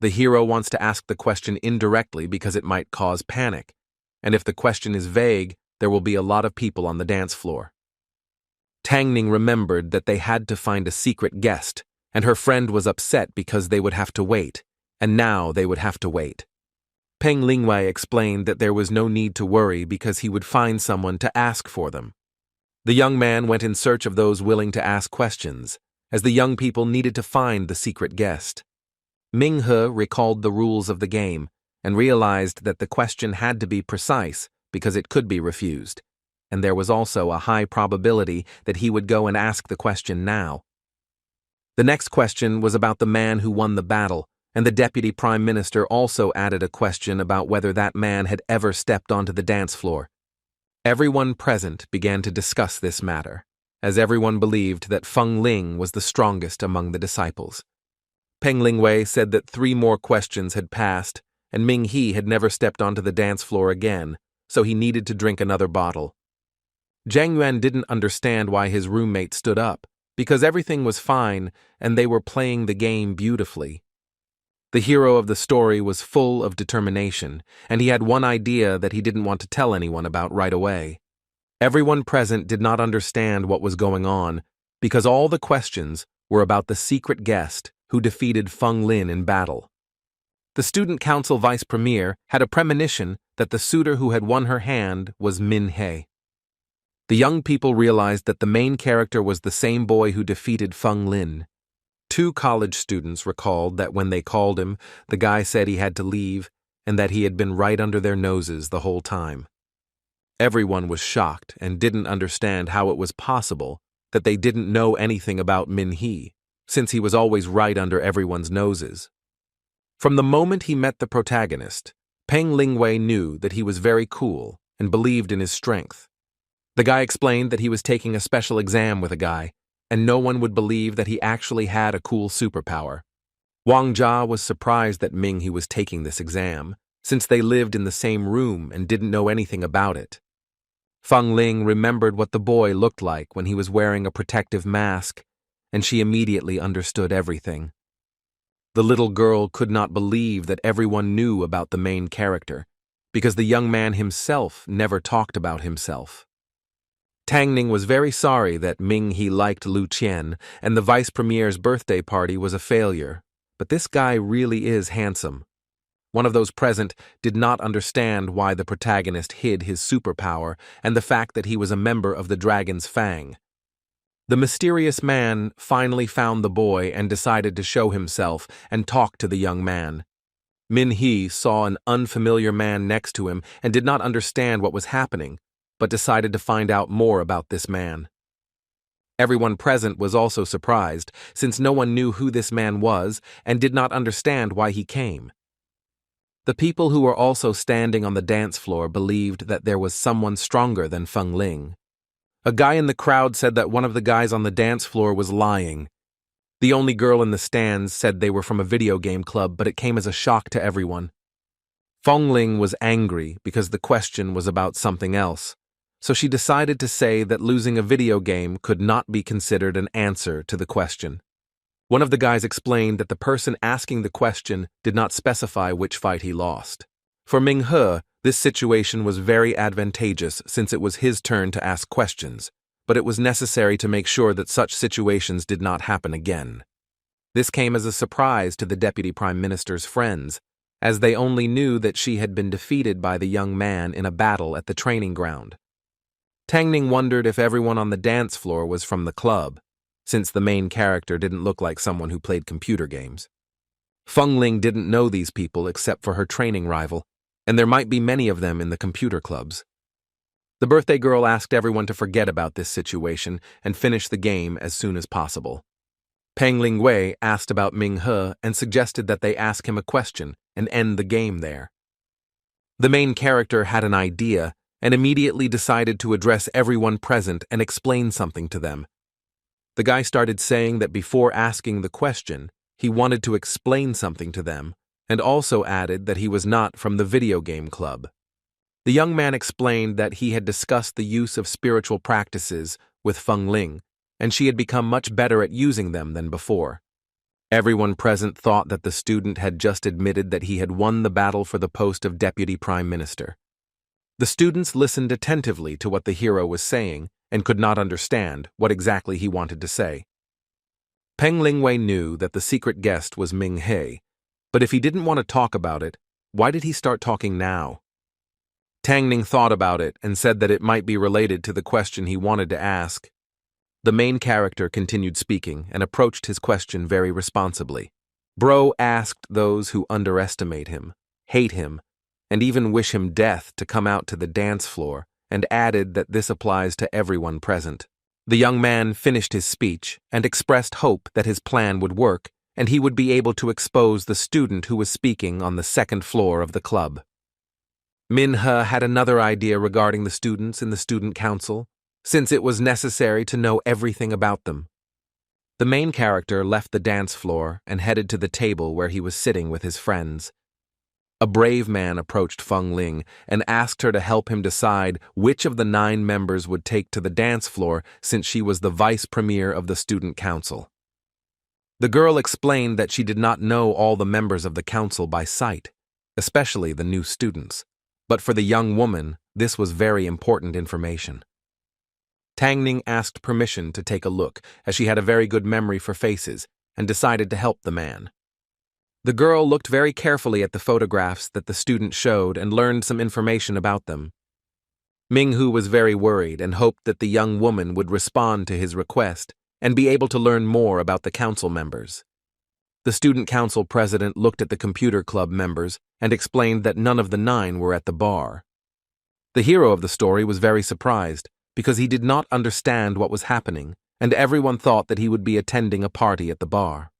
The hero wants to ask the question indirectly because it might cause panic, and if the question is vague, there will be a lot of people on the dance floor. Tang Ning remembered that they had to find a secret guest, and her friend was upset because they would have to wait, and now they would have to wait. Peng Lingwei explained that there was no need to worry because he would find someone to ask for them. The young man went in search of those willing to ask questions, as the young people needed to find the secret guest. Ming He recalled the rules of the game and realized that the question had to be precise because it could be refused, and there was also a high probability that he would go and ask the question now. The next question was about the man who won the battle, and the deputy prime minister also added a question about whether that man had ever stepped onto the dance floor. Everyone present began to discuss this matter, as everyone believed that Feng Ling was the strongest among the disciples. Peng Lingwei said that 3 more questions had passed, and Ming He had never stepped onto the dance floor again, so he needed to drink another bottle. Zhang Yuan didn't understand why his roommate stood up, because everything was fine and they were playing the game beautifully. The hero of the story was full of determination, and he had one idea that he didn't want to tell anyone about right away. Everyone present did not understand what was going on, because all the questions were about the secret guest who defeated Feng Lin in battle. The student council vice premier had a premonition that the suitor who had won her hand was Min He. The young people realized that the main character was the same boy who defeated Feng Lin. 2 college students recalled that when they called him, the guy said he had to leave and that he had been right under their noses the whole time. Everyone was shocked and didn't understand how it was possible that they didn't know anything about Min-hee, since he was always right under everyone's noses. From the moment he met the protagonist, Peng Lingwei knew that he was very cool and believed in his strength. The guy explained that he was taking a special exam with a guy, and no one would believe that he actually had a cool superpower. Wang Jia was surprised that Ming-hee was taking this exam, since they lived in the same room and didn't know anything about it. Feng Ling remembered what the boy looked like when he was wearing a protective mask, and she immediately understood everything. The little girl could not believe that everyone knew about the main character, because the young man himself never talked about himself. Tang Ning was very sorry that Ming-hee liked Lu Qian, and the vice premier's birthday party was a failure, but this guy really is handsome. One of those present did not understand why the protagonist hid his superpower and the fact that he was a member of the Dragon's Fang. The mysterious man finally found the boy and decided to show himself and talk to the young man. Min-hee saw an unfamiliar man next to him and did not understand what was happening, but decided to find out more about this man. Everyone present was also surprised, since no one knew who this man was and did not understand why he came. The people who were also standing on the dance floor believed that there was someone stronger than Feng Ling. A guy in the crowd said that one of the guys on the dance floor was lying. The only girl in the stands said they were from a video game club, but it came as a shock to everyone. Feng Ling was angry because the question was about something else, so she decided to say that losing a video game could not be considered an answer to the question. One of the guys explained that the person asking the question did not specify which fight he lost. For Ming-hee, this situation was very advantageous since it was his turn to ask questions, but it was necessary to make sure that such situations did not happen again. This came as a surprise to the Deputy Prime Minister's friends, as they only knew that she had been defeated by the young man in a battle at the training ground. Tang Ning wondered if everyone on the dance floor was from the club, since the main character didn't look like someone who played computer games. Feng Ling didn't know these people except for her training rival, and there might be many of them in the computer clubs. The birthday girl asked everyone to forget about this situation and finish the game as soon as possible. Peng Lingwei asked about Ming-hee and suggested that they ask him a question and end the game there. The main character had an idea and immediately decided to address everyone present and explain something to them. The guy started saying that before asking the question, he wanted to explain something to them, and also added that he was not from the video game club. The young man explained that he had discussed the use of spiritual practices with Feng Ling, and she had become much better at using them than before. Everyone present thought that the student had just admitted that he had won the battle for the post of Deputy Prime Minister. The students listened attentively to what the hero was saying and could not understand what exactly he wanted to say. Peng Lingwei knew that the secret guest was Ming-hee, but if he didn't want to talk about it, why did he start talking now? Tang Ning thought about it and said that it might be related to the question he wanted to ask. The main character continued speaking and approached his question very responsibly. Bro asked those who underestimate him, hate him, and even wish him death to come out to the dance floor, and added that this applies to everyone present. The young man finished his speech and expressed hope that his plan would work and he would be able to expose the student who was speaking on the second floor of the club. Min-hee had another idea regarding the students in the student council, since it was necessary to know everything about them. The main character left the dance floor and headed to the table where he was sitting with his friends. A brave man approached Feng Ling and asked her to help him decide which of the 9 members would take to the dance floor since she was the vice premier of the student council. The girl explained that she did not know all the members of the council by sight, especially the new students, but for the young woman, this was very important information. Tang Ning asked permission to take a look, as she had a very good memory for faces, and decided to help the man. The girl looked very carefully at the photographs that the student showed and learned some information about them. Ming-hee was very worried and hoped that the young woman would respond to his request and be able to learn more about the council members. The student council president looked at the computer club members and explained that none of the 9 were at the bar. The hero of the story was very surprised because he did not understand what was happening, and everyone thought that he would be attending a party at the bar.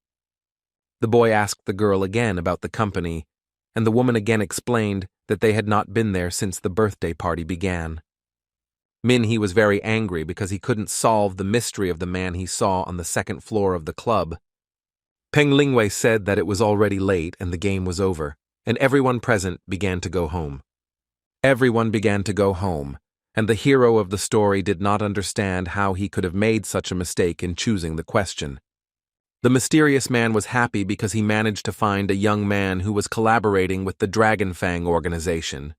The boy asked the girl again about the company, and the woman again explained that they had not been there since the birthday party began. Min-hee was very angry because he couldn't solve the mystery of the man he saw on the second floor of the club. Peng Lingwei said that it was already late and the game was over, and everyone present began to go home. Everyone began to go home, and the hero of the story did not understand how he could have made such a mistake in choosing the question. The mysterious man was happy because he managed to find a young man who was collaborating with the Dragon Fang organization.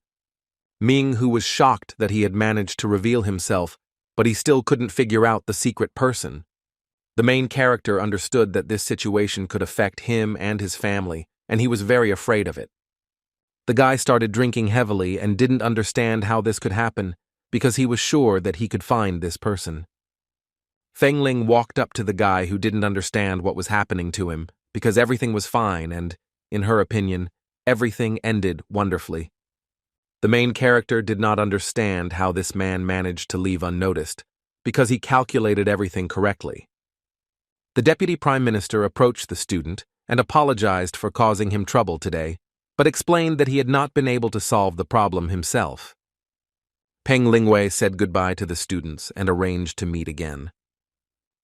Ming, who was shocked that he had managed to reveal himself, but he still couldn't figure out the secret person. The main character understood that this situation could affect him and his family, and he was very afraid of it. The guy started drinking heavily and didn't understand how this could happen because he was sure that he could find this person. Feng Ling walked up to the guy who didn't understand what was happening to him because everything was fine and, in her opinion, everything ended wonderfully. The main character did not understand how this man managed to leave unnoticed because he calculated everything correctly. The deputy prime minister approached the student and apologized for causing him trouble today, but explained that he had not been able to solve the problem himself. Peng Lingwei said goodbye to the students and arranged to meet again.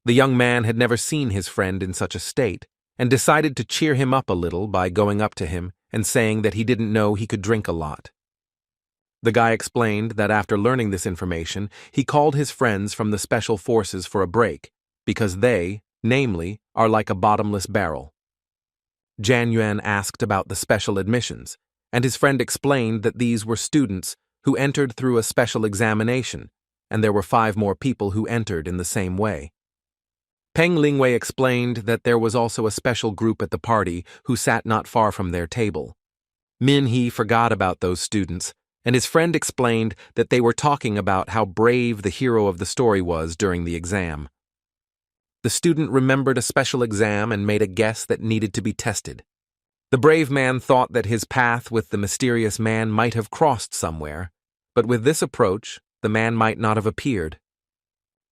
The young man had never seen his friend in such a state and decided to cheer him up a little by going up to him and saying that he didn't know he could drink a lot. The guy explained that after learning this information, he called his friends from the special forces for a break because they, namely, are like a bottomless barrel. Jan Yuan asked about the special admissions, and his friend explained that these were students who entered through a special examination, and there were 5 more people who entered in the same way. Peng Lingwei explained that there was also a special group at the party who sat not far from their table. Min-hee forgot about those students, and his friend explained that they were talking about how brave the hero of the story was during the exam. The student remembered a special exam and made a guess that needed to be tested. The brave man thought that his path with the mysterious man might have crossed somewhere, but with this approach, the man might not have appeared.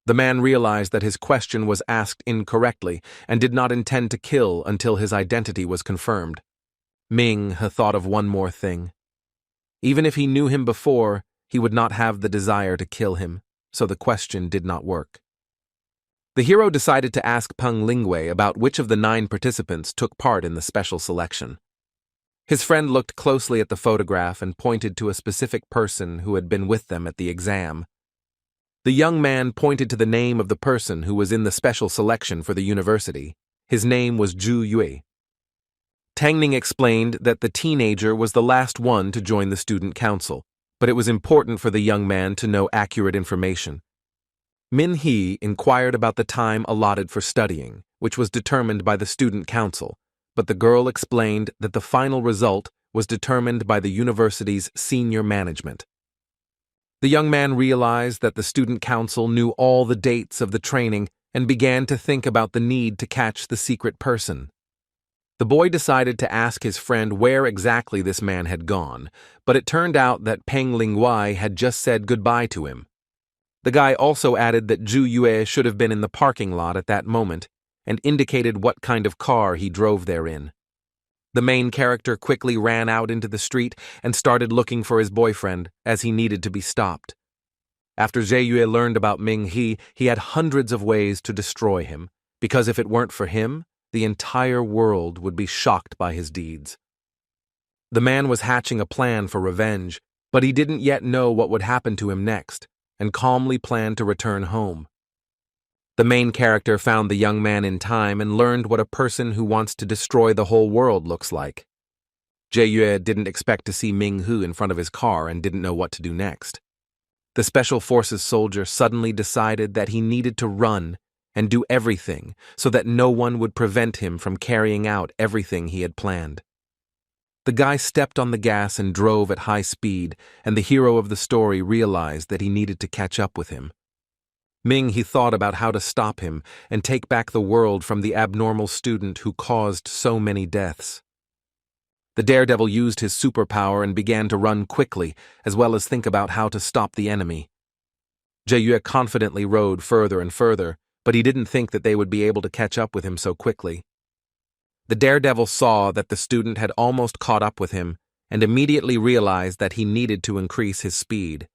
The man realized that his question was asked incorrectly and did not intend to kill until his identity was confirmed. Ming had thought of one more thing. Even if he knew him before, he would not have the desire to kill him, so the question did not work. The hero decided to ask Peng Lingwei about which of the 9 participants took part in the special selection. His friend looked closely at the photograph and pointed to a specific person who had been with them at the exam. The young man pointed to the name of the person who was in the special selection for the university. His name was Zhu Yue. Tang Ning explained that the teenager was the last one to join the student council, but it was important for the young man to know accurate information. Min-hee inquired about the time allotted for studying, which was determined by the student council, but the girl explained that the final result was determined by the university's senior management. The young man realized that the student council knew all the dates of the training and began to think about the need to catch the secret person. The boy decided to ask his friend where exactly this man had gone, but it turned out that Peng Lingwei had just said goodbye to him. The guy also added that Zhu Yue should have been in the parking lot at that moment and indicated what kind of car he drove there in. The main character quickly ran out into the street and started looking for his boyfriend, as he needed to be stopped. After Zhe Yue learned about Ming-hee, he had hundreds of ways to destroy him, because if it weren't for him, the entire world would be shocked by his deeds. The man was hatching a plan for revenge, but he didn't yet know what would happen to him next, and calmly planned to return home. The main character found the young man in time and learned what a person who wants to destroy the whole world looks like. Jie Yue didn't expect to see Ming-hee in front of his car and didn't know what to do next. The Special Forces soldier suddenly decided that he needed to run and do everything so that no one would prevent him from carrying out everything he had planned. The guy stepped on the gas and drove at high speed, and the hero of the story realized that he needed to catch up with him. Ming-hee thought about how to stop him and take back the world from the abnormal student who caused so many deaths. The daredevil used his superpower and began to run quickly, as well as think about how to stop the enemy. Jae confidently rode further and further, but he didn't think that they would be able to catch up with him so quickly. The daredevil saw that the student had almost caught up with him and immediately realized that he needed to increase his speed.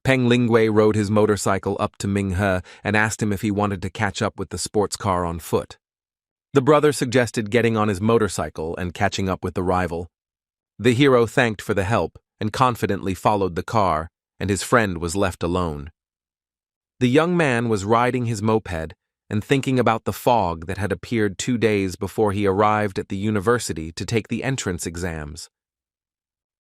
Peng Lingwei rode his motorcycle up to Ming He and asked him if he wanted to catch up with the sports car on foot. The brother suggested getting on his motorcycle and catching up with the rival. The hero thanked for the help and confidently followed the car, and his friend was left alone. The young man was riding his moped and thinking about the fog that had appeared 2 days before he arrived at the university to take the entrance exams.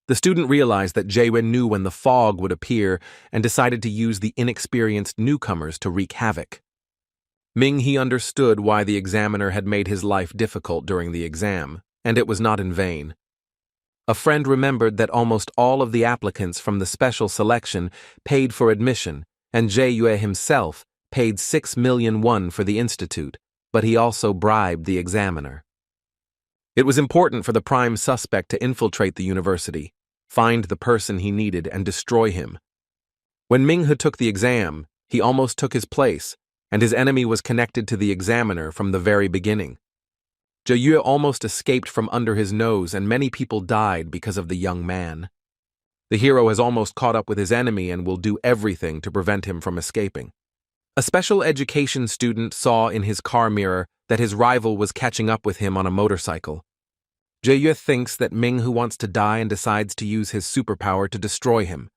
The student realized that Jae knew when the fog would appear and decided to use the inexperienced newcomers to wreak havoc. Ming He understood why the examiner had made his life difficult during the exam, and it was not in vain. A friend remembered that almost all of the applicants from the special selection paid for admission, and Jae himself paid 6 million won for the institute, but he also bribed the examiner. It was important for the prime suspect to infiltrate the university, find the person he needed, and destroy him. When Ming He took the exam, he almost took his place, and his enemy was connected to the examiner from the very beginning. Jae almost escaped from under his nose, and many people died because of the young man. The hero has almost caught up with his enemy and will do everything to prevent him from escaping. A special education student saw in his car mirror that his rival was catching up with him on a motorcycle. Jae thinks that Ming He wants to die and decides to use his superpower to destroy him.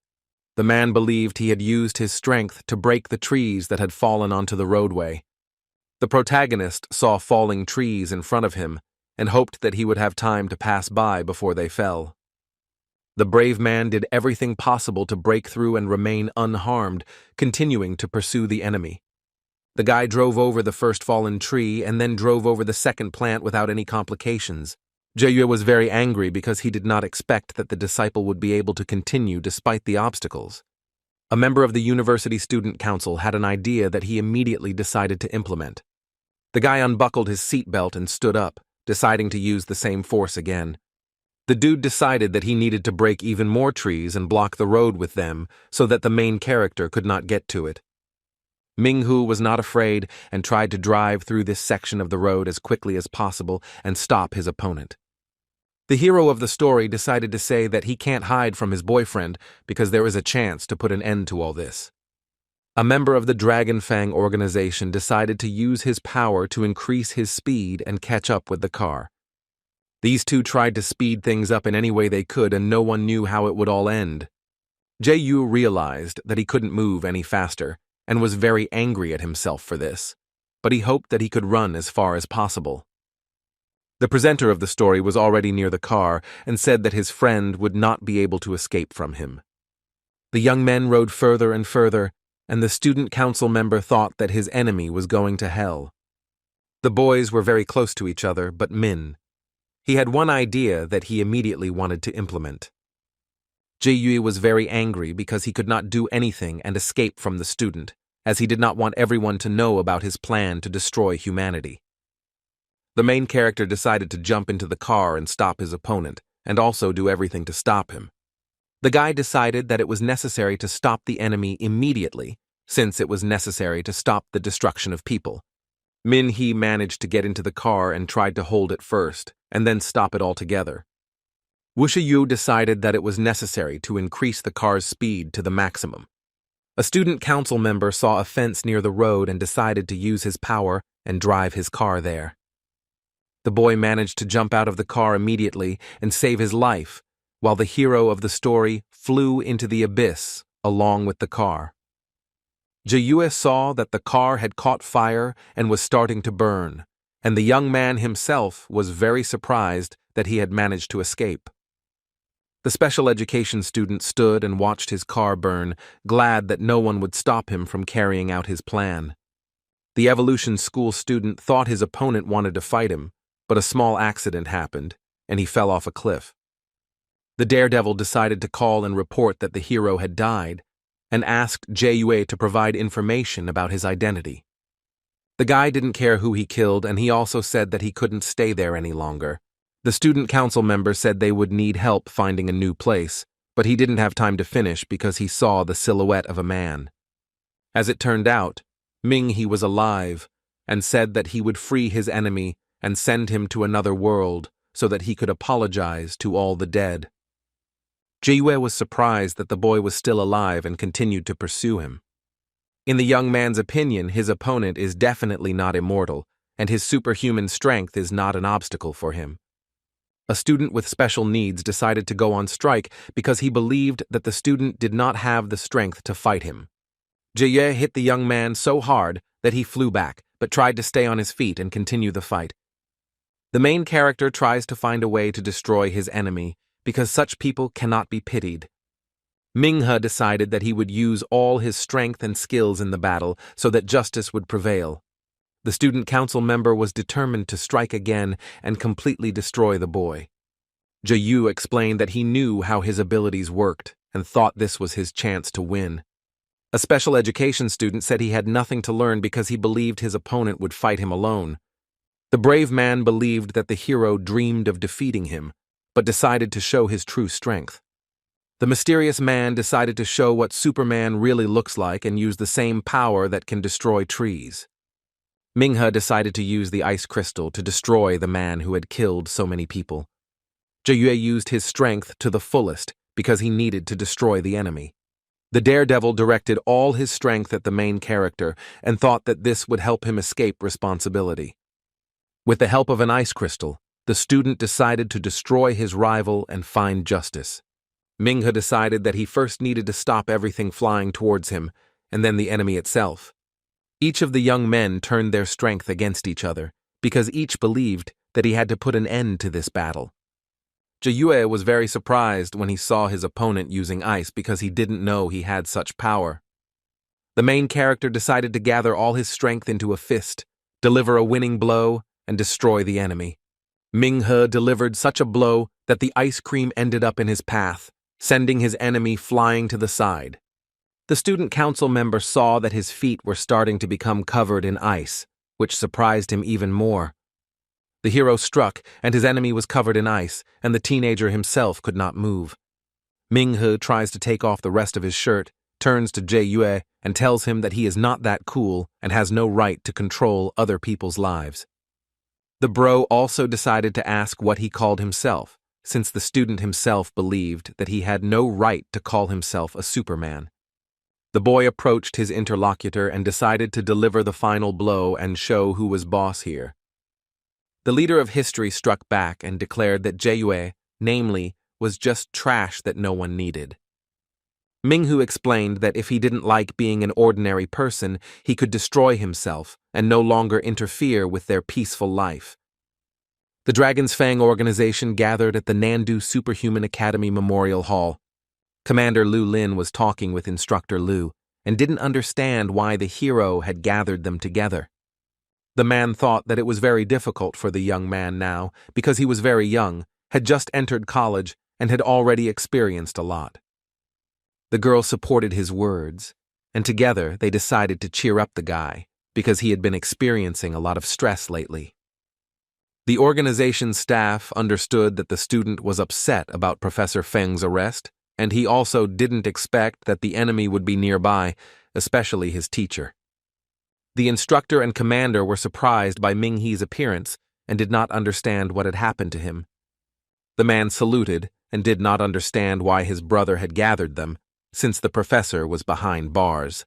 The man believed he had used his strength to break the trees that had fallen onto the roadway. The protagonist saw falling trees in front of him and hoped that he would have time to pass by before they fell. The brave man did everything possible to break through and remain unharmed, continuing to pursue the enemy. The guy drove over the first fallen tree and then drove over the second plant without any complications. Jae was very angry because he did not expect that the disciple would be able to continue despite the obstacles. A member of the university student council had an idea that he immediately decided to implement. The guy unbuckled his seatbelt and stood up, deciding to use the same force again. The dude decided that he needed to break even more trees and block the road with them so that the main character could not get to it. Ming He was not afraid and tried to drive through this section of the road as quickly as possible and stop his opponent. The hero of the story decided to say that he can't hide from his boyfriend because there is a chance to put an end to all this. A member of the Dragon Fang organization decided to use his power to increase his speed and catch up with the car. These two tried to speed things up in any way they could, and no one knew how it would all end. Jae realized that he couldn't move any faster and was very angry at himself for this, but he hoped that he could run as far as possible. The presenter of the story was already near the car and said that his friend would not be able to escape from him. The young men rode further and further, and the student council member thought that his enemy was going to hell. The boys were very close to each other, but he had one idea that he immediately wanted to implement. Jae was very angry because he could not do anything and escape from the student, as he did not want everyone to know about his plan to destroy humanity. The main character decided to jump into the car and stop his opponent, and also do everything to stop him. The guy decided that it was necessary to stop the enemy immediately, since it was necessary to stop the destruction of people. Min Hee managed to get into the car and tried to hold it first, and then stop it altogether. Wushiyu decided that it was necessary to increase the car's speed to the maximum. A student council member saw a fence near the road and decided to use his power and drive his car there. The boy managed to jump out of the car immediately and save his life, while the hero of the story flew into the abyss along with the car. Jae saw that the car had caught fire and was starting to burn, and the young man himself was very surprised that he had managed to escape. The special education student stood and watched his car burn, glad that no one would stop him from carrying out his plan. The evolution school student thought his opponent wanted to fight him, but a small accident happened, and he fell off a cliff. The daredevil decided to call and report that the hero had died, and asked Jae to provide information about his identity. The guy didn't care who he killed, and he also said that he couldn't stay there any longer, The student council member said they would need help finding a new place, but he didn't have time to finish because he saw the silhouette of a man. As it turned out, Ming-he was alive and said that he would free his enemy and send him to another world so that he could apologize to all the dead. Jae-yue was surprised that the boy was still alive and continued to pursue him. In the young man's opinion, his opponent is definitely not immortal, and his superhuman strength is not an obstacle for him. A student with special needs decided to go on strike because he believed that the student did not have the strength to fight him. Jae-yue hit the young man so hard that he flew back, but tried to stay on his feet and continue the fight. The main character tries to find a way to destroy his enemy, because such people cannot be pitied. Ming-he decided that he would use all his strength and skills in the battle so that justice would prevail. The student council member was determined to strike again and completely destroy the boy. Jae-yue explained that he knew how his abilities worked and thought this was his chance to win. A special education student said he had nothing to learn because he believed his opponent would fight him alone. The brave man believed that the hero dreamed of defeating him, but decided to show his true strength. The mysterious man decided to show what Superman really looks like and use the same power that can destroy trees. Ming-he decided to use the ice crystal to destroy the man who had killed so many people. Jae-yue used his strength to the fullest because he needed to destroy the enemy. The daredevil directed all his strength at the main character and thought that this would help him escape responsibility. With the help of an ice crystal, the student decided to destroy his rival and find justice. Ming-he decided that he first needed to stop everything flying towards him, and then the enemy itself. Each of the young men turned their strength against each other, because each believed that he had to put an end to this battle. Jae-yue was very surprised when he saw his opponent using ice because he didn't know he had such power. The main character decided to gather all his strength into a fist, deliver a winning blow, and destroy the enemy. Ming-he delivered such a blow that the ice cream ended up in his path, sending his enemy flying to the side. The student council member saw that his feet were starting to become covered in ice, which surprised him even more. The hero struck, and his enemy was covered in ice, and the teenager himself could not move. Ming-he tries to take off the rest of his shirt, turns to Jae-yue, and tells him that he is not that cool and has no right to control other people's lives. The bro also decided to ask what he called himself, since the student himself believed that he had no right to call himself a Superman. The boy approached his interlocutor and decided to deliver the final blow and show who was boss here. The leader of history struck back and declared that Jae-yue, namely, was just trash that no one needed. Ming-he explained that if he didn't like being an ordinary person, he could destroy himself and no longer interfere with their peaceful life. The Dragon's Fang organization gathered at the Nandu Superhuman Academy Memorial Hall. Commander Lu Lin was talking with Instructor Lu and didn't understand why the hero had gathered them together. The man thought that it was very difficult for the young man now because he was very young, had just entered college, and had already experienced a lot. The girl supported his words, and together they decided to cheer up the guy because he had been experiencing a lot of stress lately. The organization's staff understood that the student was upset about Professor Feng's arrest, and he also didn't expect that the enemy would be nearby, especially his teacher. The instructor and commander were surprised by Ming-he's appearance and did not understand what had happened to him. The man saluted and did not understand why his brother had gathered them, since the professor was behind bars.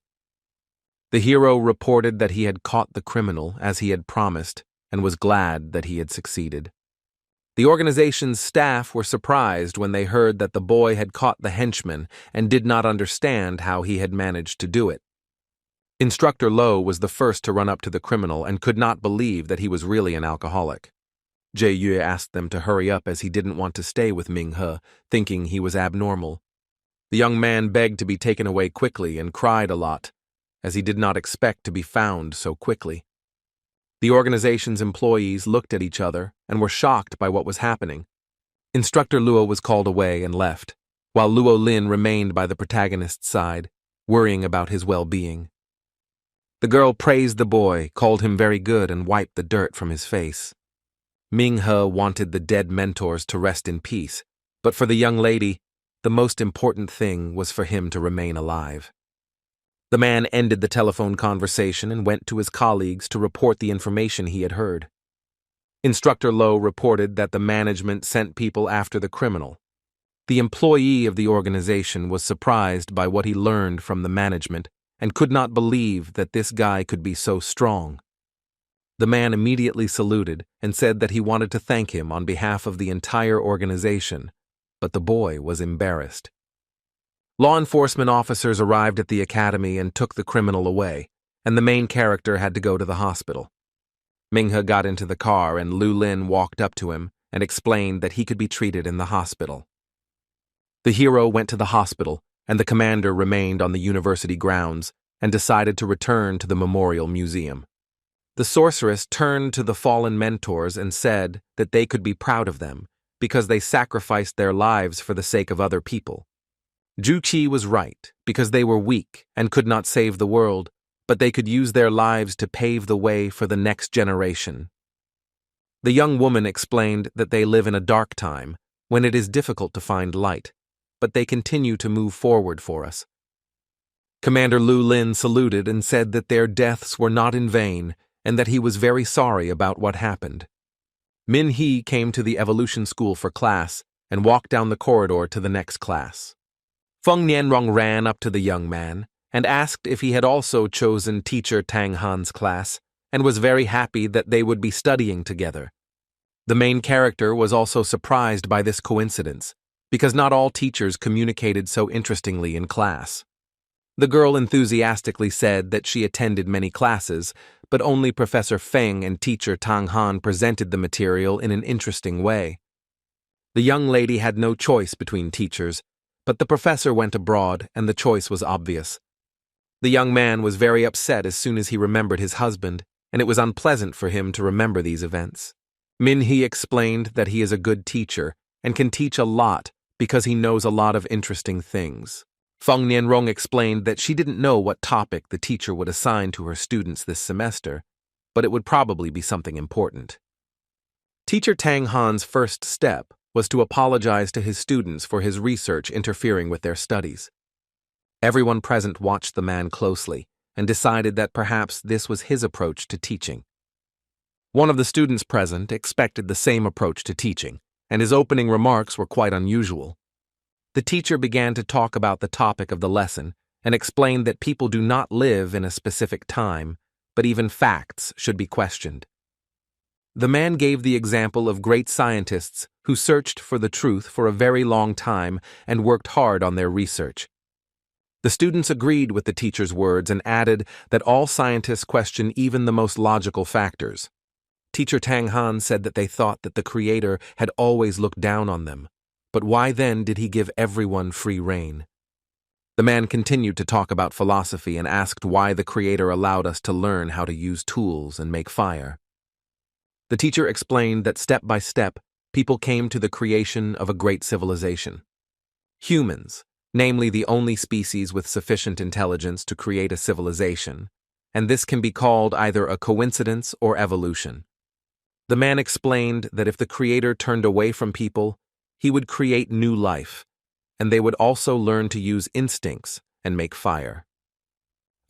The hero reported that he had caught the criminal as he had promised and was glad that he had succeeded. The organization's staff were surprised when they heard that the boy had caught the henchman and did not understand how he had managed to do it. Instructor Lo was the first to run up to the criminal and could not believe that he was really an alcoholic. Jae-yue asked them to hurry up as he didn't want to stay with Ming-he, thinking he was abnormal. The young man begged to be taken away quickly and cried a lot, as he did not expect to be found so quickly. The organization's employees looked at each other and were shocked by what was happening. Instructor Luo was called away and left, while Luo Lin remained by the protagonist's side, worrying about his well-being. The girl praised the boy, called him very good, and wiped the dirt from his face. Ming-he wanted the dead mentors to rest in peace, but for the young lady, the most important thing was for him to remain alive. The man ended the telephone conversation and went to his colleagues to report the information he had heard. Instructor Low reported that the management sent people after the criminal. The employee of the organization was surprised by what he learned from the management and could not believe that this guy could be so strong. The man immediately saluted and said that he wanted to thank him on behalf of the entire organization, but the boy was embarrassed. Law enforcement officers arrived at the academy and took the criminal away, and the main character had to go to the hospital. Ming-he got into the car and Lu Lin walked up to him and explained that he could be treated in the hospital. The hero went to the hospital, and the commander remained on the university grounds and decided to return to the memorial museum. The sorceress turned to the fallen mentors and said that they could be proud of them because they sacrificed their lives for the sake of other people. Juqi was right because they were weak and could not save the world, but they could use their lives to pave the way for the next generation. The young woman explained that they live in a dark time when it is difficult to find light, but they continue to move forward for us. Commander Lu Lin saluted and said that their deaths were not in vain and that he was very sorry about what happened. Min He came to the evolution school for class and walked down the corridor to the next class. Feng Nianrong ran up to the young man and asked if he had also chosen teacher Tang Han's class and was very happy that they would be studying together. The main character was also surprised by this coincidence because not all teachers communicated so interestingly in class. The girl enthusiastically said that she attended many classes, but only Professor Feng and teacher Tang Han presented the material in an interesting way. The young lady had no choice between teachers, but the professor went abroad and the choice was obvious. The young man was very upset as soon as he remembered his husband, and it was unpleasant for him to remember these events. Min He explained that he is a good teacher and can teach a lot because he knows a lot of interesting things. Feng Nianrong explained that she didn't know what topic the teacher would assign to her students this semester, but it would probably be something important. Teacher Tang Han's first step was to apologize to his students for his research interfering with their studies. Everyone present watched the man closely and decided that perhaps this was his approach to teaching. One of the students present expected the same approach to teaching, and his opening remarks were quite unusual. The teacher began to talk about the topic of the lesson and explained that people do not live in a specific time, but even facts should be questioned. The man gave the example of great scientists who searched for the truth for a very long time and worked hard on their research. The students agreed with the teacher's words and added that all scientists question even the most logical factors. Teacher Tang Han said that they thought that the Creator had always looked down on them. But why then did he give everyone free rein? The man continued to talk about philosophy and asked why the Creator allowed us to learn how to use tools and make fire. The teacher explained that step by step, people came to the creation of a great civilization. Humans, namely the only species with sufficient intelligence to create a civilization, and this can be called either a coincidence or evolution. The man explained that if the Creator turned away from people, he would create new life, and they would also learn to use instincts and make fire.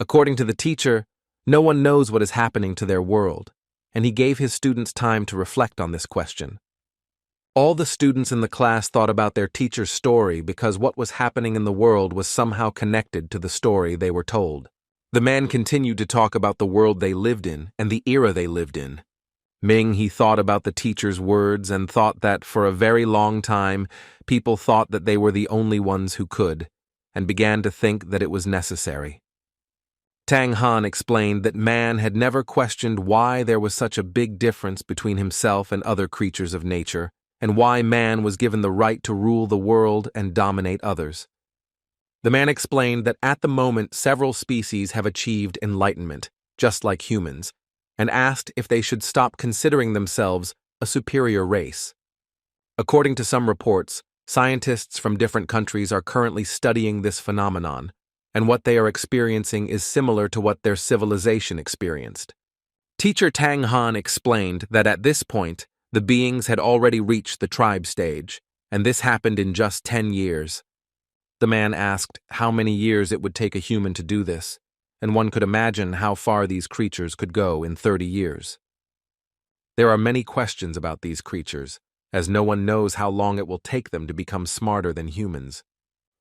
According to the teacher, no one knows what is happening to their world, and he gave his students time to reflect on this question. All the students in the class thought about their teacher's story because what was happening in the world was somehow connected to the story they were told. The man continued to talk about the world they lived in and the era they lived in. He thought about the teacher's words and thought that for a very long time, people thought that they were the only ones who could, and began to think that it was necessary. Tang Han explained that man had never questioned why there was such a big difference between himself and other creatures of nature, and why man was given the right to rule the world and dominate others. The man explained that at the moment several species have achieved enlightenment, just like humans, and asked if they should stop considering themselves a superior race. According to some reports, scientists from different countries are currently studying this phenomenon, and what they are experiencing is similar to what their civilization experienced. Teacher Tang Han explained that at this point, The beings had already reached the tribe stage, and this happened in just 10 years. The man asked how many years it would take a human to do this, and one could imagine how far these creatures could go in 30 years. There are many questions about these creatures, as no one knows how long it will take them to become smarter than humans.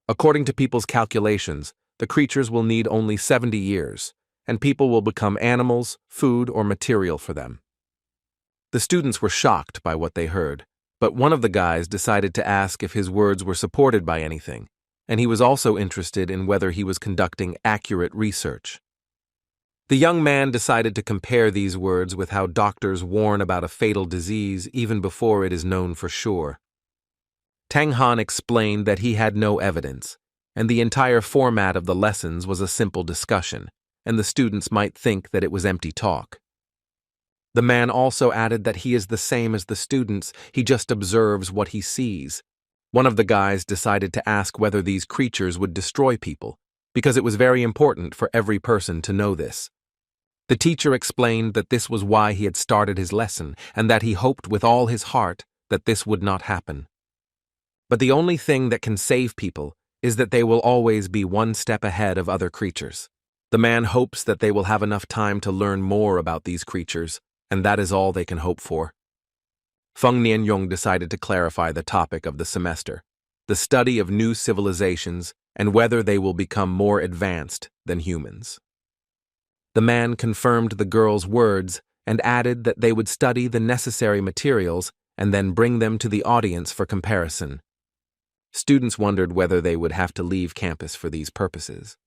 According to people's calculations, the creatures will need only 70 years, and people will become animals, food, or material for them. The students were shocked by what they heard, but one of the guys decided to ask if his words were supported by anything, and he was also interested in whether he was conducting accurate research. The young man decided to compare these words with how doctors warn about a fatal disease even before it is known for sure. Tang Han explained that he had no evidence, and the entire format of the lessons was a simple discussion, and the students might think that it was empty talk. The man also added that he is the same as the students, he just observes what he sees. One of the guys decided to ask whether these creatures would destroy people, because it was very important for every person to know this. The teacher explained that this was why he had started his lesson, and that he hoped with all his heart that this would not happen. But the only thing that can save people is that they will always be one step ahead of other creatures. The man hopes that they will have enough time to learn more about these creatures, and that is all they can hope for. Feng Nianyong decided to clarify the topic of the semester, the study of new civilizations and whether they will become more advanced than humans. The man confirmed the girl's words and added that they would study the necessary materials and then bring them to the audience for comparison. Students wondered whether they would have to leave campus for these purposes.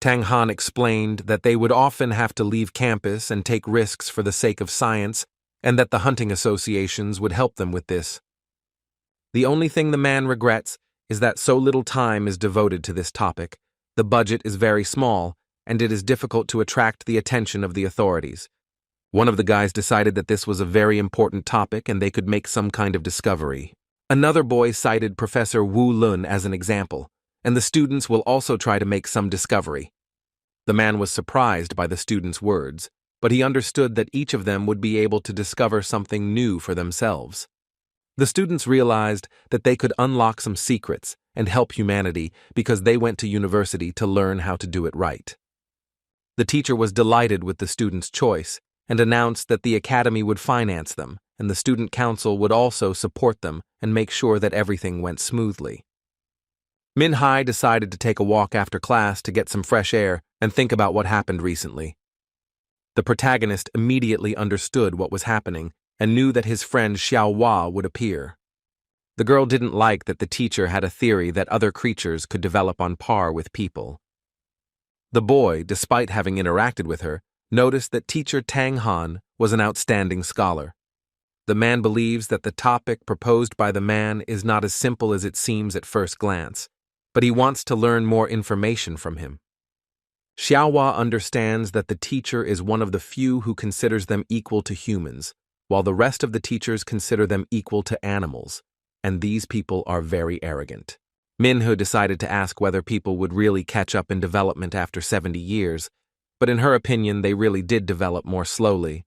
Tang Han explained that they would often have to leave campus and take risks for the sake of science, and that the hunting associations would help them with this. The only thing the man regrets is that so little time is devoted to this topic. The budget is very small, and it is difficult to attract the attention of the authorities. One of the guys decided that this was a very important topic and they could make some kind of discovery. Another boy cited Professor Wu Lun as an example, and the students will also try to make some discovery. The man was surprised by the students' words, but he understood that each of them would be able to discover something new for themselves. The students realized that they could unlock some secrets and help humanity because they went to university to learn how to do it right. The teacher was delighted with the students' choice and announced that the academy would finance them, and the student council would also support them and make sure that everything went smoothly. Min Hai decided to take a walk after class to get some fresh air and think about what happened recently. The protagonist immediately understood what was happening and knew that his friend Xiao Hua would appear. The girl didn't like that the teacher had a theory that other creatures could develop on par with people. The boy, despite having interacted with her, noticed that teacher Tang Han was an outstanding scholar. The man believes that the topic proposed by the man is not as simple as it seems at first glance, but he wants to learn more information from him. Xiaohua understands that the teacher is one of the few who considers them equal to humans, while the rest of the teachers consider them equal to animals, and these people are very arrogant. Minhu decided to ask whether people would really catch up in development after 70 years, but in her opinion they really did develop more slowly.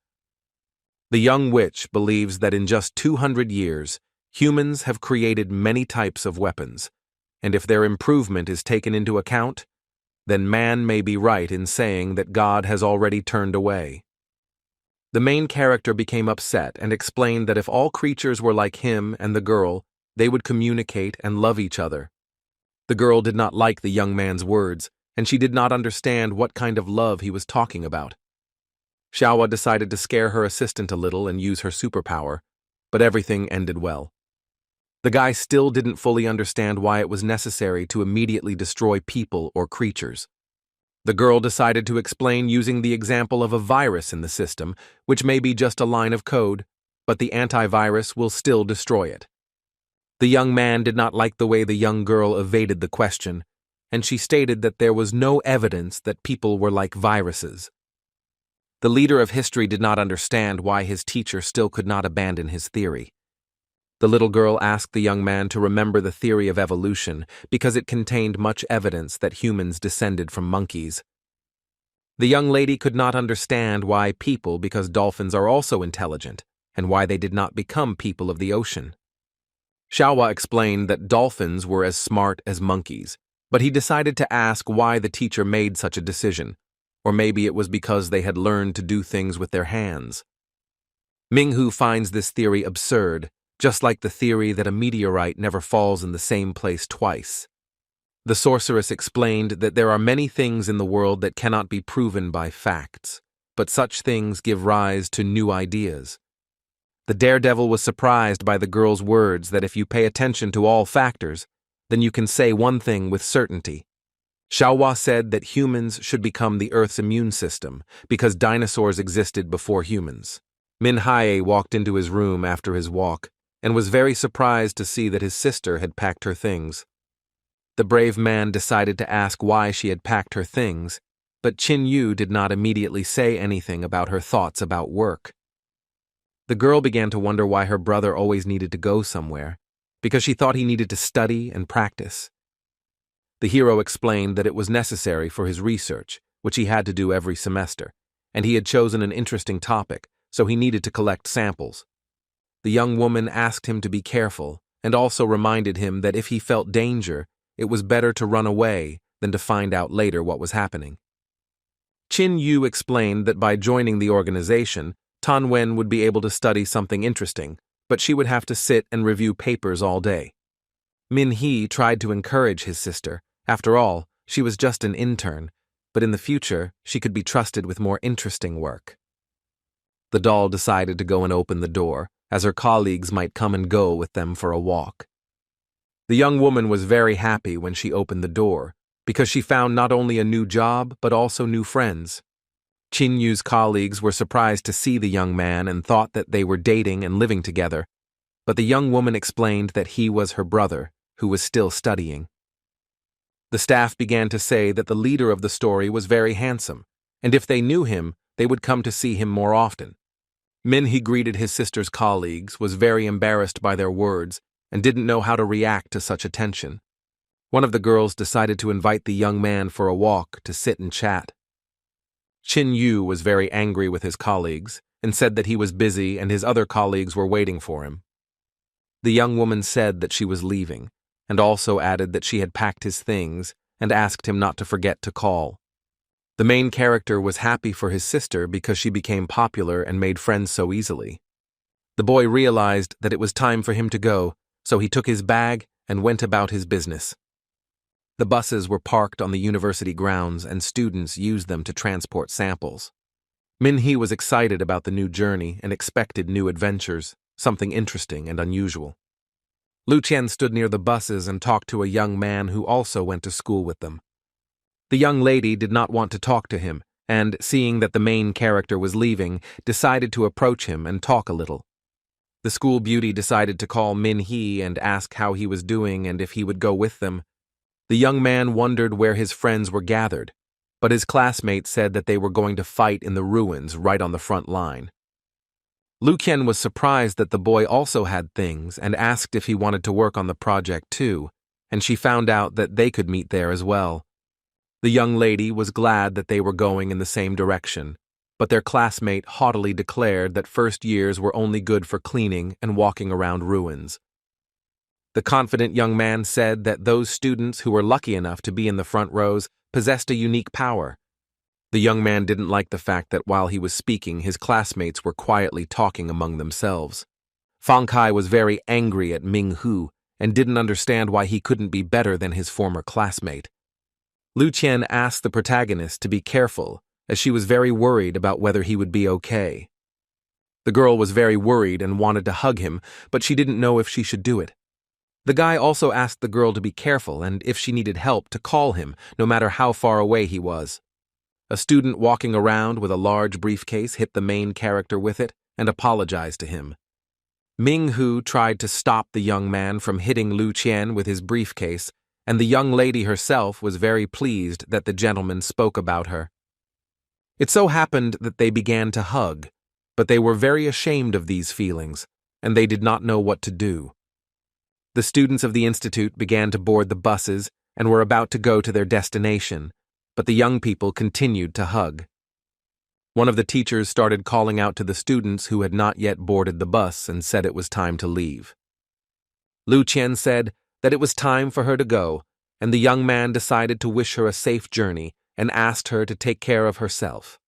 The young witch believes that in just 200 years, humans have created many types of weapons, and if their improvement is taken into account, then man may be right in saying that God has already turned away. The main character became upset and explained that if all creatures were like him and the girl, they would communicate and love each other. The girl did not like the young man's words, and she did not understand what kind of love he was talking about. Xiaohua decided to scare her assistant a little and use her superpower, but everything ended well. The guy still didn't fully understand why it was necessary to immediately destroy people or creatures. The girl decided to explain using the example of a virus in the system, which may be just a line of code, but the antivirus will still destroy it. The young man did not like the way the young girl evaded the question, and she stated that there was no evidence that people were like viruses. The leader of history did not understand why his teacher still could not abandon his theory. The little girl asked the young man to remember the theory of evolution because it contained much evidence that humans descended from monkeys. The young lady could not understand why people, because dolphins are also intelligent, and why they did not become people of the ocean. Xiaohua explained that dolphins were as smart as monkeys, but he decided to ask why the teacher made such a decision, or maybe it was because they had learned to do things with their hands. Minghu finds this theory absurd, just like the theory that a meteorite never falls in the same place twice. The sorceress explained that there are many things in the world that cannot be proven by facts, but such things give rise to new ideas. The daredevil was surprised by the girl's words that if you pay attention to all factors, then you can say one thing with certainty. Xiaohua said that humans should become the Earth's immune system because dinosaurs existed before humans. Min Hae walked into his room after his walk and was very surprised to see that his sister had packed her things. The brave man decided to ask why she had packed her things, but Qin Yu did not immediately say anything about her thoughts about work. The girl began to wonder why her brother always needed to go somewhere, because she thought he needed to study and practice. The hero explained that it was necessary for his research, which he had to do every semester, and he had chosen an interesting topic, so he needed to collect samples. The young woman asked him to be careful, and also reminded him that if he felt danger, it was better to run away than to find out later what was happening. Qin Yu explained that by joining the organization, Tan Wen would be able to study something interesting, but she would have to sit and review papers all day. Min Hee tried to encourage his sister. After all, she was just an intern, but in the future, she could be trusted with more interesting work. The doll decided to go and open the door, as her colleagues might come and go with them for a walk. The young woman was very happy when she opened the door, because she found not only a new job, but also new friends. Qin Yu's colleagues were surprised to see the young man and thought that they were dating and living together, but the young woman explained that he was her brother, who was still studying. The staff began to say that the leader of the story was very handsome, and if they knew him, they would come to see him more often. Min Hee greeted his sister's colleagues, was very embarrassed by their words, and didn't know how to react to such attention. One of the girls decided to invite the young man for a walk to sit and chat. Qin Yu was very angry with his colleagues and said that he was busy and his other colleagues were waiting for him. The young woman said that she was leaving, and also added that she had packed his things and asked him not to forget to call. The main character was happy for his sister because she became popular and made friends so easily. The boy realized that it was time for him to go, so he took his bag and went about his business. The buses were parked on the university grounds and students used them to transport samples. Min Hee was excited about the new journey and expected new adventures, something interesting and unusual. Lu Qian stood near the buses and talked to a young man who also went to school with them. The young lady did not want to talk to him, and, seeing that the main character was leaving, decided to approach him and talk a little. The school beauty decided to call Min Hee and ask how he was doing and if he would go with them. The young man wondered where his friends were gathered, but his classmates said that they were going to fight in the ruins right on the front line. Lu Qian was surprised that the boy also had things and asked if he wanted to work on the project too, and she found out that they could meet there as well. The young lady was glad that they were going in the same direction, but their classmate haughtily declared that first years were only good for cleaning and walking around ruins. The confident young man said that those students who were lucky enough to be in the front rows possessed a unique power. The young man didn't like the fact that while he was speaking, his classmates were quietly talking among themselves. Fang Kai was very angry at Ming Hu and didn't understand why he couldn't be better than his former classmate. Lu Qian asked the protagonist to be careful, as she was very worried about whether he would be okay. The girl was very worried and wanted to hug him, but she didn't know if she should do it. The guy also asked the girl to be careful and if she needed help to call him, no matter how far away he was. A student walking around with a large briefcase hit the main character with it and apologized to him. Ming Hu tried to stop the young man from hitting Lu Qian with his briefcase, and the young lady herself was very pleased that the gentleman spoke about her. It so happened that they began to hug, but they were very ashamed of these feelings, and they did not know what to do. The students of the institute began to board the buses and were about to go to their destination, but the young people continued to hug. One of the teachers started calling out to the students who had not yet boarded the bus and said it was time to leave. Lu Qian said that it was time for her to go, and the young man decided to wish her a safe journey and asked her to take care of herself.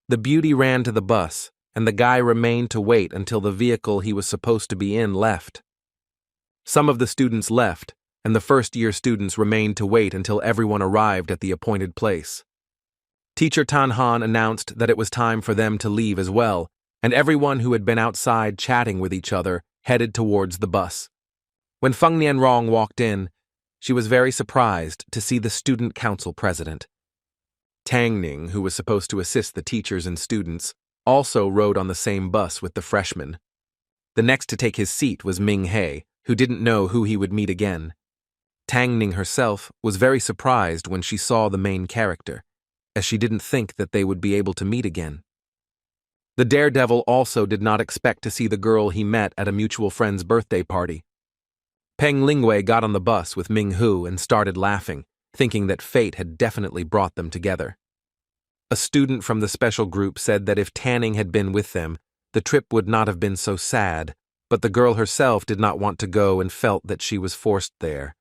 The beauty ran to the bus, and the guy remained to wait until the vehicle he was supposed to be in left. Some of the students left, and the first-year students remained to wait until everyone arrived at the appointed place. Teacher Tan Han announced that it was time for them to leave as well, and everyone who had been outside chatting with each other headed towards the bus. When Feng Nianrong walked in, she was very surprised to see the student council president. Tang Ning, who was supposed to assist the teachers and students, also rode on the same bus with the freshmen. The next to take his seat was Ming He, who didn't know who he would meet again. Tang Ning herself was very surprised when she saw the main character, as she didn't think that they would be able to meet again. The daredevil also did not expect to see the girl he met at a mutual friend's birthday party. Peng Lingwei got on the bus with Ming Hu and started laughing, thinking that fate had definitely brought them together. A student from the special group said that if Tanning had been with them, the trip would not have been so sad, but the girl herself did not want to go and felt that she was forced there.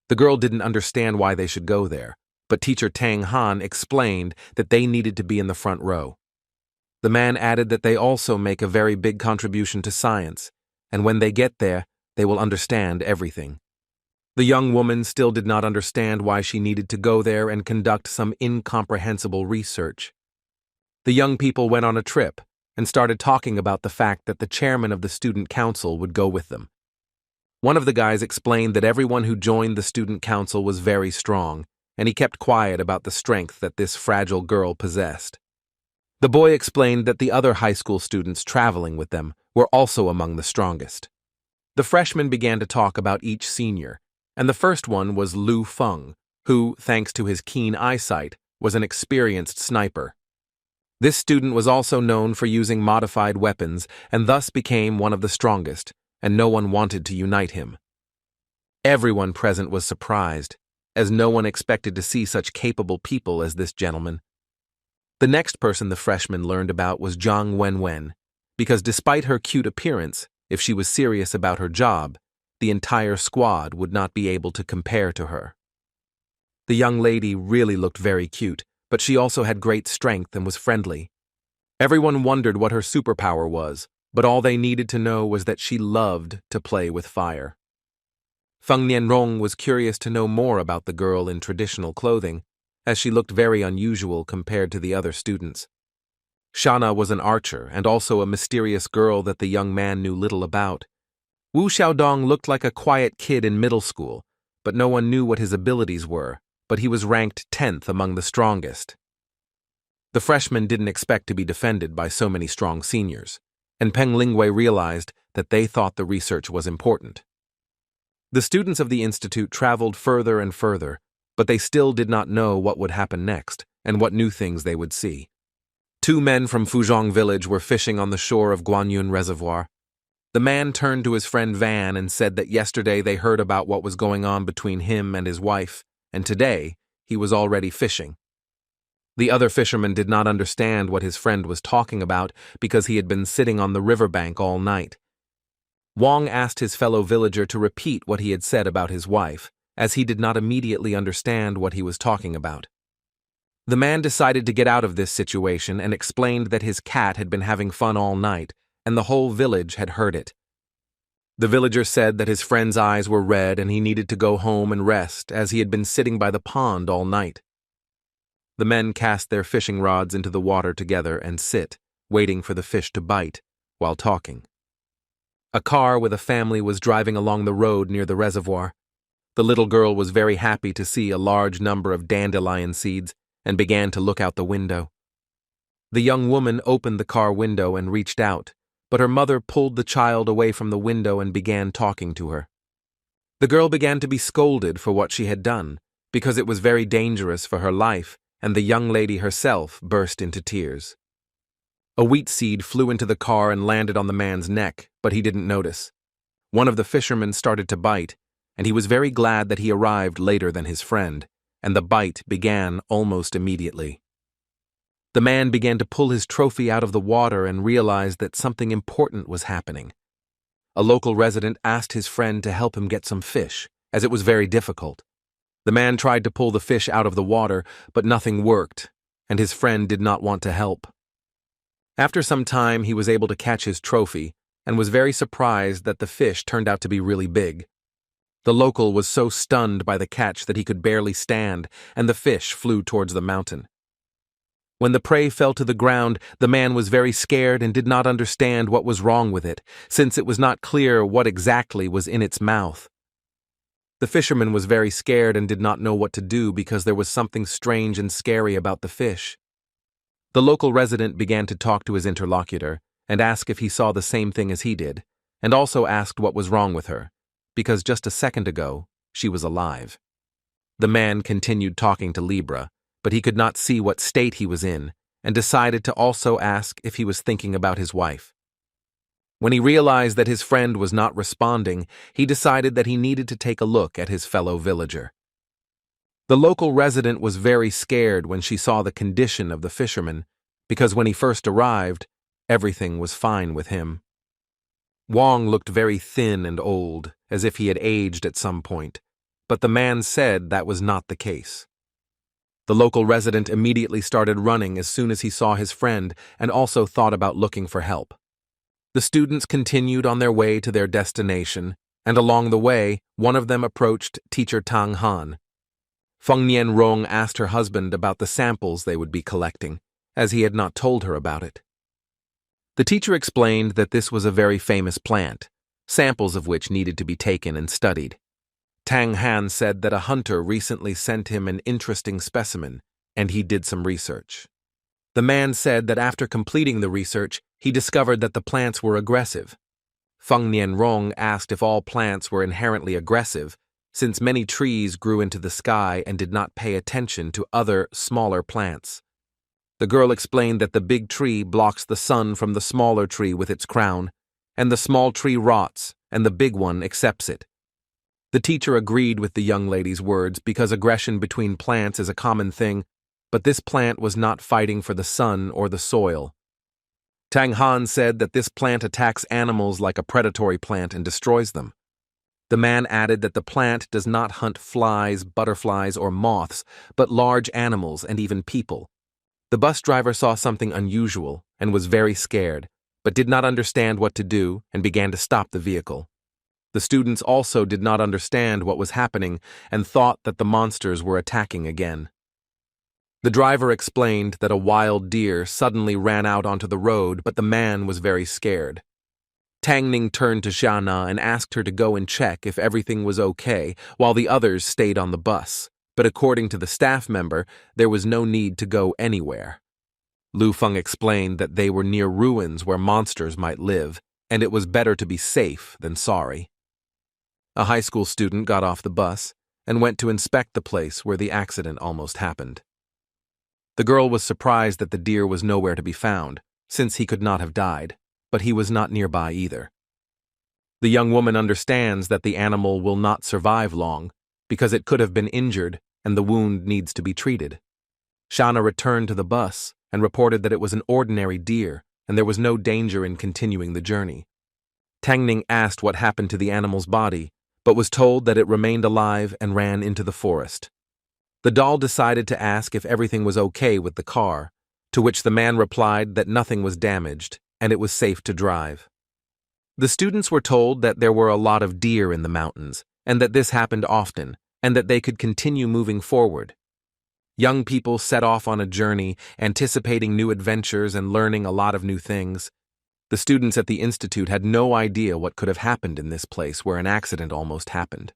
The girl didn't understand why they should go there, but teacher Tang Han explained that they needed to be in the front row. The man added that they also make a very big contribution to science, and when they get there, they will understand everything. The young woman still did not understand why she needed to go there and conduct some incomprehensible research. The young people went on a trip and started talking about the fact that the chairman of the student council would go with them. One of the guys explained that everyone who joined the student council was very strong, and he kept quiet about the strength that this fragile girl possessed. The boy explained that the other high school students traveling with them were also among the strongest. The freshmen began to talk about each senior, and the first one was Lu Feng, who, thanks to his keen eyesight, was an experienced sniper. This student was also known for using modified weapons and thus became one of the strongest, and no one wanted to unite him. Everyone present was surprised, as no one expected to see such capable people as this gentleman. The next person the freshmen learned about was Zhang Wenwen, because despite her cute appearance, if she was serious about her job, the entire squad would not be able to compare to her. The young lady really looked very cute, but she also had great strength and was friendly. Everyone wondered what her superpower was, but all they needed to know was that she loved to play with fire. Feng Nianrong was curious to know more about the girl in traditional clothing, as she looked very unusual compared to the other students. Shana was an archer and also a mysterious girl that the young man knew little about. Wu Xiaodong looked like a quiet kid in middle school, but no one knew what his abilities were, but he was ranked 10th among the strongest. The freshmen didn't expect to be defended by so many strong seniors, and Peng Lingwei realized that they thought the research was important. The students of the institute traveled further and further, but they still did not know what would happen next and what new things they would see. 2 men from Fuzhong village were fishing on the shore of Guanyun Reservoir. The man turned to his friend Van and said that yesterday they heard about what was going on between him and his wife, and today he was already fishing. The other fisherman did not understand what his friend was talking about because he had been sitting on the riverbank all night. Wang asked his fellow villager to repeat what he had said about his wife, as he did not immediately understand what he was talking about. The man decided to get out of this situation and explained that his cat had been having fun all night, and the whole village had heard it. The villager said that his friend's eyes were red and he needed to go home and rest as he had been sitting by the pond all night. The men cast their fishing rods into the water together and sit, waiting for the fish to bite, while talking. A car with a family was driving along the road near the reservoir. The little girl was very happy to see a large number of dandelion seeds and began to look out the window. The young woman opened the car window and reached out, but her mother pulled the child away from the window and began talking to her. The girl began to be scolded for what she had done, because it was very dangerous for her life, and the young lady herself burst into tears. A wheat seed flew into the car and landed on the man's neck, but he didn't notice. One of the fishermen started to bite, and he was very glad that he arrived later than his friend, and the bite began almost immediately. The man began to pull his trophy out of the water and realized that something important was happening. A local resident asked his friend to help him get some fish, as it was very difficult. The man tried to pull the fish out of the water, but nothing worked, and his friend did not want to help. After some time, he was able to catch his trophy and was very surprised that the fish turned out to be really big. The local was so stunned by the catch that he could barely stand, and the fish flew towards the mountain. When the prey fell to the ground, the man was very scared and did not understand what was wrong with it, since it was not clear what exactly was in its mouth. The fisherman was very scared and did not know what to do because there was something strange and scary about the fish. The local resident began to talk to his interlocutor and ask if he saw the same thing as he did, and also asked what was wrong with her, because just a second ago, she was alive. The man continued talking to Libra, but he could not see what state he was in, and decided to also ask if he was thinking about his wife. When he realized that his friend was not responding, he decided that he needed to take a look at his fellow villager. The local resident was very scared when she saw the condition of the fisherman, because when he first arrived, everything was fine with him. Wong looked very thin and old, as if he had aged at some point, but the man said that was not the case. The local resident immediately started running as soon as he saw his friend and also thought about looking for help. The students continued on their way to their destination, and along the way, one of them approached teacher Tang Han. Feng Nian Rong asked her husband about the samples they would be collecting, as he had not told her about it. The teacher explained that this was a very famous plant, samples of which needed to be taken and studied. Tang Han said that a hunter recently sent him an interesting specimen, and he did some research. The man said that after completing the research, he discovered that the plants were aggressive. Feng Nianrong asked if all plants were inherently aggressive, since many trees grew into the sky and did not pay attention to other, smaller plants. The girl explained that the big tree blocks the sun from the smaller tree with its crown, and the small tree rots, and the big one accepts it. The teacher agreed with the young lady's words because aggression between plants is a common thing, but this plant was not fighting for the sun or the soil. Tang Han said that this plant attacks animals like a predatory plant and destroys them. The man added that the plant does not hunt flies, butterflies, or moths, but large animals and even people. The bus driver saw something unusual and was very scared, but did not understand what to do and began to stop the vehicle. The students also did not understand what was happening and thought that the monsters were attacking again. The driver explained that a wild deer suddenly ran out onto the road, but the man was very scared. Tang Ning turned to Xiana and asked her to go and check if everything was okay, while the others stayed on the bus. But according to the staff member, there was no need to go anywhere. Lu Feng explained that they were near ruins where monsters might live, and it was better to be safe than sorry. A high school student got off the bus and went to inspect the place where the accident almost happened. The girl was surprised that the deer was nowhere to be found, since he could not have died, but he was not nearby either. The young woman understands that the animal will not survive long, because it could have been injured and the wound needs to be treated. Shana returned to the bus and reported that it was an ordinary deer and there was no danger in continuing the journey. Tang Ning asked what happened to the animal's body, but was told that it remained alive and ran into the forest. The doll decided to ask if everything was okay with the car, to which the man replied that nothing was damaged and it was safe to drive. The students were told that there were a lot of deer in the mountains, and that this happened often, and that they could continue moving forward. Young people set off on a journey, anticipating new adventures and learning a lot of new things. The students at the institute had no idea what could have happened in this place where an accident almost happened.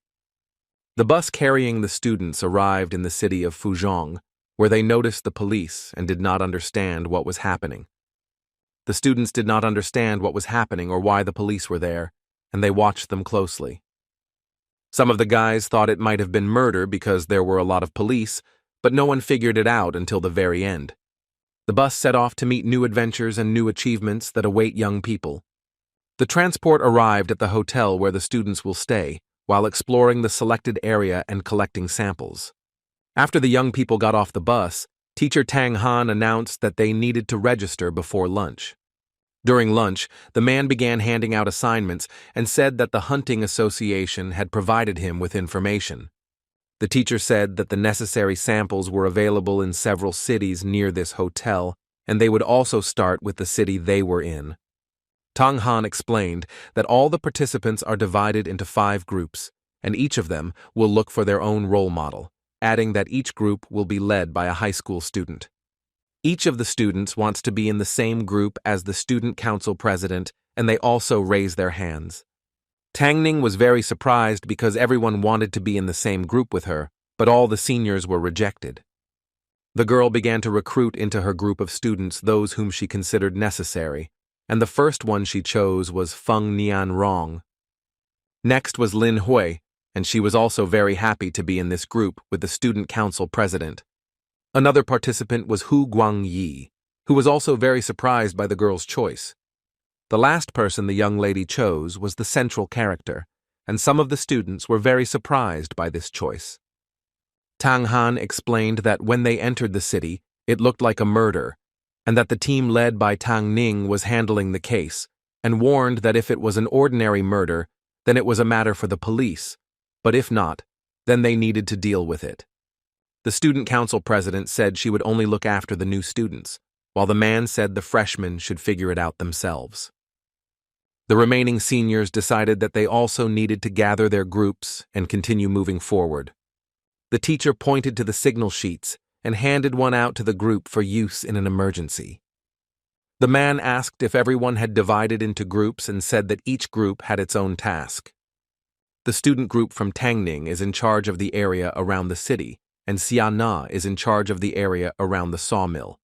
The bus carrying the students arrived in the city of Fuzhong, where they noticed the police and did not understand what was happening. The students did not understand what was happening or why the police were there, and they watched them closely. Some of the guys thought it might have been murder because there were a lot of police, but no one figured it out until the very end. The bus set off to meet new adventures and new achievements that await young people. The transport arrived at the hotel where the students will stay, while exploring the selected area and collecting samples. After the young people got off the bus, Teacher Tang Han announced that they needed to register before lunch. During lunch, the man began handing out assignments and said that the Hunting Association had provided him with information. The teacher said that the necessary samples were available in several cities near this hotel, and they would also start with the city they were in. Tang Han explained that all the participants are divided into 5 groups, and each of them will look for their own role model, adding that each group will be led by a high school student. Each of the students wants to be in the same group as the student council president, and they also raise their hands. Tang Ning was very surprised because everyone wanted to be in the same group with her, but all the seniors were rejected. The girl began to recruit into her group of students those whom she considered necessary, and the first one she chose was Feng Nian Rong. Next was Lin Hui, and she was also very happy to be in this group with the student council president. Another participant was Hu Guangyi, who was also very surprised by the girl's choice. The last person the young lady chose was the central character, and some of the students were very surprised by this choice. Tang Han explained that when they entered the city, it looked like a murder, and that the team led by Tang Ning was handling the case, and warned that if it was an ordinary murder, then it was a matter for the police, but if not, then they needed to deal with it. The student council president said she would only look after the new students, while the man said the freshmen should figure it out themselves. The remaining seniors decided that they also needed to gather their groups and continue moving forward. The teacher pointed to the signal sheets and handed one out to the group for use in an emergency. The man asked if everyone had divided into groups and said that each group had its own task. The student group from Tangning is in charge of the area around the city, and Xia Na is in charge of the area around the sawmill.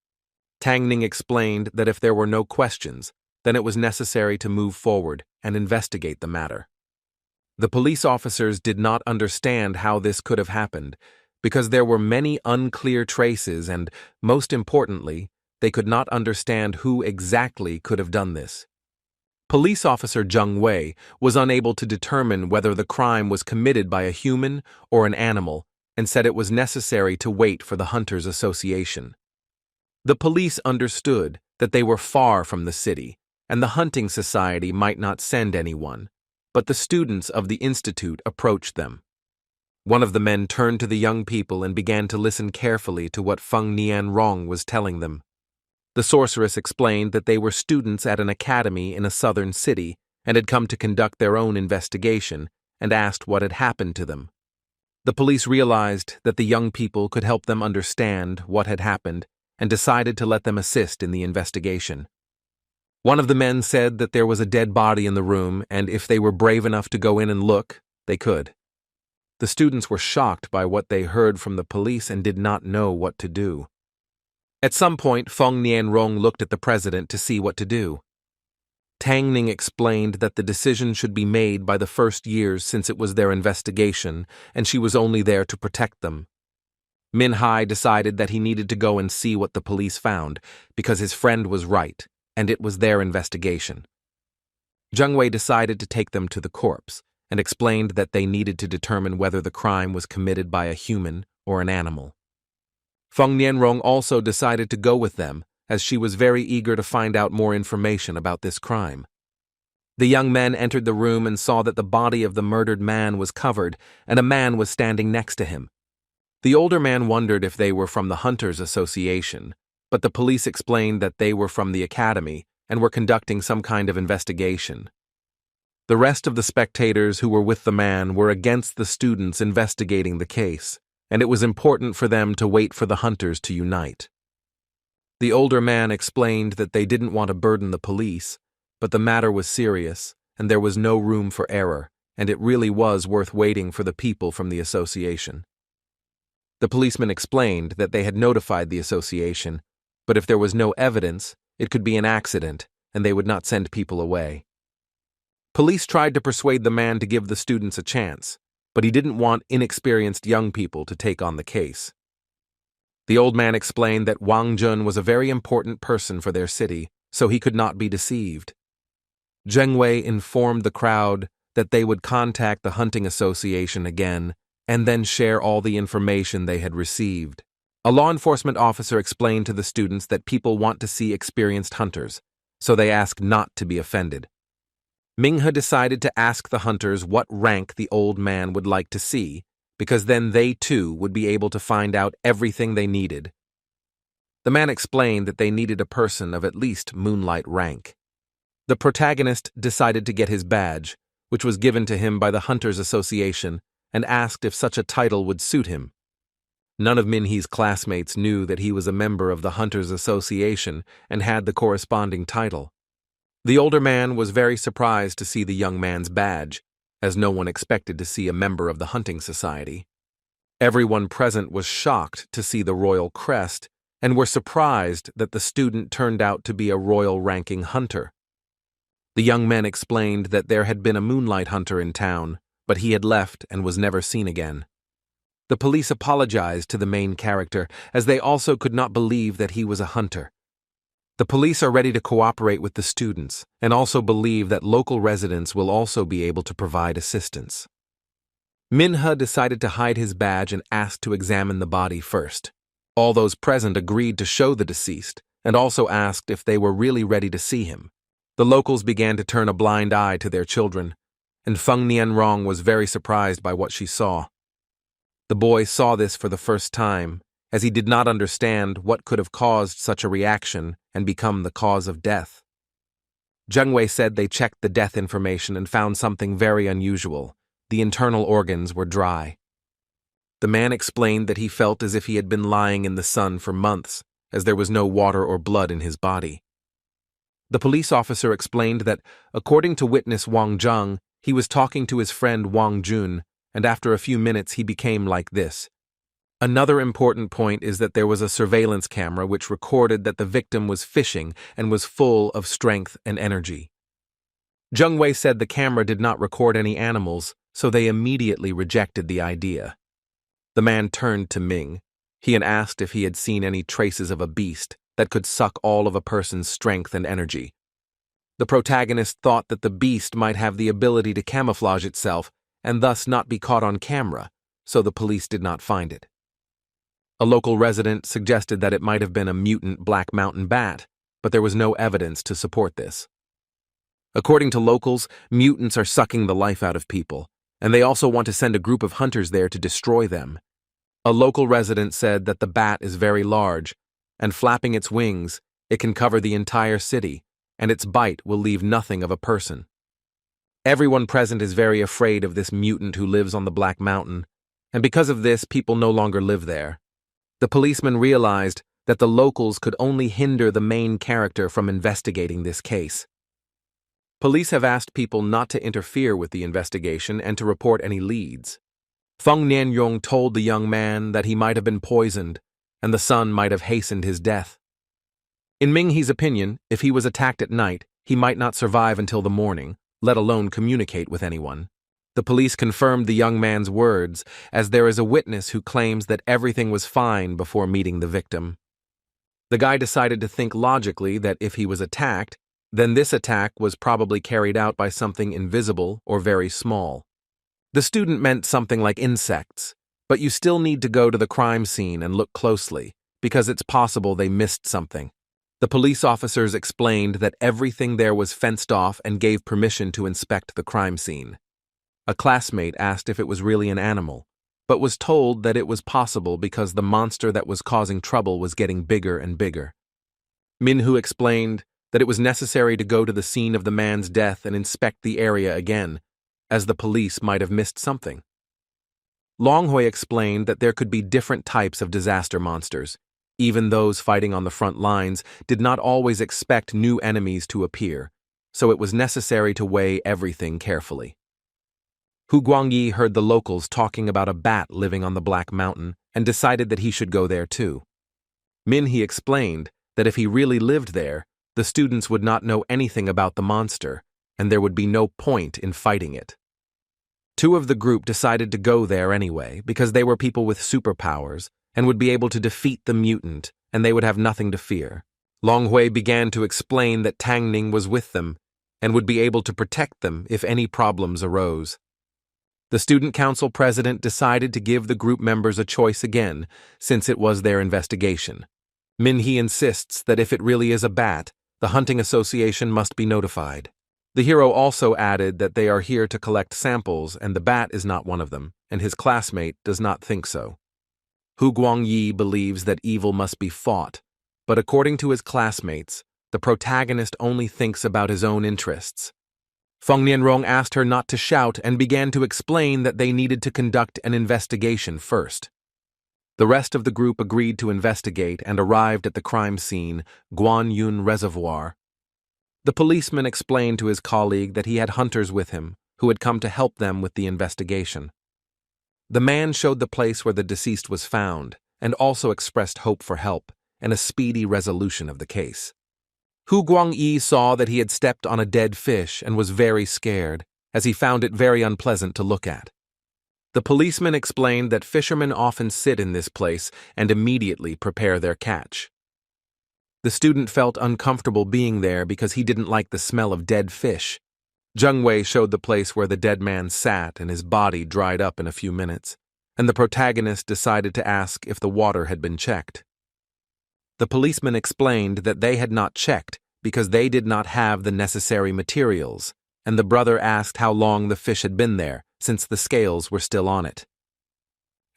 Tangning explained that if there were no questions, then it was necessary to move forward and investigate the matter. The police officers did not understand how this could have happened, because there were many unclear traces and, most importantly, they could not understand who exactly could have done this. Police officer Zheng Wei was unable to determine whether the crime was committed by a human or an animal, and said it was necessary to wait for the Hunters Association. The police understood that they were far from the city, and the hunting society might not send anyone, but the students of the institute approached them. One of the men turned to the young people and began to listen carefully to what Feng Nian Rong was telling them. The sorceress explained that they were students at an academy in a southern city and had come to conduct their own investigation, and asked what had happened to them. The police realized that the young people could help them understand what had happened and decided to let them assist in the investigation. One of the men said that there was a dead body in the room, and if they were brave enough to go in and look, they could. The students were shocked by what they heard from the police and did not know what to do. At some point, Feng Nianrong looked at the president to see what to do. Tang Ning explained that the decision should be made by the first years since it was their investigation, and she was only there to protect them. Min Hai decided that he needed to go and see what the police found, because his friend was right, and it was their investigation. Zheng Wei decided to take them to the corpse, and explained that they needed to determine whether the crime was committed by a human or an animal. Feng Nianrong also decided to go with them, as she was very eager to find out more information about this crime. The young men entered the room and saw that the body of the murdered man was covered, and a man was standing next to him. The older man wondered if they were from the Hunters Association, but the police explained that they were from the academy and were conducting some kind of investigation. The rest of the spectators who were with the man were against the students investigating the case, and it was important for them to wait for the hunters to unite. The older man explained that they didn't want to burden the police, but the matter was serious, and there was no room for error, and it really was worth waiting for the people from the association. The policeman explained that they had notified the association, but if there was no evidence, it could be an accident, and they would not send people away. Police tried to persuade the man to give the students a chance, but he didn't want inexperienced young people to take on the case. The old man explained that Wang Jun was a very important person for their city, so he could not be deceived. Zheng Wei informed the crowd that they would contact the hunting association again and then share all the information they had received. A law enforcement officer explained to the students that people want to see experienced hunters, so they asked not to be offended. Minghe decided to ask the hunters what rank the old man would like to see, because then they too would be able to find out everything they needed. The man explained that they needed a person of at least moonlight rank. The protagonist decided to get his badge, which was given to him by the Hunters Association, and asked if such a title would suit him. None of Minhe's classmates knew that he was a member of the Hunters Association and had the corresponding title. The older man was very surprised to see the young man's badge, as no one expected to see a member of the hunting society. Everyone present was shocked to see the royal crest and were surprised that the student turned out to be a royal-ranking hunter. The young men explained that there had been a moonlight hunter in town, but he had left and was never seen again. The police apologized to the main character, as they also could not believe that he was a hunter. The police are ready to cooperate with the students and also believe that local residents will also be able to provide assistance. Minhe decided to hide his badge and asked to examine the body first. All those present agreed to show the deceased and also asked if they were really ready to see him. The locals began to turn a blind eye to their children, and Feng Nianrong was very surprised by what she saw. The boy saw this for the first time, as he did not understand what could have caused such a reaction and become the cause of death. Zheng Wei said they checked the death information and found something very unusual. The internal organs were dry. The man explained that he felt as if he had been lying in the sun for months, as there was no water or blood in his body. The police officer explained that, according to witness Wang Zheng, he was talking to his friend Wang Jun, and after a few minutes he became like this. Another important point is that there was a surveillance camera which recorded that the victim was fishing and was full of strength and energy. Zheng Wei said the camera did not record any animals, so they immediately rejected the idea. The man turned to Ming. He had asked if he had seen any traces of a beast that could suck all of a person's strength and energy. The protagonist thought that the beast might have the ability to camouflage itself and thus not be caught on camera, so the police did not find it. A local resident suggested that it might have been a mutant black mountain bat, but there was no evidence to support this. According to locals, mutants are sucking the life out of people, and they also want to send a group of hunters there to destroy them. A local resident said that the bat is very large, and flapping its wings, it can cover the entire city, and its bite will leave nothing of a person. Everyone present is very afraid of this mutant who lives on the Black Mountain, and because of this, people no longer live there. The policeman realized that the locals could only hinder the main character from investigating this case. Police have asked people not to interfere with the investigation and to report any leads. Feng Nianyong told the young man that he might have been poisoned, and the sun might have hastened his death. In Minghe's opinion, if he was attacked at night, he might not survive until the morning, let alone communicate with anyone. The police confirmed the young man's words, as there is a witness who claims that everything was fine before meeting the victim. The guy decided to think logically that if he was attacked, then this attack was probably carried out by something invisible or very small. The student meant something like insects, but you still need to go to the crime scene and look closely, because it's possible they missed something. The police officers explained that everything there was fenced off and gave permission to inspect the crime scene. A classmate asked if it was really an animal, but was told that it was possible because the monster that was causing trouble was getting bigger and bigger. Minhu explained that it was necessary to go to the scene of the man's death and inspect the area again, as the police might have missed something. Longhui explained that there could be different types of disaster monsters. Even those fighting on the front lines did not always expect new enemies to appear, so it was necessary to weigh everything carefully. Hu Guangyi heard the locals talking about a bat living on the Black Mountain and decided that he should go there too. Minhe explained that if he really lived there, the students would not know anything about the monster, and there would be no point in fighting it. Two of the group decided to go there anyway because they were people with superpowers and would be able to defeat the mutant, and they would have nothing to fear. Longhui began to explain that Tang Ning was with them and would be able to protect them if any problems arose. The student council president decided to give the group members a choice again, since it was their investigation. Min-hee insists that if it really is a bat, the hunting association must be notified. The hero also added that they are here to collect samples and the bat is not one of them, and his classmate does not think so. Hu Guangyi believes that evil must be fought, but according to his classmates, the protagonist only thinks about his own interests. Feng Nianrong asked her not to shout and began to explain that they needed to conduct an investigation first. The rest of the group agreed to investigate and arrived at the crime scene, Guanyun Reservoir. The policeman explained to his colleague that he had hunters with him who had come to help them with the investigation. The man showed the place where the deceased was found and also expressed hope for help and a speedy resolution of the case. Hu Guangyi saw that he had stepped on a dead fish and was very scared, as he found it very unpleasant to look at. The policeman explained that fishermen often sit in this place and immediately prepare their catch. The student felt uncomfortable being there because he didn't like the smell of dead fish. Zheng Wei showed the place where the dead man sat and his body dried up in a few minutes, and the protagonist decided to ask if the water had been checked. The policeman explained that they had not checked because they did not have the necessary materials, and the brother asked how long the fish had been there, since the scales were still on it.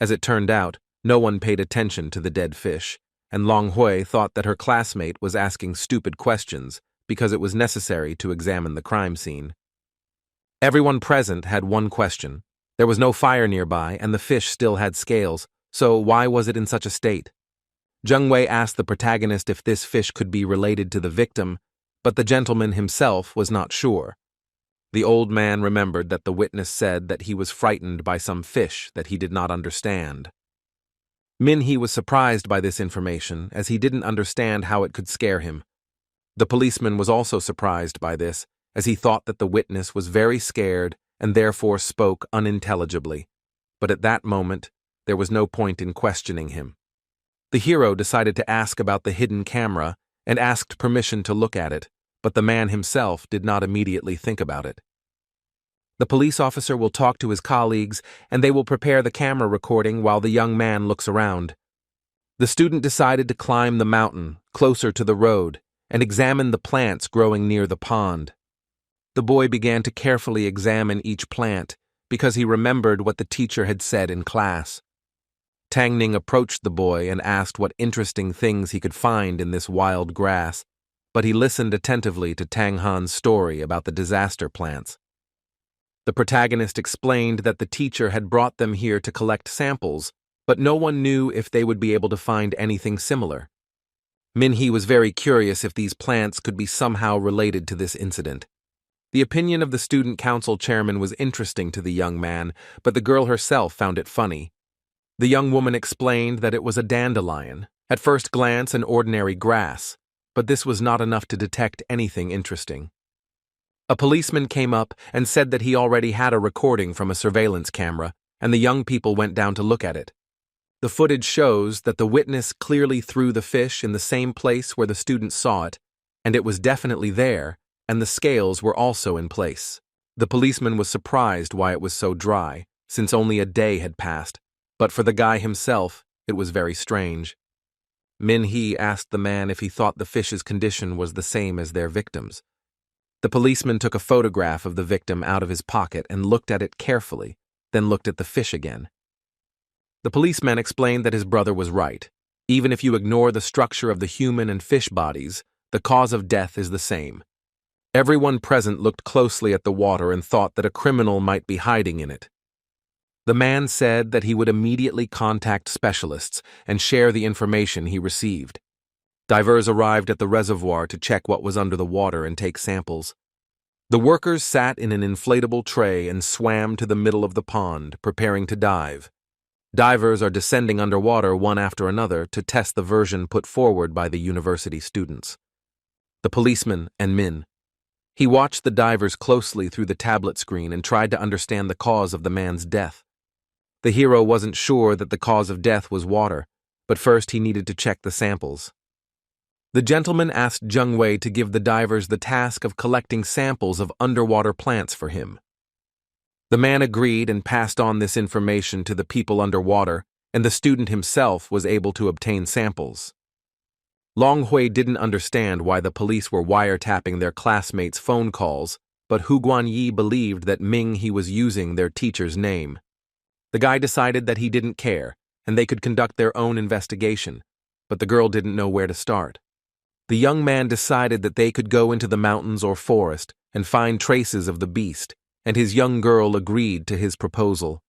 As it turned out, no one paid attention to the dead fish, and Long Hui thought that her classmate was asking stupid questions because it was necessary to examine the crime scene. Everyone present had one question. There was no fire nearby, and the fish still had scales, so why was it in such a state? Zheng Wei asked the protagonist if this fish could be related to the victim, but the gentleman himself was not sure. The old man remembered that the witness said that he was frightened by some fish that he did not understand. Min-hee was surprised by this information, as he didn't understand how it could scare him. The policeman was also surprised by this, as he thought that the witness was very scared and therefore spoke unintelligibly. But at that moment, there was no point in questioning him. The hero decided to ask about the hidden camera and asked permission to look at it, but the man himself did not immediately think about it. The police officer will talk to his colleagues, and they will prepare the camera recording while the young man looks around. The student decided to climb the mountain, closer to the road, and examine the plants growing near the pond. The boy began to carefully examine each plant, because he remembered what the teacher had said in class. Tang Ning approached the boy and asked what interesting things he could find in this wild grass, but he listened attentively to Tang Han's story about the disaster plants. The protagonist explained that the teacher had brought them here to collect samples, but no one knew if they would be able to find anything similar. Min-hee was very curious if these plants could be somehow related to this incident. The opinion of the student council chairman was interesting to the young man, but the girl herself found it funny. The young woman explained that it was a dandelion, at first glance an ordinary grass, but this was not enough to detect anything interesting. A policeman came up and said that he already had a recording from a surveillance camera, and the young people went down to look at it. The footage shows that the witness clearly threw the fish in the same place where the students saw it, and it was definitely there, and the scales were also in place. The policeman was surprised why it was so dry, since only a day had passed, but for the guy himself, it was very strange. Min-hee asked the man if he thought the fish's condition was the same as their victim's. The policeman took a photograph of the victim out of his pocket and looked at it carefully, then looked at the fish again. The policeman explained that his brother was right. Even if you ignore the structure of the human and fish bodies, the cause of death is the same. Everyone present looked closely at the water and thought that a criminal might be hiding in it. The man said that he would immediately contact specialists and share the information he received. Divers arrived at the reservoir to check what was under the water and take samples. The workers sat in an inflatable tray and swam to the middle of the pond, preparing to dive. Divers are descending underwater one after another to test the version put forward by the university students. The policeman and Min. He watched the divers closely through the tablet screen and tried to understand the cause of the man's death. The hero wasn't sure that the cause of death was water, but first he needed to check the samples. The gentleman asked Zheng Wei to give the divers the task of collecting samples of underwater plants for him. The man agreed and passed on this information to the people underwater, and the student himself was able to obtain samples. Long Hui didn't understand why the police were wiretapping their classmates' phone calls, but Hu Guanyi believed that Ming He was using their teacher's name. The guy decided that he didn't care, and they could conduct their own investigation, but the girl didn't know where to start. The young man decided that they could go into the mountains or forest and find traces of the beast, and his young girl agreed to his proposal.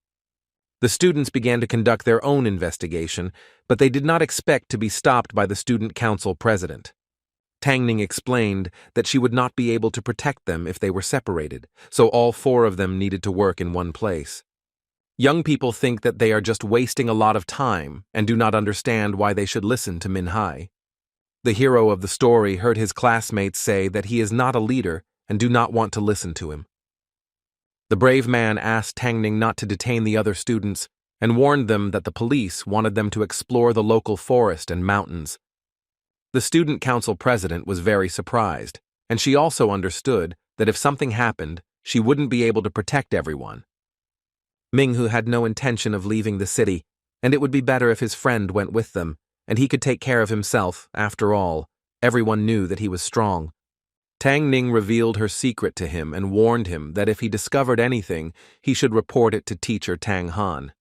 The students began to conduct their own investigation, but they did not expect to be stopped by the student council president. Tang Ning explained that she would not be able to protect them if they were separated, so all four of them needed to work in one place. Young people think that they are just wasting a lot of time and do not understand why they should listen to Min Hai. The hero of the story heard his classmates say that he is not a leader and do not want to listen to him. The brave man asked Tang Ning not to detain the other students and warned them that the police wanted them to explore the local forest and mountains. The student council president was very surprised, and she also understood that if something happened, she wouldn't be able to protect everyone. Minghu had no intention of leaving the city, and it would be better if his friend went with them, and he could take care of himself. After all, everyone knew that he was strong. Tang Ning revealed her secret to him and warned him that if he discovered anything, he should report it to teacher Tang Han.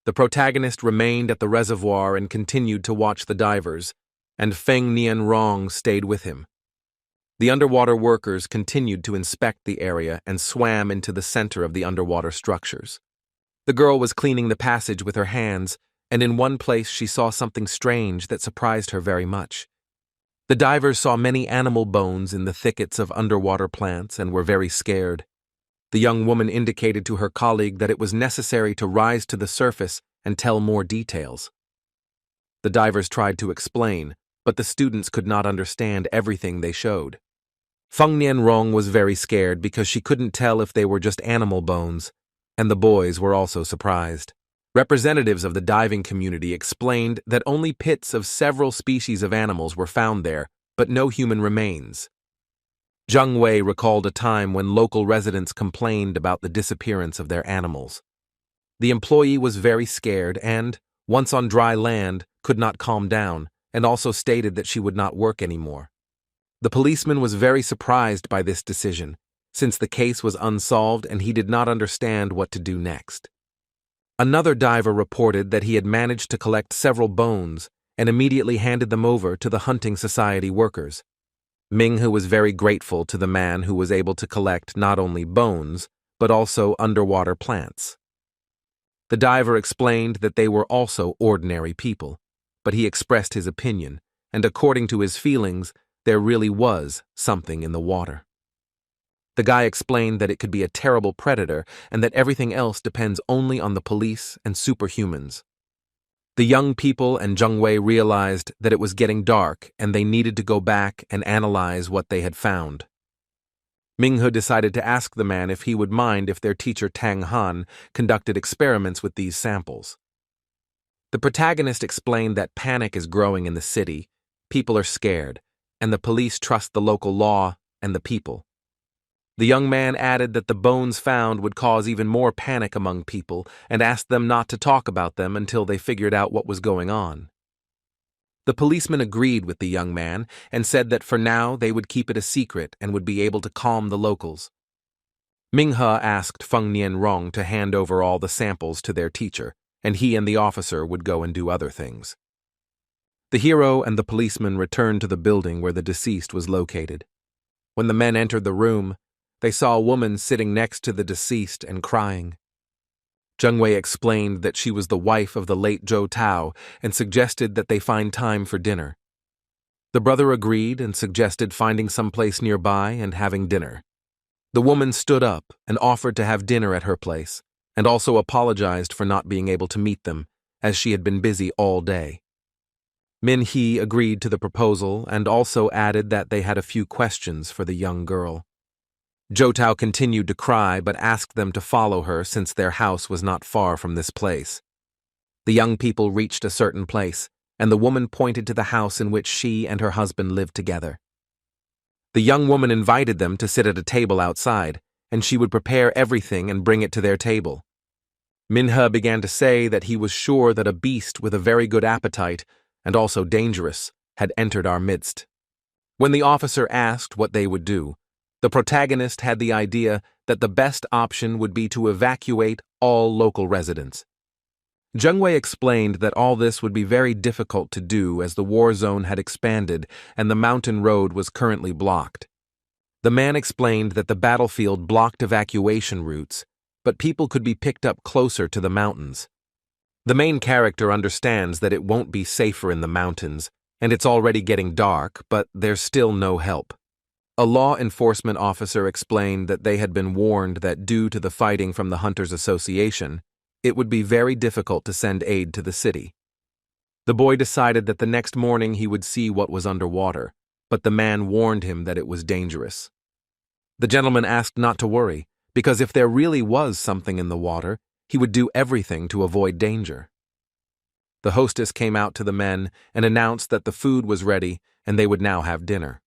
The protagonist remained at the reservoir and continued to watch the divers, and Feng Nianrong stayed with him. The underwater workers continued to inspect the area and swam into the center of the underwater structures. The girl was cleaning the passage with her hands, and in one place she saw something strange that surprised her very much. The divers saw many animal bones in the thickets of underwater plants and were very scared. The young woman indicated to her colleague that it was necessary to rise to the surface and tell more details. The divers tried to explain, but the students could not understand everything they showed. Feng Nianrong was very scared because she couldn't tell if they were just animal bones, and the boys were also surprised. Representatives of the diving community explained that only pits of several species of animals were found there, but no human remains. Zheng Wei recalled a time when local residents complained about the disappearance of their animals. The employee was very scared and, once on dry land, could not calm down, and also stated that she would not work anymore. The policeman was very surprised by this decision, since the case was unsolved and he did not understand what to do next. Another diver reported that he had managed to collect several bones and immediately handed them over to the hunting society workers. Minghu was very grateful to the man who was able to collect not only bones, but also underwater plants. The diver explained that they were also ordinary people, but he expressed his opinion, and according to his feelings, there really was something in the water. The guy explained that it could be a terrible predator and that everything else depends only on the police and superhumans. The young people and Zheng Wei realized that it was getting dark and they needed to go back and analyze what they had found. Minghu decided to ask the man if he would mind if their teacher Tang Han conducted experiments with these samples. The protagonist explained that panic is growing in the city, people are scared, and the police trust the local law and the people. The young man added that the bones found would cause even more panic among people and asked them not to talk about them until they figured out what was going on. The policeman agreed with the young man and said that for now they would keep it a secret and would be able to calm the locals. Minghe asked Feng Nianrong to hand over all the samples to their teacher, and he and the officer would go and do other things. The hero and the policeman returned to the building where the deceased was located. When the men entered the room, they saw a woman sitting next to the deceased and crying. Zheng Wei explained that she was the wife of the late Zhou Tao and suggested that they find time for dinner. The brother agreed and suggested finding some place nearby and having dinner. The woman stood up and offered to have dinner at her place, and also apologized for not being able to meet them, as she had been busy all day. Min He agreed to the proposal and also added that they had a few questions for the young girl. Zhou Tao continued to cry but asked them to follow her since their house was not far from this place. The young people reached a certain place, and the woman pointed to the house in which she and her husband lived together. The young woman invited them to sit at a table outside, and she would prepare everything and bring it to their table. Minha began to say that he was sure that a beast with a very good appetite, and also dangerous, had entered our midst. When the officer asked what they would do, the protagonist had the idea that the best option would be to evacuate all local residents. Jungwei explained that all this would be very difficult to do as the war zone had expanded and the mountain road was currently blocked. The man explained that the battlefield blocked evacuation routes, but people could be picked up closer to the mountains. The main character understands that it won't be safer in the mountains, and it's already getting dark, but there's still no help. A law enforcement officer explained that they had been warned that due to the fighting from the Hunters Association, it would be very difficult to send aid to the city. The boy decided that the next morning he would see what was underwater, but the man warned him that it was dangerous. The gentleman asked not to worry, because if there really was something in the water, he would do everything to avoid danger. The hostess came out to the men and announced that the food was ready and they would now have dinner.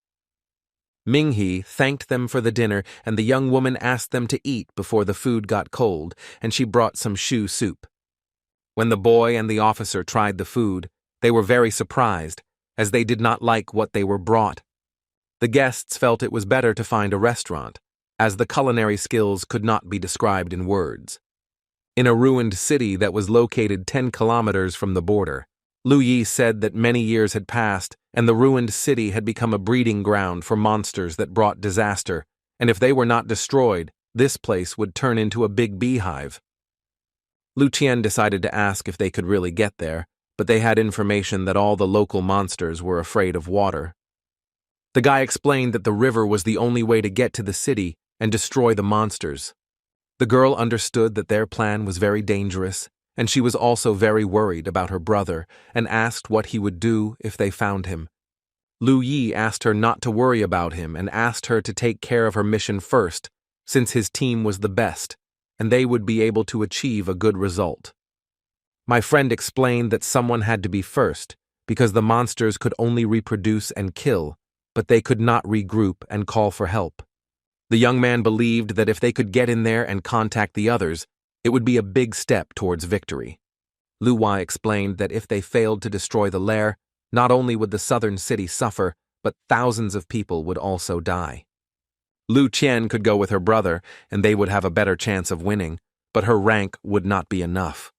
Minghee thanked them for the dinner, and the young woman asked them to eat before the food got cold, and she brought some shoe soup. When the boy and the officer tried the food, they were very surprised, as they did not like what they were brought. The guests felt it was better to find a restaurant, as the culinary skills could not be described in words. In a ruined city that was located 10 kilometers from the border, Lu Yi said that many years had passed and the ruined city had become a breeding ground for monsters that brought disaster, and if they were not destroyed, this place would turn into a big beehive. Lu Qian decided to ask if they could really get there, but they had information that all the local monsters were afraid of water. The guy explained that the river was the only way to get to the city and destroy the monsters. The girl understood that their plan was very dangerous, and she was also very worried about her brother and asked what he would do if they found him. Lu Yi asked her not to worry about him and asked her to take care of her mission first, since his team was the best, and they would be able to achieve a good result. My friend explained that someone had to be first, because the monsters could only reproduce and kill, but they could not regroup and call for help. The young man believed that if they could get in there and contact the others, it would be a big step towards victory. Lu Wai explained that if they failed to destroy the lair, not only would the southern city suffer, but thousands of people would also die. Lu Qian could go with her brother, and they would have a better chance of winning, but her rank would not be enough.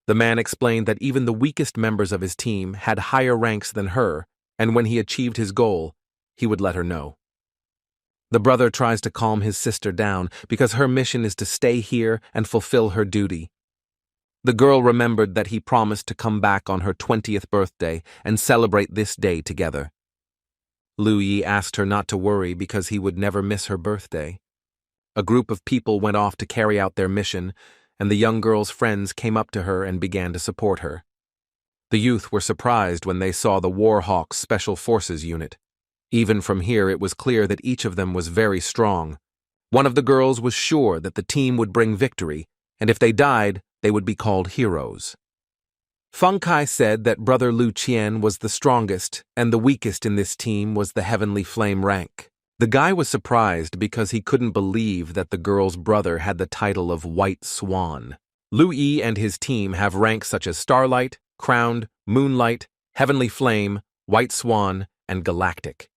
The man explained that even the weakest members of his team had higher ranks than her, and when he achieved his goal, he would let her know. The brother tries to calm his sister down because her mission is to stay here and fulfill her duty. The girl remembered that he promised to come back on her 20th birthday and celebrate this day together. Lu Yi asked her not to worry because he would never miss her birthday. A group of people went off to carry out their mission, and the young girl's friends came up to her and began to support her. The youth were surprised when they saw the Warhawks Special Forces unit. Even from here, it was clear that each of them was very strong. One of the girls was sure that the team would bring victory, and if they died, they would be called heroes. Feng Kai said that brother Lu Qian was the strongest, and the weakest in this team was the Heavenly Flame rank. The guy was surprised because he couldn't believe that the girl's brother had the title of White Swan. Lu Yi and his team have ranks such as Starlight, Crowned, Moonlight, Heavenly Flame, White Swan, and Galactic.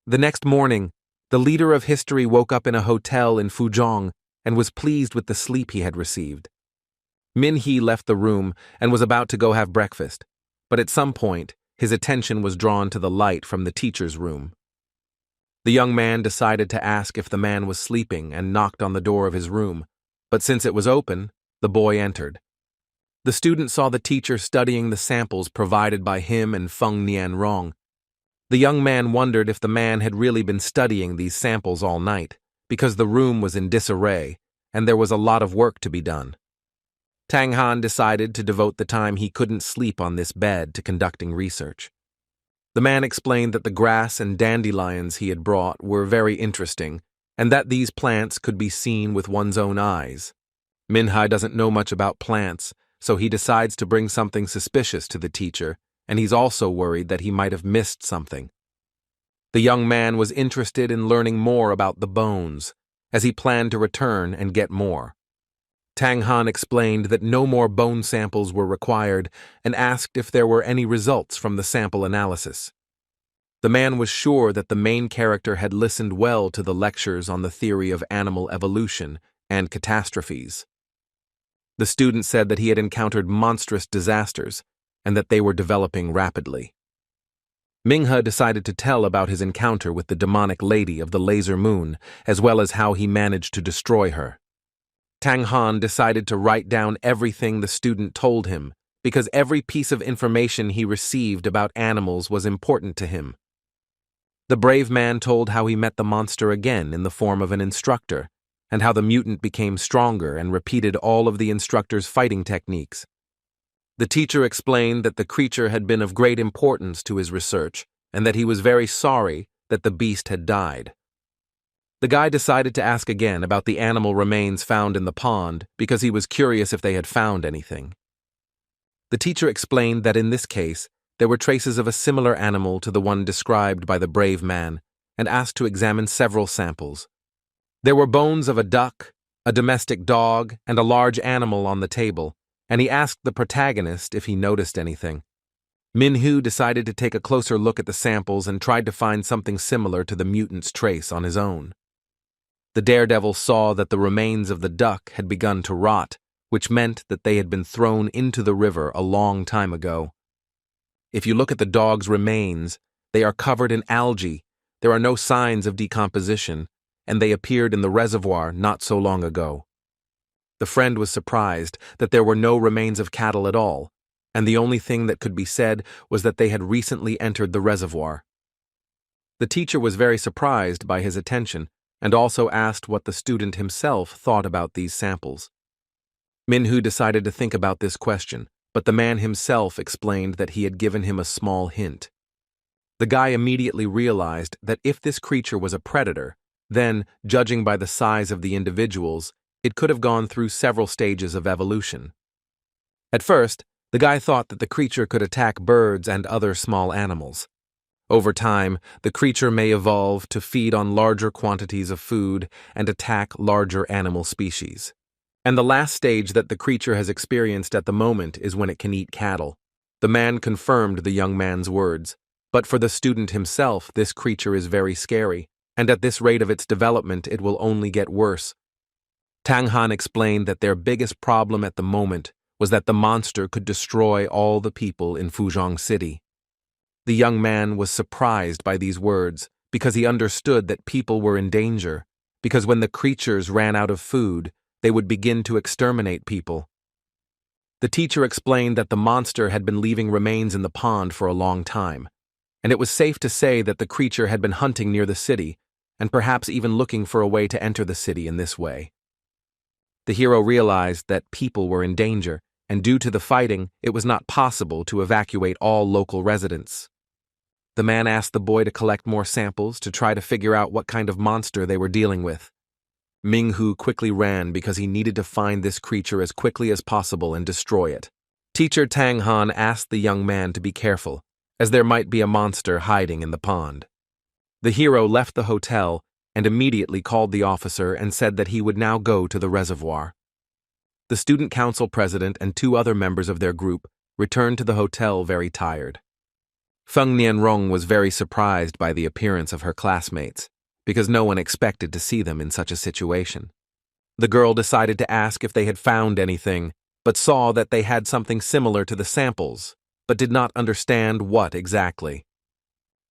The next morning, the leader of history woke up in a hotel in Fuzhong and was pleased with the sleep he had received. Minhee left the room and was about to go have breakfast, but at some point, his attention was drawn to the light from the teacher's room. The young man decided to ask if the man was sleeping and knocked on the door of his room, but since it was open, the boy entered. The student saw the teacher studying the samples provided by him and Feng Nianrong. The young man wondered if the man had really been studying these samples all night, because the room was in disarray, and there was a lot of work to be done. Tang Han decided to devote the time he couldn't sleep on this bed to conducting research. The man explained that the grass and dandelions he had brought were very interesting, and that these plants could be seen with one's own eyes. Minhai doesn't know much about plants, so he decides to bring something suspicious to the teacher, and he's also worried that he might have missed something. The young man was interested in learning more about the bones, as he planned to return and get more. Tang Han explained that no more bone samples were required and asked if there were any results from the sample analysis. The man was sure that the main character had listened well to the lectures on the theory of animal evolution and catastrophes. The student said that he had encountered monstrous disasters and that they were developing rapidly. Minghe decided to tell about his encounter with the demonic lady of the laser moon, as well as how he managed to destroy her. Tang Han decided to write down everything the student told him, because every piece of information he received about animals was important to him. The brave man told how he met the monster again in the form of an instructor, and how the mutant became stronger and repeated all of the instructor's fighting techniques. The teacher explained that the creature had been of great importance to his research, and that he was very sorry that the beast had died. The guy decided to ask again about the animal remains found in the pond because he was curious if they had found anything. The teacher explained that in this case, there were traces of a similar animal to the one described by the brave man, and asked to examine several samples. There were bones of a duck, a domestic dog, and a large animal on the table, and he asked the protagonist if he noticed anything. Minhu decided to take a closer look at the samples and tried to find something similar to the mutant's trace on his own. The daredevil saw that the remains of the duck had begun to rot, which meant that they had been thrown into the river a long time ago. If you look at the dog's remains, they are covered in algae, there are no signs of decomposition, and they appeared in the reservoir not so long ago. The friend was surprised that there were no remains of cattle at all, and the only thing that could be said was that they had recently entered the reservoir. The teacher was very surprised by his attention, and also asked what the student himself thought about these samples. Minhu decided to think about this question, but the man himself explained that he had given him a small hint. The guy immediately realized that if this creature was a predator, then, judging by the size of the individuals, it could have gone through several stages of evolution. At first, the guy thought that the creature could attack birds and other small animals. Over time, the creature may evolve to feed on larger quantities of food and attack larger animal species. And the last stage that the creature has experienced at the moment is when it can eat cattle. The man confirmed the young man's words, but for the student himself, this creature is very scary, and at this rate of its development, it will only get worse. Tang Han explained that their biggest problem at the moment was that the monster could destroy all the people in Fuzhong City. The young man was surprised by these words because he understood that people were in danger, because when the creatures ran out of food, they would begin to exterminate people. The teacher explained that the monster had been leaving remains in the pond for a long time, and it was safe to say that the creature had been hunting near the city, and perhaps even looking for a way to enter the city in this way. The hero realized that people were in danger, and due to the fighting, it was not possible to evacuate all local residents. The man asked the boy to collect more samples to try to figure out what kind of monster they were dealing with. Minghu quickly ran because he needed to find this creature as quickly as possible and destroy it. Teacher Tang Han asked the young man to be careful, as there might be a monster hiding in the pond. The hero left the hotel and immediately called the officer and said that he would now go to the reservoir. The student council president and 2 other members of their group returned to the hotel very tired. Feng Nianrong was very surprised by the appearance of her classmates, because no one expected to see them in such a situation. The girl decided to ask if they had found anything, but saw that they had something similar to the samples, but did not understand what exactly.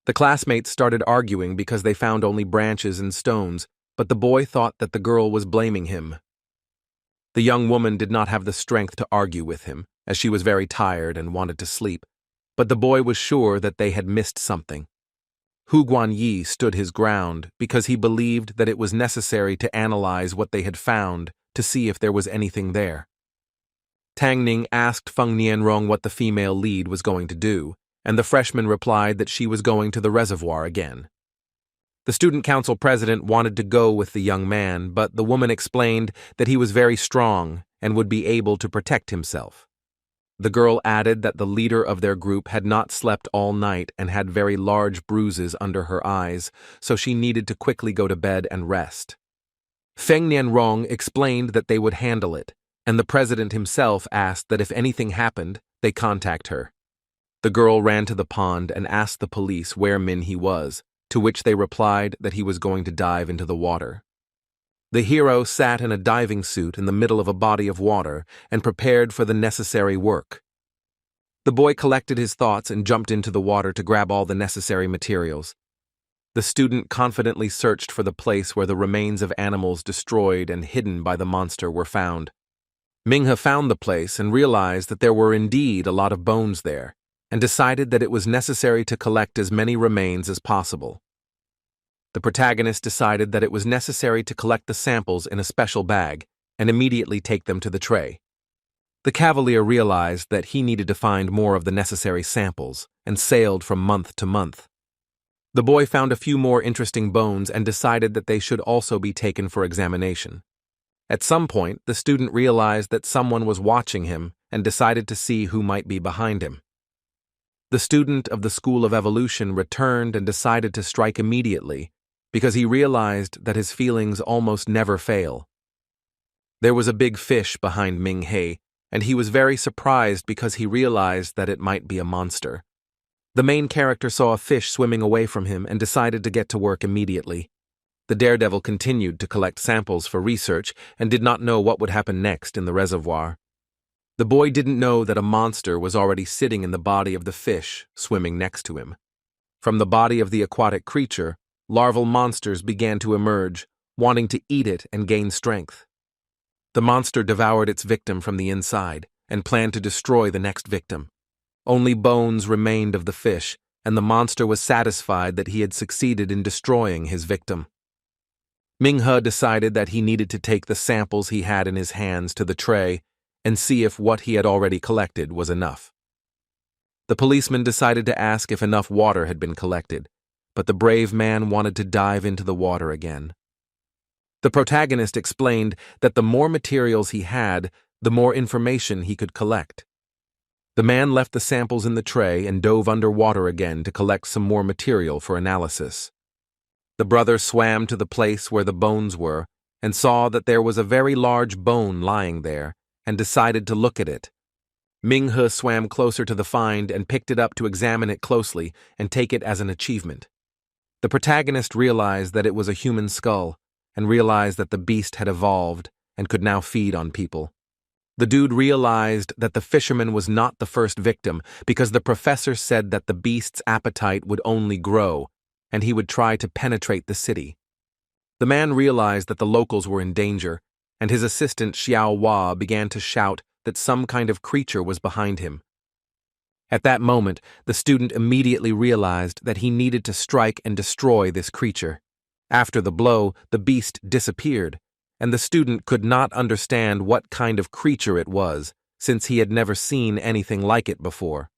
The classmates started arguing because they found only branches and stones, but the boy thought that the girl was blaming him. The young woman did not have the strength to argue with him, as she was very tired and wanted to sleep, but the boy was sure that they had missed something. Hu Guanyi stood his ground because he believed that it was necessary to analyze what they had found to see if there was anything there. Tang Ning asked Feng Nianrong what the female lead was going to do, and the freshman replied that she was going to the reservoir again. The student council president wanted to go with the young man, but the woman explained that he was very strong and would be able to protect himself. The girl added that the leader of their group had not slept all night and had very large bruises under her eyes, so she needed to quickly go to bed and rest. Feng Nianrong explained that they would handle it, and the president himself asked that if anything happened, they contact her. The girl ran to the pond and asked the police where Minhee was, to which they replied that he was going to dive into the water. The hero sat in a diving suit in the middle of a body of water and prepared for the necessary work. The boy collected his thoughts and jumped into the water to grab all the necessary materials. The student confidently searched for the place where the remains of animals destroyed and hidden by the monster were found. Minghe found the place and realized that there were indeed a lot of bones there, and decided that it was necessary to collect as many remains as possible. The protagonist decided that it was necessary to collect the samples in a special bag and immediately take them to the tray. The cavalier realized that he needed to find more of the necessary samples and sailed from month to month. The boy found a few more interesting bones and decided that they should also be taken for examination. At some point, the student realized that someone was watching him and decided to see who might be behind him. The student of the School of Evolution returned and decided to strike immediately because he realized that his feelings almost never fail. There was a big fish behind Minhee, and he was very surprised because he realized that it might be a monster. The main character saw a fish swimming away from him and decided to get to work immediately. The daredevil continued to collect samples for research and did not know what would happen next in the reservoir. The boy didn't know that a monster was already sitting in the body of the fish swimming next to him. From the body of the aquatic creature, larval monsters began to emerge, wanting to eat it and gain strength. The monster devoured its victim from the inside and planned to destroy the next victim. Only bones remained of the fish, and the monster was satisfied that he had succeeded in destroying his victim. Minghe decided that he needed to take the samples he had in his hands to the tray and see if what he had already collected was enough. The policeman decided to ask if enough water had been collected, but the brave man wanted to dive into the water again. The protagonist explained that the more materials he had, the more information he could collect. The man left the samples in the tray and dove underwater again to collect some more material for analysis. The brother swam to the place where the bones were and saw that there was a very large bone lying there and decided to look at it. Minghe swam closer to the find and picked it up to examine it closely and take it as an achievement. The protagonist realized that it was a human skull and realized that the beast had evolved and could now feed on people. The dude realized that the fisherman was not the first victim because the professor said that the beast's appetite would only grow and he would try to penetrate the city. The man realized that the locals were in danger, and his assistant Xiao Hua began to shout that some kind of creature was behind him. At that moment, the student immediately realized that he needed to strike and destroy this creature. After the blow, the beast disappeared, and the student could not understand what kind of creature it was, since he had never seen anything like it before.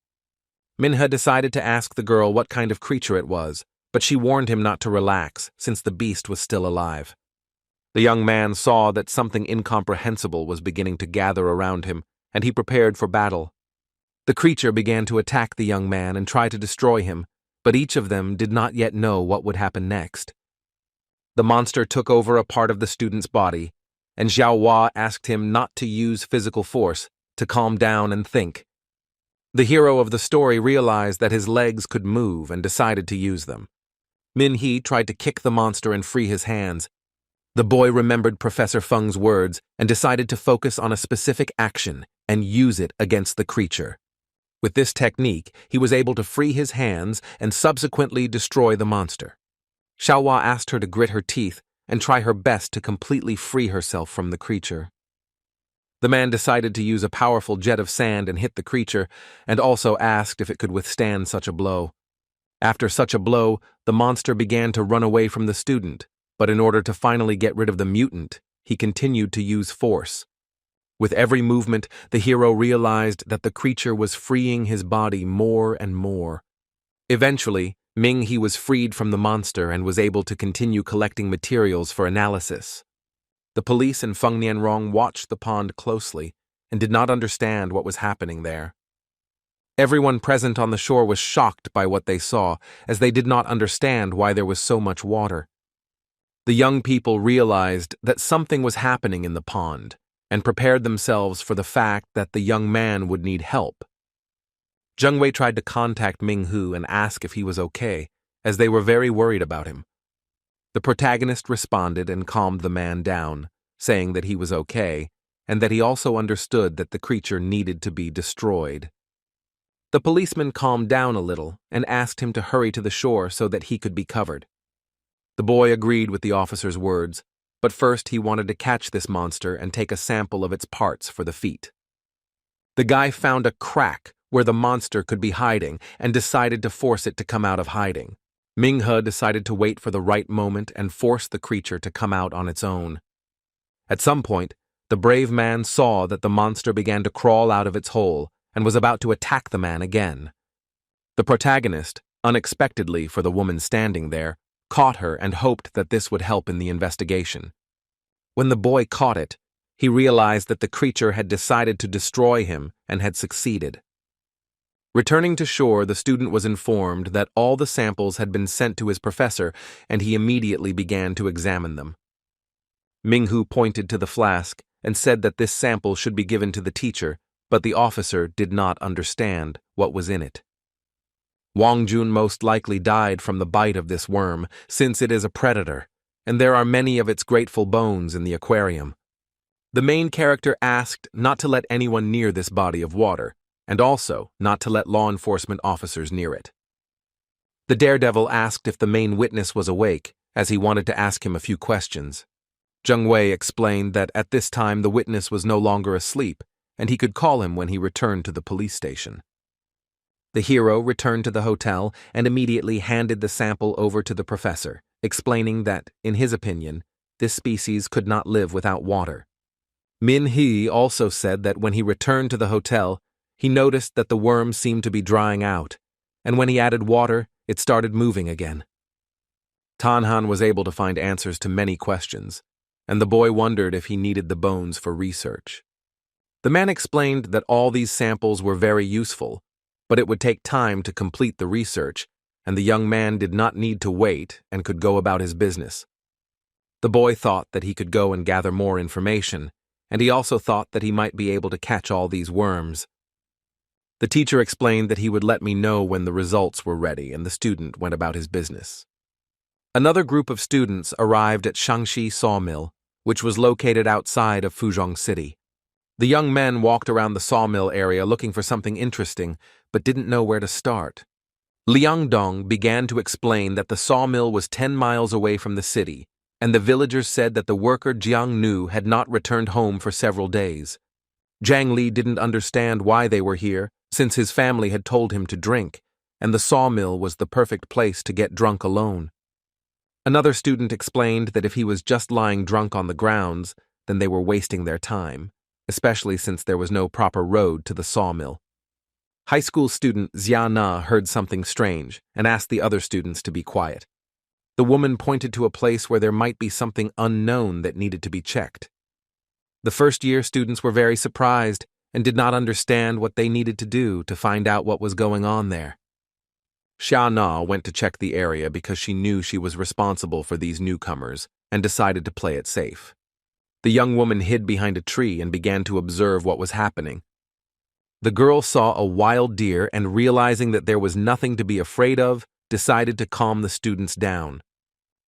Minhee decided to ask the girl what kind of creature it was, but she warned him not to relax, since the beast was still alive. The young man saw that something incomprehensible was beginning to gather around him, and he prepared for battle. The creature began to attack the young man and try to destroy him, but each of them did not yet know what would happen next. The monster took over a part of the student's body, and Xiao Hua asked him not to use physical force, to calm down and think. The hero of the story realized that his legs could move and decided to use them. Minhee tried to kick the monster and free his hands. The boy remembered Professor Feng's words and decided to focus on a specific action and use it against the creature. With this technique, he was able to free his hands and subsequently destroy the monster. Xiao Hua asked her to grit her teeth and try her best to completely free herself from the creature. The man decided to use a powerful jet of sand and hit the creature, and also asked if it could withstand such a blow. After such a blow, the monster began to run away from the student, but in order to finally get rid of the mutant, he continued to use force. With every movement, the hero realized that the creature was freeing his body more and more. Eventually, Minhee was freed from the monster and was able to continue collecting materials for analysis. The police and Feng Nianrong watched the pond closely and did not understand what was happening there. Everyone present on the shore was shocked by what they saw, as they did not understand why there was so much water. The young people realized that something was happening in the pond and prepared themselves for the fact that the young man would need help. Jung Wei tried to contact Ming-hu and ask if he was okay, as they were very worried about him. The protagonist responded and calmed the man down, saying that he was okay, and that he also understood that the creature needed to be destroyed. The policeman calmed down a little and asked him to hurry to the shore so that he could be covered. The boy agreed with the officer's words, but first he wanted to catch this monster and take a sample of its parts for the feat. The guy found a crack where the monster could be hiding and decided to force it to come out of hiding. Ming-hu decided to wait for the right moment and force the creature to come out on its own. At some point, the brave man saw that the monster began to crawl out of its hole and was about to attack the man again. The protagonist, unexpectedly for the woman standing there, caught her and hoped that this would help in the investigation. When the boy caught it, he realized that the creature had decided to destroy him and had succeeded. Returning to shore, the student was informed that all the samples had been sent to his professor, and he immediately began to examine them. Ming-hu pointed to the flask and said that this sample should be given to the teacher, but the officer did not understand what was in it. Wang Jun most likely died from the bite of this worm, since it is a predator, and there are many of its grateful bones in the aquarium. The main character asked not to let anyone near this body of water, and also not to let law enforcement officers near it. The daredevil asked if the main witness was awake, as he wanted to ask him a few questions. Jung Wei explained that at this time the witness was no longer asleep, and he could call him when he returned to the police station. The hero returned to the hotel and immediately handed the sample over to the professor, explaining that, in his opinion, this species could not live without water. Min-hee also said that when he returned to the hotel, he noticed that the worm seemed to be drying out, and when he added water, it started moving again. Tanhan was able to find answers to many questions, and the boy wondered if he needed the bones for research. The man explained that all these samples were very useful, but it would take time to complete the research, and the young man did not need to wait and could go about his business. The boy thought that he could go and gather more information, and he also thought that he might be able to catch all these worms. The teacher explained that he would let me know when the results were ready, and the student went about his business. Another group of students arrived at Shangxi Sawmill, which was located outside of Fuzhong City. The young men walked around the sawmill area looking for something interesting, but didn't know where to start. Liang Dong began to explain that the sawmill was 10 miles away from the city, and the villagers said that the worker Jiang Nu had not returned home for several days. Zhang Li didn't understand why they were here, since his family had told him to drink, and the sawmill was the perfect place to get drunk alone. Another student explained that if he was just lying drunk on the grounds, then they were wasting their time, especially since there was no proper road to the sawmill. High school student Xia Na heard something strange and asked the other students to be quiet. The woman pointed to a place where there might be something unknown that needed to be checked. The first-year students were very surprised and did not understand what they needed to do to find out what was going on there. Xia Na went to check the area because she knew she was responsible for these newcomers and decided to play it safe. The young woman hid behind a tree and began to observe what was happening. The girl saw a wild deer and, realizing that there was nothing to be afraid of, decided to calm the students down.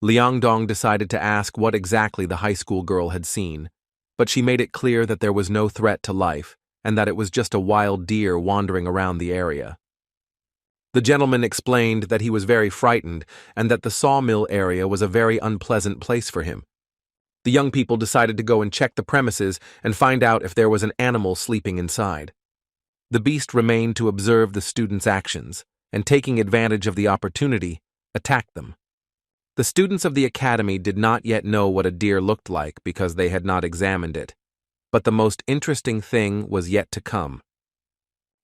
Liang Dong decided to ask what exactly the high school girl had seen, but she made it clear that there was no threat to life and that it was just a wild deer wandering around the area. The gentleman explained that he was very frightened and that the sawmill area was a very unpleasant place for him. The young people decided to go and check the premises and find out if there was an animal sleeping inside. The beast remained to observe the students' actions and, taking advantage of the opportunity, attacked them. The students of the academy did not yet know what a deer looked like because they had not examined it, but the most interesting thing was yet to come.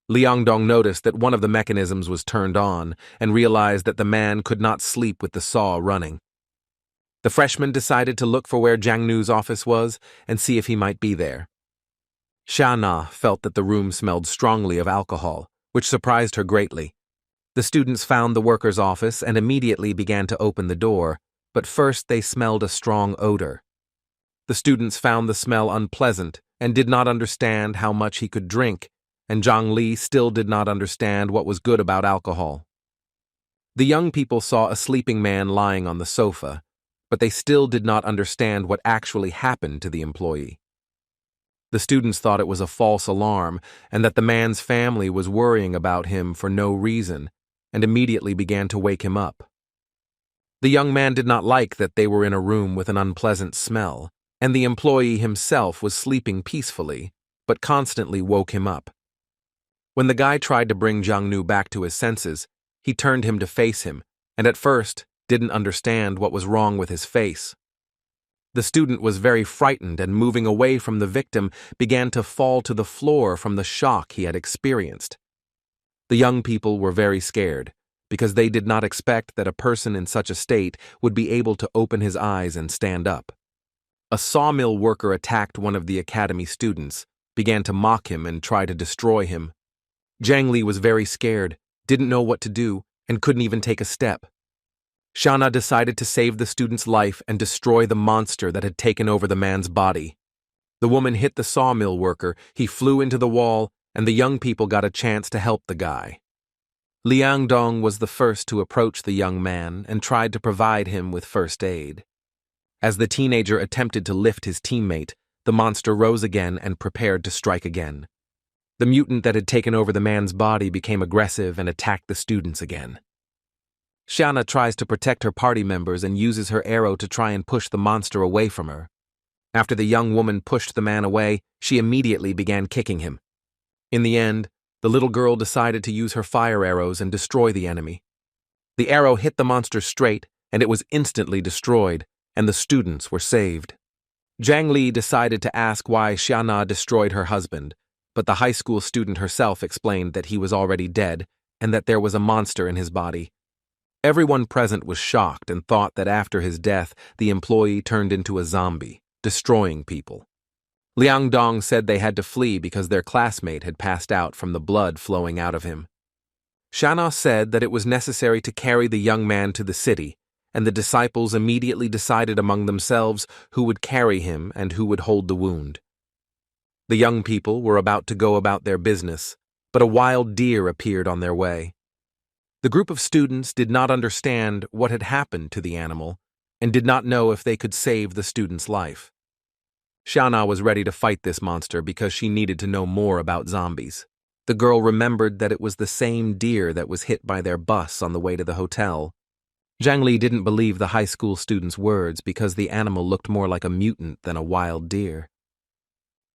Liang Dong noticed that one of the mechanisms was turned on and realized that the man could not sleep with the saw running. The freshman decided to look for where Jiang Nu's office was and see if he might be there. Xia Na felt that the room smelled strongly of alcohol, which surprised her greatly. The students found the worker's office and immediately began to open the door, but first they smelled a strong odor. The students found the smell unpleasant and did not understand how much he could drink, and Zhang Li still did not understand what was good about alcohol. The young people saw a sleeping man lying on the sofa, but they still did not understand what actually happened to the employee. The students thought it was a false alarm and that the man's family was worrying about him for no reason, and immediately began to wake him up. The young man did not like that they were in a room with an unpleasant smell, and the employee himself was sleeping peacefully, but constantly woke him up. When the guy tried to bring Jiangnu back to his senses, he turned him to face him, and at first didn't understand what was wrong with his face. The student was very frightened and, moving away from the victim, began to fall to the floor from the shock he had experienced. The young people were very scared, because they did not expect that a person in such a state would be able to open his eyes and stand up. A sawmill worker attacked one of the academy students, began to mock him and try to destroy him. Zhang Li was very scared, didn't know what to do, and couldn't even take a step. Shana decided to save the student's life and destroy the monster that had taken over the man's body. The woman hit the sawmill worker, he flew into the wall, and the young people got a chance to help the guy. Liang Dong was the first to approach the young man and tried to provide him with first aid. As the teenager attempted to lift his teammate, the monster rose again and prepared to strike again. The mutant that had taken over the man's body became aggressive and attacked the students again. Xiana tries to protect her party members and uses her arrow to try and push the monster away from her. After the young woman pushed the man away, she immediately began kicking him. In the end, the little girl decided to use her fire arrows and destroy the enemy. The arrow hit the monster straight, and it was instantly destroyed, and the students were saved. Zhang Li decided to ask why Xiana destroyed her husband, but the high school student herself explained that he was already dead and that there was a monster in his body. Everyone present was shocked and thought that after his death, the employee turned into a zombie, destroying people. Liang Dong said they had to flee because their classmate had passed out from the blood flowing out of him. Shana said that it was necessary to carry the young man to the city, and the disciples immediately decided among themselves who would carry him and who would hold the wound. The young people were about to go about their business, but a wild deer appeared on their way. The group of students did not understand what had happened to the animal and did not know if they could save the student's life. Shana was ready to fight this monster because she needed to know more about zombies. The girl remembered that it was the same deer that was hit by their bus on the way to the hotel. Zhang Li didn't believe the high school student's words because the animal looked more like a mutant than a wild deer.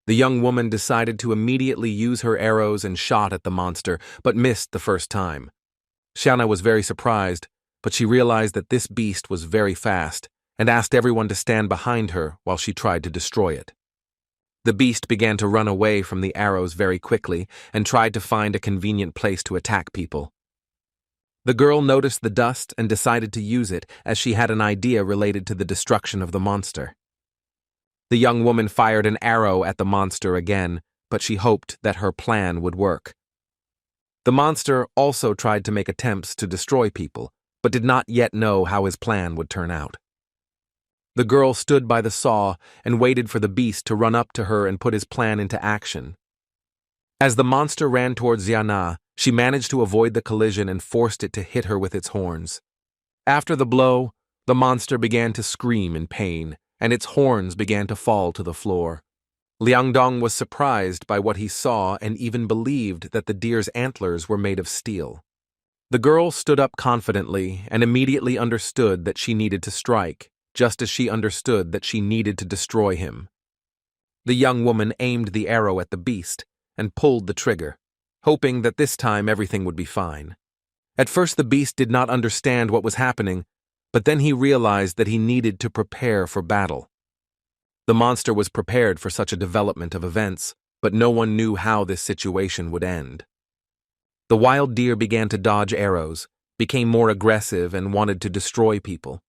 The young woman decided to immediately use her arrows and shot at the monster, but missed the first time. Shana was very surprised, but she realized that this beast was very fast and asked everyone to stand behind her while she tried to destroy it. The beast began to run away from the arrows very quickly and tried to find a convenient place to attack people. The girl noticed the dust and decided to use it as she had an idea related to the destruction of the monster. The young woman fired an arrow at the monster again, but she hoped that her plan would work. The monster also tried to make attempts to destroy people, but did not yet know how his plan would turn out. The girl stood by the saw and waited for the beast to run up to her and put his plan into action. As the monster ran towards Xiana, she managed to avoid the collision and forced it to hit her with its horns. After the blow, the monster began to scream in pain, and its horns began to fall to the floor. Liang Dong was surprised by what he saw and even believed that the deer's antlers were made of steel. The girl stood up confidently and immediately understood that she needed to strike, just as she understood that she needed to destroy him. The young woman aimed the arrow at the beast and pulled the trigger, hoping that this time everything would be fine. At first the beast did not understand what was happening, but then he realized that he needed to prepare for battle. The monster was prepared for such a development of events, but no one knew how this situation would end. The wild deer began to dodge arrows, became more aggressive, and wanted to destroy people.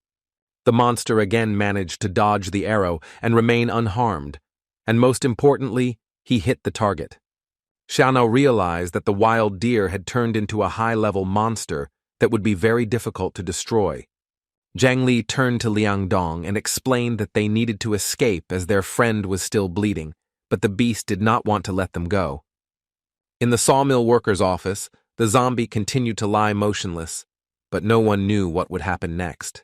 The monster again managed to dodge the arrow and remain unharmed, and most importantly, he hit the target. Xiao realized that the wild deer had turned into a high-level monster that would be very difficult to destroy. Jiang Li turned to Liang Dong and explained that they needed to escape as their friend was still bleeding, but the beast did not want to let them go. In the sawmill worker's office, the zombie continued to lie motionless, but no one knew what would happen next.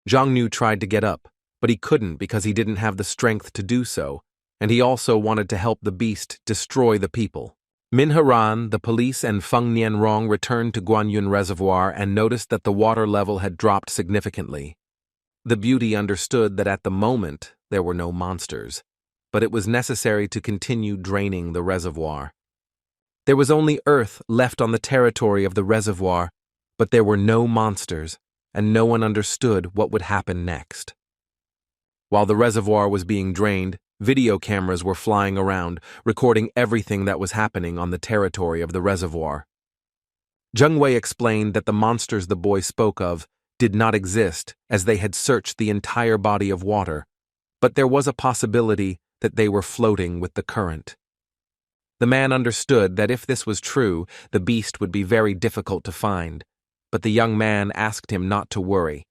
Zhang Nu tried to get up, but he couldn't because he didn't have the strength to do so, and he also wanted to help the beast destroy the people. Min Haran, the police, and Feng Nianrong returned to Guanyun Reservoir and noticed that the water level had dropped significantly. The beauty understood that at the moment there were no monsters, but it was necessary to continue draining the reservoir. There was only earth left on the territory of the reservoir, but there were no monsters, and no one understood what would happen next. While the reservoir was being drained, video cameras were flying around, recording everything that was happening on the territory of the reservoir. Zheng Wei explained that the monsters the boy spoke of did not exist as they had searched the entire body of water, but there was a possibility that they were floating with the current. The man understood that if this was true, the beast would be very difficult to find, but the young man asked him not to worry.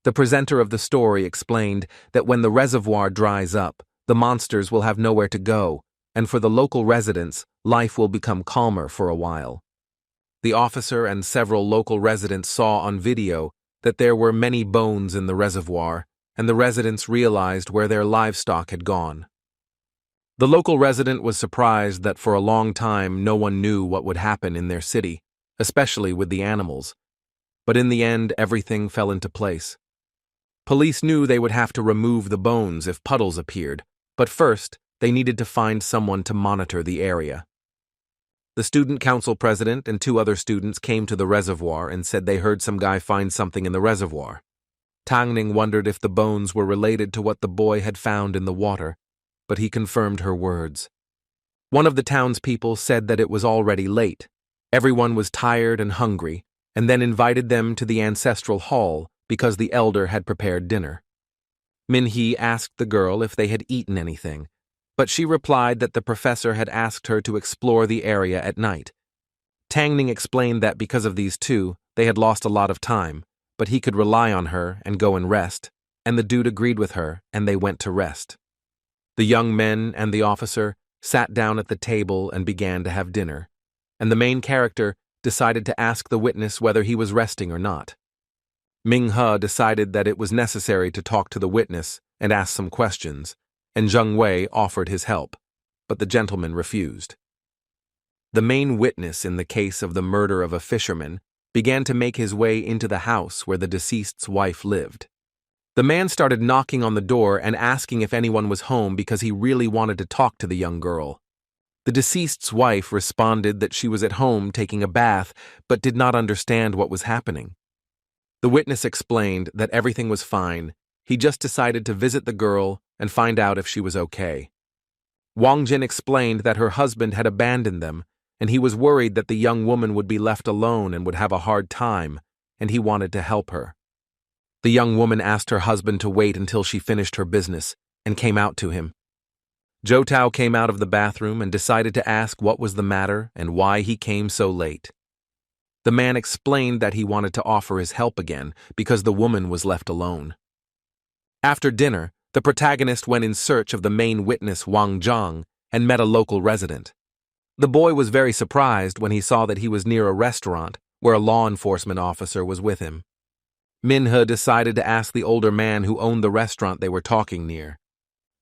The presenter of the story explained that when the reservoir dries up, the monsters will have nowhere to go, and for the local residents, life will become calmer for a while. The officer and several local residents saw on video that there were many bones in the reservoir, and the residents realized where their livestock had gone. The local resident was surprised that for a long time no one knew what would happen in their city, especially with the animals. But in the end, everything fell into place. Police knew they would have to remove the bones if puddles appeared, but first, they needed to find someone to monitor the area. The student council president and 2 other students came to the reservoir and said they heard some guy find something in the reservoir. Tang Ning wondered if the bones were related to what the boy had found in the water, but he confirmed her words. One of the townspeople said that it was already late. Everyone was tired and hungry, and then invited them to the ancestral hall because the elder had prepared dinner. Min He asked the girl if they had eaten anything, but she replied that the professor had asked her to explore the area at night. Tang Ning explained that because of these two, they had lost a lot of time, but he could rely on her and go and rest, and the dude agreed with her, and they went to rest. The young men and the officer sat down at the table and began to have dinner, and the main character decided to ask the witness whether he was resting or not. Ming He decided that it was necessary to talk to the witness and ask some questions, and Zheng Wei offered his help, but the gentleman refused. The main witness in the case of the murder of a fisherman began to make his way into the house where the deceased's wife lived. The man started knocking on the door and asking if anyone was home because he really wanted to talk to the young girl. The deceased's wife responded that she was at home taking a bath but did not understand what was happening. The witness explained that everything was fine, he just decided to visit the girl and find out if she was okay. Wang Jin explained that her husband had abandoned them, and he was worried that the young woman would be left alone and would have a hard time, and he wanted to help her. The young woman asked her husband to wait until she finished her business and came out to him. Zhou Tao came out of the bathroom and decided to ask what was the matter and why he came so late. The man explained that he wanted to offer his help again because the woman was left alone. After dinner, the protagonist went in search of the main witness Wang Zhang and met a local resident. The boy was very surprised when he saw that he was near a restaurant where a law enforcement officer was with him. Min He decided to ask the older man who owned the restaurant they were talking near.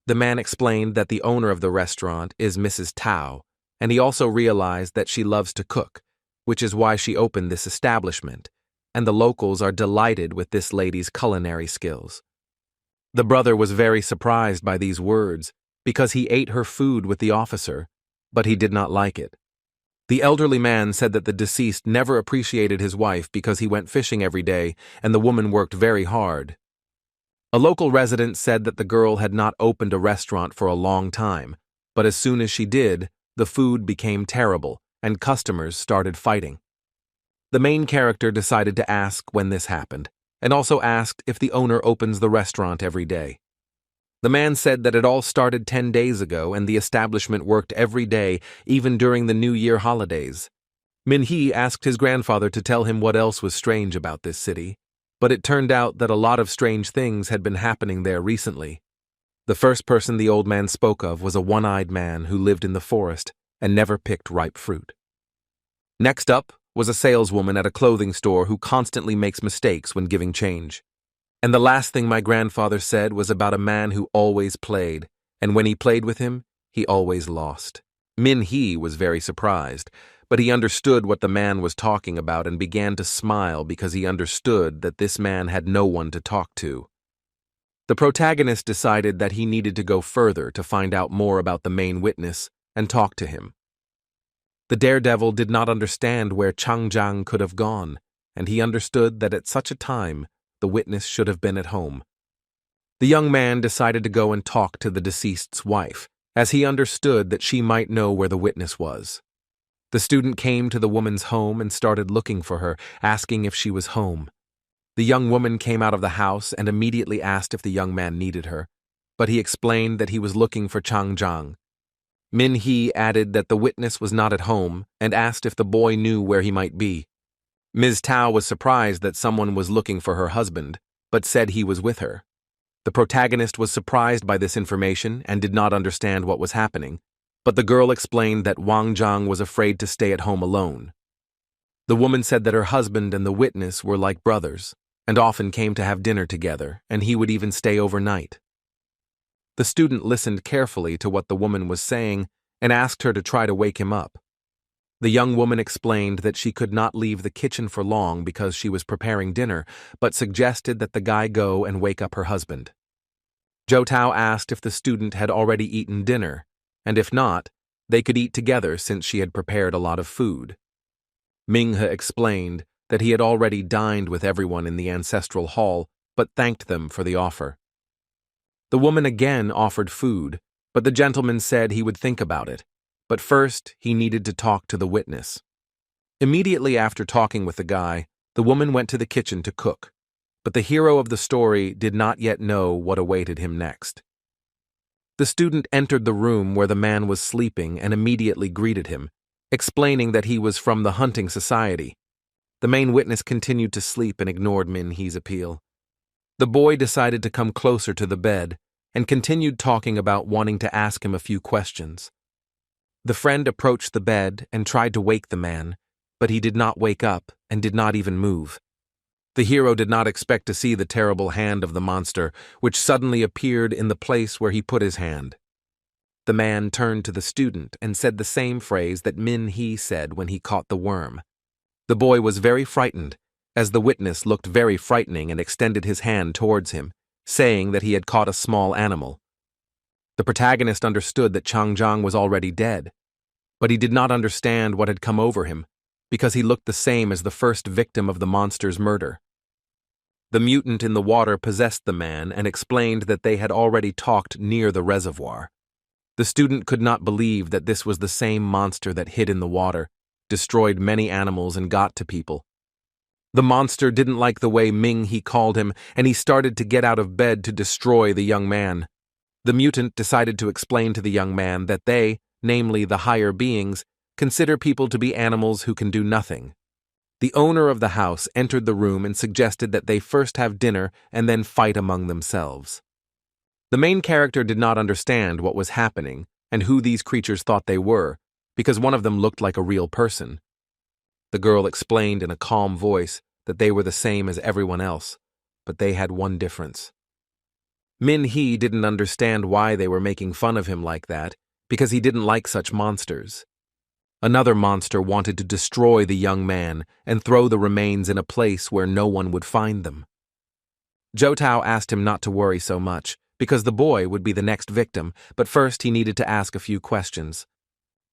The man explained that the owner of the restaurant is Mrs. Tao, and he also realized that she loves to cook, which is why she opened this establishment, and the locals are delighted with this lady's culinary skills. The brother was very surprised by these words because he ate her food with the officer, but he did not like it. The elderly man said that the deceased never appreciated his wife because he went fishing every day and the woman worked very hard. A local resident said that the girl had not opened a restaurant for a long time, but as soon as she did, the food became terrible and customers started fighting. The main character decided to ask when this happened, and also asked if the owner opens the restaurant every day. The man said that it all started 10 days ago and the establishment worked every day, even during the New Year holidays. Min He asked his grandfather to tell him what else was strange about this city, but it turned out that a lot of strange things had been happening there recently. The first person the old man spoke of was a one-eyed man who lived in the forest and never picked ripe fruit. Next up was a saleswoman at a clothing store who constantly makes mistakes when giving change. And the last thing my grandfather said was about a man who always played, and when he played with him, he always lost. Min-hee was very surprised, but he understood what the man was talking about and began to smile because he understood that this man had no one to talk to. The protagonist decided that he needed to go further to find out more about the main witness and talk to him. The daredevil did not understand where Chang-jang could have gone, and he understood that at such a time, the witness should have been at home. The young man decided to go and talk to the deceased's wife, as he understood that she might know where the witness was. The student came to the woman's home and started looking for her, asking if she was home. The young woman came out of the house and immediately asked if the young man needed her, but he explained that he was looking for Chang-jang. Min-hee added that the witness was not at home and asked if the boy knew where he might be. Ms. Tao was surprised that someone was looking for her husband, but said he was with her. The protagonist was surprised by this information and did not understand what was happening, but the girl explained that Wang Zhang was afraid to stay at home alone. The woman said that her husband and the witness were like brothers, and often came to have dinner together, and he would even stay overnight. The student listened carefully to what the woman was saying and asked her to try to wake him up. The young woman explained that she could not leave the kitchen for long because she was preparing dinner, but suggested that the guy go and wake up her husband. Zhou Tao asked if the student had already eaten dinner, and if not, they could eat together since she had prepared a lot of food. Ming-he explained that he had already dined with everyone in the ancestral hall, but thanked them for the offer. The woman again offered food, but the gentleman said he would think about it. But first, he needed to talk to the witness. Immediately after talking with the guy, the woman went to the kitchen to cook, but the hero of the story did not yet know what awaited him next. The student entered the room where the man was sleeping and immediately greeted him, explaining that he was from the hunting society. The main witness continued to sleep and ignored Min-hee's appeal. The boy decided to come closer to the bed and continued talking about wanting to ask him a few questions. The friend approached the bed and tried to wake the man, but he did not wake up and did not even move. The hero did not expect to see the terrible hand of the monster, which suddenly appeared in the place where he put his hand. The man turned to the student and said the same phrase that Min-hee said when he caught the worm. The boy was very frightened, as the witness looked very frightening and extended his hand towards him, saying that he had caught a small animal. The protagonist understood that Chang-jang was already dead, but he did not understand what had come over him, because he looked the same as the first victim of the monster's murder. The mutant in the water possessed the man and explained that they had already talked near the reservoir. The student could not believe that this was the same monster that hid in the water, destroyed many animals and got to people. The monster didn't like the way Ming-hee called him, and he started to get out of bed to destroy the young man. The mutant decided to explain to the young man that they, namely the higher beings, consider people to be animals who can do nothing. The owner of the house entered the room and suggested that they first have dinner and then fight among themselves. The main character did not understand what was happening and who these creatures thought they were, because one of them looked like a real person. The girl explained in a calm voice that they were the same as everyone else, but they had one difference. Min-hee didn't understand why they were making fun of him like that, because he didn't like such monsters. Another monster wanted to destroy the young man and throw the remains in a place where no one would find them. Zhou Tao asked him not to worry so much, because the boy would be the next victim, but first he needed to ask a few questions.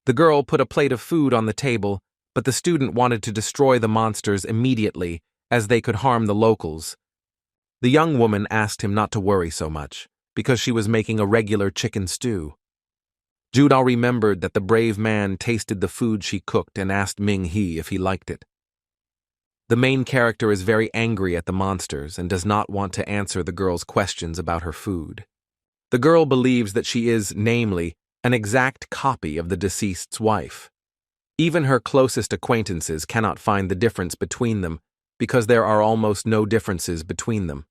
The girl put a plate of food on the table, but the student wanted to destroy the monsters immediately, as they could harm the locals. The young woman asked him not to worry so much, because she was making a regular chicken stew. Zhou Tao remembered that the brave man tasted the food she cooked and asked Ming-hee if he liked it. The main character is very angry at the monsters and does not want to answer the girl's questions about her food. The girl believes that she is, namely, an exact copy of the deceased's wife. Even her closest acquaintances cannot find the difference between them, because there are almost no differences between them.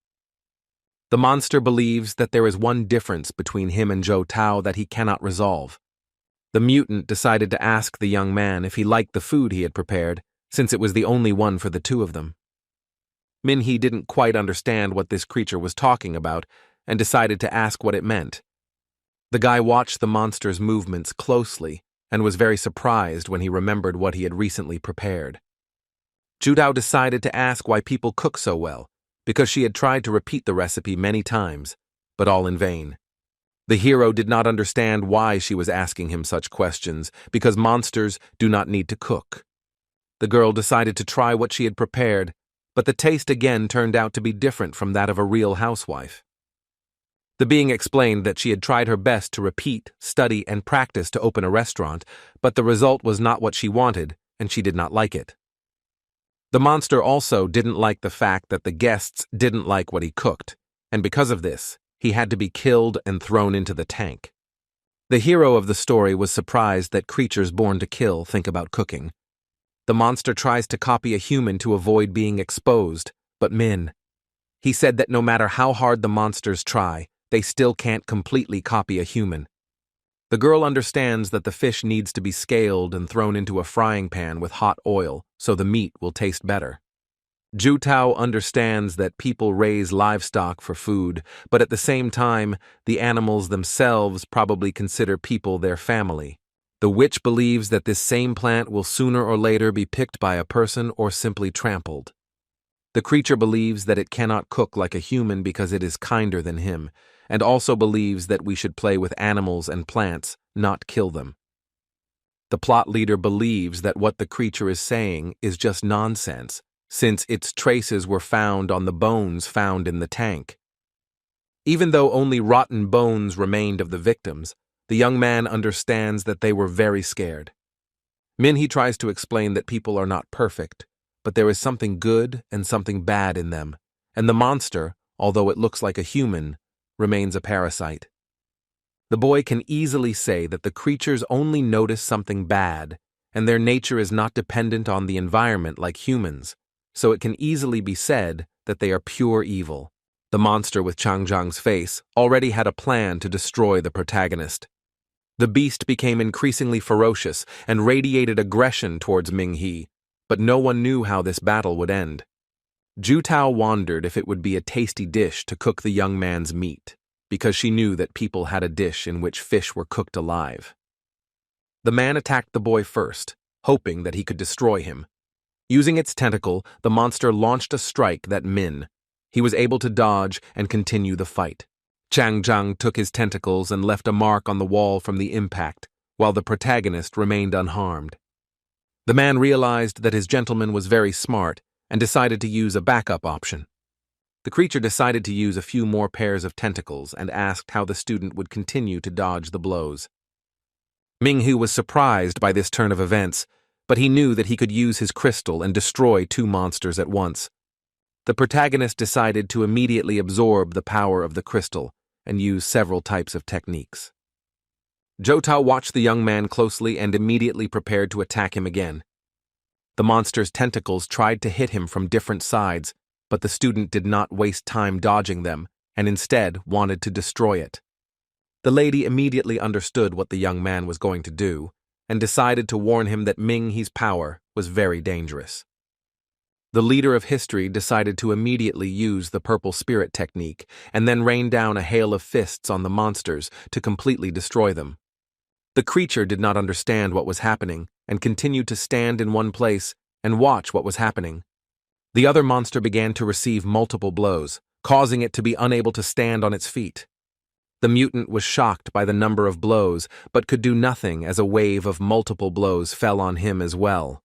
The monster believes that there is one difference between him and Zhou Tao that he cannot resolve. The mutant decided to ask the young man if he liked the food he had prepared, since it was the only one for the two of them. Min-hee didn't quite understand what this creature was talking about and decided to ask what it meant. The guy watched the monster's movements closely and was very surprised when he remembered what he had recently prepared. Zhu Tao decided to ask why people cook so well, because she had tried to repeat the recipe many times, but all in vain. The hero did not understand why she was asking him such questions, because monsters do not need to cook. The girl decided to try what she had prepared, but the taste again turned out to be different from that of a real housewife. The being explained that she had tried her best to repeat, study, and practice to open a restaurant, but the result was not what she wanted, and she did not like it. The monster also didn't like the fact that the guests didn't like what he cooked, and because of this, he had to be killed and thrown into the tank. The hero of the story was surprised that creatures born to kill think about cooking. The monster tries to copy a human to avoid being exposed, but he said that no matter how hard the monsters try, they still can't completely copy a human. The girl understands that the fish needs to be scaled and thrown into a frying pan with hot oil so the meat will taste better. Zhu Tao understands that people raise livestock for food, but at the same time, the animals themselves probably consider people their family. The witch believes that this same plant will sooner or later be picked by a person or simply trampled. The creature believes that it cannot cook like a human because it is kinder than him, and also believes that we should play with animals and plants, not kill them. The plot leader believes that what the creature is saying is just nonsense, since its traces were found on the bones found in the tank. Even though only rotten bones remained of the victims, the young man understands that they were very scared. Min-hee tries to explain that people are not perfect, but there is something good and something bad in them, and the monster, although it looks like a human, remains a parasite. The boy can easily say that the creatures only notice something bad, and their nature is not dependent on the environment like humans, so it can easily be said that they are pure evil. The monster with Chang Zhang's face already had a plan to destroy the protagonist. The beast became increasingly ferocious and radiated aggression towards Ming-hee, but no one knew how this battle would end. Zhu Tao wondered if it would be a tasty dish to cook the young man's meat, because she knew that people had a dish in which fish were cooked alive. The man attacked the boy first, hoping that he could destroy him. Using its tentacle, the monster launched a strike that he was able to dodge and continue the fight. Chang Zhang took his tentacles and left a mark on the wall from the impact, while the protagonist remained unharmed. The man realized that his gentleman was very smart and decided to use a backup option. The creature decided to use a few more pairs of tentacles and asked how the student would continue to dodge the blows. Ming-hee was surprised by this turn of events, but he knew that he could use his crystal and destroy two monsters at once. The protagonist decided to immediately absorb the power of the crystal and use several types of techniques. Zhou Tao watched the young man closely and immediately prepared to attack him again. The monster's tentacles tried to hit him from different sides, but the student did not waste time dodging them and instead wanted to destroy it. The lady immediately understood what the young man was going to do and decided to warn him that Ming-hee's power was very dangerous. The leader of history decided to immediately use the purple spirit technique and then rain down a hail of fists on the monsters to completely destroy them. The creature did not understand what was happening and continued to stand in one place and watch what was happening. The other monster began to receive multiple blows, causing it to be unable to stand on its feet. The mutant was shocked by the number of blows, but could do nothing as a wave of multiple blows fell on him as well.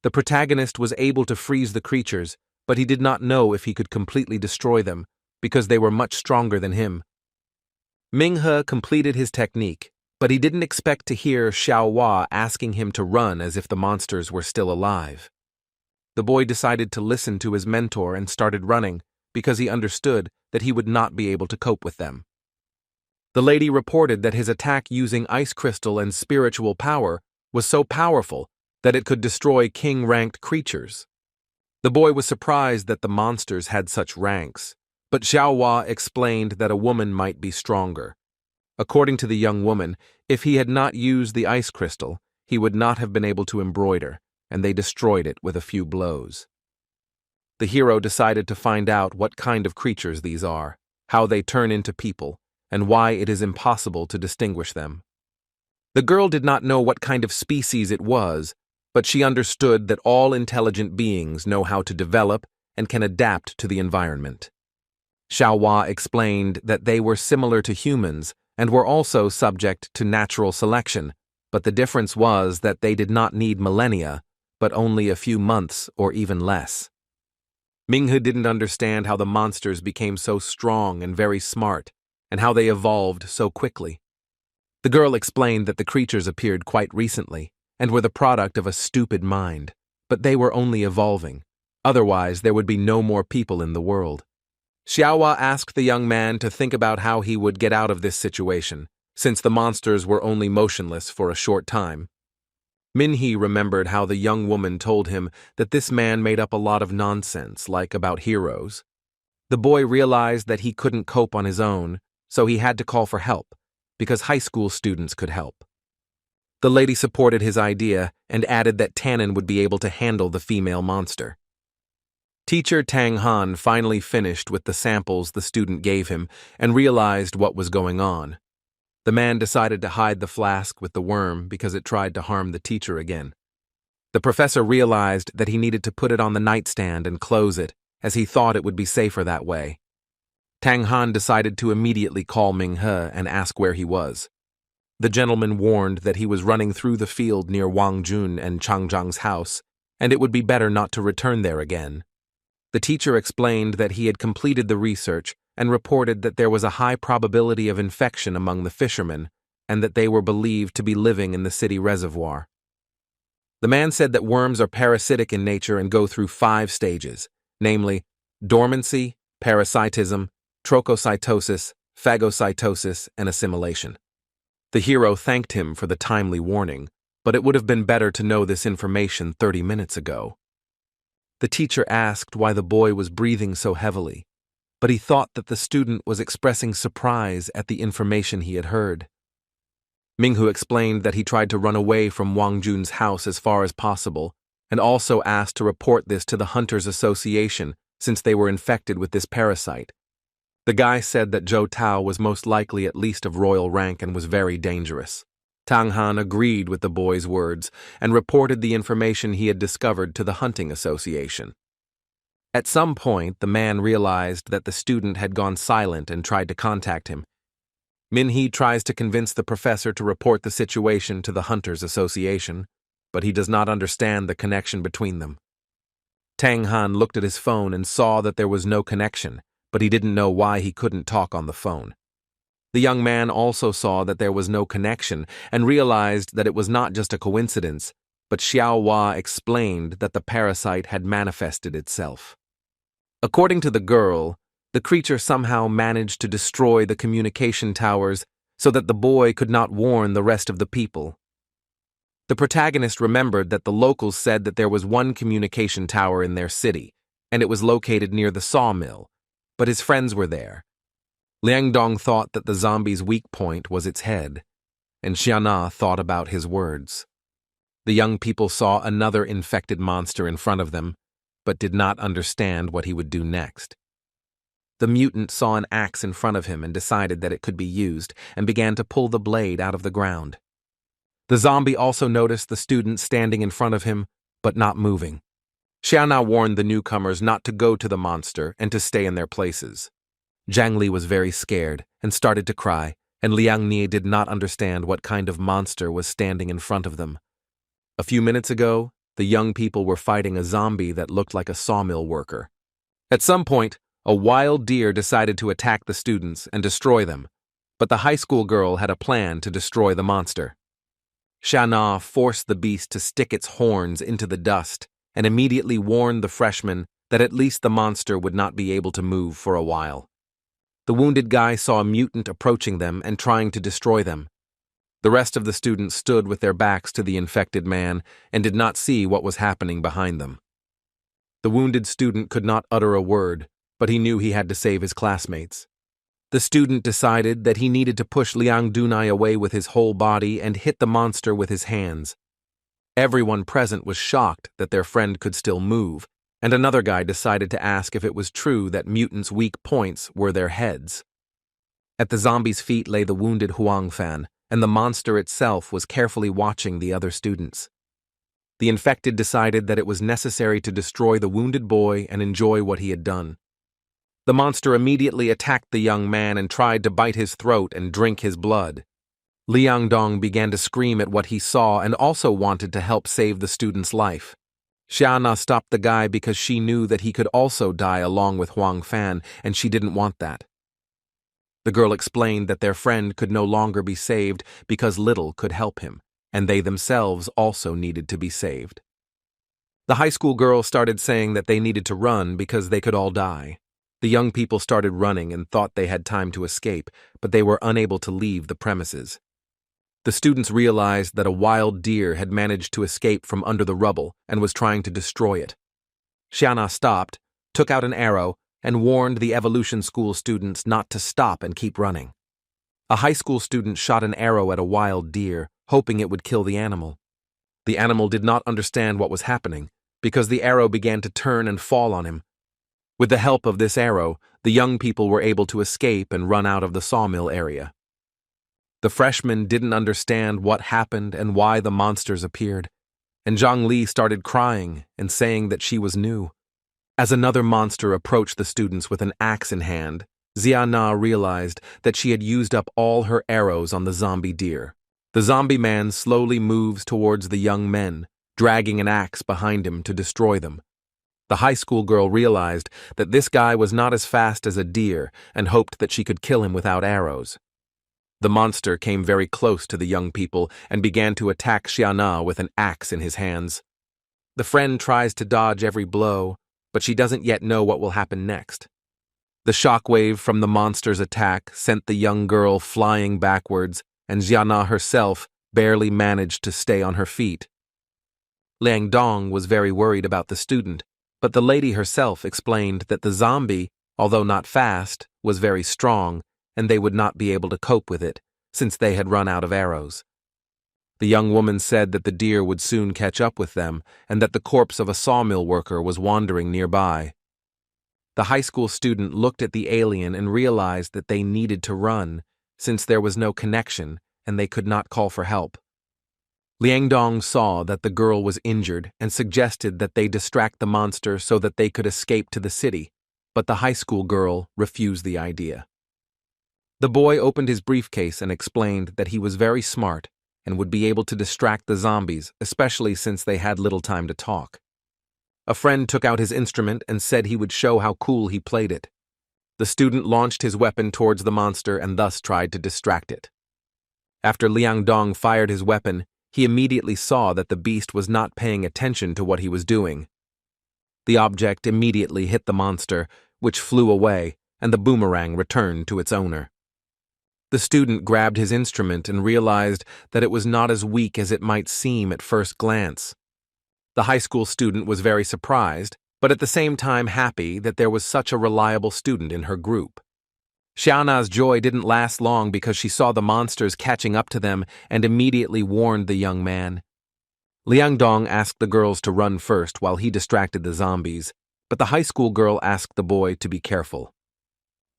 The protagonist was able to freeze the creatures, but he did not know if he could completely destroy them, because they were much stronger than him. Ming-he completed his technique, but he didn't expect to hear Xiao Hua asking him to run as if the monsters were still alive. The boy decided to listen to his mentor and started running, because he understood that he would not be able to cope with them. The lady reported that his attack using ice crystal and spiritual power was so powerful that it could destroy king-ranked creatures. The boy was surprised that the monsters had such ranks, but Xiaohua explained that a woman might be stronger. According to the young woman, if he had not used the ice crystal, he would not have been able to embroider, and they destroyed it with a few blows. The hero decided to find out what kind of creatures these are, how they turn into people, and why it is impossible to distinguish them. The girl did not know what kind of species it was, but she understood that all intelligent beings know how to develop and can adapt to the environment. Xiaohua explained that they were similar to humans and were also subject to natural selection, but the difference was that they did not need millennia, but only a few months or even less. Minghe didn't understand how the monsters became so strong and very smart, and how they evolved so quickly. The girl explained that the creatures appeared quite recently, and were the product of a stupid mind, but they were only evolving. Otherwise, there would be no more people in the world. Xiaohua asked the young man to think about how he would get out of this situation, since the monsters were only motionless for a short time. Minhee remembered how the young woman told him that this man made up a lot of nonsense, like about heroes. The boy realized that he couldn't cope on his own, so he had to call for help, because high school students could help. The lady supported his idea and added that Tannen would be able to handle the female monster. Teacher Tang Han finally finished with the samples the student gave him and realized what was going on. The man decided to hide the flask with the worm because it tried to harm the teacher again. The professor realized that he needed to put it on the nightstand and close it, as he thought it would be safer that way. Tang Han decided to immediately call Minghe and ask where he was. The gentleman warned that he was running through the field near Wang Jun and Chang Zhang's house, and it would be better not to return there again. The teacher explained that he had completed the research and reported that there was a high probability of infection among the fishermen and that they were believed to be living in the city reservoir. The man said that worms are parasitic in nature and go through 5 stages, namely dormancy, parasitism, trochocytosis, phagocytosis, and assimilation. The hero thanked him for the timely warning, but it would have been better to know this information 30 minutes ago. The teacher asked why the boy was breathing so heavily, but he thought that the student was expressing surprise at the information he had heard. Minghe explained that he tried to run away from Wang Jun's house as far as possible, and also asked to report this to the Hunters Association since they were infected with this parasite. The guy said that Zhou Tao was most likely at least of royal rank and was very dangerous. Tang Han agreed with the boy's words and reported the information he had discovered to the Hunting Association. At some point, the man realized that the student had gone silent and tried to contact him. Minhee tries to convince the professor to report the situation to the Hunters Association, but he does not understand the connection between them. Tang Han looked at his phone and saw that there was no connection, but he didn't know why he couldn't talk on the phone. The young man also saw that there was no connection and realized that it was not just a coincidence, but Xiaohua explained that the parasite had manifested itself. According to the girl, the creature somehow managed to destroy the communication towers so that the boy could not warn the rest of the people. The protagonist remembered that the locals said that there was one communication tower in their city, and it was located near the sawmill, but his friends were there. Liang Dong thought that the zombie's weak point was its head, and Xiana thought about his words. The young people saw another infected monster in front of them, but did not understand what he would do next. The mutant saw an axe in front of him and decided that it could be used, and began to pull the blade out of the ground. The zombie also noticed the student standing in front of him, but not moving. Xiana warned the newcomers not to go to the monster and to stay in their places. Zhang Li was very scared and started to cry, and Liang Ni did not understand what kind of monster was standing in front of them. A few minutes ago, the young people were fighting a zombie that looked like a sawmill worker. At some point, a wild deer decided to attack the students and destroy them, but the high school girl had a plan to destroy the monster. Xiana forced the beast to stick its horns into the dust and immediately warned the freshmen that at least the monster would not be able to move for a while. The wounded guy saw a mutant approaching them and trying to destroy them. The rest of the students stood with their backs to the infected man and did not see what was happening behind them. The wounded student could not utter a word, but he knew he had to save his classmates. The student decided that he needed to push Liang Dunai away with his whole body and hit the monster with his hands. Everyone present was shocked that their friend could still move, and another guy decided to ask if it was true that mutants' weak points were their heads. At the zombie's feet lay the wounded Huang Fan, and the monster itself was carefully watching the other students. The infected decided that it was necessary to destroy the wounded boy and enjoy what he had done. The monster immediately attacked the young man and tried to bite his throat and drink his blood. Liang Dong began to scream at what he saw and also wanted to help save the student's life. Xiana stopped the guy because she knew that he could also die along with Huang Fan, and she didn't want that. The girl explained that their friend could no longer be saved because little could help him, and they themselves also needed to be saved. The high school girl started saying that they needed to run because they could all die. The young people started running and thought they had time to escape, but they were unable to leave the premises. The students realized that a wild deer had managed to escape from under the rubble and was trying to destroy it. Xiana stopped, took out an arrow, and warned the evolution school students not to stop and keep running. A high school student shot an arrow at a wild deer, hoping it would kill the animal. The animal did not understand what was happening, because the arrow began to turn and fall on him. With the help of this arrow, the young people were able to escape and run out of the sawmill area. The freshmen didn't understand what happened and why the monsters appeared, and Zhang Li started crying and saying that she was new. As another monster approached the students with an axe in hand, Xia Na realized that she had used up all her arrows on the zombie deer. The zombie man slowly moves towards the young men, dragging an axe behind him to destroy them. The high school girl realized that this guy was not as fast as a deer and hoped that she could kill him without arrows. The monster came very close to the young people and began to attack Xiana with an axe in his hands. The friend tries to dodge every blow, but she doesn't yet know what will happen next. The shockwave from the monster's attack sent the young girl flying backwards, and Xiana herself barely managed to stay on her feet. Liang Dong was very worried about the student, but the lady herself explained that the zombie, although not fast, was very strong, and they would not be able to cope with it, since they had run out of arrows. The young woman said that the deer would soon catch up with them, and that the corpse of a sawmill worker was wandering nearby. The high school student looked at the alien and realized that they needed to run, since there was no connection, and they could not call for help. Liang Dong saw that the girl was injured and suggested that they distract the monster so that they could escape to the city, but the high school girl refused the idea. The boy opened his briefcase and explained that he was very smart and would be able to distract the zombies, especially since they had little time to talk. A friend took out his instrument and said he would show how cool he played it. The student launched his weapon towards the monster and thus tried to distract it. After Liang Dong fired his weapon, he immediately saw that the beast was not paying attention to what he was doing. The object immediately hit the monster, which flew away, and the boomerang returned to its owner. The student grabbed his instrument and realized that it was not as weak as it might seem at first glance. The high school student was very surprised, but at the same time happy that there was such a reliable student in her group. Xiana's joy didn't last long because she saw the monsters catching up to them and immediately warned the young man. Liang Dong asked the girls to run first while he distracted the zombies, but the high school girl asked the boy to be careful.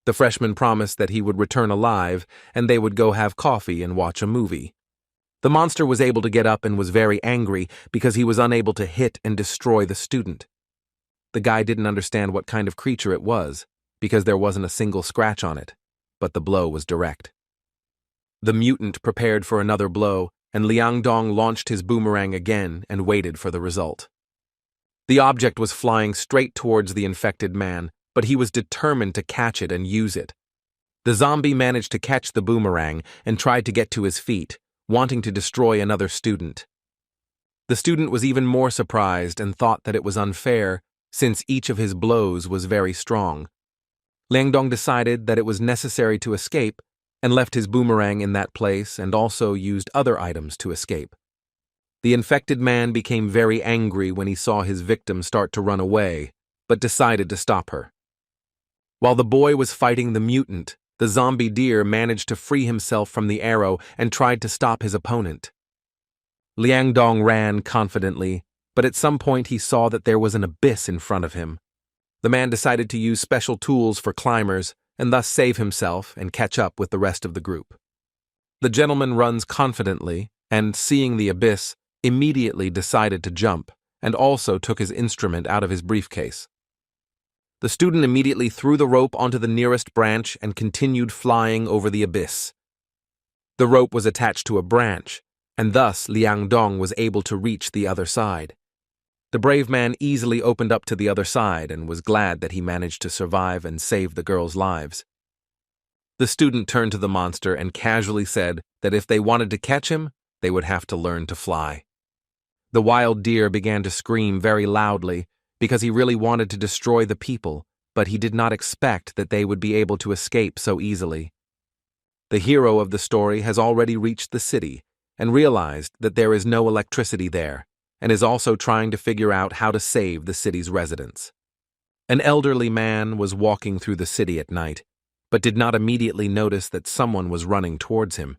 The freshman promised that he would return alive and they would go have coffee and watch a movie. The monster was able to get up and was very angry because he was unable to hit and destroy the student. The guy didn't understand what kind of creature it was, because there wasn't a single scratch on it, but the blow was direct. The mutant prepared for another blow, and Liang Dong launched his boomerang again and waited for the result. The object was flying straight towards the infected man, but he was determined to catch it and use it. The zombie managed to catch the boomerang and tried to get to his feet, wanting to destroy another student. The student was even more surprised and thought that it was unfair, since each of his blows was very strong. Liang Dong decided that it was necessary to escape and left his boomerang in that place and also used other items to escape. The infected man became very angry when he saw his victim start to run away, but decided to stop her. While the boy was fighting the mutant, the zombie deer managed to free himself from the arrow and tried to stop his opponent. Liang Dong ran confidently, but at some point he saw that there was an abyss in front of him. The man decided to use special tools for climbers and thus save himself and catch up with the rest of the group. The gentleman runs confidently and, seeing the abyss, immediately decided to jump and also took his instrument out of his briefcase. The student immediately threw the rope onto the nearest branch and continued flying over the abyss. The rope was attached to a branch, and thus Liang Dong was able to reach the other side. The brave man easily opened up to the other side and was glad that he managed to survive and save the girls' lives. The student turned to the monster and casually said that if they wanted to catch him, they would have to learn to fly. The wild deer began to scream very loudly because he really wanted to destroy the people, but he did not expect that they would be able to escape so easily. The hero of the story has already reached the city and realized that there is no electricity there, and is also trying to figure out how to save the city's residents. An elderly man was walking through the city at night, but did not immediately notice that someone was running towards him.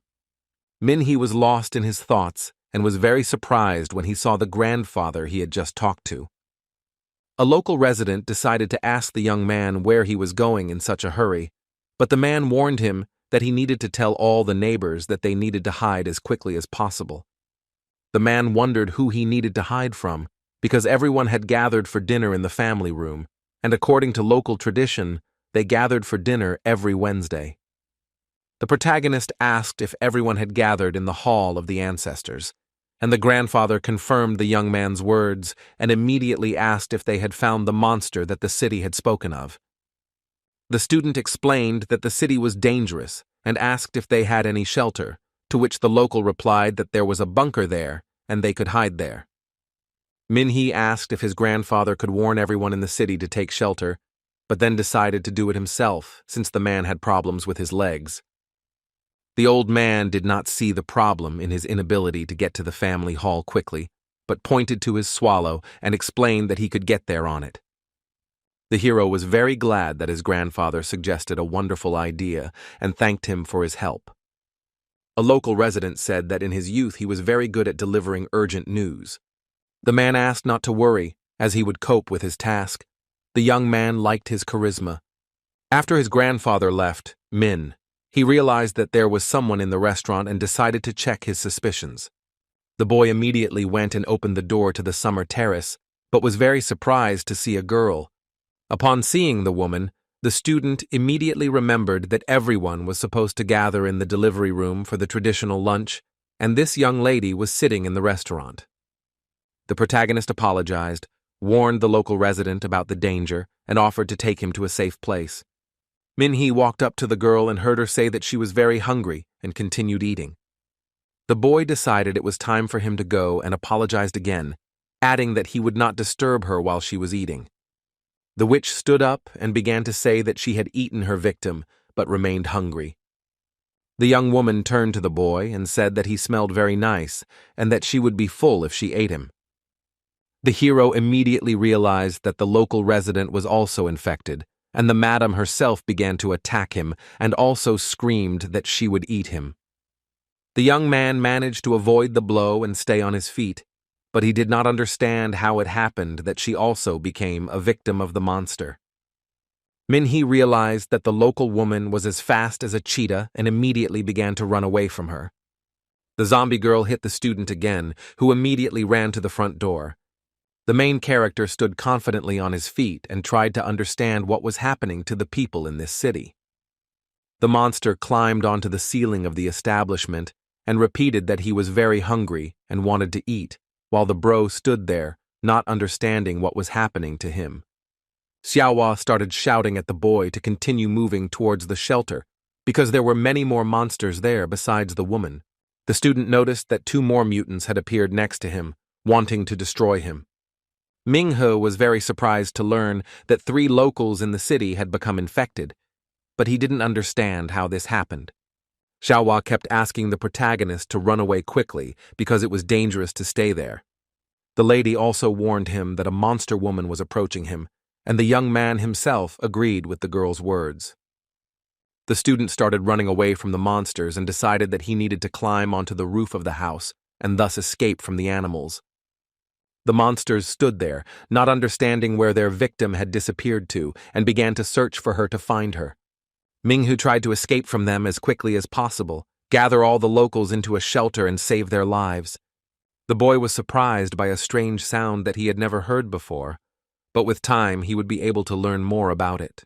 Minhee was lost in his thoughts and was very surprised when he saw the grandfather he had just talked to. A local resident decided to ask the young man where he was going in such a hurry, but the man warned him that he needed to tell all the neighbors that they needed to hide as quickly as possible. The man wondered who he needed to hide from, because everyone had gathered for dinner in the family room, and according to local tradition, they gathered for dinner every Wednesday. The protagonist asked if everyone had gathered in the hall of the ancestors, and the grandfather confirmed the young man's words and immediately asked if they had found the monster that the city had spoken of. The student explained that the city was dangerous and asked if they had any shelter, to which the local replied that there was a bunker there and they could hide there. Minhee asked if his grandfather could warn everyone in the city to take shelter, but then decided to do it himself since the man had problems with his legs. The old man did not see the problem in his inability to get to the family hall quickly, but pointed to his swallow and explained that he could get there on it. The hero was very glad that his grandfather suggested a wonderful idea and thanked him for his help. A local resident said that in his youth he was very good at delivering urgent news. The man asked not to worry, as he would cope with his task. The young man liked his charisma. After his grandfather left, he realized that there was someone in the restaurant and decided to check his suspicions. The boy immediately went and opened the door to the summer terrace, but was very surprised to see a girl. Upon seeing the woman, the student immediately remembered that everyone was supposed to gather in the delivery room for the traditional lunch, and this young lady was sitting in the restaurant. The protagonist apologized, warned the local resident about the danger, and offered to take him to a safe place. Minhee walked up to the girl and heard her say that she was very hungry and continued eating. The boy decided it was time for him to go and apologized again, adding that he would not disturb her while she was eating. The witch stood up and began to say that she had eaten her victim, but remained hungry. The young woman turned to the boy and said that he smelled very nice and that she would be full if she ate him. The hero immediately realized that the local resident was also infected, and the madam herself began to attack him and also screamed that she would eat him. The young man managed to avoid the blow and stay on his feet, but he did not understand how it happened that she also became a victim of the monster. Minhee realized that the local woman was as fast as a cheetah and immediately began to run away from her. The zombie girl hit the student again, who immediately ran to the front door. The main character stood confidently on his feet and tried to understand what was happening to the people in this city. The monster climbed onto the ceiling of the establishment and repeated that he was very hungry and wanted to eat, while the bro stood there, not understanding what was happening to him. Xiaohua started shouting at the boy to continue moving towards the shelter, because there were many more monsters there besides the woman. The student noticed that 2 more mutants had appeared next to him, wanting to destroy him. Minghe was very surprised to learn that 3 locals in the city had become infected, but he didn't understand how this happened. Xiaohua kept asking the protagonist to run away quickly because it was dangerous to stay there. The lady also warned him that a monster woman was approaching him, and the young man himself agreed with the girl's words. The student started running away from the monsters and decided that he needed to climb onto the roof of the house and thus escape from the animals. The monsters stood there, not understanding where their victim had disappeared to, and began to search for her to find her. Minghu tried to escape from them as quickly as possible, gather all the locals into a shelter and save their lives. The boy was surprised by a strange sound that he had never heard before, but with time he would be able to learn more about it.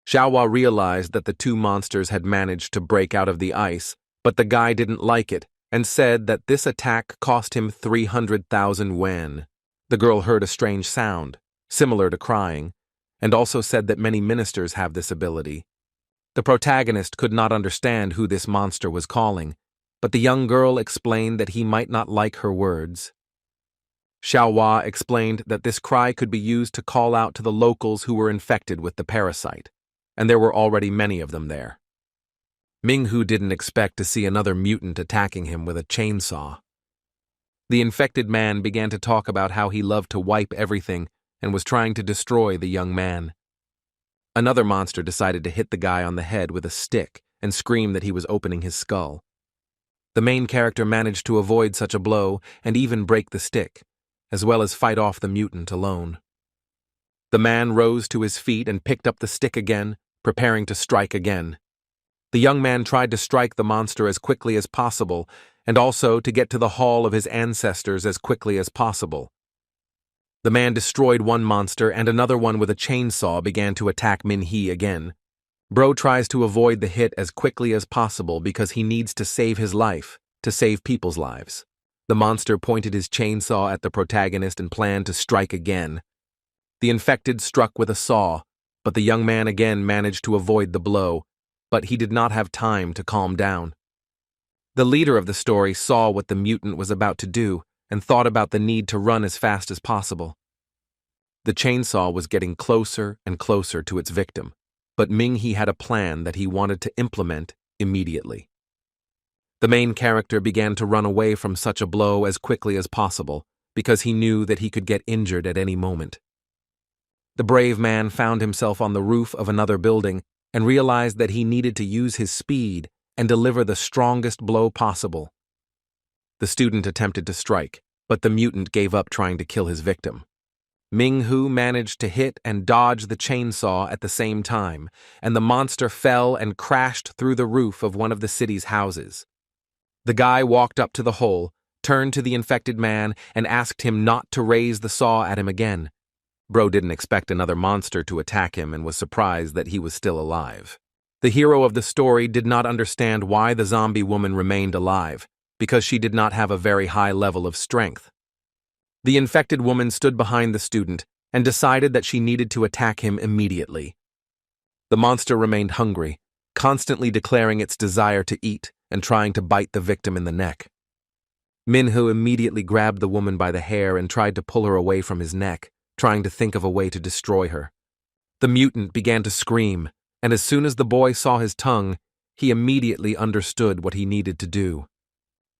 Xiaohua realized that the two monsters had managed to break out of the ice, but the guy didn't like it and said that this attack cost him 300,000 yuan. The girl heard a strange sound, similar to crying, and also said that many ministers have this ability. The protagonist could not understand who this monster was calling, but the young girl explained that he might not like her words. Xiaohua explained that this cry could be used to call out to the locals who were infected with the parasite, and there were already many of them there. Minghu didn't expect to see another mutant attacking him with a chainsaw. The infected man began to talk about how he loved to wipe everything and was trying to destroy the young man. Another monster decided to hit the guy on the head with a stick and scream that he was opening his skull. The main character managed to avoid such a blow and even break the stick, as well as fight off the mutant alone. The man rose to his feet and picked up the stick again, preparing to strike again. The young man tried to strike the monster as quickly as possible, and also to get to the hall of his ancestors as quickly as possible. The man destroyed one monster, and another one with a chainsaw began to attack Min-hee again. Bro tries to avoid the hit as quickly as possible because he needs to save his life, to save people's lives. The monster pointed his chainsaw at the protagonist and planned to strike again. The infected struck with a saw, but the young man again managed to avoid the blow, but he did not have time to calm down. The leader of the story saw what the mutant was about to do and thought about the need to run as fast as possible. The chainsaw was getting closer and closer to its victim, but Ming-hee had a plan that he wanted to implement immediately. The main character began to run away from such a blow as quickly as possible because he knew that he could get injured at any moment. The brave man found himself on the roof of another building and realized that he needed to use his speed and deliver the strongest blow possible. The student attempted to strike, but the mutant gave up trying to kill his victim. Ming-hu managed to hit and dodge the chainsaw at the same time, and the monster fell and crashed through the roof of one of the city's houses. The guy walked up to the hole, turned to the infected man, and asked him not to raise the saw at him again. Bro didn't expect another monster to attack him and was surprised that he was still alive. The hero of the story did not understand why the zombie woman remained alive, because she did not have a very high level of strength. The infected woman stood behind the student and decided that she needed to attack him immediately. The monster remained hungry, constantly declaring its desire to eat and trying to bite the victim in the neck. Minhu immediately grabbed the woman by the hair and tried to pull her away from his neck, trying to think of a way to destroy her. The mutant began to scream, and as soon as the boy saw his tongue, he immediately understood what he needed to do.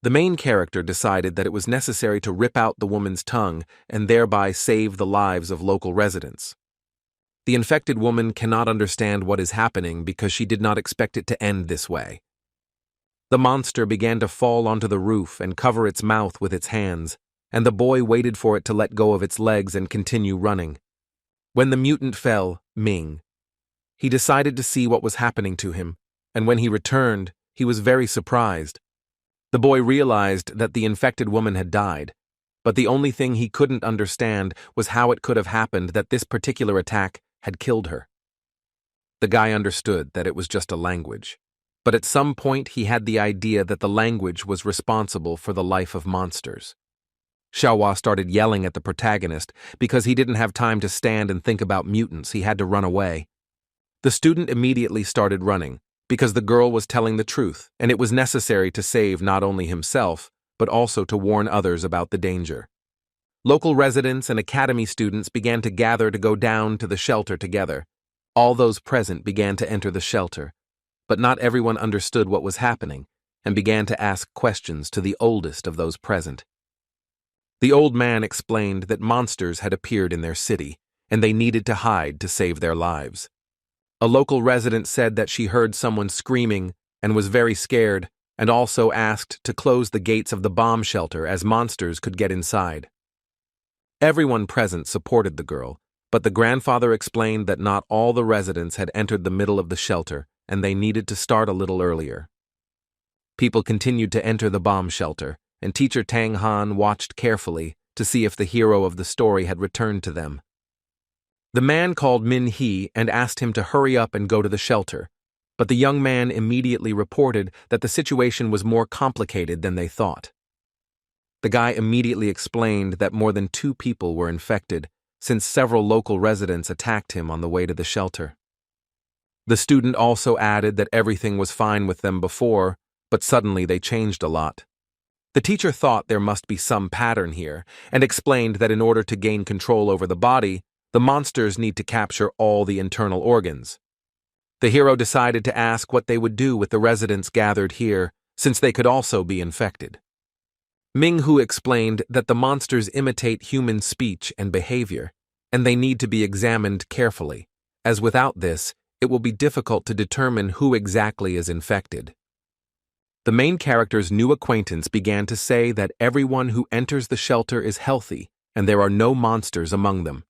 The main character decided that it was necessary to rip out the woman's tongue and thereby save the lives of local residents. The infected woman cannot understand what is happening because she did not expect it to end this way. The monster began to fall onto the roof and cover its mouth with its hands, and the boy waited for it to let go of its legs and continue running. When the mutant fell, he decided to see what was happening to him, and when he returned, he was very surprised. The boy realized that the infected woman had died, but the only thing he couldn't understand was how it could have happened that this particular attack had killed her. The guy understood that it was just a language, but at some point he had the idea that the language was responsible for the life of monsters. Xiaohua started yelling at the protagonist because he didn't have time to stand and think about mutants. He had to run away. The student immediately started running because the girl was telling the truth, and it was necessary to save not only himself, but also to warn others about the danger. Local residents and academy students began to gather to go down to the shelter together. All those present began to enter the shelter. but not everyone understood what was happening and began to ask questions to the oldest of those present. The old man explained that monsters had appeared in their city, and they needed to hide to save their lives. A local resident said that she heard someone screaming and was very scared, and also asked to close the gates of the bomb shelter as monsters could get inside. Everyone present supported the girl, but the grandfather explained that not all the residents had entered the middle of the shelter and they needed to start a little earlier. People continued to enter the bomb shelter, and teacher Tang Han watched carefully to see if the hero of the story had returned to them. The man called Min Hee and asked him to hurry up and go to the shelter, but the young man immediately reported that the situation was more complicated than they thought. The guy immediately explained that more than 2 people were infected, since several local residents attacked him on the way to the shelter. The student also added that everything was fine with them before, but suddenly they changed a lot. The teacher thought there must be some pattern here, and explained that in order to gain control over the body, the monsters need to capture all the internal organs. The hero decided to ask what they would do with the residents gathered here, since they could also be infected. Ming-Hu explained that the monsters imitate human speech and behavior, and they need to be examined carefully, as without this, it will be difficult to determine who exactly is infected. The main character's new acquaintance began to say that everyone who enters the shelter is healthy, and there are no monsters among them.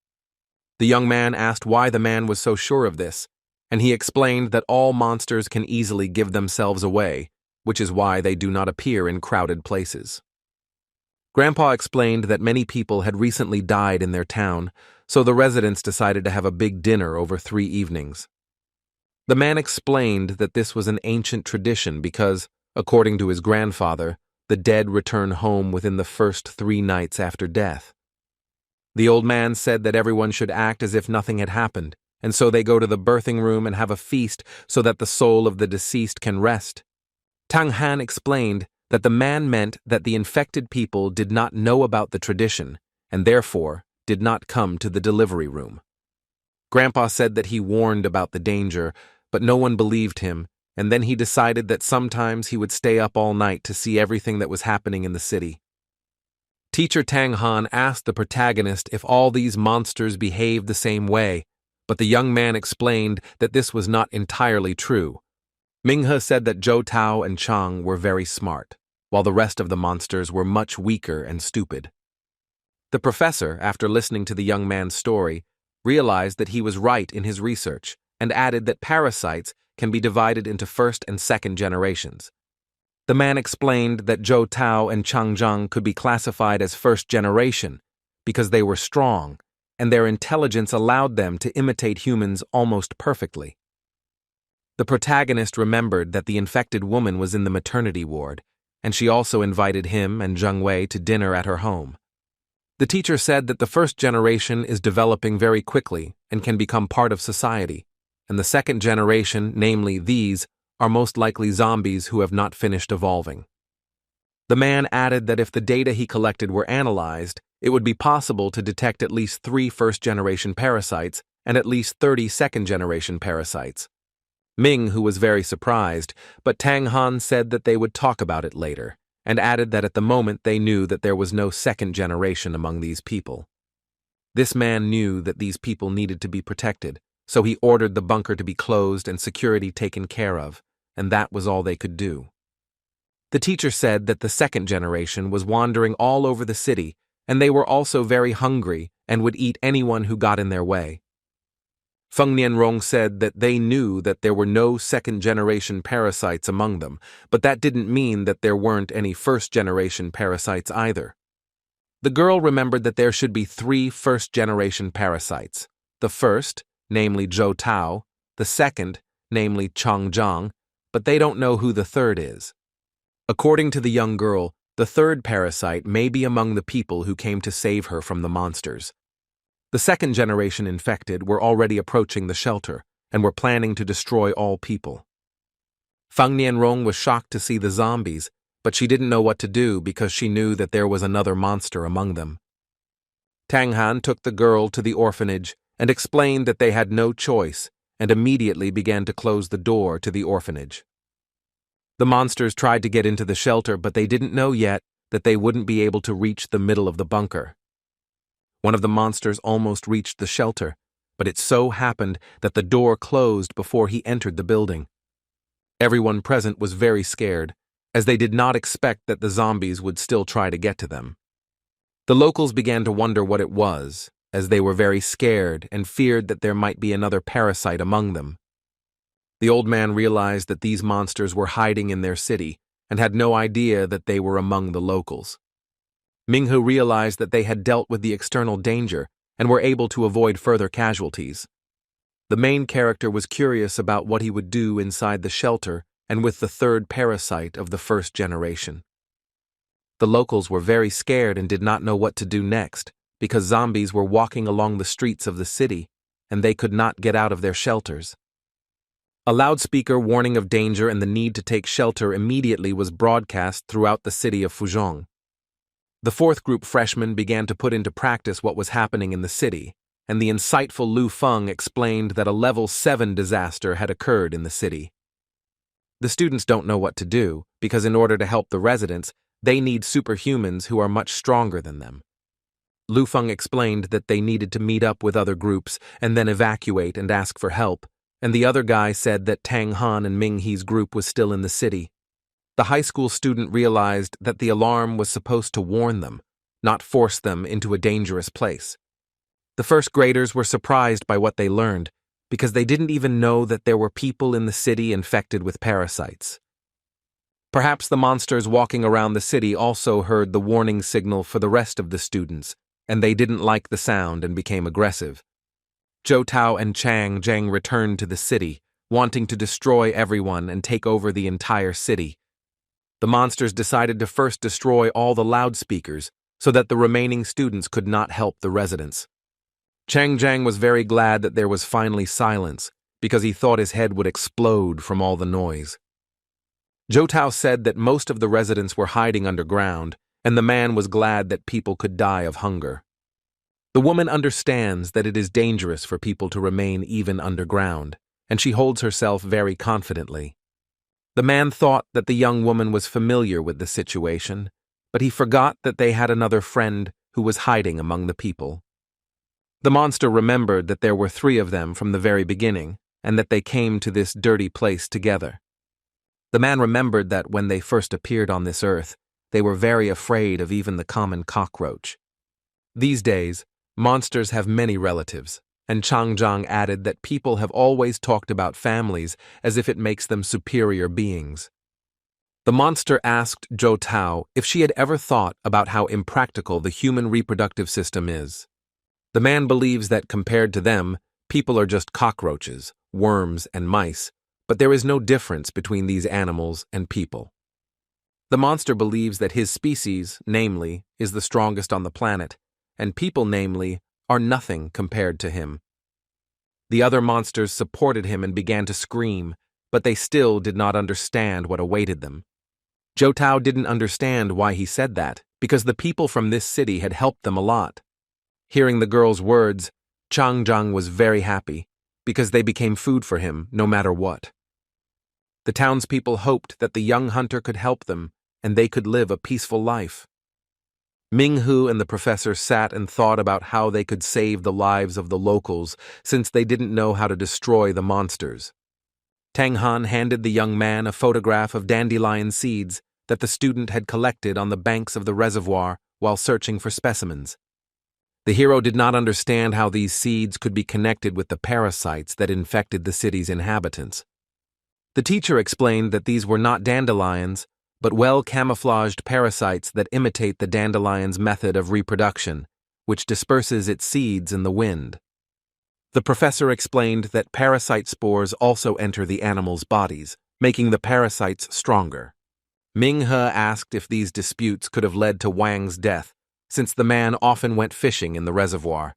The young man asked why the man was so sure of this, and he explained that all monsters can easily give themselves away, which is why they do not appear in crowded places. Grandpa explained that many people had recently died in their town, so the residents decided to have a big dinner over 3 evenings. The man explained that this was an ancient tradition because, according to his grandfather, the dead return home within the first 3 nights after death. The old man said that everyone should act as if nothing had happened, and so they go to the birthing room and have a feast so that the soul of the deceased can rest. Tang Han explained that the man meant that the infected people did not know about the tradition, and therefore did not come to the delivery room. Grandpa said that he warned about the danger, but no one believed him, and then he decided that sometimes he would stay up all night to see everything that was happening in the city. Teacher Tang Han asked the protagonist if all these monsters behaved the same way, but the young man explained that this was not entirely true. Ming-He said that Zhou Tao and Chang were very smart, while the rest of the monsters were much weaker and stupid. The professor, after listening to the young man's story, realized that he was right in his research and added that parasites can be divided into first and second generations. The man explained that Zhou Tao and Chang Zhang could be classified as first generation because they were strong, and their intelligence allowed them to imitate humans almost perfectly. The protagonist remembered that the infected woman was in the maternity ward, and she also invited him and Zheng Wei to dinner at her home. The teacher said that the first generation is developing very quickly and can become part of society, and the second generation, namely these, are most likely zombies who have not finished evolving. The man added that if the data he collected were analyzed, it would be possible to detect at least 3 first-generation parasites and at least 30 second-generation parasites. Ming, who was very surprised, but Tang Han said that they would talk about it later, and added that at the moment they knew that there was no second generation among these people. This man knew that these people needed to be protected, so he ordered the bunker to be closed and security taken care of, and that was all they could do. The teacher said that the second generation was wandering all over the city, and they were also very hungry and would eat anyone who got in their way. Feng Nianrong said that they knew that there were no second-generation parasites among them, but that didn't mean that there weren't any first-generation parasites either. The girl remembered that there should be 3 first-generation parasites. The first, namely Zhou Tao, the second, namely Chang Zhang, but they don't know who the third is. According to the young girl, the third parasite may be among the people who came to save her from the monsters. The second generation infected were already approaching the shelter and were planning to destroy all people. Fang Nianrong was shocked to see the zombies, but she didn't know what to do because she knew that there was another monster among them. Tang Han took the girl to the orphanage and explained that they had no choice and immediately began to close the door to the orphanage. The monsters tried to get into the shelter, but they didn't know yet that they wouldn't be able to reach the middle of the bunker. One of the monsters almost reached the shelter, but it so happened that the door closed before he entered the building. Everyone present was very scared, as they did not expect that the zombies would still try to get to them. The locals began to wonder what it was, as they were very scared and feared that there might be another parasite among them. The old man realized that these monsters were hiding in their city and had no idea that they were among the locals. Minghu realized that they had dealt with the external danger and were able to avoid further casualties. The main character was curious about what he would do inside the shelter and with the third parasite of the first generation. The locals were very scared and did not know what to do next, because zombies were walking along the streets of the city and they could not get out of their shelters. A loudspeaker warning of danger and the need to take shelter immediately was broadcast throughout the city of Fuzhong. The fourth group freshmen began to put into practice what was happening in the city, and the insightful Lu Feng explained that a level 7 disaster had occurred in the city. The students don't know what to do, because in order to help the residents, they need superhumans who are much stronger than them. Lu Feng explained that they needed to meet up with other groups and then evacuate and ask for help, and the other guy said that Tang Han and Ming He's group was still in the city. The high school student realized that the alarm was supposed to warn them, not force them into a dangerous place. The first graders were surprised by what they learned, because they didn't even know that there were people in the city infected with parasites. Perhaps the monsters walking around the city also heard the warning signal for the rest of the students, and they didn't like the sound and became aggressive. Zhou Tao and Chang Zheng returned to the city, wanting to destroy everyone and take over the entire city. The monsters decided to first destroy all the loudspeakers so that the remaining students could not help the residents. Chang Zheng was very glad that there was finally silence, because he thought his head would explode from all the noise. Zhou Tao said that most of the residents were hiding underground, and the man was glad that people could die of hunger. The woman understands that it is dangerous for people to remain even underground, and she holds herself very confidently. The man thought that the young woman was familiar with the situation, but he forgot that they had another friend who was hiding among the people. The monster remembered that there were 3 of them from the very beginning, and that they came to this dirty place together. The man remembered that when they first appeared on this earth, they were very afraid of even the common cockroach. These days, monsters have many relatives, and Changjiang added that people have always talked about families as if it makes them superior beings. The monster asked Zhou Tao if she had ever thought about how impractical the human reproductive system is. The man believes that compared to them, people are just cockroaches, worms, and mice, but there is no difference between these animals and people. The monster believes that his species, namely, is the strongest on the planet, and people, namely, are nothing compared to him. The other monsters supported him and began to scream, but they still did not understand what awaited them. Zhou Tao didn't understand why he said that, because the people from this city had helped them a lot. Hearing the girl's words, Changjiang was very happy, because they became food for him no matter what. The townspeople hoped that the young hunter could help them, and they could live a peaceful life. Minghu and the professor sat and thought about how they could save the lives of the locals, since they didn't know how to destroy the monsters. Tang Han handed the young man a photograph of dandelion seeds that the student had collected on the banks of the reservoir while searching for specimens. The hero did not understand how these seeds could be connected with the parasites that infected the city's inhabitants. The teacher explained that these were not dandelions, but well-camouflaged parasites that imitate the dandelion's method of reproduction, which disperses its seeds in the wind. The professor explained that parasite spores also enter the animals' bodies, making the parasites stronger. Minghe asked if these disputes could have led to Wang's death, since the man often went fishing in the reservoir.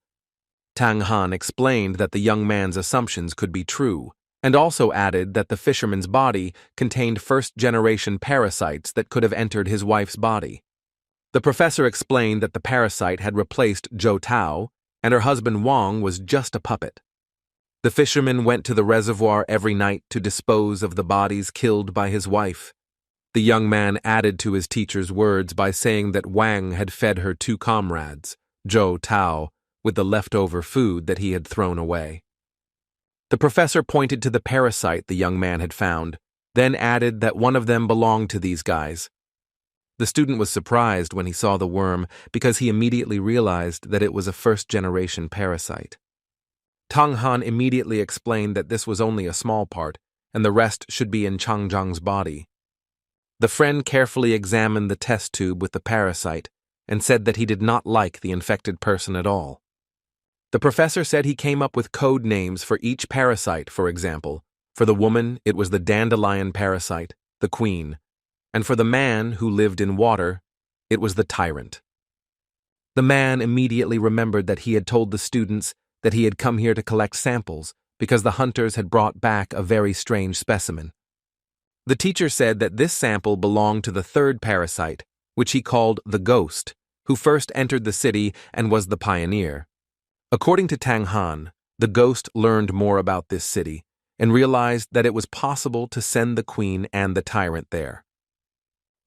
Tang Han explained that the young man's assumptions could be true, and also added that the fisherman's body contained first-generation parasites that could have entered his wife's body. The professor explained that the parasite had replaced Zhou Tao, and her husband Wang was just a puppet. The fisherman went to the reservoir every night to dispose of the bodies killed by his wife. The young man added to his teacher's words by saying that Wang had fed her 2 comrades, Zhou Tao, with the leftover food that he had thrown away. The professor pointed to the parasite the young man had found, then added that one of them belonged to these guys. The student was surprised when he saw the worm because he immediately realized that it was a first-generation parasite. Tang Han immediately explained that this was only a small part, and the rest should be in Chang Zhang's body. The friend carefully examined the test tube with the parasite and said that he did not like the infected person at all. The professor said he came up with code names for each parasite. For example, for the woman it was the dandelion parasite, the queen, and for the man who lived in water, it was the tyrant. The man immediately remembered that he had told the students that he had come here to collect samples because the hunters had brought back a very strange specimen. The teacher said that this sample belonged to the 3rd parasite, which he called the ghost, who first entered the city and was the pioneer. According to Tang Han, the ghost learned more about this city and realized that it was possible to send the queen and the tyrant there.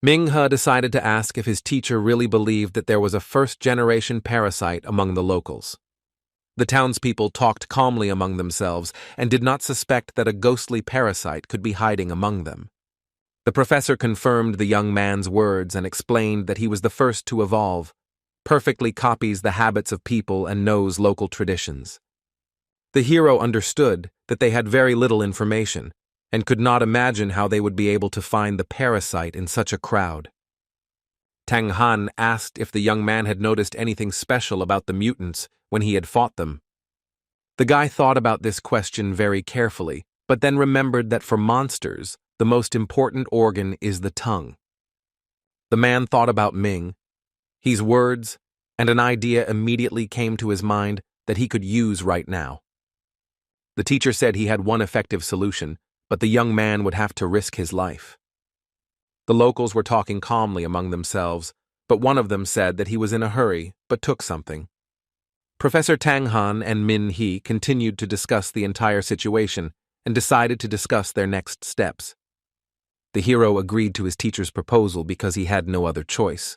Ming He decided to ask if his teacher really believed that there was a first-generation parasite among the locals. The townspeople talked calmly among themselves and did not suspect that a ghostly parasite could be hiding among them. The professor confirmed the young man's words and explained that he was the first to evolve, perfectly copies the habits of people and knows local traditions. The hero understood that they had very little information and could not imagine how they would be able to find the parasite in such a crowd. Tang Han asked if the young man had noticed anything special about the mutants when he had fought them. The guy thought about this question very carefully, but then remembered that for monsters, the most important organ is the tongue. The man thought about Ming, his words, and an idea immediately came to his mind that he could use right now. The teacher said he had one effective solution, but the young man would have to risk his life. The locals were talking calmly among themselves, but one of them said that he was in a hurry, but took something. Professor Tang Han and Min He continued to discuss the entire situation and decided to discuss their next steps. The hero agreed to his teacher's proposal because he had no other choice.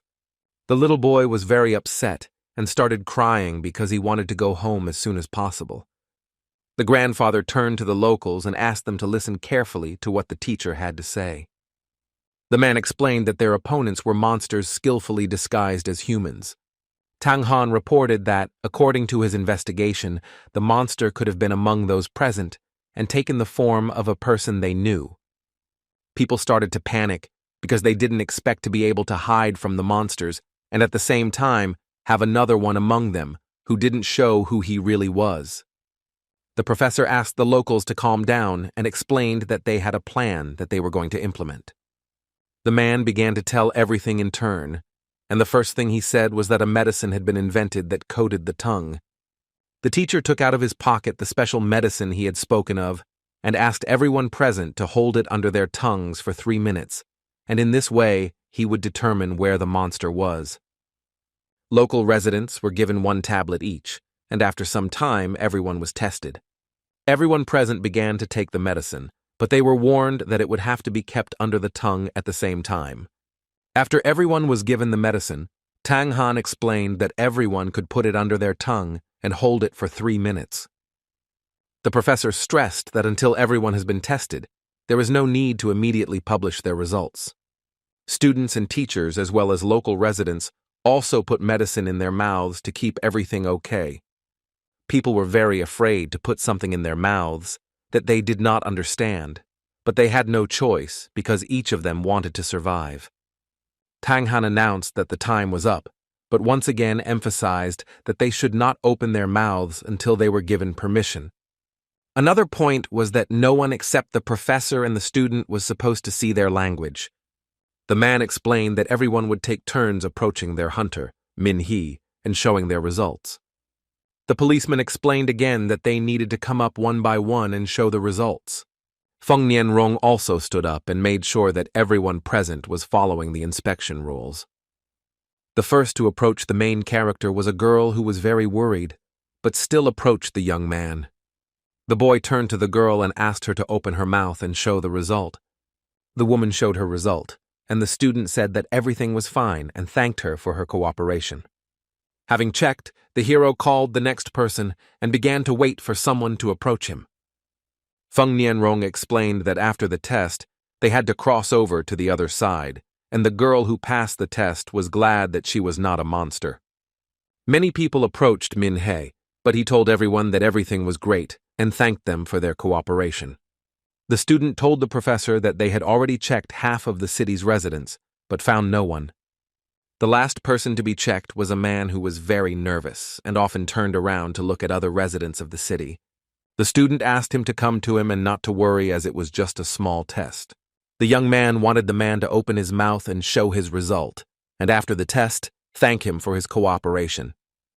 The little boy was very upset and started crying because he wanted to go home as soon as possible. The grandfather turned to the locals and asked them to listen carefully to what the teacher had to say. The man explained that their opponents were monsters skillfully disguised as humans. Tang Han reported that, according to his investigation, the monster could have been among those present and taken the form of a person they knew. People started to panic because they didn't expect to be able to hide from the monsters and at the same time have another one among them who didn't show who he really was. The professor asked the locals to calm down and explained that they had a plan that they were going to implement. The man began to tell everything in turn, and the first thing he said was that a medicine had been invented that coated the tongue. The teacher took out of his pocket the special medicine he had spoken of and asked everyone present to hold it under their tongues for 3 minutes, and in this way he would determine where the monster was. Local residents were given 1 tablet each, and after some time everyone was tested. Everyone present began to take the medicine, but they were warned that it would have to be kept under the tongue at the same time. After everyone was given the medicine, Tang Han explained that everyone could put it under their tongue and hold it for 3 minutes. The professor stressed that until everyone has been tested, there is no need to immediately publish their results. Students and teachers, as well as local residents, also put medicine in their mouths to keep everything okay. People were very afraid to put something in their mouths that they did not understand, but they had no choice because each of them wanted to survive. Tang Han announced that the time was up, but once again emphasized that they should not open their mouths until they were given permission. Another point was that no one except the professor and the student was supposed to see their language. The man explained that everyone would take turns approaching their hunter, Min He, and showing their results. The policeman explained again that they needed to come up one by one and show the results. Feng Nianrong also stood up and made sure that everyone present was following the inspection rules. The first to approach the main character was a girl who was very worried, but still approached the young man. The boy turned to the girl and asked her to open her mouth and show the result. The woman showed her result, and the student said that everything was fine and thanked her for her cooperation. Having checked, the hero called the next person and began to wait for someone to approach him. Feng Nianrong explained that after the test, they had to cross over to the other side, and the girl who passed the test was glad that she was not a monster. Many people approached Min He, but he told everyone that everything was great and thanked them for their cooperation. The student told the professor that they had already checked half of the city's residents, but found no one. The last person to be checked was a man who was very nervous and often turned around to look at other residents of the city. The student asked him to come to him and not to worry as it was just a small test. The young man wanted the man to open his mouth and show his result, and after the test, thank him for his cooperation.